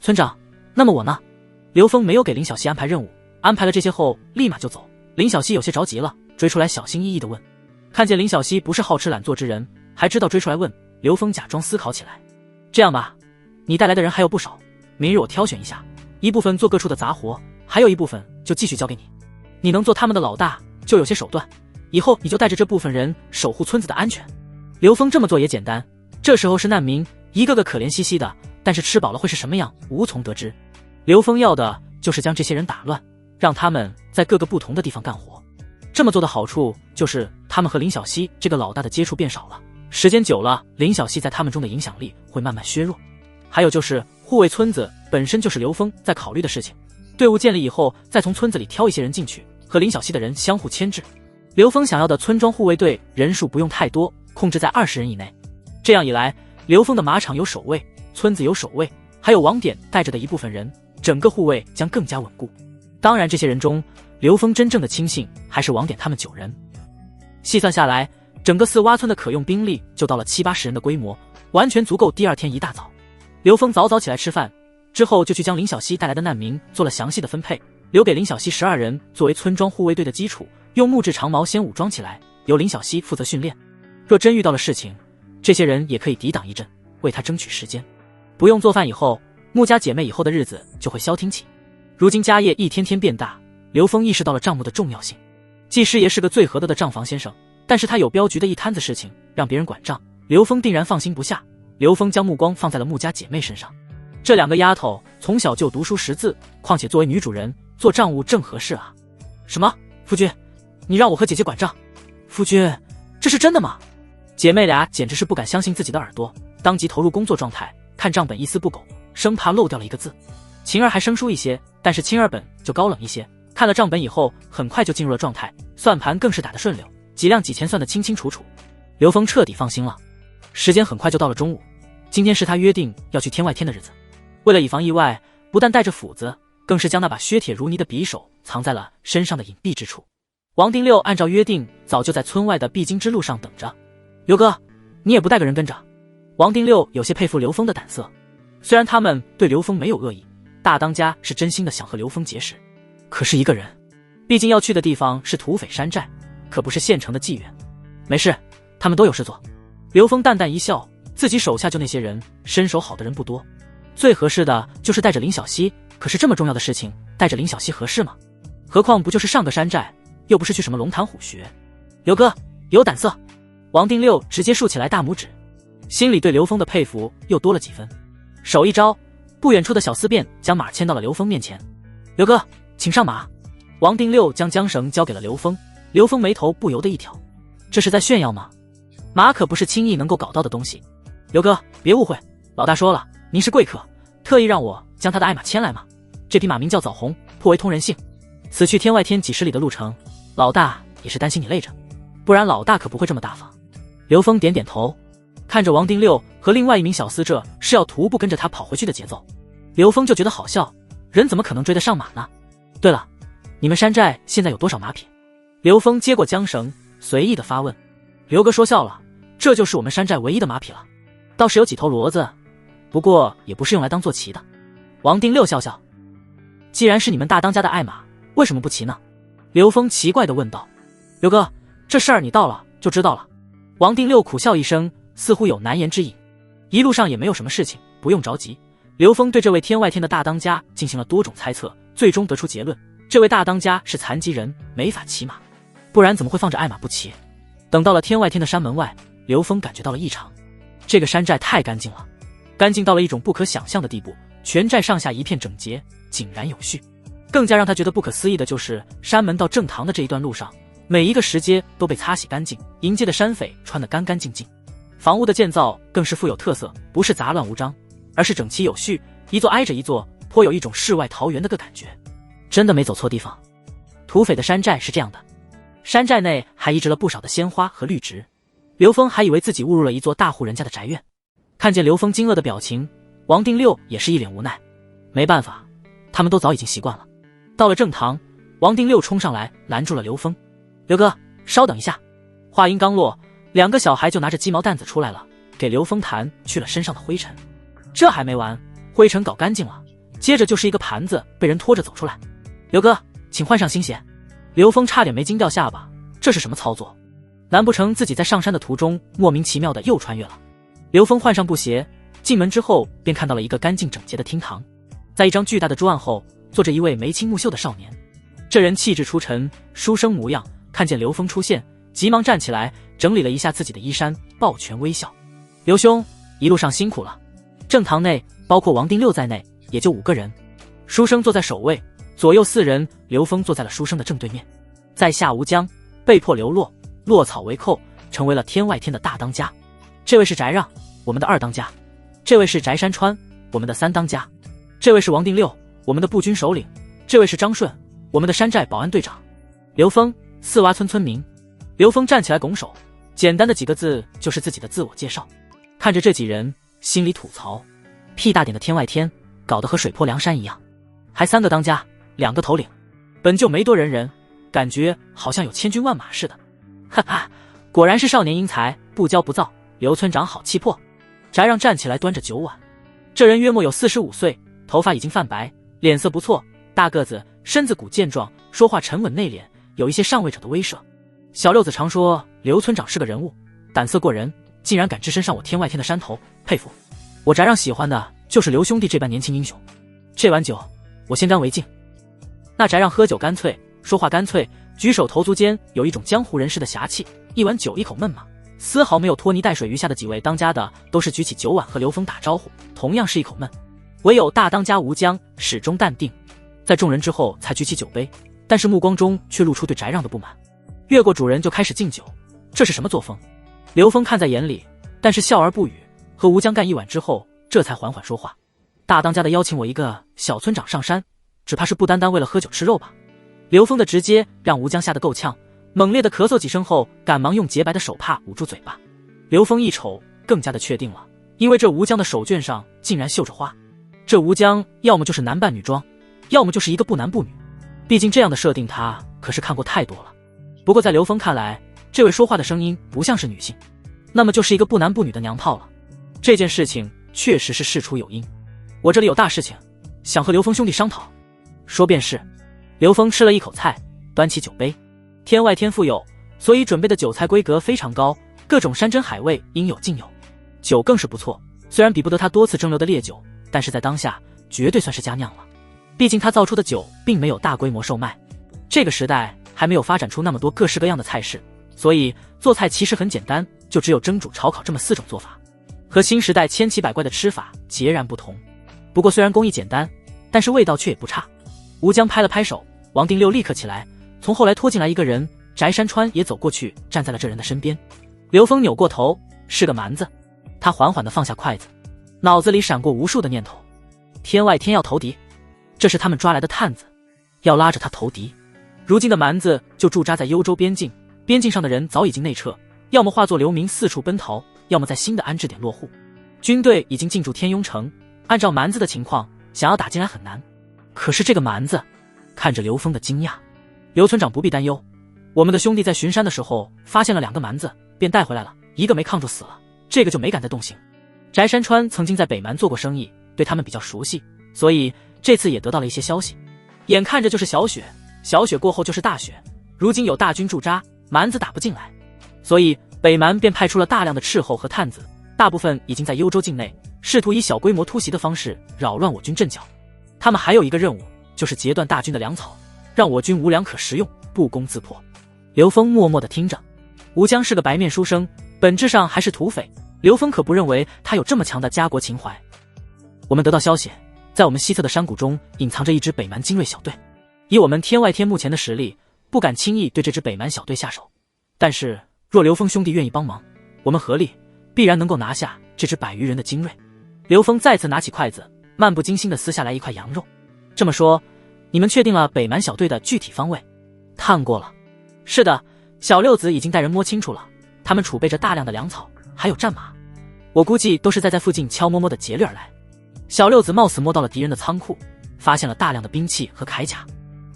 村长，那么我呢？刘峰没有给林小溪安排任务，安排了这些后立马就走。林小溪有些着急了，追出来小心翼翼地问。看见林小溪不是好吃懒做之人，还知道追出来问，刘峰假装思考起来。这样吧，你带来的人还有不少，明日我挑选一下，一部分做各处的杂活，还有一部分就继续交给你。你能做他们的老大，就有些手段，以后你就带着这部分人守护村子的安全。刘峰这么做也简单，这时候是难民，一个个可怜兮兮的，但是吃饱了会是什么样，无从得知。刘峰要的就是将这些人打乱，让他们在各个不同的地方干活。这么做的好处就是他们和林小溪这个老大的接触变少了，时间久了，林小溪在他们中的影响力会慢慢削弱。还有就是护卫村子本身就是刘峰在考虑的事情，队伍建立以后，再从村子里挑一些人进去，和林小溪的人相互牵制。刘峰想要的村庄护卫队人数不用太多，控制在20人以内。这样一来，刘峰的马场有守卫，村子有守卫，还有网点带着的一部分人，整个护卫将更加稳固。当然这些人中，刘峰真正的亲信还是网点他们9人。细算下来，整个4洼村的可用兵力就到了70-80人的规模，完全足够第2天一大早。刘峰早早起来吃饭，之后就去将林小溪带来的难民做了详细的分配，留给林小溪12人作为村庄护卫队的基础，用木质长矛先武装起来，由林小溪负责训练。若真遇到了事情，这些人也可以抵挡一阵，为他争取时间。不用做饭以后，穆家姐妹以后的日子就会消停起。如今家业一天天变大，刘峰意识到了账目的重要性。季师爷是个最合得的账房先生，但是他有镖局的一摊子事情，让别人管账，刘峰定然放心不下。刘峰将目光放在了穆家姐妹身上。这2个丫头从小就读书识字，况且作为女主人，做账务正合适啊。什么？夫君，你让我和姐姐管账？夫君，这是真的吗？姐妹俩简直是不敢相信自己的耳朵，当即投入工作状态，看账本一丝不苟，生怕漏掉了一个字。晴儿还生疏一些，但是青儿本就高冷一些，看了账本以后很快就进入了状态，算盘更是打得顺溜，几两几钱算得清清楚楚。刘峰彻底放心了。时间很快就到了中午，今天是他约定要去天外天的日子。为了以防意外，不但带着斧子，更是将那把削铁如泥的匕首藏在了身上的隐蔽之处。王丁六按照约定早就在村外的必经之路上等着。刘哥，你也不带个人跟着？王丁六有些佩服刘峰的胆色，虽然他们对刘峰没有恶意，大当家是真心的想和刘峰结识，可是一个人，毕竟要去的地方是土匪山寨，可不是县城的妓院。没事，他们都有事做。刘峰淡淡一笑，自己手下就那些人，身手好的人不多，最合适的就是带着林小溪，可是这么重要的事情，带着林小溪合适吗？何况不就是上个山寨，又不是去什么龙潭虎穴。刘哥，有胆色。王丁六直接竖起来大拇指，心里对刘峰的佩服又多了几分。手一招，不远处的小厮便将马牵到了刘峰面前。刘哥，请上马。王丁六将缰绳交给了刘峰，刘峰眉头不由得一挑，这是在炫耀吗？马可不是轻易能够搞到的东西。刘哥，别误会，老大说了，您是贵客，特意让我将他的爱马牵来嘛。这匹马名叫枣红，颇为通人性。此去天外天几十里的路程，老大也是担心你累着，不然老大可不会这么大方。刘峰点点头，看着王定六和另外一名小厮，这是要徒步跟着他跑回去的节奏。刘峰就觉得好笑，人怎么可能追得上马呢？对了，你们山寨现在有多少马匹？刘峰接过缰绳，随意的发问。刘哥说笑了，这就是我们山寨唯一的马匹了，倒是有几头骡子，不过也不是用来当坐骑的。王定六笑笑，既然是你们大当家的爱马，为什么不骑呢？刘峰奇怪地问道。刘哥，这事儿你到了就知道了。王定六苦笑一声，似乎有难言之隐。一路上也没有什么事情，不用着急。刘峰对这位天外天的大当家进行了多种猜测，最终得出结论，这位大当家是残疾人，没法骑马，不然怎么会放着爱马不骑？等到了天外天的山门外，刘峰感觉到了异常。这个山寨太干净了，干净到了一种不可想象的地步，全寨上下一片整洁，井然有序。更加让他觉得不可思议的就是山门到正堂的这一段路上，每一个石阶都被擦洗干净，迎接的山匪穿得干干净净。房屋的建造更是富有特色，不是杂乱无章，而是整齐有序，一座挨着一座，颇有一种世外桃源的个感觉。真的没走错地方。土匪的山寨是这样的，山寨内还移植了不少的鲜花和绿植。刘峰还以为自己误入了一座大户人家的宅院。看见刘峰惊愕的表情，王定六也是一脸无奈。没办法，他们都早已经习惯了。到了正堂，王定六冲上来拦住了刘峰。刘哥，稍等一下。话音刚落，两个小孩就拿着鸡毛掸子出来了，给刘峰弹去了身上的灰尘。这还没完，灰尘搞干净了，接着就是一个盘子被人拖着走出来。刘哥，请换上新鞋。刘峰差点没惊掉下巴，这是什么操作？难不成自己在上山的途中莫名其妙的又穿越了？刘峰换上布鞋，进门之后便看到了一个干净整洁的厅堂，在一张巨大的桌案后坐着一位眉清目秀的少年。这人气质出尘，书生模样，看见刘峰出现，急忙站起来整理了一下自己的衣衫，抱拳微笑。刘兄，一路上辛苦了。正堂内包括王定六在内也就5个人，书生坐在首位，左右4人，刘峰坐在了书生的正对面。在下吴江，被迫流落，落草为寇，成为了天外天的大当家。这位是翟让，我们的2当家。这位是翟山川，我们的3当家。这位是王定六，我们的步军首领。这位是张顺，我们的山寨保安队长。刘峰，四洼村村民。刘峰站起来拱手，简单的几个字就是自己的自我介绍。看着这几人，心里吐槽，屁大点的天外天搞得和水泊梁山一样，还3个当家，2个头领，本就没多人，感觉好像有千军万马似的。哈哈，果然是少年英才，不骄不躁。刘村长好气魄。翟让站起来端着酒碗，这人约莫有45岁，头发已经泛白，脸色不错，大个子，身子骨健壮，说话沉稳内敛，有一些上位者的威慑。小六子常说刘村长是个人物，胆色过人，竟然敢只身上我天外天的山头，佩服。我翟让喜欢的就是刘兄弟这般年轻英雄。这碗酒我先干为敬。那翟让喝酒干脆，说话干脆，举手投足间有一种江湖人士的侠气，一碗酒一口闷嘛，丝毫没有拖泥带水。余下的几位当家的都是举起酒碗和刘峰打招呼，同样是一口闷。唯有大当家吴江始终淡定，在众人之后才举起酒杯，但是目光中却露出对翟让的不满。越过主人就开始敬酒，这是什么作风？刘峰看在眼里，但是笑而不语。和吴江干一碗之后，这才缓缓说话。大当家的邀请我一个小村长上山，只怕是不单单为了喝酒吃肉吧。刘峰的直接让吴江吓得够呛，猛烈的咳嗽几声后，赶忙用洁白的手帕捂住嘴巴。刘峰一瞅，更加的确定了，因为这吴江的手绢上竟然绣着花。这吴江要么就是男扮女装，要么就是一个不男不女，毕竟这样的设定他可是看过太多了。不过在刘峰看来，这位说话的声音不像是女性，那么就是一个不男不女的娘炮了。这件事情确实是事出有因，我这里有大事情，想和刘峰兄弟商讨。说便是。刘峰吃了一口菜，端起酒杯。天外天富有，所以准备的酒菜规格非常高，各种山珍海味应有尽有，酒更是不错，虽然比不得他多次蒸馏的烈酒，但是在当下绝对算是佳酿了。毕竟他造出的酒并没有大规模售卖，这个时代还没有发展出那么多各式各样的菜式，所以做菜其实很简单，就只有蒸煮炒烤这么4种做法，和新时代千奇百怪的吃法截然不同。不过虽然工艺简单，但是味道却也不差。吴江拍了拍手，王定六立刻起来，从后来拖进来一个人，翟山川也走过去站在了这人的身边。刘峰扭过头，是个蛮子。他缓缓地放下筷子，脑子里闪过无数的念头。天外天要投敌，这是他们抓来的探子，要拉着他投敌。如今的蛮子就驻扎在幽州边境，边境上的人早已经内撤，要么化作流民四处奔逃，要么在新的安置点落户。军队已经进驻天雍城，按照蛮子的情况，想要打进来很难。可是这个蛮子看着刘峰的惊讶，刘村长不必担忧，我们的兄弟在巡山的时候发现了2个蛮子，便带回来了，一个没抗住死了，这个就没敢再动刑。翟山川曾经在北蛮做过生意，对他们比较熟悉，所以这次也得到了一些消息。眼看着就是小雪，小雪过后就是大雪，如今有大军驻扎，蛮子打不进来，所以北蛮便派出了大量的斥候和探子，大部分已经在幽州境内，试图以小规模突袭的方式扰乱我军阵脚。他们还有一个任务，就是截断大军的粮草，让我军无粮可食用，不攻自破。刘峰默默地听着。吴江是个白面书生，本质上还是土匪，刘峰可不认为他有这么强的家国情怀。我们得到消息，在我们西侧的山谷中隐藏着一支北蛮精锐小队，以我们天外天目前的实力，不敢轻易对这支北蛮小队下手，但是若刘峰兄弟愿意帮忙，我们合力必然能够拿下这支100余人的精锐。刘峰再次拿起筷子，漫不经心地撕下来一块羊肉。这么说，你们确定了北蛮小队的具体方位？探过了。是的，小六子已经带人摸清楚了，他们储备着大量的粮草，还有战马，我估计都是在附近悄摸摸的劫掠而来。小六子貌似摸到了敌人的仓库，发现了大量的兵器和铠甲，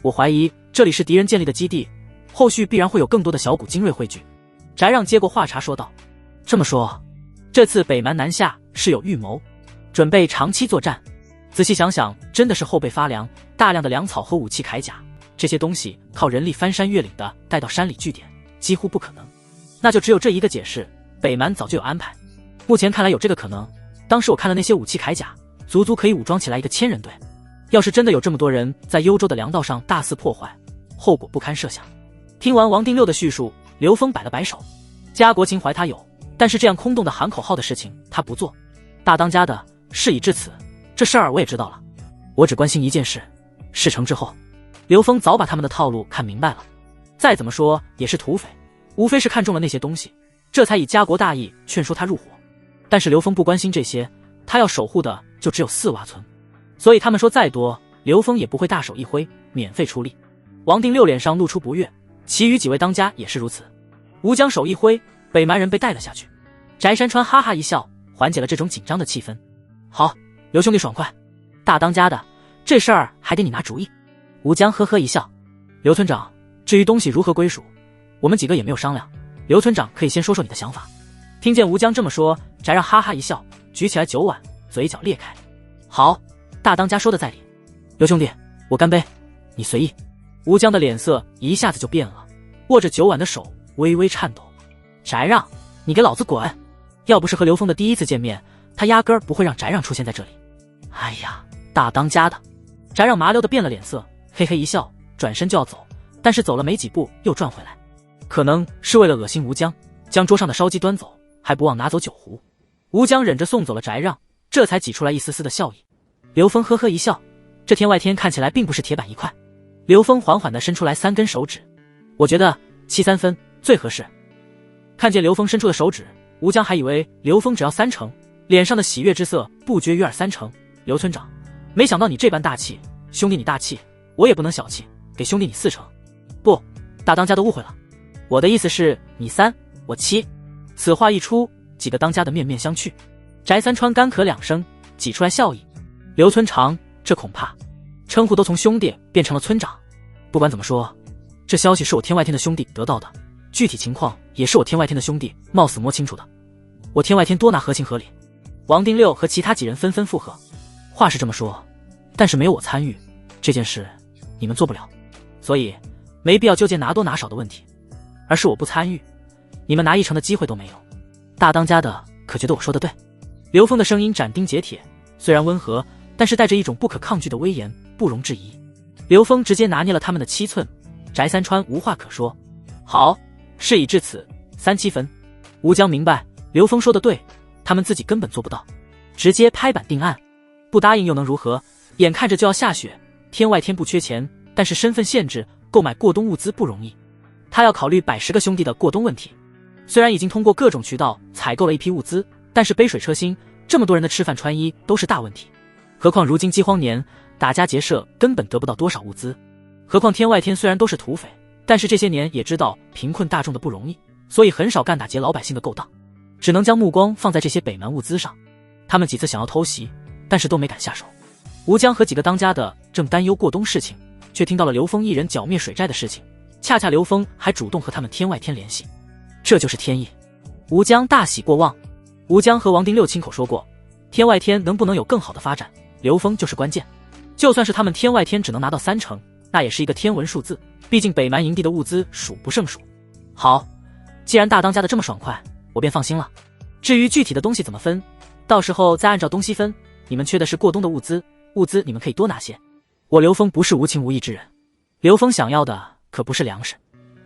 我怀疑这里是敌人建立的基地，后续必然会有更多的小股精锐汇聚。翟让接过话茬说道。这么说，这次北蛮南下是有预谋，准备长期作战。仔细想想，真的是后备发粮，大量的粮草和武器铠甲，这些东西靠人力翻山越岭的带到山里据点，几乎不可能。那就只有这一个解释，北蛮早就有安排。目前看来有这个可能，当时我看了那些武器铠甲，足足可以武装起来一个1000人队。要是真的有这么多人在幽州的粮道上大肆破坏，后果不堪设想。听完王定六的叙述，刘峰摆了摆手，家国情怀他有，但是这样空洞的喊口号的事情他不做。大当家的事已至此，这事儿我也知道了，我只关心一件事，事成之后。刘峰早把他们的套路看明白了，再怎么说也是土匪，无非是看中了那些东西，这才以家国大义劝说他入伙。但是刘峰不关心这些，他要守护的就只有4洼村，所以他们说再多，刘峰也不会大手一挥免费出力。王定六脸上露出不悦，其余几位当家也是如此。吴江手一挥，北蛮人被带了下去。翟山川哈哈一笑，缓解了这种紧张的气氛。好，刘兄弟爽快，大当家的，这事儿还得你拿主意。吴江呵呵一笑。刘村长，至于东西如何归属，我们几个也没有商量，刘村长可以先说说你的想法。听见吴江这么说，翟让哈哈一笑，举起来酒碗，嘴角裂开。好，大当家说的在理，刘兄弟，我干杯，你随意。吴江的脸色一下子就变了，握着酒碗的手微微颤抖。翟让，你给老子滚！要不是和刘峰的第一次见面，他压根儿不会让翟让出现在这里。哎呀，大当家的！翟让麻溜的变了脸色，嘿嘿一笑，转身就要走，但是走了没几步又转回来，可能是为了恶心吴江，将桌上的烧鸡端走，还不忘拿走酒壶。吴江忍着送走了翟让，这才挤出来一丝丝的笑意。刘峰呵呵一笑，这天外天看起来并不是铁板一块。刘峰缓缓地伸出来3根手指，我觉得7-3分最合适。看见刘峰伸出的手指，吴江还以为刘峰只要3成，脸上的喜悦之色不绝于耳。3成，刘村长，没想到你这般大气，兄弟你大气，我也不能小气，给兄弟你4成。不，大当家都误会了，我的意思是你3，我7。此话一出，几个当家的面面相觑。翟三川干咳2声，挤出来笑意。刘村长，这恐怕称呼都从兄弟变成了村长。不管怎么说，这消息是我天外天的兄弟得到的，具体情况也是我天外天的兄弟冒死摸清楚的，我天外天多拿合情合理。王定六和其他几人纷纷附和。话是这么说，但是没有我参与这件事，你们做不了，所以没必要纠结拿多拿少的问题，而是我不参与，你们拿1成的机会都没有。大当家的可觉得我说的对？刘峰的声音斩钉截铁，虽然温和，但是带着一种不可抗拒的威严，不容置疑。刘峰直接拿捏了他们的7寸，翟三川无话可说。好，事已至此，3-7分。吴江明白刘峰说的对，他们自己根本做不到，直接拍板定案。不答应又能如何？眼看着就要下雪，天外天不缺钱，但是身份限制，购买过冬物资不容易，他要考虑110个兄弟的过冬问题。虽然已经通过各种渠道采购了一批物资，但是杯水车薪，这么多人的吃饭穿衣都是大问题。何况如今饥荒年，打家劫舍根本得不到多少物资。何况天外天虽然都是土匪，但是这些年也知道贫困大众的不容易，所以很少干打劫老百姓的勾当，只能将目光放在这些北蛮物资上。他们几次想要偷袭，但是都没敢下手。吴江和几个当家的正担忧过冬事情，却听到了刘峰一人剿灭水寨的事情，恰恰刘峰还主动和他们天外天联系，这就是天意。吴江大喜过望。吴江和王丁六亲口说过，天外天能不能有更好的发展，刘峰就是关键。就算是他们天外天只能拿到30%，那也是一个天文数字，毕竟北蛮营地的物资数不胜数。好，既然大当家的这么爽快，我便放心了。至于具体的东西怎么分，到时候再按照东西分。你们缺的是过冬的物资你们可以多拿些。我刘峰不是无情无义之人，刘峰想要的可不是粮食，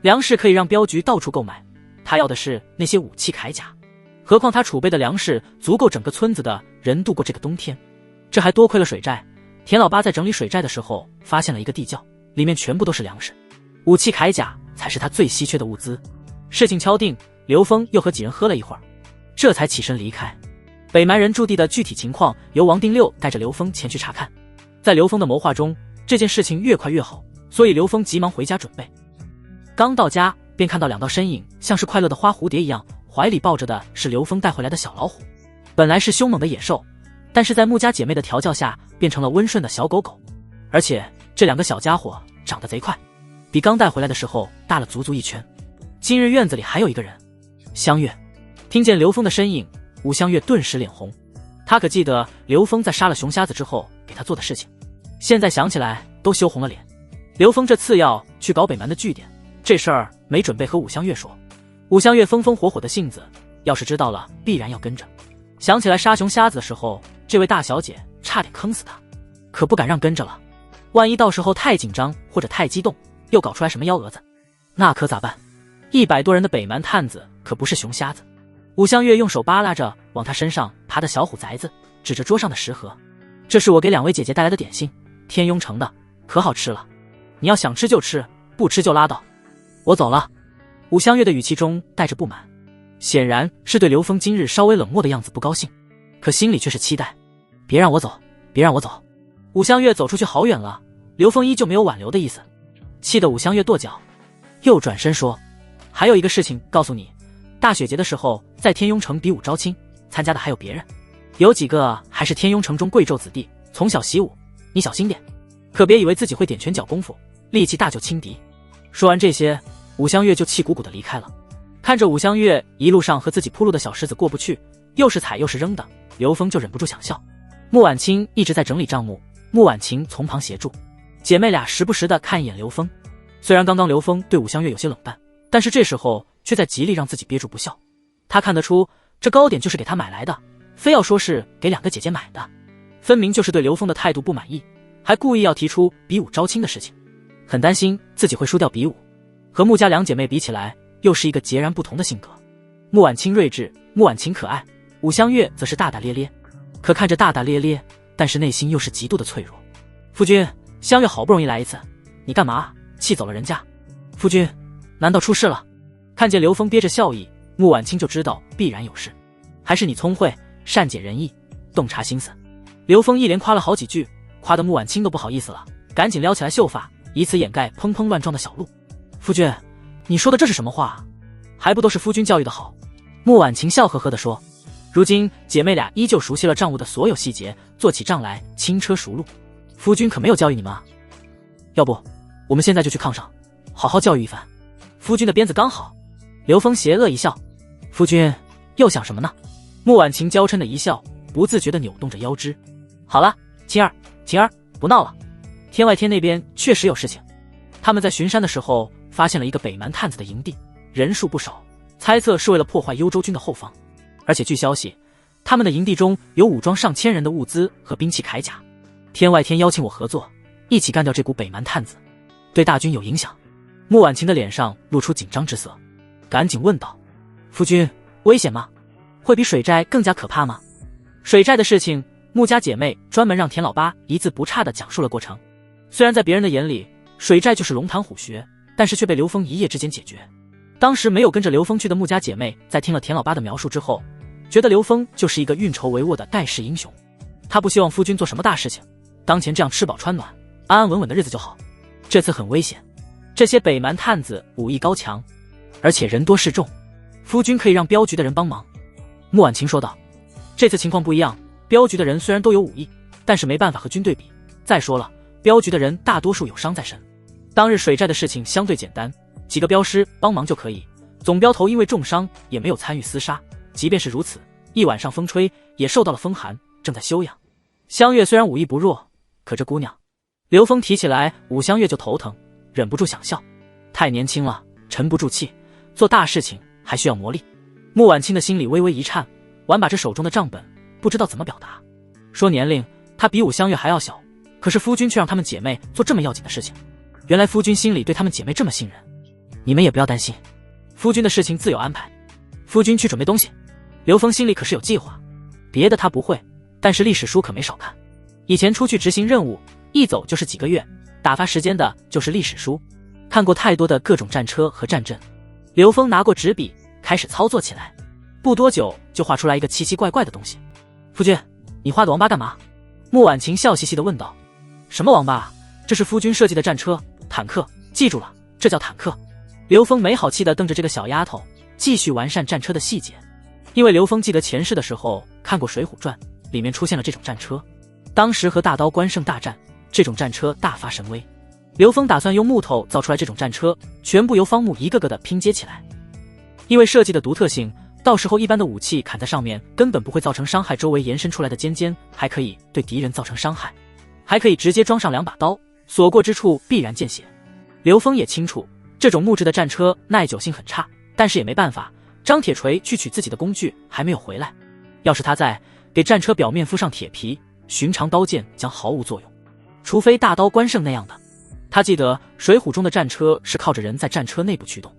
粮食可以让镖局到处购买，他要的是那些武器铠甲。何况他储备的粮食足够整个村子的人度过这个冬天。这还多亏了水寨，田老八在整理水寨的时候发现了一个地窖，里面全部都是粮食，武器铠甲才是他最稀缺的物资。事情敲定，刘峰又和几人喝了一会儿，这才起身离开。北蛮人驻地的具体情况由王定六带着刘峰前去查看。在刘峰的谋划中，这件事情越快越好，所以刘峰急忙回家准备。刚到家便看到2道身影，像是快乐的花蝴蝶一样，怀里抱着的是刘峰带回来的小老虎。本来是凶猛的野兽，但是在穆家姐妹的调教下变成了温顺的小狗狗。而且这2个小家伙长得贼快，比刚带回来的时候大了足足1圈。今日院子里还有一个人，香月。听见刘峰的身影，吴香月顿时脸红。他可记得刘峰在杀了熊瞎子之后给他做的事情，现在想起来都羞红了脸。刘峰这次要去搞北蛮的据点，这事儿没准备和武香月说。武香月风风火火的性子，要是知道了必然要跟着。想起来杀熊瞎子的时候，这位大小姐差点坑死他，可不敢让跟着了，万一到时候太紧张或者太激动，又搞出来什么幺蛾子，那可咋办？100多人的北蛮探子可不是熊瞎子。武香月用手扒拉着往他身上爬的小虎崽子，指着桌上的食盒，这是我给2位姐姐带来的点心，天庸城的，可好吃了，你要想吃就吃，不吃就拉倒，我走了。武香月的语气中带着不满，显然是对刘峰今日稍微冷漠的样子不高兴，可心里却是期待。别让我走，别让我走。武香月走出去好远了，刘峰依旧没有挽留的意思，气得武香月跺脚，又转身说，还有一个事情告诉你，大雪节的时候在天庸城比武招亲，参加的还有别人，有几个还是天庸城中贵胄子弟，从小习武，你小心点，可别以为自己会点拳脚功夫，力气大就轻敌。说完这些，武香月就气鼓鼓地离开了。看着武香月一路上和自己铺路的小石子过不去，又是踩又是扔的，刘峰就忍不住想笑。穆婉清一直在整理账目，穆婉晴从旁协助，姐妹俩时不时地看一眼刘峰。虽然刚刚刘峰对武香月有些冷淡，但是这时候却在极力让自己憋住不笑。他看得出这糕点就是给他买来的，非要说是给2个姐姐买的，分明就是对刘峰的态度不满意，还故意要提出比武招亲的事情，很担心自己会输掉比武。和穆家2姐妹比起来，又是一个截然不同的性格。穆婉清睿智，穆婉晴可爱，武香月则是大大咧咧。可看着大大咧咧，但是内心又是极度的脆弱。夫君，香月好不容易来一次，你干嘛气走了人家？夫君，难道出事了？看见刘峰憋着笑意，穆婉清就知道必然有事。还是你聪慧，善解人意，洞察心思。刘峰一连夸了好几句，夸得穆婉清都不好意思了，赶紧撩起来秀发，以此掩盖砰砰乱撞的小鹿。夫君，你说的这是什么话？还不都是夫君教育的好？穆婉晴笑呵呵地说。如今姐妹俩依旧熟悉了账务的所有细节，做起账来轻车熟路。夫君可没有教育你们啊？要不我们现在就去炕上好好教育一番。夫君的鞭子刚好。刘峰邪恶一笑。夫君又想什么呢？穆婉晴娇嗔的一笑，不自觉地扭动着腰肢。好了，晴儿不闹了，天外天那边确实有事情。他们在巡山的时候发现了一个北蛮探子的营地，人数不少，猜测是为了破坏幽州军的后方。而且据消息，他们的营地中有武装上千人的物资和兵器铠甲。天外天邀请我合作，一起干掉这股北蛮探子，对大军有影响。穆婉晴的脸上露出紧张之色，赶紧问道：夫君，危险吗？会比水寨更加可怕吗？水寨的事情，穆家姐妹专门让田老八一字不差地讲述了过程。虽然在别人的眼里，水寨就是龙潭虎穴，但是却被刘峰一夜之间解决。当时没有跟着刘峰去的穆家姐妹，在听了田老八的描述之后，觉得刘峰就是一个运筹帷幄的盖世英雄。他不希望夫君做什么大事情，当前这样吃饱穿暖、安安稳稳的日子就好。这次很危险，这些北蛮探子武艺高强，而且人多势众，夫君可以让镖局的人帮忙。穆婉清说道。这次情况不一样，镖局的人虽然都有武艺，但是没办法和军对比。再说了，镖局的人大多数有伤在身。当日水寨的事情相对简单，几个镖师帮忙就可以。总镖头因为重伤也没有参与厮杀，即便是如此，一晚上风吹也受到了风寒，正在休养。香月虽然武艺不弱，可这姑娘……刘峰提起来武香月就头疼，忍不住想笑。太年轻了，沉不住气，做大事情还需要磨砺。穆婉清的心里微微一颤，玩把着手中的账本，不知道怎么表达。说年龄，她比武香月还要小，可是夫君却让她们姐妹做这么要紧的事情。原来夫君心里对她们姐妹这么信任。你们也不要担心，夫君的事情自有安排。夫君去准备东西。刘峰心里可是有计划，别的他不会，但是历史书可没少看。以前出去执行任务，一走就是几个月，打发时间的就是历史书，看过太多的各种战车和战阵。刘峰拿过纸笔，开始操作起来。不多久就画出来一个奇奇怪怪的东西。夫君，你画的王八干嘛？穆婉晴笑嘻嘻地问道。什么王八啊？这是夫君设计的战车、坦克，记住了，这叫坦克。刘峰没好气地瞪着这个小丫头，继续完善战车的细节。因为刘峰记得前世的时候看过《水浒传》，里面出现了这种战车。当时和大刀关胜大战，这种战车大发神威。刘峰打算用木头造出来这种战车，全部由方木一个个的拼接起来。因为设计的独特性，到时候一般的武器砍在上面根本不会造成伤害，周围延伸出来的尖尖还可以对敌人造成伤害，还可以直接装上2把刀，所过之处必然见血。刘峰也清楚，这种木质的战车耐久性很差，但是也没办法，张铁锤去取自己的工具还没有回来。要是他在，给战车表面敷上铁皮，寻常刀剑将毫无作用，除非大刀关胜那样的。他记得水浒中的战车是靠着人在战车内部驱动，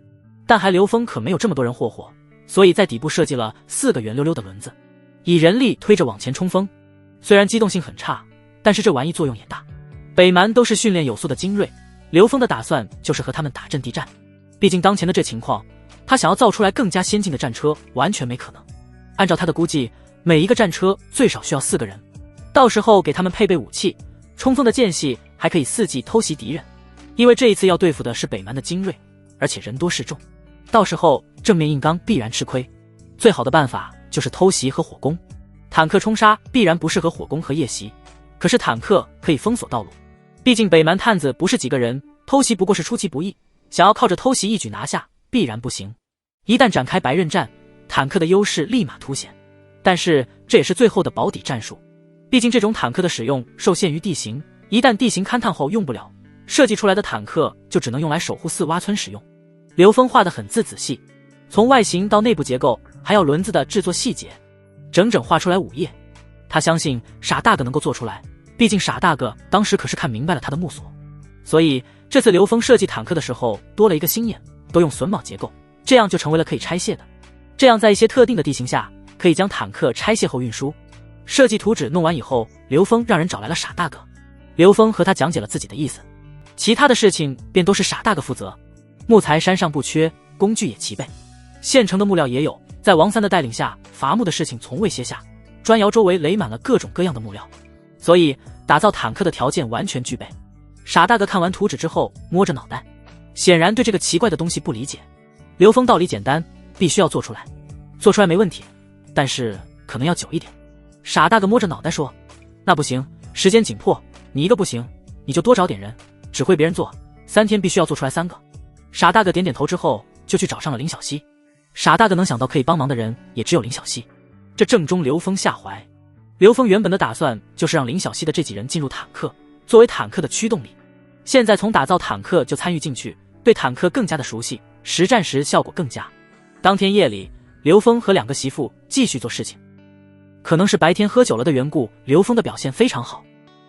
但还刘峰可没有这么多人霍霍，所以在底部设计了4个圆溜溜的轮子，以人力推着往前冲锋。虽然机动性很差，但是这玩意作用也大。北蛮都是训练有素的精锐，刘峰的打算就是和他们打阵地战。毕竟当前的这情况，他想要造出来更加先进的战车完全没可能。按照他的估计，每一个战车最少需要4个人，到时候给他们配备武器，冲锋的间隙还可以伺机偷袭敌人。因为这一次要对付的是北蛮的精锐，而且人多势众，到时候正面硬刚必然吃亏。最好的办法就是偷袭和火攻。坦克冲杀必然不适合火攻和夜袭，可是坦克可以封锁道路。毕竟北蛮探子不是几个人，偷袭不过是出其不意，想要靠着偷袭一举拿下必然不行。一旦展开白刃战，坦克的优势立马凸显。但是这也是最后的保底战术，毕竟这种坦克的使用受限于地形，一旦地形勘探后用不了，设计出来的坦克就只能用来守护4洼村使用。刘峰画得很仔细，从外形到内部结构，还要轮子的制作细节，整整画出来5页。他相信傻大个能够做出来，毕竟傻大个当时可是看明白了他的木锁。所以这次刘峰设计坦克的时候多了一个心眼，都用榫卯结构，这样就成为了可以拆卸的。这样在一些特定的地形下，可以将坦克拆卸后运输。设计图纸弄完以后，刘峰让人找来了傻大个。刘峰和他讲解了自己的意思，其他的事情便都是傻大个负责。木材山上不缺，工具也齐备，现成的木料也有。在王三的带领下，伐木的事情从未歇下，砖窑周围垒满了各种各样的木料，所以打造坦克的条件完全具备。傻大个看完图纸之后摸着脑袋，显然对这个奇怪的东西不理解。刘峰道理简单，必须要做出来，做出来没问题，但是可能要久一点。傻大个摸着脑袋说，那不行，时间紧迫，你一个不行，你就多找点人，指挥别人做，3天必须要做出来3个。傻大个点点头之后就去找上了林小溪。傻大个能想到可以帮忙的人也只有林小溪，这正中刘峰下怀。刘峰原本的打算就是让林小溪的这几人进入坦克，作为坦克的驱动力。现在从打造坦克就参与进去，对坦克更加的熟悉，实战时效果更佳。当天夜里，刘峰和2个媳妇继续做事情。可能是白天喝酒了的缘故，刘峰的表现非常好。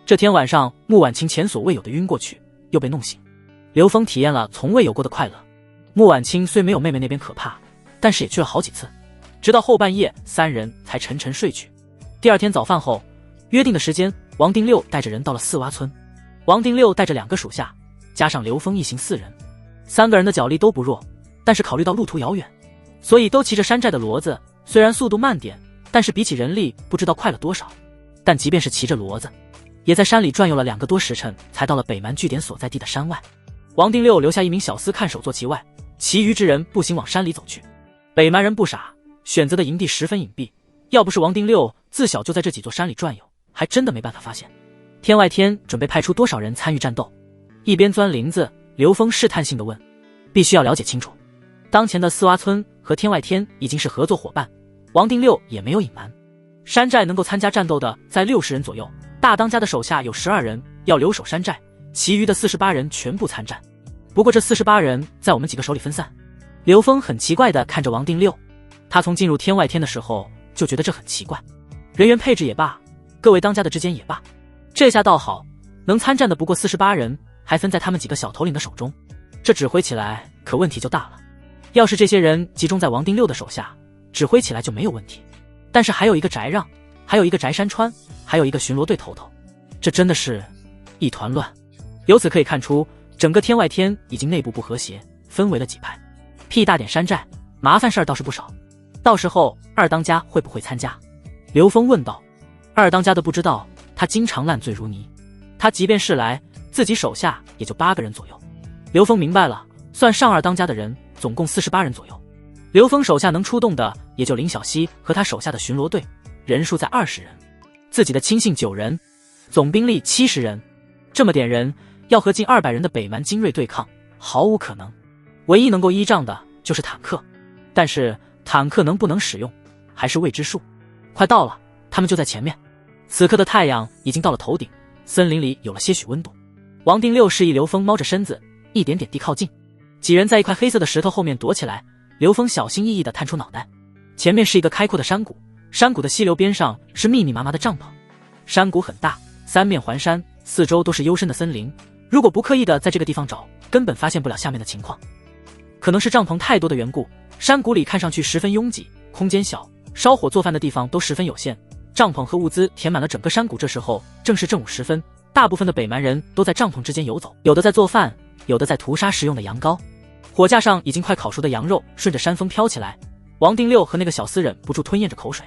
这天晚上，穆婉清前所未有的晕过去，又被弄醒。刘峰体验了从未有过的快乐。穆婉清虽没有妹妹那边可怕，但是也去了好几次，直到后半夜3人才沉沉睡去。第二天早饭后，约定的时间，王定六带着人到了4洼村。王定六带着2个属下，加上刘峰一行4人，3个人的脚力都不弱，但是考虑到路途遥远，所以都骑着山寨的骡子，虽然速度慢点，但是比起人力不知道快了多少。但即便是骑着骡子，也在山里转悠了2个多时辰，才到了北蛮据点所在地的山外。王定六留下1名小厮看守坐骑外，其余之人步行往山里走去。北蛮人不傻，选择的营地十分隐蔽，要不是王定六自小就在这几座山里转悠，还真的没办法发现。天外天准备派出多少人参与战斗？一边钻林子，刘峰试探性地问。必须要了解清楚。当前的四洼村和天外天已经是合作伙伴，王定六也没有隐瞒。山寨能够参加战斗的在60人左右，大当家的手下有12人要留守山寨，其余的48人全部参战。不过这48人在我们几个手里分散。刘峰很奇怪地看着王定六，他从进入天外天的时候就觉得这很奇怪。人员配置也罢，各位当家的之间也罢，这下倒好，能参战的不过48人，还分在他们几个小头领的手中，这指挥起来可问题就大了。要是这些人集中在王定六的手下，指挥起来就没有问题。但是还有一个翟让，还有一个翟山川，还有一个巡逻队头头，这真的是一团乱。由此可以看出，整个天外天已经内部不和谐，分为了几派。屁大点山寨，麻烦事儿倒是不少。到时候二当家会不会参加？刘峰问道。二当家的不知道，他经常烂醉如泥，他即便是来，自己手下也就8个人左右。刘峰明白了，算上二当家的人，总共48人左右。刘峰手下能出动的也就林小溪和他手下的巡逻队，人数在20人，自己的亲信9人，总兵力70人。这么点人，要和近200人的北蛮精锐对抗，毫无可能。唯一能够依仗的就是坦克，但是坦克能不能使用，还是未知数。快到了，他们就在前面。此刻的太阳已经到了头顶，森林里有了些许温度。王定六示意刘峰猫着身子，一点点地靠近。几人在一块黑色的石头后面躲起来，刘峰小心翼翼地探出脑袋。前面是一个开阔的山谷，山谷的溪流边上是密密麻麻的帐篷。山谷很大，3面环山，四周都是幽深的森林，如果不刻意地在这个地方找，根本发现不了下面的情况。可能是帐篷太多的缘故，山谷里看上去十分拥挤，空间小，烧火做饭的地方都十分有限，帐篷和物资填满了整个山谷。这时候正是正午时分，大部分的北蛮人都在帐篷之间游走，有的在做饭，有的在屠杀食用的羊羔。火架上已经快烤熟的羊肉顺着山风飘起来，王定六和那个小厮忍不住吞咽着口水。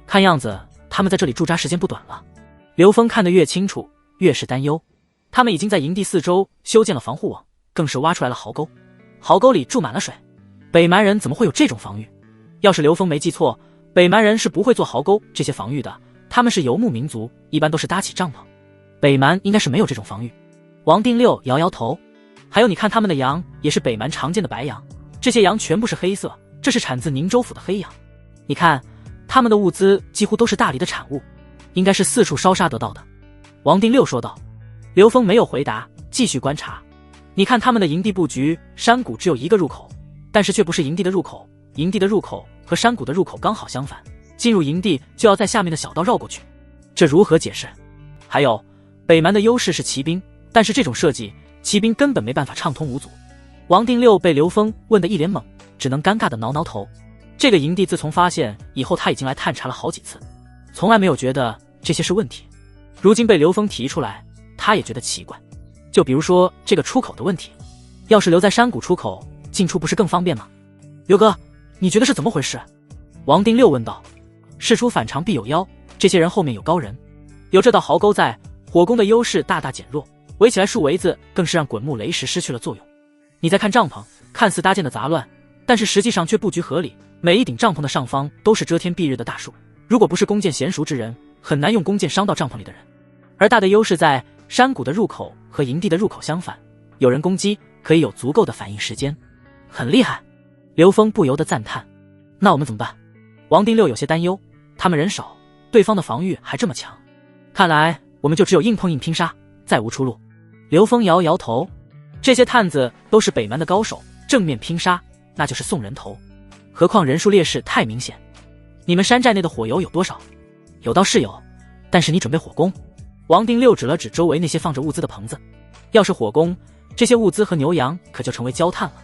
看样子他们在这里驻扎时间不短了。刘峰看得越清楚，越是担忧。他们已经在营地四周修建了防护网，更是挖出来了壕沟，壕沟里注满了水。北蛮人怎么会有这种防御？要是刘峰没记错，北蛮人是不会做壕沟这些防御的，他们是游牧民族，一般都是搭起帐篷。北蛮应该是没有这种防御。王定六摇摇头。还有你看他们的羊也是北蛮常见的白羊，这些羊全部是黑色，这是产自宁州府的黑羊。你看他们的物资几乎都是大黎的产物，应该是四处烧杀得到的。王定六说道。刘峰没有回答，继续观察。你看他们的营地布局，山谷只有一个入口，但是却不是营地的入口，营地的入口和山谷的入口刚好相反，进入营地就要在下面的小道绕过去，这如何解释？还有北蛮的优势是骑兵，但是这种设计骑兵根本没办法畅通无阻。王定六被刘峰问得一脸懵，只能尴尬地挠挠头。这个营地自从发现以后，他已经来探查了好几次，从来没有觉得这些是问题，如今被刘峰提出来，他也觉得奇怪。就比如说这个出口的问题，要是留在山谷出口，进出不是更方便吗？刘哥，你觉得是怎么回事？王定六问道。事出反常必有妖，这些人后面有高人，有这道壕沟在，火攻的优势大大减弱，围起来树围子更是让滚木雷石失去了作用。你再看帐篷，看似搭建的杂乱，但是实际上却布局合理，每一顶帐篷的上方都是遮天蔽日的大树，如果不是弓箭娴熟之人，很难用弓箭伤到帐篷里的人。而大的优势在山谷的入口和营地的入口相反，有人攻击可以有足够的反应时间，很厉害。刘峰不由得赞叹。那我们怎么办？王定六有些担忧，他们人少，对方的防御还这么强，看来我们就只有硬碰硬拼杀，再无出路。刘峰摇摇头，这些探子都是北蛮的高手，正面拼杀那就是送人头，何况人数劣势太明显。你们山寨内的火油有多少？有倒是有，但是你准备火攻？王定六指了指周围那些放着物资的棚子，要是火攻，这些物资和牛羊可就成为焦炭了。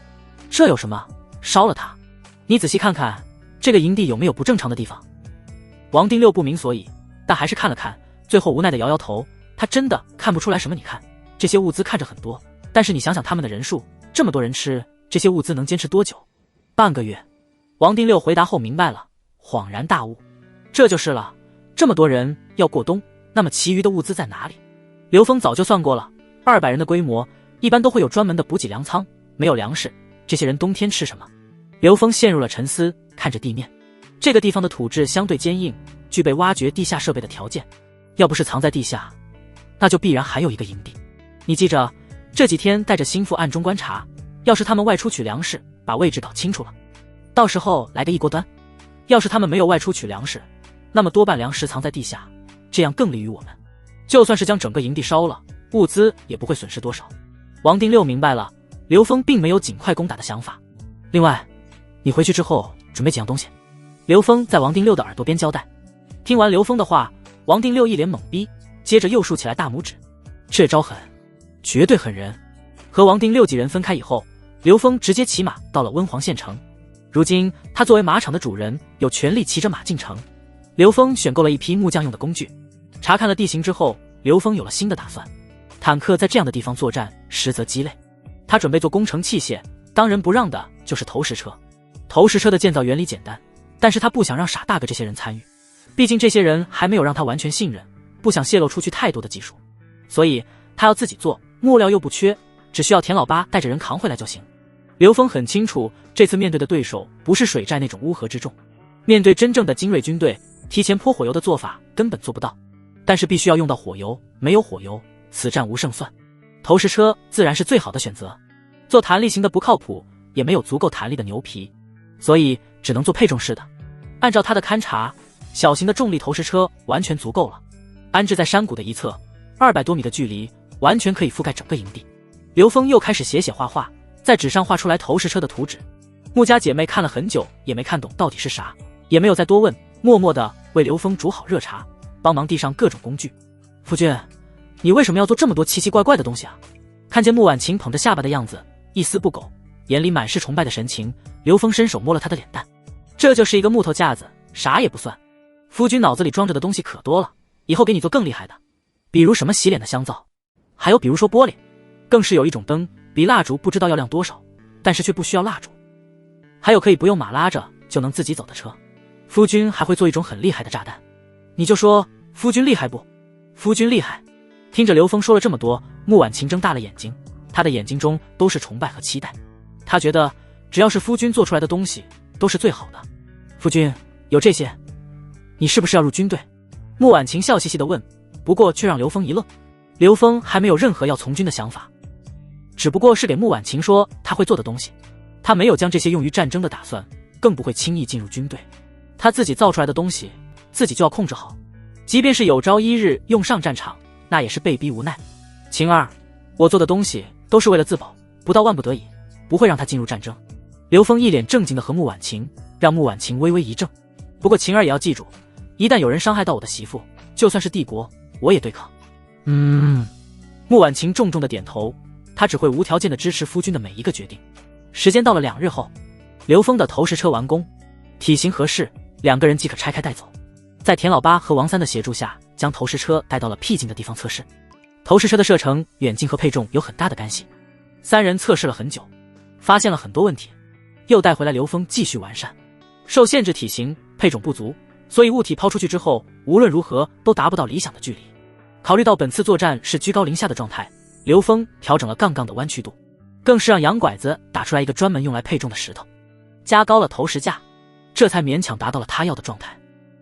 这有什么？烧了它。你仔细看看这个营地有没有不正常的地方。王定六不明所以，但还是看了看，最后无奈的摇摇头，他真的看不出来什么。你看这些物资看着很多，但是你想想他们的人数，这么多人吃，这些物资能坚持多久？半个月。王定六回答后明白了，恍然大悟，这就是了。这么多人要过冬，那么其余的物资在哪里？刘峰早就算过了，200人的规模，一般都会有专门的补给粮仓，没有粮食，这些人冬天吃什么？刘峰陷入了沉思，看着地面。这个地方的土质相对坚硬，具备挖掘地下设备的条件。要不是藏在地下，那就必然还有一个营地。你记着，这几天带着心腹暗中观察，要是他们外出取粮食，把位置搞清楚了，到时候来个一锅端。要是他们没有外出取粮食，那么多半粮食藏在地下，这样更利于我们。就算是将整个营地烧了，物资也不会损失多少。王定六明白了，刘峰并没有尽快攻打的想法。另外，你回去之后准备几样东西。刘峰在王定六的耳朵边交代。听完刘峰的话，王定六一脸懵逼，接着又竖起来大拇指。这招狠，绝对狠人。和王定六几人分开以后，刘峰直接骑马到了温黄县城。如今他作为马场的主人，有权利骑着马进城。刘峰选购了一批木匠用的工具，查看了地形之后，刘峰有了新的打算。坦克在这样的地方作战，实则鸡肋。他准备做工程器械，当仁不让的就是投石车。投石车的建造原理简单，但是他不想让傻大个这些人参与，毕竟这些人还没有让他完全信任，不想泄露出去太多的技术，所以他要自己做，木料又不缺，只需要田老八带着人扛回来就行。刘峰很清楚，这次面对的对手不是水寨那种乌合之众，面对真正的精锐军队，提前泼火油的做法根本做不到，但是必须要用到火油，没有火油，此战无胜算。投石车自然是最好的选择，做弹力型的不靠谱，也没有足够弹力的牛皮，所以只能做配重式的。按照他的勘察，小型的重力投石车完全足够了，安置在山谷的一侧，200多米的距离，完全可以覆盖整个营地。刘峰又开始写画画，在纸上画出来投石车的图纸。穆家姐妹看了很久也没看懂到底是啥，也没有再多问，默默地为刘峰煮好热茶，帮忙递上各种工具。夫君，你为什么要做这么多奇奇怪怪的东西啊？看见穆婉晴捧着下巴的样子，一丝不苟，眼里满是崇拜的神情，刘峰伸手摸了她的脸蛋。这就是一个木头架子，啥也不算。夫君脑子里装着的东西可多了，以后给你做更厉害的，比如什么洗脸的香皂，还有比如说玻璃，更是有一种灯，比蜡烛不知道要亮多少，但是却不需要蜡烛，还有可以不用马拉着就能自己走的车。夫君还会做一种很厉害的炸弹，你就说夫君厉害不？夫君厉害。听着刘峰说了这么多，穆婉晴睁大了眼睛，她的眼睛中都是崇拜和期待。她觉得只要是夫君做出来的东西都是最好的。夫君有这些，你是不是要入军队？穆婉晴笑嘻嘻地问，不过却让刘峰一愣。刘峰还没有任何要从军的想法，只不过是给穆婉晴说他会做的东西，他没有将这些用于战争的打算，更不会轻易进入军队。他自己造出来的东西自己就要控制好，即便是有朝一日用上战场，那也是被逼无奈。晴儿，我做的东西都是为了自保，不到万不得已不会让他进入战争。刘峰一脸正经的和穆婉晴，让穆婉晴微微一怔。不过晴儿也要记住，一旦有人伤害到我的媳妇，就算是帝国我也对抗。穆婉晴重重的点头，她只会无条件的支持夫君的每一个决定。时间到了2日后，刘峰的投石车完工，体型合适，2个人即可拆开带走。在田老八和王三的协助下，将投石车带到了僻静的地方测试。投石车的射程、远近和配重有很大的干系，3人测试了很久，发现了很多问题，又带回来刘峰继续完善。受限制体型、配重不足，所以物体抛出去之后，无论如何都达不到理想的距离。考虑到本次作战是居高临下的状态，刘峰调整了杠杠的弯曲度，更是让洋拐子打出来一个专门用来配重的石头，加高了投石架，这才勉强达到了他要的状态。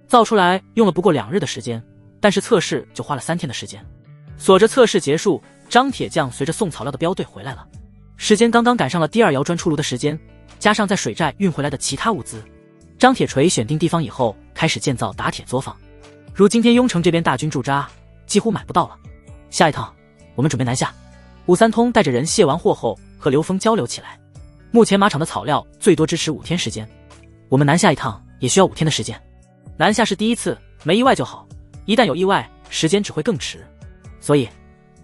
造出来用了不过2日的时间，但是测试就花了3天的时间。锁着测试结束，张铁匠随着送草料的标队回来了，时间刚刚赶上了第2窑砖出炉的时间，加上在水寨运回来的其他物资，张铁锤选定地方以后，开始建造打铁作坊。如今天雍城这边大军驻扎，几乎买不到了。下一趟我们准备南下。武三通带着人卸完货后，和刘峰交流起来。目前马场的草料最多支持5天时间，我们南下一趟也需要5天的时间。南下是第一次，没意外就好，一旦有意外，时间只会更迟，所以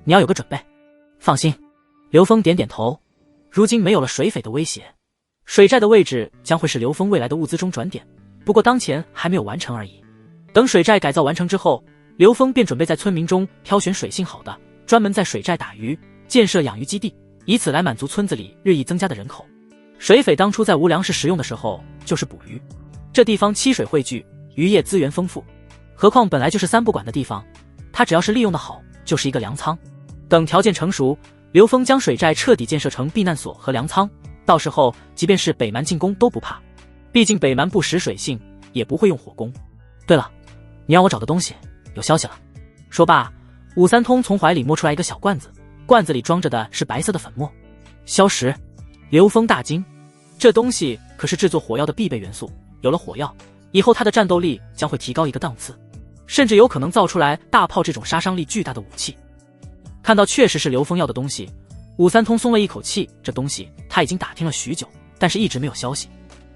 你要有个准备。放心。刘峰点点头。如今没有了水匪的威胁，水寨的位置将会是刘峰未来的物资中转点，不过当前还没有完成而已。等水寨改造完成之后，刘峰便准备在村民中挑选水性好的，专门在水寨打鱼，建设养鱼基地，以此来满足村子里日益增加的人口。水匪当初在无粮食食用的时候，就是捕鱼。这地方七水汇聚，渔业资源丰富，何况本来就是三不管的地方，它只要是利用的好，就是一个粮仓。等条件成熟，刘峰将水寨彻底建设成避难所和粮仓，到时候即便是北蛮进攻都不怕，毕竟北蛮不识水性，也不会用火攻。对了，你让我找的东西有消息了。说罢，武三通从怀里摸出来一个小罐子，罐子里装着的是白色的粉末。硝石！刘峰大惊，这东西可是制作火药的必备元素，有了火药，以后他的战斗力将会提高一个档次，甚至有可能造出来大炮这种杀伤力巨大的武器。看到确实是刘峰要的东西，武三通松了一口气，这东西他已经打听了许久，但是一直没有消息。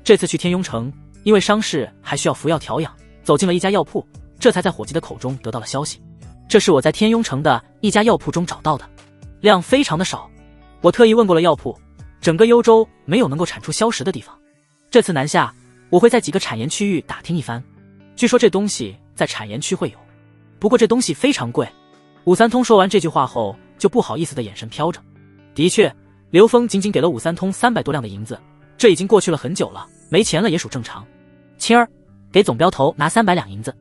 这次去天庸城，因为伤势还需要服药调养，走进了一家药铺，这才在伙计的口中得到了消息。这是我在天庸城的一家药铺中找到的，量非常的少。我特意问过了药铺，整个幽州没有能够产出硝石的地方。这次南下，我会在几个产盐区域打听一番，据说这东西在产盐区会有，不过这东西非常贵。武三通说完这句话后，就不好意思的眼神飘着。的确，刘峰仅仅给了武三通300多两的银子，这已经过去了很久了，没钱了也属正常。青儿，给总镖头拿300两银子。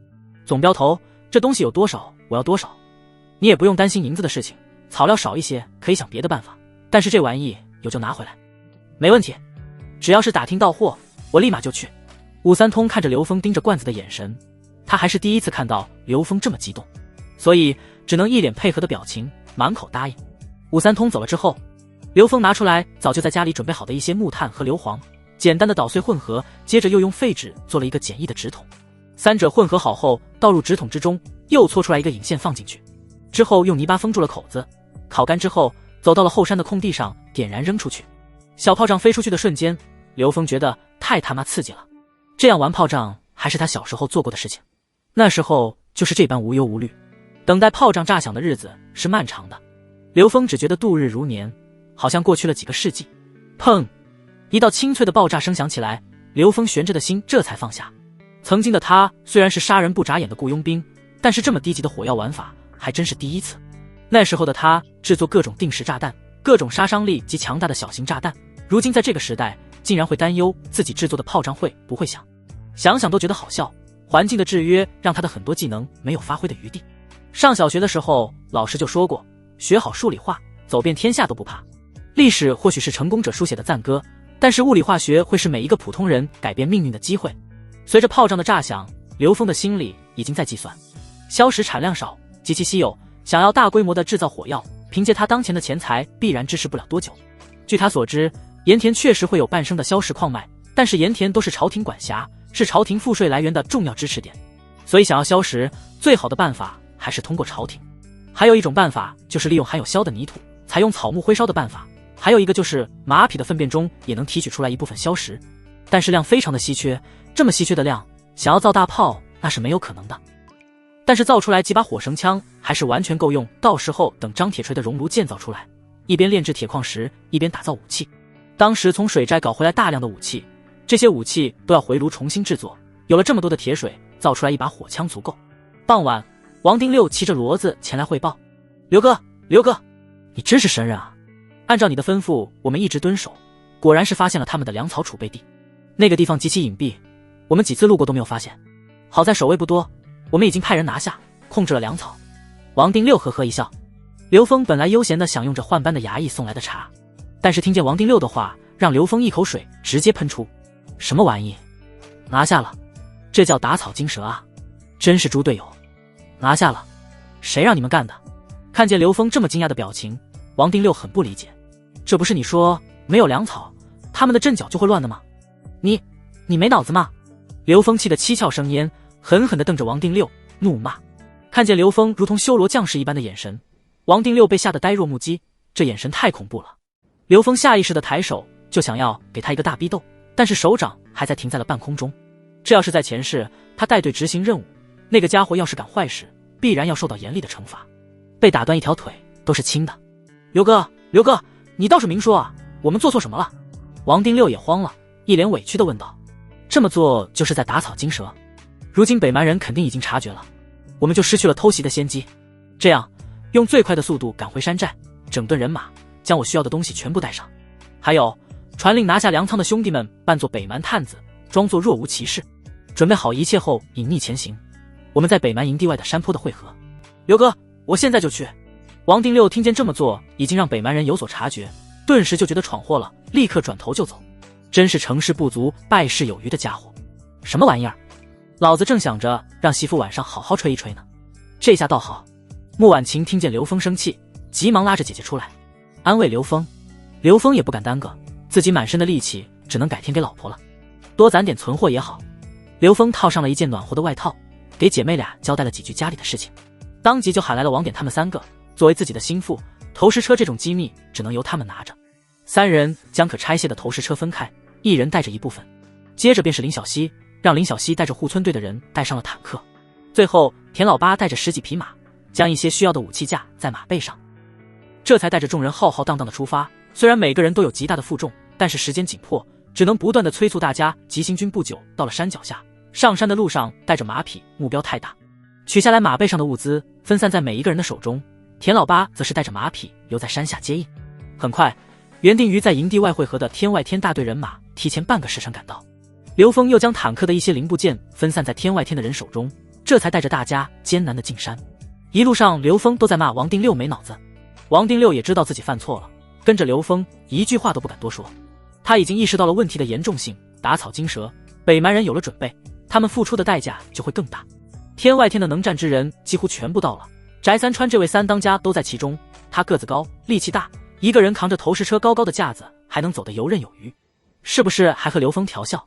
总镖头，这东西有多少我要多少，你也不用担心银子的事情，草料少一些可以想别的办法，但是这玩意有就拿回来。没问题，只要是打听到货，我立马就去。武三通看着刘峰盯着罐子的眼神，他还是第一次看到刘峰这么激动，所以只能一脸配合的表情，满口答应。武三通走了之后，刘峰拿出来早就在家里准备好的一些木炭和硫磺，简单的捣碎混合，接着又用废纸做了一个简易的纸筒。三者混合好后，倒入纸筒之中，又搓出来一个引线放进去，之后用泥巴封住了口子，烤干之后，走到了后山的空地上，点燃扔出去。小炮仗飞出去的瞬间，刘峰觉得太他妈刺激了，这样玩炮仗还是他小时候做过的事情，那时候就是这般无忧无虑。等待炮仗炸响的日子是漫长的，刘峰只觉得度日如年，好像过去了几个世纪。砰！一道清脆的爆炸声响起来，刘峰悬着的心这才放下。曾经的他虽然是杀人不眨眼的雇佣兵，但是这么低级的火药玩法还真是第一次。那时候的他制作各种定时炸弹，各种杀伤力极强大的小型炸弹，如今在这个时代竟然会担忧自己制作的炮仗会不会响，想想都觉得好笑。环境的制约让他的很多技能没有发挥的余地。上小学的时候，老师就说过，学好数理化，走遍天下都不怕。历史或许是成功者书写的赞歌，但是物理化学会是每一个普通人改变命运的机会。随着炮仗的炸响，刘峰的心里已经在计算，硝石产量少，极其稀有，想要大规模的制造火药，凭借他当前的钱财必然支持不了多久。据他所知，盐田确实会有半升的硝石矿脉，但是盐田都是朝廷管辖，是朝廷赋税来源的重要支持点，所以想要硝石，最好的办法还是通过朝廷。还有一种办法就是利用含有硝的泥土，采用草木灰烧的办法，还有一个就是马匹的粪便中也能提取出来一部分硝石，但是量非常的稀缺，这么稀缺的量，想要造大炮那是没有可能的。但是造出来几把火绳枪还是完全够用，到时候等张铁锤的熔炉建造出来，一边炼制铁矿石，一边打造武器。当时从水寨搞回来大量的武器，这些武器都要回炉重新制作，有了这么多的铁水，造出来一把火枪足够。傍晚，王丁六骑着骡子前来汇报，刘哥，你真是神人啊！按照你的吩咐，我们一直蹲守，果然是发现了他们的粮草储备地。那个地方极其隐蔽，我们几次路过都没有发现，好在守卫不多，我们已经派人拿下，控制了粮草。王丁六呵呵一笑。刘峰本来悠闲地享用着换班的衙役送来的茶，但是听见王丁六的话，让刘峰一口水直接喷出。什么玩意？拿下了？这叫打草惊蛇啊！真是猪队友！拿下了？谁让你们干的？看见刘峰这么惊讶的表情，王丁六很不理解。这不是你说没有粮草，他们的阵脚就会乱的吗？你没脑子吗？刘峰气得七窍生烟，狠狠地瞪着王丁六，怒骂。看见刘峰如同修罗将士一般的眼神，王丁六被吓得呆若木鸡，这眼神太恐怖了。刘峰下意识地抬手就想要给他一个大逼斗，但是手掌还在停在了半空中。这要是在前世，他带队执行任务，那个家伙要是干坏事，必然要受到严厉的惩罚，被打断一条腿都是轻的。刘哥，你倒是明说啊，我们做错什么了？王丁六也慌了，一脸委屈地问道。这么做就是在打草惊蛇，如今北蛮人肯定已经察觉了，我们就失去了偷袭的先机。这样，用最快的速度赶回山寨，整顿人马，将我需要的东西全部带上。还有，传令拿下粮仓的兄弟们扮作北蛮探子，装作若无其事，准备好一切后隐匿前行。我们在北蛮营地外的山坡的汇合。刘哥，我现在就去。王定六听见这么做已经让北蛮人有所察觉，顿时就觉得闯祸了，立刻转头就走。真是成事不足败事有余的家伙。什么玩意儿？老子正想着让媳妇晚上好好吹一吹呢。这下倒好。穆婉晴听见刘峰生气，急忙拉着姐姐出来安慰刘峰。刘峰也不敢耽搁，自己满身的力气只能改天给老婆了，多攒点存货也好。刘峰套上了一件暖和的外套，给姐妹俩交代了几句家里的事情，当即就喊来了王典他们3个作为自己的心腹。投石车这种机密只能由他们拿着。3人将可拆卸的投石车分开，一人带着一部分。接着便是林小西，让林小西带着护村队的人带上了坦克。最后田老八带着10几匹马，将一些需要的武器架在马背上，这才带着众人浩浩荡荡的出发。虽然每个人都有极大的负重，但是时间紧迫，只能不断的催促大家急行军。不久到了山脚下，上山的路上带着马匹，目标太大，取下来马背上的物资分散在每一个人的手中，田老八则是带着马匹留在山下接应。很快，原定于在营地外汇合的天外天大队人马提前半个时辰赶到。刘峰又将坦克的一些零部件分散在天外天的人手中，这才带着大家艰难的进山。一路上刘峰都在骂王定六没脑子，王定六也知道自己犯错了，跟着刘峰一句话都不敢多说。他已经意识到了问题的严重性，打草惊蛇，北蛮人有了准备，他们付出的代价就会更大。天外天的能战之人几乎全部到了，翟三川这位3当家都在其中。他个子高，力气大，一个人扛着投石车高高的架子，还能走得游刃有余，是不是还和刘峰调笑？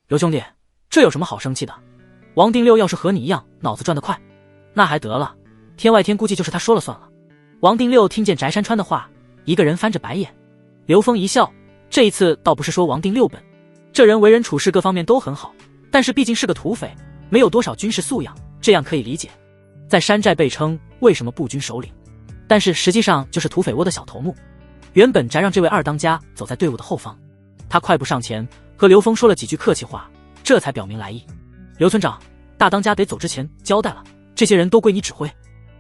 刘兄弟，这有什么好生气的？王定六要是和你一样脑子转得快，那还得了，天外天估计就是他说了算了。王定六听见翟山川的话，一个人翻着白眼。刘峰一笑，这一次倒不是说王定六笨，这人为人处事各方面都很好，但是毕竟是个土匪，没有多少军事素养，这样可以理解。在山寨被称为什么步军首领，但是实际上就是土匪窝的小头目。原本翟让这位2当家走在队伍的后方，他快步上前和刘峰说了几句客气话，这才表明来意。刘村长，大当家得走之前交代了，这些人都归你指挥。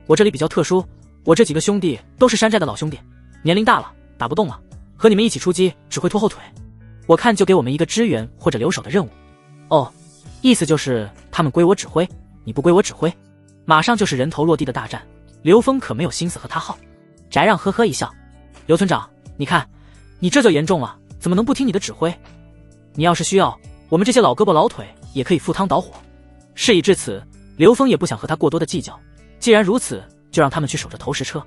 我这里比较特殊，我这几个兄弟都是山寨的老兄弟，年龄大了，打不动了，和你们一起出击只会拖后腿，我看就给我们一个支援或者留守的任务。哦，意思就是他们归我指挥，你不归我指挥，马上就是人头落地的大战。刘峰可没有心思和他耗。翟让呵呵一笑，刘村长，你看你这就严重了，怎么能不听你的指挥？你要是需要，我们这些老胳膊老腿也可以赴汤蹈火。事已至此，刘峰也不想和他过多的计较，既然如此，就让他们去守着投石车。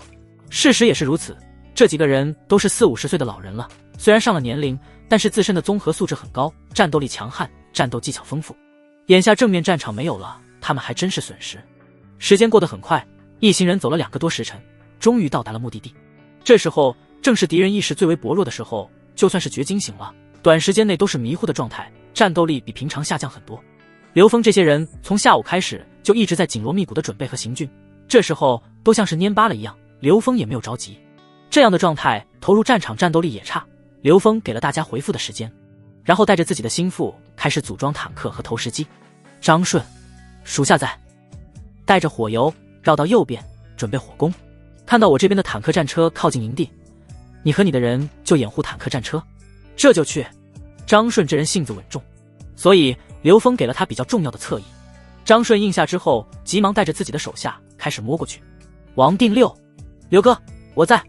事实也是如此，这几个人都是40、50岁的老人了，虽然上了年龄，但是自身的综合素质很高，战斗力强悍，战斗技巧丰富。眼下正面战场没有了，他们还真是损失。时间过得很快，一行人走了2个多时辰，终于到达了目的地。这时候正是敌人意识最为薄弱的时候，就算是觉惊醒了，短时间内都是迷糊的状态，战斗力比平常下降很多。刘峰这些人从下午开始就一直在紧锣密鼓的准备和行军，这时候都像是蔫巴了一样，刘峰也没有着急。这样的状态投入战场战斗力也差，刘峰给了大家回复的时间，然后带着自己的心腹开始组装坦克和投石机。张顺，属下在，带着火油绕到右边准备火攻，看到我这边的坦克战车靠近营地，你和你的人就掩护坦克战车。这就去。张顺这人性子稳重，所以刘峰给了他比较重要的侧翼。张顺应下之后，急忙带着自己的手下开始摸过去。王定六，刘哥，我在。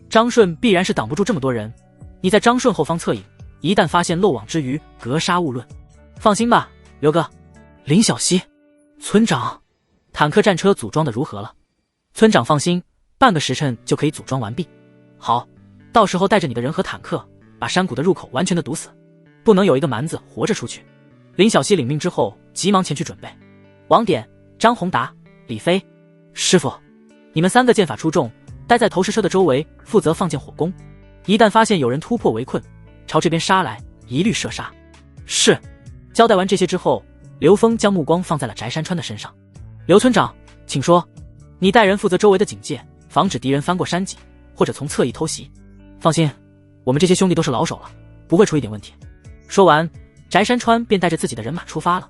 张顺必然是挡不住这么多人，你在张顺后方侧影，一旦发现漏网之鱼，格杀勿论。放心吧，刘哥。林小西，村长，坦克战车组装的如何了？村长放心，半个时辰就可以组装完毕。好，到时候带着你的人和坦克，把山谷的入口完全的堵死，不能有一个蛮子活着出去。林小西领命之后，急忙前去准备。王典、张宏达、李飞，师傅，你们3个剑法出众，待在投石车的周围，负责放箭火攻。一旦发现有人突破围困，朝这边杀来，一律射杀。是。交代完这些之后，刘峰将目光放在了翟山川的身上。刘村长，请说。你带人负责周围的警戒，防止敌人翻过山脊，或者从侧翼偷袭。放心，我们这些兄弟都是老手了，不会出一点问题。说完，翟山川便带着自己的人马出发了，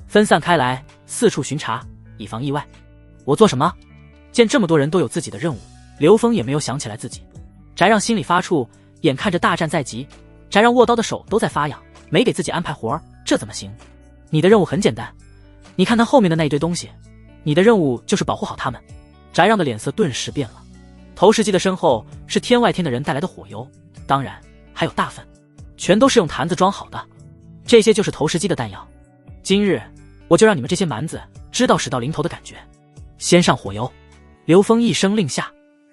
分散开来，四处巡查，以防意外。我做什么？见这么多人都有自己的任务，刘峰也没有想起来自己。翟让心里发怵，眼看着大战在即，翟让握刀的手都在发痒，没给自己安排活儿，这怎么行？你的任务很简单，你看他后面的那一堆东西，你的任务就是保护好他们。翟让的脸色顿时变了。投石机的身后是天外天的人带来的火油，当然还有大粪，全都是用坛子装好的，这些就是投石机的弹药。今日我就让你们这些蛮子知道使到临头的感觉。先上火油！刘峰一声令下，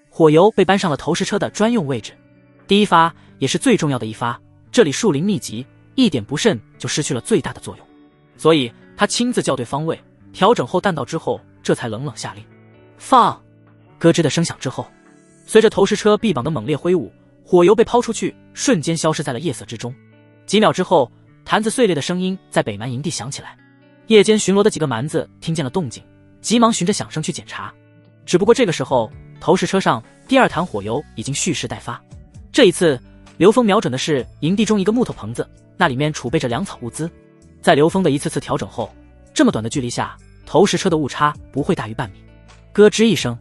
火油被搬上了投石车的专用位置。第一发也是最重要的一发，这里树林密集，一点不慎就失去了最大的作用，所以他亲自校对方位，调整后弹道之后，这才冷冷下令放。咯吱的声响之后，随着投石车臂膀的猛烈挥舞，火油被抛出去，瞬间消失在了夜色之中。几秒之后，坛子碎裂的声音在北蛮营地响起来。夜间巡逻的几个蛮子听见了动静，急忙循着响声去检查。只不过这个时候，投石车上第二坛火油已经蓄势待发。这一次，刘峰瞄准的是营地中一个木头棚子，那里面储备着粮草物资。在刘峰的一次次调整后，这么短的距离下，投石车的误差不会大于半米。咯吱一声，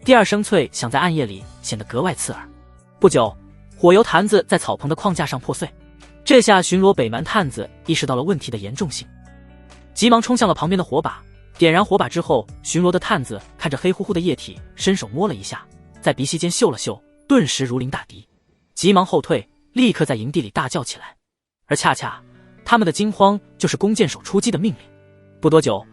第二声脆响在暗夜里显得格外刺耳。不久，火油坛子在草棚的框架上破碎。这下巡逻北蛮探子意识到了问题的严重性，急忙冲向了旁边的火把。点燃火把之后，巡逻的探子看着黑乎乎的液体，伸手摸了一下，在鼻息间嗅了嗅，顿时如临大敌，急忙后退，立刻在营地里大叫起来。而恰恰他们的惊慌就是弓箭手出击的命令。不多久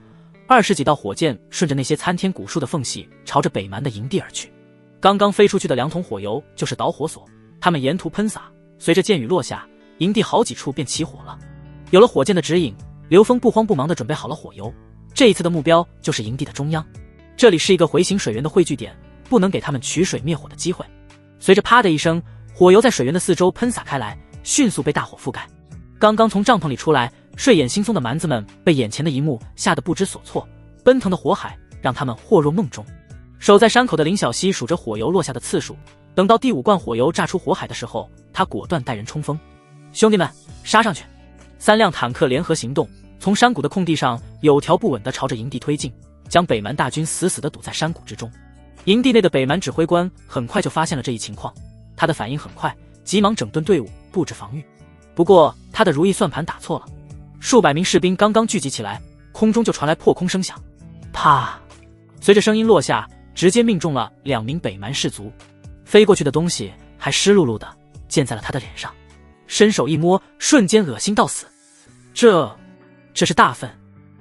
，20几道火箭顺着那些参天古树的缝隙朝着北蛮的营地而去。刚刚飞出去的2桶火油就是导火索，他们沿途喷洒，随着箭雨落下，营地好几处便起火了。有了火箭的指引，刘峰不慌不忙地准备好了火油。这一次的目标就是营地的中央，这里是一个回形水源的汇聚点，不能给他们取水灭火的机会。随着啪的一声，火油在水源的四周喷洒开来，迅速被大火覆盖。刚刚从帐篷里出来睡眼惺忪的蛮子们被眼前的一幕吓得不知所措，奔腾的火海让他们惑入梦中。守在山口的林小溪数着火油落下的次数，等到第5罐火油炸出火海的时候，他果断带人冲锋。兄弟们，杀上去！3辆坦克联合行动，从山谷的空地上有条不紊地朝着营地推进，将北蛮大军死死地堵在山谷之中。营地内的北蛮指挥官很快就发现了这一情况，他的反应很快，急忙整顿队伍，布置防御。不过他的如意算盘打错了，数百名士兵刚刚聚集起来，空中就传来破空声响，啪！随着声音落下，直接命中了2名北蛮士卒，飞过去的东西还湿漉漉的溅在了他的脸上，伸手一摸，瞬间恶心到死。这是大粪，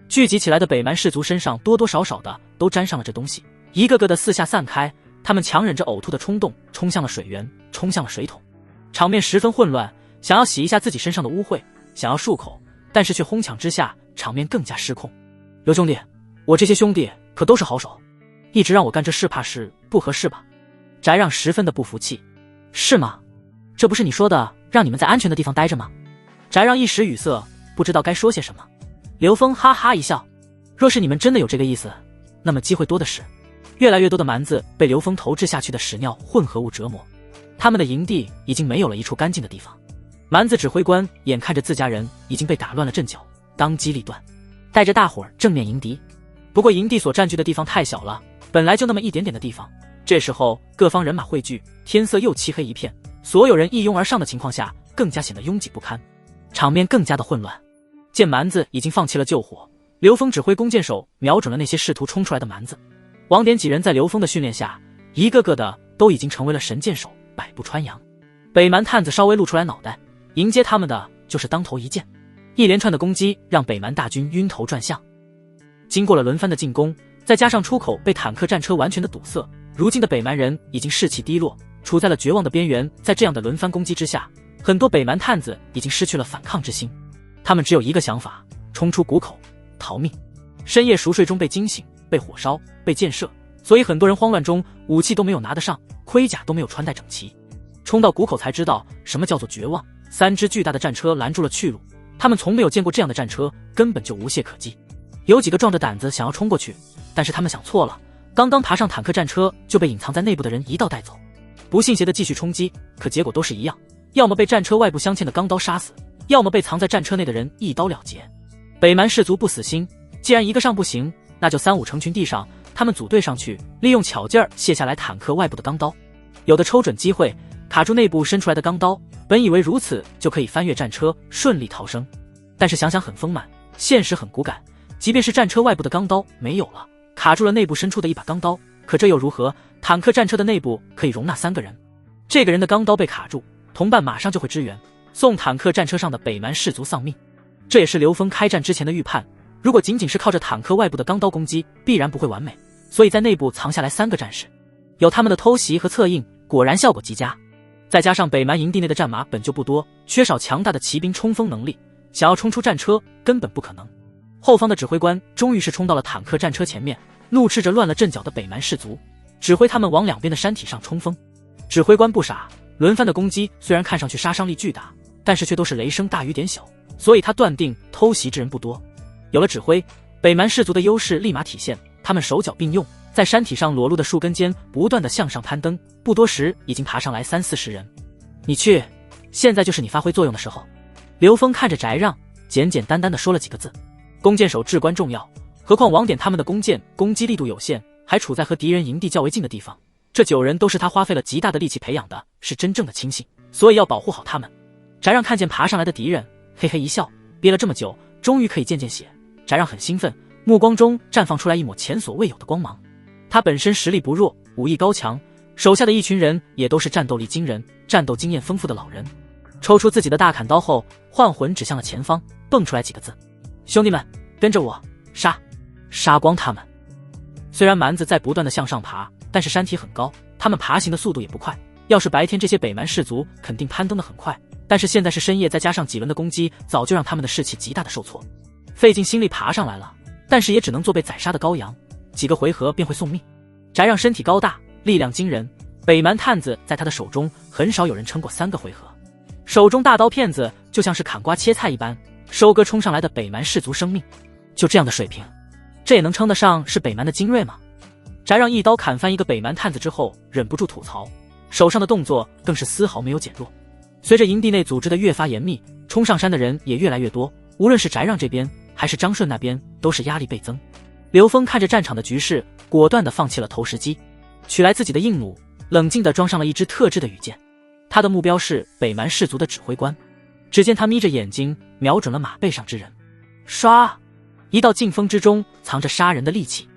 聚集起来的北蛮士卒身上多多少少的都沾上了这东西，一个个的四下散开，他们强忍着呕吐的冲动，冲向了水源，冲向了水桶，场面十分混乱。想要洗一下自己身上的污秽，想要漱口，但是却哄抢之下，场面更加失控。刘兄弟，我这些兄弟可都是好手，一直让我干这事怕是不合适吧？翟让十分的不服气。是吗？这不是你说的让你们在安全的地方待着吗？翟让一时语塞，不知道该说些什么。刘峰哈哈一笑，若是你们真的有这个意思，那么机会多的是。越来越多的蛮子被刘峰投掷下去的屎尿混合物折磨，他们的营地已经没有了一处干净的地方。蛮子指挥官眼看着自家人已经被打乱了阵脚，当机立断，带着大伙儿正面迎敌。不过营地所占据的地方太小了，本来就那么一点点的地方，这时候各方人马汇聚，天色又漆黑一片，所有人一拥而上的情况下，更加显得拥挤不堪，场面更加的混乱。见蛮子已经放弃了救火，刘峰指挥弓箭手瞄准了那些试图冲出来的蛮子。王典几人在刘峰的训练下，一个个的都已经成为了神箭手，百步穿杨。北蛮探子稍微露出来脑袋，迎接他们的就是当头一箭。一连串的攻击让北蛮大军晕头转向。经过了轮番的进攻，再加上出口被坦克战车完全的堵塞，如今的北蛮人已经士气低落，处在了绝望的边缘。在这样的轮番攻击之下，很多北蛮探子已经失去了反抗之心，他们只有一个想法，冲出谷口逃命。深夜熟睡中被惊醒，被火烧，被箭射，所以很多人慌乱中武器都没有拿得上，盔甲都没有穿戴整齐。冲到谷口才知道什么叫做绝望，3支巨大的战车拦住了去路，他们从没有见过这样的战车，根本就无懈可击。有几个壮着胆子想要冲过去，但是他们想错了，刚刚爬上坦克战车就被隐藏在内部的人一道带走。不信邪的继续冲击，可结果都是一样，要么被战车外部镶嵌的钢刀杀死，要么被藏在战车内的人一刀了结。北蛮士卒不死心，既然一个上不行，那就3、5成群地上，他们组队上去，利用巧劲儿卸下来坦克外部的钢刀。有的抽准机会，卡住内部伸出来的钢刀，本以为如此就可以翻越战车顺利逃生，但是想想很丰满，现实很骨感，即便是战车外部的钢刀没有了，卡住了内部伸出的一把钢刀，可这又如何？坦克战车的内部可以容纳3个人，这个人的钢刀被卡住，同伴马上就会支援，送坦克战车上的北蛮士卒丧命。这也是刘峰开战之前的预判，如果仅仅是靠着坦克外部的钢刀攻击，必然不会完美，所以在内部藏下来3个战士，有他们的偷袭和策应，果然效果极佳。再加上北蛮营地内的战马本就不多，缺少强大的骑兵冲锋能力，想要冲出战车根本不可能。后方的指挥官终于是冲到了坦克战车前面，怒斥着乱了阵脚的北蛮士卒，指挥他们往两边的山体上冲锋。指挥官不傻，轮番的攻击虽然看上去杀伤力巨大，但是却都是雷声大雨点小，所以他断定偷袭之人不多。有了指挥，北蛮士卒的优势立马体现，他们手脚并用，在山体上裸露的树根间不断的向上攀登，不多时已经爬上来30-40人。你去，现在就是你发挥作用的时候。刘峰看着翟让，简简单单的说了几个字。弓箭手至关重要，何况王典他们的弓箭攻击力度有限，还处在和敌人营地较为近的地方，这9人都是他花费了极大的力气培养的，是真正的亲信，所以要保护好他们。翟让看见爬上来的敌人，嘿嘿一笑，憋了这么久，终于可以见见血。翟让很兴奋，目光中绽放出来一抹前所未有的光芒。他本身实力不弱，武艺高强，手下的一群人也都是战斗力惊人、战斗经验丰富的老人。抽出自己的大砍刀后，幻魂指向了前方，蹦出来几个字：兄弟们，跟着我，杀光他们。虽然蛮子在不断的向上爬，但是山体很高，他们爬行的速度也不快，要是白天这些北蛮士卒肯定攀登得很快，但是现在是深夜，再加上几轮的攻击，早就让他们的士气极大的受挫，费尽心力爬上来了，但是也只能做被宰杀的羔羊，几个回合便会送命。翟让身体高大，力量惊人，北蛮探子在他的手中很少有人撑过3个回合，手中大刀片子就像是砍瓜切菜一般，收割冲上来的北蛮士卒生命。就这样的水平，这也能称得上是北蛮的精锐吗？翟让一刀砍翻一个北蛮探子之后，忍不住吐槽，手上的动作更是丝毫没有减弱。随着营地内组织的越发严密，冲上山的人也越来越多，无论是翟让这边还是张顺那边，都是压力倍增。刘峰看着战场的局势，果断地放弃了投石机，取来自己的硬弩，冷静地装上了一支特制的羽箭。他的目标是北蛮士族的指挥官。只见他眯着眼睛，瞄准了马背上之人，唰，一道劲风之中藏着杀人的利器。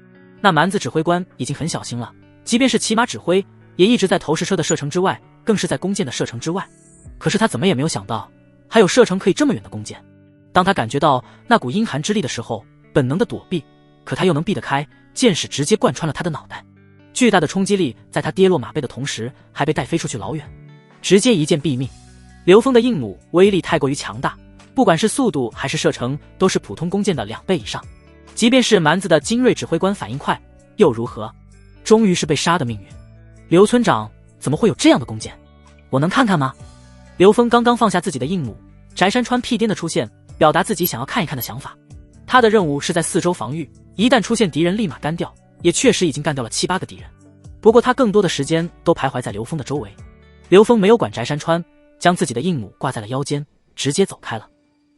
那蛮子指挥官已经很小心了，即便是骑马指挥，也一直在投石车的射程之外，更是在弓箭的射程之外。可是他怎么也没有想到，还有射程可以这么远的弓箭。当他感觉到那股阴寒之力的时候，本能的躲避，可他又能避得开，箭矢直接贯穿了他的脑袋。巨大的冲击力在他跌落马背的同时，还被带飞出去老远，直接一箭毙命。刘峰的硬弩威力太过于强大，不管是速度还是射程，都是普通弓箭的2倍以上。即便是蛮子的精锐指挥官反应快，又如何？终于是被杀的命运。刘村长，怎么会有这样的弓箭？我能看看吗？刘峰刚刚放下自己的硬弩，翟山川屁颠的出现，表达自己想要看一看的想法。他的任务是在四周防御，一旦出现敌人立马干掉，也确实已经干掉了7-8个敌人。不过他更多的时间都徘徊在刘峰的周围。刘峰没有管翟山川，将自己的硬弩挂在了腰间，直接走开了。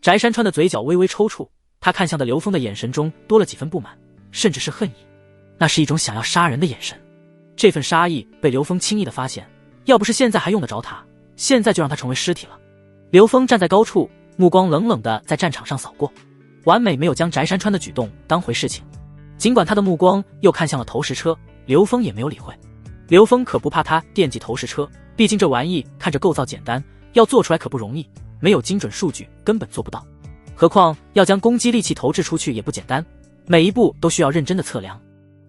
翟山川的嘴角微微抽搐，他看向的刘峰的眼神中多了几分不满，甚至是恨意，那是一种想要杀人的眼神。这份杀意被刘峰轻易的发现，要不是现在还用得着他，现在就让他成为尸体了。刘峰站在高处，目光冷冷的在战场上扫过，完美没有将翟山川的举动当回事情。尽管他的目光又看向了投石车，刘峰也没有理会。刘峰可不怕他惦记投石车，毕竟这玩意看着构造简单，要做出来可不容易，没有精准数据根本做不到。何况要将攻击利器投掷出去也不简单，每一步都需要认真的测量。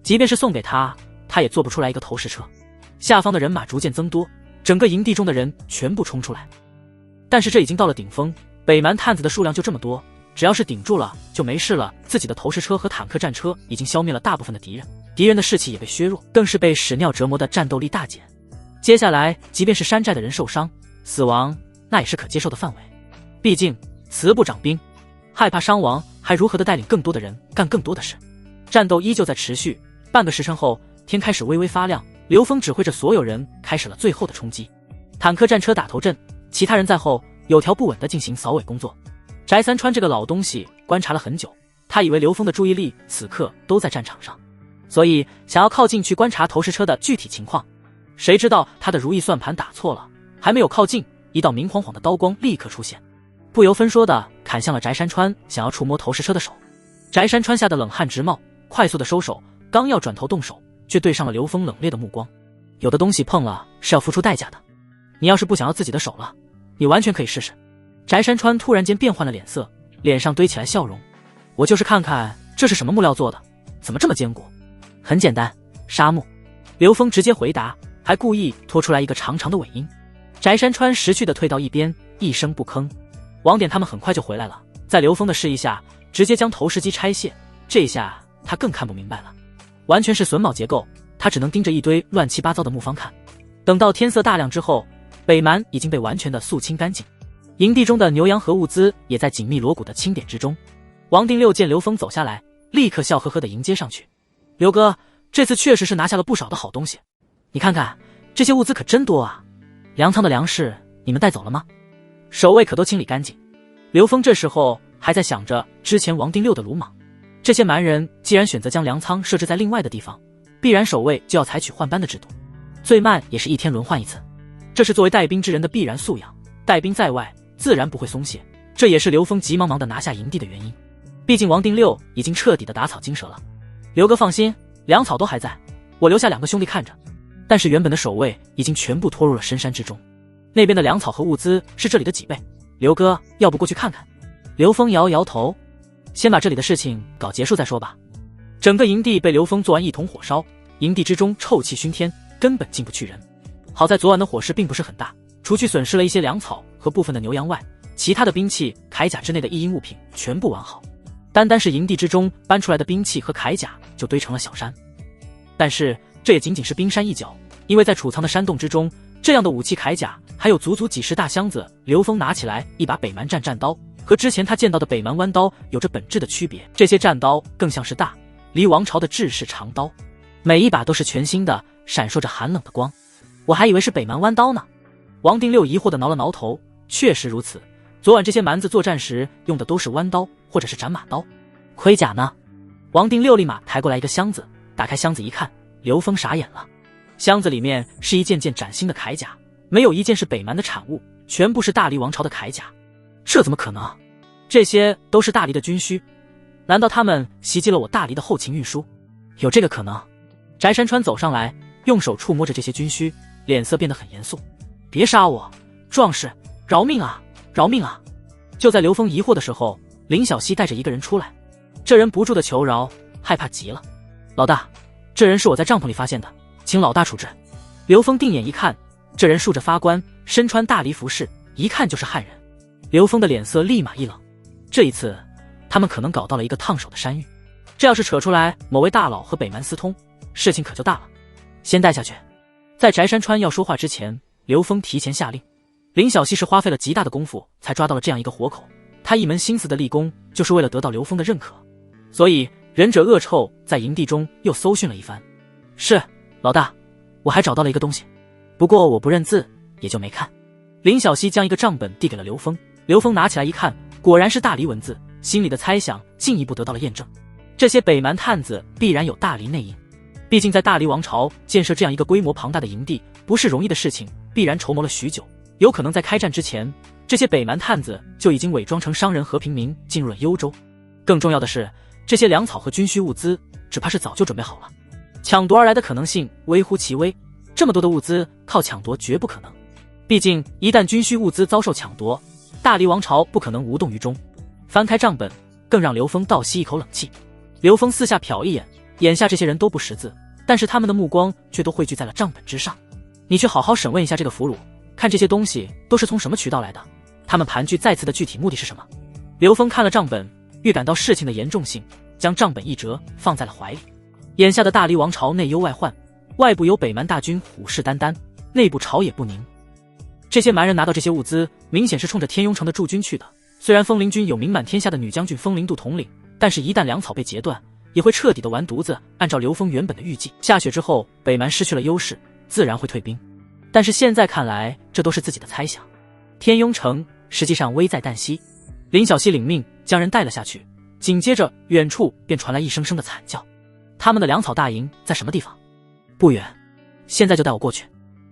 即便是送给他，他也做不出来一个投石车。下方的人马逐渐增多，整个营地中的人全部冲出来。但是这已经到了顶峰，北蛮探子的数量就这么多，只要是顶住了就没事了。自己的投石车和坦克战车已经消灭了大部分的敌人，敌人的士气也被削弱，更是被屎尿折磨的战斗力大减。接下来即便是山寨的人受伤死亡，那也是可接受的范围，毕竟慈不掌兵，害怕伤亡还如何的带领更多的人干更多的事。战斗依旧在持续，半个时辰后，天开始微微发亮，刘峰指挥着所有人开始了最后的冲击。坦克战车打头阵，其他人在后有条不紊地进行扫尾工作。翟三川这个老东西观察了很久，他以为刘峰的注意力此刻都在战场上，所以想要靠近去观察投石车的具体情况。谁知道他的如意算盘打错了，还没有靠近，一道明晃晃的刀光立刻出现，不由分说的砍向了翟山川想要触摸投石车的手。翟山川吓得冷汗直冒，快速的收手，刚要转头动手，却对上了刘峰冷冽的目光。有的东西碰了是要付出代价的，你要是不想要自己的手了，你完全可以试试。翟山川突然间变换了脸色，脸上堆起来笑容。我就是看看这是什么木料做的，怎么这么坚固？很简单，沙木。刘峰直接回答，还故意拖出来一个长长的尾音。翟山川识趣的退到一边，一声不吭。王典他们很快就回来了，在刘峰的示意下，直接将投石机拆卸。这下他更看不明白了，完全是榫卯结构，他只能盯着一堆乱七八糟的木方看。等到天色大亮之后，北蛮已经被完全的肃清干净，营地中的牛羊和物资也在紧密锣鼓的清点之中。王定六见刘峰走下来，立刻笑呵呵的迎接上去。刘哥，这次确实是拿下了不少的好东西，你看看这些物资可真多啊！粮仓的粮食你们带走了吗？守卫可都清理干净。刘峰这时候还在想着之前王定六的鲁莽，这些蛮人既然选择将粮仓设置在另外的地方，必然守卫就要采取换班的制度，最慢也是1天轮换一次，这是作为带兵之人的必然素养，带兵在外自然不会松懈，这也是刘峰急忙忙的拿下营地的原因。毕竟王定六已经彻底的打草惊蛇了。刘哥放心，粮草都还在，我留下2个兄弟看着，但是原本的守卫已经全部拖入了深山之中，那边的粮草和物资是这里的几倍，刘哥要不过去看看？刘峰摇摇头，先把这里的事情搞结束再说吧。整个营地被刘峰做完一通火烧，营地之中臭气熏天，根本进不去人。好在昨晚的火势并不是很大，除去损失了一些粮草和部分的牛羊外，其他的兵器、铠甲之内的一应物品全部完好。单单是营地之中搬出来的兵器和铠甲就堆成了小山，但是这也仅仅是冰山一角，因为在储藏的山洞之中，这样的武器铠甲还有足足几十大箱子。刘峰拿起来一把北蛮战刀，和之前他见到的北蛮弯刀有着本质的区别，这些战刀更像是大黎王朝的制式长刀，每一把都是全新的，闪烁着寒冷的光。我还以为是北蛮弯刀呢。王定六疑惑地挠了挠头，确实如此，昨晚这些蛮子作战时用的都是弯刀或者是斩马刀。盔甲呢？王定六立马抬过来一个箱子，打开箱子一看，刘峰傻眼了。箱子里面是一件件崭新的铠甲，没有一件是北蛮的产物，全部是大黎王朝的铠甲。这怎么可能？这些都是大黎的军需，难道他们袭击了我大黎的后勤运输？有这个可能？翟山川走上来，用手触摸着这些军需，脸色变得很严肃。别杀我，壮士，饶命啊，饶命啊！就在刘峰疑惑的时候，林小溪带着一个人出来，这人不住的求饶，害怕极了。老大，这人是我在帐篷里发现的，请老大处置。刘峰定眼一看，这人竖着发冠，身穿大黎服饰，一看就是汉人。刘峰的脸色立马一冷，这一次他们可能搞到了一个烫手的山芋，这要是扯出来某位大佬和北蛮私通，事情可就大了。先带下去。在翟山川要说话之前，刘峰提前下令。林小溪是花费了极大的功夫才抓到了这样一个活口，他一门心思的立功就是为了得到刘峰的认可，所以忍者恶臭在营地中又搜寻了一番。是，老大，我还找到了一个东西，不过我不认字，也就没看。林小溪将一个账本递给了刘峰，刘峰拿起来一看，果然是大黎文字，心里的猜想进一步得到了验证。这些北蛮探子必然有大黎内应，毕竟在大黎王朝建设这样一个规模庞大的营地不是容易的事情，必然筹谋了许久，有可能在开战之前，这些北蛮探子就已经伪装成商人和平民进入了幽州。更重要的是，这些粮草和军需物资只怕是早就准备好了，抢夺而来的可能性微乎其微，这么多的物资靠抢夺绝不可能。毕竟一旦军需物资遭受抢夺，大黎王朝不可能无动于衷。翻开账本，更让刘峰倒吸一口冷气。刘峰四下瞟一眼，眼下这些人都不识字，但是他们的目光却都汇聚在了账本之上。你去好好审问一下这个俘虏，看这些东西都是从什么渠道来的，他们盘踞在此的具体目的是什么。刘峰看了账本，预感到事情的严重性，将账本一折放在了怀里。眼下的大黎王朝内忧外患，外部有北蛮大军虎视眈眈，内部朝野不宁。这些蛮人拿到这些物资，明显是冲着天庸城的驻军去的。虽然风陵军有名满天下的女将军风陵度统领，但是一旦粮草被截断，也会彻底的完犊子。按照刘峰原本的预计，下雪之后北蛮失去了优势，自然会退兵。但是现在看来，这都是自己的猜想。天庸城实际上危在旦夕。林小溪领命将人带了下去，紧接着远处便传来一声声的惨叫。他们的粮草大营在什么地方？不远，现在就带我过去。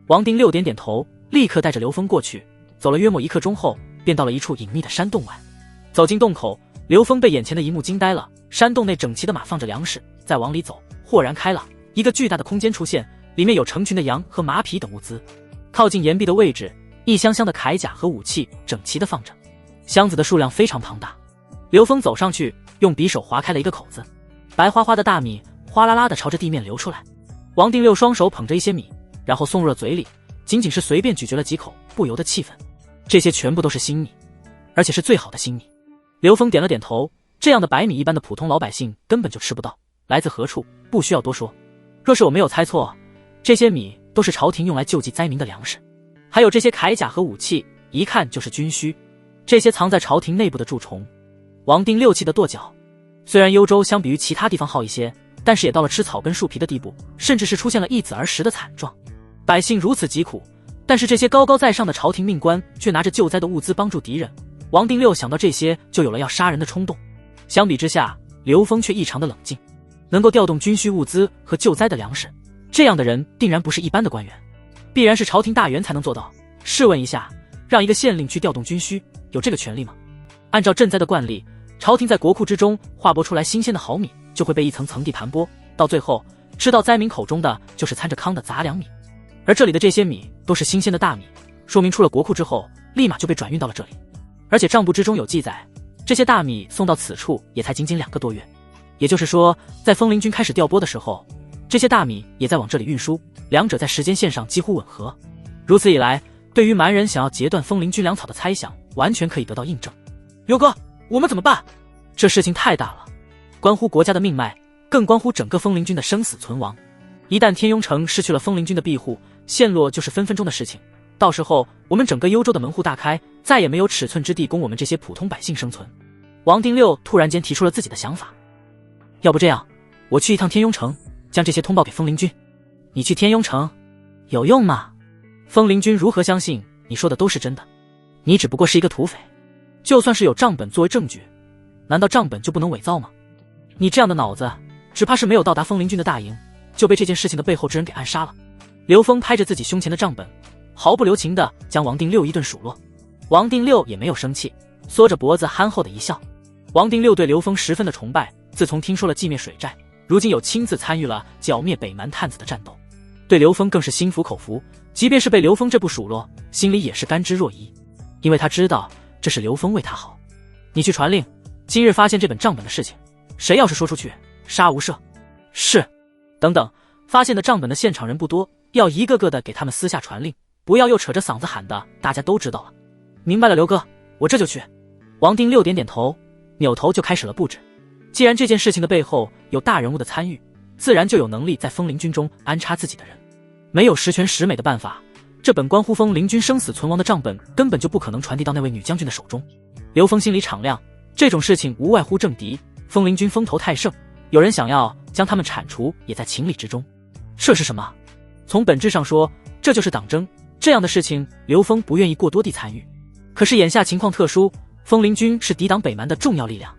王丁六点点头，立刻带着刘峰过去。走了约莫1刻钟后，便到了一处隐秘的山洞外。走进洞口，刘峰被眼前的一幕惊呆了。山洞内整齐的码放着粮食，再往里走，豁然开朗，一个巨大的空间出现，里面有成群的羊和马匹等物资。靠近岩壁的位置，一箱箱的铠甲和武器整齐地放着，箱子的数量非常庞大。刘峰走上去，用匕首划开了一个口子，白花花的大米哗啦啦地朝着地面流出来。王定六双手捧着一些米，然后送入了嘴里，仅仅是随便咀嚼了几口，不由得气愤。这些全部都是新米，而且是最好的新米。刘峰点了点头，这样的白米一般的普通老百姓根本就吃不到，来自何处不需要多说。若是我没有猜错，这些米都是朝廷用来救济灾民的粮食，还有这些铠甲和武器，一看就是军需，这些藏在朝廷内部的蛀虫。王定六气得跺脚，虽然幽州相比于其他地方好一些，但是也到了吃草根树皮的地步，甚至是出现了一子而食的惨状。百姓如此疾苦，但是这些高高在上的朝廷命官却拿着救灾的物资帮助敌人。王定六想到这些，就有了要杀人的冲动。相比之下，刘峰却异常的冷静，能够调动军需物资和救灾的粮食，这样的人定然不是一般的官员，必然是朝廷大员才能做到。试问一下，让一个县令去调动军需，有这个权利吗？按照赈灾的惯例，朝廷在国库之中划拨出来新鲜的好米，就会被一层层地盘剥，到最后吃到灾民口中的就是掺着糠的杂粮米。而这里的这些米都是新鲜的大米，说明出了国库之后立马就被转运到了这里。而且账簿之中有记载，这些大米送到此处也才仅仅2个多月，也就是说在枫林军开始调拨的时候，这些大米也在往这里运输，两者在时间线上几乎吻合。如此一来，对于蛮人想要截断枫林军粮草的猜想完全可以得到印证。刘哥，我们怎么办？这事情太大了，关乎国家的命脉，更关乎整个枫林军的生死存亡。一旦天雍城失去了枫林军的庇护，陷落就是分分钟的事情，到时候我们整个幽州的门户大开，再也没有尺寸之地供我们这些普通百姓生存。王定六突然间提出了自己的想法，要不这样，我去一趟天雍城，将这些通报给枫林军。你去天雍城有用吗？枫林军如何相信你说的都是真的？你只不过是一个土匪，就算是有账本作为证据，难道账本就不能伪造吗？你这样的脑子，只怕是没有到达枫林军的大营，就被这件事情的背后之人给暗杀了。刘峰拍着自己胸前的账本，毫不留情地将王定六一顿数落。王定六也没有生气，缩着脖子憨厚的一笑。王定六对刘峰十分的崇拜，自从听说了寂灭水寨，如今有亲自参与了剿灭北蛮探子的战斗，对刘峰更是心服口服，即便是被刘峰这步数落，心里也是甘之若饴，因为他知道这是刘峰为他好。你去传令，今日发现这本账本的事情，谁要是说出去，杀无赦。是。等等，发现的账本的现场人不多，要一个个的给他们私下传令，不要又扯着嗓子喊的大家都知道了。明白了，刘哥，我这就去。王定六点点头，扭头就开始了布置。既然这件事情的背后有大人物的参与，自然就有能力在枫林军中安插自己的人。没有十全十美的办法，这本关乎枫林军生死存亡的账本根本就不可能传递到那位女将军的手中。刘峰心里敞亮，这种事情无外乎政敌，枫林军风头太盛，有人想要将他们铲除也在情理之中。这是什么？从本质上说，这就是党争。这样的事情刘峰不愿意过多地参与，可是眼下情况特殊，枫林军是抵挡北蛮的重要力量，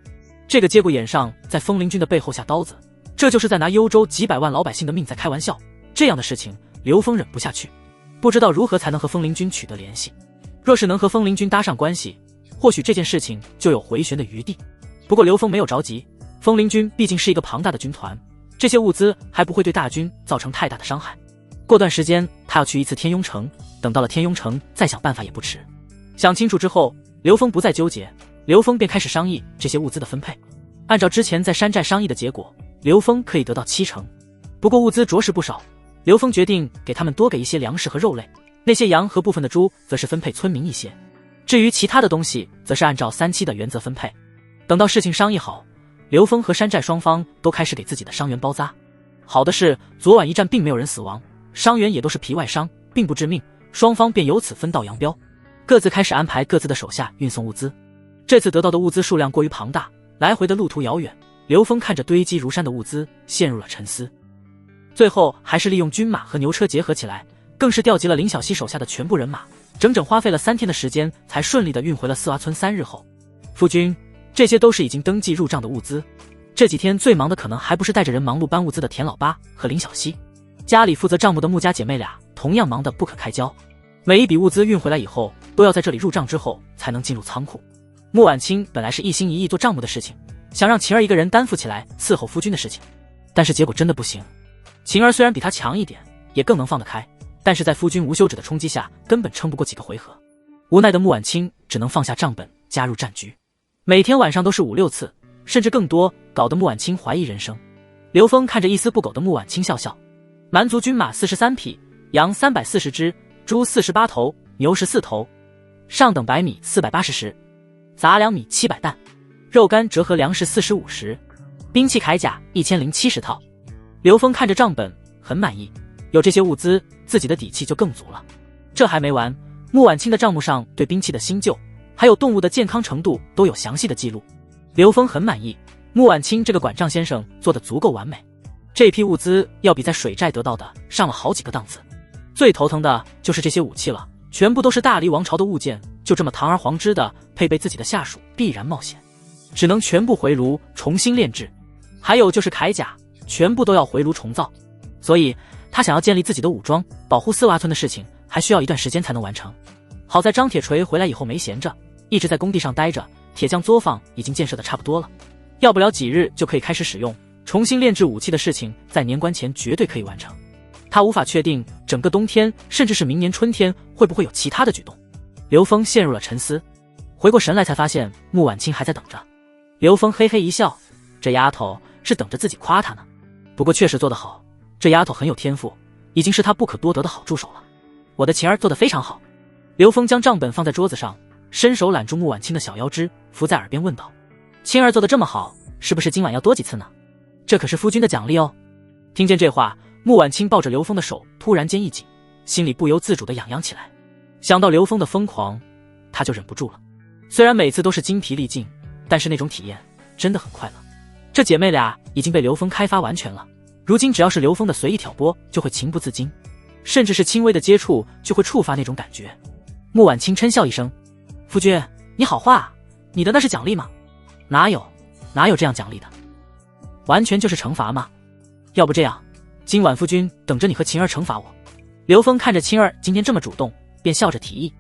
这个节骨眼上在枫林军的背后下刀子，这就是在拿幽州几百万老百姓的命在开玩笑。这样的事情刘峰忍不下去，不知道如何才能和枫林军取得联系。若是能和枫林军搭上关系，或许这件事情就有回旋的余地。不过刘峰没有着急，枫林军毕竟是一个庞大的军团，这些物资还不会对大军造成太大的伤害。过段时间他要去一次天雍城，等到了天雍城再想办法也不迟。想清楚之后，刘峰不再纠结，刘峰便开始商议这些物资的分配。按照之前在山寨商议的结果，刘峰可以得到70%，不过物资着实不少。刘峰决定给他们多给一些粮食和肉类，那些羊和部分的猪则是分配村民一些，至于其他的东西则是按照3-7的原则分配。等到事情商议好，刘峰和山寨双方都开始给自己的伤员包扎。好的是昨晚一战并没有人死亡，伤员也都是皮外伤，并不致命，双方便由此分道扬镳，各自开始安排各自的手下运送物资。这次得到的物资数量过于庞大，来回的路途遥远，刘峰看着堆积如山的物资陷入了沉思。最后还是利用军马和牛车结合起来，更是调集了林小溪手下的全部人马，整整花费了3天的时间才顺利的运回了四洼村。3日后，夫君，这些都是已经登记入账的物资。这几天最忙的可能还不是带着人忙碌搬物资的田老八和林小溪，家里负责账目的穆家姐妹俩同样忙得不可开交。每一笔物资运回来以后，都要在这里入账之后才能进入仓库。穆婉清本来是一心一意做账目的事情，想让晴儿一个人担负起来伺候夫君的事情，但是结果真的不行。晴儿虽然比他强一点，也更能放得开，但是在夫君无休止的冲击下，根本撑不过几个回合。无奈的穆婉清只能放下账本，加入战局。每天晚上都是5、6次，甚至更多，搞得穆婉清怀疑人生。刘峰看着一丝不苟的穆婉清笑笑。蛮族军马43匹，羊340只，猪48头，牛14头，上等白米480石，杂粮米700担，肉干折合粮食45石，兵器铠甲1070套。刘峰看着账本很满意，有这些物资，自己的底气就更足了。这还没完，穆婉清的账目上对兵器的新旧，还有动物的健康程度都有详细的记录。刘峰很满意，穆婉清这个管账先生做得足够完美。这批物资要比在水寨得到的上了好几个档次。最头疼的就是这些武器了，全部都是大黎王朝的物件，就这么堂而皇之的配备自己的下属，必然冒险，只能全部回炉重新炼制。还有就是铠甲，全部都要回炉重造。所以他想要建立自己的武装，保护丝娃村的事情，还需要一段时间才能完成。好在张铁锤回来以后没闲着，一直在工地上待着，铁匠作坊已经建设的差不多了，要不了几日就可以开始使用。重新炼制武器的事情在年关前绝对可以完成。他无法确定整个冬天甚至是明年春天会不会有其他的举动。刘峰陷入了沉思，回过神来才发现穆婉清还在等着。刘峰嘿嘿一笑，这丫头是等着自己夸她呢。不过确实做得好，这丫头很有天赋，已经是他不可多得的好助手了。我的晴儿做得非常好。刘峰将账本放在桌子上，伸手揽住穆婉清的小腰肢，伏在耳边问道：青儿做得这么好，是不是今晚要多几次呢？这可是夫君的奖励哦。听见这话，穆婉清抱着刘峰的手突然间一紧，心里不由自主地痒痒起来。想到刘峰的疯狂，他就忍不住了。虽然每次都是精疲力尽，但是那种体验真的很快乐。这姐妹俩已经被刘峰开发完全了，如今只要是刘峰的随意挑拨，就会情不自禁，甚至是轻微的接触就会触发那种感觉。穆婉清嗔笑一声：夫君，你好话啊，你的那是奖励吗？哪有这样奖励的，完全就是惩罚嘛。要不这样，今晚夫君等着你和晴儿惩罚我。刘峰看着青儿今天这么主动，便笑着提议。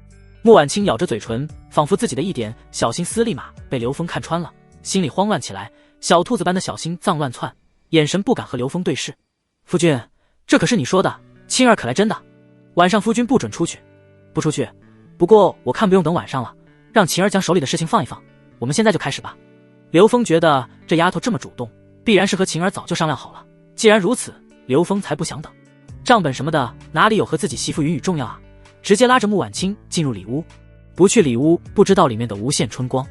穆婉清咬着嘴唇，仿佛自己的一点小心思立马被刘峰看穿了，心里慌乱起来，小兔子般的小心脏乱窜，眼神不敢和刘峰对视。夫君，这可是你说的，青儿可来真的。晚上夫君不准出去。不出去，不过我看不用等晚上了，让晴儿将手里的事情放一放，我们现在就开始吧。刘峰觉得这丫头这么主动，必然是和晴儿早就商量好了。既然如此，刘峰才不想等。账本什么的哪里有和自己媳妇云雨重要啊，直接拉着穆婉清进入里屋。不去里屋，不知道里面的无限春光。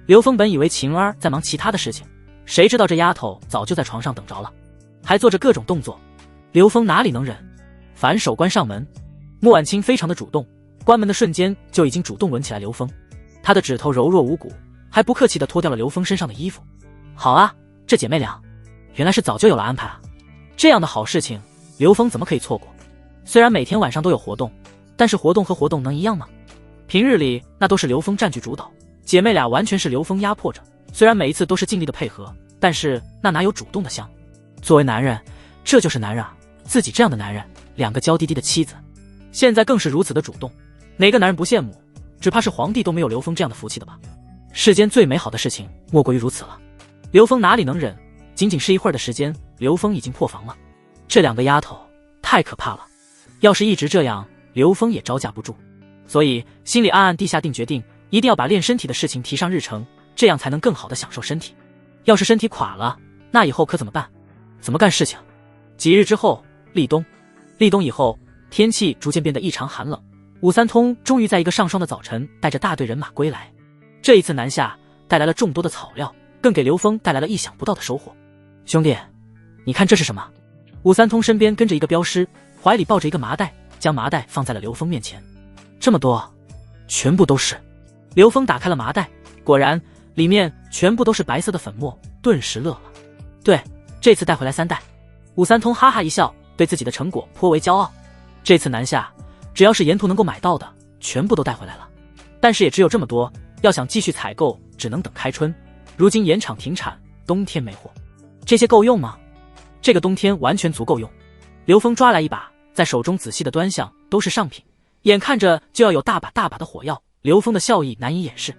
刘峰本以为晴儿在忙其他的事情，谁知道这丫头早就在床上等着了，还做着各种动作。刘峰哪里能忍，反手关上门。穆婉清非常的主动，关门的瞬间就已经主动吻起来刘峰，她的指头柔弱无骨，还不客气地脱掉了刘峰身上的衣服。好啊，这姐妹俩原来是早就有了安排啊。这样的好事情，刘峰怎么可以错过？虽然每天晚上都有活动，但是活动和活动能一样吗？平日里那都是刘峰占据主导，姐妹俩完全是刘峰压迫着。虽然每一次都是尽力的配合，但是那哪有主动的香？作为男人，这就是男人啊！自己这样的男人，两个娇滴滴的妻子，现在更是如此的主动，哪个男人不羡慕？只怕是皇帝都没有刘峰这样的福气的吧？世间最美好的事情莫过于如此了。刘峰哪里能忍？仅仅是一会儿的时间，刘峰已经破防了。这两个丫头太可怕了，要是一直这样，刘峰也招架不住。所以心里暗暗地下定决定，一定要把练身体的事情提上日程，这样才能更好的享受身体。要是身体垮了，那以后可怎么办？怎么干事情？几日之后，立冬以后，天气逐渐变得异常寒冷。武三通终于在一个上霜的早晨，带着大队人马归来。这一次南下，带来了众多的草料，更给刘峰带来了意想不到的收获。兄弟，你看这是什么？武三通身边跟着一个镖师，怀里抱着一个麻袋，将麻袋放在了刘峰面前。这么多，全部都是。刘峰打开了麻袋，果然里面全部都是白色的粉末，顿时乐了。对，这次带回来3袋。武三通哈哈一笑，对自己的成果颇为骄傲。这次南下，只要是沿途能够买到的，全部都带回来了。但是也只有这么多，要想继续采购，只能等开春。如今盐场停产，冬天没货，这些够用吗？这个冬天完全足够用。刘峰抓来一把，在手中仔细的端详，都是上品，眼看着就要有大把大把的火药，刘峰的笑意难以掩饰。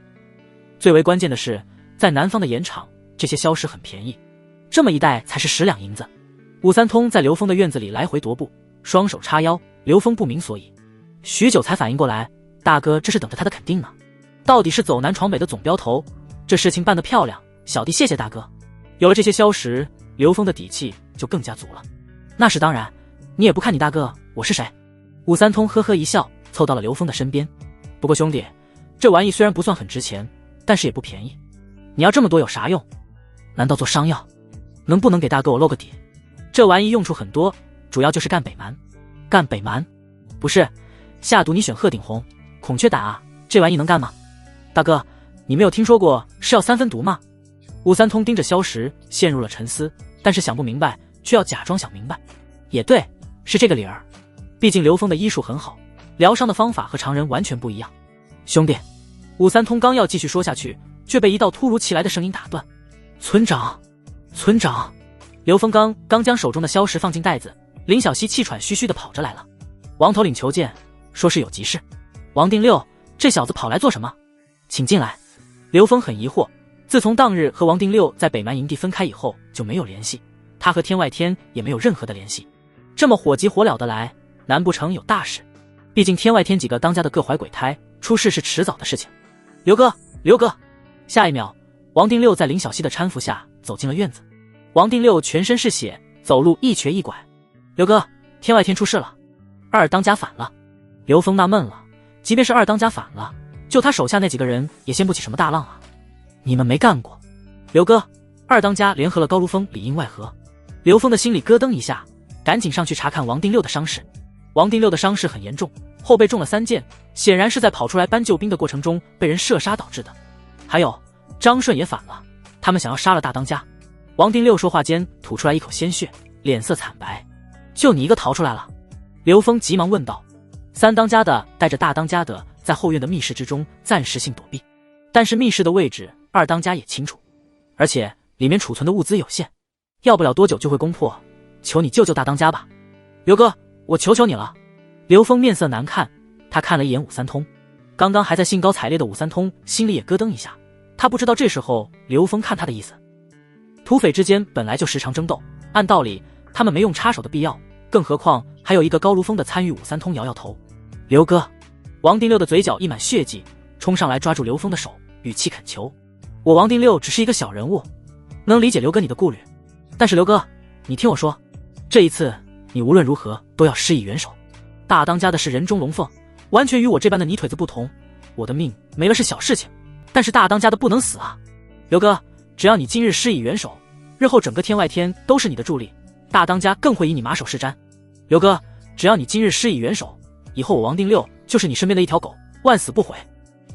最为关键的是，在南方的盐场，这些硝石很便宜，这么一袋才是10两银子。武三通在刘峰的院子里来回踱步，双手叉腰，刘峰不明所以，许久才反应过来，大哥这是等着他的肯定呢。到底是走南闯北的总镖头，这事情办得漂亮，小弟谢谢大哥。有了这些硝石，刘峰的底气就更加足了。那是当然，你也不看你大哥我是谁。武三通呵呵一笑，凑到了刘峰的身边。不过兄弟，这玩意虽然不算很值钱，但是也不便宜。你要这么多有啥用？难道做商药？能不能给大哥我露个底？这玩意用处很多，主要就是干北蛮。干北蛮？不是，下毒你选鹤顶红、孔雀胆啊，这玩意能干吗？大哥，你没有听说过是要3分毒吗？武三通盯着硝石，陷入了沉思，但是想不明白，却要假装想明白。也对，是这个理儿。毕竟刘峰的医术很好，疗伤的方法和常人完全不一样。兄弟，武三通刚要继续说下去，却被一道突如其来的声音打断。村长，村长！刘峰刚将手中的硝石放进袋子，林小溪气喘吁吁地跑着来了。王头领求见，说是有急事。王定六，这小子跑来做什么？请进来。刘峰很疑惑，自从当日和王定六在北蛮营地分开以后就没有联系，他和天外天也没有任何的联系，这么火急火燎的来，难不成有大事？毕竟天外天几个当家的各怀鬼胎，出事是迟早的事情。刘哥，刘哥！下一秒，王定六在林小溪的搀扶下走进了院子。王定六全身是血，走路一瘸一拐。刘哥，天外天出事了，二当家反了。刘峰纳闷了，即便是二当家反了，就他手下那几个人也掀不起什么大浪啊。你们没干过。刘哥，二当家联合了高如风里应外合。刘峰的心里咯噔一下，赶紧上去查看王定六的伤势。王定六的伤势很严重，后背中了3箭，显然是在跑出来搬救兵的过程中被人射杀导致的。还有张顺也反了，他们想要杀了大当家。王定六说话间吐出来一口鲜血，脸色惨白。就你一个逃出来了？刘峰急忙问道。3当家的带着大当家的在后院的密室之中暂时性躲避，但是密室的位置2当家也清楚，而且里面储存的物资有限，要不了多久就会攻破，求你救救大当家吧。刘哥，我求求你了。刘峰面色难看，他看了一眼武三通，刚刚还在兴高采烈的武三通心里也咯噔一下，他不知道这时候刘峰看他的意思。土匪之间本来就时常争斗，按道理他们没用插手的必要，更何况还有一个高如风的参与。武三通摇摇头。刘哥！王定六的嘴角溢满血迹，冲上来抓住刘峰的手，语气恳求。我王定六只是一个小人物，能理解刘哥你的顾虑，但是刘哥，你听我说，这一次你无论如何都要施以援手。大当家的是人中龙凤，完全与我这般的泥腿子不同，我的命没了是小事情，但是大当家的不能死啊。刘哥，只要你今日施以援手，日后整个天外天都是你的助力，大当家更会以你马首是瞻。刘哥，只要你今日施以援手，以后我王定六就是你身边的一条狗，万死不悔。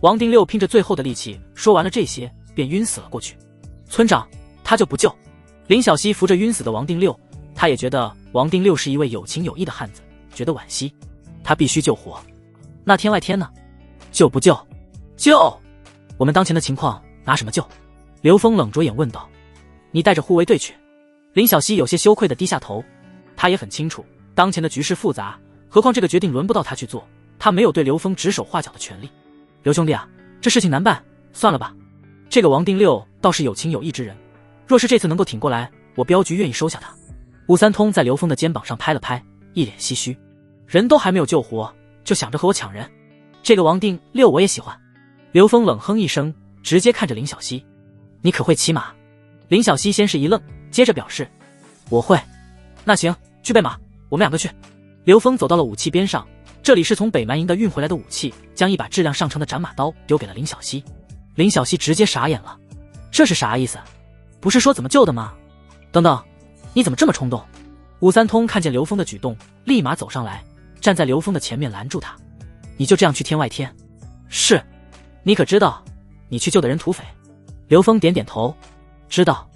王定六拼着最后的力气说完了这些，便晕死了过去。村长，他就不救。林小溪扶着晕死的王定六，他也觉得王定六是一位有情有义的汉子，觉得惋惜，他必须救活。那天外天呢？救不救？救！我们当前的情况拿什么救？刘峰冷着眼问道。你带着护卫队去。林小溪有些羞愧地低下头，他也很清楚当前的局势复杂，何况这个决定轮不到他去做，他没有对刘峰指手画脚的权利。刘兄弟啊，这事情难办，算了吧。这个王定六倒是有情有义之人，若是这次能够挺过来，我镖局愿意收下他。武三通在刘峰的肩膀上拍了拍，一脸唏嘘。人都还没有救活，就想着和我抢人，这个王定六我也喜欢。刘峰冷哼一声，直接看着林小溪。你可会骑马？林小溪先是一愣，接着表示我会。那行，去备马，我们2个去。刘峰走到了武器边上，这里是从北蛮营的运回来的武器，将一把质量上乘的斩马刀丢给了林小溪。林小溪直接傻眼了，这是啥意思？不是说怎么救的吗？等等，你怎么这么冲动？武三通看见刘峰的举动，立马走上来，站在刘峰的前面拦住他。你就这样去天外天？是。你可知道你去救的人土匪？刘峰点点头，知道。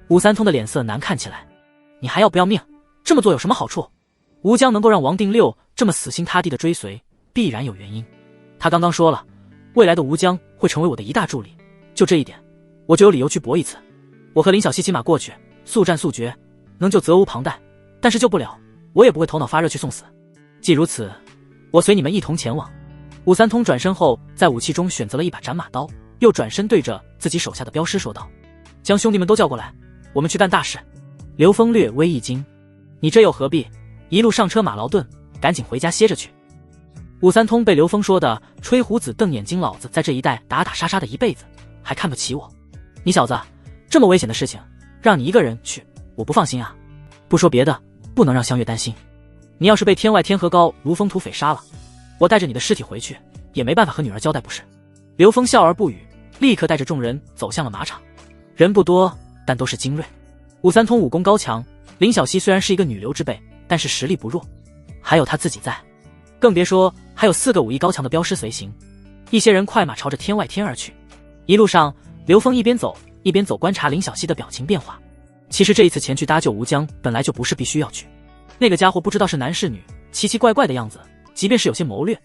武三通的脸色难看起来。你还要不要命？这么做有什么好处？吴江能够让王定六这么死心塌地的追随，必然有原因。他刚刚说了，未来的吴江会成为我的一大助力，就这一点，我就有理由去搏一次。我和林小溪骑马过去，速战速决，能救责无旁贷，但是救不了，我也不会头脑发热去送死。既如此，我随你们一同前往。武三通转身后，在武器中选择了一把斩马刀，又转身对着自己手下的镖师说道：“将兄弟们都叫过来，我们去干大事。”刘峰略微一惊：“你这又何必？一路上车马劳顿，赶紧回家歇着去。”武三通被刘峰说的吹胡子瞪眼睛，老子在这一带打打杀杀的一辈子，还看不起我？你小子这么危险的事情，让你一个人去，我不放心啊！不说别的，不能让香月担心。你要是被天外天河高如风土匪杀了，我带着你的尸体回去，也没办法和女儿交代，不是？刘峰笑而不语，立刻带着众人走向了马场。人不多，但都是精锐。武三通武功高强，林小溪虽然是一个女流之辈，但是实力不弱，还有他自己在，更别说还有4个武艺高强的镖师随行。一些人快马朝着天外天而去。一路上，刘峰一边走一边观察林小溪的表情变化。其实这一次前去搭救吴江，本来就不是必须要去。那个家伙不知道是男是女，奇奇怪怪的样子，即便是有些谋略，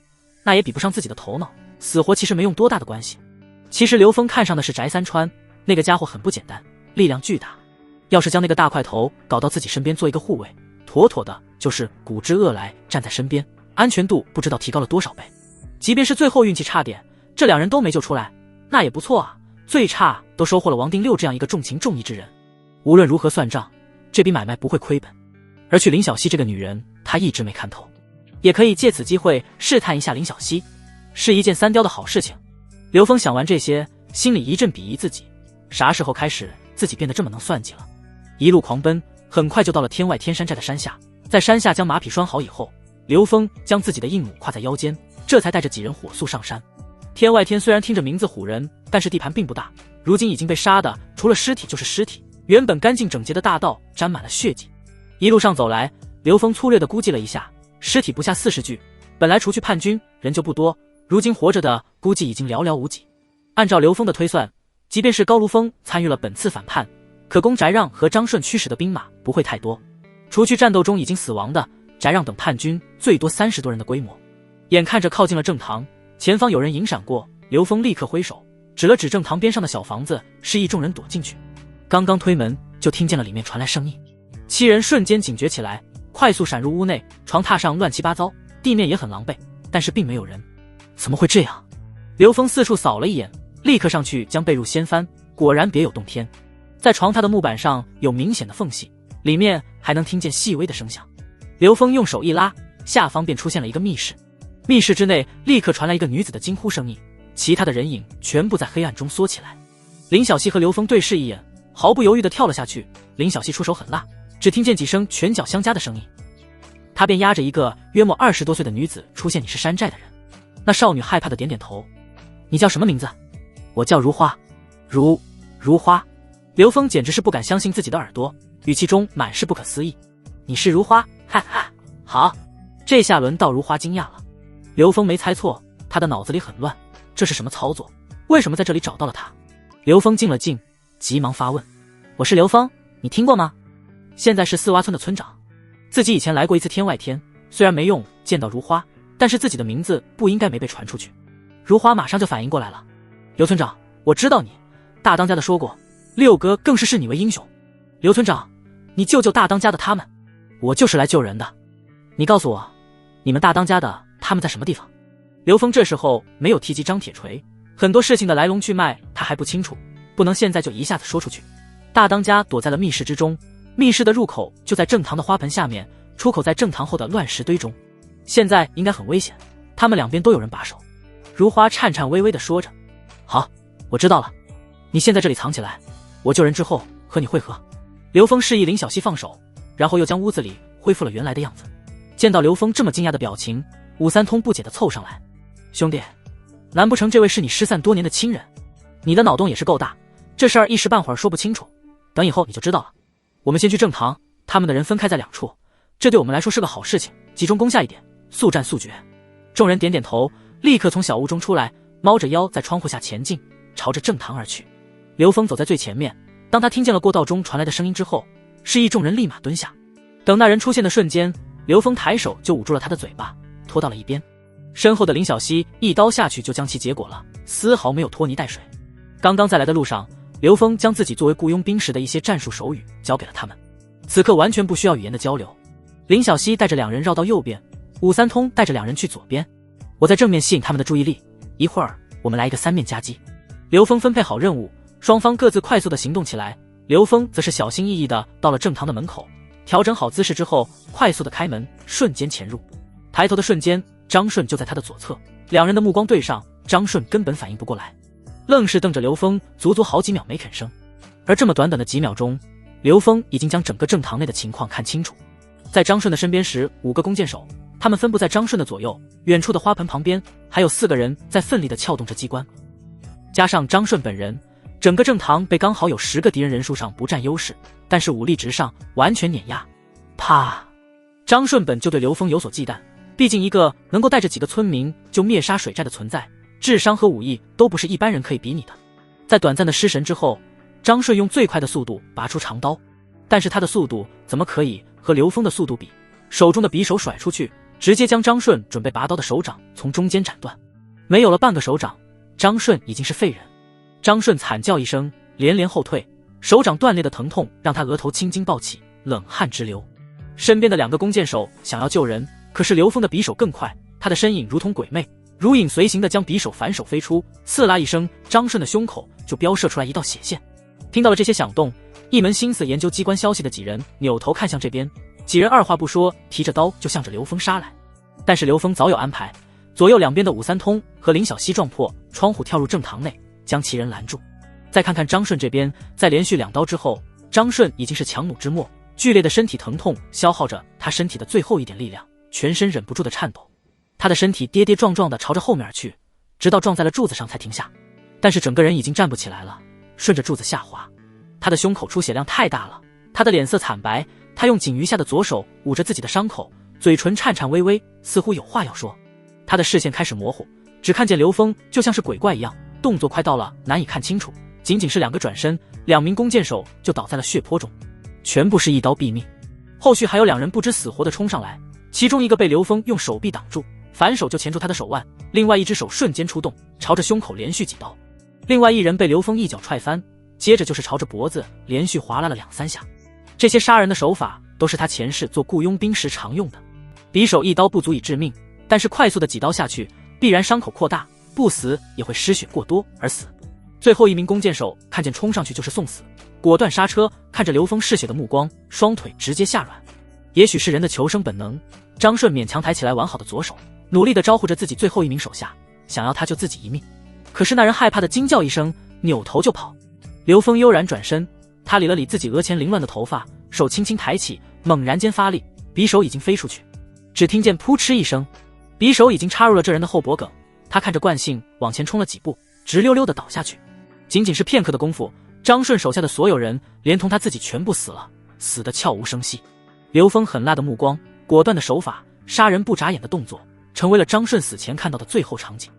那也比不上自己的头脑，死活其实没用多大的关系。其实刘峰看上的是翟三川，那个家伙很不简单，力量巨大，要是将那个大块头搞到自己身边做一个护卫，妥妥的就是古之恶来站在身边，安全度不知道提高了多少倍。即便是最后运气差点，这2人都没救出来，那也不错啊，最差都收获了王定六这样一个重情重义之人。无论如何算账，这笔买卖不会亏本。而娶林小溪这个女人，他一直没看透，也可以借此机会试探一下林小溪，是一件3雕的好事情。刘峰想完这些，心里一阵鄙夷自己，啥时候开始自己变得这么能算计了？一路狂奔，很快就到了天外天山寨的山下。在山下将马匹拴好以后，刘峰将自己的硬弩挎在腰间，这才带着几人火速上山。天外天虽然听着名字唬人，但是地盘并不大，如今已经被杀的除了尸体就是尸体，原本干净整洁的大道沾满了血迹。一路上走来，刘峰粗略地估计了一下，尸体不下40具，本来除去叛军人就不多，如今活着的估计已经寥寥无几。按照刘峰的推算，即便是高如风参与了本次反叛，可供翟让和张顺驱使的兵马不会太多，除去战斗中已经死亡的翟让等叛军，最多30多人的规模。眼看着靠近了正堂，前方有人迎闪过，刘峰立刻挥手指了指正堂边上的小房子，示意众人躲进去。刚刚推门，就听见了里面传来声音，7人瞬间警觉起来，快速闪入屋内。床榻上乱七八糟，地面也很狼狈，但是并没有人。怎么会这样？刘峰四处扫了一眼，立刻上去将被褥掀翻，果然别有洞天。在床榻的木板上有明显的缝隙，里面还能听见细微的声响。刘峰用手一拉，下方便出现了一个密室。密室之内立刻传来一个女子的惊呼声音，其他的人影全部在黑暗中缩起来。林小溪和刘峰对视一眼，毫不犹豫地跳了下去。林小溪出手很辣，只听见几声拳脚相加的声音，他便压着一个约莫20多岁的女子出现。你是山寨的人？那少女害怕的点点头。你叫什么名字？我叫如花。如花？刘峰简直是不敢相信自己的耳朵，语气中满是不可思议。你是如花？哈哈，好。这下轮到如花惊讶了。刘峰没猜错，他的脑子里很乱，这是什么操作？为什么在这里找到了他？刘峰静了静，急忙发问：我是刘峰，你听过吗？现在是四洼村的村长，自己以前来过一次天外天，虽然没用见到如花，但是自己的名字不应该没被传出去。如花马上就反应过来了，刘村长，我知道你，大当家的说过，六哥更是视你为英雄。刘村长，你救救大当家的他们，我就是来救人的。你告诉我，你们大当家的他们在什么地方？刘峰这时候没有提及张铁锤，很多事情的来龙去脉他还不清楚，不能现在就一下子说出去。大当家躲在了密室之中，密室的入口就在正堂的花盆下面，出口在正堂后的乱石堆中，现在应该很危险，他们两边都有人把守。如花颤颤巍巍地说着。好，我知道了，你先在这里藏起来，我救人之后和你会合。刘峰示意林小溪放手，然后又将屋子里恢复了原来的样子。见到刘峰这么惊讶的表情，武三通不解地凑上来，兄弟，难不成这位是你失散多年的亲人？你的脑洞也是够大，这事儿一时半会儿说不清楚，等以后你就知道了。我们先去正堂，他们的人分开在2处，这对我们来说是个好事情，集中攻下一点，速战速决。众人点点头，立刻从小屋中出来，猫着腰在窗户下前进，朝着正堂而去。刘峰走在最前面，当他听见了过道中传来的声音之后，示意众人立马蹲下。等那人出现的瞬间，刘峰抬手就捂住了他的嘴巴，拖到了一边。身后的林小溪一刀下去就将其结果了，丝毫没有拖泥带水。刚刚在来的路上，刘峰将自己作为雇佣兵时的一些战术手语交给了他们，此刻完全不需要语言的交流。林小溪带着2人绕到右边，武三通带着两人去左边，我在正面吸引他们的注意力，一会儿我们来一个3面夹击。刘峰分配好任务，双方各自快速的行动起来。刘峰则是小心翼翼的到了正堂的门口，调整好姿势之后，快速的开门，瞬间潜入。抬头的瞬间，张顺就在他的左侧，两人的目光对上，张顺根本反应不过来，愣是瞪着刘峰，足足好几秒没吭声。而这么短短的几秒钟，刘峰已经将整个正堂内的情况看清楚。在张顺的身边时，5个弓箭手，他们分布在张顺的左右，远处的花盆旁边还有4个人在奋力地撬动着机关，加上张顺本人，整个正堂被刚好有10个敌人人数上不占优势，但是武力值上完全碾压。啪！张顺本就对刘峰有所忌惮，毕竟一个能够带着几个村民就灭杀水寨的存在，智商和武艺都不是一般人可以比拟的。在短暂的失神之后，张顺用最快的速度拔出长刀，但是他的速度怎么可以和刘峰的速度比？手中的匕首甩出去，直接将张顺准备拔刀的手掌从中间斩断。没有了半个手掌，张顺已经是废人。张顺惨叫一声，连连后退，手掌断裂的疼痛让他额头青筋暴起，冷汗直流。身边的2个弓箭手想要救人，可是刘峰的匕首更快，他的身影如同鬼魅，如影随形的将匕首反手飞出，刺啦一声，张顺的胸口就飙射出来一道血线。听到了这些响动，一门心思研究机关消息的几人扭头看向这边，几人二话不说，提着刀就向着刘峰杀来。但是刘峰早有安排，左右两边的武三通和林小西撞破窗户跳入正堂内，将其人拦住。再看看张顺这边，在连续2刀之后，张顺已经是强弩之末，剧烈的身体疼痛消耗着他身体的最后一点力量，全身忍不住的颤抖。他的身体跌跌撞撞的朝着后面而去，直到撞在了柱子上才停下。但是整个人已经站不起来了，顺着柱子下滑。他的胸口出血量太大了，他的脸色惨白，他用仅余下的左手捂着自己的伤口，嘴唇颤颤巍巍，似乎有话要说。他的视线开始模糊，只看见刘峰就像是鬼怪一样，动作快到了难以看清楚，仅仅是2个转身，2名弓箭手就倒在了血泊中，全部是一刀毙命。后续还有2人不知死活的冲上来，其中一个被刘峰用手臂挡住，反手就钳住他的手腕，另外一只手瞬间出动，朝着胸口连续几刀。另外一人被刘峰一脚踹翻，接着就是朝着脖子连续划拉了2-3下。这些杀人的手法都是他前世做雇佣兵时常用的。匕首一刀不足以致命，但是快速的几刀下去，必然伤口扩大，不死也会失血过多而死。最后一名弓箭手看见冲上去就是送死，果断刹车，看着刘峰嗜血的目光，双腿直接下软。也许是人的求生本能，张顺勉强抬起来完好的左手，努力地招呼着自己最后一名手下，想要他救自己一命。可是那人害怕的惊叫一声，扭头就跑。刘峰悠然转身，他理了理自己额前凌乱的头发，手轻轻抬起，猛然间发力，匕首已经飞出去。只听见扑哧一声，匕首已经插入了这人的后脖梗。他看着惯性往前冲了几步，直溜溜地倒下去。仅仅是片刻的功夫，张顺手下的所有人连同他自己全部死了，死得悄无声息。刘峰狠辣的目光，果断的手法，杀人不眨眼的动作，成为了张顺死前看到的最后场景。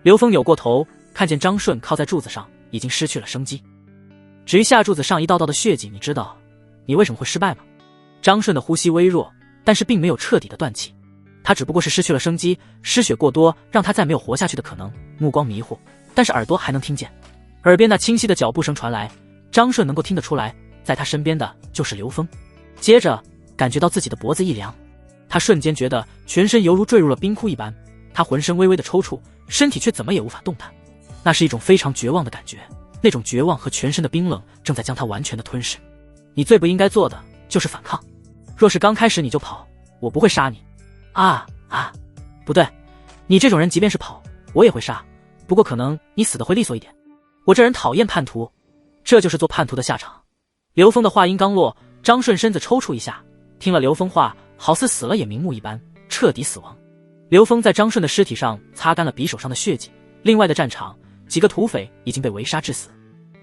刘峰扭过头，看见张顺靠在柱子上，已经失去了生机。至于下柱子上一道道的血迹，你知道你为什么会失败吗？张顺的呼吸微弱，但是并没有彻底的断气，他只不过是失去了生机，失血过多让他再没有活下去的可能。目光迷糊，但是耳朵还能听见，耳边那清晰的脚步声传来，张顺能够听得出来，在他身边的就是刘峰。接着感觉到自己的脖子一凉，他瞬间觉得全身犹如坠入了冰窟一般，他浑身微微的抽搐，身体却怎么也无法动弹。那是一种非常绝望的感觉，那种绝望和全身的冰冷正在将他完全的吞噬。你最不应该做的就是反抗，若是刚开始你就跑，我不会杀你。不对，你这种人即便是跑，我也会杀，不过可能你死的会利索一点。我这人讨厌叛徒，这就是做叛徒的下场。刘峰的话音刚落，张顺身子抽搐一下，听了刘峰话，好似死了也瞑目一般，彻底死亡。刘峰在张顺的尸体上擦干了匕首上的血迹，另外的战场，几个土匪已经被围杀致死。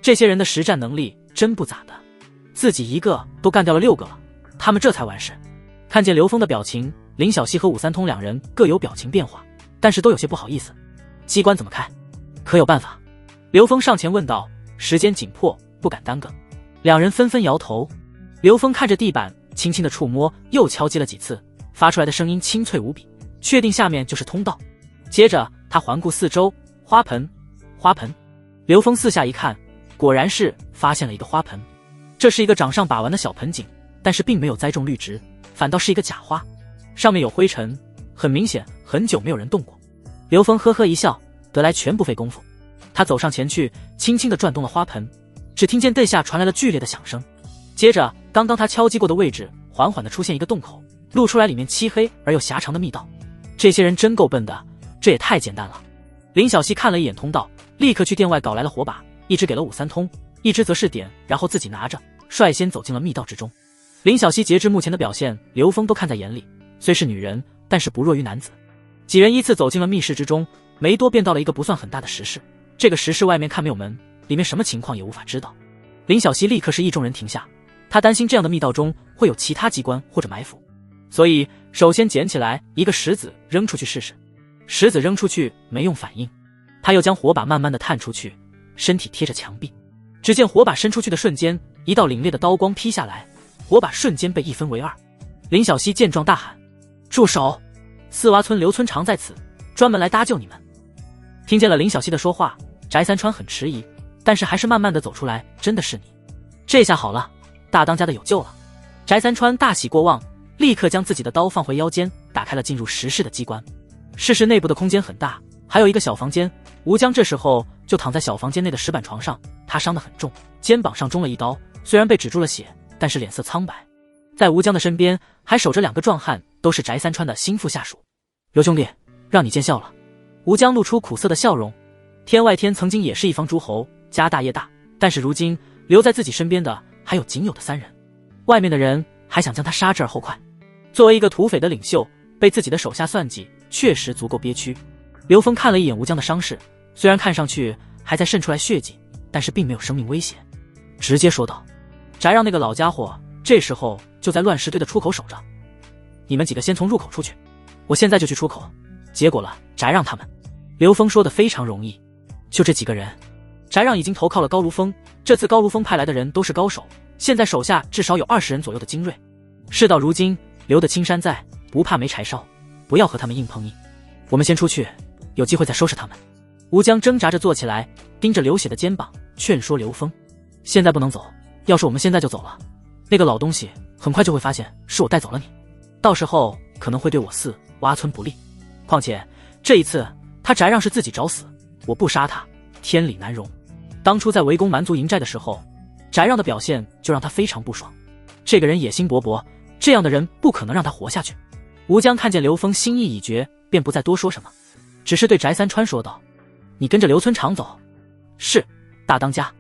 这些人的实战能力真不咋的，自己一个都干掉了6个了，他们这才完事。看见刘峰的表情，林小西和武三通2人各有表情变化，但是都有些不好意思。机关怎么开？可有办法？刘峰上前问道。时间紧迫，不敢耽搁。2人纷纷摇头。刘峰看着地板，轻轻的触摸，又敲击了几次，发出来的声音清脆无比，确定下面就是通道。接着他环顾四周，花盆。刘峰四下一看，果然是发现了一个花盆。这是一个长上把玩的小盆景，但是并没有栽种绿植，反倒是一个假花，上面有灰尘，很明显很久没有人动过。刘峰呵呵一笑，得来全不费功夫。他走上前去，轻轻地转动了花盆，只听见地下传来了剧烈的响声。接着，刚刚他敲击过的位置缓缓地出现一个洞口，露出来里面漆黑而又狭长的密道。这些人真够笨的，这也太简单了。林小溪看了一眼通道，立刻去店外搞来了火把，一只给了武三通，一只则是点，然后自己拿着，率先走进了密道之中。林小溪截至目前的表现，刘峰都看在眼里，虽是女人，但是不弱于男子。几人依次走进了密室之中，没多便到了一个不算很大的石室。这个石室外面看没有门，里面什么情况也无法知道。林小溪立刻示意众人停下，他担心这样的密道中会有其他机关或者埋伏，所以首先捡起来一个石子扔出去试试。石子扔出去没用反应，他又将火把慢慢地探出去，身体贴着墙壁。只见火把伸出去的瞬间，一道凛冽的刀光劈下来，火把瞬间被一分为二。林小溪见状大喊：住手！四洼村刘村长在此，专门来搭救你们。听见了林小溪的说话，翟三川很迟疑，但是还是慢慢地走出来。真的是你，这下好了，大当家的有救了。翟三川大喜过望，立刻将自己的刀放回腰间，打开了进入石室的机关。石室内部的空间很大，还有一个小房间。吴江这时候就躺在小房间内的石板床上，他伤得很重，肩膀上中了一刀，虽然被止住了血，但是脸色苍白。在吴江的身边还守着2个壮汉，都是翟三川的心腹下属。刘兄弟，让你见笑了。吴江露出苦涩的笑容。天外天曾经也是一方诸侯，家大业大，但是如今留在自己身边的还有仅有的3人，外面的人还想将他杀之而后快。作为一个土匪的领袖，被自己的手下算计，确实足够憋屈。刘峰看了一眼吴江的伤势，虽然看上去还在渗出来血迹，但是并没有生命危险，直接说道：翟让那个老家伙这时候就在乱石堆的出口守着，你们几个先从入口出去，我现在就去出口，结果了翟让他们。刘峰说的非常容易，就这几个人。翟让已经投靠了高如风，这次高如风派来的人都是高手，现在手下至少有20人左右的精锐。事到如今，留得青山在，不怕没柴烧，不要和他们硬碰硬。我们先出去，有机会再收拾他们。吴江挣扎着坐起来，盯着流血的肩膀，劝说刘峰：现在不能走，要是我们现在就走了，那个老东西很快就会发现是我带走了你，到时候可能会对我四洼村不利。况且这一次他翟让是自己找死，我不杀他天理难容。当初在围攻蛮族营寨的时候，翟让的表现就让他非常不爽。这个人野心勃勃，这样的人不可能让他活下去。吴江看见刘峰心意已决，便不再多说什么，只是对翟三川说道：你跟着刘村长走。是，大当家。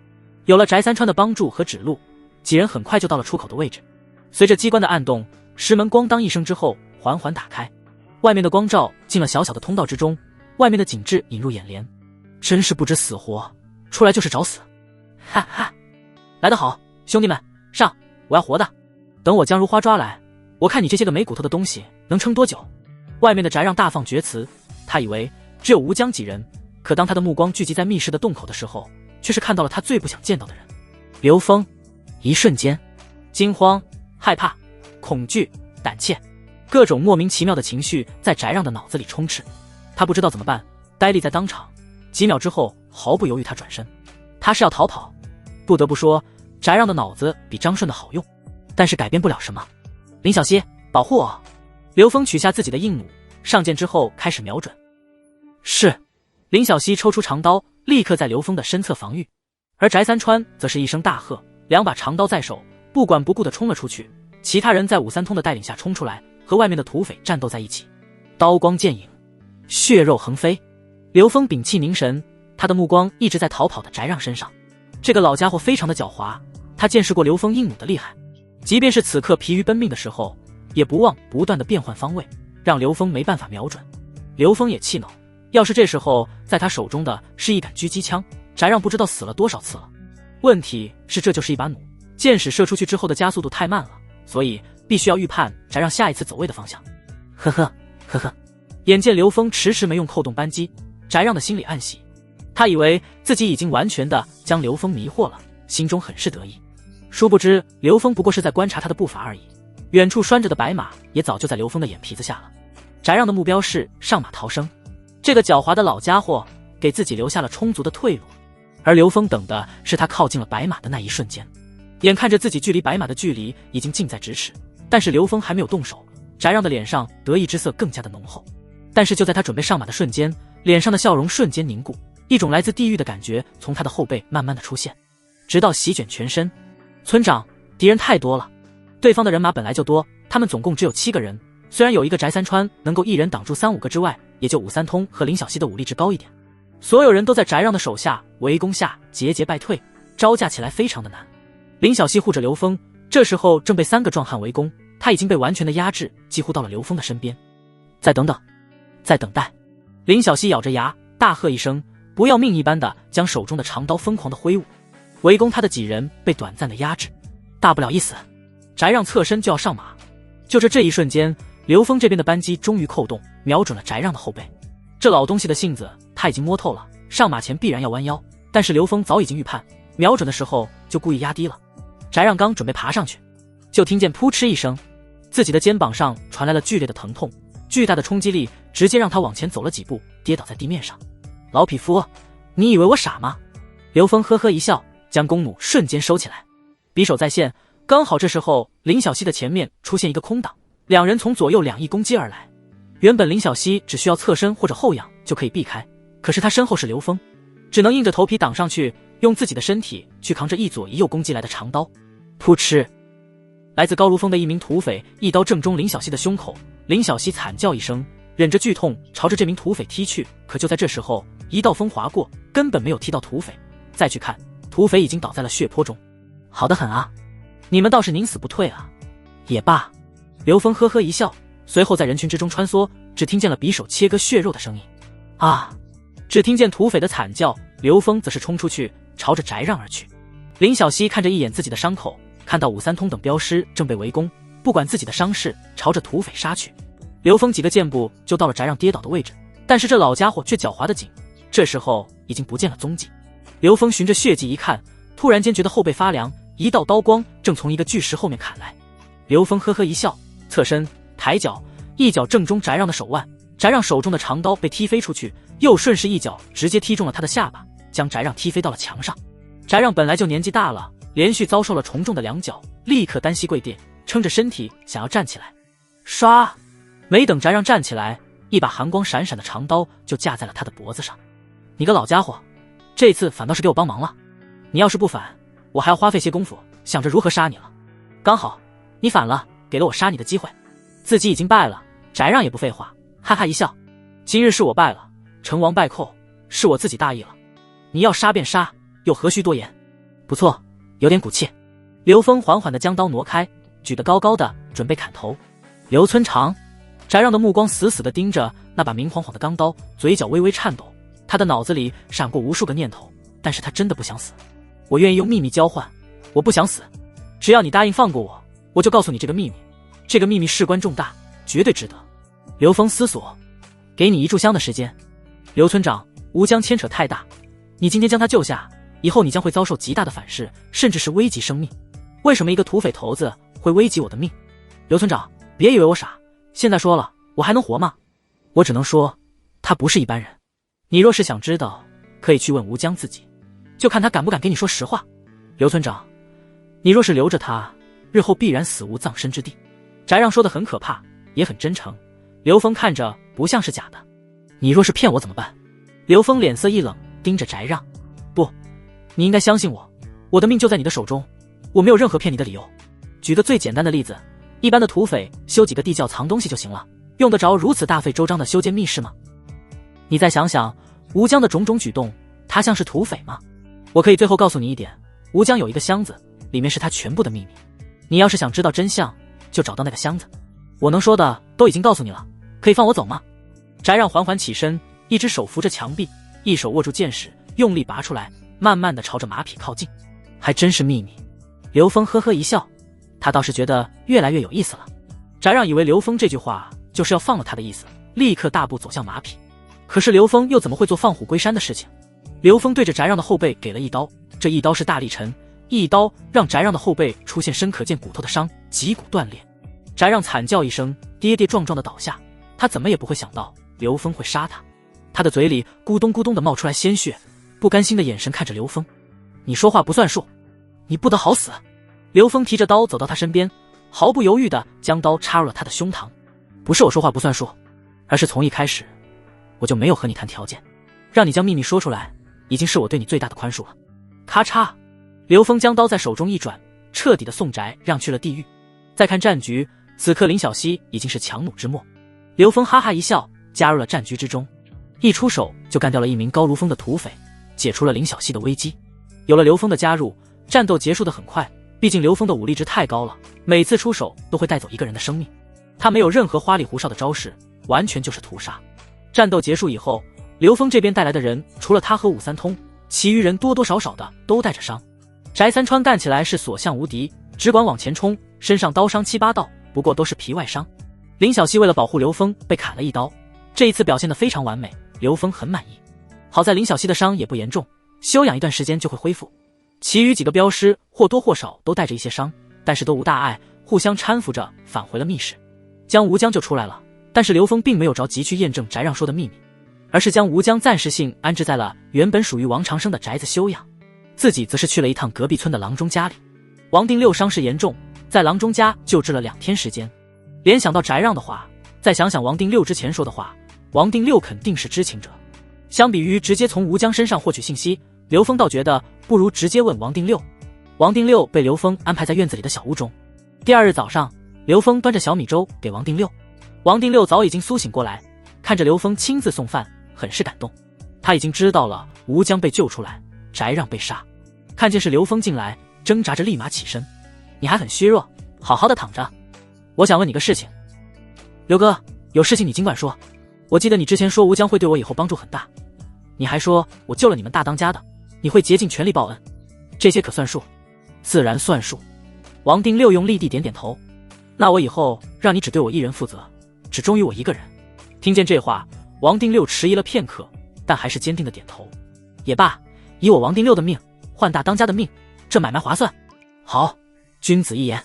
有了翟三川的帮助和指路，几人很快就到了出口的位置。随着机关的按动，石门咣当一声之后缓缓打开，外面的光照进了小小的通道之中，外面的景致引入眼帘。真是不知死活，出来就是找死。哈哈，来得好，兄弟们，上，我要活的。等我将如花抓来，我看你这些个没骨头的东西能撑多久。外面的翟让大放厥词，他以为只有吴江几人，可当他的目光聚集在密室的洞口的时候，却是看到了他最不想见到的人——刘峰。一瞬间，惊慌、害怕、恐惧、胆怯，各种莫名其妙的情绪在翟让的脑子里充斥。他不知道怎么办，呆立在当场。几秒之后，毫不犹豫他转身，他是要逃跑。不得不说，翟让的脑子比张顺的好用，但是改变不了什么。林小溪，保护我！刘峰取下自己的硬弩，上箭之后开始瞄准。是。林小溪抽出长刀，立刻在刘峰的身侧防御，而翟三川则是一声大喝，2把长刀在手，不管不顾地冲了出去。其他人在武三通的带领下冲出来，和外面的土匪战斗在一起，刀光剑影，血肉横飞。刘峰屏气凝神，他的目光一直在逃跑的翟让身上。这个老家伙非常的狡猾，他见识过刘峰硬弩的厉害，即便是此刻疲于奔命的时候，也不忘不断的变换方位，让刘峰没办法瞄准。刘峰也气恼，要是这时候在他手中的是一杆狙击枪，翟让不知道死了多少次了。问题是这就是一把弩，箭矢射出去之后的加速度太慢了，所以必须要预判翟让下一次走位的方向。呵呵呵呵，眼见刘峰迟迟没用扣动扳机，翟让的心里暗喜，他以为自己已经完全的将刘峰迷惑了，心中很是得意。殊不知刘峰不过是在观察他的步伐而已，远处拴着的白马也早就在刘峰的眼皮子下了。翟让的目标是上马逃生，这个狡猾的老家伙给自己留下了充足的退路，而刘峰等的是他靠近了白马的那一瞬间。眼看着自己距离白马的距离已经近在咫尺，但是刘峰还没有动手，翟让的脸上得意之色更加的浓厚。但是就在他准备上马的瞬间，脸上的笑容瞬间凝固，一种来自地狱的感觉从他的后背慢慢的出现，直到席卷全身。村长，敌人太多了。对方的人马本来就多，他们总共只有7个人，虽然有一个翟三川能够一人挡住3、5个之外，也就武三通和林小溪的武力值高一点。所有人都在翟让的手下围攻下节节败退，招架起来非常的难。林小溪护着刘峰，这时候正被3个壮汉围攻，他已经被完全的压制，几乎到了刘峰的身边。再等等，再等待。林小溪咬着牙大喝一声，不要命一般的将手中的长刀疯狂的挥舞。围攻他的几人被短暂的压制，大不了一死。翟让侧身就要上马，就这一瞬间，刘峰这边的扳机终于扣动，瞄准了翟让的后背。这老东西的性子他已经摸透了，上马前必然要弯腰，但是刘峰早已经预判，瞄准的时候就故意压低了。翟让刚准备爬上去，就听见扑哧一声，自己的肩膀上传来了剧烈的疼痛，巨大的冲击力直接让他往前走了几步，跌倒在地面上。老匹夫，你以为我傻吗？刘峰呵呵一笑，将弓弩瞬间收起来，匕首在线。刚好这时候林小溪的前面出现一个空档，两人从左右两翼攻击而来。原本林小溪只需要侧身或者后仰就可以避开，可是他身后是刘峰，只能硬着头皮挡上去，用自己的身体去扛着一左一右攻击来的长刀。噗嗤，来自高如风的一名土匪一刀正中林小溪的胸口，林小溪惨叫一声，忍着剧痛朝着这名土匪踢去，可就在这时候，一道风划过，根本没有踢到土匪。再去看，土匪已经倒在了血泊中。好得很啊，你们倒是宁死不退啊。也罢，刘峰呵呵一笑，随后在人群之中穿梭，只听见了匕首切割血肉的声音。啊！只听见土匪的惨叫，刘峰则是冲出去，朝着翟让而去。林小溪看着一眼自己的伤口，看到武三通等镖师正被围攻，不管自己的伤势，朝着土匪杀去。刘峰几个箭步就到了翟让跌倒的位置，但是这老家伙却狡猾的紧，这时候已经不见了踪迹。刘峰循着血迹一看，突然间觉得后背发凉，一道刀光正从一个巨石后面砍来。刘峰呵呵一笑，侧身抬脚，一脚正中翟让的手腕，翟让手中的长刀被踢飞出去，又顺势一脚直接踢中了他的下巴，将翟让踢飞到了墙上。翟让本来就年纪大了，连续遭受了重重的2脚，立刻单膝跪地，撑着身体想要站起来。唰！没等翟让站起来，一把寒光闪闪的长刀就架在了他的脖子上。你个老家伙，这次反倒是给我帮忙了。你要是不反，我还要花费些功夫想着如何杀你了。刚好你反了，给了我杀你的机会。自己已经败了，翟让也不废话，哈哈一笑。今日是我败了，成王败寇，是我自己大意了。你要杀便杀，又何须多言。不错，有点骨气。刘峰缓缓地将刀挪开，举得高高的，准备砍头。刘村长，翟让的目光死死地盯着那把明晃晃的钢刀，嘴角微微颤抖。他的脑子里闪过无数个念头，但是他真的不想死。我愿意用秘密交换，我不想死。只要你答应放过我，我就告诉你这个秘密。这个秘密事关重大，绝对值得。刘峰思索，给你1炷香的时间。刘村长，吴江牵扯太大，你今天将他救下，以后你将会遭受极大的反噬，甚至是危及生命。为什么一个土匪头子会危及我的命？刘村长，别以为我傻，现在说了，我还能活吗？我只能说，他不是一般人。你若是想知道，可以去问吴江自己，就看他敢不敢给你说实话。刘村长，你若是留着他，日后必然死无葬身之地。翟让说的很可怕，也很真诚。刘峰看着不像是假的。你若是骗我怎么办？刘峰脸色一冷，盯着翟让。不，你应该相信我，我的命就在你的手中，我没有任何骗你的理由。举个最简单的例子，一般的土匪修几个地窖藏东西就行了，用得着如此大费周章的修建密室吗？你再想想吴江的种种举动，他像是土匪吗？我可以最后告诉你一点，吴江有一个箱子，里面是他全部的秘密。你要是想知道真相，就找到那个箱子。我能说的都已经告诉你了，可以放我走吗？翟让缓缓起身，一只手扶着墙壁，一手握住剑矢，用力拔出来，慢慢地朝着马匹靠近。还真是秘密。刘峰呵呵一笑，他倒是觉得越来越有意思了。翟让以为刘峰这句话就是要放了他的意思，立刻大步走向马匹。可是刘峰又怎么会做放虎归山的事情？刘峰对着翟让的后背给了一刀，这一刀是大力沉，一刀让翟让的后背出现深可见骨头的伤，脊骨断裂。翟让惨叫一声，跌跌撞撞的倒下。他怎么也不会想到刘峰会杀他，他的嘴里咕咚咕咚的冒出来鲜血，不甘心的眼神看着刘峰。你说话不算数，你不得好死。刘峰提着刀走到他身边，毫不犹豫的将刀插入了他的胸膛。不是我说话不算数，而是从一开始我就没有和你谈条件，让你将秘密说出来，已经是我对你最大的宽恕了。咔嚓，刘峰将刀在手中一转，彻底的宋宅让去了地狱。再看战局，此刻林小溪已经是强弩之末。刘峰哈哈一笑，加入了战局之中，一出手就干掉了一名高如风的土匪，解除了林小溪的危机。有了刘峰的加入，战斗结束的很快，毕竟刘峰的武力值太高了，每次出手都会带走一个人的生命。他没有任何花里胡哨的招式，完全就是屠杀。战斗结束以后，刘峰这边带来的人除了他和武三通，其余人多多少少的都带着伤。翟三川干起来是所向无敌，只管往前冲，身上刀伤7、8道，不过都是皮外伤。林小溪为了保护刘峰被砍了一刀，这一次表现得非常完美，刘峰很满意。好在林小溪的伤也不严重，休养一段时间就会恢复。其余几个镖师或多或少都带着一些伤，但是都无大碍，互相搀扶着返回了密室。江吴江就出来了，但是刘峰并没有着急去验证翟让说的秘密，而是将吴江暂时性安置在了原本属于王长生的宅子休养，自己则是去了一趟隔壁村的郎中家里。王定六伤势严重，在郎中家救治了2天时间。联想到翟让的话，再想想王定六之前说的话，王定六肯定是知情者。相比于直接从吴江身上获取信息，刘峰倒觉得不如直接问王定六。王定六被刘峰安排在院子里的小屋中。第二日早上，刘峰端着小米粥给王定六。王定六早已经苏醒过来，看着刘峰亲自送饭，很是感动。他已经知道了吴江被救出来，翟让被杀。看见是刘峰进来，挣扎着立马起身。你还很虚弱，好好的躺着。我想问你个事情。刘哥，有事情你尽管说。我记得你之前说吴江会对我以后帮助很大，你还说我救了你们大当家的，你会竭尽全力报恩，这些可算数？自然算数。王定六用力地点点头。那我以后让你只对我一人负责，只忠于我一个人。听见这话，王定六迟疑了片刻，但还是坚定的点头。也罢，以我王定六的命换大当家的命，这买卖划算。好，君子一言，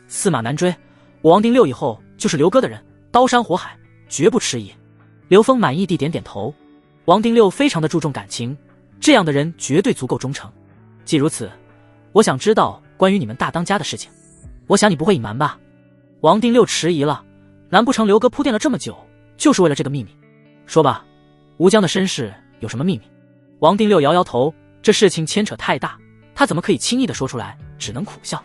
驷马难追。我王定六以后就是刘哥的人，刀山火海，绝不迟疑。刘峰满意地点点头。王定六非常的注重感情，这样的人绝对足够忠诚。既如此，我想知道关于你们大当家的事情。我想你不会隐瞒吧？王定六迟疑了，难不成刘哥铺垫了这么久，就是为了这个秘密？说吧，吴江的身世有什么秘密？王定六摇摇头，这事情牵扯太大，他怎么可以轻易的说出来，只能苦笑。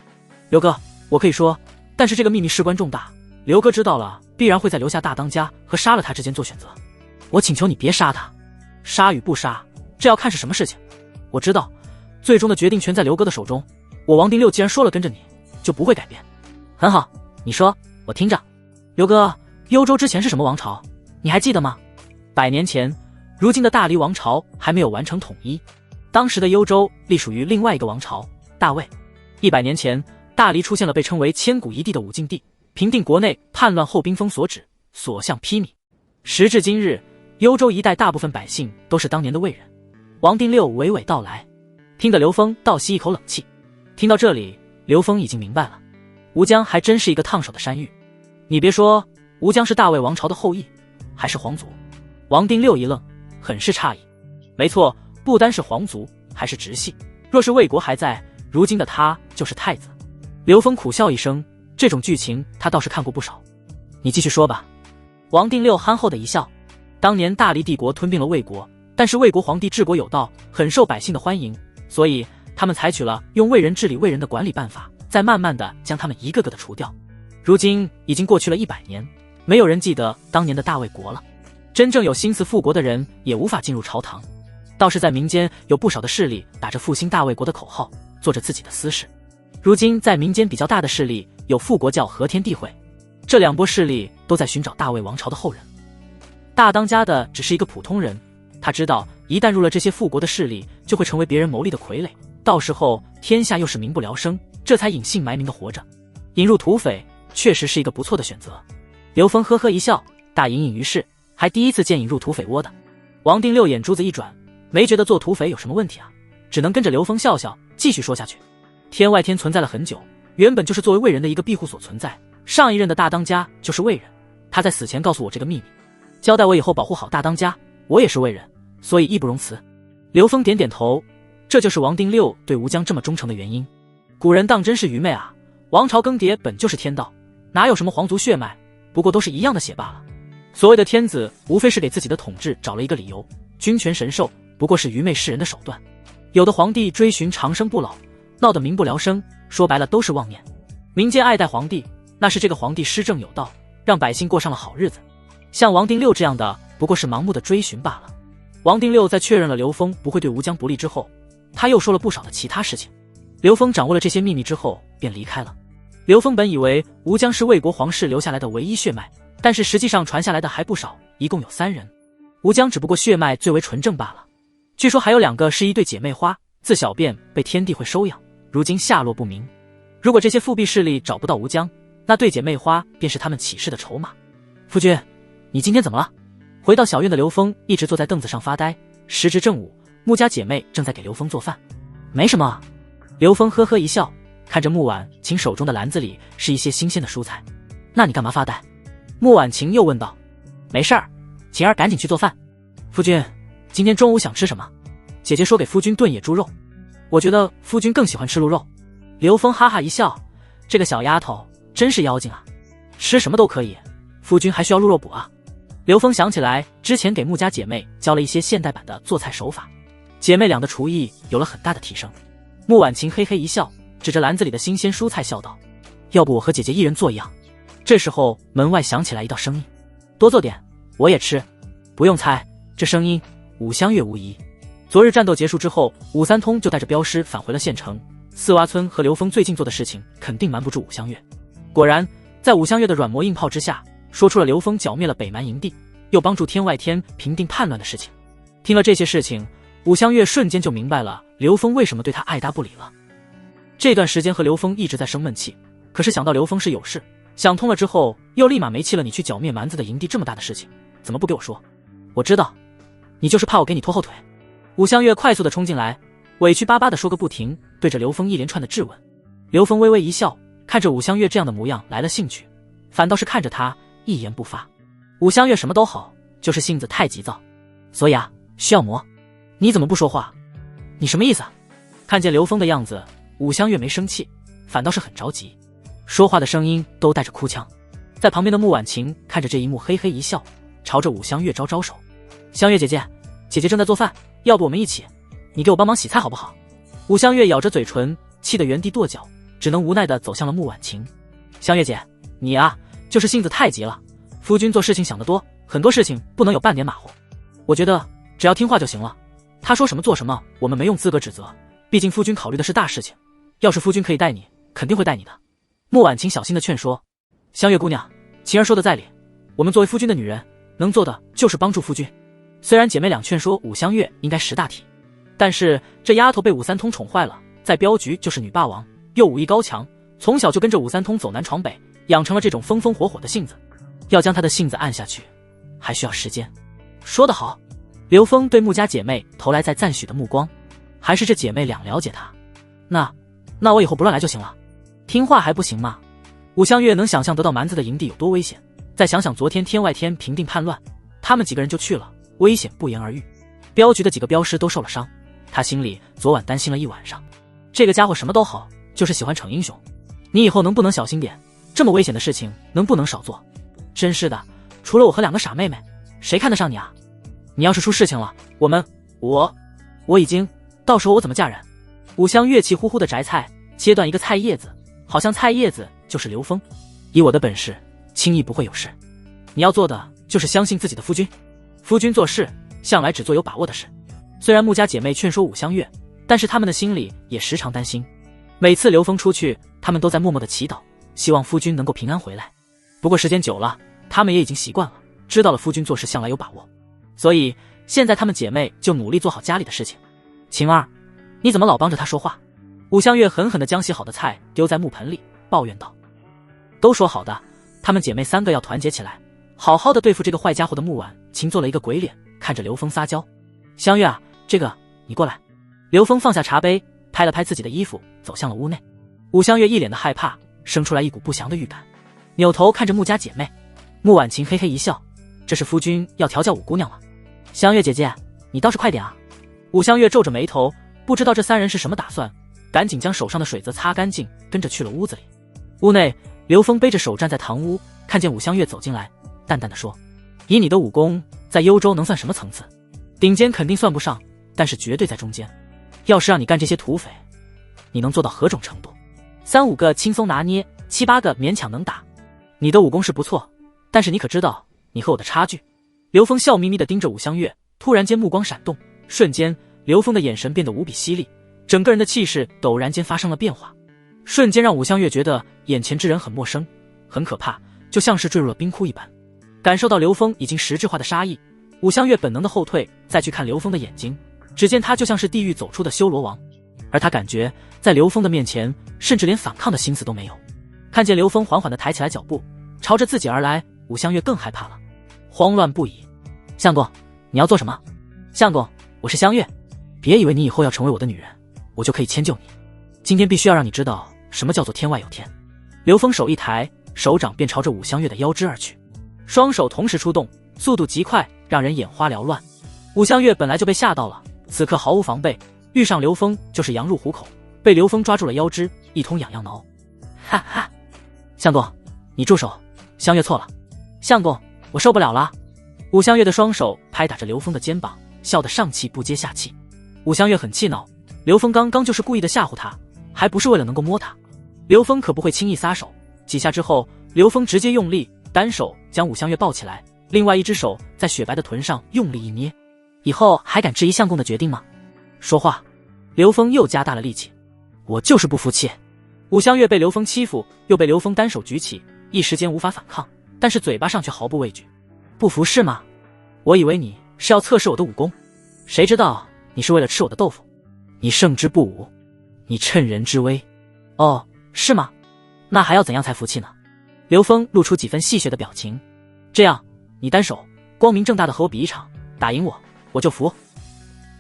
刘哥，我可以说，但是这个秘密事关重大，刘哥知道了，必然会在留下大当家和杀了他之间做选择。我请求你别杀他，杀与不杀，这要看是什么事情。我知道，最终的决定权在刘哥的手中。我王定六既然说了跟着你，就不会改变。很好，你说，我听着。刘哥，幽州之前是什么王朝？你还记得吗？100年前，如今的大黎王朝还没有完成统一，当时的幽州隶属于另外一个王朝大魏。100年前，大黎出现了被称为千古一帝的武敬帝，平定国内叛乱后兵锋所指，所向披靡。时至今日，幽州一带大部分百姓都是当年的魏人。王定六娓娓道来，听得刘峰倒吸一口冷气。听到这里，刘峰已经明白了，吴江还真是一个烫手的山芋。你别说，吴江是大魏王朝的后裔，还是皇族？王定六一愣，很是诧异。没错，不单是皇族，还是直系。若是魏国还在，如今的他就是太子。刘峰苦笑一声，这种剧情他倒是看过不少。你继续说吧。王定六憨厚的一笑。当年大黎帝国吞并了魏国，但是魏国皇帝治国有道，很受百姓的欢迎，所以他们采取了用魏人治理魏人的管理办法，再慢慢的将他们一个个的除掉。如今已经过去了100年，没有人记得当年的大魏国了。真正有心思复国的人也无法进入朝堂，倒是在民间有不少的势力打着复兴大魏国的口号，做着自己的私事。如今在民间比较大的势力有复国教和天地会，这2波势力都在寻找大魏王朝的后人。大当家的只是一个普通人，他知道一旦入了这些复国的势力，就会成为别人谋利的傀儡，到时候天下又是民不聊生，这才隐姓埋名的活着。引入土匪确实是一个不错的选择。刘峰呵呵一笑，大隐隐于市，还第一次见引入土匪窝的。王定六眼珠子一转，没觉得做土匪有什么问题啊，只能跟着刘峰笑笑，继续说下去。天外天存在了很久，原本就是作为魏人的一个庇护所存在，上一任的大当家就是魏人，他在死前告诉我这个秘密，交代我以后保护好大当家，我也是魏人，所以义不容辞。刘峰点点头，这就是王定六对吴江这么忠诚的原因。古人当真是愚昧啊，王朝更迭本就是天道，哪有什么皇族血脉，不过都是一样的写罢了。所谓的天子，无非是给自己的统治找了一个理由，君权神授不过是愚昧世人的手段。有的皇帝追寻长生不老，闹得民不聊生，说白了都是妄念。民间爱戴皇帝，那是这个皇帝施政有道，让百姓过上了好日子。像王定六这样的，不过是盲目的追寻罢了。王定六在确认了刘封不会对吴江不利之后，他又说了不少的其他事情。刘封掌握了这些秘密之后便离开了。刘封本以为吴江是魏国皇室留下来的唯一血脉，但是实际上传下来的还不少，一共有3人。吴江只不过血脉最为纯正罢了。据说还有2个是一对姐妹花，自小便被天地会收养，如今下落不明。如果这些复辟势力找不到吴江，那对姐妹花便是他们起事的筹码。夫君，你今天怎么了？回到小院的刘峰一直坐在凳子上发呆。时值正午，穆家姐妹正在给刘峰做饭。没什么。刘峰呵呵一笑，看着穆婉晴手中的篮子里是一些新鲜的蔬菜。那你干嘛发呆？穆婉晴又问道。没事儿，晴儿赶紧去做饭。夫君，今天中午想吃什么？姐姐说给夫君炖野猪肉。我觉得夫君更喜欢吃鹿肉。刘峰哈哈一笑，这个小丫头真是妖精啊，吃什么都可以，夫君还需要鹿肉补啊。刘峰想起来之前给穆家姐妹教了一些现代版的做菜手法，姐妹俩的厨艺有了很大的提升。穆婉晴嘿嘿一笑，指着篮子里的新鲜蔬菜笑道，要不我和姐姐一人做一样。这时候门外响起来一道声音，多做点，我也吃。不用猜，这声音武香月无疑。昨日战斗结束之后，武三通就带着镖师返回了县城。四洼村和刘峰最近做的事情肯定瞒不住武香月。果然在武香月的软磨硬泡之下，说出了刘峰剿灭了北蛮营地，又帮助天外天平定叛乱的事情。听了这些事情，武香月瞬间就明白了刘峰为什么对他爱答不理了。这段时间和刘峰一直在生闷气，可是想到刘峰是有事，想通了之后又立马没气了。你去剿灭蛮子的营地这么大的事情，怎么不给我说？我知道，你就是怕我给你拖后腿。武香月快速的冲进来，委屈巴巴的说个不停，对着刘峰一连串的质问。刘峰微微一笑，看着武香月这样的模样来了兴趣，反倒是看着他一言不发。武香月什么都好，就是性子太急躁，所以啊，需要磨。你怎么不说话？你什么意思啊？看见刘峰的样子，武香月没生气，反倒是很着急，说话的声音都带着哭腔。在旁边的穆婉晴看着这一幕嘿嘿一笑，朝着武香月招招手。香月姐姐，姐姐正在做饭，要不我们一起，你给我帮忙洗菜好不好？武香月咬着嘴唇，气得原地跺脚，只能无奈地走向了穆婉晴。香月姐，你啊，就是性子太急了，夫君做事情想得多，很多事情不能有半点马虎。我觉得只要听话就行了，他说什么做什么，我们没用资格指责，毕竟夫君考虑的是大事情，要是夫君可以带你，肯定会带你的。穆婉晴小心地劝说。香月姑娘，晴儿说的在理，我们作为夫君的女人，能做的就是帮助夫君。虽然姐妹俩劝说武香月应该识大体，但是这丫头被武三通宠坏了，在镖局就是女霸王，又武艺高强，从小就跟着武三通走南闯北，养成了这种风风火火的性子，要将她的性子按下去还需要时间。说得好。刘峰对穆家姐妹投来在赞许的目光，还是这姐妹俩了解他。那我以后不乱来就行了，听话还不行吗？武香月能想象得到蛮子的营地有多危险，再想想昨天天外天平定叛乱，他们几个人就去了，危险不言而喻。镖局的几个镖师都受了伤，他心里昨晚担心了一晚上。这个家伙什么都好，就是喜欢逞英雄。你以后能不能小心点？这么危险的事情能不能少做？真是的，除了我和2个傻妹妹，谁看得上你啊？你要是出事情了，我已经，到时候我怎么嫁人？武香月气呼呼的摘菜，切断一个菜叶子，好像菜叶子就是刘峰。以我的本事，轻易不会有事。你要做的就是相信自己的夫君，夫君做事向来只做有把握的事。虽然穆家姐妹劝说武香月，但是他们的心里也时常担心。每次刘峰出去，他们都在默默的祈祷，希望夫君能够平安回来。不过时间久了，他们也已经习惯了，知道了夫君做事向来有把握，所以现在她们姐妹就努力做好家里的事情。晴儿，你怎么老帮着她说话？武香月狠狠地将洗好的菜丢在木盆里，抱怨道。都说好的，她们姐妹3个要团结起来，好好的对付这个坏家伙的穆婉晴做了一个鬼脸，看着刘峰撒娇。香月啊，这个你过来。刘峰放下茶杯，拍了拍自己的衣服，走向了屋内。武香月一脸的害怕，生出来一股不祥的预感，扭头看着穆家姐妹。穆婉晴嘿嘿一笑，这是夫君要调教武姑娘了。香月姐姐，你倒是快点啊。武香月皱着眉头，不知道这3人是什么打算，赶紧将手上的水渍擦干净，跟着去了屋子里。屋内，刘峰背着手站在堂屋，看看见武香月走进来，淡淡的说：“以你的武功，在幽州能算什么层次？顶尖肯定算不上，但是绝对在中间。要是让你干这些土匪，你能做到何种程度？3、5个轻松拿捏，7、8个勉强能打。你的武功是不错，但是你可知道你和我的差距？”刘峰笑眯眯地盯着武香月，突然间目光闪动，瞬间刘峰的眼神变得无比犀利，整个人的气势陡然间发生了变化，瞬间让武香月觉得眼前之人很陌生，很可怕，就像是坠入了冰窟一般。感受到刘峰已经实质化的杀意，武香月本能的后退，再去看刘峰的眼睛，只见他就像是地狱走出的修罗王，而他感觉在刘峰的面前，甚至连反抗的心思都没有。看见刘峰缓缓地抬起来脚步，朝着自己而来，武香月更害怕了，慌乱不已。相公，你要做什么？相公，我是香月，别以为你以后要成为我的女人，我就可以迁就你。今天必须要让你知道什么叫做天外有天。刘峰手一抬，手掌便朝着武香月的腰肢而去，双手同时出动，速度极快，让人眼花缭乱。武香月本来就被吓到了，此刻毫无防备，遇上刘峰就是羊入虎口，被刘峰抓住了腰肢，一通痒痒挠。哈哈，相公，你住手，香月错了。相公，我受不了了。武香月的双手拍打着刘峰的肩膀，笑得上气不接下气。武香月很气恼，刘峰刚刚就是故意的吓唬他，还不是为了能够摸他。刘峰可不会轻易撒手，几下之后，刘峰直接用力，单手将武香月抱起来，另外一只手在雪白的臀上用力一捏。以后还敢质疑相公的决定吗？说话。刘峰又加大了力气。我就是不服气。武香月被刘峰欺负，又被刘峰单手举起，一时间无法反抗，但是嘴巴上却毫不畏惧。不服是吗？我以为你是要测试我的武功，谁知道你是为了吃我的豆腐。你胜之不武，你趁人之危。哦，是吗？那还要怎样才服气呢？刘峰露出几分戏谑的表情。这样，你单手光明正大的和我比一场，打赢我就服。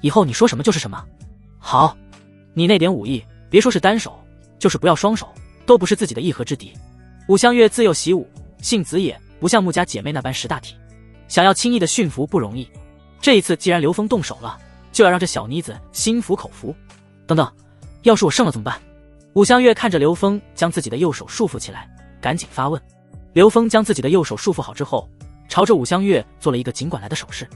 以后你说什么就是什么。好，你那点武艺，别说是单手，就是不要双手，都不是自己的一合之敌。武香月自幼习武，性子也不像穆家姐妹那般识大体，想要轻易的驯服不容易。这一次既然刘峰动手了，就要让这小妮子心服口服。等等，要是我胜了怎么办？武香月看着刘峰将自己的右手束缚起来，赶紧发问。刘峰将自己的右手束缚好之后，朝着武香月做了一个尽管来的手势。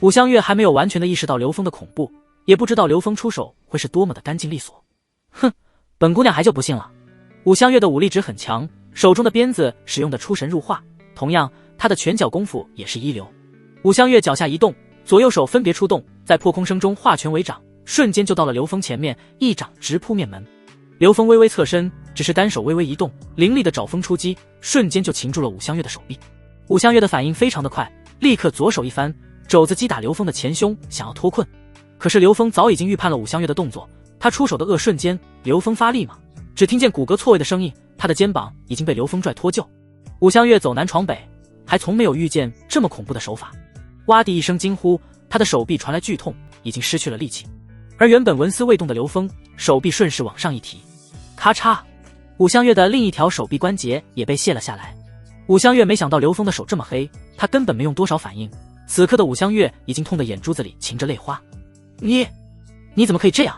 武香月还没有完全的意识到刘峰的恐怖，也不知道刘峰出手会是多么的干净利索。哼，本姑娘还就不信了。武香月的武力值很强，手中的鞭子使用的出神入化，同样她的拳脚功夫也是一流。武香月脚下一动，左右手分别出动，在破空声中化拳为掌，瞬间就到了刘峰前面，一掌直扑面门。刘峰微微侧身，只是单手微微一动，凌厉的爪风出击，瞬间就擒住了武香月的手臂。武香月的反应非常的快，立刻左手一翻，肘子击打刘峰的前胸，想要脱困。可是刘峰早已经预判了武香月的动作，他出手的瞬间，刘峰发力嘛，只听见骨骼错位的声音，他的肩膀已经被刘峰拽脱臼。武香月走南闯北，还从没有遇见这么恐怖的手法。哇地一声惊呼，他的手臂传来剧痛，已经失去了力气。而原本纹丝未动的刘峰，手臂顺势往上一提，咔嚓，武香月的另一条手臂关节也被卸了下来。武香月没想到刘峰的手这么黑，他根本没用多少反应，此刻的武香月已经痛得眼珠子里噙着泪花。你怎么可以这样？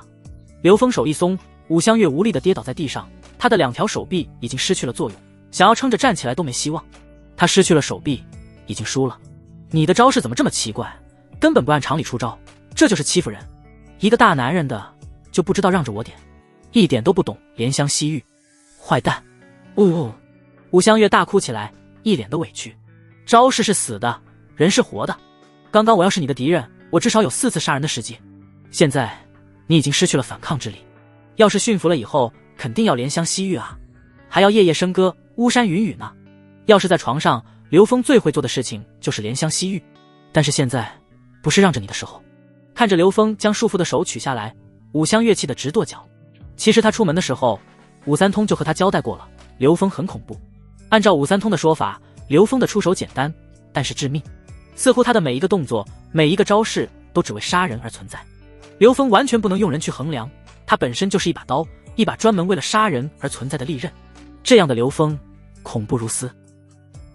刘峰手一松，武香月无力地跌倒在地上，他的两条手臂已经失去了作用，想要撑着站起来都没希望。他失去了手臂，已经输了。你的招式怎么这么奇怪，根本不按常理出招，这就是欺负人。一个大男人的就不知道让着我点，一点都不懂怜香惜玉，坏蛋！武香月大哭起来，一脸的委屈。招式是死的，人是活的。刚刚我要是你的敌人，我至少有4次杀人的时机。现在你已经失去了反抗之力，要是驯服了以后，肯定要怜香惜玉啊，还要夜夜笙歌，巫山云雨呢。要是在床上，刘峰最会做的事情就是怜香惜玉，但是现在不是让着你的时候。看着刘峰将束缚的手取下来，武香月气得直跺脚。其实他出门的时候，武三通就和他交代过了，刘峰很恐怖。按照武三通的说法，刘峰的出手简单，但是致命。似乎他的每一个动作，每一个招式都只为杀人而存在。刘峰完全不能用人去衡量，他本身就是一把刀，一把专门为了杀人而存在的利刃。这样的刘峰，恐怖如斯。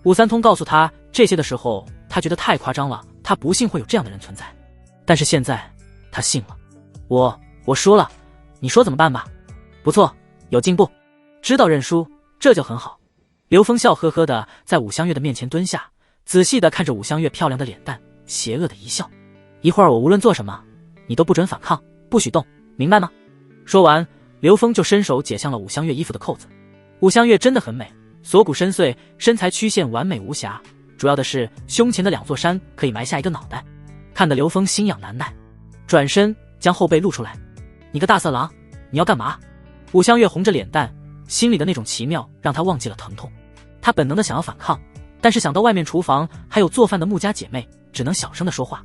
武三通告诉他这些的时候，他觉得太夸张了，他不信会有这样的人存在。但是现在，他信了。我输了，你说怎么办吧？不错，有进步，知道认输，这就很好。刘峰笑呵呵的在武香月的面前蹲下，仔细的看着武香月漂亮的脸蛋，邪恶的一笑。一会儿我无论做什么，你都不准反抗，不许动，明白吗？说完，刘峰就伸手解向了武香月衣服的扣子。武香月真的很美，锁骨深邃，身材曲线完美无瑕，主要的是胸前的2座山可以埋下一个脑袋，看得刘峰心痒难耐，转身将后背露出来。你个大色狼，你要干嘛？武香月红着脸蛋，心里的那种奇妙让她忘记了疼痛。她本能的想要反抗，但是想到外面厨房还有做饭的穆家姐妹，只能小声的说话。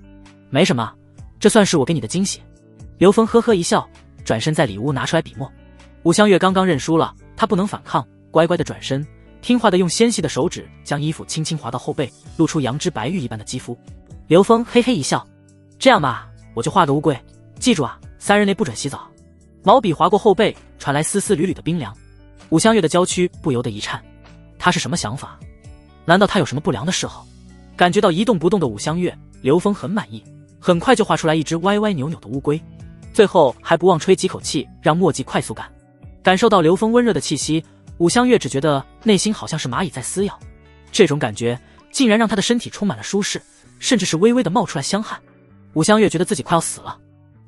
没什么，这算是我给你的惊喜。刘峰呵呵一笑，转身在里屋拿出来笔墨。武香月刚刚认输了，她不能反抗，乖乖的转身，听话的用纤细的手指将衣服轻轻滑到后背，露出羊脂白玉一般的肌肤。刘峰嘿嘿一笑，这样吧，我就画个乌龟，记住啊，3日内不准洗澡。毛笔划过后背，传来丝丝缕缕的冰凉。武香月的娇躯不由得一颤，他是什么想法？难道他有什么不良的嗜好？感觉到一动不动的武香月，刘峰很满意，很快就画出来一只歪歪扭扭的乌龟，最后还不忘吹几口气，让墨迹快速感。感受到刘峰温热的气息，武香月只觉得内心好像是蚂蚁在撕咬，这种感觉竟然让他的身体充满了舒适，甚至是微微的冒出来香汗。武香月觉得自己快要死了，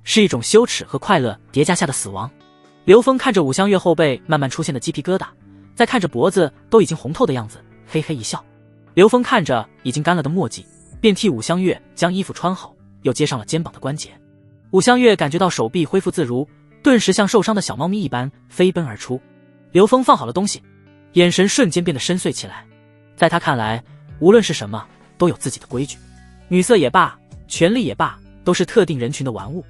是一种羞耻和快乐叠加下的死亡。刘峰看着武香月后背慢慢出现的鸡皮疙瘩，再看着脖子都已经红透的样子，嘿嘿一笑。刘峰看着已经干了的墨迹，便替武香月将衣服穿好，又接上了肩膀的关节。武香月感觉到手臂恢复自如，顿时像受伤的小猫咪一般飞奔而出。刘峰放好了东西，眼神瞬间变得深邃起来。在他看来，无论是什么都有自己的规矩，女色也罢，权力也罢，都是特定人群的玩物。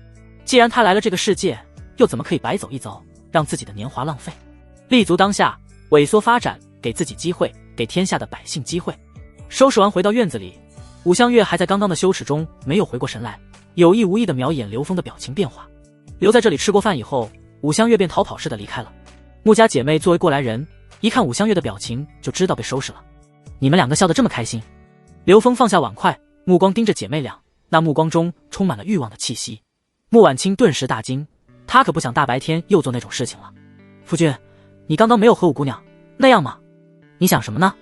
既然他来了这个世界，又怎么可以白走一遭，让自己的年华浪费？立足当下，萎缩发展，给自己机会，给天下的百姓机会。收拾完回到院子里，武香月还在刚刚的羞耻中没有回过神来，有意无意地瞄一眼刘峰的表情变化。留在这里吃过饭以后，武香月便逃跑似的离开了。穆家姐妹作为过来人，一看武香月的表情就知道被收拾了。你们2个笑得这么开心？刘峰放下碗筷，目光盯着姐妹俩，那目光中充满了欲望的气息。穆婉清顿时大惊，她可不想大白天又做那种事情了。夫君，你刚刚没有和武姑娘那样吗？你想什么呢？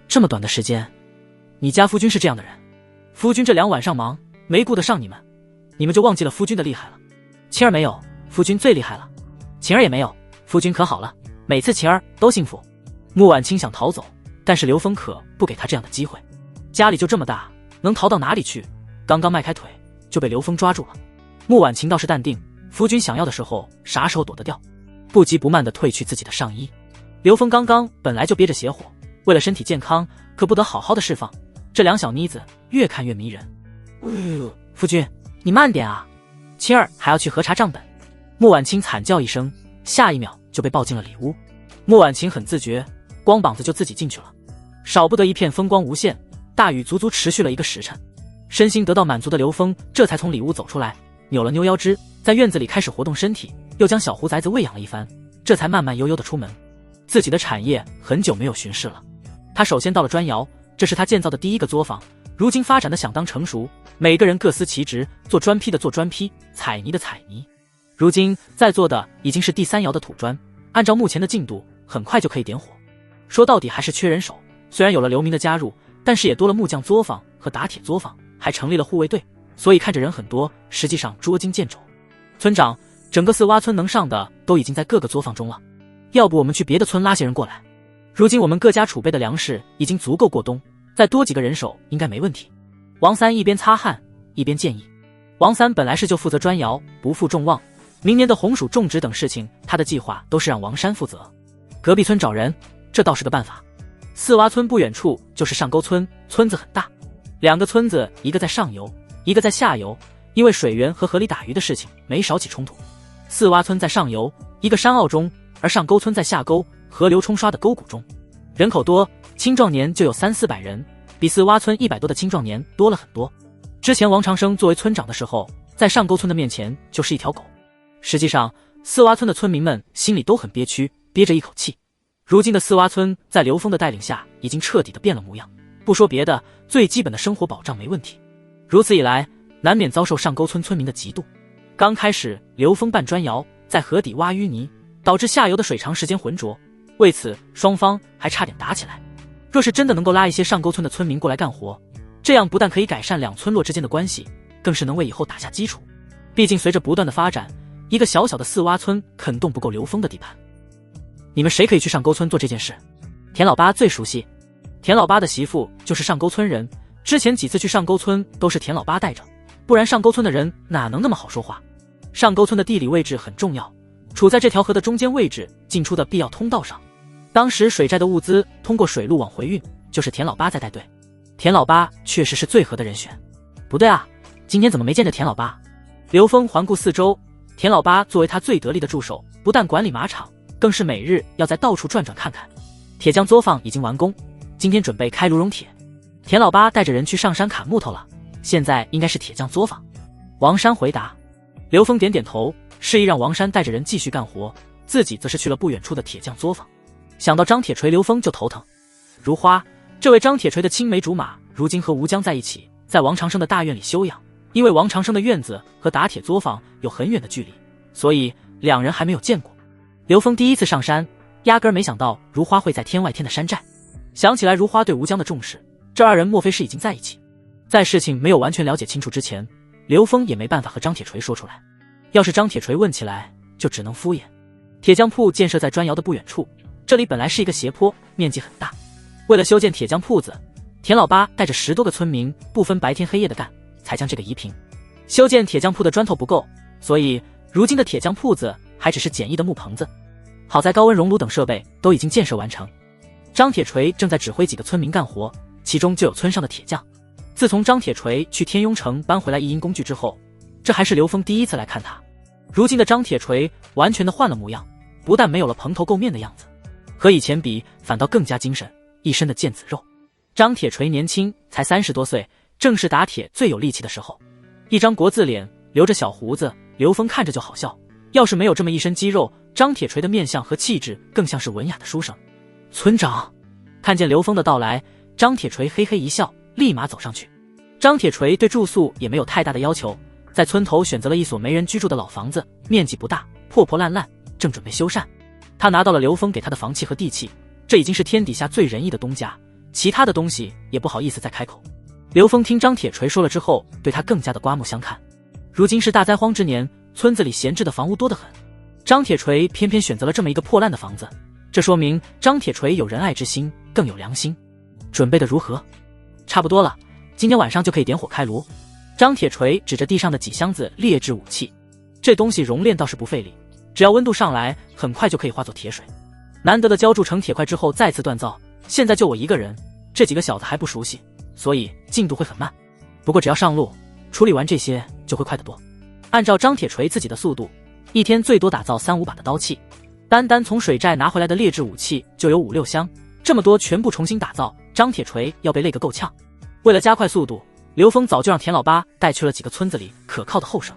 这么短的时间，你家夫君是这样的人，夫君这2晚上忙，没顾得上你们，你们就忘记了夫君的厉害了。晴儿没有，夫君最厉害了。晴儿也没有，夫君可好了，每次晴儿都幸福。穆婉清想逃走，但是刘峰可不给他这样的机会。家里就这么大，能逃到哪里去？刚刚迈开腿就被刘峰抓住了。穆婉清倒是淡定，夫君想要的时候啥时候躲得掉？不急不慢地褪去自己的上衣。刘峰刚刚本来就憋着邪火，为了身体健康，可不得好好的释放。这2小妮子越看越迷人。夫君，你慢点啊，晴儿还要去核查账本。穆婉清惨叫一声，下一秒就被抱进了里屋。穆婉清很自觉，光膀子就自己进去了。少不得一片风光无限，大雨足足持续了1个时辰。身心得到满足的刘峰这才从里屋走出来，扭了扭腰肢，在院子里开始活动身体，又将小胡崽子喂养了一番，这才慢慢悠悠地出门。自己的产业很久没有巡视了。他首先到了砖窑，这是他建造的第1个作坊，如今发展的相当成熟，每个人各司其职，做砖坯的做砖坯，采泥的采泥。如今在做的已经是第3窑的土砖，按照目前的进度，很快就可以点火。说到底还是缺人手，虽然有了刘明的加入，但是也多了木匠作坊和打铁作坊，还成立了护卫队，所以看着人很多，实际上捉襟见肘。村长，整个4洼村能上的都已经在各个作坊中了，要不我们去别的村拉些人过来？如今我们各家储备的粮食已经足够过冬，再多几个人手应该没问题。王三一边擦汗一边建议。王三本来是就负责砖窑，不负众望，明年的红薯种植等事情，他的计划都是让王山负责。隔壁村找人，这倒是个办法。4洼村不远处就是上沟村，村子很大，2个村子，一个在上游，一个在下游，因为水源和河里打鱼的事情没少起冲突。4洼村在上游，一个山坳中，而上沟村在下沟，河流冲刷的沟谷中。人口多，青壮年就有300-400人，比4洼村100多的青壮年多了很多。之前王长生作为村长的时候，在上沟村的面前就是一条狗。实际上4洼村的村民们心里都很憋屈，憋着一口气。如今的4洼村在刘峰的带领下已经彻底的变了模样，不说别的，最基本的生活保障没问题。如此一来，难免遭受上沟村村民的嫉妒。刚开始刘峰办砖窑，在河底挖淤泥，导致下游的水长时间浑浊，为此双方还差点打起来。若是真的能够拉一些上沟村的村民过来干活，这样不但可以改善两村落之间的关系，更是能为以后打下基础。毕竟随着不断的发展，一个小小的四洼村肯动不够刘峰的地盘。你们谁可以去上沟村做这件事？田老八最熟悉。田老八的媳妇就是上沟村人，之前几次去上沟村都是田老八带着，不然上沟村的人哪能那么好说话。上沟村的地理位置很重要，处在这条河的中间位置，进出的必要通道上。当时水寨的物资通过水路往回运，就是田老八在带队。田老八确实是最合的人选。不对啊，今天怎么没见着田老八？刘峰环顾四周，田老八作为他最得力的助手，不但管理马场，更是每日要在到处转转看看。铁匠作坊已经完工，今天准备开炉熔铁。田老八带着人去上山砍木头了，现在应该是铁匠作坊。王山回答。刘峰点点头，示意让王山带着人继续干活，自己则是去了不远处的铁匠作坊。想到张铁锤，刘峰就头疼。如花，这位张铁锤的青梅竹马，如今和吴江在一起，在王长生的大院里休养。因为王长生的院子和打铁作坊有很远的距离，所以两人还没有见过。刘峰第一次上山，压根没想到如花会在天外天的山寨。想起来如花对吴江的重视，这二人莫非是已经在一起？在事情没有完全了解清楚之前，刘峰也没办法和张铁锤说出来。要是张铁锤问起来，就只能敷衍。铁匠铺建设在砖窑的不远处，这里本来是一个斜坡，面积很大。为了修建铁匠铺子，田老八带着10多个村民，不分白天黑夜的干，才将这个移平。修建铁匠铺的砖头不够，所以如今的铁匠铺子还只是简易的木棚子。好在高温熔炉等设备都已经建设完成。张铁锤正在指挥几个村民干活，其中就有村上的铁匠。自从张铁锤去天雍城搬回来一应工具之后，这还是刘峰第一次来看他。如今的张铁锤完全的换了模样，不但没有了蓬头垢面的样子，和以前比反倒更加精神，一身的腱子肉。张铁锤年轻，才30多岁，正是打铁最有力气的时候。一张国字脸，留着小胡子，刘峰看着就好笑。要是没有这么一身肌肉，张铁锤的面相和气质更像是文雅的书生。村长看见刘峰的到来，张铁锤嘿嘿一笑，立马走上去。张铁锤对住宿也没有太大的要求，在村头选择了一所没人居住的老房子，面积不大，破破烂烂，正准备修缮。他拿到了刘峰给他的房契和地契，这已经是天底下最仁义的东家，其他的东西也不好意思再开口。刘峰听张铁锤说了之后，对他更加的刮目相看。如今是大灾荒之年，村子里闲置的房屋多得很，张铁锤偏偏选择了这么一个破烂的房子，这说明张铁锤有仁爱之心，更有良心。准备的如何？差不多了，今天晚上就可以点火开炉。张铁锤指着地上的几箱子劣质武器，这东西熔炼倒是不费力，只要温度上来，很快就可以化作铁水。难得的浇铸成铁块之后再次锻造，现在就我一个人，这几个小子还不熟悉，所以进度会很慢。不过只要上路，处理完这些就会快得多。按照张铁锤自己的速度，一天最多打造3-5把的刀器，单单从水寨拿回来的劣质武器就有5-6箱，这么多全部重新打造，张铁锤要被累个够呛。为了加快速度，刘峰早就让田老八带去了几个村子里可靠的后生。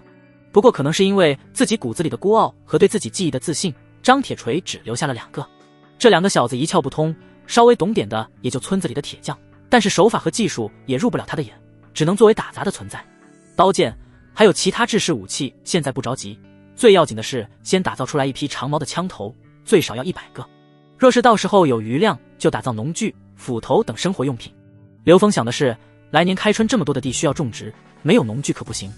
不过可能是因为自己骨子里的孤傲和对自己技艺的自信，张铁锤只留下了2个。这2个小子一窍不通，稍微懂点的也就村子里的铁匠，但是手法和技术也入不了他的眼，只能作为打杂的存在。刀剑还有其他制式武器现在不着急，最要紧的是先打造出来一批长矛的枪头，最少要100个。若是到时候有余量，就打造农具、斧头等生活用品。刘峰想的是，来年开春这么多的地需要种植，没有农具可不行。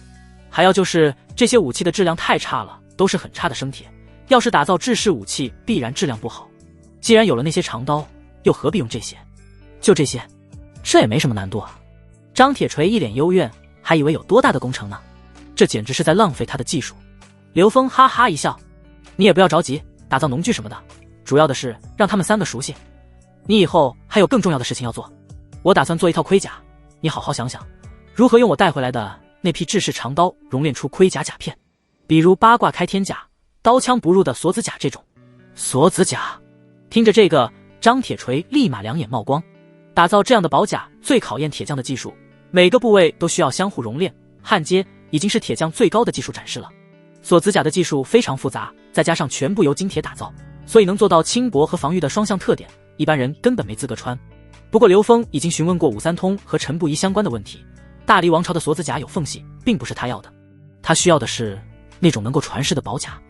还要就是这些武器的质量太差了，都是很差的生铁，要是打造制式武器，必然质量不好。既然有了那些长刀，又何必用这些？就这些，这也没什么难度啊。张铁锤一脸幽怨，还以为有多大的工程呢，这简直是在浪费他的技术。刘峰哈哈一笑，你也不要着急，打造农具什么的，主要的是让他们3个熟悉。你以后还有更重要的事情要做，我打算做一套盔甲，你好好想想，如何用我带回来的那批制式长刀熔炼出盔甲甲片，比如八卦开天甲、刀枪不入的锁子甲这种。锁子甲，听着这个，张铁锤立马2眼冒光。打造这样的宝甲最考验铁匠的技术，每个部位都需要相互熔炼、焊接，已经是铁匠最高的技术展示了。锁子甲的技术非常复杂，再加上全部由金铁打造，所以能做到轻薄和防御的双向特点，一般人根本没资格穿。不过刘峰已经询问过武三通和陈不疑相关的问题，大黎王朝的锁子甲有缝隙，并不是他要的，他需要的是那种能够传世的宝甲，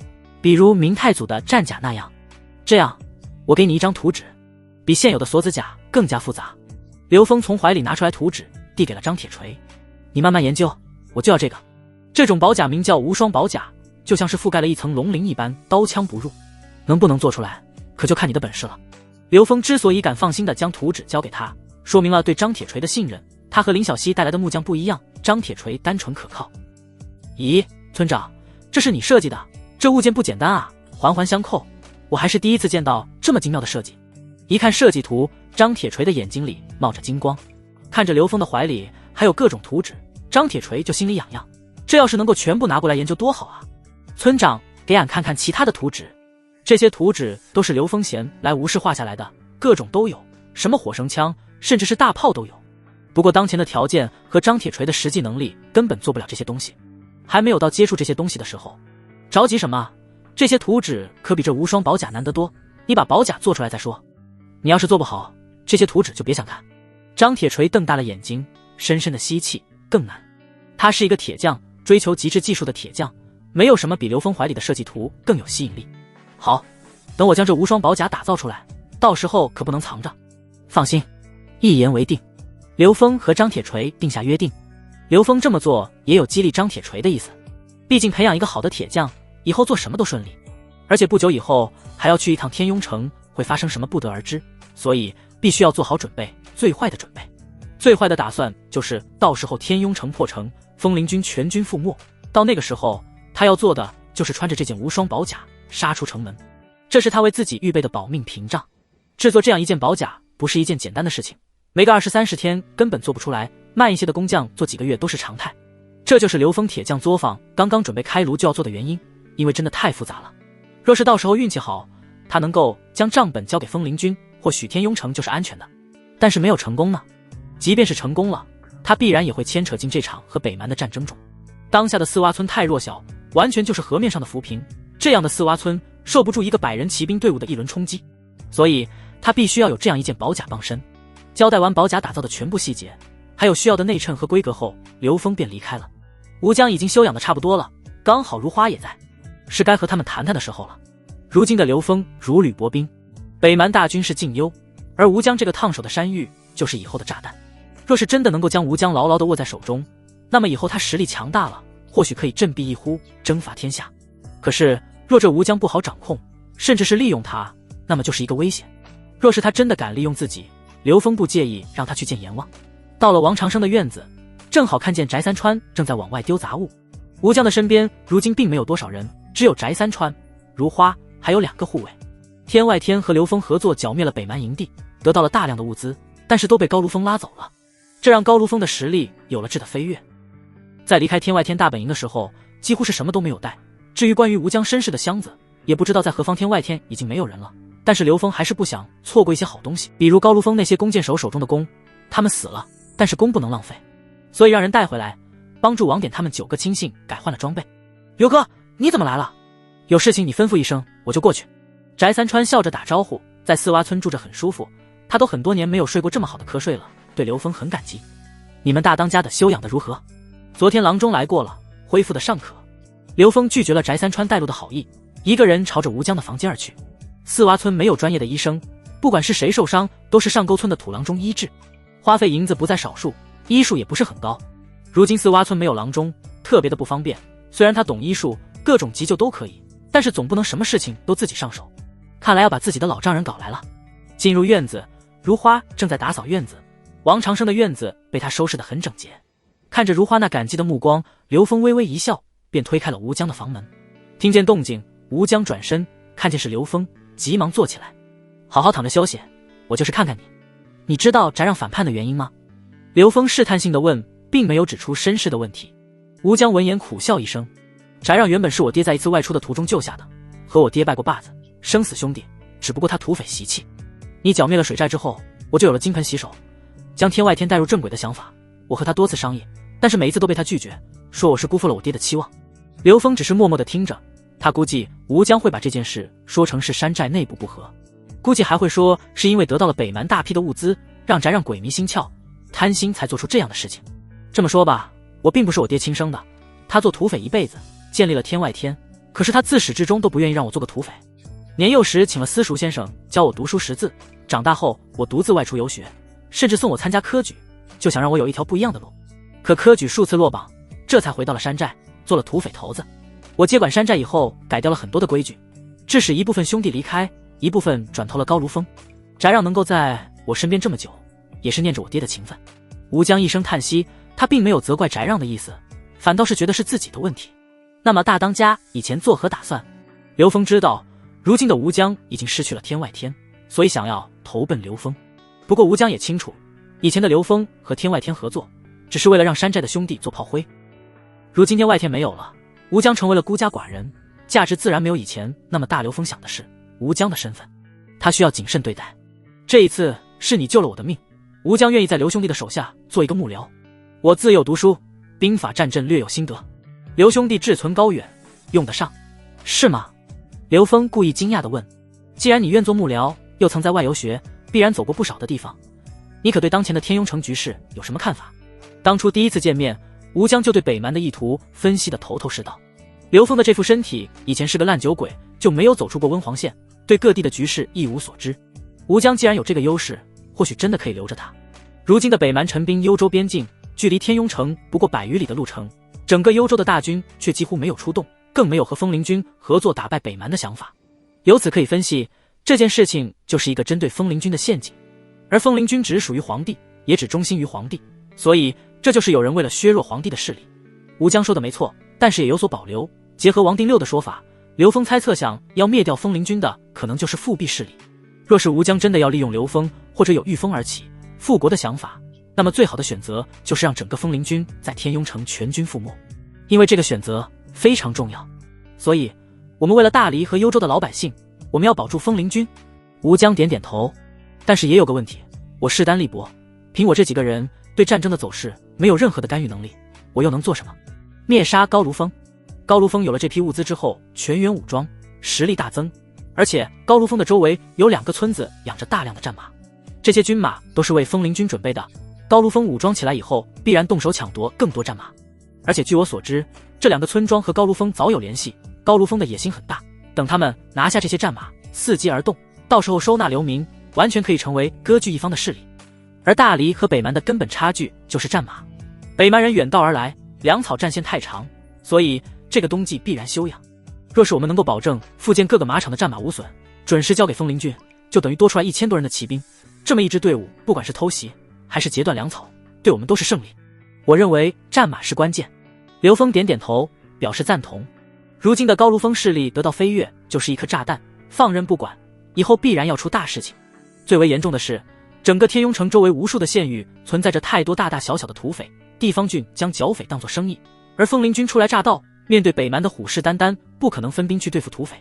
比如明太祖的战甲那样。这样，我给你一张图纸，比现有的锁子甲更加复杂。刘峰从怀里拿出来图纸，递给了张铁锤。你慢慢研究，我就要这个。这种宝甲名叫无双宝甲，就像是覆盖了一层龙鳞一般，刀枪不入。能不能做出来，可就看你的本事了。刘峰之所以敢放心地将图纸交给他，说明了对张铁锤的信任。他和林小溪带来的木匠不一样，张铁锤单纯可靠。咦，村长，这是你设计的？这物件不简单啊，环环相扣。我还是第一次见到这么精妙的设计。一看设计图，张铁锤的眼睛里冒着金光。看着刘峰的怀里还有各种图纸，张铁锤就心里痒痒。这要是能够全部拿过来研究多好啊！村长，给俺看看其他的图纸。这些图纸都是刘峰闲来无事画下来的，各种都有，什么火绳枪，甚至是大炮都有。不过当前的条件和张铁锤的实际能力根本做不了这些东西，还没有到接触这些东西的时候。着急什么？这些图纸可比这无双宝甲难得多，你把宝甲做出来再说。你要是做不好，这些图纸就别想看。张铁锤瞪大了眼睛，深深的吸气。更难。他是一个铁匠，追求极致技术的铁匠，没有什么比刘峰怀里的设计图更有吸引力。好，等我将这无双宝甲打造出来，到时候可不能藏着。放心，一言为定。刘峰和张铁锤定下约定。刘峰这么做也有激励张铁锤的意思，毕竟培养一个好的铁匠，以后做什么都顺利。而且不久以后还要去一趟天雍城，会发生什么不得而知，所以必须要做好准备，最坏的准备。最坏的打算就是到时候天雍城破城，风灵军全军覆没，到那个时候他要做的就是穿着这件无双宝甲杀出城门，这是他为自己预备的保命屏障。制作这样一件宝甲不是一件简单的事情，没个20-30天根本做不出来，慢一些的工匠做几个月都是常态。这就是刘峰铁匠作坊刚刚准备开炉就要做的原因，因为真的太复杂了。若是到时候运气好，他能够将账本交给风灵军，或许天雍城就是安全的。但是没有成功呢？即便是成功了，他必然也会牵扯进这场和北蛮的战争中。当下的四洼村太弱小，完全就是河面上的浮萍，这样的四洼村受不住一个100人骑兵队伍的一轮冲击，所以他必须要有这样一件宝甲傍身。交代完宝甲打造的全部细节，还有需要的内衬和规格后，刘峰便离开了。吴江已经休养的差不多了，刚好如花也在，是该和他们谈谈的时候了。如今的刘峰如履薄冰，北蛮大军是尽忧，而吴江这个烫手的山芋就是以后的炸弹。若是真的能够将吴江牢牢地握在手中，那么以后他实力强大了，或许可以振臂一呼，征伐天下。可是若这吴江不好掌控，甚至是利用他，那么就是一个危险。若是他真的敢利用自己，刘峰不介意让他去见阎王。到了王长生的院子，正好看见翟三川正在往外丢杂物。吴江的身边如今并没有多少人，只有翟三川、如花，还有2个护卫。天外天和刘峰合作剿灭了北蛮营地，得到了大量的物资，但是都被高卢峰拉走了，这让高卢峰的实力有了质的飞跃。在离开天外天大本营的时候，几乎是什么都没有带。至于关于吴江身世的箱子，也不知道在何方。天外天已经没有人了，但是刘峰还是不想错过一些好东西，比如高卢峰那些弓箭手手中的弓，他们死了，但是弓不能浪费，所以让人带回来，帮助王典他们9个亲信改换了装备。刘哥，你怎么来了？有事情你吩咐一声，我就过去。翟三川笑着打招呼，在四洼村住着很舒服，他都很多年没有睡过这么好的瞌睡了，对刘峰很感激。你们大当家的休养的如何？昨天郎中来过了，恢复的尚可。刘峰拒绝了翟三川带路的好意，一个人朝着吴江的房间而去。四洼村没有专业的医生，不管是谁受伤，都是上沟村的土郎中医治，花费银子不在少数，医术也不是很高。如今四洼村没有郎中，特别的不方便。虽然他懂医术，各种急救都可以，但是总不能什么事情都自己上手。看来要把自己的老丈人搞来了。进入院子，如花正在打扫院子，王长生的院子被他收拾得很整洁。看着如花那感激的目光，刘峰微微一笑，便推开了吴江的房门。听见动静，吴江转身看见是刘峰，急忙坐起来。好好躺着休息，我就是看看你。你知道翟让反叛的原因吗？刘峰试探性地问，并没有指出身世的问题。吴江闻言苦笑一声，翟让原本是我爹在一次外出的途中救下的，和我爹拜过把子，生死兄弟，只不过他土匪习气。你剿灭了水寨之后，我就有了金盆洗手，将天外天带入正轨的想法。我和他多次商议，但是每一次都被他拒绝，说我是辜负了我爹的期望。刘峰只是默默地听着，他估计吴江会把这件事说成是山寨内部不和，估计还会说是因为得到了北蛮大批的物资，让翟让鬼迷心窍，贪心才做出这样的事情。这么说吧，我并不是我爹亲生的，他做土匪一辈子，建立了天外天，可是他自始至终都不愿意让我做个土匪。年幼时请了私塾先生教我读书识字，长大后我独自外出游学，甚至送我参加科举，就想让我有一条不一样的路。可科举数次落榜，这才回到了山寨，做了土匪头子。我接管山寨以后，改掉了很多的规矩，致使一部分兄弟离开，一部分转投了高卢峰。翟让能够在我身边这么久，也是念着我爹的情分。吴江一声叹息，他并没有责怪翟让的意思，反倒是觉得是自己的问题。那么大当家以前作何打算？刘峰知道如今的吴江已经失去了天外天，所以想要投奔刘峰。不过吴江也清楚，以前的刘峰和天外天合作，只是为了让山寨的兄弟做炮灰。如今天外天没有了，吴江成为了孤家寡人，价值自然没有以前那么大。刘峰想的是吴江的身份，他需要谨慎对待。这一次是你救了我的命，吴江愿意在刘兄弟的手下做一个幕僚。我自幼读书，兵法战阵略有心得，刘兄弟志存高远，用得上。是吗？刘峰故意惊讶地问。既然你愿做幕僚，又曾在外游学，必然走过不少的地方，你可对当前的天庸城局势有什么看法？当初第一次见面，吴江就对北蛮的意图分析得头头是道。刘峰的这副身体以前是个烂酒鬼，就没有走出过温黄县，对各地的局势一无所知。吴江既然有这个优势，或许真的可以留着他。如今的北蛮陈兵幽州边境，距离天庸城不过100余里的路程，整个幽州的大军却几乎没有出动，更没有和风陵军合作打败北蛮的想法。由此可以分析，这件事情就是一个针对风陵军的陷阱。而风陵军只属于皇帝，也只忠心于皇帝，所以这就是有人为了削弱皇帝的势力。吴江说的没错，但是也有所保留。结合王定六的说法，刘峰猜测想要灭掉风陵军的可能就是复辟势力。若是吴江真的要利用刘峰，或者有御风而起复国的想法，那么最好的选择就是让整个风陵军在天庸城全军覆没，因为这个选择非常重要。所以我们为了大黎和幽州的老百姓，我们要保住风陵军。吴江点点头。但是也有个问题，我势单力薄，凭我这几个人对战争的走势没有任何的干预能力，我又能做什么？灭杀高卢峰。高卢峰有了这批物资之后，全员武装，实力大增，而且高卢峰的周围有2个村子养着大量的战马，这些军马都是为风陵军准备的。高卢峰武装起来以后，必然动手抢夺更多战马。而且据我所知，这2个村庄和高卢峰早有联系，高卢峰的野心很大，等他们拿下这些战马，伺机而动，到时候收纳流民，完全可以成为割据一方的势力。而大黎和北蛮的根本差距就是战马，北蛮人远道而来，粮草战线太长，所以这个冬季必然休养。若是我们能够保证附近各个马场的战马无损，准时交给风陵军，就等于多出来1000多人的骑兵。这么一支队伍，不管是偷袭还是截断粮草，对我们都是胜利。我认为战马是关键。刘峰点点头，表示赞同。如今的高卢峰势力得到飞跃，就是一颗炸弹，放任不管，以后必然要出大事情。最为严重的是，整个天庸城周围无数的县域存在着太多大大小小的土匪，地方郡将剿匪当作生意，而风陵军初来乍到，面对北蛮的虎视眈眈，不可能分兵去对付土匪。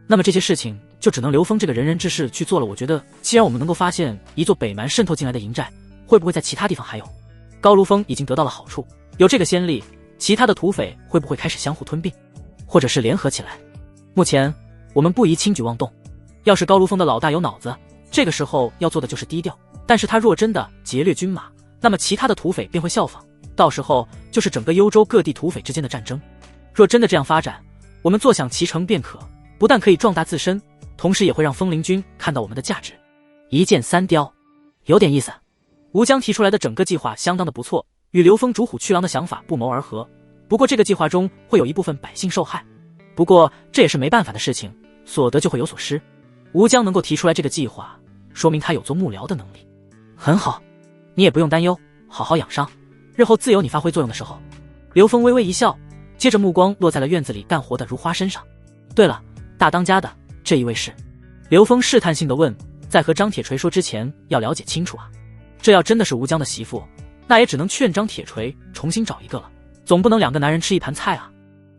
那么这些事情就只能刘峰这个仁人志士去做了。我觉得既然我们能够发现一座北蛮渗透进来的营寨，会不会在其他地方还有？高卢峰已经得到了好处，有这个先例，其他的土匪会不会开始相互吞并，或者是联合起来？目前我们不宜轻举妄动。要是高卢峰的老大有脑子，这个时候要做的就是低调，但是他若真的劫掠军马，那么其他的土匪便会效仿，到时候就是整个幽州各地土匪之间的战争。若真的这样发展，我们坐享其成便可，不但可以壮大自身，同时也会让风陵军看到我们的价值。一箭三雕，有点意思。吴江提出来的整个计划相当的不错，与刘峰逐虎驱狼的想法不谋而合。不过这个计划中会有一部分百姓受害，不过这也是没办法的事情，所得就会有所失。吴江能够提出来这个计划，说明他有做幕僚的能力。很好，你也不用担忧，好好养伤，日后自有你发挥作用的时候。刘峰微微一笑，接着目光落在了院子里干活的如花身上。对了，大当家的这一位是？刘峰试探性地问，在和张铁锤说之前要了解清楚啊。这要真的是吴江的媳妇，那也只能劝张铁锤重新找一个了，总不能2个男人吃一盘菜啊。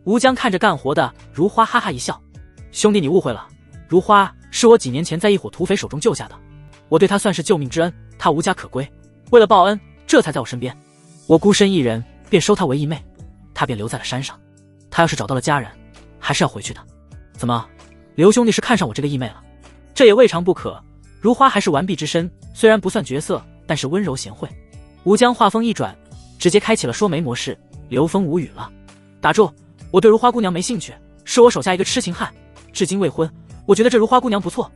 吴江看着干活的如花哈哈一笑，兄弟你误会了，如花是我几年前在一伙土匪手中救下的，我对他算是救命之恩，他无家可归，为了报恩这才在我身边，我孤身一人便收他为义妹，他便留在了山上，他要是找到了家人还是要回去的。怎么，刘兄弟是看上我这个义妹了？这也未尝不可。如花还是完璧之身，虽然不算绝色，但是温柔贤惠。吴江话锋一转，直接开启了说媒模式。刘峰无语了，打住，我对如花姑娘没兴趣，是我手下一个痴情汉，至今未婚，我觉得这如花姑娘不错，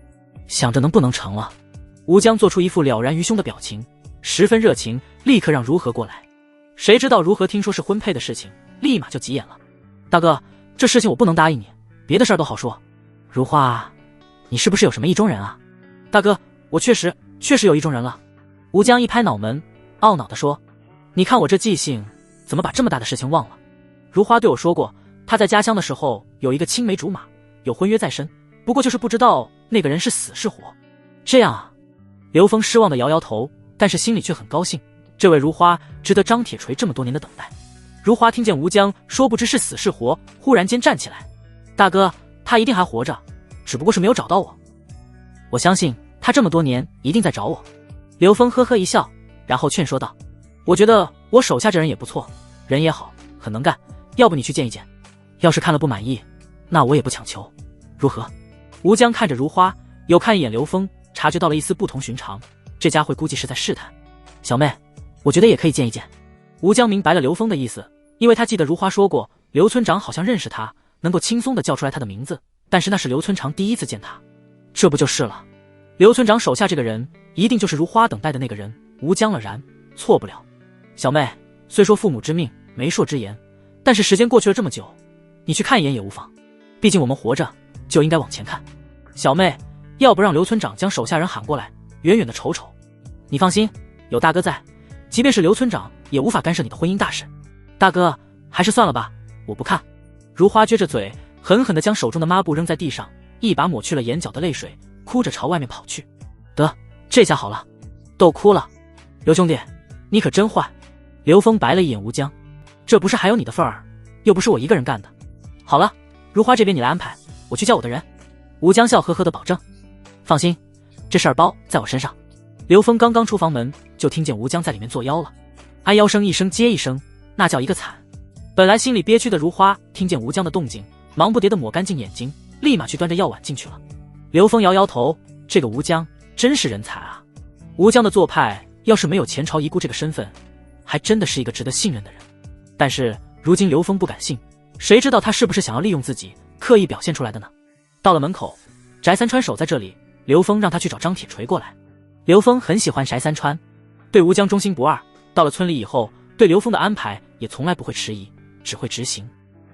想着能不能成了。吴江做出一副了然于胸的表情，十分热情，立刻让如何过来。谁知道如何听说是婚配的事情，立马就急眼了。大哥，这事情我不能答应你，别的事儿都好说。如花，你是不是有什么意中人啊？大哥，我确实有意中人了。吴江一拍脑门，懊恼地说：你看我这记性，怎么把这么大的事情忘了？如花对我说过，她在家乡的时候有一个青梅竹马，有婚约在身，不过就是不知道那个人是死是活。这样啊？刘峰失望地摇摇头，但是心里却很高兴，这位如花值得张铁锤这么多年的等待。如花听见吴江说不知是死是活，忽然间站起来：大哥，他一定还活着，只不过是没有找到我。我相信他这么多年一定在找我。刘峰呵呵一笑，然后劝说道：我觉得我手下这人也不错，人也好，很能干，要不你去见一见，要是看了不满意，那我也不强求，如何？吴江看着如花，有看一眼刘峰，察觉到了一丝不同寻常，这家伙估计是在试探。小妹，我觉得也可以见一见。吴江明白了刘峰的意思，因为他记得如花说过，刘村长好像认识他，能够轻松地叫出来他的名字，但是那是刘村长第一次见他，这不就是了？刘村长手下这个人，一定就是如花等待的那个人。吴江了然，错不了。小妹，虽说父母之命，媒妁之言，但是时间过去了这么久，你去看一眼也无妨。毕竟我们活着就应该往前看。小妹，要不让刘村长将手下人喊过来，远远的瞅瞅。你放心，有大哥在，即便是刘村长也无法干涉你的婚姻大事。大哥，还是算了吧，我不看。如花撅着嘴，狠狠地将手中的抹布扔在地上，一把抹去了眼角的泪水，哭着朝外面跑去。得，这下好了，都哭了。刘兄弟，你可真坏。刘峰白了一眼吴江，这不是还有你的份儿，又不是我一个人干的。好了，如花这边你来安排，我去叫我的人。吴江笑呵呵的保证。放心，这事儿包在我身上。刘峰刚刚出房门，就听见吴江在里面作妖了，哀妖声一声接一声，那叫一个惨。本来心里憋屈的如花听见吴江的动静，忙不迭地抹干净眼睛，立马去端着药碗进去了。刘峰摇摇头，这个吴江真是人才啊。吴江的做派要是没有前朝遗孤这个身份，还真的是一个值得信任的人。但是如今刘峰不敢信，谁知道他是不是想要利用自己，刻意表现出来的呢？到了门口，翟三川守在这里，刘峰让他去找张铁锤过来。刘峰很喜欢翟三川，对吴江忠心不二，到了村里以后，对刘峰的安排也从来不会迟疑，只会执行。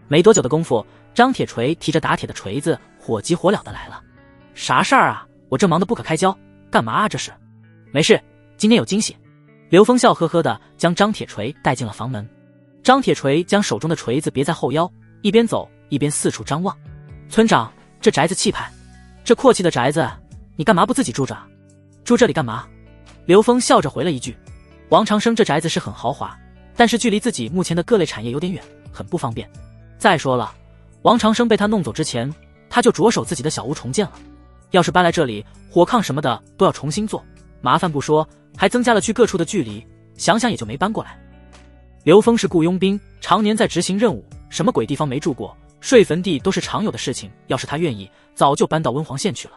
没多久的功夫，张铁锤提着打铁的锤子火急火燎的来了。啥事儿啊？我正忙得不可开交，干嘛啊这是？没事，今天有惊喜。刘峰笑呵呵的将张铁锤带进了房门。张铁锤将手中的锤子别在后腰，一边走一边四处张望。村长，这宅子气派，这阔气的宅子，你干嘛不自己住着？住这里干嘛？刘峰笑着回了一句。王长生这宅子是很豪华，但是距离自己目前的各类产业有点远，很不方便。再说了，王长生被他弄走之前，他就着手自己的小屋重建了。要是搬来这里，火炕什么的都要重新做，麻烦不说，还增加了去各处的距离，想想也就没搬过来。刘峰是雇佣兵，常年在执行任务，什么鬼地方没住过，睡坟地都是常有的事情，要是他愿意，早就搬到温黄县去了。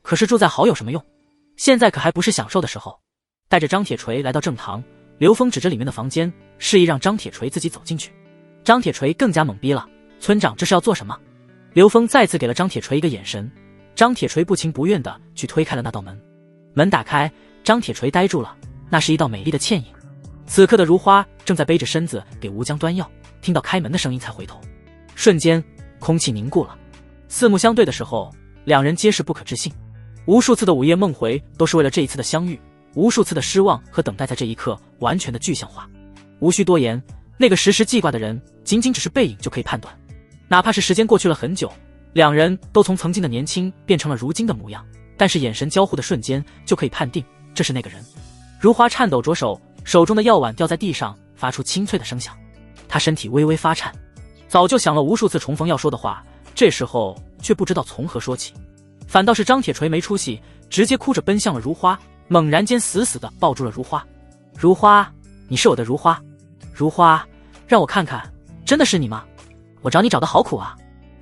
可是住在好有什么用？现在可还不是享受的时候。带着张铁锤来到正堂，刘峰指着里面的房间，示意让张铁锤自己走进去。张铁锤更加懵逼了，村长这是要做什么？刘峰再次给了张铁锤一个眼神，张铁锤不情不愿地去推开了那道门。门打开，张铁锤呆住了，那是一道美丽的倩影。此刻的如花正在背着身子给吴江端药，听到开门的声音才回头，瞬间空气凝固了。四目相对的时候，两人皆是不可置信。无数次的午夜梦回都是为了这一次的相遇，无数次的失望和等待在这一刻完全的具象化。无需多言，那个时时记挂的人仅仅只是背影就可以判断。哪怕是时间过去了很久，两人都从曾经的年轻变成了如今的模样，但是眼神交互的瞬间就可以判定这是那个人。如花颤抖着手，手中的药碗掉在地上，发出清脆的声响。她身体微微发颤，早就想了无数次重逢要说的话，这时候却不知道从何说起。反倒是张铁锤没出息，直接哭着奔向了如花，猛然间死死地抱住了如花。如花，你是我的如花，如花，让我看看，真的是你吗？我找你找的好苦啊。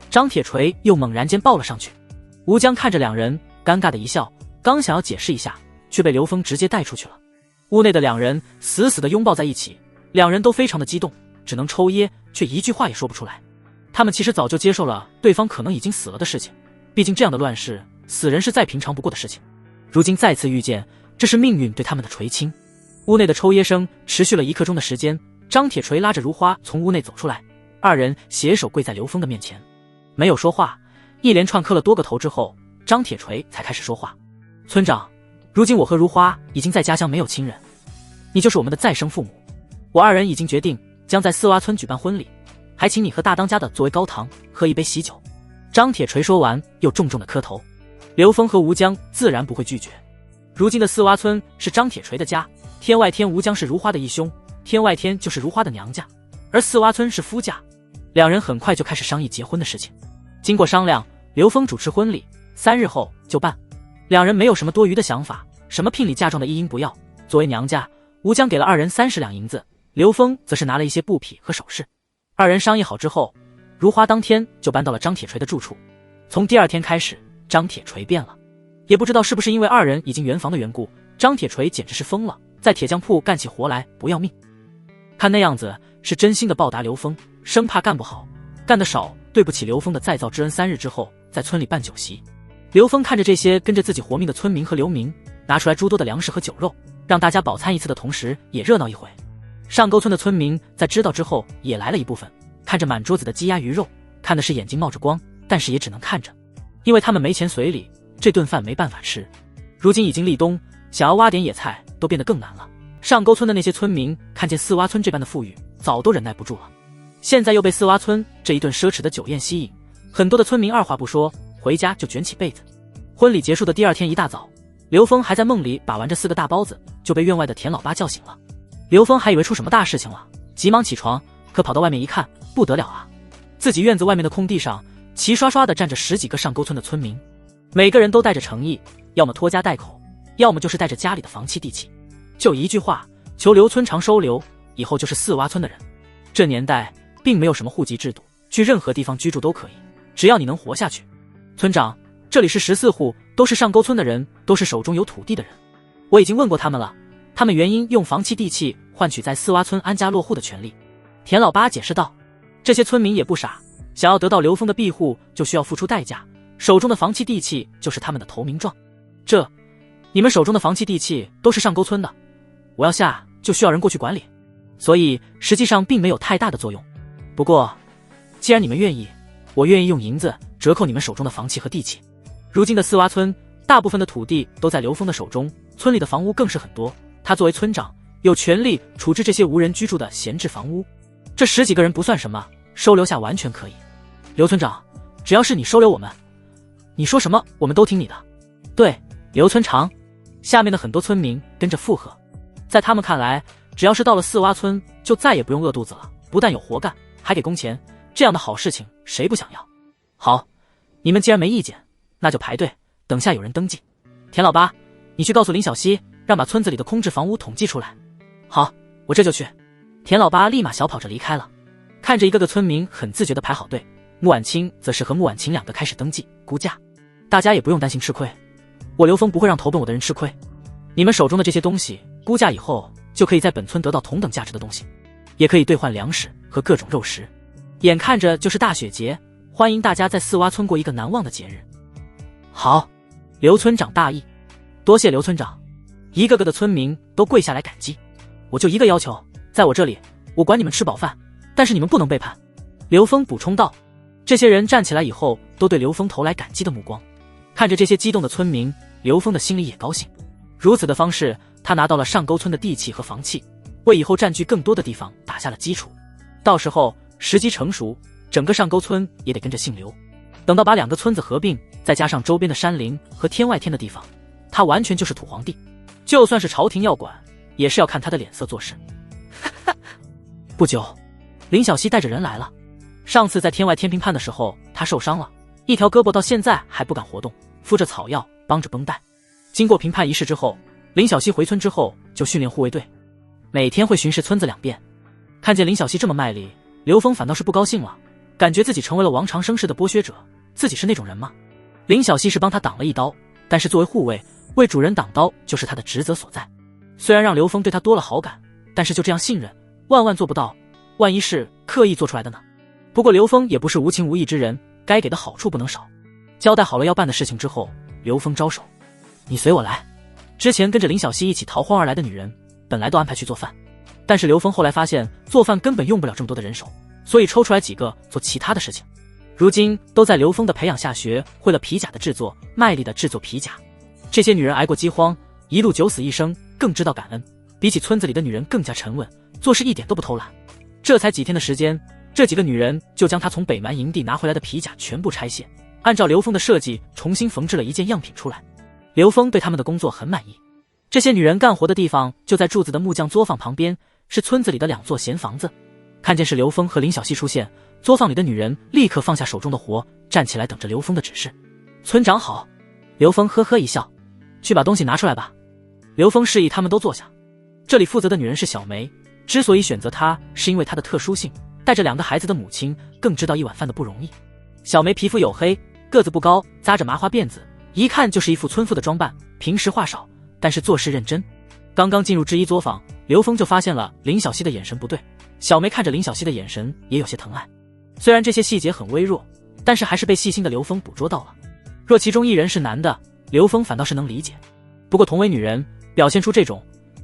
张铁锤又猛然间抱了上去。吴江看着两人，尴尬的一笑，刚想要解释一下，却被刘峰直接带出去了。屋内的两人死死地拥抱在一起，两人都非常的激动，只能抽噎，却一句话也说不出来。他们其实早就接受了对方可能已经死了的事情，毕竟这样的乱世，死人是再平常不过的事情。如今再次遇见，这是命运对他们的垂青。屋内的抽噎声持续了1刻钟的时间，张铁锤拉着如花从屋内走出来，二人携手跪在刘峰的面前，没有说话，一连串磕了多个头之后，张铁锤才开始说话。村长，如今我和如花已经在家乡没有亲人，你就是我们的再生父母，我二人已经决定将在四洼村举办婚礼，还请你和大当家的作为高堂，喝一杯喜酒。张铁锤说完又重重的磕头。刘峰和吴江自然不会拒绝，如今的四洼村是张铁锤的家，天外天吴江是如花的义兄，天外天就是如花的娘家，而四洼村是夫家，两人很快就开始商议结婚的事情。经过商量，刘峰主持婚礼，3日后就办。两人没有什么多余的想法，什么聘礼嫁妆的一应不要。作为娘家，吴江给了二人30两银子，刘峰则是拿了一些布匹和首饰。二人商议好之后，如花当天就搬到了张铁锤的住处。从第2天开始，张铁锤变了，也不知道是不是因为二人已经圆房的缘故，张铁锤简直是疯了，在铁匠铺干起活来不要命。看那样子是真心的报答刘峰，生怕干不好，干得少对不起刘峰的再造之恩。3日之后，在村里办酒席，刘峰看着这些跟着自己活命的村民和流民，拿出来诸多的粮食和酒肉，让大家饱餐一次的同时也热闹一回。上沟村的村民在知道之后也来了一部分，看着满桌子的鸡鸭鱼肉，看的是眼睛冒着光，但是也只能看着，因为他们没钱随礼，这顿饭没办法吃。如今已经立冬，想要挖点野菜都变得更难了。上沟村的那些村民看见四洼村这般的富裕，早都忍耐不住了，现在又被四洼村这一顿奢侈的酒宴吸引，很多的村民二话不说回家就卷起被子。婚礼结束的第2天一大早，刘峰还在梦里把玩着4个大包子，就被院外的田老八叫醒了。刘峰还以为出什么大事情了，急忙起床，可跑到外面一看，不得了啊，自己院子外面的空地上齐刷刷地站着10几个上沟村的村民，每个人都带着诚意，要么拖家带口，要么就是带着家里的房契地契，就一句话，求刘村长收留，以后就是四洼村的人。这年代并没有什么户籍制度，去任何地方居住都可以，只要你能活下去。村长，这里是14户，都是上沟村的人，都是手中有土地的人，我已经问过他们了，他们原因用房契地契换取在四洼村安家落户的权利。田老八解释道，这些村民也不傻，想要得到刘峰的庇护就需要付出代价，手中的房契地契就是他们的投名状。你们手中的房契地契都是上沟村的，我要下就需要人过去管理，所以实际上并没有太大的作用。不过既然你们愿意，我愿意用银子折扣你们手中的房契和地契。如今的四洼村大部分的土地都在刘峰的手中，村里的房屋更是很多，他作为村长有权利处置这些无人居住的闲置房屋。这10几个人不算什么，收留下完全可以。刘村长，只要是你收留我们，你说什么我们都听你的。对，刘村长。下面的很多村民跟着附和，在他们看来，只要是到了四洼村就再也不用饿肚子了，不但有活干，还给工钱，这样的好事情谁不想要。好，你们既然没意见，那就排队，等下有人登记。田老八，你去告诉林小溪，让把村子里的空置房屋统计出来。好，我这就去。田老八立马小跑着离开了。看着一个个村民很自觉地排好队，穆婉清则是和穆婉晴2个开始登记估价。大家也不用担心吃亏，我刘峰不会让投奔我的人吃亏。你们手中的这些东西估价以后，就可以在本村得到同等价值的东西，也可以兑换粮食和各种肉食。眼看着就是大雪节，欢迎大家在四洼村过一个难忘的节日。好，刘村长大意，多谢刘村长。一个个的村民都跪下来感激。我就一个要求，在我这里，我管你们吃饱饭，但是你们不能背叛。刘峰补充道。这些人站起来以后，都对刘峰投来感激的目光。看着这些激动的村民，刘峰的心里也高兴。如此的方式，他拿到了上沟村的地契和房契，为以后占据更多的地方打下了基础。到时候时机成熟，整个上沟村也得跟着姓刘。等到把2个村子合并，再加上周边的山林和天外天的地方，他完全就是土皇帝。就算是朝廷要管，也是要看他的脸色做事。不久，林小溪带着人来了。上次在天外天平判的时候，他受伤了，一条胳膊到现在还不敢活动，敷着草药，帮着绷带。经过评判仪式之后，林小溪回村之后就训练护卫队，每天会巡视村子2遍。看见林小溪这么卖力，刘峰反倒是不高兴了，感觉自己成为了王长生式的剥削者，自己是那种人吗？林小溪是帮他挡了一刀，但是作为护卫，为主人挡刀就是他的职责所在。虽然让刘峰对他多了好感，但是就这样信任，万万做不到，万一是刻意做出来的呢？不过刘峰也不是无情无义之人，该给的好处不能少。交代好了要办的事情之后，刘峰招手：“你随我来。”之前跟着林小溪一起逃荒而来的女人，本来都安排去做饭，但是刘峰后来发现做饭根本用不了这么多的人手，所以抽出来几个做其他的事情。如今都在刘峰的培养下学会了皮甲的制作，卖力的制作皮甲。这些女人挨过饥荒，一路九死一生，更知道感恩，比起村子里的女人更加沉稳，做事一点都不偷懒。这才几天的时间，这几个女人就将她从北蛮营地拿回来的皮甲全部拆卸，按照刘峰的设计重新缝制了一件样品出来。刘峰对他们的工作很满意。这些女人干活的地方就在柱子的木匠作坊旁边，是村子里的2座闲房子。看见是刘峰和林小溪出现，作坊里的女人立刻放下手中的活，站起来等着刘峰的指示。村长好。刘峰呵呵一笑，去把东西拿出来吧。刘峰示意他们都坐下。这里负责的女人是小梅，之所以选择她，是因为她的特殊性，带着2个孩子的母亲更知道一碗饭的不容易。小梅皮肤黝黑，个子不高，扎着麻花辫子，一看就是一副村妇的装扮，平时话少，但是做事认真。刚刚进入制衣作坊，刘峰就发现了林小溪的眼神不对，小梅看着林小溪的眼神也有些疼爱。虽然这些细节很微弱，但是还是被细心的刘峰捕捉到了。若其中一人是男的，刘峰反倒是能理解，不过同为女人，表现出这种，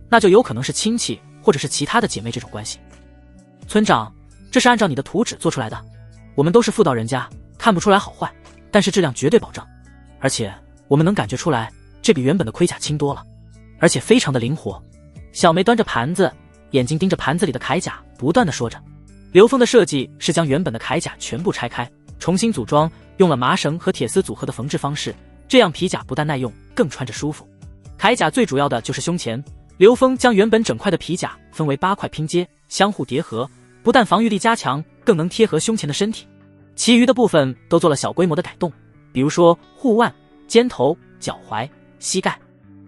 那就有可能是亲戚或者是其他的姐妹这种关系。村长，这是按照你的图纸做出来的，我们都是妇道人家，看不出来好坏，但是质量绝对保证，而且我们能感觉出来，这比原本的盔甲轻多了，而且非常的灵活。小梅端着盘子，眼睛盯着盘子里的铠甲，不断的说着。刘峰的设计是将原本的铠甲全部拆开，重新组装，用了麻绳和铁丝组合的缝制方式，这样皮甲不但耐用，更穿着舒服。铠甲最主要的就是胸前，刘峰将原本整块的皮甲分为8块拼接，相互叠合，不但防御力加强，更能贴合胸前的身体。其余的部分都做了小规模的改动，比如说护腕、肩头、脚踝、膝盖，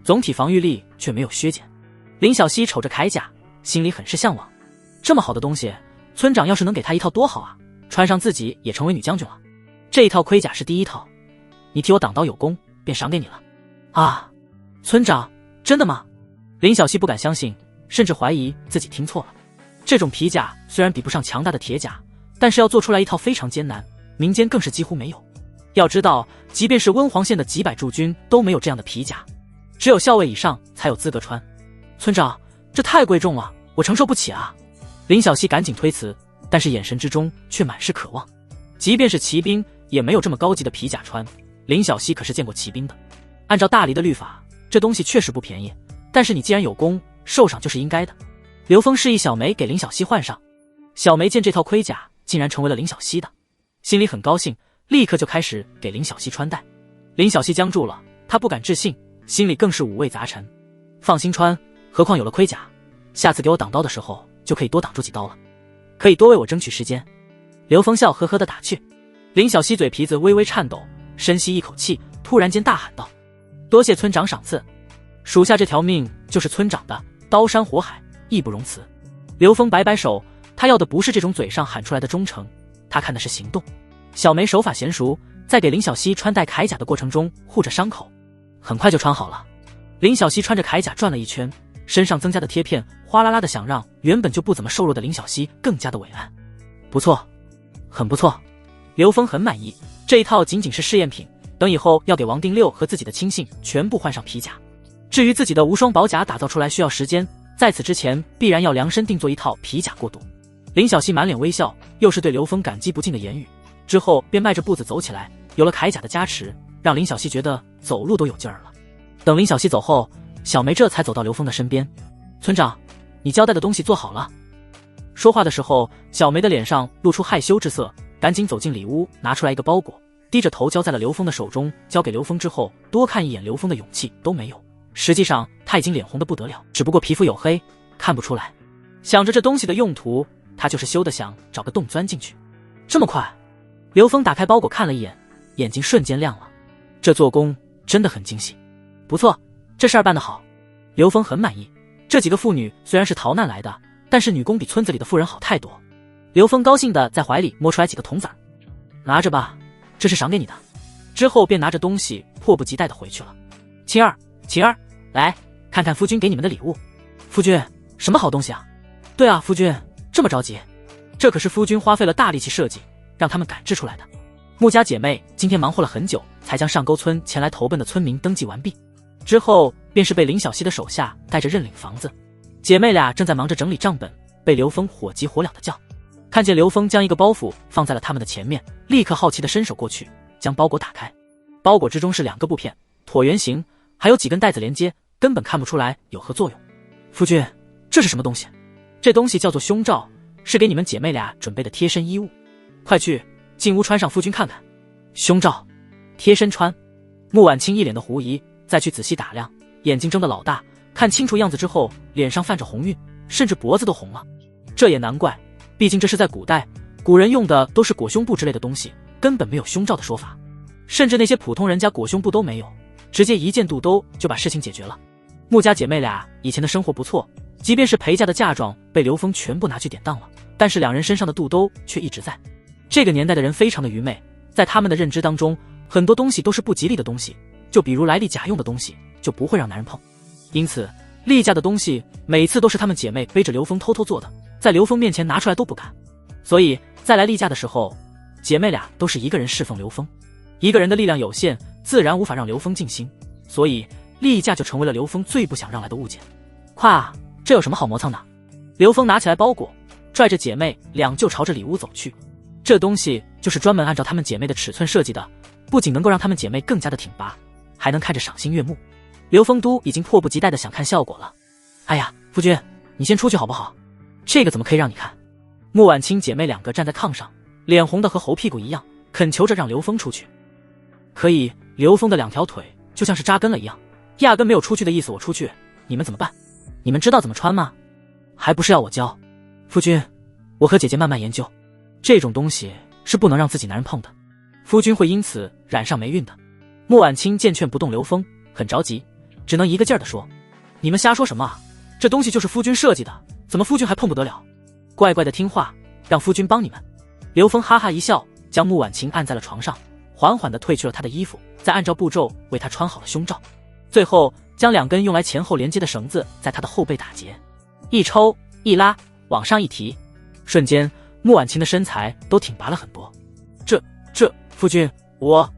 总体防御力却没有削减。林小溪瞅着铠甲，心里很是向往，这么好的东西，村长要是能给他一套多好啊，穿上自己也成为女将军了。这一套盔甲是第1套，你替我挡刀有功，便赏给你了。啊，村长，真的吗？林小溪不敢相信，甚至怀疑自己听错了。这种皮甲虽然比不上强大的铁甲，但是要做出来一套非常艰难，民间更是几乎没有。要知道，即便是温黄县的几百驻军都没有这样的皮甲，只有校尉以上才有资格穿。村长，这太贵重了，我承受不起啊！林小溪赶紧推辞，但是眼神之中却满是渴望。即便是骑兵也没有这么高级的皮甲穿，林小溪可是见过骑兵的。按照大黎的律法，这东西确实不便宜，但是你既然有功，受赏就是应该的。刘峰示意小梅给林小溪换上。小梅见这套盔甲竟然成为了林小溪的，心里很高兴，立刻就开始给林小溪穿戴。林小溪僵住了，她不敢置信，心里更是五味杂陈。放心穿，何况有了盔甲，下次给我挡刀的时候就可以多挡住几刀了，可以多为我争取时间。刘峰笑呵呵地打趣。林小溪嘴皮子微微颤抖，深吸一口气，突然间大喊道：多谢村长赏赐，属下这条命就是村长的，刀山火海，义不容辞。刘峰摆摆手，他要的不是这种嘴上喊出来的忠诚，他看的是行动。小梅手法娴熟，在给林小溪穿戴铠甲的过程中护着伤口，很快就穿好了。林小溪穿着铠甲转了一圈，身上增加的贴片哗啦啦的响，让原本就不怎么瘦弱的林小溪更加的伟岸。不错，很不错。刘峰很满意，这一套仅仅是试验品，等以后要给王定六和自己的亲信全部换上皮甲。至于自己的无双宝甲打造出来需要时间，在此之前必然要量身定做一套皮甲过渡。林小溪满脸微笑，又是对刘峰感激不尽的言语，之后便迈着步子走起来。有了铠甲的加持，让林小溪觉得走路都有劲儿了。等林小溪走后，小梅这才走到刘峰的身边。村长，你交代的东西做好了。说话的时候，小梅的脸上露出害羞之色，赶紧走进里屋，拿出来一个包裹，低着头交在了刘峰的手中。交给刘峰之后，多看一眼刘峰的勇气都没有，实际上他已经脸红得不得了，只不过皮肤黝黑，看不出来。想着这东西的用途，他就是羞得想找个洞钻进去。这么快？刘峰打开包裹看了一眼，眼睛瞬间亮了，这做工真的很精细。不错，这事儿办得好。刘峰很满意。这几个妇女虽然是逃难来的，但是女工比村子里的妇人好太多。刘峰高兴地在怀里摸出来几个铜子儿，拿着吧，这是赏给你的。之后便拿着东西迫不及待地回去了。青儿，晴儿，来看看夫君给你们的礼物。夫君，什么好东西啊？对啊，夫君，这么着急，这可是夫君花费了大力气设计，让他们赶制出来的。穆家姐妹今天忙活了很久，才将上沟村前来投奔的村民登记完毕。之后便是被林小溪的手下带着认领房子。姐妹俩正在忙着整理账本，被刘峰火急火燎的叫。看见刘峰将一个包袱放在了他们的前面，立刻好奇的伸手过去，将包裹打开。包裹之中是2个布片，椭圆形，还有几根带子连接，根本看不出来有何作用。夫君，这是什么东西？这东西叫做胸罩，是给你们姐妹俩准备的贴身衣物。快去进屋穿上，夫君看看。胸罩，贴身穿。穆婉清一脸的狐疑，再去仔细打量，眼睛睁得老大，看清楚样子之后，脸上泛着红晕，甚至脖子都红了。这也难怪，毕竟这是在古代，古人用的都是裹胸布之类的东西，根本没有胸罩的说法。甚至那些普通人家裹胸布都没有，直接一件肚兜就把事情解决了。穆家姐妹俩以前的生活不错，即便是陪嫁的嫁妆被刘峰全部拿去典当了，但是2人身上的肚兜却一直在。这个年代的人非常的愚昧，在他们的认知当中，很多东西都是不吉利的东西，就比如来历假用的东西就不会让男人碰。因此厉家的东西每次都是她们姐妹背着刘峰偷偷做的，在刘峰面前拿出来都不敢。所以在来厉家的时候，姐妹俩都是一个人侍奉刘峰。一个人的力量有限，自然无法让刘峰尽心，所以厉家就成为了刘峰最不想让来的物件。夸，这有什么好磨蹭的？刘峰拿起来包裹，拽着姐妹俩就朝着里屋走去。这东西就是专门按照她们姐妹的尺寸设计的，不仅能够让她们姐妹更加的挺拔，还能看着赏心悦目。刘峰都已经迫不及待的想看效果了。哎呀，夫君，你先出去好不好？这个怎么可以让你看？穆婉清姐妹2个站在炕上，脸红的和猴屁股一样，恳求着让刘峰出去。可以，刘峰的2条腿就像是扎根了一样，压根没有出去的意思。我出去，你们怎么办？你们知道怎么穿吗？还不是要我教？夫君，我和姐姐慢慢研究，这种东西是不能让自己男人碰的，夫君会因此染上霉运的。穆婉清见劝不动刘峰，很着急，只能一个劲儿地说：你们瞎说什么啊？这东西就是夫君设计的，怎么夫君还碰不得了？乖乖的听话，让夫君帮你们。刘峰哈哈一笑，将穆婉清按在了床上，缓缓地褪去了她的衣服，再按照步骤为她穿好了胸罩，最后将2根用来前后连接的绳子在她的后背打结，一抽一拉，往上一提，瞬间穆婉清的身材都挺拔了很多。这夫君，我……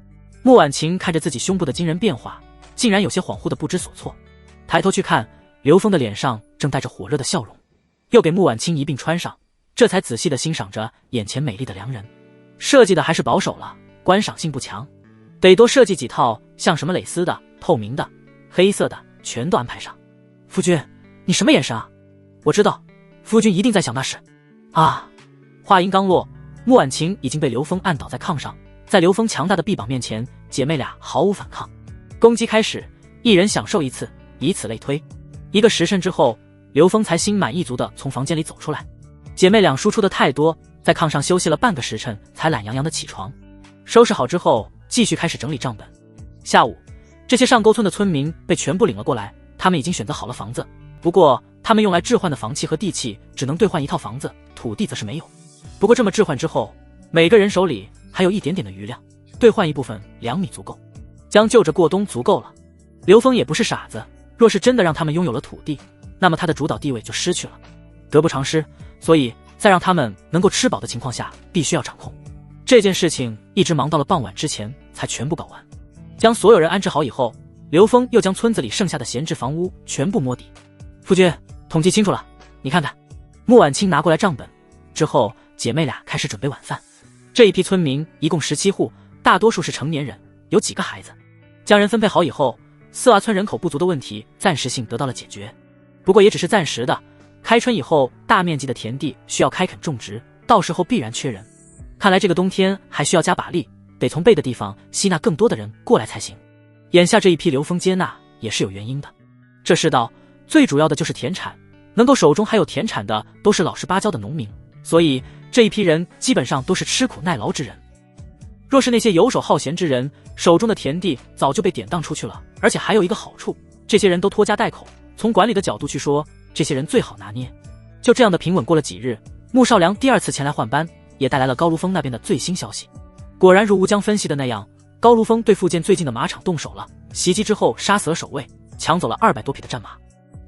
穆婉清看着自己胸部的惊人变化，竟然有些恍惚的不知所措，抬头去看，刘峰的脸上正带着火热的笑容，又给穆婉清一并穿上，这才仔细地欣赏着眼前美丽的良人。设计的还是保守了，观赏性不强，得多设计几套像什么蕾丝的、透明的、黑色的，全都安排上。夫君，你什么眼神啊？我知道，夫君一定在想那事啊。话音刚落，穆婉清已经被刘峰按倒在炕上，在刘峰强大的臂膀面前，姐妹俩毫无反抗。攻击开始，一人享受一次，以此类推。1个时辰之后，刘峰才心满意足地从房间里走出来。姐妹俩输出的太多，在炕上休息了半个时辰，才懒洋洋地起床。收拾好之后，继续开始整理账本。下午，这些上沟村的村民被全部领了过来，他们已经选择好了房子，不过他们用来置换的房契和地契只能兑换1套房子，土地则是没有。不过这么置换之后，每个人手里还有一点点的余量，兑换一部分2米足够，将就着过冬足够了。刘峰也不是傻子，若是真的让他们拥有了土地，那么他的主导地位就失去了，得不偿失，所以在让他们能够吃饱的情况下，必须要掌控。这件事情一直忙到了傍晚之前才全部搞完。将所有人安置好以后，刘峰又将村子里剩下的闲置房屋全部摸底。夫君，统计清楚了，你看看。穆婉清拿过来账本之后，姐妹俩开始准备晚饭。这一批村民一共17户，大多数是成年人，有几个孩子。将人分配好以后，四洼村人口不足的问题暂时性得到了解决，不过也只是暂时的。开春以后，大面积的田地需要开垦种植，到时候必然缺人。看来这个冬天还需要加把力，得从背的地方吸纳更多的人过来才行。眼下这一批刘峰接纳也是有原因的，这世道最主要的就是田产，能够手中还有田产的都是老实巴交的农民，所以这一批人基本上都是吃苦耐劳之人。若是那些游手好闲之人，手中的田地早就被典当出去了，而且还有一个好处，这些人都拖家带口，从管理的角度去说，这些人最好拿捏。就这样的平稳过了几日，穆少良第2次前来换班，也带来了高如风那边的最新消息。果然如吴江分析的那样，高如风对附近最近的马场动手了，袭击之后杀死了守卫，抢走了200多匹的战马。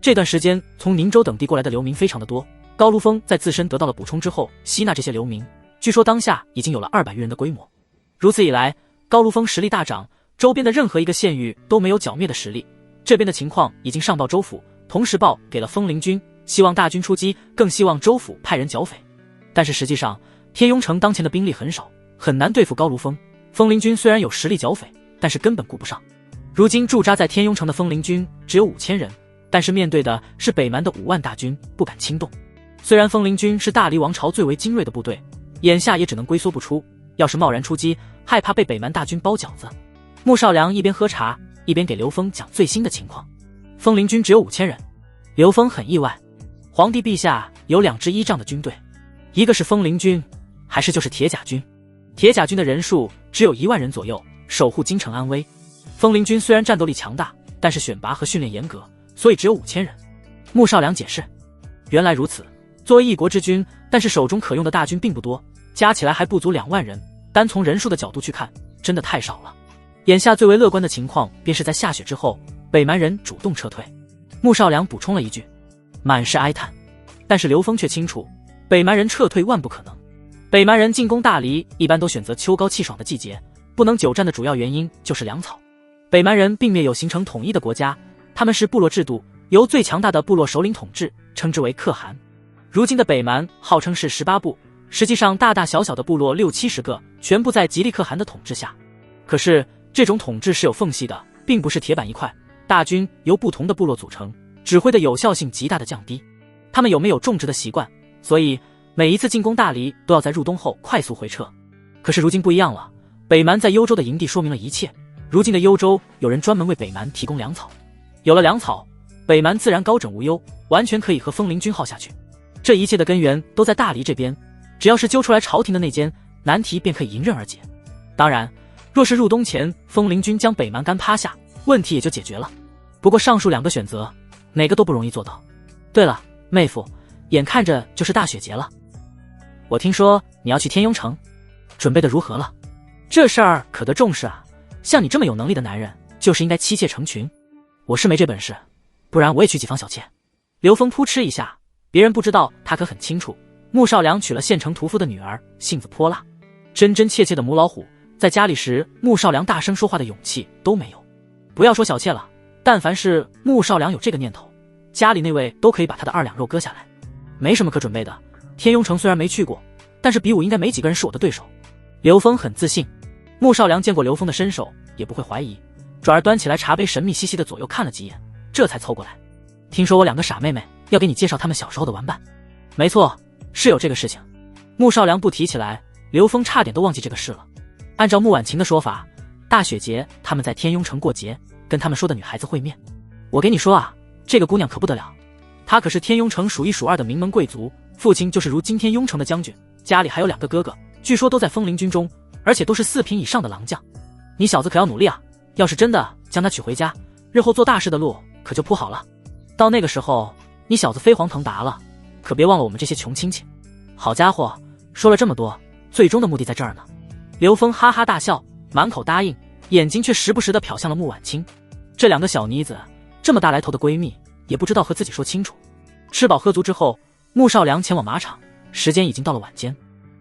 这段时间从宁州等地过来的流民非常的多，高如风在自身得到了补充之后，吸纳这些流民，据说当下已经有了200余人的规模。如此一来，高卢峰实力大涨，周边的任何一个县域都没有剿灭的实力。这边的情况已经上报州府，同时报给了风陵君，希望大军出击，更希望州府派人剿匪。但是实际上，天雍城当前的兵力很少，很难对付高卢峰。风陵君虽然有实力剿匪，但是根本顾不上。如今驻扎在天雍城的风陵军只有5000人，但是面对的是北蛮的5万大军，不敢轻动。虽然风陵军是大黎王朝最为精锐的部队，眼下也只能龟缩不出，要是贸然出击，害怕被北蛮大军包饺子。穆少良一边喝茶，一边给刘峰讲最新的情况。风陵军只有5000人，刘峰很意外，皇帝陛下有2支依仗的军队，一个是风陵军，还是就是铁甲军。铁甲军的人数只有1万人左右，守护京城安危。风陵军虽然战斗力强大，但是选拔和训练严格，所以只有5000人。穆少良解释，原来如此。作为一国之君，但是手中可用的大军并不多，加起来还不足2万人，单从人数的角度去看，真的太少了。眼下最为乐观的情况，便是在下雪之后，北蛮人主动撤退。穆少良补充了一句，满是哀叹。但是刘峰却清楚，北蛮人撤退万不可能。北蛮人进攻大黎一般都选择秋高气爽的季节，不能久战的主要原因就是粮草。北蛮人并没有形成统一的国家，他们是部落制度，由最强大的部落首领统治，称之为可汗。如今的北蛮号称是18部，实际上大大小小的部落60-70个，全部在吉利可汗的统治下。可是这种统治是有缝隙的，并不是铁板一块，大军由不同的部落组成，指挥的有效性极大的降低。他们有没有种植的习惯，所以每一次进攻大黎都要在入冬后快速回撤。可是如今不一样了，北蛮在幽州的营地说明了一切。如今的幽州有人专门为北蛮提供粮草，有了粮草，北蛮自然高枕无忧，完全可以和风陵军耗下去。这一切的根源都在大黎这边，只要是揪出来朝廷的内奸，难题便可以迎刃而解。当然，若是入冬前风陵军将北蛮干趴下，问题也就解决了。不过上述2个选择，哪个都不容易做到。对了，妹夫，眼看着就是大雪节了，我听说你要去天雍城，准备的如何了？这事儿可得重视啊，像你这么有能力的男人，就是应该妻妾成群。我是没这本事，不然我也去几房小妾。刘峰扑哧一下，别人不知道，他可很清楚。穆少良娶了县城屠夫的女儿，性子泼辣，真真切切的母老虎。在家里时，穆少良大声说话的勇气都没有。不要说小妾了，但凡是穆少良有这个念头，家里那位都可以把他的2两肉割下来。没什么可准备的，天雍城虽然没去过，但是比武应该没几个人是我的对手。刘峰很自信，穆少良见过刘峰的身手，也不会怀疑，转而端起来茶杯，神秘兮兮的左右看了几眼，这才凑过来。听说我2个傻妹妹要给你介绍他们小时候的玩伴。没错，是有这个事情。穆少良不提起来，刘峰差点都忘记这个事了。按照穆婉晴的说法，大雪节他们在天雍城过节，跟他们说的女孩子会面。我给你说啊，这个姑娘可不得了，她可是天雍城数1数2的名门贵族，父亲就是如今天雍城的将军，家里还有2个哥哥，据说都在风陵军中，而且都是4品以上的郎将。你小子可要努力啊，要是真的将她娶回家，日后做大事的路可就铺好了。到那个时候，你小子飞黄腾达了，可别忘了我们这些穷亲戚。好家伙，说了这么多，最终的目的在这儿呢。刘峰哈哈大笑，满口答应，眼睛却时不时地瞟向了穆婉清。这2个小妮子，这么大来头的闺蜜，也不知道和自己说清楚。吃饱喝足之后，穆少良前往马场，时间已经到了晚间。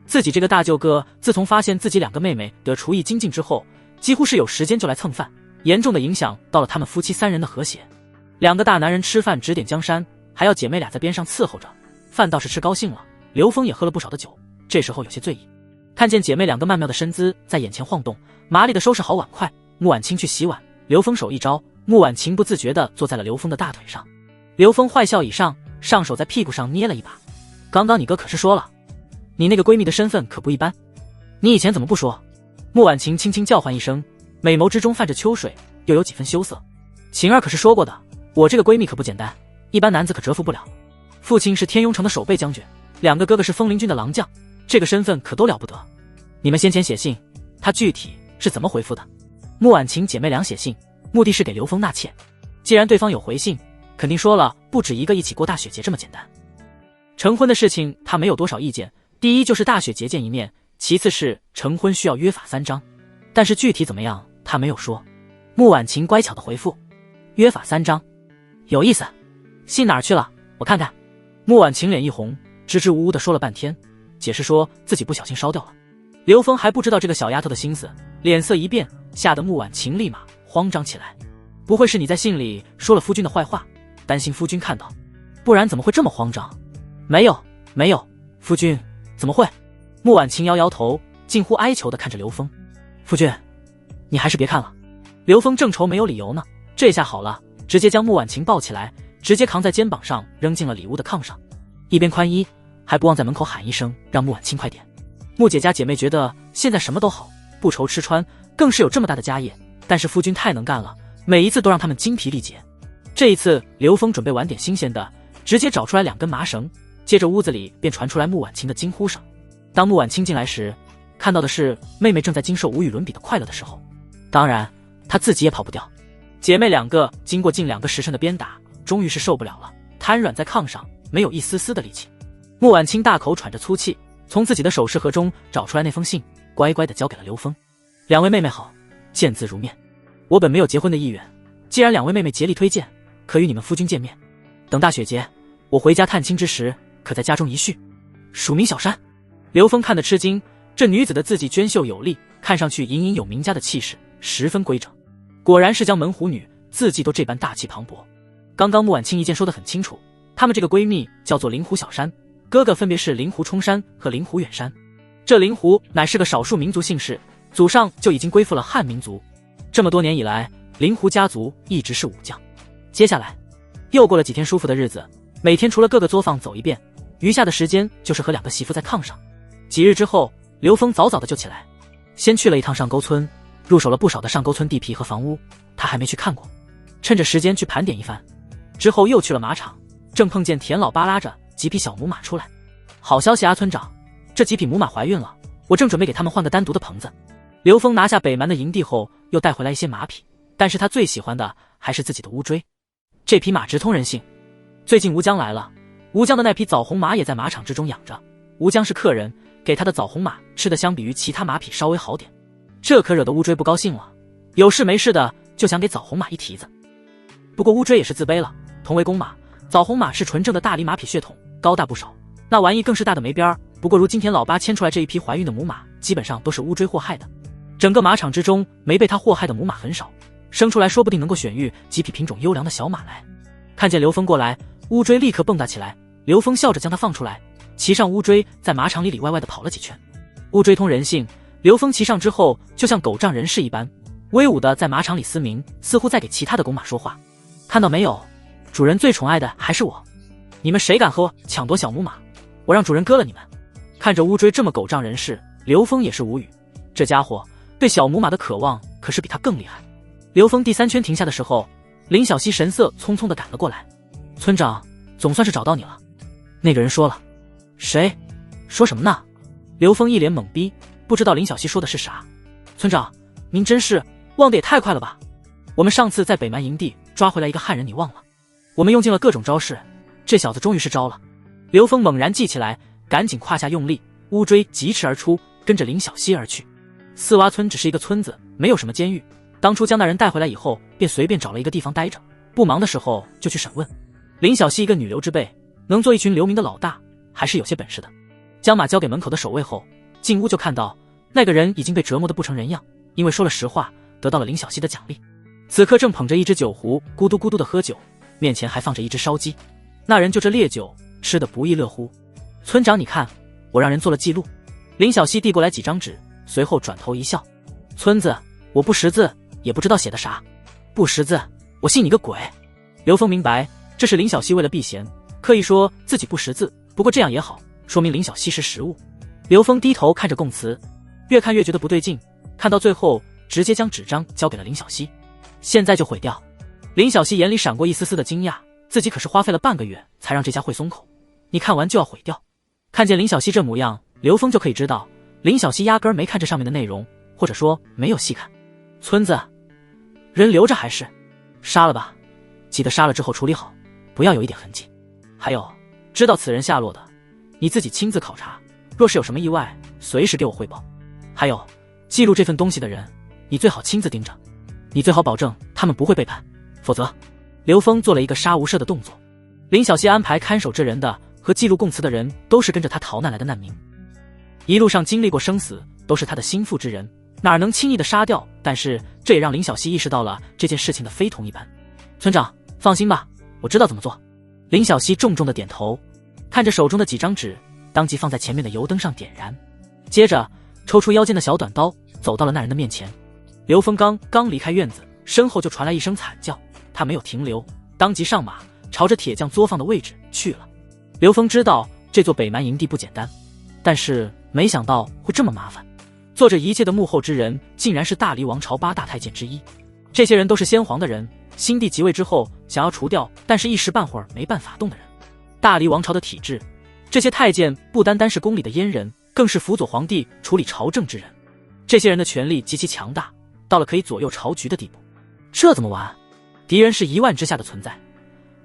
自己这个大舅哥，自从发现自己2个妹妹得厨艺精进之后，几乎是有时间就来蹭饭，严重的影响到了他们夫妻3人的和谐。2个大男人吃饭指点江山，还要姐妹俩在边上伺候着，饭倒是吃高兴了。刘峰也喝了不少的酒，这时候有些醉意。看见姐妹2个曼妙的身姿在眼前晃动，麻利的收拾好碗筷，穆婉清去洗碗，刘峰手一招，穆婉清不自觉地坐在了刘峰的大腿上。刘峰坏笑以上，上手在屁股上捏了一把。刚刚你哥可是说了，你那个闺蜜的身份可不一般，你以前怎么不说？穆婉清轻轻叫唤一声，美眸之中泛着秋水，又有几分羞涩。晴儿可是说过的，我这个闺蜜可不简单，一般男子可折服不了。父亲是天雍城的守备将军，2个哥哥是风陵军的郎将，这个身份可都了不得。你们先前写信，他具体是怎么回复的？穆婉晴姐妹俩写信，目的是给刘峰纳妾。既然对方有回信，肯定说了不止一个一起过大雪节这么简单。成婚的事情他没有多少意见，第一就是大雪节见一面，其次是成婚需要约法3章，但是具体怎么样他没有说。穆婉晴乖巧的回复，约法3章，有意思，信哪儿去了？我看看。穆婉晴脸一红，支支吾吾的说了半天，解释说自己不小心烧掉了。刘峰还不知道这个小丫头的心思，脸色一变，吓得穆婉晴立马慌张起来。不会是你在信里说了夫君的坏话，担心夫君看到，不然怎么会这么慌张？没有，夫君怎么会？穆婉晴摇摇头，近乎哀求地看着刘峰。夫君，你还是别看了。刘峰正愁没有理由呢，这下好了，直接将穆婉晴抱起来，直接扛在肩膀上扔进了里屋的炕上，一边宽衣，还不忘在门口喊一声让穆婉清快点。穆姐家姐妹觉得现在什么都好，不愁吃穿，更是有这么大的家业，但是夫君太能干了，每一次都让他们精疲力竭。这一次刘峰准备玩点新鲜的，直接找出来2根麻绳，接着屋子里便传出来穆婉清的惊呼声。当穆婉清进来时，看到的是妹妹正在经受无与伦比的快乐的时候，当然她自己也跑不掉。姐妹2个经过近2个时辰的鞭打，终于是受不了了，瘫软在炕上，没有一丝丝的力气。穆婉清大口喘着粗气，从自己的首饰盒中找出来那封信，乖乖地交给了刘峰。2位妹妹好，见字如面。我本没有结婚的意愿，既然2位妹妹竭力推荐，可与你们夫君见面。等大雪节，我回家探亲之时，可在家中一叙。署名小山。刘峰看得吃惊，这女子的字迹娟秀有力，看上去隐隐有名家的气势，十分规整。果然是江门虎女，字迹都这般大气磅礴。刚刚穆婉清一见说得很清楚，她们这个闺蜜叫做灵狐小山，哥哥分别是灵狐冲山和灵狐远山。这灵狐乃是个少数民族姓氏，祖上就已经归附了汉民族。这么多年以来，灵狐家族一直是武将。接下来又过了几天舒服的日子，每天除了各个作坊走一遍，余下的时间就是和2个媳妇在炕上。几日之后，刘峰早早的就起来，先去了一趟上沟村，入手了不少的上沟村地皮和房屋，他还没去看过，趁着时间去盘点一番。之后又去了马场，正碰见田老八拉着几匹小母马出来。好消息啊，村长，这几匹母马怀孕了，我正准备给他们换个单独的棚子。刘峰拿下北蛮的营地后，又带回来一些马匹，但是他最喜欢的还是自己的乌骓。这匹马直通人性。最近吴江来了，吴江的那匹枣红马也在马场之中养着。吴江是客人，给他的枣红马吃的相比于其他马匹稍微好点，这可惹得乌骓不高兴了，有事没事的就想给枣红马一蹄子。不过乌骓也是自卑了，同为公马，枣红马是纯正的大黎马匹血统，高大不少，那玩意更是大的没边儿。不过如今田老八牵出来这一批怀孕的母马，基本上都是乌骓祸害的。整个马场之中没被他祸害的母马很少，生出来说不定能够选育几匹品种优良的小马来。看见刘峰过来，乌骓立刻蹦跶起来，刘峰笑着将它放出来，骑上乌骓在马场里里外外的跑了几圈。乌骓通人性，刘峰骑上之后就像狗仗人势一般，威武的在马场里嘶鸣，似乎在给其他的公马说话。看到没有，主人最宠爱的还是我，你们谁敢和我抢夺小母马，我让主人割了你们。看着乌骓这么狗仗人势，刘峰也是无语，这家伙对小母马的渴望可是比他更厉害。刘峰第3圈停下的时候，林小溪神色匆匆地赶了过来。村长，总算是找到你了。那个人说了。谁？说什么呢？刘峰一脸懵逼，不知道林小溪说的是啥。村长，您真是忘得也太快了吧，我们上次在北蛮营地抓回来一个汉人，你忘了？我们用尽了各种招式，这小子终于是招了。刘峰猛然记起来，赶紧胯下用力，乌骓疾驰而出，跟着林小溪而去。四洼村只是一个村子，没有什么监狱，当初将那人带回来以后，便随便找了一个地方待着，不忙的时候就去审问。林小溪一个女流之辈，能做一群流民的老大，还是有些本事的。将马交给门口的守卫后，进屋就看到那个人已经被折磨得不成人样，因为说了实话，得到了林小溪的奖励。此刻正捧着一只酒壶，咕嘟咕嘟的喝酒，面前还放着一只烧鸡。那人就这烈酒吃得不亦乐乎。村长，你看，我让人做了记录。林小溪递过来几张纸，随后转头一笑。村子，我不识字，也不知道写的啥。不识字，我信你个鬼。刘峰明白，这是林小溪为了避嫌，刻意说自己不识字，不过这样也好，说明林小溪识时务。刘峰低头看着供词，越看越觉得不对劲，看到最后直接将纸张交给了林小溪。现在就毁掉。林小溪眼里闪过一丝丝的惊讶，自己可是花费了半个月才让这家会松口，你看完就要毁掉。看见林小溪这模样，刘峰就可以知道林小溪压根儿没看这上面的内容，或者说没有细看。村子人留着还是杀了吧，记得杀了之后处理好，不要有一点痕迹。还有，知道此人下落的，你自己亲自考察，若是有什么意外，随时给我汇报。还有，记录这份东西的人，你最好亲自盯着，你最好保证他们不会背叛，否则……刘峰做了一个杀无赦的动作。林小溪安排看守这人的和记录供词的人都是跟着他逃难来的难民，一路上经历过生死，都是他的心腹之人，哪能轻易的杀掉？但是这也让林小溪意识到了这件事情的非同一般。村长，放心吧，我知道怎么做。林小溪重重的点头，看着手中的几张纸，当即放在前面的油灯上点燃，接着抽出腰间的小短刀，走到了那人的面前。刘峰刚离开院子，身后就传来一声惨叫，他没有停留，当即上马，朝着铁匠作坊的位置去了。刘峰知道这座北蛮营地不简单，但是没想到会这么麻烦。做这一切的幕后之人，竟然是大黎王朝8大太监之一。这些人都是先皇的人，新帝即位之后想要除掉，但是一时半会儿没办法动的人。大黎王朝的体制，这些太监不单单是宫里的阉人，更是辅佐皇帝处理朝政之人。这些人的权力极其强大，到了可以左右朝局的地步。这怎么玩？敌人是1万之下的存在，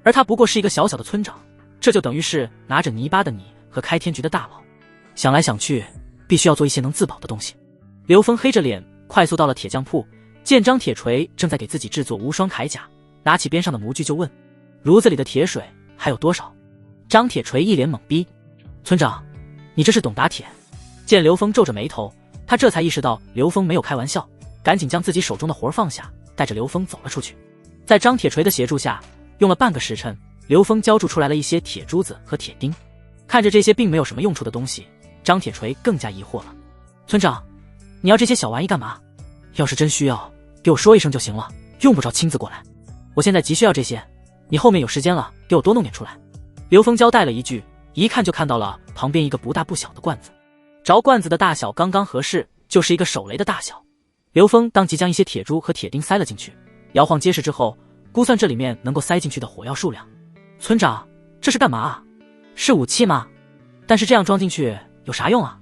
而他不过是一个小小的村长，这就等于是拿着泥巴的你和开天局的大佬。想来想去，必须要做一些能自保的东西。刘峰黑着脸快速到了铁匠铺，见张铁锤正在给自己制作无双铠甲，拿起边上的模具就问：炉子里的铁水还有多少？张铁锤一脸懵逼：村长，你这是懂打铁？见刘峰皱着眉头，他这才意识到刘峰没有开玩笑，赶紧将自己手中的活放下，带着刘峰走了出去。在张铁锤的协助下，用了半个时辰，刘峰浇铸出来了一些铁珠子和铁钉。看着这些并没有什么用处的东西，张铁锤更加疑惑了：村长，你要这些小玩意干嘛？要是真需要，给我说一声就行了，用不着亲自过来。我现在急需要这些，你后面有时间了，给我多弄点出来。刘峰交代了一句，一看就看到了旁边一个不大不小的罐子，着罐子的大小刚刚合适，就是一个手雷的大小。刘峰当即将一些铁珠和铁钉塞了进去，摇晃结实之后，估算这里面能够塞进去的火药数量。村长，这是干嘛啊？是武器吗？但是这样装进去有啥用啊？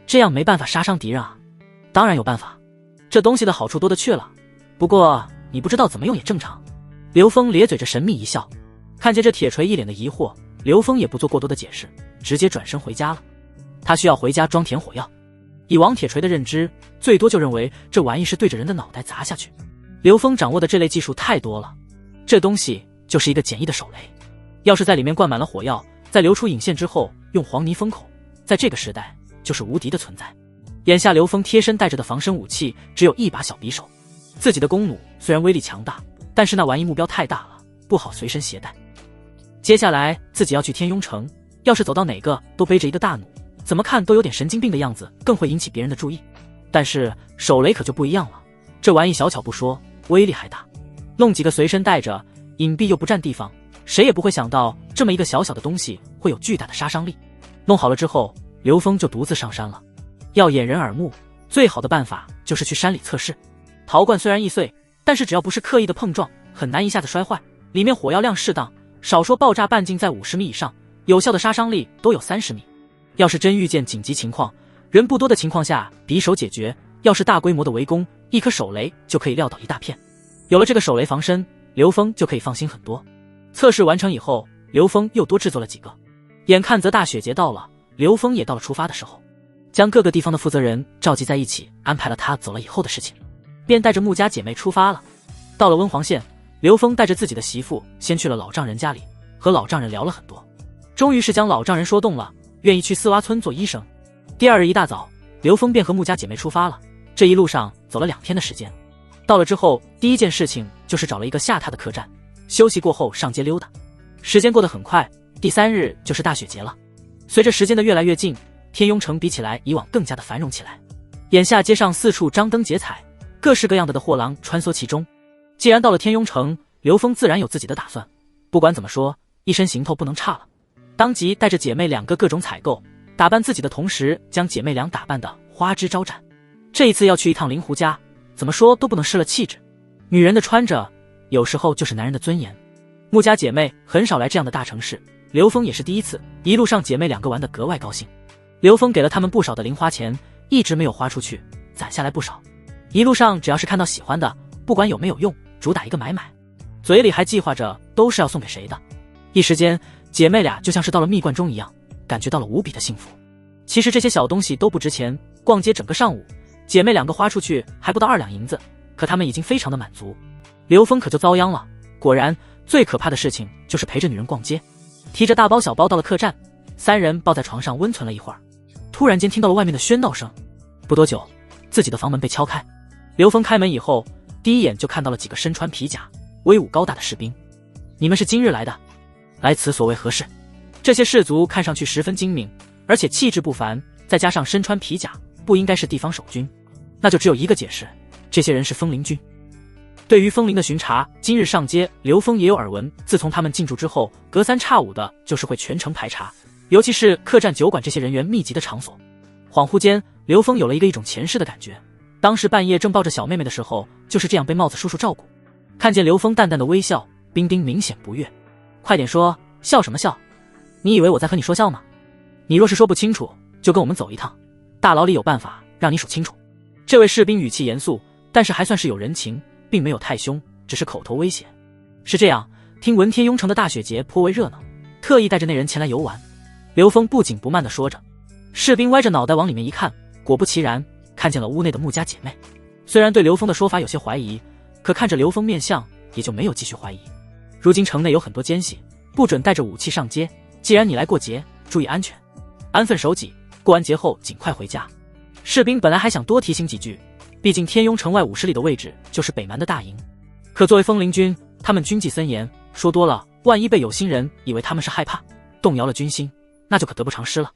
这样没办法杀伤敌人啊。当然有办法，这东西的好处多得去了，不过你不知道怎么用也正常。刘峰咧嘴着神秘一笑，看见这铁锤一脸的疑惑，刘峰也不做过多的解释，直接转身回家了。他需要回家装填火药。以王铁锤的认知，最多就认为这玩意是对着人的脑袋砸下去。刘峰掌握的这类技术太多了，这东西就是一个简易的手雷，要是在里面灌满了火药，在流出引线之后用黄泥封口，在这个时代就是无敌的存在。眼下刘峰贴身带着的防身武器只有一把小匕首，自己的弓弩虽然威力强大，但是那玩意目标太大了，不好随身携带。接下来自己要去天雍城，要是走到哪个都背着一个大弩，怎么看都有点神经病的样子，更会引起别人的注意。但是手雷可就不一样了，这玩意小巧不说，威力还大，弄几个随身带着，隐蔽又不占地方，谁也不会想到这么一个小小的东西会有巨大的杀伤力。弄好了之后，刘峰就独自上山了。要掩人耳目，最好的办法就是去山里测试。陶罐虽然易碎，但是只要不是刻意的碰撞，很难一下子摔坏。里面火药量适当，少说爆炸半径在50米以上，有效的杀伤力都有30米。要是真遇见紧急情况，人不多的情况下，匕首解决；要是大规模的围攻，一颗手雷就可以撂倒一大片。有了这个手雷防身，刘峰就可以放心很多。测试完成以后，刘峰又多制作了几个。眼看则大雪节到了，刘峰也到了出发的时候，将各个地方的负责人召集在一起，安排了他走了以后的事情，便带着穆家姐妹出发了。到了温黄县，刘峰带着自己的媳妇先去了老丈人家里，和老丈人聊了很多，终于是将老丈人说动了，愿意去四洼村做医生。第二日一大早，刘峰便和穆家姐妹出发了。这一路上走了2天的时间，到了之后，第一件事情就是找了一个下榻的客栈，休息过后上街溜达。时间过得很快，第3日就是大雪节了。随着时间的越来越近，天雍城比起来以往更加的繁荣起来。眼下街上四处张灯结彩，各式各样的货郎穿梭其中。既然到了天雍城，刘峰自然有自己的打算。不管怎么说，一身行头不能差了。当即带着姐妹2个各种采购，打扮自己的同时，将姐妹俩打扮的花枝招展。这一次要去一趟灵狐家，怎么说都不能失了气质。女人的穿着，有时候就是男人的尊严。穆家姐妹很少来这样的大城市，刘峰也是第一次。一路上姐妹2个玩得格外高兴。刘峰给了他们不少的零花钱，一直没有花出去，攒下来不少。一路上只要是看到喜欢的，不管有没有用，主打一个买买，嘴里还计划着都是要送给谁的。一时间，姐妹俩就像是到了蜜罐中一样，感觉到了无比的幸福。其实这些小东西都不值钱，逛街整个上午，姐妹2个花出去还不到2两银子，可她们已经非常的满足。刘峰可就遭殃了，果然最可怕的事情就是陪着女人逛街。提着大包小包到了客栈，3人抱在床上温存了一会儿，突然间听到了外面的喧闹声。不多久，自己的房门被敲开。刘峰开门以后，第一眼就看到了几个身穿皮甲、威武高大的士兵。你们是今日来的？来此所为何事？这些士卒看上去十分精明，而且气质不凡，再加上身穿皮甲，不应该是地方守军，那就只有一个解释，这些人是风灵军。对于风灵的巡查，今日上街，刘峰也有耳闻。自从他们进驻之后，隔三差五的就是会全城排查，尤其是客栈、酒馆这些人员密集的场所。恍惚间，刘峰有了一种前世的感觉。当时半夜正抱着小妹妹的时候，就是这样被帽子叔叔照顾。看见刘峰淡淡的微笑，冰冰明显不悦。快点说，笑什么笑？你以为我在和你说笑吗？你若是说不清楚，就跟我们走一趟，大牢里有办法让你数清楚。这位士兵语气严肃，但是还算是有人情，并没有太凶，只是口头威胁。是这样，听闻天雍城的大雪节颇为热闹，特意带着那人前来游玩。刘峰不紧不慢地说着。士兵歪着脑袋往里面一看，果不其然，看见了屋内的穆家姐妹。虽然对刘峰的说法有些怀疑，可看着刘峰面相，也就没有继续怀疑。如今城内有很多奸细，不准带着武器上街。既然你来过节，注意安全，安分守己，过完节后尽快回家。士兵本来还想多提醒几句，毕竟天雍城外50里的位置就是北蛮的大营，可作为风灵军，他们军纪森严，说多了，万一被有心人以为他们是害怕，动摇了军心，那就可得不偿失了。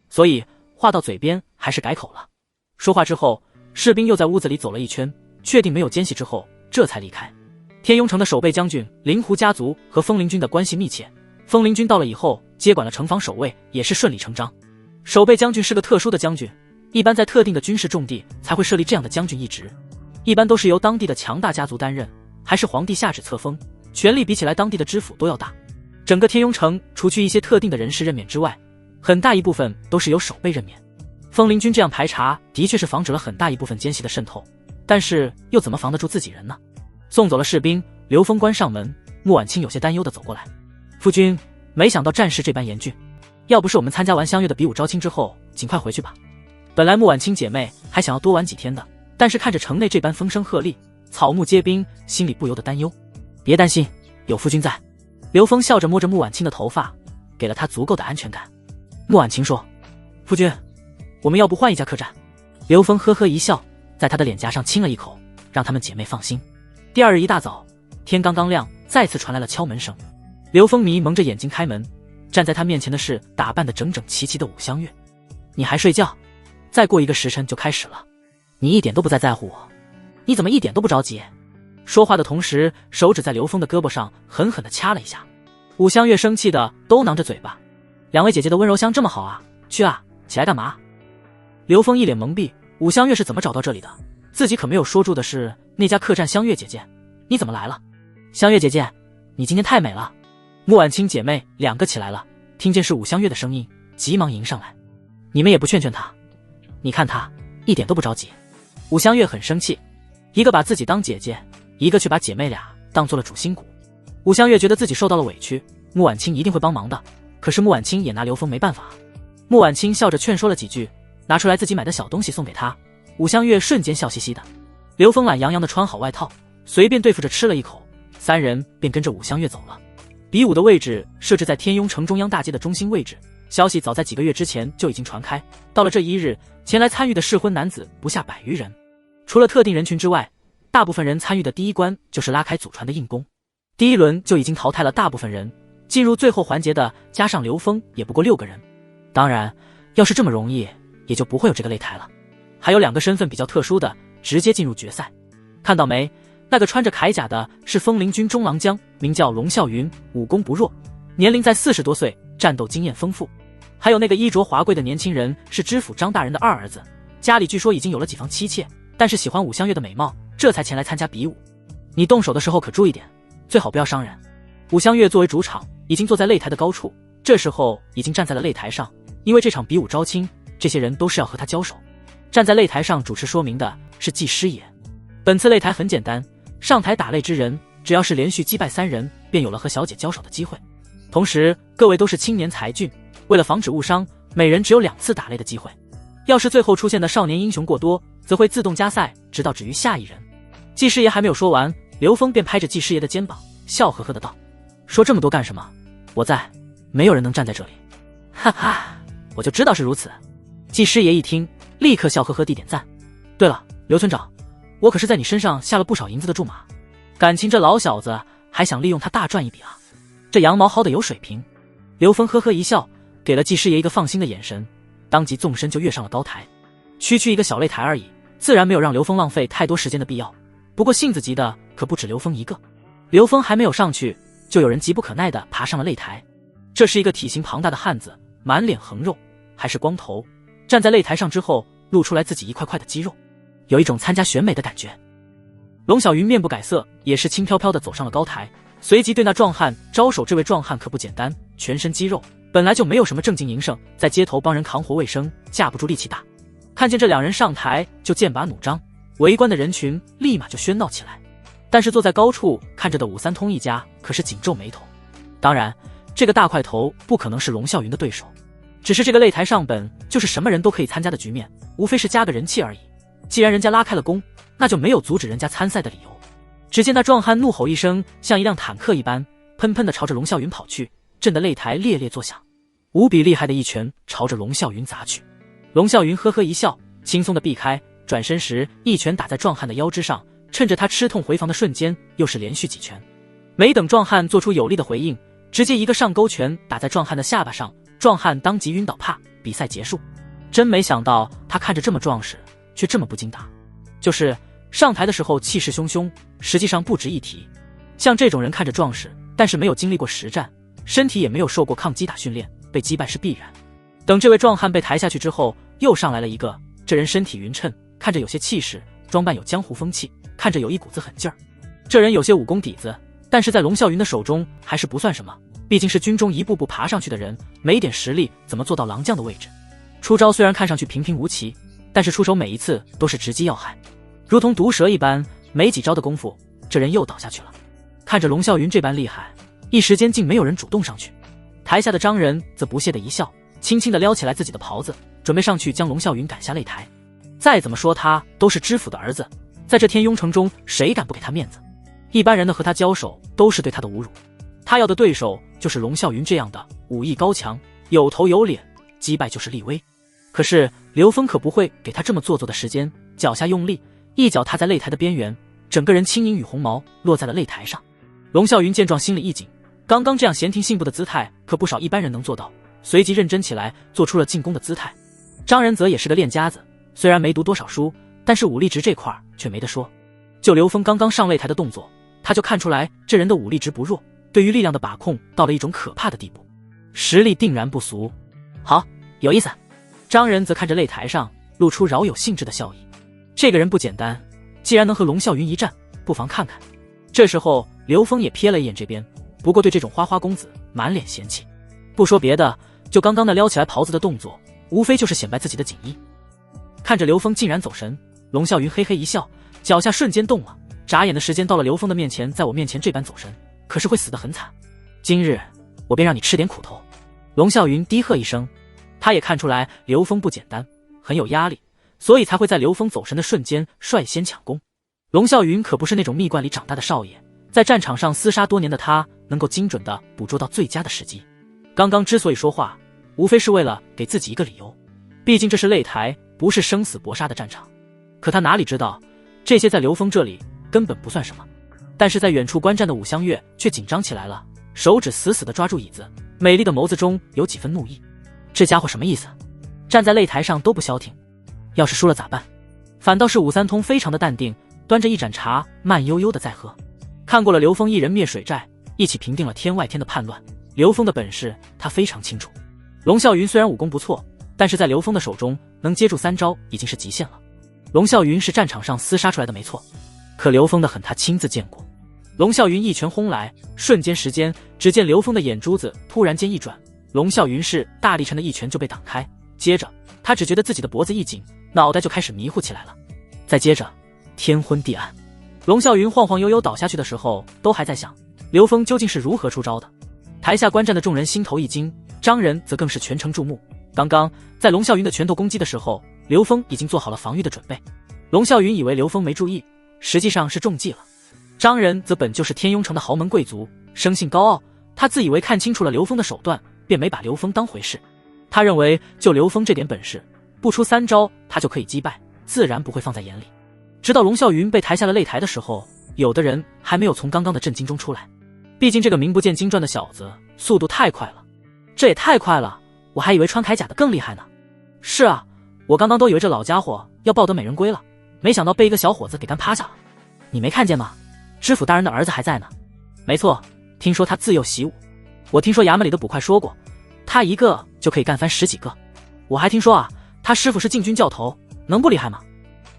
所以话到嘴边，还是改口了。说话之后，士兵又在屋子里走了一圈，确定没有奸细之后，这才离开。天雍城的守备将军灵狐家族和风灵军的关系密切，风灵军到了以后，接管了城防守卫，也是顺理成章。守备将军是个特殊的将军，一般在特定的军事重地才会设立这样的将军一职，一般都是由当地的强大家族担任，还是皇帝下旨册封，权力比起来当地的知府都要大。整个天雍城除去一些特定的人士任免之外，很大一部分都是由守备任免。风灵军这样排查，的确是防止了很大一部分奸细的渗透，但是又怎么防得住自己人呢？送走了士兵，刘峰关上门，穆婉清有些担忧地走过来。夫君，没想到战事这般严峻，要不是我们参加完香月的比武招亲之后，尽快回去吧。本来穆婉清姐妹还想要多玩几天的，但是看着城内这般风声鹤唳，草木皆兵，心里不由得担忧。别担心，有夫君在。刘峰笑着摸着穆婉清的头发，给了她足够的安全感。穆婉清说，夫君，我们要不换一家客栈？刘峰呵呵一笑，在她的脸颊上亲了一口，让她们姐妹放心。第二日一大早，天刚刚亮，再次传来了敲门声。刘峰迷蒙着眼睛开门，站在他面前的是打扮得整整齐齐的武香月。你还睡觉？再过1个时辰就开始了，你一点都不在乎我，你怎么一点都不着急？说话的同时，手指在刘峰的胳膊上狠狠地掐了一下。武香月生气的都囔着嘴巴，两位姐姐的温柔乡这么好啊，去啊，起来干嘛？刘峰一脸懵逼，武香月是怎么找到这里的？自己可没有说住的是那家客栈。香月姐姐，你怎么来了？香月姐姐，你今天太美了。穆婉清姐妹2个起来了，听见是武香月的声音，急忙迎上来。你们也不劝劝她，你看她一点都不着急。武香月很生气，一个把自己当姐姐，一个却把姐妹俩当做了主心骨。武香月觉得自己受到了委屈，穆婉清一定会帮忙的，可是穆婉清也拿刘峰没办法。穆婉清笑着劝说了几句，拿出来自己买的小东西送给她。武香月瞬间笑嘻嘻的。刘峰懒洋洋的穿好外套，随便对付着吃了一口，3人便跟着武香月走了。比武的位置设置在天雍城中央大街的中心位置，消息早在几个月之前就已经传开。到了这一日，前来参与的适婚男子不下100余人，除了特定人群之外，大部分人参与的第一关就是拉开祖传的硬功。第1轮就已经淘汰了大部分人，进入最后环节的加上刘峰也不过6个人。当然，要是这么容易，也就不会有这个擂台了。还有2个身份比较特殊的直接进入决赛，看到没？那个穿着铠甲的是风灵军中郎将，名叫龙啸云，武功不弱，年龄在40多岁，战斗经验丰富。还有那个衣着华贵的年轻人是知府张大人的2儿子，家里据说已经有了几房妻妾，但是喜欢武香月的美貌，这才前来参加比武。你动手的时候可注意点，最好不要伤人。武香月作为主场，已经坐在擂台的高处，这时候已经站在了擂台上，因为这场比武招亲，这些人都是要和他交手。站在擂台上主持说明的是技师爷。本次擂台很简单，上台打擂之人，只要是连续击败3人，便有了和小姐交手的机会。同时，各位都是青年才俊，为了防止误伤，每人只有2次打擂的机会。要是最后出现的少年英雄过多，则会自动加赛，直到止于下一人。技师爷还没有说完，刘峰便拍着技师爷的肩膀，笑呵呵的道：“说这么多干什么？我在，没有人能站在这里。”哈哈，我就知道是如此。技师爷一听，立刻笑呵呵地点赞。对了，刘村长，我可是在你身上下了不少银子的注码，感情这老小子还想利用他大赚一笔啊，这羊毛薅得有水平。刘峰呵呵一笑，给了季师爷一个放心的眼神，当即纵身就跃上了高台。区区一个小擂台而已，自然没有让刘峰浪费太多时间的必要。不过性子急的可不止刘峰一个，刘峰还没有上去，就有人急不可耐地爬上了擂台。这是一个体型庞大的汉子，满脸横肉，还是光头，站在擂台上之后露出来自己一块块的肌肉，有一种参加选美的感觉。龙小云面不改色，也是轻飘飘地走上了高台，随即对那壮汉招手。这位壮汉可不简单，全身肌肉，本来就没有什么正经营生，在街头帮人扛活卫生，架不住力气大。看见这两人上台就剑拔弩张，围观的人群立马就喧闹起来。但是坐在高处看着的武三通一家可是紧皱眉头。当然这个大块头不可能是龙啸云的对手，只是这个擂台上本就是什么人都可以参加的局面，无非是加个人气而已。既然人家拉开了弓，那就没有阻止人家参赛的理由。只见那壮汉怒吼一声，像一辆坦克一般喷喷地朝着龙啸云跑去，震得擂台烈烈作响。无比厉害的一拳朝着龙啸云砸去。龙啸云呵呵一笑，轻松地避开，转身时一拳打在壮汉的腰肢上，趁着他吃痛回防的瞬间又是连续几拳。没等壮汉做出有力的回应，直接一个上勾拳打在壮汉的下巴上，壮汉当即晕倒，啪，比赛结束。真没想到他看着这么壮实，却这么不经打。就是上台的时候气势汹汹，实际上不值一提。像这种人看着壮实，但是没有经历过实战，身体也没有受过抗击打训练，被击败是必然。等这位壮汉被抬下去之后，又上来了一个，这人身体匀称，看着有些气势，装扮有江湖风气，看着有一股子狠劲儿。这人有些武功底子，但是在龙啸云的手中还是不算什么，毕竟是军中一步步爬上去的人，没点实力怎么做到狼将的位置？出招虽然看上去平平无奇，但是出手每一次都是直击要害，如同毒蛇一般，没几招的功夫，这人又倒下去了。看着龙啸云这般厉害，一时间竟没有人主动上去。台下的张仁则不屑的一笑，轻轻地撩起来自己的袍子，准备上去将龙啸云赶下擂台。再怎么说他都是知府的儿子，在这天雍城中谁敢不给他面子？一般人的和他交手都是对他的侮辱，他要的对手就是龙啸云这样的武艺高强，有头有脸，击败就是立威。可是刘峰可不会给他这么做作的时间，脚下用力，一脚踏在擂台的边缘，整个人轻盈与红毛落在了擂台上。龙啸云见状心里一紧，刚刚这样闲庭信步的姿态可不少一般人能做到，随即认真起来，做出了进攻的姿态。张仁则也是个练家子，虽然没读多少书，但是武力值这块却没得说。就刘峰刚刚上擂台的动作，他就看出来这人的武力值不弱，对于力量的把控到了一种可怕的地步，实力定然不俗。好，有意思。张仁则看着擂台上露出饶有兴致的笑意，这个人不简单，既然能和龙啸云一战，不妨看看。这时候刘峰也瞥了一眼这边，不过对这种花花公子满脸嫌弃。不说别的，就刚刚那撩起来袍子的动作，无非就是显摆自己的锦衣。看着刘峰竟然走神，龙啸云嘿嘿一笑，脚下瞬间动了，眨眼的时间到了刘峰的面前，在我面前这般走神，可是会死得很惨。今日我便让你吃点苦头。龙啸云低喝一声，他也看出来刘峰不简单，很有压力，所以才会在刘峰走神的瞬间率先抢攻。龙啸云可不是那种蜜罐里长大的少爷，在战场上厮杀多年的他，能够精准地捕捉到最佳的时机。刚刚之所以说话，无非是为了给自己一个理由，毕竟这是擂台，不是生死搏杀的战场。可他哪里知道，这些在刘峰这里根本不算什么。但是在远处观战的武香月却紧张起来了，手指死死地抓住椅子，美丽的眸子中有几分怒意。这家伙什么意思？站在擂台上都不消停，要是输了咋办？反倒是武三通非常的淡定，端着一盏茶慢悠悠的在喝。看过了刘峰一人灭水寨，一起平定了天外天的叛乱，刘峰的本事他非常清楚。龙啸云虽然武功不错，但是在刘峰的手中能接住3招已经是极限了。龙啸云是战场上厮杀出来的没错，可刘峰的很他亲自见过。龙啸云一拳轰来，瞬间时间，只见刘峰的眼珠子突然间一转，龙啸云是大力沉的一拳就被挡开，接着他只觉得自己的脖子一紧，脑袋就开始迷糊起来了。再接着天昏地暗，龙啸云晃晃悠悠倒下去的时候，都还在想刘峰究竟是如何出招的。台下观战的众人心头一惊，张仁则更是全程注目。刚刚在龙啸云的拳头攻击的时候，刘峰已经做好了防御的准备。龙啸云以为刘峰没注意，实际上是中计了。张仁则本就是天雍城的豪门贵族，生性高傲，他自以为看清楚了刘峰的手段，便没把刘峰当回事。他认为就刘峰这点本事，不出3招他就可以击败，自然不会放在眼里。直到龙啸云被抬下了擂台的时候，有的人还没有从刚刚的震惊中出来。毕竟这个名不见经传的小子速度太快了，这也太快了，我还以为穿铠甲的更厉害呢。是啊，我刚刚都以为这老家伙要抱得美人归了，没想到被一个小伙子给干趴下了。你没看见吗？知府大人的儿子还在呢。没错，听说他自幼习武，我听说衙门里的捕快说过，他一个就可以干翻10几个。我还听说啊，他师傅是禁军教头，能不厉害吗？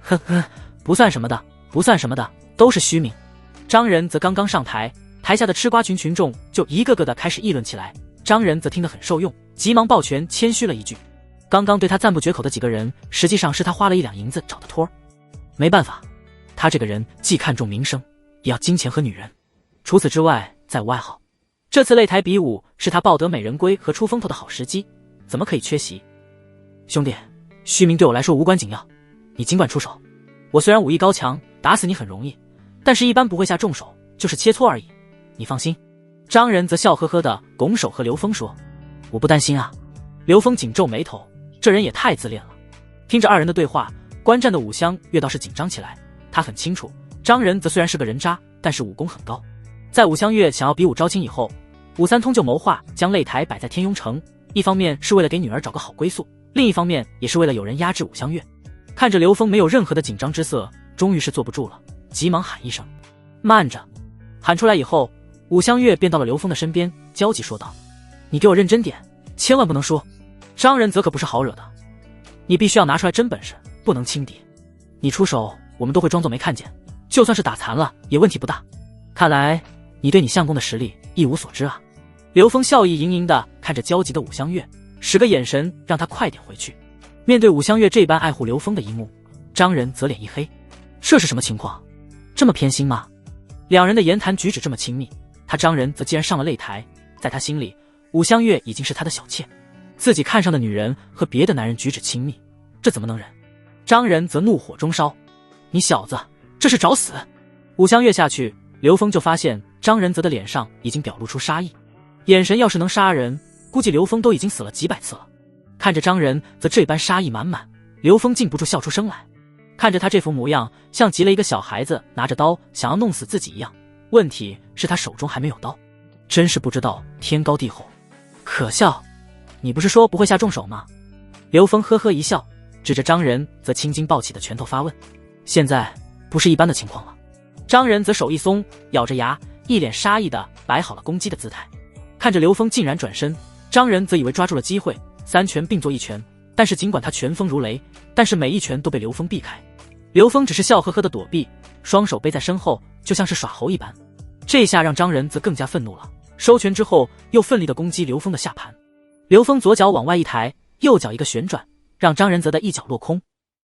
呵呵，不算什么的，不算什么的，都是虚名。张仁则刚刚上台，台下的吃瓜群群众就一个个的开始议论起来。张仁则听得很受用，急忙抱拳谦虚了一句。刚刚对他赞不绝口的几个人，实际上是他花了1两银子找的托儿。没办法，他这个人既看重名声，也要金钱和女人，除此之外再无爱好。这次擂台比武是他抱得美人归和出风头的好时机，怎么可以缺席？兄弟，虚名对我来说无关紧要，你尽管出手。我虽然武艺高强，打死你很容易，但是一般不会下重手，就是切磋而已，你放心。张仁则笑呵呵地拱手和刘峰说，我不担心啊。刘峰紧皱眉头，这人也太自恋了。听着二人的对话，观战的武香月倒是紧张起来。他很清楚，张仁则虽然是个人渣，但是武功很高。在武香月想要比武招亲以后，武三通就谋划将擂台摆在天庸城，一方面是为了给女儿找个好归宿，另一方面也是为了有人压制武香月。看着刘峰没有任何的紧张之色，终于是坐不住了，急忙喊一声慢着。喊出来以后，武香月便到了刘峰的身边，焦急说道，你给我认真点，千万不能输。张仁则可不是好惹的，你必须要拿出来真本事，不能轻敌。你出手我们都会装作没看见，就算是打残了也问题不大。看来你对你相公的实力一无所知啊。刘峰笑意盈盈地看着焦急的武香月，使个眼神让他快点回去。面对武香月这般爱护刘峰的一幕，张仁则脸一黑，这是什么情况？这么偏心吗？两人的言谈举止这么亲密，他张仁则既然上了擂台，在他心里武香月已经是他的小妾，自己看上的女人和别的男人举止亲密，这怎么能忍？张仁则怒火中烧，你小子这是找死！武香月下去，刘峰就发现张仁则的脸上已经表露出杀意，眼神要是能杀人，估计刘峰都已经死了几百次了。看着张仁则这般杀意满满，刘峰禁不住笑出声来。看着他这副模样，像极了一个小孩子拿着刀想要弄死自己一样。问题是他手中还没有刀，真是不知道天高地厚。可笑，你不是说不会下重手吗？刘峰呵呵一笑，指着张仁则青筋暴起的拳头发问，现在不是一般的情况了。张仁则手一松，咬着牙，一脸杀意的摆好了攻击的姿态。看着刘峰竟然转身，张仁则以为抓住了机会，3拳并作一拳，但是尽管他拳风如雷，但是每一拳都被刘峰避开。刘峰只是笑呵呵的躲避，双手背在身后，就像是耍猴一般。这下让张仁则更加愤怒了，收拳之后又奋力的攻击刘峰的下盘。刘峰左脚往外一抬，右脚一个旋转，让张仁则的一脚落空，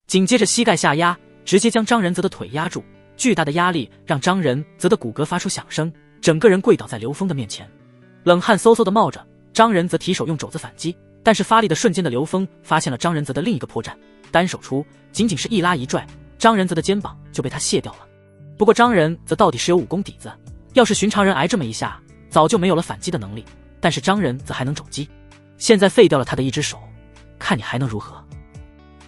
紧接着膝盖下压，直接将张仁则的腿压住。巨大的压力让张仁则的骨骼发出响声，整个人跪倒在刘峰的面前，冷汗嗖嗖的冒着。张仁则提手用肘子反击，但是发力的瞬间的刘峰发现了张仁则的另一个破绽，单手出，仅仅是一拉一拽，张仁则的肩膀就被他卸掉了。不过张仁则到底是有武功底子，要是寻常人挨这么一下，早就没有了反击的能力，但是张仁则还能肘击，现在废掉了他的一只手，看你还能如何？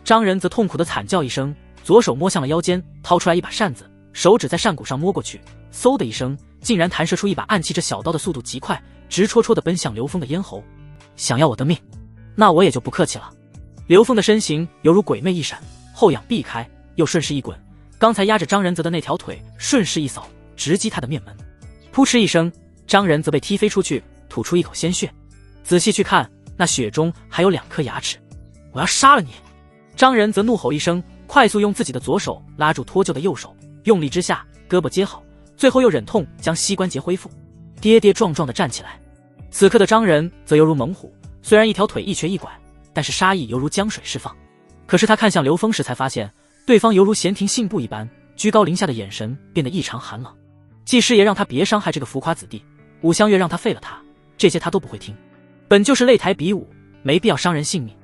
张仁则痛苦的惨叫一声，左手摸向了腰间，掏出来一把扇子，手指在扇骨上摸过去，嗖的一声，竟然弹射出一把暗器，这小刀的速度极快，直戳戳的奔向刘峰的咽喉。想要我的命，那我也就不客气了。刘峰的身形犹如鬼魅一闪，后仰避开，又顺势一滚，刚才压着张仁则的那条腿顺势一扫，直击他的面门。扑哧一声，张仁则被踢飞出去，吐出一口鲜血。仔细去看，那血中还有2颗牙齿。我要杀了你！张仁则怒吼一声，快速用自己的左手拉住脱臼的右手，用力之下，胳膊接好，最后又忍痛将膝关节恢复，跌跌撞撞地站起来。此刻的张仁则犹如猛虎，虽然一条腿一瘸一拐，但是杀意犹如江水释放。可是他看向刘峰时，才发现对方犹如闲庭信步一般，居高临下的眼神变得异常寒冷。季师爷让他别伤害这个浮夸子弟，武香月让他废了他，这些他都不会听。本就是擂台比武，没必要伤人性命，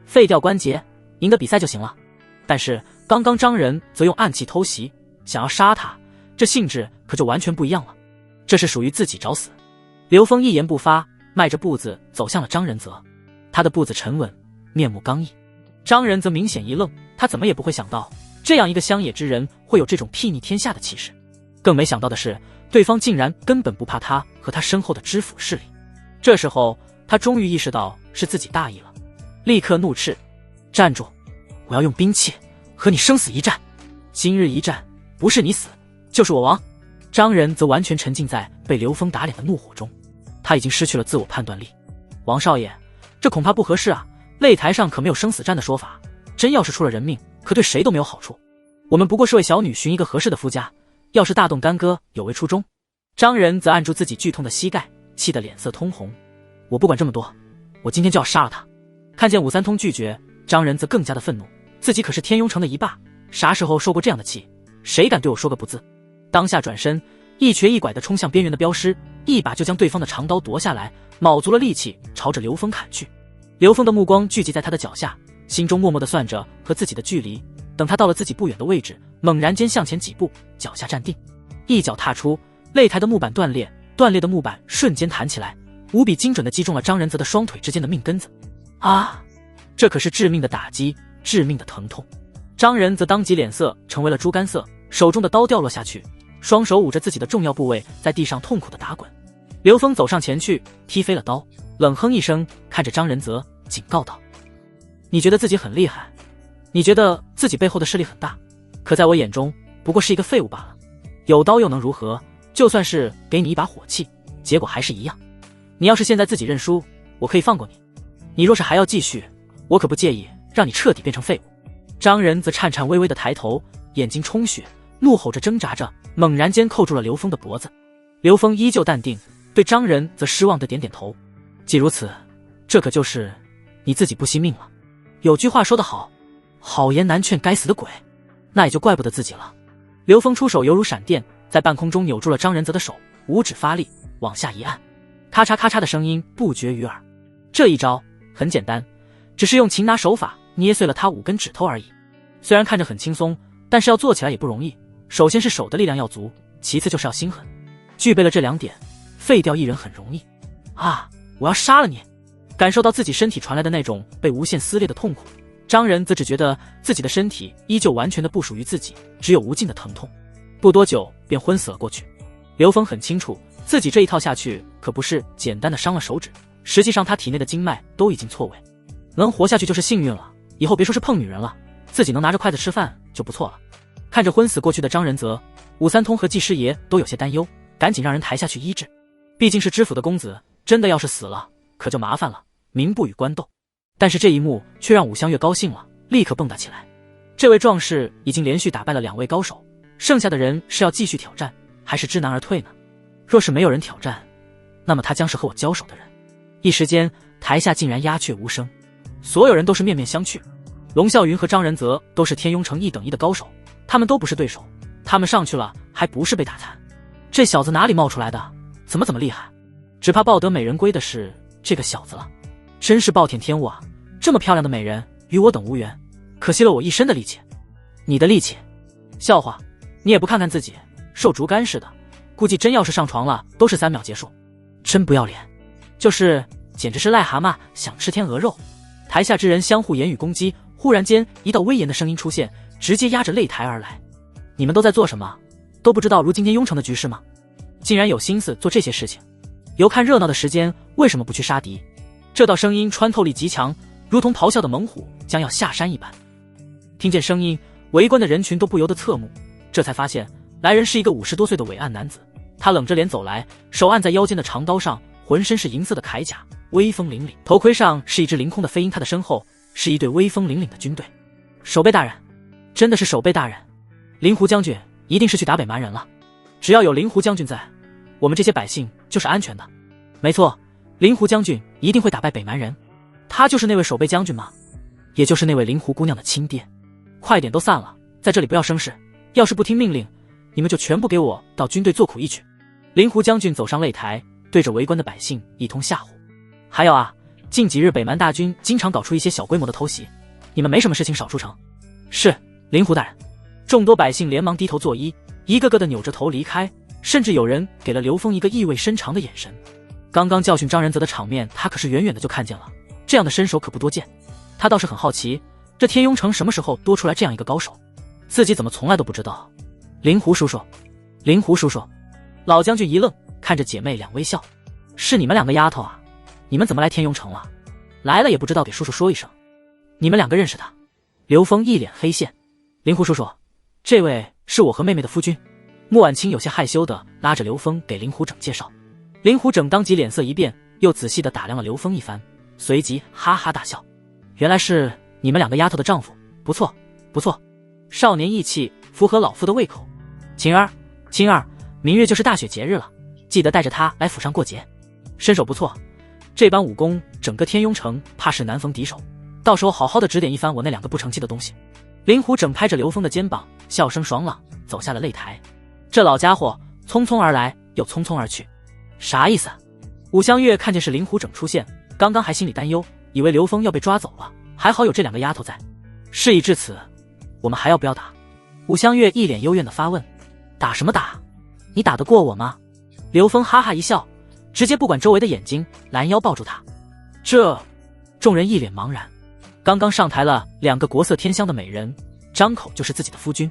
废掉关节，赢得比赛就行了。但是刚刚张仁则用暗器偷袭，想要杀他，这性质可就完全不一样了。这是属于自己找死。刘峰一言不发，迈着步子走向了张仁则。他的步子沉稳，面目刚毅。张仁则明显一愣，他怎么也不会想到，这样一个乡野之人会有这种睥睨天下的气势。更没想到的是，对方竟然根本不怕他和他身后的知府势力。这时候，他终于意识到是自己大意了，立刻怒斥：“站住！我要用兵器和你生死一战！今日一战，不是你死，就是我亡！”张仁则完全沉浸在被刘峰打脸的怒火中，他已经失去了自我判断力。王少爷，这恐怕不合适啊！擂台上可没有生死战的说法，真要是出了人命，可对谁都没有好处。我们不过是为小女寻一个合适的夫家，要是大动干戈，有违初衷。张仁则按住自己剧痛的膝盖，气得脸色通红。我不管这么多，我今天就要杀了他！看见武三通拒绝，张仁则更加的愤怒，自己可是天庸城的一霸，啥时候受过这样的气？谁敢对我说个不字？当下转身，一瘸一拐地冲向边缘的镖师，一把就将对方的长刀夺下来，卯足了力气朝着刘峰砍去。刘峰的目光聚集在他的脚下，心中默默地算着和自己的距离。等他到了自己不远的位置，猛然间向前几步，脚下站定，一脚踏出，擂台的木板断裂，断裂的木板瞬间弹起来，无比精准地击中了张仁泽的双腿之间的命根子。啊！这可是致命的打击，致命的疼痛。张仁则当即脸色成为了猪肝色，手中的刀掉落下去，双手捂着自己的重要部位，在地上痛苦地打滚。刘峰走上前去，踢飞了刀，冷哼一声，看着张仁泽，警告道：“你觉得自己很厉害，你觉得自己背后的势力很大，可在我眼中不过是一个废物罢了。有刀又能如何？就算是给你一把火器，结果还是一样。你要是现在自己认输，我可以放过你；你若是还要继续，我可不介意让你彻底变成废物。”张仁则颤颤巍巍地抬头，眼睛充血，怒吼着挣扎着，猛然间扣住了刘峰的脖子。刘峰依旧淡定，对张仁则失望地点点头。既如此，这可就是你自己不惜命了。有句话说得好，好言难劝该死的鬼，那也就怪不得自己了。刘峰出手犹如闪电，在半空中扭住了张仁泽的手，五指发力往下一按，咔嚓咔嚓的声音不绝于耳。这一招很简单，只是用擒拿手法捏碎了他5根指头而已。虽然看着很轻松，但是要做起来也不容易。首先是手的力量要足，其次就是要心狠。具备了这2点，废掉一人很容易。啊！我要杀了你！感受到自己身体传来的那种被无限撕裂的痛苦，张仁则只觉得自己的身体依旧完全的不属于自己，只有无尽的疼痛。不多久便昏死了过去。刘峰很清楚，自己这一套下去可不是简单的伤了手指，实际上他体内的经脉都已经错位，能活下去就是幸运了。以后别说是碰女人了，自己能拿着筷子吃饭就不错了。看着昏死过去的张仁泽，武三通和季师爷都有些担忧，赶紧让人抬下去医治。毕竟是知府的公子，真的要是死了，可就麻烦了，民不与官斗。但是这一幕却让武香月高兴了，立刻蹦跶起来。这位壮士已经连续打败了2位高手，剩下的人是要继续挑战，还是知难而退呢？若是没有人挑战，那么他将是和我交手的人。一时间，台下竟然鸦雀无声，所有人都是面面相觑。龙啸云和张仁泽都是天庸城1等1的高手，他们都不是对手，他们上去了还不是被打残？这小子哪里冒出来的？怎么厉害？只怕抱得美人归的是这个小子了。真是暴殄天物啊！这么漂亮的美人与我等无缘，可惜了我一身的力气。你的力气？笑话！你也不看看自己，瘦竹竿似的，估计真要是上床了都是3秒结束。真不要脸！就是简直是癞蛤蟆想吃天鹅肉。台下之人相互言语攻击，忽然间一道威严的声音出现，直接压着擂台而来。你们都在做什么？都不知道如今天庸城的局势吗？竟然有心思做这些事情，有看热闹的时间，为什么不去杀敌？这道声音穿透力极强，如同咆哮的猛虎将要下山一般。听见声音，围观的人群都不由得侧目，这才发现来人是一个50多岁的伟岸男子。他冷着脸走来，手按在腰间的长刀上，浑身是银色的铠甲，威风凛凛，头盔上是一只凌空的飞鹰，他的身后是一队威风凛凛的军队。守备大人，真的是守备大人，灵狐将军一定是去打北蛮人了。只要有灵狐将军在，我们这些百姓就是安全的。没错，灵狐将军一定会打败北蛮人。他就是那位守备将军吗？也就是那位灵狐姑娘的亲爹。快点都散了，在这里不要生事，要是不听命令，你们就全部给我到军队做苦役去。灵狐将军走上擂台，对着围观的百姓一通吓唬。还有啊，近几日北蛮大军经常搞出一些小规模的偷袭，你们没什么事情少出城。是，灵狐大人。众多百姓连忙低头作揖，一个个的扭着头离开，甚至有人给了刘峰一个意味深长的眼神。刚刚教训张仁泽的场面，他可是远远的就看见了，这样的身手可不多见。他倒是很好奇，这天雍城什么时候多出来这样一个高手？自己怎么从来都不知道？灵狐叔叔，灵狐叔叔。老将军一愣，看着姐妹俩微笑。是你们两个丫头啊？你们怎么来天雍城了？来了也不知道给叔叔说一声。你们两个认识他？刘峰一脸黑线。灵狐叔叔，这位是我和妹妹的夫君。穆婉清有些害羞地拉着刘峰给令狐整介绍。令狐整当即脸色一变，又仔细地打量了刘峰一番，随即哈哈大笑。原来是你们两个丫头的丈夫，不错不错，少年义气，符合老夫的胃口。晴儿，青儿，明日就是大雪节日了，记得带着她来府上过节。身手不错，这般武功整个天雍城怕是难逢敌手，到时候好好的指点一番我那两个不成器的东西。令狐整拍着刘峰的肩膀，笑声爽朗，走下了擂台。这老家伙匆匆而来，又匆匆而去，啥意思？武香月看见是令狐整出现，刚刚还心里担忧，以为刘峰要被抓走了，还好有这两个丫头在。事已至此，我们还要不要打？武香月一脸幽怨地发问。打什么打？你打得过我吗？刘峰哈哈一笑，直接不管周围的眼睛，拦腰抱住他。这……众人一脸茫然。刚刚上台了两个国色天香的美人，张口就是自己的夫君，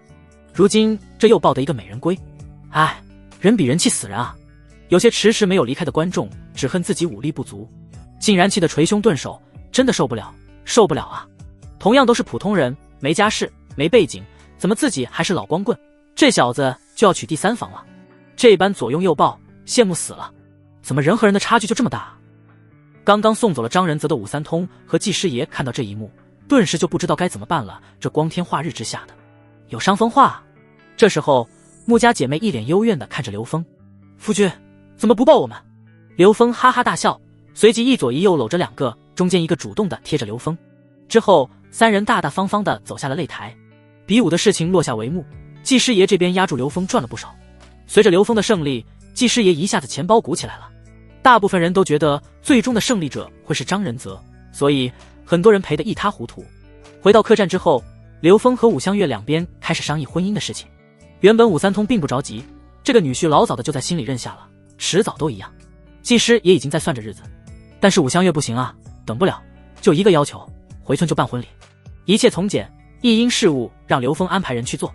如今这又抱得一个美人归。唉，人比人气死人啊！有些迟迟没有离开的观众只恨自己武力不足，竟然气得捶胸顿首，真的受不了，受不了啊！同样都是普通人，没家世，没背景，怎么自己还是老光棍？这小子就要娶第三房了，这般左拥右抱，羡慕死了！怎么人和人的差距就这么大？刚刚送走了张仁泽的武三通和季师爷看到这一幕，顿时就不知道该怎么办了。这光天化日之下的，有伤风化啊！这时候，穆家姐妹一脸幽怨地看着刘峰：“夫君，怎么不抱我们？”刘峰哈哈大笑，随即一左一右搂着两个，中间一个主动地贴着刘峰。之后，三人大大方方地走下了擂台。比武的事情落下帷幕，季师爷这边压住刘峰赚了不少。随着刘峰的胜利，季师爷一下子钱包鼓起来了。大部分人都觉得最终的胜利者会是张仁泽，所以很多人赔得一塌糊涂。回到客栈之后，刘峰和武香月两边开始商议婚姻的事情。原本武三通并不着急，这个女婿老早的就在心里认下了，迟早都一样。技师也已经在算着日子，但是武香月不行啊，等不了，就一个要求，回村就办婚礼，一切从简，一应事务让刘峰安排人去做。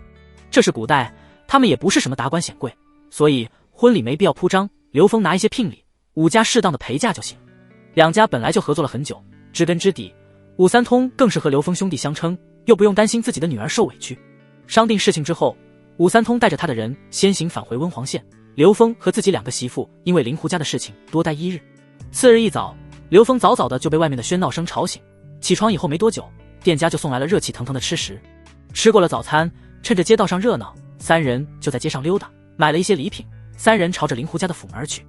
这是古代，他们也不是什么达官显贵，所以婚礼没必要铺张，刘峰拿一些聘礼，武家适当的陪嫁就行。两家本来就合作了很久，知根知底，武三通更是和刘峰兄弟相称，又不用担心自己的女儿受委屈。商定事情之后，武三通带着他的人先行返回温黄县，刘峰和自己两个媳妇因为灵狐家的事情多待一日。次日一早，刘峰早早的就被外面的喧闹声吵醒，起床以后没多久，店家就送来了热气腾腾的吃食。吃过了早餐，趁着街道上热闹，三人就在街上溜达，买了一些礼品，三人朝着灵狐家的府门而去。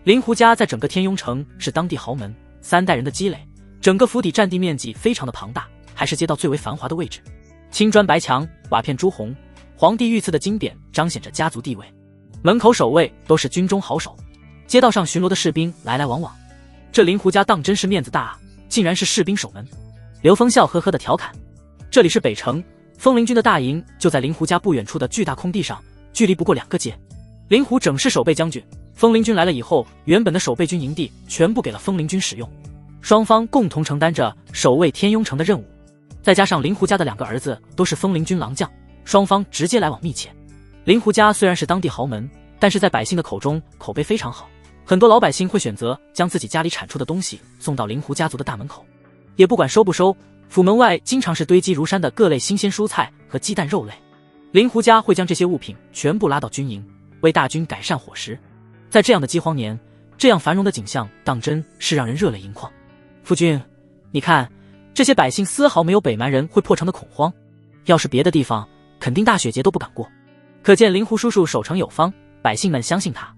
灵狐家在整个天雍城是当地豪门，3代人的积累，整个府邸占地面积非常的庞大，还是街道最为繁华的位置。青砖白墙，瓦片朱红，皇帝御赐的金匾彰显着家族地位。门口守卫都是军中好手，街道上巡逻的士兵来来往往。这灵狐家当真是面子大啊，竟然是士兵守门。刘峰笑呵呵的调侃：“这里是北城，风灵军的大营就在灵狐家不远处的巨大空地上，距离不过2个街。灵狐整是守备将军，风灵军来了以后，原本的守备军营地全部给了风灵军使用，双方共同承担着守卫天雍城的任务。再加上灵狐家的2个儿子都是风灵军郎将，双方直接来往密切。灵狐家虽然是当地豪门，但是在百姓的口中口碑非常好，很多老百姓会选择将自己家里产出的东西送到灵狐家族的大门口，也不管收不收，府门外经常是堆积如山的各类新鲜蔬菜和鸡蛋肉类。灵狐家会将这些物品全部拉到军营，为大军改善伙食。在这样的饥荒年，这样繁荣的景象当真是让人热泪盈眶。夫君，你看这些百姓丝毫没有北蛮人会破城的恐慌，要是别的地方肯定大雪节都不敢过。可见灵狐叔叔守城有方，百姓们相信他。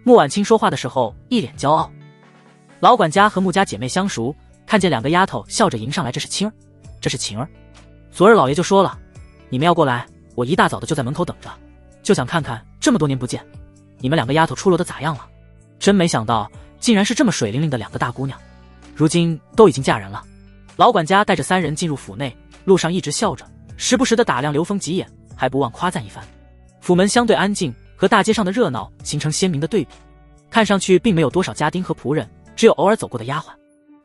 穆婉清说话的时候一脸骄傲。老管家和穆家姐妹相熟，看见2个丫头笑着迎上来，这是青儿，这是晴儿。昨日老爷就说了，你们要过来，我一大早的就在门口等着，就想看看这么多年不见，你们2个丫头出落的咋样了？真没想到竟然是这么水灵灵的2个大姑娘，如今都已经嫁人了。老管家带着3人进入府内，路上一直笑着，时不时的打量刘峰几眼，还不忘夸赞一番。府门相对安静，和大街上的热闹形成鲜明的对比，看上去并没有多少家丁和仆人，只有偶尔走过的丫鬟。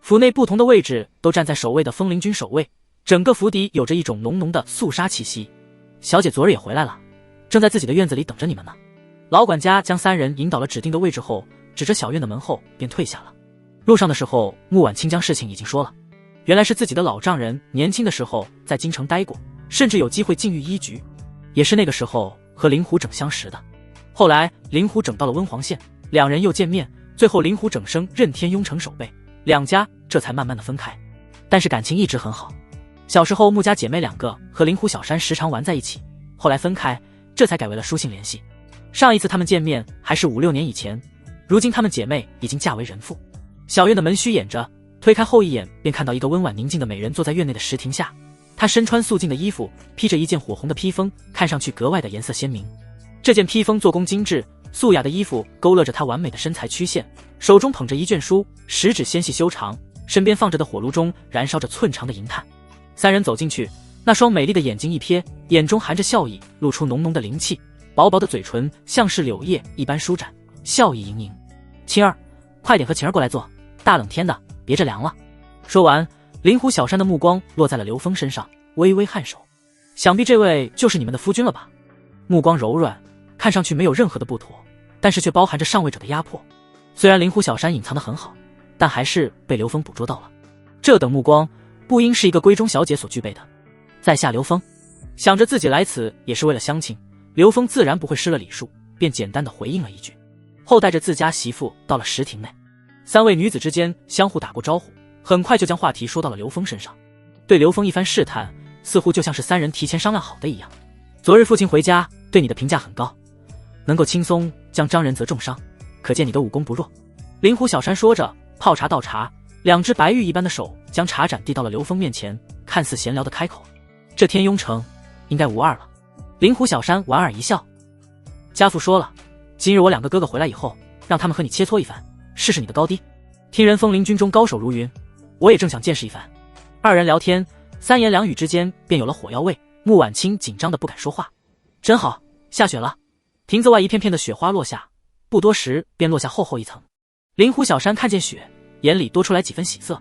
府内不同的位置都站在守卫的风灵军守卫，整个府邸有着一种浓浓的肃杀气息。小姐昨日也回来了，正在自己的院子里等着你们呢。老管家将三人引导了指定的位置后，指着小院的门后便退下了。路上的时候，穆婉清将事情已经说了，原来是自己的老丈人年轻的时候在京城待过，甚至有机会进御医局，也是那个时候和令狐整相识的。后来令狐整到了温黄县，两人又见面，最后令狐整升任天雍城守备，两家这才慢慢的分开，但是感情一直很好。小时候穆家姐妹两个和令狐小山时常玩在一起，后来分开，这才改为了书信联系。上一次他们见面还是5、6年以前，如今她们姐妹已经嫁为人妇。小院的门虚掩着，推开后一眼便看到一个温婉宁静的美人坐在院内的石亭下，她身穿素净的衣服，披着一件火红的披风，看上去格外的颜色鲜明。这件披风做工精致，素雅的衣服勾勒着她完美的身材曲线，手中捧着一卷书，食指纤细修长，身边放着的火炉中燃烧着寸长的银炭。三人走进去，那双美丽的眼睛一瞥，眼中含着笑意，露出浓浓的灵气，薄薄的嘴唇像是柳叶一般舒展，笑意盈盈。青儿，快点和晴儿过来坐，大冷天的，别着凉了。说完，令狐小山的目光落在了刘峰身上，微微颔首。想必这位就是你们的夫君了吧？目光柔软，看上去没有任何的不妥，但是却包含着上位者的压迫。虽然令狐小山隐藏得很好，但还是被刘峰捕捉到了。这等目光，不应是一个闺中小姐所具备的。在下刘峰，想着自己来此也是为了相亲，刘峰自然不会失了礼数，便简单的回应了一句，后带着自家媳妇到了石亭内。三位女子之间相互打过招呼，很快就将话题说到了刘峰身上。对刘峰一番试探，似乎就像是三人提前商量好的一样。昨日父亲回家对你的评价很高，能够轻松将张仁泽重伤，可见你的武功不弱。令狐小山说着，泡茶倒茶，两只白玉一般的手将茶盏递到了刘峰面前，看似闲聊的开口，这天雍城应该无二了。令狐小山莞尔一笑，家父说了，今日我两个哥哥回来以后，让他们和你切磋一番，试试你的高低。听人风林军中高手如云，我也正想见识一番。二人聊天，三言两语之间便有了火药味。穆婉清紧张的不敢说话。真好，下雪了。亭子外一片片的雪花落下，不多时便落下厚厚一层。令狐小山看见雪，眼里多出来几分喜色。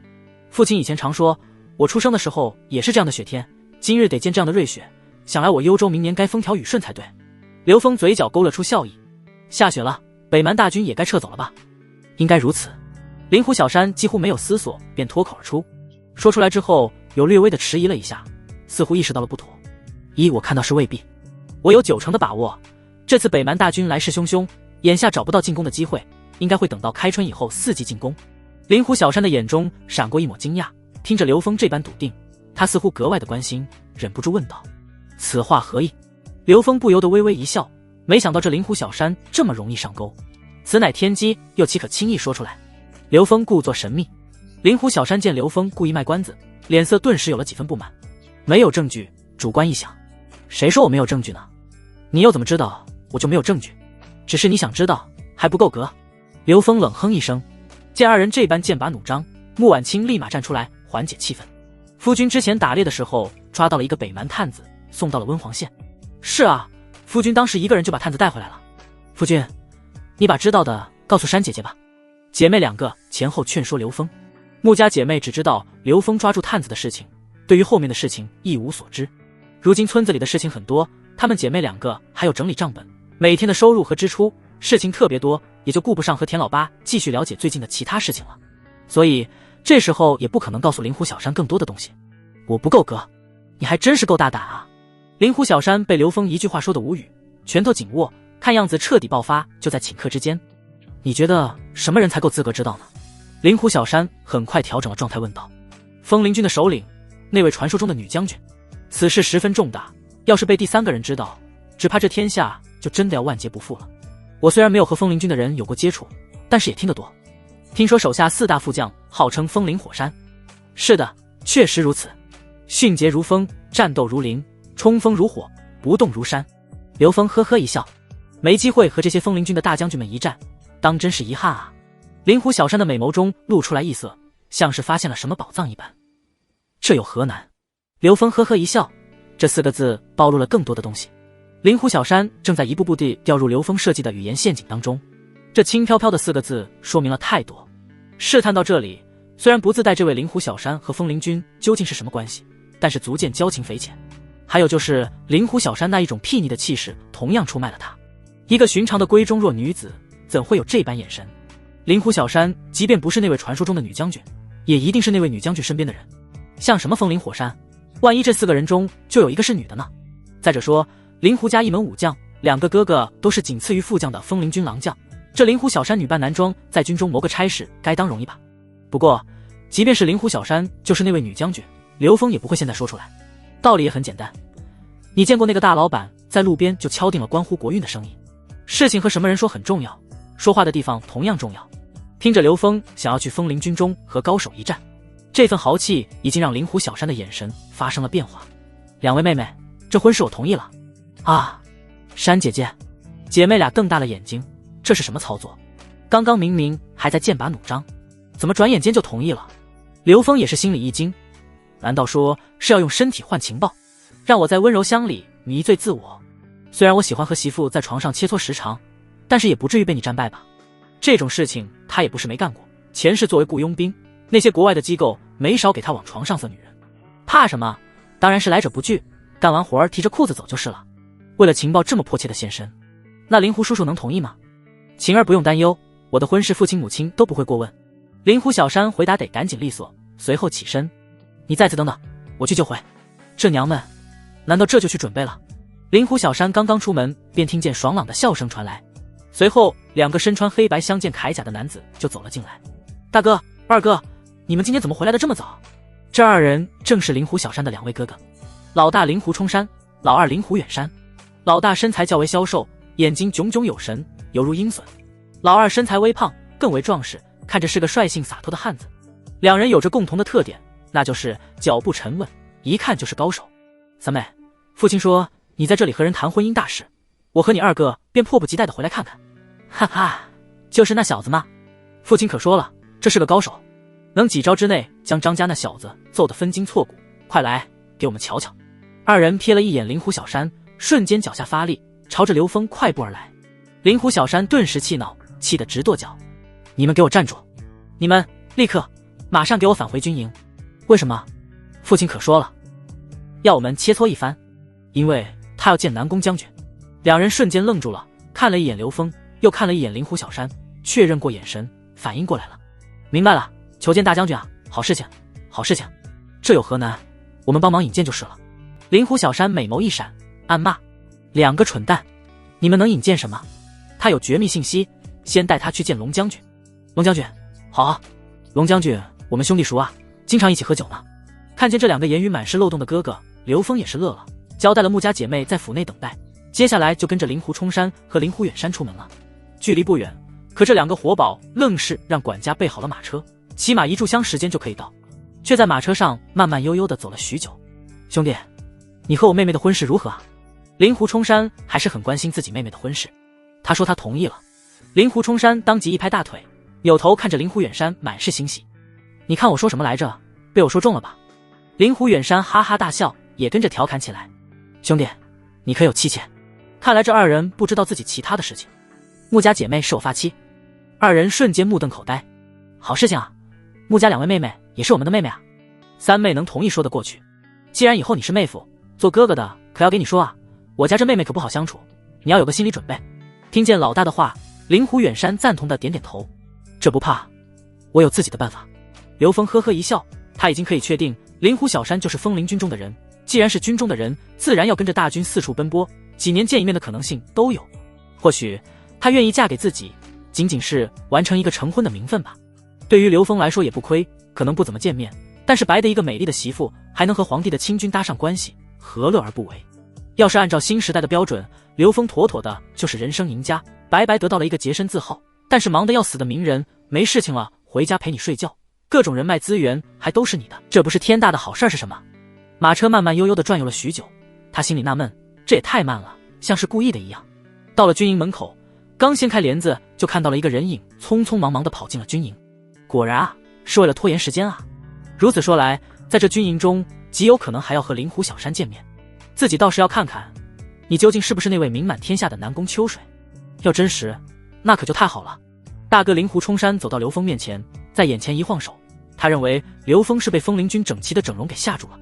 父亲以前常说，我出生的时候也是这样的雪天，今日得见这样的瑞雪，想来我幽州明年该风调雨顺才对。刘峰嘴角勾勒出笑意，下雪了，北蛮大军也该撤走了吧？应该如此。令狐小山几乎没有思索便脱口而出，说出来之后有略微的迟疑了一下，似乎意识到了不妥。我看到是未必，我有90%的把握，这次北蛮大军来势汹汹，眼下找不到进攻的机会，应该会等到开春以后伺机进攻。令狐小山的眼中闪过一抹惊讶，听着刘峰这般笃定，他似乎格外的关心，忍不住问道，此话何意？刘峰不由得微微一笑，没想到这令狐小山这么容易上钩，此乃天机，又岂可轻易说出来？刘峰故作神秘。令狐小山见刘峰故意卖关子，脸色顿时有了几分不满。没有证据，主观臆想。谁说我没有证据呢？你又怎么知道我就没有证据？只是你想知道还不够格。刘峰冷哼一声，见二人这般剑拔弩张，穆婉清立马站出来缓解气氛。夫君之前打猎的时候抓到了一个北蛮探子，送到了温黄县。是啊，夫君当时一个人就把探子带回来了。夫君，你把知道的告诉珊姐姐吧。姐妹两个前后劝说刘峰。穆家姐妹只知道刘峰抓住探子的事情，对于后面的事情一无所知。如今村子里的事情很多，她们姐妹两个还有整理账本，每天的收入和支出，事情特别多，也就顾不上和田老八继续了解最近的其他事情了。所以这时候也不可能告诉令狐小山更多的东西。我不够格，你还真是够大胆啊！令狐小山被刘峰一句话说的无语，拳头紧握，看样子彻底爆发就在顷刻之间。你觉得什么人才够资格知道呢？令狐小山很快调整了状态问道。风林军的首领，那位传说中的女将军。此事十分重大，要是被第三个人知道，只怕这天下就真的要万劫不复了。我虽然没有和风林军的人有过接触，但是也听得多。听说手下4大副将号称风林火山。是的，确实如此。迅捷如风，战斗如林，冲锋如火，不动如山。刘峰呵呵一笑，没机会和这些风林军的大将军们一战，当真是遗憾啊。令狐小山的美眸中露出来异色，像是发现了什么宝藏一般。这有何难？刘峰呵呵一笑，这4个字暴露了更多的东西。令狐小山正在一步步地掉入刘峰设计的语言陷阱当中，这轻飘飘的4个字说明了太多。试探到这里，虽然不自带这位令狐小山和风林军究竟是什么关系，但是也听得懂。听说手下4大副将号称风林火山。是的，确实如此。迅捷如风，战斗如林，冲锋如火，不动如山。刘峰呵呵一笑，没机会和这些风林军的大将军们一战，当真是遗憾啊。但是足见交情匪浅。还有就是灵狐小山那一种睥睨的气势，同样出卖了他。一个寻常的闺中弱女子，怎会有这般眼神？灵狐小山即便不是那位传说中的女将军，也一定是那位女将军身边的人。像什么风林火山，万一这4个人中就有一个是女的呢？再者说，灵狐家一门武将，2个哥哥都是仅次于副将的风林军郎将，这灵狐小山女扮男装，在军中谋个差事，该当容易吧？不过，即便是灵狐小山就是那位女将军，刘峰也不会现在说出来。道理也很简单，你见过那个大老板在路边就敲定了关乎国运的生意，事情和什么人说很重要，说话的地方同样重要。听着刘峰想要去风林军中和高手一战，这份豪气已经让灵狐小山的眼神发生了变化。2位妹妹，这婚事我同意了。啊，山姐姐，姐妹俩瞪大了眼睛，这是什么操作？刚刚明明还在剑拔弩张，怎么转眼间就同意了？刘峰也是心里一惊，难道说是要用身体换情报，让我在温柔乡里迷醉自我？虽然我喜欢和媳妇在床上切磋时长，但是也不至于被你战败吧？这种事情他也不是没干过，前世作为雇佣兵，那些国外的机构没少给他往床上塞女人。怕什么？当然是来者不拒，干完活儿提着裤子走就是了。为了情报这么迫切的现身，那灵狐叔叔能同意吗？晴儿不用担忧，我的婚事父亲母亲都不会过问。灵狐小山回答得赶紧利索，随后起身，你再次等等，我去就回。这娘们，难道这就去准备了？灵狐小山刚刚出门，便听见爽朗的笑声传来，随后2个身穿黑白相间铠甲的男子就走了进来。大哥、二哥，你们今天怎么回来的这么早？这2人正是灵狐小山的2位哥哥，老大灵狐冲山，老二灵狐远山。老大身材较为消瘦，眼睛炯炯有神，犹如鹰隼；老二身材微胖，更为壮实，看着是个率性洒脱的汉子。2人有着共同的特点，那就是脚步沉稳，一看就是高手。三妹，父亲说你在这里和人谈婚姻大事，我和你2个便迫不及待地回来看看。哈哈，就是那小子吗？父亲可说了，这是个高手，能几招之内将张家那小子揍得分筋错骨。快来，给我们瞧瞧。2人瞥了一眼灵狐小山，瞬间脚下发力，朝着刘峰快步而来。灵狐小山顿时气恼，气得直跺脚。你们给我站住！你们立刻马上给我返回军营。为什么？父亲可说了，要我们切磋一番，因为他要见南宫将军。2人瞬间愣住了，看了一眼刘峰，又看了一眼灵狐小山，确认过眼神，反应过来了。明白了，求见大将军啊，好事情，好事情，这有何难？我们帮忙引荐就是了。灵狐小山美眸一闪，暗骂：2个蠢蛋，你们能引荐什么？他有绝密信息，先带他去见龙将军。龙将军，好啊，龙将军，我们兄弟熟啊，经常一起喝酒呢。看见这2个言语满是漏洞的哥哥，刘峰也是乐了，交代了穆家姐妹在府内等待，接下来就跟着灵狐冲山和灵狐远山出门了。距离不远，可这2个活宝愣是让管家备好了马车，起码1炷香时间就可以到，却在马车上慢慢悠悠地走了许久。兄弟，你和我妹妹的婚事如何啊？灵狐冲山还是很关心自己妹妹的婚事，他说他同意了。灵狐冲山当即一拍大腿，扭头看着灵狐远山，满是欣喜。你看我说什么来着？被我说中了吧？灵狐远山哈哈大笑，也跟着调侃起来。兄弟，你可有妻妾？看来这2人不知道自己其他的事情。穆家姐妹是我发妻。2人瞬间目瞪口呆。好事情啊，穆家2位妹妹也是我们的妹妹啊。三妹能同意说得过去，既然以后你是妹夫，做哥哥的可要给你说啊，我家这妹妹可不好相处，你要有个心理准备。听见老大的话，灵狐远山赞同的点点头。这不怕，我有自己的办法。刘峰呵呵一笑，他已经可以确定灵狐小山就是风林军中的人，既然是军中的人，自然要跟着大军四处奔波，几年见一面的可能性都有。或许他愿意嫁给自己，仅仅是完成一个成婚的名分吧。对于刘峰来说也不亏，可能不怎么见面，但是白的一个美丽的媳妇，还能和皇帝的亲军搭上关系，何乐而不为？要是按照新时代的标准，刘峰妥妥的就是人生赢家，白白得到了一个洁身自好，但是忙得要死的名人，没事情了回家陪你睡觉，各种人脉资源还都是你的，这不是天大的好事是什么？马车慢慢悠悠地转悠了许久，他心里纳闷，这也太慢了，像是故意的一样。到了军营门口，刚掀开帘子，就看到了一个人影匆匆忙忙地跑进了军营。果然啊，是为了拖延时间啊。如此说来，在这军营中极有可能还要和灵狐小山见面，自己倒是要看看你究竟是不是那位名满天下的南宫秋水。要真实，那可就太好了。大哥灵狐冲山走到刘峰面前，在眼前一晃手，他认为刘峰是被风灵军整齐的整容给吓住了。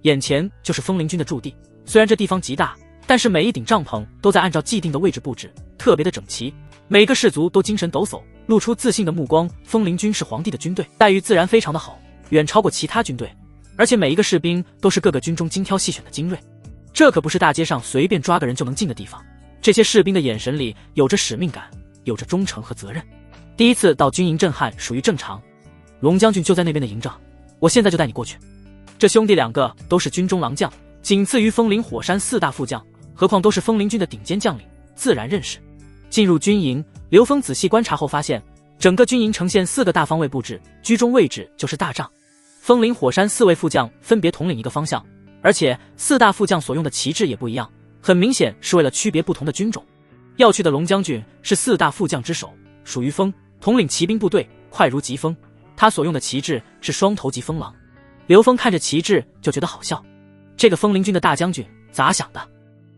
眼前就是风灵军的驻地。虽然这地方极大，但是每一顶帐篷都在按照既定的位置布置，特别的整齐。每个士卒都精神抖擞，露出自信的目光。风灵军是皇帝的军队，待遇自然非常的好，远超过其他军队。而且每一个士兵都是各个军中精挑细选的精锐，这可不是大街上随便抓个人就能进的地方。这些士兵的眼神里有着使命感，有着忠诚和责任。第一次到军营震撼属于正常。龙将军就在那边的营帐，我现在就带你过去。这兄弟两个都是军中郎将，仅次于风林火山4大副将，何况都是风灵军的顶尖将领，自然认识。进入军营，刘峰仔细观察后发现，整个军营呈现4个大方位布置，居中位置就是大帐。风林火山4位副将分别统领一个方向，而且4大副将所用的旗帜也不一样，很明显是为了区别不同的军种。要去的龙将军是4大副将之首，属于风，统领骑兵部队，快如疾风。他所用的旗帜是双头级风狼。刘峰看着旗帜就觉得好笑，这个风灵军的大将军咋想的？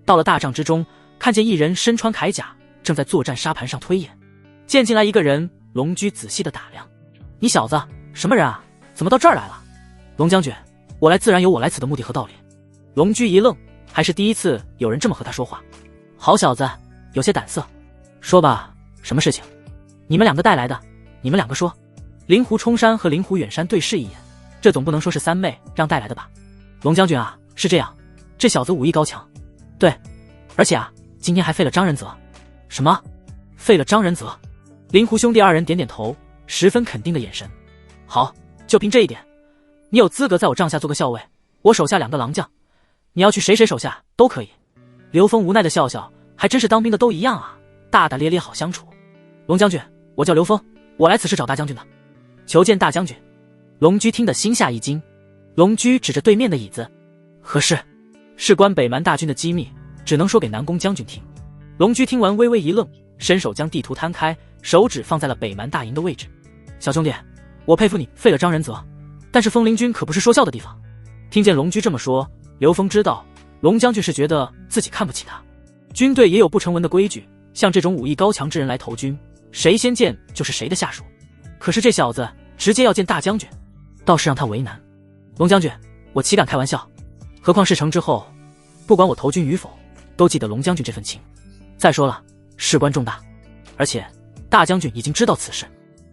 到了大帐之中，看见一人身穿铠甲，正在作战沙盘上推演。见进来一个人，龙驹仔细的打量，你小子什么人啊？怎么到这儿来了？龙将军，我来自然有我来此的目的和道理。龙驹一愣，还是第一次有人这么和他说话。好小子，有些胆色，说吧，什么事情？你们两个带来的，你们两个说。灵狐冲山和灵狐远山对视一眼，这总不能说是三妹让带来的吧？龙将军啊，是这样，这小子武艺高强，对，而且啊，今天还废了张仁泽。什么？废了张仁泽？灵狐兄弟二人点点头，十分肯定的眼神。好，就凭这一点，你有资格在我帐下做个校尉。我手下2个郎将，你要去谁手下都可以。刘峰无奈的笑笑，还真是当兵的都一样啊，大大咧咧好相处。龙将军，我叫刘峰，我来此是找大将军的。求见大将军。龙驹听得心下一惊，龙驹指着对面的椅子，何事？事关北蛮大军的机密，只能说给南宫将军听。龙驹听完微微一愣，伸手将地图摊开，手指放在了北蛮大营的位置。小兄弟，我佩服你废了张仁泽，但是风灵军可不是说笑的地方。听见龙驹这么说，刘峰知道龙将军是觉得自己看不起他。军队也有不成文的规矩，像这种武艺高强之人来投军，谁先见就是谁的下属。可是这小子直接要见大将军，倒是让他为难。龙将军，我岂敢开玩笑？何况事成之后，不管我投军与否，都记得龙将军这份情。再说了，事关重大，而且大将军已经知道此事。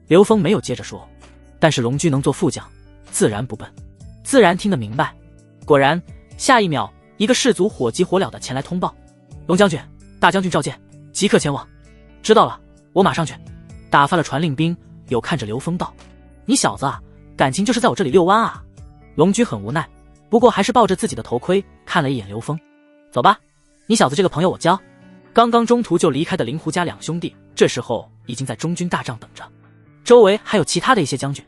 刘峰没有接着说，但是龙驹能做副将，自然不笨，自然听得明白。果然，下一秒，一个士卒火急火燎地前来通报：龙将军，大将军召见，即刻前往。知道了，我马上去。打发了传令兵，有看着刘峰道：你小子啊，感情就是在我这里遛弯啊。龙驹很无奈，不过还是抱着自己的头盔看了一眼刘峰。走吧，你小子这个朋友我交。刚刚中途就离开的灵狐家2兄弟，这时候已经在中军大帐等着，周围还有其他的一些将军。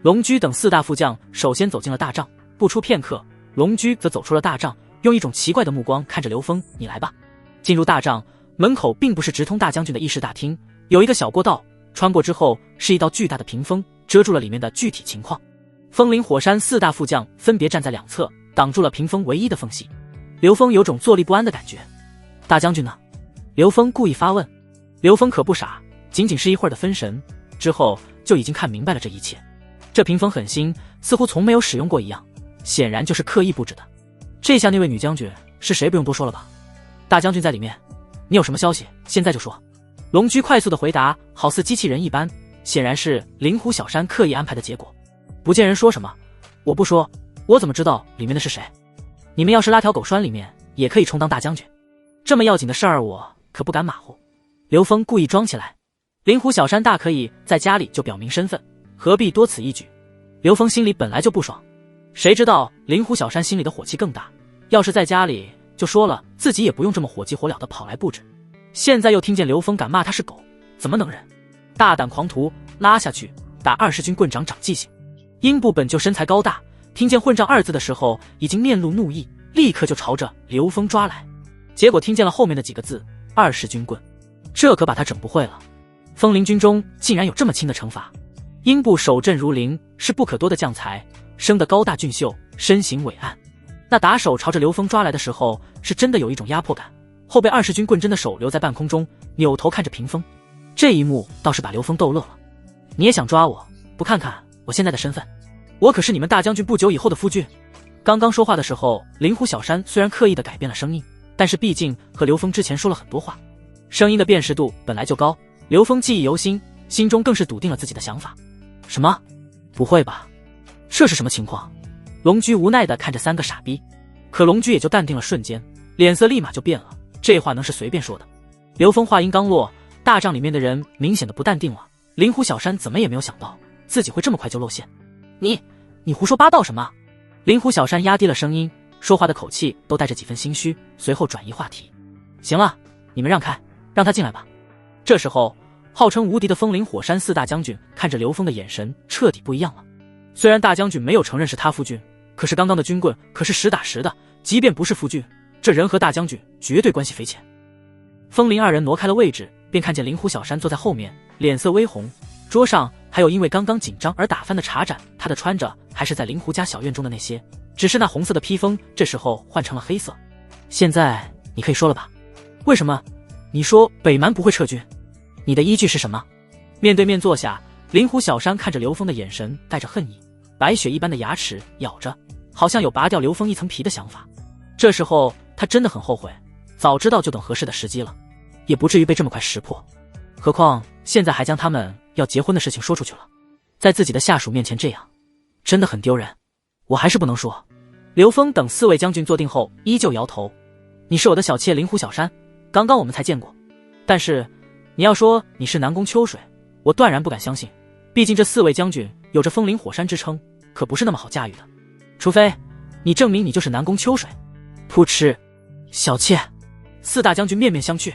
龙驹等4大副将首先走进了大帐，不出片刻，龙驹则走出了大帐，用一种奇怪的目光看着刘峰，你来吧。进入大帐，门口并不是直通大将军的议事大厅，有一个小过道，穿过之后是一道巨大的屏风，遮住了里面的具体情况。风林火山4大副将分别站在2侧，挡住了屏风唯一的缝隙。刘峰有种坐立不安的感觉。大将军呢？刘峰故意发问。刘峰可不傻，仅仅是一会儿的分神，之后就已经看明白了这一切。这屏风很新，似乎从没有使用过一样，显然就是刻意布置的。这下那位女将军是谁不用多说了吧？大将军在里面，你有什么消息现在就说。龙驹快速的回答，好似机器人一般，显然是灵狐小山刻意安排的结果。不见人说什么，我不说，我怎么知道里面的是谁？你们要是拉条狗拴里面，也可以充当大将军。这么要紧的事儿，我可不敢马虎。刘峰故意装起来，灵狐小山大可以在家里就表明身份，何必多此一举？刘峰心里本来就不爽，谁知道灵狐小山心里的火气更大，要是在家里就说了，自己也不用这么火急火燎的跑来布置。现在又听见刘峰敢骂他是狗，怎么能忍？大胆狂徒，拉下去打20军棍长长记性。英布本就身材高大，听见混账2字的时候已经面露怒意，立刻就朝着刘峰抓来。结果听见了后面的几个字，20军棍，这可把他整不会了。风灵军中竟然有这么轻的惩罚。英布守阵如林，是不可多的将才，生得高大俊秀，身形伟岸。那打手朝着刘峰抓来的时候，是真的有一种压迫感。后被20军棍真的手留在半空中，扭头看着屏风，这一幕倒是把刘峰逗乐了。你也想抓我？不看看我现在的身份，我可是你们大将军不久以后的夫君。刚刚说话的时候，灵狐小山虽然刻意的改变了声音，但是毕竟和刘峰之前说了很多话，声音的辨识度本来就高，刘峰记忆犹新，心中更是笃定了自己的想法。什么？不会吧？这是什么情况？龙居无奈的看着三个傻逼，可龙居也就淡定了瞬间，脸色立马就变了，这话能是随便说的？刘峰话音刚落，大帐里面的人明显的不淡定了，灵狐小山怎么也没有想到自己会这么快就露馅。你胡说八道什么？灵狐小山压低了声音，说话的口气都带着几分心虚，随后转移话题。行了，你们让开，让他进来吧。这时候，号称无敌的风林火山四大将军看着刘峰的眼神彻底不一样了。虽然大将军没有承认是他夫君，可是刚刚的军棍可是实打实的，即便不是夫君，这人和大将军绝对关系匪浅。风林二人挪开了位置，便看见灵狐小山坐在后面，脸色微红，桌上还有因为刚刚紧张而打翻的茶盏，他的穿着还是在灵狐家小院中的那些，只是那红色的披风这时候换成了黑色。现在你可以说了吧？为什么你说北蛮不会撤军？你的依据是什么？面对面坐下，灵狐小山看着刘峰的眼神带着恨意，白雪一般的牙齿咬着，好像有拔掉刘峰一层皮的想法。这时候他真的很后悔，早知道就等合适的时机了，也不至于被这么快识破。何况现在还将他们要结婚的事情说出去了，在自己的下属面前这样，真的很丢人。我还是不能说。刘峰等四位将军坐定后依旧摇头。你是我的小妾灵狐小山，刚刚我们才见过，但是你要说你是南宫秋水，我断然不敢相信，毕竟这四位将军有着风林火山之称，可不是那么好驾驭的。除非你证明你就是南宫秋水。噗嗤，小妾。四大将军面面相觑，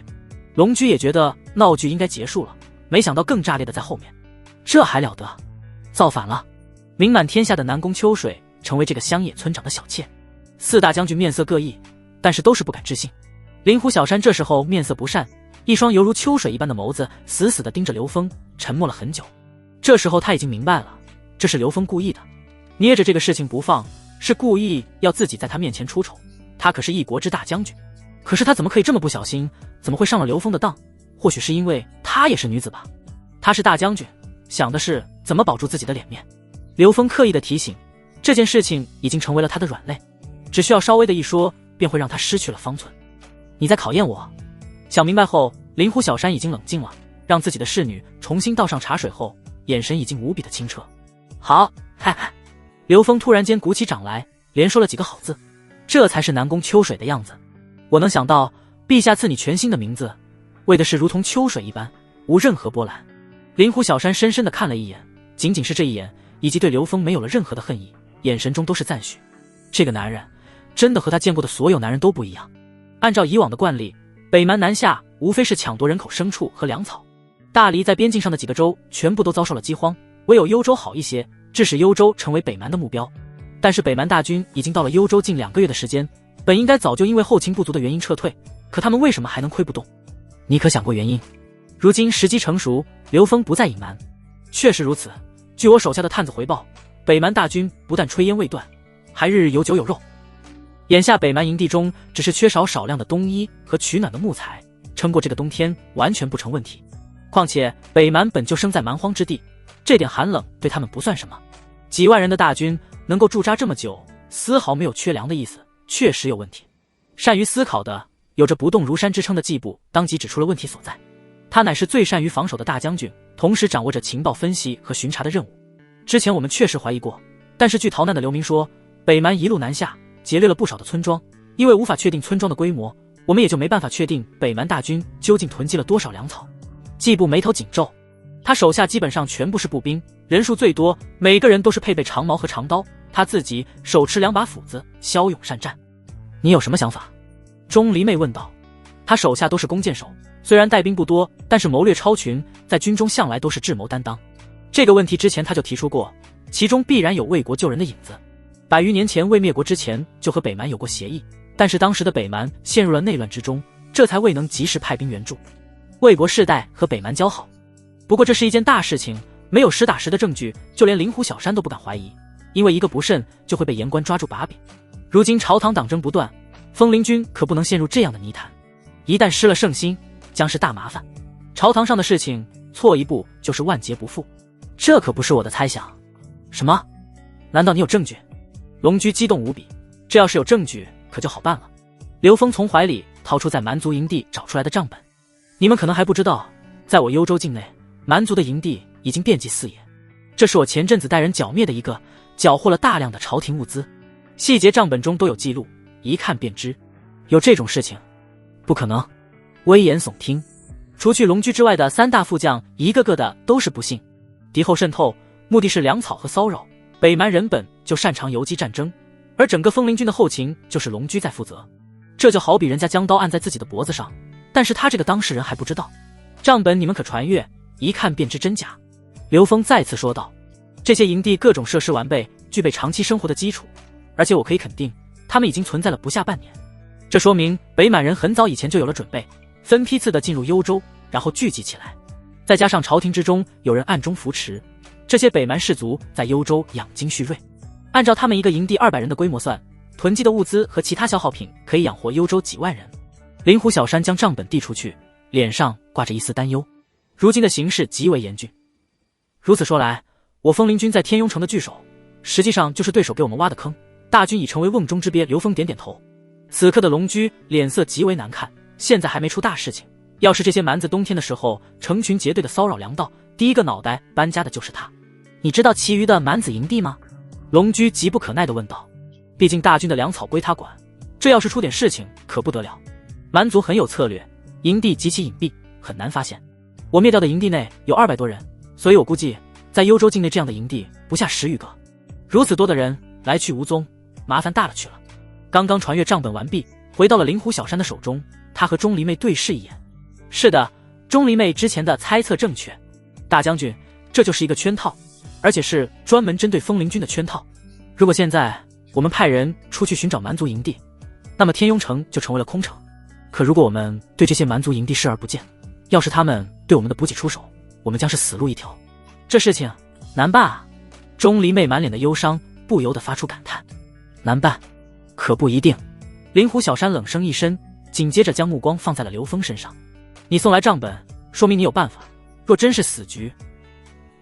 龙居也觉得闹剧应该结束了，没想到更炸裂的在后面。这还了得，造反了，名满天下的南宫秋水成为这个乡野村长的小妾。四大将军面色各异，但是都是不敢置信。灵狐小山这时候面色不善，一双犹如秋水一般的眸子死死地盯着刘峰，沉默了很久。这时候他已经明白了，这是刘峰故意的，捏着这个事情不放，是故意要自己在他面前出丑。他可是一国之大将军，可是他怎么可以这么不小心？怎么会上了刘峰的当？或许是因为她也是女子吧。他是大将军，想的是怎么保住自己的脸面。刘峰刻意的提醒，这件事情已经成为了他的软肋，只需要稍微的一说，便会让他失去了方寸。你在考验我？想明白后，灵狐小山已经冷静了，让自己的侍女重新倒上茶水后，眼神已经无比的清澈。好，嗨嗨。刘峰突然间鼓起掌来，连说了几个好字，这才是南宫秋水的样子。我能想到陛下赐你全新的名字，为的是如同秋水一般，无任何波澜。灵狐小山深深地看了一眼，仅仅是这一眼，以及对刘峰没有了任何的恨意，眼神中都是赞许。这个男人真的和他见过的所有男人都不一样。按照以往的惯例，北蛮南下无非是抢夺人口、牲畜和粮草。大黎在边境上的几个州全部都遭受了饥荒，唯有幽州好一些，致使幽州成为北蛮的目标。但是北蛮大军已经到了幽州近2个月的时间，本应该早就因为后勤不足的原因撤退，可他们为什么还能挥不动？你可想过原因？如今时机成熟，刘峰不再隐瞒。确实如此，据我手下的探子回报，北蛮大军不但炊烟未断，还日日有酒有肉。眼下北蛮营地中只是缺少少量的冬衣和取暖的木材，撑过这个冬天完全不成问题。况且北蛮本就生在蛮荒之地，这点寒冷对他们不算什么。几万人的大军能够驻扎这么久，丝毫没有缺粮的意思，确实有问题。善于思考的，有着不动如山之称的季布当即指出了问题所在。他乃是最善于防守的大将军，同时掌握着情报分析和巡查的任务。之前我们确实怀疑过，但是据逃难的流民说，北蛮一路南下，劫掠了不少的村庄，因为无法确定村庄的规模，我们也就没办法确定北蛮大军究竟囤积了多少粮草。季布眉头紧皱，他手下基本上全部是步兵，人数最多，每个人都是配备长矛和长刀，他自己手持2把斧子，骁勇善战。你有什么想法？钟离妹问道。他手下都是弓箭手，虽然带兵不多，但是谋略超群，在军中向来都是智谋担当。这个问题之前他就提出过，其中必然有为国救人的影子。100余年前未灭国之前就和北蛮有过协议，但是当时的北蛮陷入了内乱之中，这才未能及时派兵援助。魏国世代和北蛮交好，不过这是一件大事情，没有实打实的证据，就连灵狐小山都不敢怀疑，因为一个不慎就会被言官抓住把柄。如今朝堂党争不断，风林军可不能陷入这样的泥潭，一旦失了圣心，将是大麻烦。朝堂上的事情错一步就是万劫不复，这可不是我的猜想。什么？难道你有证据？龙居激动无比，这要是有证据，可就好办了。刘峰从怀里掏出在蛮族营地找出来的账本。你们可能还不知道，在我幽州境内，蛮族的营地已经遍及四野。这是我前阵子带人剿灭的一个，缴获了大量的朝廷物资，细节账本中都有记录，一看便知。有这种事情？不可能。危言耸听。除去龙驹之外的3大副将，一个个的都是不幸。敌后渗透，目的是粮草和骚扰。北蛮人本就擅长游击战争，而整个风陵军的后勤就是龙驹在负责。这就好比人家将刀按在自己的脖子上，但是他这个当事人还不知道。账本你们可传阅，一看便知真假。刘峰再次说道。这些营地各种设施完备，具备长期生活的基础，而且我可以肯定，他们已经存在了不下半年。这说明北满人很早以前就有了准备，分批次的进入幽州，然后聚集起来。再加上朝廷之中有人暗中扶持，这些北蛮士族在幽州养精蓄锐。按照他们一个营地200人的规模算，囤积的物资和其他消耗品可以养活幽州几万人。灵狐小山将账本递出去，脸上挂着一丝担忧。如今的形势极为严峻。如此说来，我风陵军在天雍城的据守，实际上就是对手给我们挖的坑。大军已成为瓮中之鳖。刘峰点点头。此刻的龙驹脸色极为难看，现在还没出大事情，要是这些蛮子冬天的时候成群结队的骚扰粮道，第一个脑袋搬家的就是他。你知道其余的蛮子营地吗？龙驹急不可耐地问道。毕竟大军的粮草归他管，这要是出点事情可不得了。蛮族很有策略，营地极其隐蔽，很难发现。我灭掉的营地内有200多人，所以我估计在幽州境内这样的营地不下10余个。如此多的人来去无踪，麻烦大了去了。刚刚传阅账本完毕，回到了灵狐小山的手中，他和钟离妹对视一眼。是的，钟离妹之前的猜测正确，大将军，这就是一个圈套，而且是专门针对风陵军的圈套。如果现在我们派人出去寻找蛮族营地，那么天雍城就成为了空城。可如果我们对这些蛮族营地视而不见，要是他们对我们的补给出手，我们将是死路一条。这事情难办啊！钟离妹满脸的忧伤，不由得发出感叹。难办？可不一定。灵狐小山冷声一声，紧接着将目光放在了刘峰身上。你送来账本，说明你有办法。若真是死局，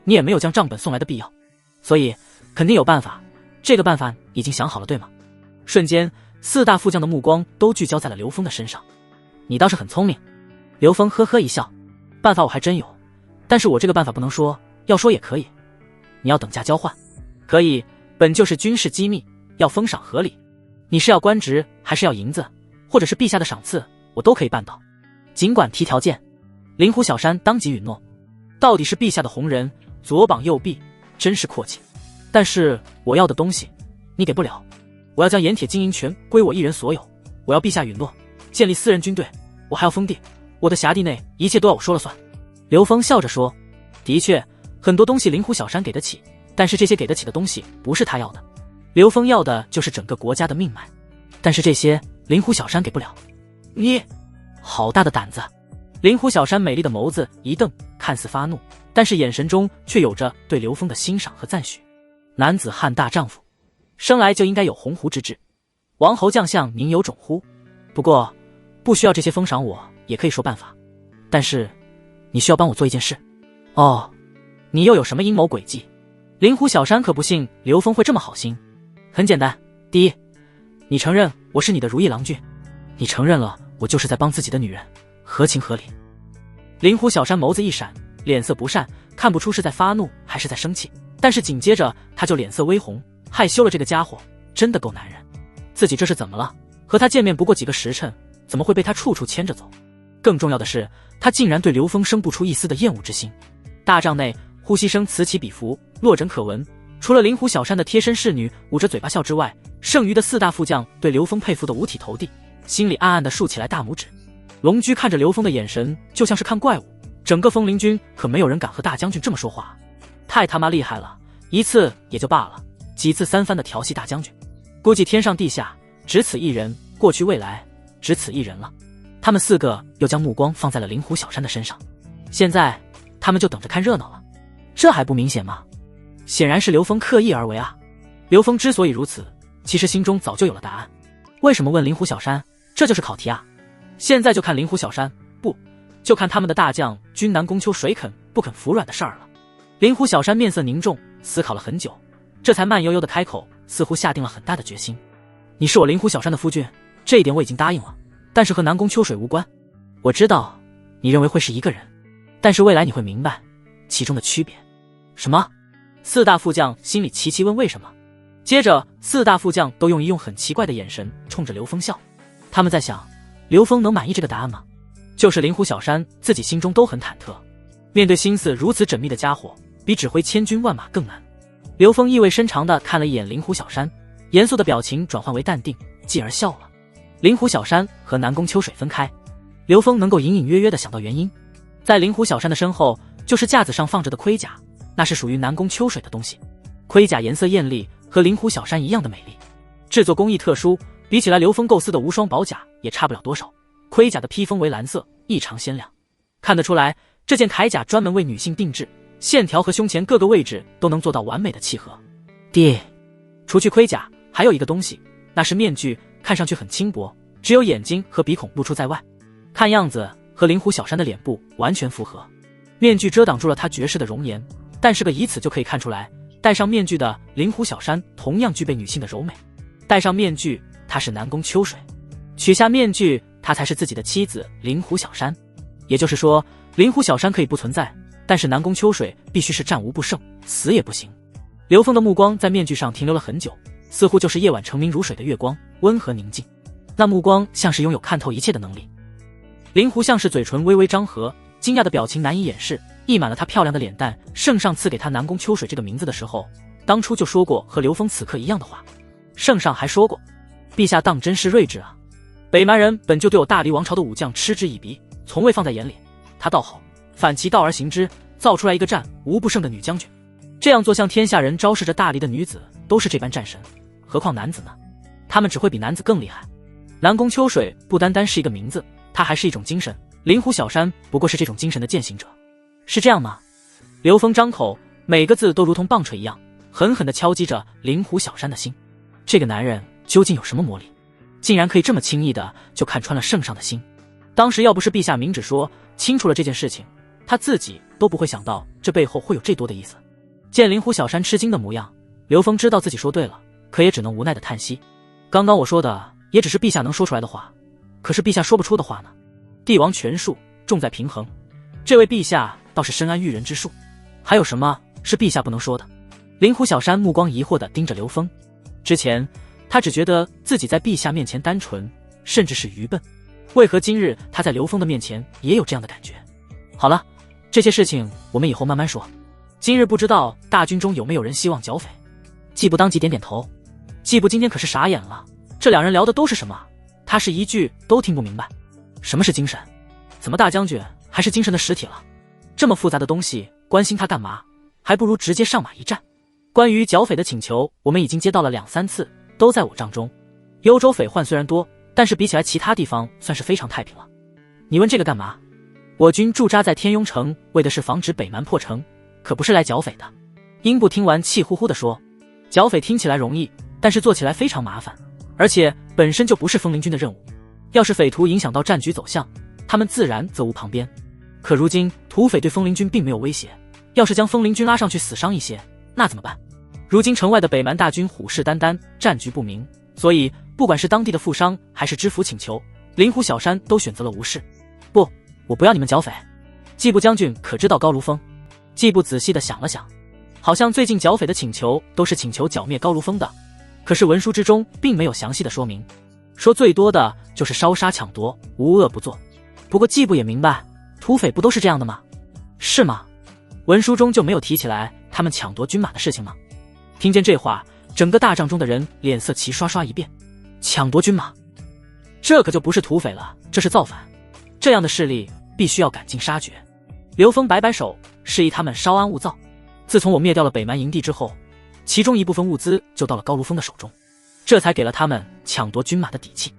你也没有将账本送来的必要，所以肯定有办法。这个办法已经想好了，对吗？瞬间，4大副将的目光都聚焦在了刘峰的身上。你倒是很聪明。刘峰呵呵一笑，办法我还真有，但是我这个办法不能说，要说也可以。你要等价交换？可以，本就是军事机密，要封赏合理。你是要官职还是要银子，或者是陛下的赏赐，我都可以办到，尽管提条件。灵狐小山当即允诺。到底是陛下的红人，左膀右臂，真是阔气。但是我要的东西你给不了，我要将盐铁经营权归我一人所有，我要陛下允诺建立私人军队，我还要封地，我的辖地内一切都要我说了算。刘峰笑着说。的确，很多东西灵狐小山给得起，但是这些给得起的东西不是他要的。刘峰要的就是整个国家的命脉，但是这些灵狐小山给不了。你好大的胆子！灵狐小山美丽的眸子一瞪，看似发怒，但是眼神中却有着对刘峰的欣赏和赞许。男子汉大丈夫，生来就应该有鸿鹄之志。王侯将相宁有种乎？不过不需要这些封赏，我也可以说办法。但是你需要帮我做一件事。哦，你又有什么阴谋诡计？灵狐小山可不信刘峰会这么好心。很简单，第一，你承认我是你的如意郎君，你承认了我就是在帮自己的女人，合情合理。灵狐小山眸子一闪，脸色不善，看不出是在发怒还是在生气，但是紧接着他就脸色微红，害羞了。这个家伙真的够男人，自己这是怎么了？和他见面不过几个时辰，怎么会被他处处牵着走？更重要的是，他竟然对刘峰生不出一丝的厌恶之心。大帐内呼吸声此起彼伏，落枕可闻。除了灵狐小山的贴身侍女捂着嘴巴笑之外，剩余的4大副将对刘峰佩服得五体投地，心里暗暗地竖起来大拇指。龙驹看着刘峰的眼神就像是看怪物，整个风陵军可没有人敢和大将军这么说话，太他妈厉害了！一次也就罢了，几次3番的调戏大将军，估计天上地下只此一人，过去未来只此一人了。他们4个又将目光放在了灵狐小山的身上，现在他们就等着看热闹了。这还不明显吗？显然是刘峰刻意而为啊！刘峰之所以如此，其实心中早就有了答案。为什么问灵狐小山？这就是考题啊！现在就看灵狐小山，不，就看他们的大将君南宫秋谁肯不肯服软的事儿了。灵狐小山面色凝重，思考了很久，这才慢悠悠的开口，似乎下定了很大的决心。你是我灵狐小山的夫君，这一点我已经答应了，但是和南宫秋水无关。我知道你认为会是一个人，但是未来你会明白其中的区别。什么？四大副将心里齐齐问为什么。接着四大副将都用一用很奇怪的眼神冲着刘峰笑，他们在想，刘峰能满意这个答案吗？就是灵狐小山自己心中都很忐忑，面对心思如此缜密的家伙，比指挥千军万马更难。刘峰意味深长地看了一眼灵狐小山，严肃的表情转换为淡定，继而笑了。灵狐小山和南宫秋水分开，刘峰能够隐隐约约地想到原因，在灵狐小山的身后就是架子上放着的盔甲，那是属于南宫秋水的东西。盔甲颜色艳丽，和灵狐小山一样的美丽，制作工艺特殊，比起来刘峰构思的无双宝甲也差不了多少。盔甲的披风为蓝色，异常鲜亮，看得出来这件铠甲专门为女性定制，线条和胸前各个位置都能做到完美的契合。除去盔甲，还有一个东西，那是面具，看上去很轻薄，只有眼睛和鼻孔露出在外，看样子和灵狐小山的脸部完全符合。面具遮挡住了他绝世的容颜，但是以此就可以看出来，戴上面具的灵狐小山同样具备女性的柔美。戴上面具，她是南宫秋水；取下面具，她才是自己的妻子灵狐小山。也就是说，灵狐小山可以不存在，但是南宫秋水必须是战无不胜，死也不行。刘峰的目光在面具上停留了很久，似乎就是夜晚澄明如水的月光，温和宁静。那目光像是拥有看透一切的能力。灵狐像是嘴唇微微张合，惊讶的表情难以掩饰，溢满了她漂亮的脸蛋。圣上赐给她南宫秋水这个名字的时候，当初就说过和刘峰此刻一样的话。圣上还说过，陛下当真是睿智啊！北蛮人本就对我大黎王朝的武将嗤之以鼻，从未放在眼里。他倒好，反其道而行之，造出来一个战无不胜的女将军。这样做向天下人昭示着大黎的女子都是这般战神，何况男子呢？他们只会比男子更厉害。南宫秋水不单单是一个名字，它还是一种精神。灵狐小山不过是这种精神的践行者，是这样吗？刘峰张口，每个字都如同棒槌一样，狠狠地敲击着灵狐小山的心。这个男人究竟有什么魔力，竟然可以这么轻易的就看穿了圣上的心？当时要不是陛下明旨说清楚了这件事情，他自己都不会想到这背后会有这多的意思。见灵狐小山吃惊的模样，刘峰知道自己说对了，可也只能无奈的叹息。刚刚我说的也只是陛下能说出来的话，可是陛下说不出的话呢？帝王权术重在平衡，这位陛下倒是深谙驭人之术，还有什么是陛下不能说的？灵狐小山目光疑惑地盯着刘峰，之前他只觉得自己在陛下面前单纯，甚至是愚笨，为何今日他在刘峰的面前也有这样的感觉？好了，这些事情我们以后慢慢说。今日不知道大军中有没有人希望剿匪？季部当即点点头。季部今天可是傻眼了，这两人聊的都是什么？他是一句都听不明白。什么是精神？怎么大将军还是精神的实体了？这么复杂的东西关心他干嘛？还不如直接上马一战。关于剿匪的请求我们已经接到了2、3次，都在我帐中。幽州匪患虽然多，但是比起来其他地方算是非常太平了。你问这个干嘛？我军驻扎在天雍城，为的是防止北蛮破城，可不是来剿匪的。英布听完气呼呼地说，剿匪听起来容易，但是做起来非常麻烦，而且本身就不是风灵军的任务。要是匪徒影响到战局走向，他们自然责无旁边。可如今土匪对风灵军并没有威胁，要是将风灵军拉上去死伤一些，那怎么办？如今城外的北蛮大军虎视眈眈，战局不明，所以不管是当地的富商还是知府请求，灵狐小山都选择了无视。不，我不要你们剿匪。季部将军可知道高卢峰？季部仔细地想了想，好像最近剿匪的请求都是请求剿灭高卢峰的，可是文书之中并没有详细的说明，说最多的就是烧杀抢夺，无恶不作。不过季部也明白，土匪不都是这样的吗？是吗？文书中就没有提起来他们抢夺军马的事情吗？听见这话，整个大帐中的人脸色齐刷刷一变。抢夺军马，这可就不是土匪了，这是造反。这样的势力必须要赶尽杀绝。刘峰摆摆手，示意他们稍安勿躁。自从我灭掉了北蛮营地之后，其中一部分物资就到了高卢峰的手中，这才给了他们抢夺军马的底气。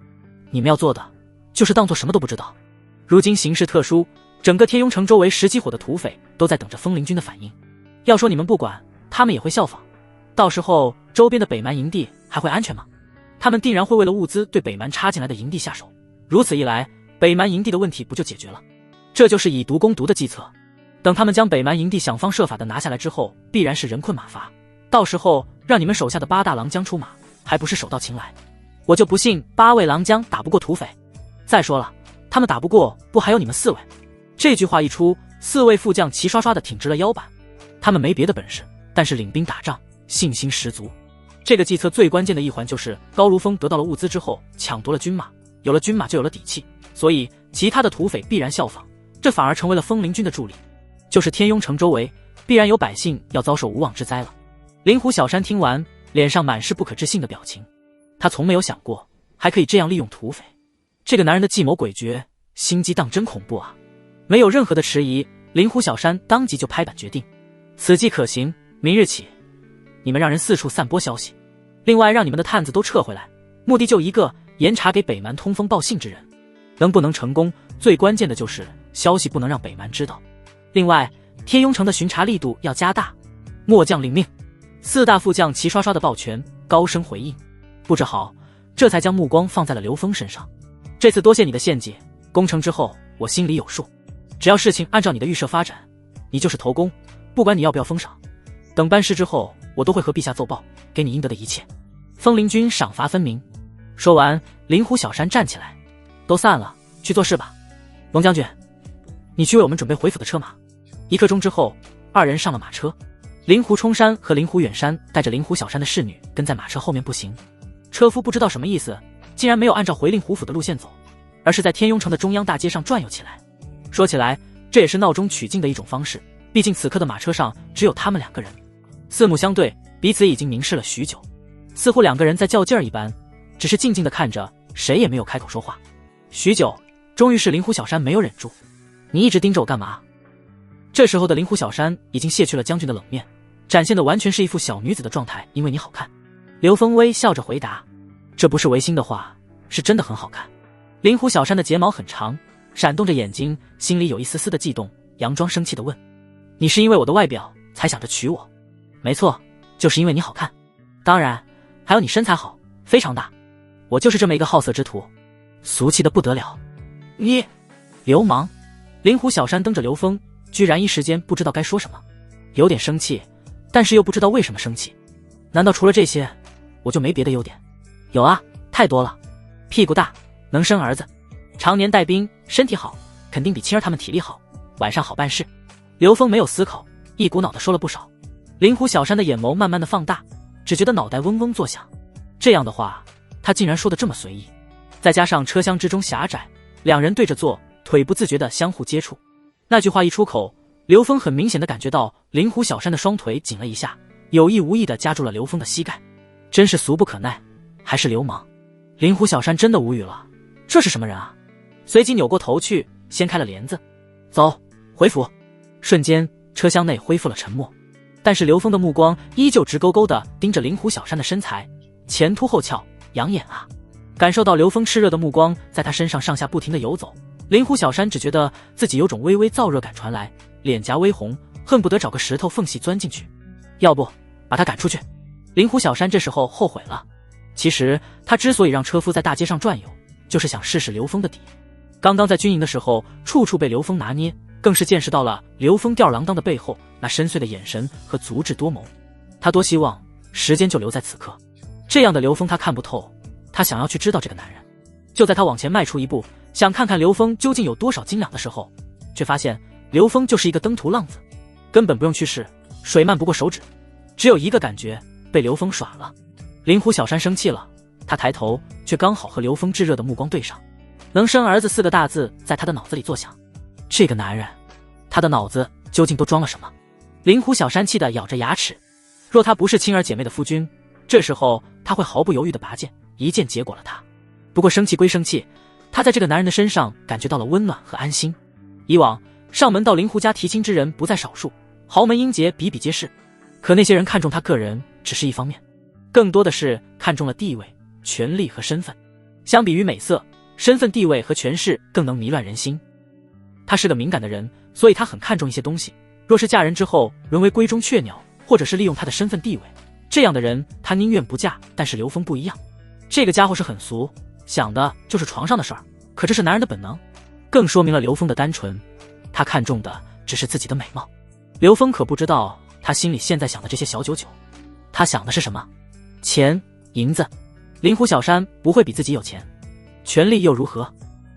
你们要做的就是当做什么都不知道。如今形势特殊，整个天雍城周围10几伙的土匪都在等着风灵军的反应。要说你们不管，他们也会效仿。到时候周边的北蛮营地还会安全吗？他们定然会为了物资对北蛮插进来的营地下手。如此一来，北蛮营地的问题不就解决了？这就是以毒攻毒的计策。等他们将北蛮营地想方设法的拿下来之后，必然是人困马乏。到时候让你们手下的8大郎将出马，还不是手到擒来？我就不信8位狼将打不过土匪。再说了，他们打不过，不还有你们4位？这句话一出，4位副将齐刷刷的挺直了腰板。他们没别的本事，但是领兵打仗信心十足。这个计策最关键的一环就是高如风得到了物资之后抢夺了军马，有了军马就有了底气，所以其他的土匪必然效仿，这反而成为了风灵军的助力。就是天雍城周围必然有百姓要遭受无妄之灾了。灵狐小山听完，脸上满是不可置信的表情。他从没有想过还可以这样利用土匪，这个男人的计谋诡谲，心机当真恐怖啊！没有任何的迟疑，灵狐小山当即就拍板决定，此计可行，明日起你们让人四处散播消息，另外让你们的探子都撤回来，目的就一个，严查给北蛮通风报信之人。能不能成功，最关键的就是消息不能让北蛮知道。另外，天雍城的巡查力度要加大。末将领命。4大副将齐刷刷的抱拳，高声回应。布置好，这才将目光放在了刘峰身上。这次多谢你的献计，攻城之后我心里有数，只要事情按照你的预设发展，你就是头功，不管你要不要封赏，等班师之后我都会和陛下奏报，给你应得的一切。风灵军赏罚分明。说完，灵狐小山站起来，都散了，去做事吧。龙将军，你去为我们准备回府的车马。1刻钟之后，2人上了马车。灵狐冲山和灵狐远山带着灵狐小山的侍女跟在马车后面步行。车夫不知道什么意思，竟然没有按照回令狐府的路线走，而是在天雍城的中央大街上转悠起来。说起来，这也是闹中取静的一种方式，毕竟此刻的马车上只有他们2个人。4目相对，彼此已经凝视了许久，似乎2个人在较劲儿一般，只是静静地看着，谁也没有开口说话。许久，终于是灵狐小山没有忍住，你一直盯着我干嘛？这时候的灵狐小山已经卸去了将军的冷面，展现的完全是一副小女子的状态，因为你好看。刘峰微笑着回答，这不是违心的话，是真的很好看。灵狐小山的睫毛很长，闪动着眼睛，心里有一丝丝的悸动，佯装生气地问，你是因为我的外表才想着娶我？没错，就是因为你好看，当然还有你身材好，非常大，我就是这么一个好色之徒，俗气的不得了。你流氓！灵狐小山瞪着刘峰，居然一时间不知道该说什么，有点生气，但是又不知道为什么生气。难道除了这些我就没别的优点？有啊，太多了。屁股大，能生儿子，常年带兵，身体好，肯定比青儿他们体力好，晚上好办事。刘峰没有思考，一股脑的说了不少。灵狐小山的眼眸慢慢的放大，只觉得脑袋嗡嗡作响。这样的话他竟然说得这么随意，再加上车厢之中狭窄，2人对着坐，腿不自觉的相互接触。那句话一出口，刘峰很明显的感觉到灵狐小山的双腿紧了一下，有意无意的夹住了刘峰的膝盖。真是俗不可耐，还是流氓。灵狐小山真的无语了，这是什么人啊？随即扭过头去掀开了帘子，走，回府。瞬间车厢内恢复了沉默，但是刘峰的目光依旧直勾勾地盯着灵狐小山的身材，前凸后翘，养眼啊。感受到刘峰炽热的目光在他身上上下不停地游走，灵狐小山只觉得自己有种微微燥热感传来，脸颊微红，恨不得找个石头缝隙钻进去。要不把他赶出去。灵狐小山这时候后悔了，其实他之所以让车夫在大街上转悠，就是想试试刘峰的底。刚刚在军营的时候处处被刘峰拿捏，更是见识到了刘峰吊儿郎当的背后那深邃的眼神和足智多谋。他多希望时间就留在此刻，这样的刘峰他看不透，他想要去知道这个男人。就在他往前迈出一步，想看看刘峰究竟有多少斤两的时候，却发现刘峰就是一个登途浪子，根本不用去试，水漫不过手指，只有一个感觉，被刘峰耍了。灵狐小山生气了，他抬头却刚好和刘峰炙热的目光对上，能生儿子4个大字在他的脑子里作响。这个男人，他的脑子究竟都装了什么？灵狐小山气得咬着牙齿，若他不是亲儿姐妹的夫君，这时候他会毫不犹豫地拔剑，一剑结果了他。不过生气归生气，他在这个男人的身上感觉到了温暖和安心。以往上门到灵狐家提亲之人不在少数，豪门英杰比比皆是，可那些人看中他个人只是一方面，更多的是看中了地位、权力和身份。相比于美色，身份地位和权势更能迷乱人心。他是个敏感的人，所以他很看重一些东西，若是嫁人之后沦为闺中雀鸟，或者是利用他的身份地位，这样的人他宁愿不嫁。但是刘峰不一样，这个家伙是很俗，想的就是床上的事儿，可这是男人的本能，更说明了刘峰的单纯，他看重的只是自己的美貌。刘峰可不知道他心里现在想的这些小九九，他想的是什么？钱、银子。灵狐小山不会比自己有钱，权力又如何？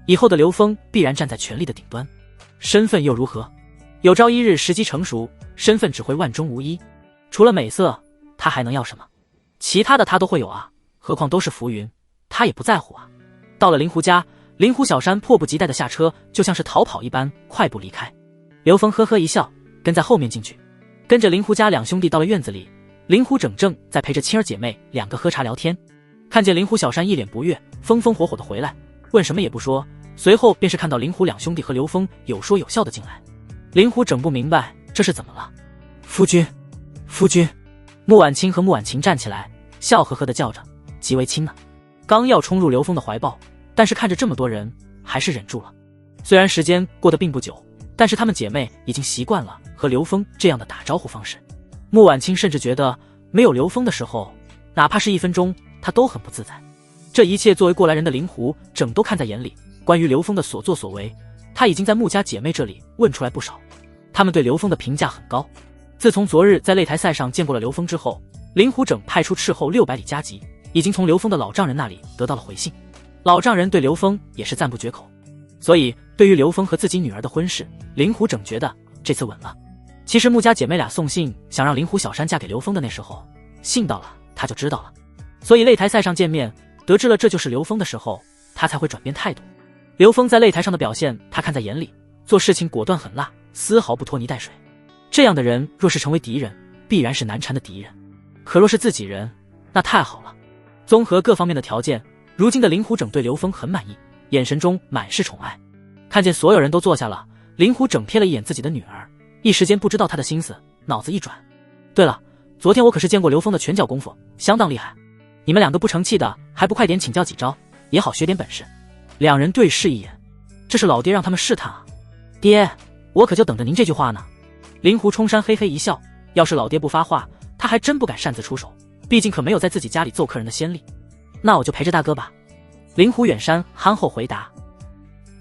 以后的刘峰必然站在权力的顶端，身份又如何？有朝一日时机成熟，身份只会万中无一。除了美色，他还能要什么？其他的他都会有啊，何况都是浮云，他也不在乎啊。到了灵狐家，灵狐小山迫不及待地下车，就像是逃跑一般快步离开。刘峰呵呵一笑，跟在后面进去。跟着灵狐家两兄弟到了院子里，灵狐整正在陪着亲儿姐妹两个喝茶聊天。看见灵狐小山一脸不悦，风风火火的回来，问什么也不说，随后便是看到灵狐两兄弟和刘峰有说有笑的进来。灵狐整不明白这是怎么了。夫君，夫君。穆婉清和穆婉晴站起来，笑呵呵的叫着，极为亲呢。刚要冲入刘峰的怀抱，但是看着这么多人，还是忍住了。虽然时间过得并不久，但是她们姐妹已经习惯了和刘峰这样的打招呼方式。穆婉清甚至觉得没有刘峰的时候，哪怕是1分钟，她都很不自在。这一切作为过来人的灵狐整都看在眼里，关于刘峰的所作所为，她已经在穆家姐妹这里问出来不少，她们对刘峰的评价很高。自从昨日在擂台赛上见过了刘峰之后，灵狐整派出斥候600里加急，已经从刘峰的老丈人那里得到了回信。老丈人对刘峰也是赞不绝口，所以对于刘峰和自己女儿的婚事，灵狐整觉得这次稳了。其实穆家姐妹俩送信想让灵狐小山嫁给刘峰的那时候，信到了她就知道了，所以擂台赛上见面，得知了这就是刘峰的时候，她才会转变态度。刘峰在擂台上的表现她看在眼里，做事情果断狠辣，丝毫不拖泥带水。这样的人若是成为敌人，必然是难缠的敌人，可若是自己人，那太好了。综合各方面的条件，如今的灵狐整对刘峰很满意，眼神中满是宠爱。看见所有人都坐下了，灵狐整瞥了一眼自己的女儿，一时间不知道她的心思，脑子一转，对了，昨天我可是见过刘峰的拳脚功夫，相当厉害，你们两个不成器的，还不快点请教几招，也好学点本事。两人对视一眼，这是老爹让他们试探啊。爹，我可就等着您这句话呢。灵狐冲山嘿嘿一笑，要是老爹不发话，他还真不敢擅自出手，毕竟可没有在自己家里揍客人的先例。那我就陪着大哥吧。灵狐远山憨厚回答。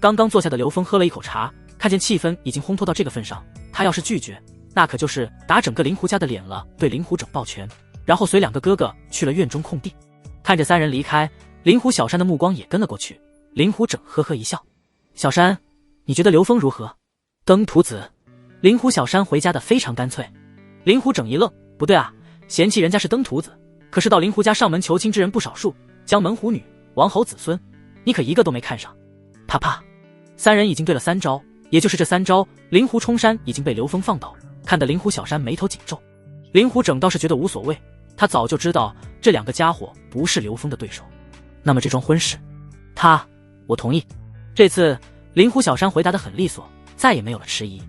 刚刚坐下的刘峰喝了一口茶，看见气氛已经烘托到这个份上，他要是拒绝，那可就是打整个灵狐家的脸了，对灵狐整抱拳，然后随两个哥哥去了院中空地。看着三人离开，灵狐小山的目光也跟了过去。灵狐整呵呵一笑，小山，你觉得刘峰如何？登徒子。灵狐小山回家的非常干脆。灵狐整一愣，不对啊，嫌弃人家是登徒子，可是到灵狐家上门求亲之人不少数，江门虎女、王侯子孙，你可一个都没看上。啪啪，三人已经对了3招，也就是这3招，灵狐冲山已经被刘峰放倒，看得灵狐小山眉头紧皱。灵狐整倒是觉得无所谓，他早就知道这两个家伙不是刘峰的对手。那么这桩婚事，我同意。这次灵狐小山回答得很利索，再也没有了迟疑。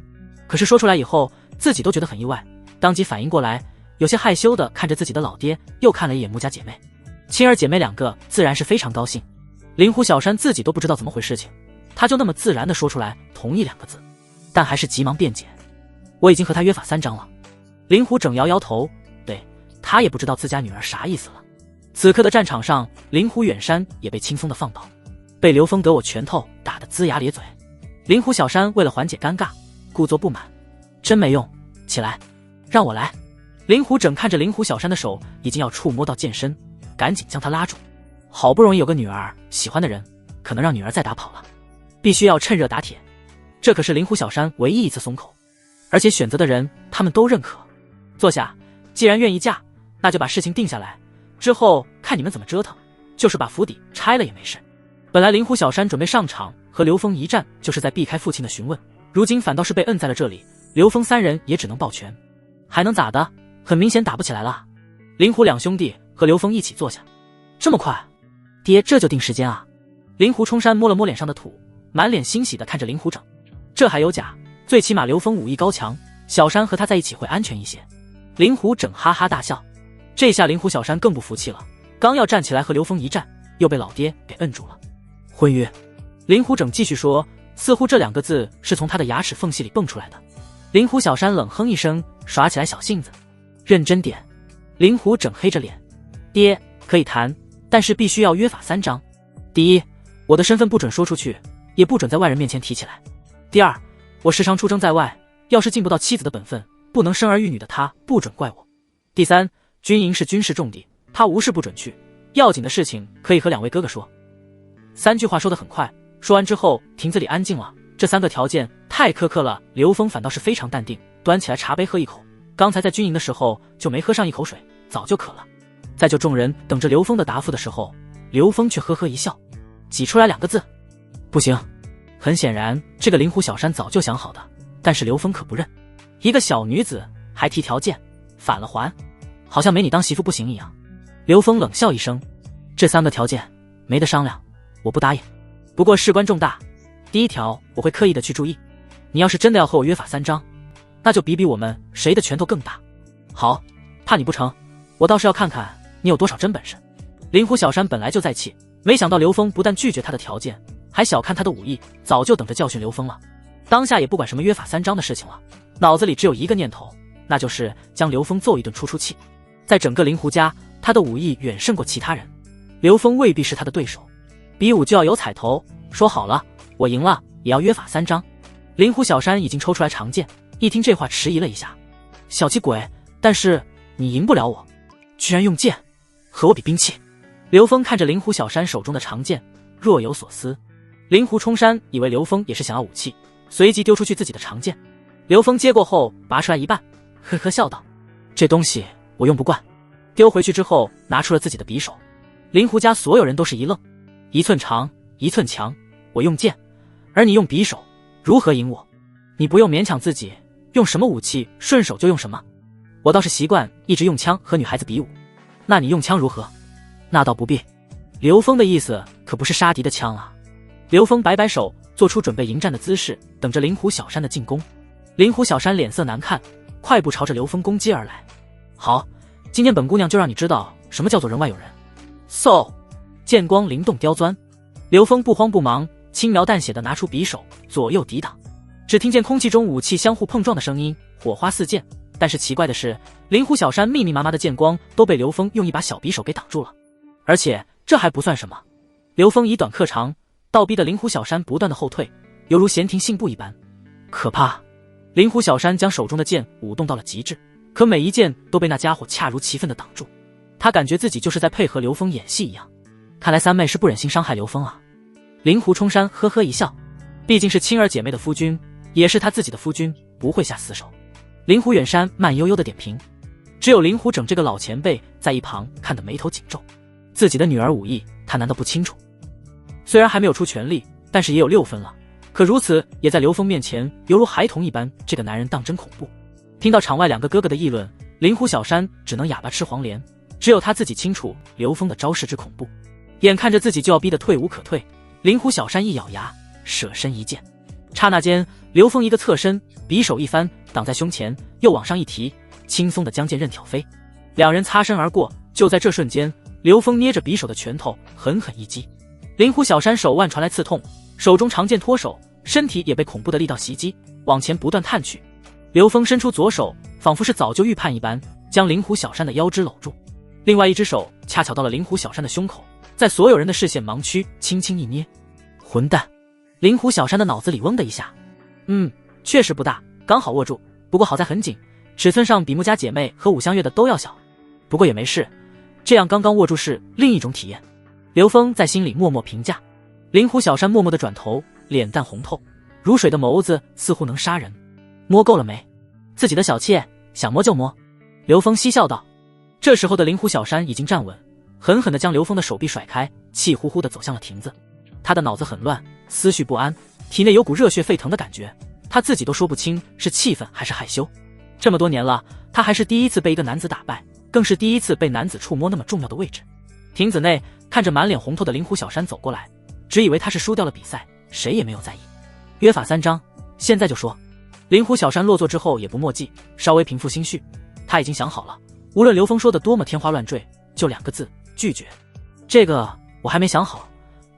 可是说出来以后，自己都觉得很意外，当即反应过来，有些害羞的看着自己的老爹，又看了一眼穆家姐妹。亲儿姐妹两个自然是非常高兴。灵狐小山自己都不知道怎么回事情，他就那么自然的说出来同意2个字，但还是急忙辩解，我已经和他约法3章了。灵狐整摇摇头，对，他也不知道自家女儿啥意思了。此刻的战场上，灵狐远山也被轻松的放倒，被刘峰得我拳头打得龇牙咧嘴。灵狐小山为了缓解尴尬，故作不满，真没用，起来，让我来。灵狐整看着灵狐小山的手已经要触摸到剑身，赶紧将他拉住。好不容易有个女儿喜欢的人，可能让女儿再打跑了，必须要趁热打铁。这可是灵狐小山唯一一次松口，而且选择的人他们都认可。坐下，既然愿意嫁，那就把事情定下来，之后看你们怎么折腾，就是把府邸拆了也没事。本来灵狐小山准备上场和刘峰一战，就是在避开父亲的询问，如今反倒是被摁在了这里，刘峰3人也只能抱拳，还能咋的？很明显打不起来了。灵狐两兄弟和刘峰一起坐下。这么快？爹这就定时间啊？灵狐冲山摸了摸脸上的土，满脸欣喜地看着灵狐整。这还有假，最起码刘峰武艺高强，小山和他在一起会安全一些。灵狐整哈哈大笑。这下灵狐小山更不服气了，刚要站起来和刘峰一战，又被老爹给摁住了。婚约。灵狐整继续说，似乎这2个字是从他的牙齿缝隙里蹦出来的。灵狐小山冷哼一声，耍起来小性子。认真点。灵狐整黑着脸，爹，可以谈，但是必须要约法3章。第一，我的身份不准说出去，也不准在外人面前提起来。第二，我时常出征在外，要是尽不到妻子的本分，不能生儿育女的他不准怪我。第三，军营是军事重地，他无事不准去，要紧的事情可以和2位哥哥说。3句话说得很快，说完之后亭子里安静了。这3个条件太苛刻了，刘峰反倒是非常淡定，端起来茶杯喝一口。刚才在军营的时候就没喝上一口水，早就渴了。在就众人等着刘峰的答复的时候，刘峰却呵呵一笑，挤出来2个字：不行。很显然，这个灵狐小山早就想好的，但是刘峰可不认。一个小女子还提条件，反了还，好像没你当媳妇不行一样。刘峰冷笑一声，这3个条件没得商量，我不答应。不过事关重大，第1条我会刻意的去注意，你要是真的要和我约法3章，那就比比我们谁的拳头更大。好，怕你不成，我倒是要看看你有多少真本事。灵狐小山本来就在气，没想到刘峰不但拒绝他的条件，还小看他的武艺，早就等着教训刘峰了。当下也不管什么约法3章的事情了，脑子里只有一个念头，那就是将刘峰揍一顿出出气。在整个灵狐家，他的武艺远胜过其他人，刘峰未必是他的对手。比武就要有彩头，说好了，我赢了也要约法3章。灵狐小山已经抽出来长剑，一听这话迟疑了一下，小气鬼，但是你赢不了我，居然用剑和我比兵器。刘峰看着灵狐小山手中的长剑，若有所思。灵狐冲山以为刘峰也是想要武器，随即丢出去自己的长剑。刘峰接过后拔出来一半，呵呵笑道，这东西我用不惯。丢回去之后拿出了自己的匕首。灵狐家所有人都是一愣，1寸长1寸强，我用剑，而你用匕首，如何赢我？你不用勉强自己，用什么武器顺手就用什么。我倒是习惯一直用枪和女孩子比武，那你用枪如何？那倒不必。刘峰的意思可不是杀敌的枪啊。刘峰摆摆手，做出准备迎战的姿势，等着灵狐小山的进攻。灵狐小山脸色难看，快步朝着刘峰攻击而来。好，今天本姑娘就让你知道什么叫做人外有人。嗖，剑光灵动刁钻，刘峰不慌不忙，轻描淡写地拿出匕首，左右抵挡。只听见空气中武器相互碰撞的声音，火花四溅。但是奇怪的是，灵狐小山密密麻麻的剑光都被刘峰用一把小匕首给挡住了。而且这还不算什么，刘峰以短克长，倒逼的灵狐小山不断的后退，犹如闲庭信步一般，可怕。灵狐小山将手中的剑舞动到了极致，可每一剑都被那家伙恰如其分的挡住。他感觉自己就是在配合刘峰演戏一样。看来三妹是不忍心伤害刘峰啊。灵狐冲山呵呵一笑，毕竟是亲儿姐妹的夫君，也是他自己的夫君，不会下死手。灵狐远山慢悠悠的点评，只有灵狐整这个老前辈在一旁看得眉头紧皱。自己的女儿武艺，他难道不清楚？虽然还没有出全力，但是也有6分了。可如此也在刘峰面前犹如孩童一般，这个男人当真恐怖。听到场外2个哥哥的议论，灵狐小山只能哑巴吃黄连，只有他自己清楚刘峰的招式之恐怖。眼看着自己就要逼得退无可退，灵狐小山一咬牙，舍身一剑。刹那间，刘峰一个侧身，匕首一翻挡在胸前，又往上一提，轻松的将剑刃挑飞。2人擦身而过，就在这瞬间，刘峰捏着匕首的拳头狠狠一击。灵狐小山手腕传来刺痛，手中长剑脱手，身体也被恐怖的力道袭击，往前不断探去。刘峰伸出左手，仿佛是早就预判一般，将灵狐小山的腰肢搂住，另外一只手恰巧到了灵狐小山的胸口，在所有人的视线盲区轻轻一捏。混蛋！灵狐小山的脑子里嗡的一下，确实不大，刚好握住，不过好在很紧，尺寸上比穆家姐妹和武香月的都要小，不过也没事，这样刚刚握住是另一种体验。刘峰在心里默默评价。灵狐小山默默地转头，脸蛋红透，如水的眸子似乎能杀人。摸够了没？自己的小妾，想摸就摸。刘峰嬉笑道。这时候的灵狐小山已经站稳，狠狠地将刘峰的手臂甩开，气呼呼地走向了亭子。他的脑子很乱，思绪不安，体内有股热血沸腾的感觉，他自己都说不清是气愤还是害羞。这么多年了，他还是第一次被一个男子打败，更是第一次被男子触摸那么重要的位置。亭子内看着满脸红透的灵狐小山走过来，只以为他是输掉了比赛，谁也没有在意。约法3章，现在就说。灵狐小山落座之后也不墨迹，稍微平复心绪，他已经想好了，无论刘峰说的多么天花乱坠，就2个字，拒绝。这个我还没想好，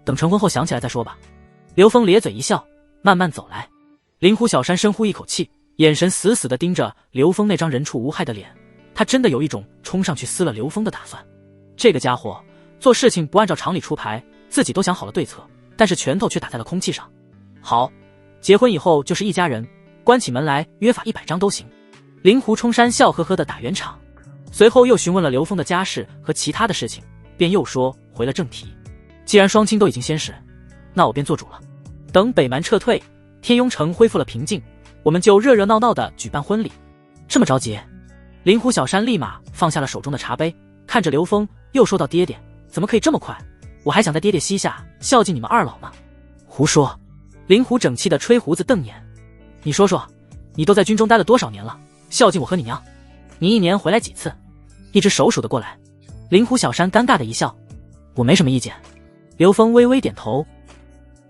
等成婚后想起来再说吧。刘峰咧嘴一笑，慢慢走来。灵狐小山深呼一口气，眼神死死地盯着刘峰那张人畜无害的脸，他真的有一种冲上去撕了刘峰的打算。这个家伙做事情不按照常理出牌，自己都想好了对策，但是拳头却打在了空气上。好，结婚以后就是一家人，关起门来约法100章都行。灵狐冲山笑呵呵地打圆场，随后又询问了刘峰的家事和其他的事情，便又说回了正题。既然双亲都已经先逝，那我便做主了。等北蛮撤退，天雍城恢复了平静，我们就热热闹闹的举办婚礼。这么着急？灵狐小山立马放下了手中的茶杯，看着刘峰又说道：“爹爹，怎么可以这么快？我还想在爹爹膝下孝敬你们二老呢。”胡说！灵狐整气的吹胡子瞪眼。你说说，你都在军中待了多少年了？孝敬我和你娘，你一年回来几次？一只手数得过来。灵狐小山尴尬的一笑，我没什么意见。刘峰微微点头。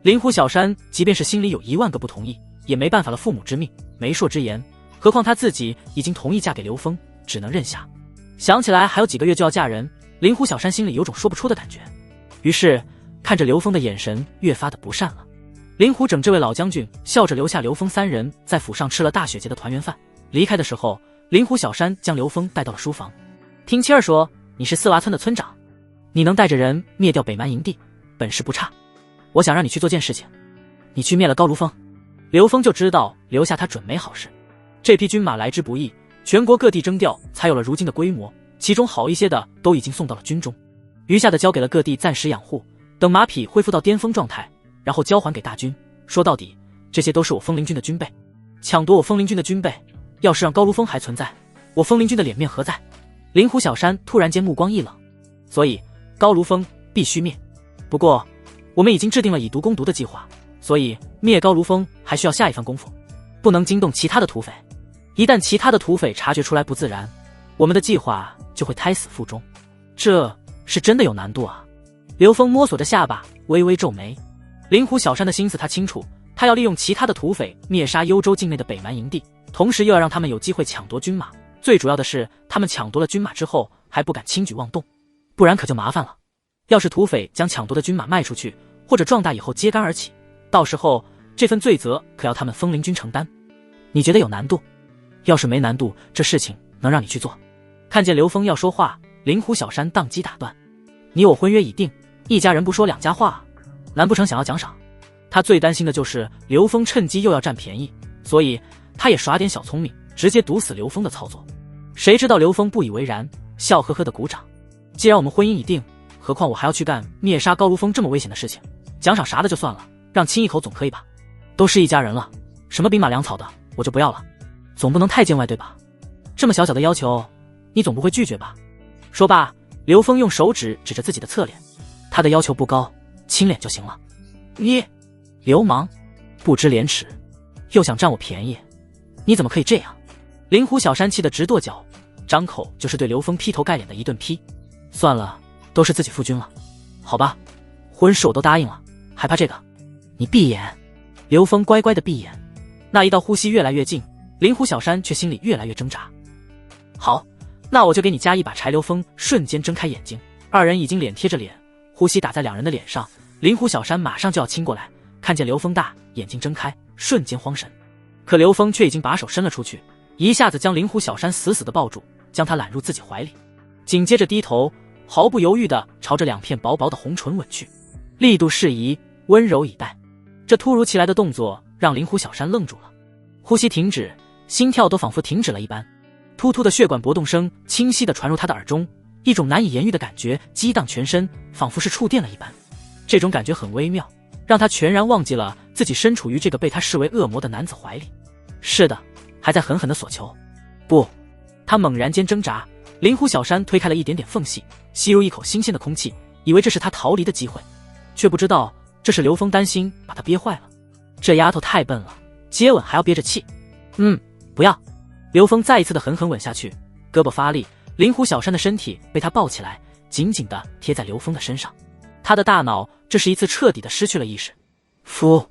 灵狐小山即便是心里有10000个不同意，也没办法了，父母之命，媒妁之言，何况他自己已经同意嫁给刘峰，只能认下。想起来还有几个月就要嫁人，灵狐小山心里有种说不出的感觉，于是看着刘峰的眼神越发的不善了。灵狐整这位老将军笑着留下刘峰3人在府上吃了大雪节的团圆饭。离开的时候，灵狐小山将刘峰带到了书房。听妻儿说你是四娃村的村长，你能带着人灭掉北蛮营地，本事不差。我想让你去做件事情，你去灭了高卢峰。刘峰就知道留下他准没好事。这批军马来之不易，全国各地征调才有了如今的规模，其中好一些的都已经送到了军中，余下的交给了各地暂时养护，等马匹恢复到巅峰状态，然后交还给大军。说到底，这些都是我风灵军的军备，抢夺我风灵军的军备，要是让高卢峰还存在，我风灵军的脸面何在？灵狐小山突然间目光一冷，所以高卢峰必须灭。不过我们已经制定了以毒攻毒的计划，所以灭高卢峰还需要下一番功夫，不能惊动其他的土匪。一旦其他的土匪察觉出来不自然，我们的计划就会胎死腹中。这是真的有难度啊。刘峰摸索着下巴，微微皱眉。灵狐小山的心思他清楚，他要利用其他的土匪灭杀幽州境内的北蛮营地，同时又要让他们有机会抢夺军马。最主要的是，他们抢夺了军马之后还不敢轻举妄动，不然可就麻烦了。要是土匪将抢夺的军马卖出去，或者壮大以后揭竿而起，到时候这份罪责可要他们风灵军承担。你觉得有难度？要是没难度，这事情能让你去做。看见刘峰要说话，灵狐小山当机打断：你我婚约已定，一家人不说两家话，难不成想要奖赏？他最担心的就是刘峰趁机又要占便宜，所以他也耍点小聪明，直接堵死刘峰的操作。谁知道刘峰不以为然，笑呵呵的鼓掌。既然我们婚姻已定，何况我还要去干灭杀高卢峰这么危险的事情，奖赏啥的就算了，让亲一口总可以吧？都是一家人了，什么兵马粮草的我就不要了，总不能太见外对吧？这么小小的要求，你总不会拒绝吧？说罢，刘峰用手指指着自己的侧脸，他的要求不高，亲脸就行了。你流氓，不知廉耻，又想占我便宜，你怎么可以这样？灵狐小山气得直跺脚，张口就是对刘峰劈头盖脸的一顿劈。算了，都是自己夫君了，好吧，婚事我都答应了，还怕这个？你闭眼。刘峰乖乖的闭眼。那一道呼吸越来越近，灵狐小山却心里越来越挣扎。好，那我就给你加一把柴。刘峰瞬间睁开眼睛，二人已经脸贴着脸，呼吸打在两人的脸上。灵狐小山马上就要亲过来，看见刘峰大眼睛睁开，瞬间慌神。可刘峰却已经把手伸了出去，一下子将灵狐小山死死地抱住，将他揽入自己怀里，紧接着低头毫不犹豫地朝着2片薄薄的红唇吻去，力度适宜，温柔以待。这突如其来的动作让灵狐小山愣住了，呼吸停止，心跳都仿佛停止了一般，突突的血管搏动声清晰地传入他的耳中，一种难以言喻的感觉激荡全身，仿佛是触电了一般。这种感觉很微妙，让他全然忘记了自己身处于这个被他视为恶魔的男子怀里。是的，还在狠狠地索求。不，他猛然间挣扎，灵狐小山推开了一点点缝隙，吸入一口新鲜的空气，以为这是他逃离的机会，却不知道这是刘峰担心把他憋坏了。这丫头太笨了，接吻还要憋着气。不要。刘峰再一次的狠狠吻下去，胳膊发力，灵狐小山的身体被他抱起来，紧紧地贴在刘峰的身上。他的大脑这是一次彻底的失去了意识。夫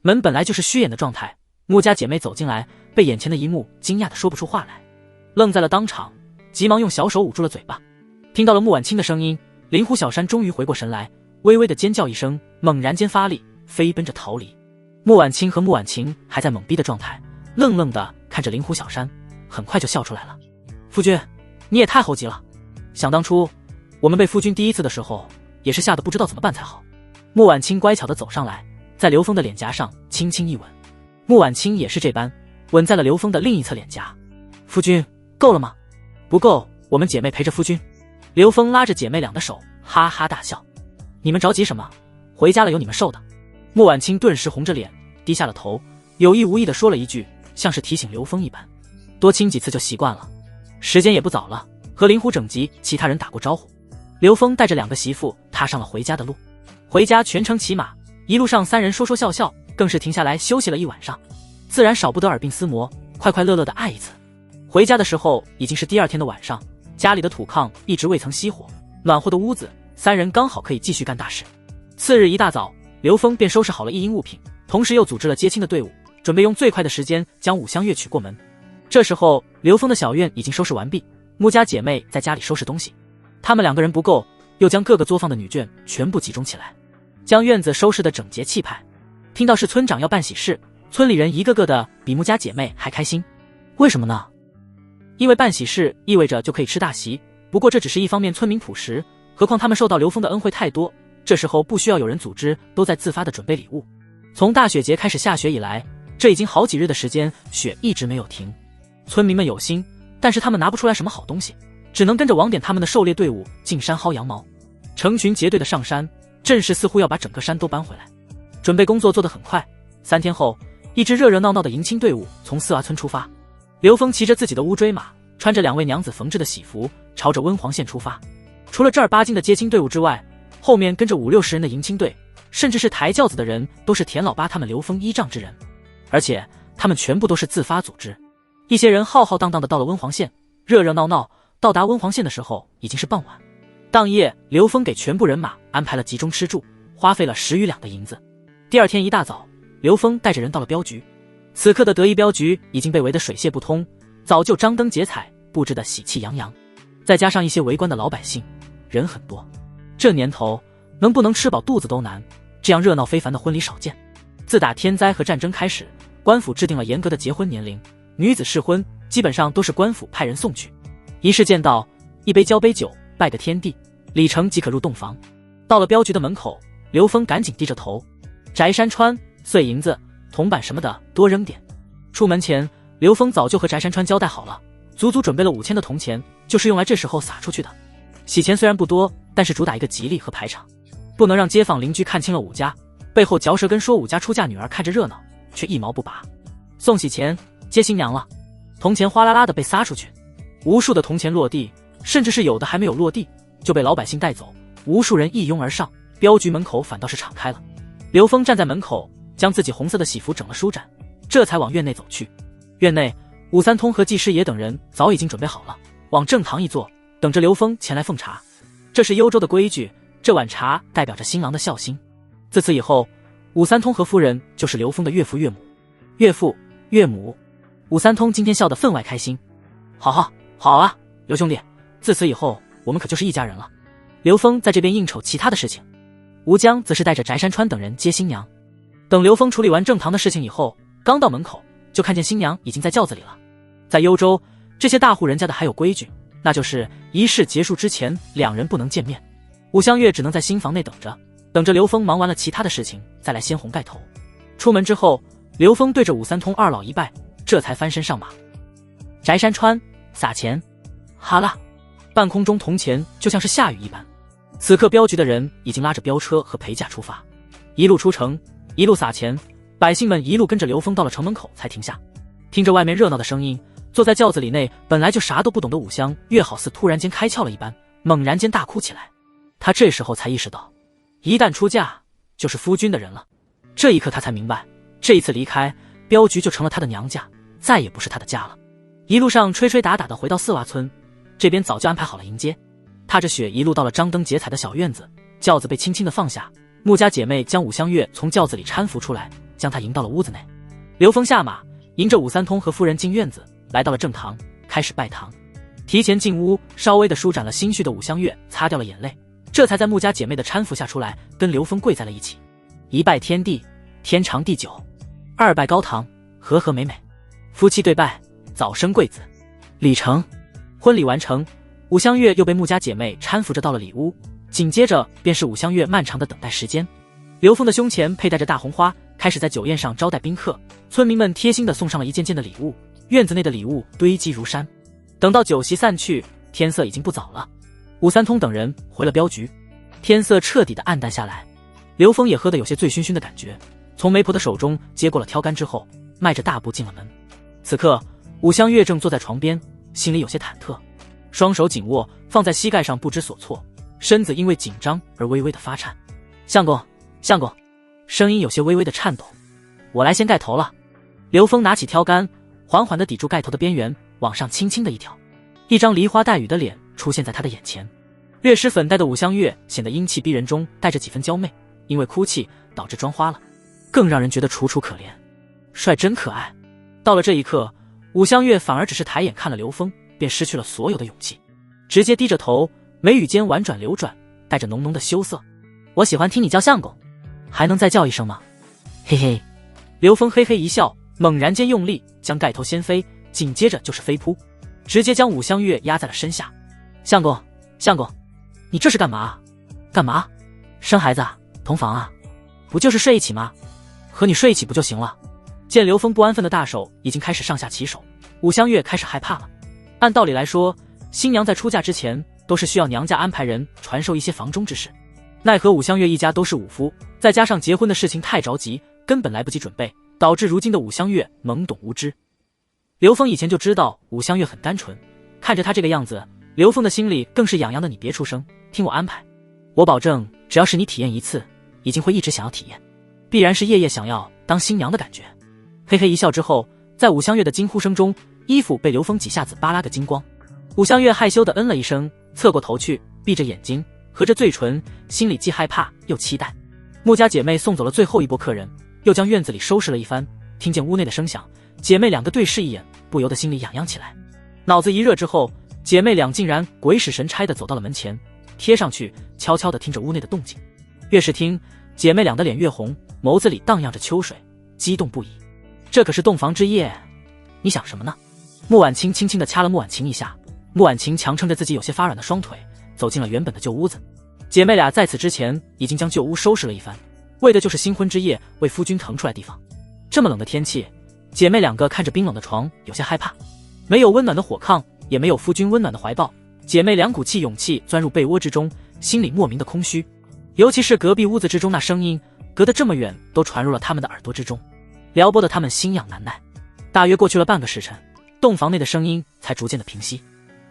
门本来就是虚掩的状态，穆家姐妹走进来，被眼前的一幕惊讶的说不出话来，愣在了当场，急忙用小手捂住了嘴巴。听到了穆婉清的声音，灵狐小山终于回过神来，微微的尖叫一声，猛然间发力，飞奔着逃离。穆婉清和穆婉晴还在懵逼的状态，愣愣的看着灵狐小山，很快就笑出来了。夫君，你也太猴急了，想当初我们被夫君第一次的时候也是吓得不知道怎么办才好。穆婉清乖巧的走上来，在刘峰的脸颊上轻轻一吻。穆婉清也是这般，吻在了刘峰的另一侧脸颊。夫君，够了吗？不够，我们姐妹陪着夫君。刘峰拉着姐妹俩的手，哈哈大笑。你们着急什么？回家了有你们受的。穆婉清顿时红着脸，低下了头，有意无意地说了一句，像是提醒刘峰一般。多亲几次就习惯了。时间也不早了，和灵狐整集其他人打过招呼，刘峰带着2个媳妇踏上了回家的路。回家全程骑马，一路上3人说说笑笑，更是停下来休息了一晚上，自然少不得耳鬓厮磨，快快乐乐的爱一次。回家的时候已经是第2天的晚上，家里的土炕一直未曾熄火，暖和的屋子，3人刚好可以继续干大事。次日一大早，刘峰便收拾好了一应物品，同时又组织了接亲的队伍，准备用最快的时间将武香月娶过门。这时候刘峰的小院已经收拾完毕，穆家姐妹在家里收拾东西，他们2个人不够，又将各个作坊的女眷全部集中起来，将院子收拾得整洁气派。听到是村长要办喜事，村里人一个个的比穆家姐妹还开心。为什么呢？因为办喜事意味着就可以吃大席，不过这只是一方面村民朴实，何况他们受到刘峰的恩惠太多，这时候不需要有人组织，都在自发的准备礼物。从大雪节开始下雪以来，这已经好几日的时间，雪一直没有停。村民们有心，但是他们拿不出来什么好东西，只能跟着王典他们的狩猎队伍进山薅羊毛，成群结队的上山，阵势似乎要把整个山都搬回来。准备工作做得很快，3天后，一支热热闹闹的迎亲队伍从四娃村出发。刘峰骑着自己的乌骓马，穿着2位娘子缝制的喜服，朝着温黄县出发。除了正儿八经的接亲队伍之外，后面跟着50-60人的迎亲队，甚至是抬轿子的人都是田老八他们刘峰依仗之人，而且他们全部都是自发组织。一些人浩浩荡荡的到了温黄县，热热闹闹。到达温黄县的时候已经是傍晚。当夜，刘峰给全部人马安排了集中吃住，花费了10余两的银子。第2天一大早，刘峰带着人到了镖局。此刻的得意镖局已经被围得水泄不通，早就张灯结彩，布置得喜气洋洋。再加上一些围观的老百姓，人很多。这年头能不能吃饱肚子都难，这样热闹非凡的婚礼少见。自打天灾和战争开始，官府制定了严格的结婚年龄，女子试婚基本上都是官府派人送去。仪式见到，一杯交杯酒，拜个天地，礼成即可入洞房。到了镖局的门口，刘峰赶紧低着头，翟山川、碎银子、铜板什么的多扔点。出门前，刘峰早就和翟山川交代好了，足足准备了5000的铜钱，就是用来这时候撒出去的。喜钱虽然不多，但是主打一个吉利和排场，不能让街坊邻居看清了武家，背后嚼舌根说武家出嫁女儿看着热闹，却一毛不拔。送喜钱，接新娘了，铜钱哗啦啦的被撒出去，无数的铜钱落地，甚至是有的还没有落地就被老百姓带走，无数人一拥而上，镖局门口反倒是敞开了。刘峰站在门口，将自己红色的喜服整了舒展，这才往院内走去。院内，武三通和季师爷等人早已经准备好了，往正堂一坐，等着刘峰前来奉茶。这是幽州的规矩，这碗茶代表着新郎的孝心。自此以后，武三通和夫人就是刘峰的岳父岳母。岳父岳母，武三通今天笑得分外开心。好啊，刘兄弟，自此以后我们可就是一家人了。刘峰在这边应酬其他的事情，吴江则是带着翟山川等人接新娘。等刘峰处理完正堂的事情以后，刚到门口就看见新娘已经在轿子里了。在幽州，这些大户人家的还有规矩，那就是仪式结束之前2人不能见面。武香月只能在新房内等着刘峰忙完了其他的事情再来掀红盖头。出门之后，刘峰对着武三通二老一拜，这才翻身上马。翟山川撒钱，哈啦，半空中铜钱就像是下雨一般。此刻镖局的人已经拉着镖车和陪驾出发，一路出城，一路撒钱，百姓们一路跟着刘峰到了城门口才停下。听着外面热闹的声音，坐在轿子里内本来就啥都不懂的武香月好似突然间开窍了一般，猛然间大哭起来。他这时候才意识到，一旦出嫁就是夫君的人了。这一刻他才明白，这一次离开镖局就成了他的娘家，再也不是他的家了。一路上吹吹打打的回到四娃村，这边早就安排好了迎接。踏着雪一路到了张灯结彩的小院子，轿子被轻轻的放下，穆家姐妹将武香月从轿子里搀扶出来，将她迎到了屋子内。刘峰下马，迎着武三通和夫人进院子，来到了正堂，开始拜堂。提前进屋，稍微的舒展了心绪的武香月擦掉了眼泪，这才在穆家姐妹的搀扶下出来，跟刘峰跪在了一起。一拜天地，天长地久；二拜高堂，和和美美。夫妻对拜，早生贵子。礼成，婚礼完成，武香月又被穆家姐妹搀扶着到了里屋，紧接着便是武香月漫长的等待时间。刘峰的胸前佩戴着大红花，开始在酒宴上招待宾客，村民们贴心的送上了一件件的礼物，院子内的礼物堆积如山。等到酒席散去，天色已经不早了。武三通等人回了镖局，天色彻底的暗淡下来。刘峰也喝得有些醉醺醺的感觉，从媒婆的手中接过了挑杆之后，迈着大步进了门。此刻武香月正坐在床边，心里有些忐忑，双手紧握放在膝盖上不知所措，身子因为紧张而微微的发颤。相公，相公，声音有些微微的颤抖。我来先盖头了。刘峰拿起挑杆，缓缓地抵住盖头的边缘，往上轻轻的一挑，一张梨花带雨的脸出现在他的眼前。略施粉黛的武香月显得英气逼人中带着几分娇媚，因为哭泣导致妆花了，更让人觉得楚楚可怜。帅真可爱。到了这一刻，武香月反而只是抬眼看了刘峰，便失去了所有的勇气，直接低着头，眉宇间婉转流转，带着浓浓的羞涩。我喜欢听你叫相公，还能再叫一声吗？嘿嘿。刘峰嘿嘿一笑，猛然间用力将盖头掀飞，紧接着就是飞扑，直接将武香月压在了身下。相公，相公，你这是干嘛？干嘛？生孩子啊？同房啊？不就是睡一起吗？和你睡一起不就行了？见刘峰不安分的大手已经开始上下其手，武香月开始害怕了。按道理来说，新娘在出嫁之前都是需要娘家安排人传授一些房中之事，奈何武香月一家都是武夫，再加上结婚的事情太着急，根本来不及准备，导致如今的武香月懵懂无知。刘峰以前就知道武香月很单纯，看着她这个样子，刘峰的心里更是痒痒的。你别出声，听我安排。我保证，只要是你体验一次，已经会一直想要体验，必然是夜夜想要当新娘的感觉。嘿嘿一笑之后，在武香月的惊呼声中，衣服被刘峰几下子扒拉个精光。武香月害羞的嗯了一声，侧过头去，闭着眼睛，合着嘴唇，心里既害怕又期待。穆家姐妹送走了最后一波客人，又将院子里收拾了一番。听见屋内的声响，姐妹两个对视一眼，不由得心里痒痒起来。脑子一热之后，姐妹俩竟然鬼使神差地走到了门前，贴上去悄悄地听着屋内的动静。越是听，姐妹俩的脸越红，眸子里荡漾着秋水，激动不已。这可是洞房之夜，你想什么呢？穆婉清轻轻地掐了穆婉晴一下，穆婉晴强撑着自己有些发软的双腿，走进了原本的旧屋子。姐妹俩在此之前已经将旧屋收拾了一番，为的就是新婚之夜为夫君腾出来地方。这么冷的天气，姐妹两个看着冰冷的床，有些害怕。没有温暖的火炕，也没有夫君温暖的怀抱，姐妹俩鼓起勇气钻入被窝之中，心里莫名的空虚。尤其是隔壁屋子之中那声音，隔得这么远，都传入了他们的耳朵之中，撩拨得他们心痒难耐。大约过去了半个时辰，洞房内的声音才逐渐的平息。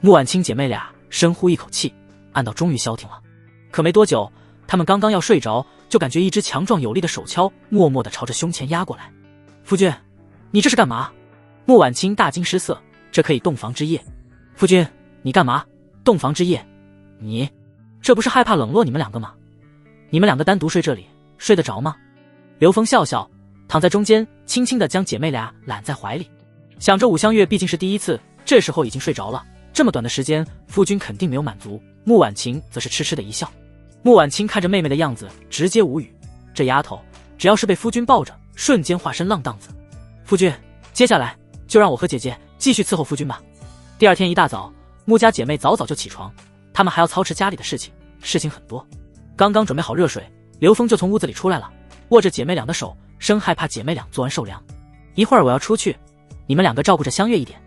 穆婉清姐妹俩深呼一口气，暗道终于消停了。可没多久，他们刚刚要睡着，就感觉一只强壮有力的手敲默默地朝着胸前压过来。夫君，你这是干嘛？穆婉清大惊失色，这可以洞房之夜？夫君，你干嘛？洞房之夜？你这不是害怕冷落你们两个吗？你们两个单独睡这里，睡得着吗？刘峰笑笑，躺在中间，轻轻地将姐妹俩揽在怀里。想着武香月毕竟是第一次，这时候已经睡着了，这么短的时间，夫君肯定没有满足。穆婉晴则是痴痴的一笑。穆婉清看着妹妹的样子，直接无语。这丫头只要是被夫君抱着，瞬间化身浪荡子。夫君，接下来就让我和姐姐继续伺候夫君吧。第二天一大早，穆家姐妹早早就起床，她们还要操持家里的事情，事情很多。刚刚准备好热水，刘峰就从屋子里出来了，握着姐妹俩的手，生害怕姐妹俩做完受凉。一会儿我要出去，你们两个照顾着香月一点。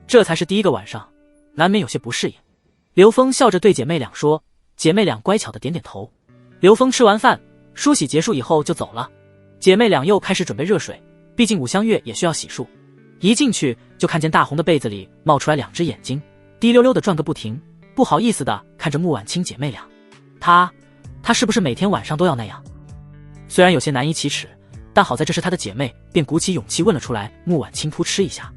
这才是第一个晚上，难免有些不适应。刘峰笑着对姐妹俩说，姐妹俩乖巧的点点头。刘峰吃完饭，梳洗结束以后就走了。姐妹俩又开始准备热水，毕竟武香月也需要洗漱。一进去就看见大红的被子里冒出来两只眼睛，滴溜溜的转个不停，不好意思的看着穆婉清姐妹俩。她是不是每天晚上都要那样？虽然有些难以启齿，但好在这是她的姐妹，便鼓起勇气问了出来。穆婉清扑哧一下，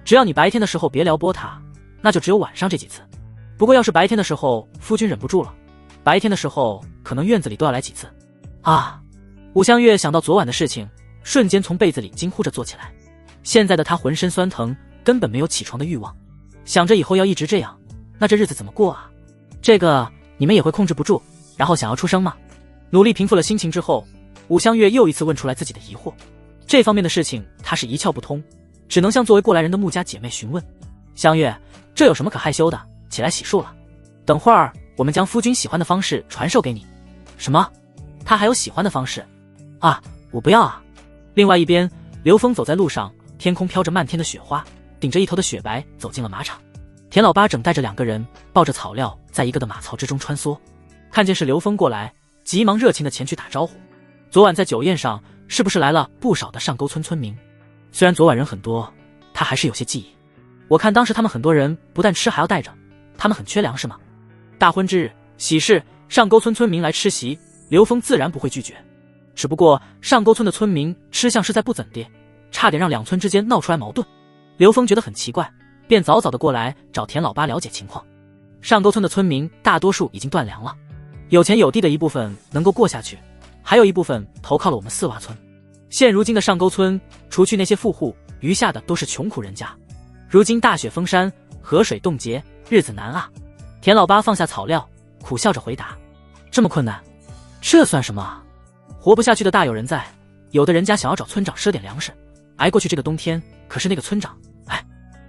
只要你白天的时候别撩拨她，那就只有晚上这几次。不过要是白天的时候夫君忍不住了，白天的时候可能院子里都要来几次。啊！武香月想到昨晚的事情，瞬间从被子里惊呼着坐起来。现在的她浑身酸疼，根本没有起床的欲望。想着以后要一直这样，那这日子怎么过啊？这个你们也会控制不住，然后想要出声吗？努力平复了心情之后，武香月又一次问出来自己的疑惑。这方面的事情她是一窍不通，只能向作为过来人的穆家姐妹询问。香月，这有什么可害羞的？起来洗漱了，等会儿我们将夫君喜欢的方式传授给你。什么？他还有喜欢的方式？啊，我不要啊！另外一边，刘峰走在路上，天空飘着漫天的雪花，顶着一头的雪白走进了马场。田老八正带着两个人抱着草料在一个的马槽之中穿梭。看见是刘峰过来，急忙热情的前去打招呼。昨晚在酒宴上是不是来了不少的上沟村村民？虽然昨晚人很多，他还是有些记忆。我看当时他们很多人不但吃还要带着，他们很缺粮食吗？大婚之日，喜事，上沟村村民来吃席，刘峰自然不会拒绝。只不过上沟村的村民吃相实在不怎地，差点让两村之间闹出来矛盾。刘峰觉得很奇怪，便早早的过来找田老八了解情况。上沟村的村民大多数已经断粮了，有钱有地的一部分能够过下去，还有一部分投靠了我们四洼村。现如今的上沟村，除去那些富户，余下的都是穷苦人家。如今大雪封山，河水冻结，日子难啊。田老八放下草料，苦笑着回答：这么困难，这算什么啊？活不下去的大有人在，有的人家想要找村长赊点粮食，挨过去这个冬天。可是那个村长，哎，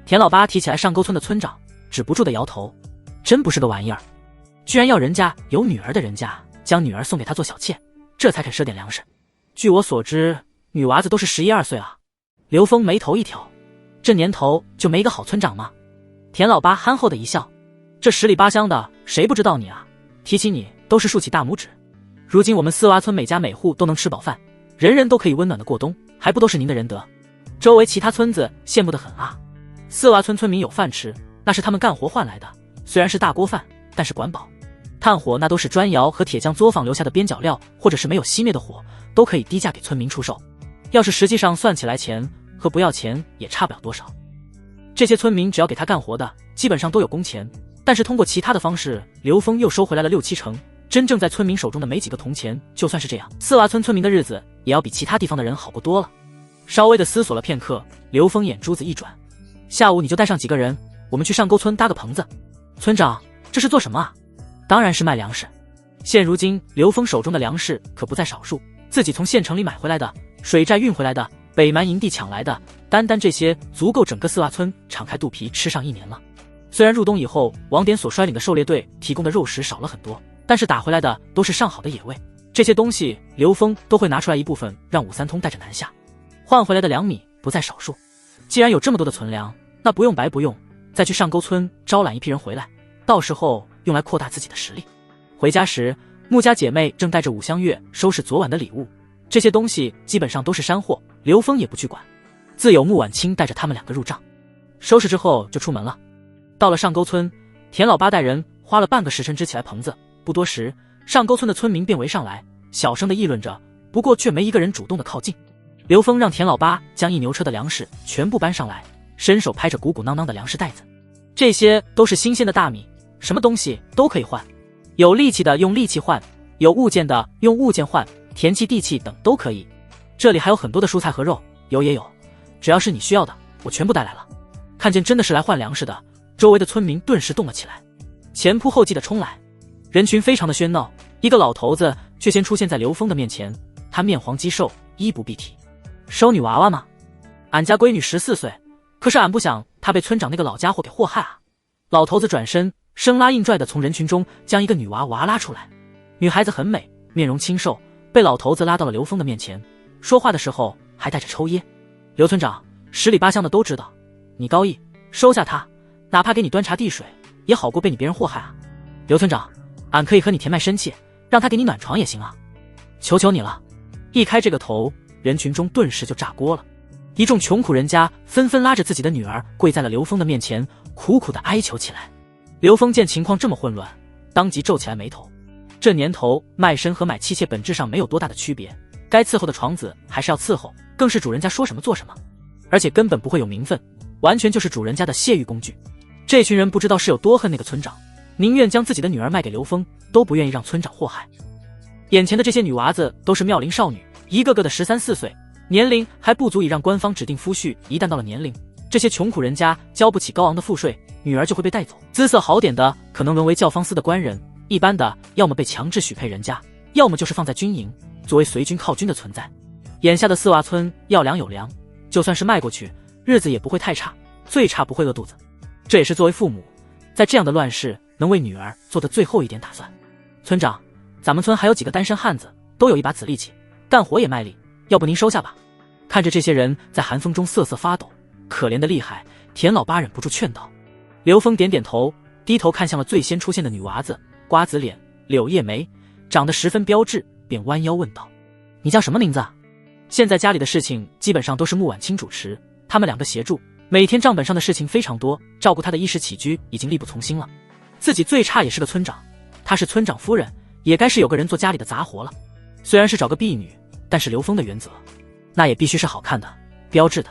田老八提起来上沟村的村长，止不住的摇头，真不是个玩意儿，居然要人家有女儿的人家将女儿送给他做小妾，这才肯赊点粮食。据我所知，女娃子都是11、12岁啊。刘峰眉头一挑，这年头就没一个好村长吗？田老八憨厚的一笑，这十里八乡的谁不知道你啊？提起你都是竖起大拇指。如今我们四洼村每家每户都能吃饱饭，人人都可以温暖的过冬，还不都是您的仁德？周围其他村子羡慕得很啊。四洼村村民有饭吃，那是他们干活换来的，虽然是大锅饭，但是管饱。炭火那都是砖窑和铁匠作坊留下的边角料，或者是没有熄灭的火，都可以低价给村民出售。要是实际上算起来，钱和不要钱也差不了多少。这些村民只要给他干活的，基本上都有工钱，但是通过其他的方式，刘峰又收回来了6、7成。真正在村民手中的没几个铜钱，就算是这样，四洼村村民的日子也要比其他地方的人好过多了。稍微的思索了片刻，刘峰眼珠子一转，下午你就带上几个人，我们去上沟村搭个棚子。村长，这是做什么啊？当然是卖粮食。现如今刘峰手中的粮食可不在少数，自己从县城里买回来的，水寨运回来的，北蛮营地抢来的，单单这些足够整个四洼村敞开肚皮吃上1年了。虽然入冬以后王典所率领的狩猎队提供的肉食少了很多，但是打回来的都是上好的野味，这些东西刘峰都会拿出来一部分让武三通带着南下，换回来的粮米不在少数。既然有这么多的存粮，那不用白不用，再去上沟村招揽一批人回来，到时候用来扩大自己的实力。回家时，穆家姐妹正带着武香月收拾昨晚的礼物，这些东西基本上都是山货，刘峰也不去管，自有穆婉清带着他们2个入账。收拾之后就出门了。到了上沟村，田老八带人花了半个时辰支起来棚子，不多时，上沟村的村民便围上来，小声的议论着，不过却没一个人主动的靠近。刘峰让田老八将1牛车的粮食全部搬上来，伸手拍着鼓鼓囊囊的粮食袋子，这些都是新鲜的大米，什么东西都可以换，有力气的用力气换，有物件的用物件换，田气地气等都可以。这里还有很多的蔬菜和肉，有也有，只要是你需要的，我全部带来了。看见真的是来换粮食的，周围的村民顿时动了起来，前仆后继的冲来，人群非常的喧闹。一个老头子却先出现在刘峰的面前，他面黄肌瘦，衣不蔽体。收女娃娃吗？俺家闺女14岁，可是俺不想她被村长那个老家伙给祸害啊。老头子转身生拉硬拽的从人群中将一个女娃娃拉出来，女孩子很美，面容清瘦，被老头子拉到了刘峰的面前，说话的时候还带着抽噎。刘村长，10里8乡的都知道，你高义，收下她，哪怕给你端茶递水，也好过被你别人祸害啊。刘村长，俺可以和你田卖身契，让他给你暖床也行啊，求求你了。一开这个头，人群中顿时就炸锅了，一众穷苦人家纷纷拉着自己的女儿跪在了刘峰的面前，苦苦的哀求起来。刘峰见情况这么混乱，当即皱起来眉头。这年头卖身和买妻妾本质上没有多大的区别，该伺候的床子还是要伺候，更是主人家说什么做什么，而且根本不会有名分，完全就是主人家的泄欲工具。这群人不知道是有多恨那个村长，宁愿将自己的女儿卖给刘峰，都不愿意让村长祸害。眼前的这些女娃子都是妙龄少女，一个个的13、14岁，年龄还不足以让官方指定夫婿，一旦到了年龄，这些穷苦人家交不起高昂的赋税，女儿就会被带走。姿色好点的可能沦为教坊司的官人，一般的要么被强制许配人家，要么就是放在军营作为随军靠军的存在。眼下的四洼村要粮有粮，就算是卖过去，日子也不会太差，最差不会饿肚子。这也是作为父母在这样的乱世能为女儿做的最后一点打算。村长，咱们村还有几个单身汉子，都有一把子力气，干活也卖力，要不您收下吧。看着这些人在寒风中瑟瑟发抖，可怜的厉害，田老八忍不住劝道。刘峰点点头，低头看向了最先出现的女娃子，瓜子脸，柳叶眉，长得十分标致，便弯腰问道：“你叫什么名字啊？”现在家里的事情基本上都是穆婉清主持，他们两个协助，每天账本上的事情非常多，照顾他的衣食起居已经力不从心了。自己最差也是个村长，他是村长夫人，也该是有个人做家里的杂活了。虽然是找个婢女，但是刘峰的原则，那也必须是好看的、标致的。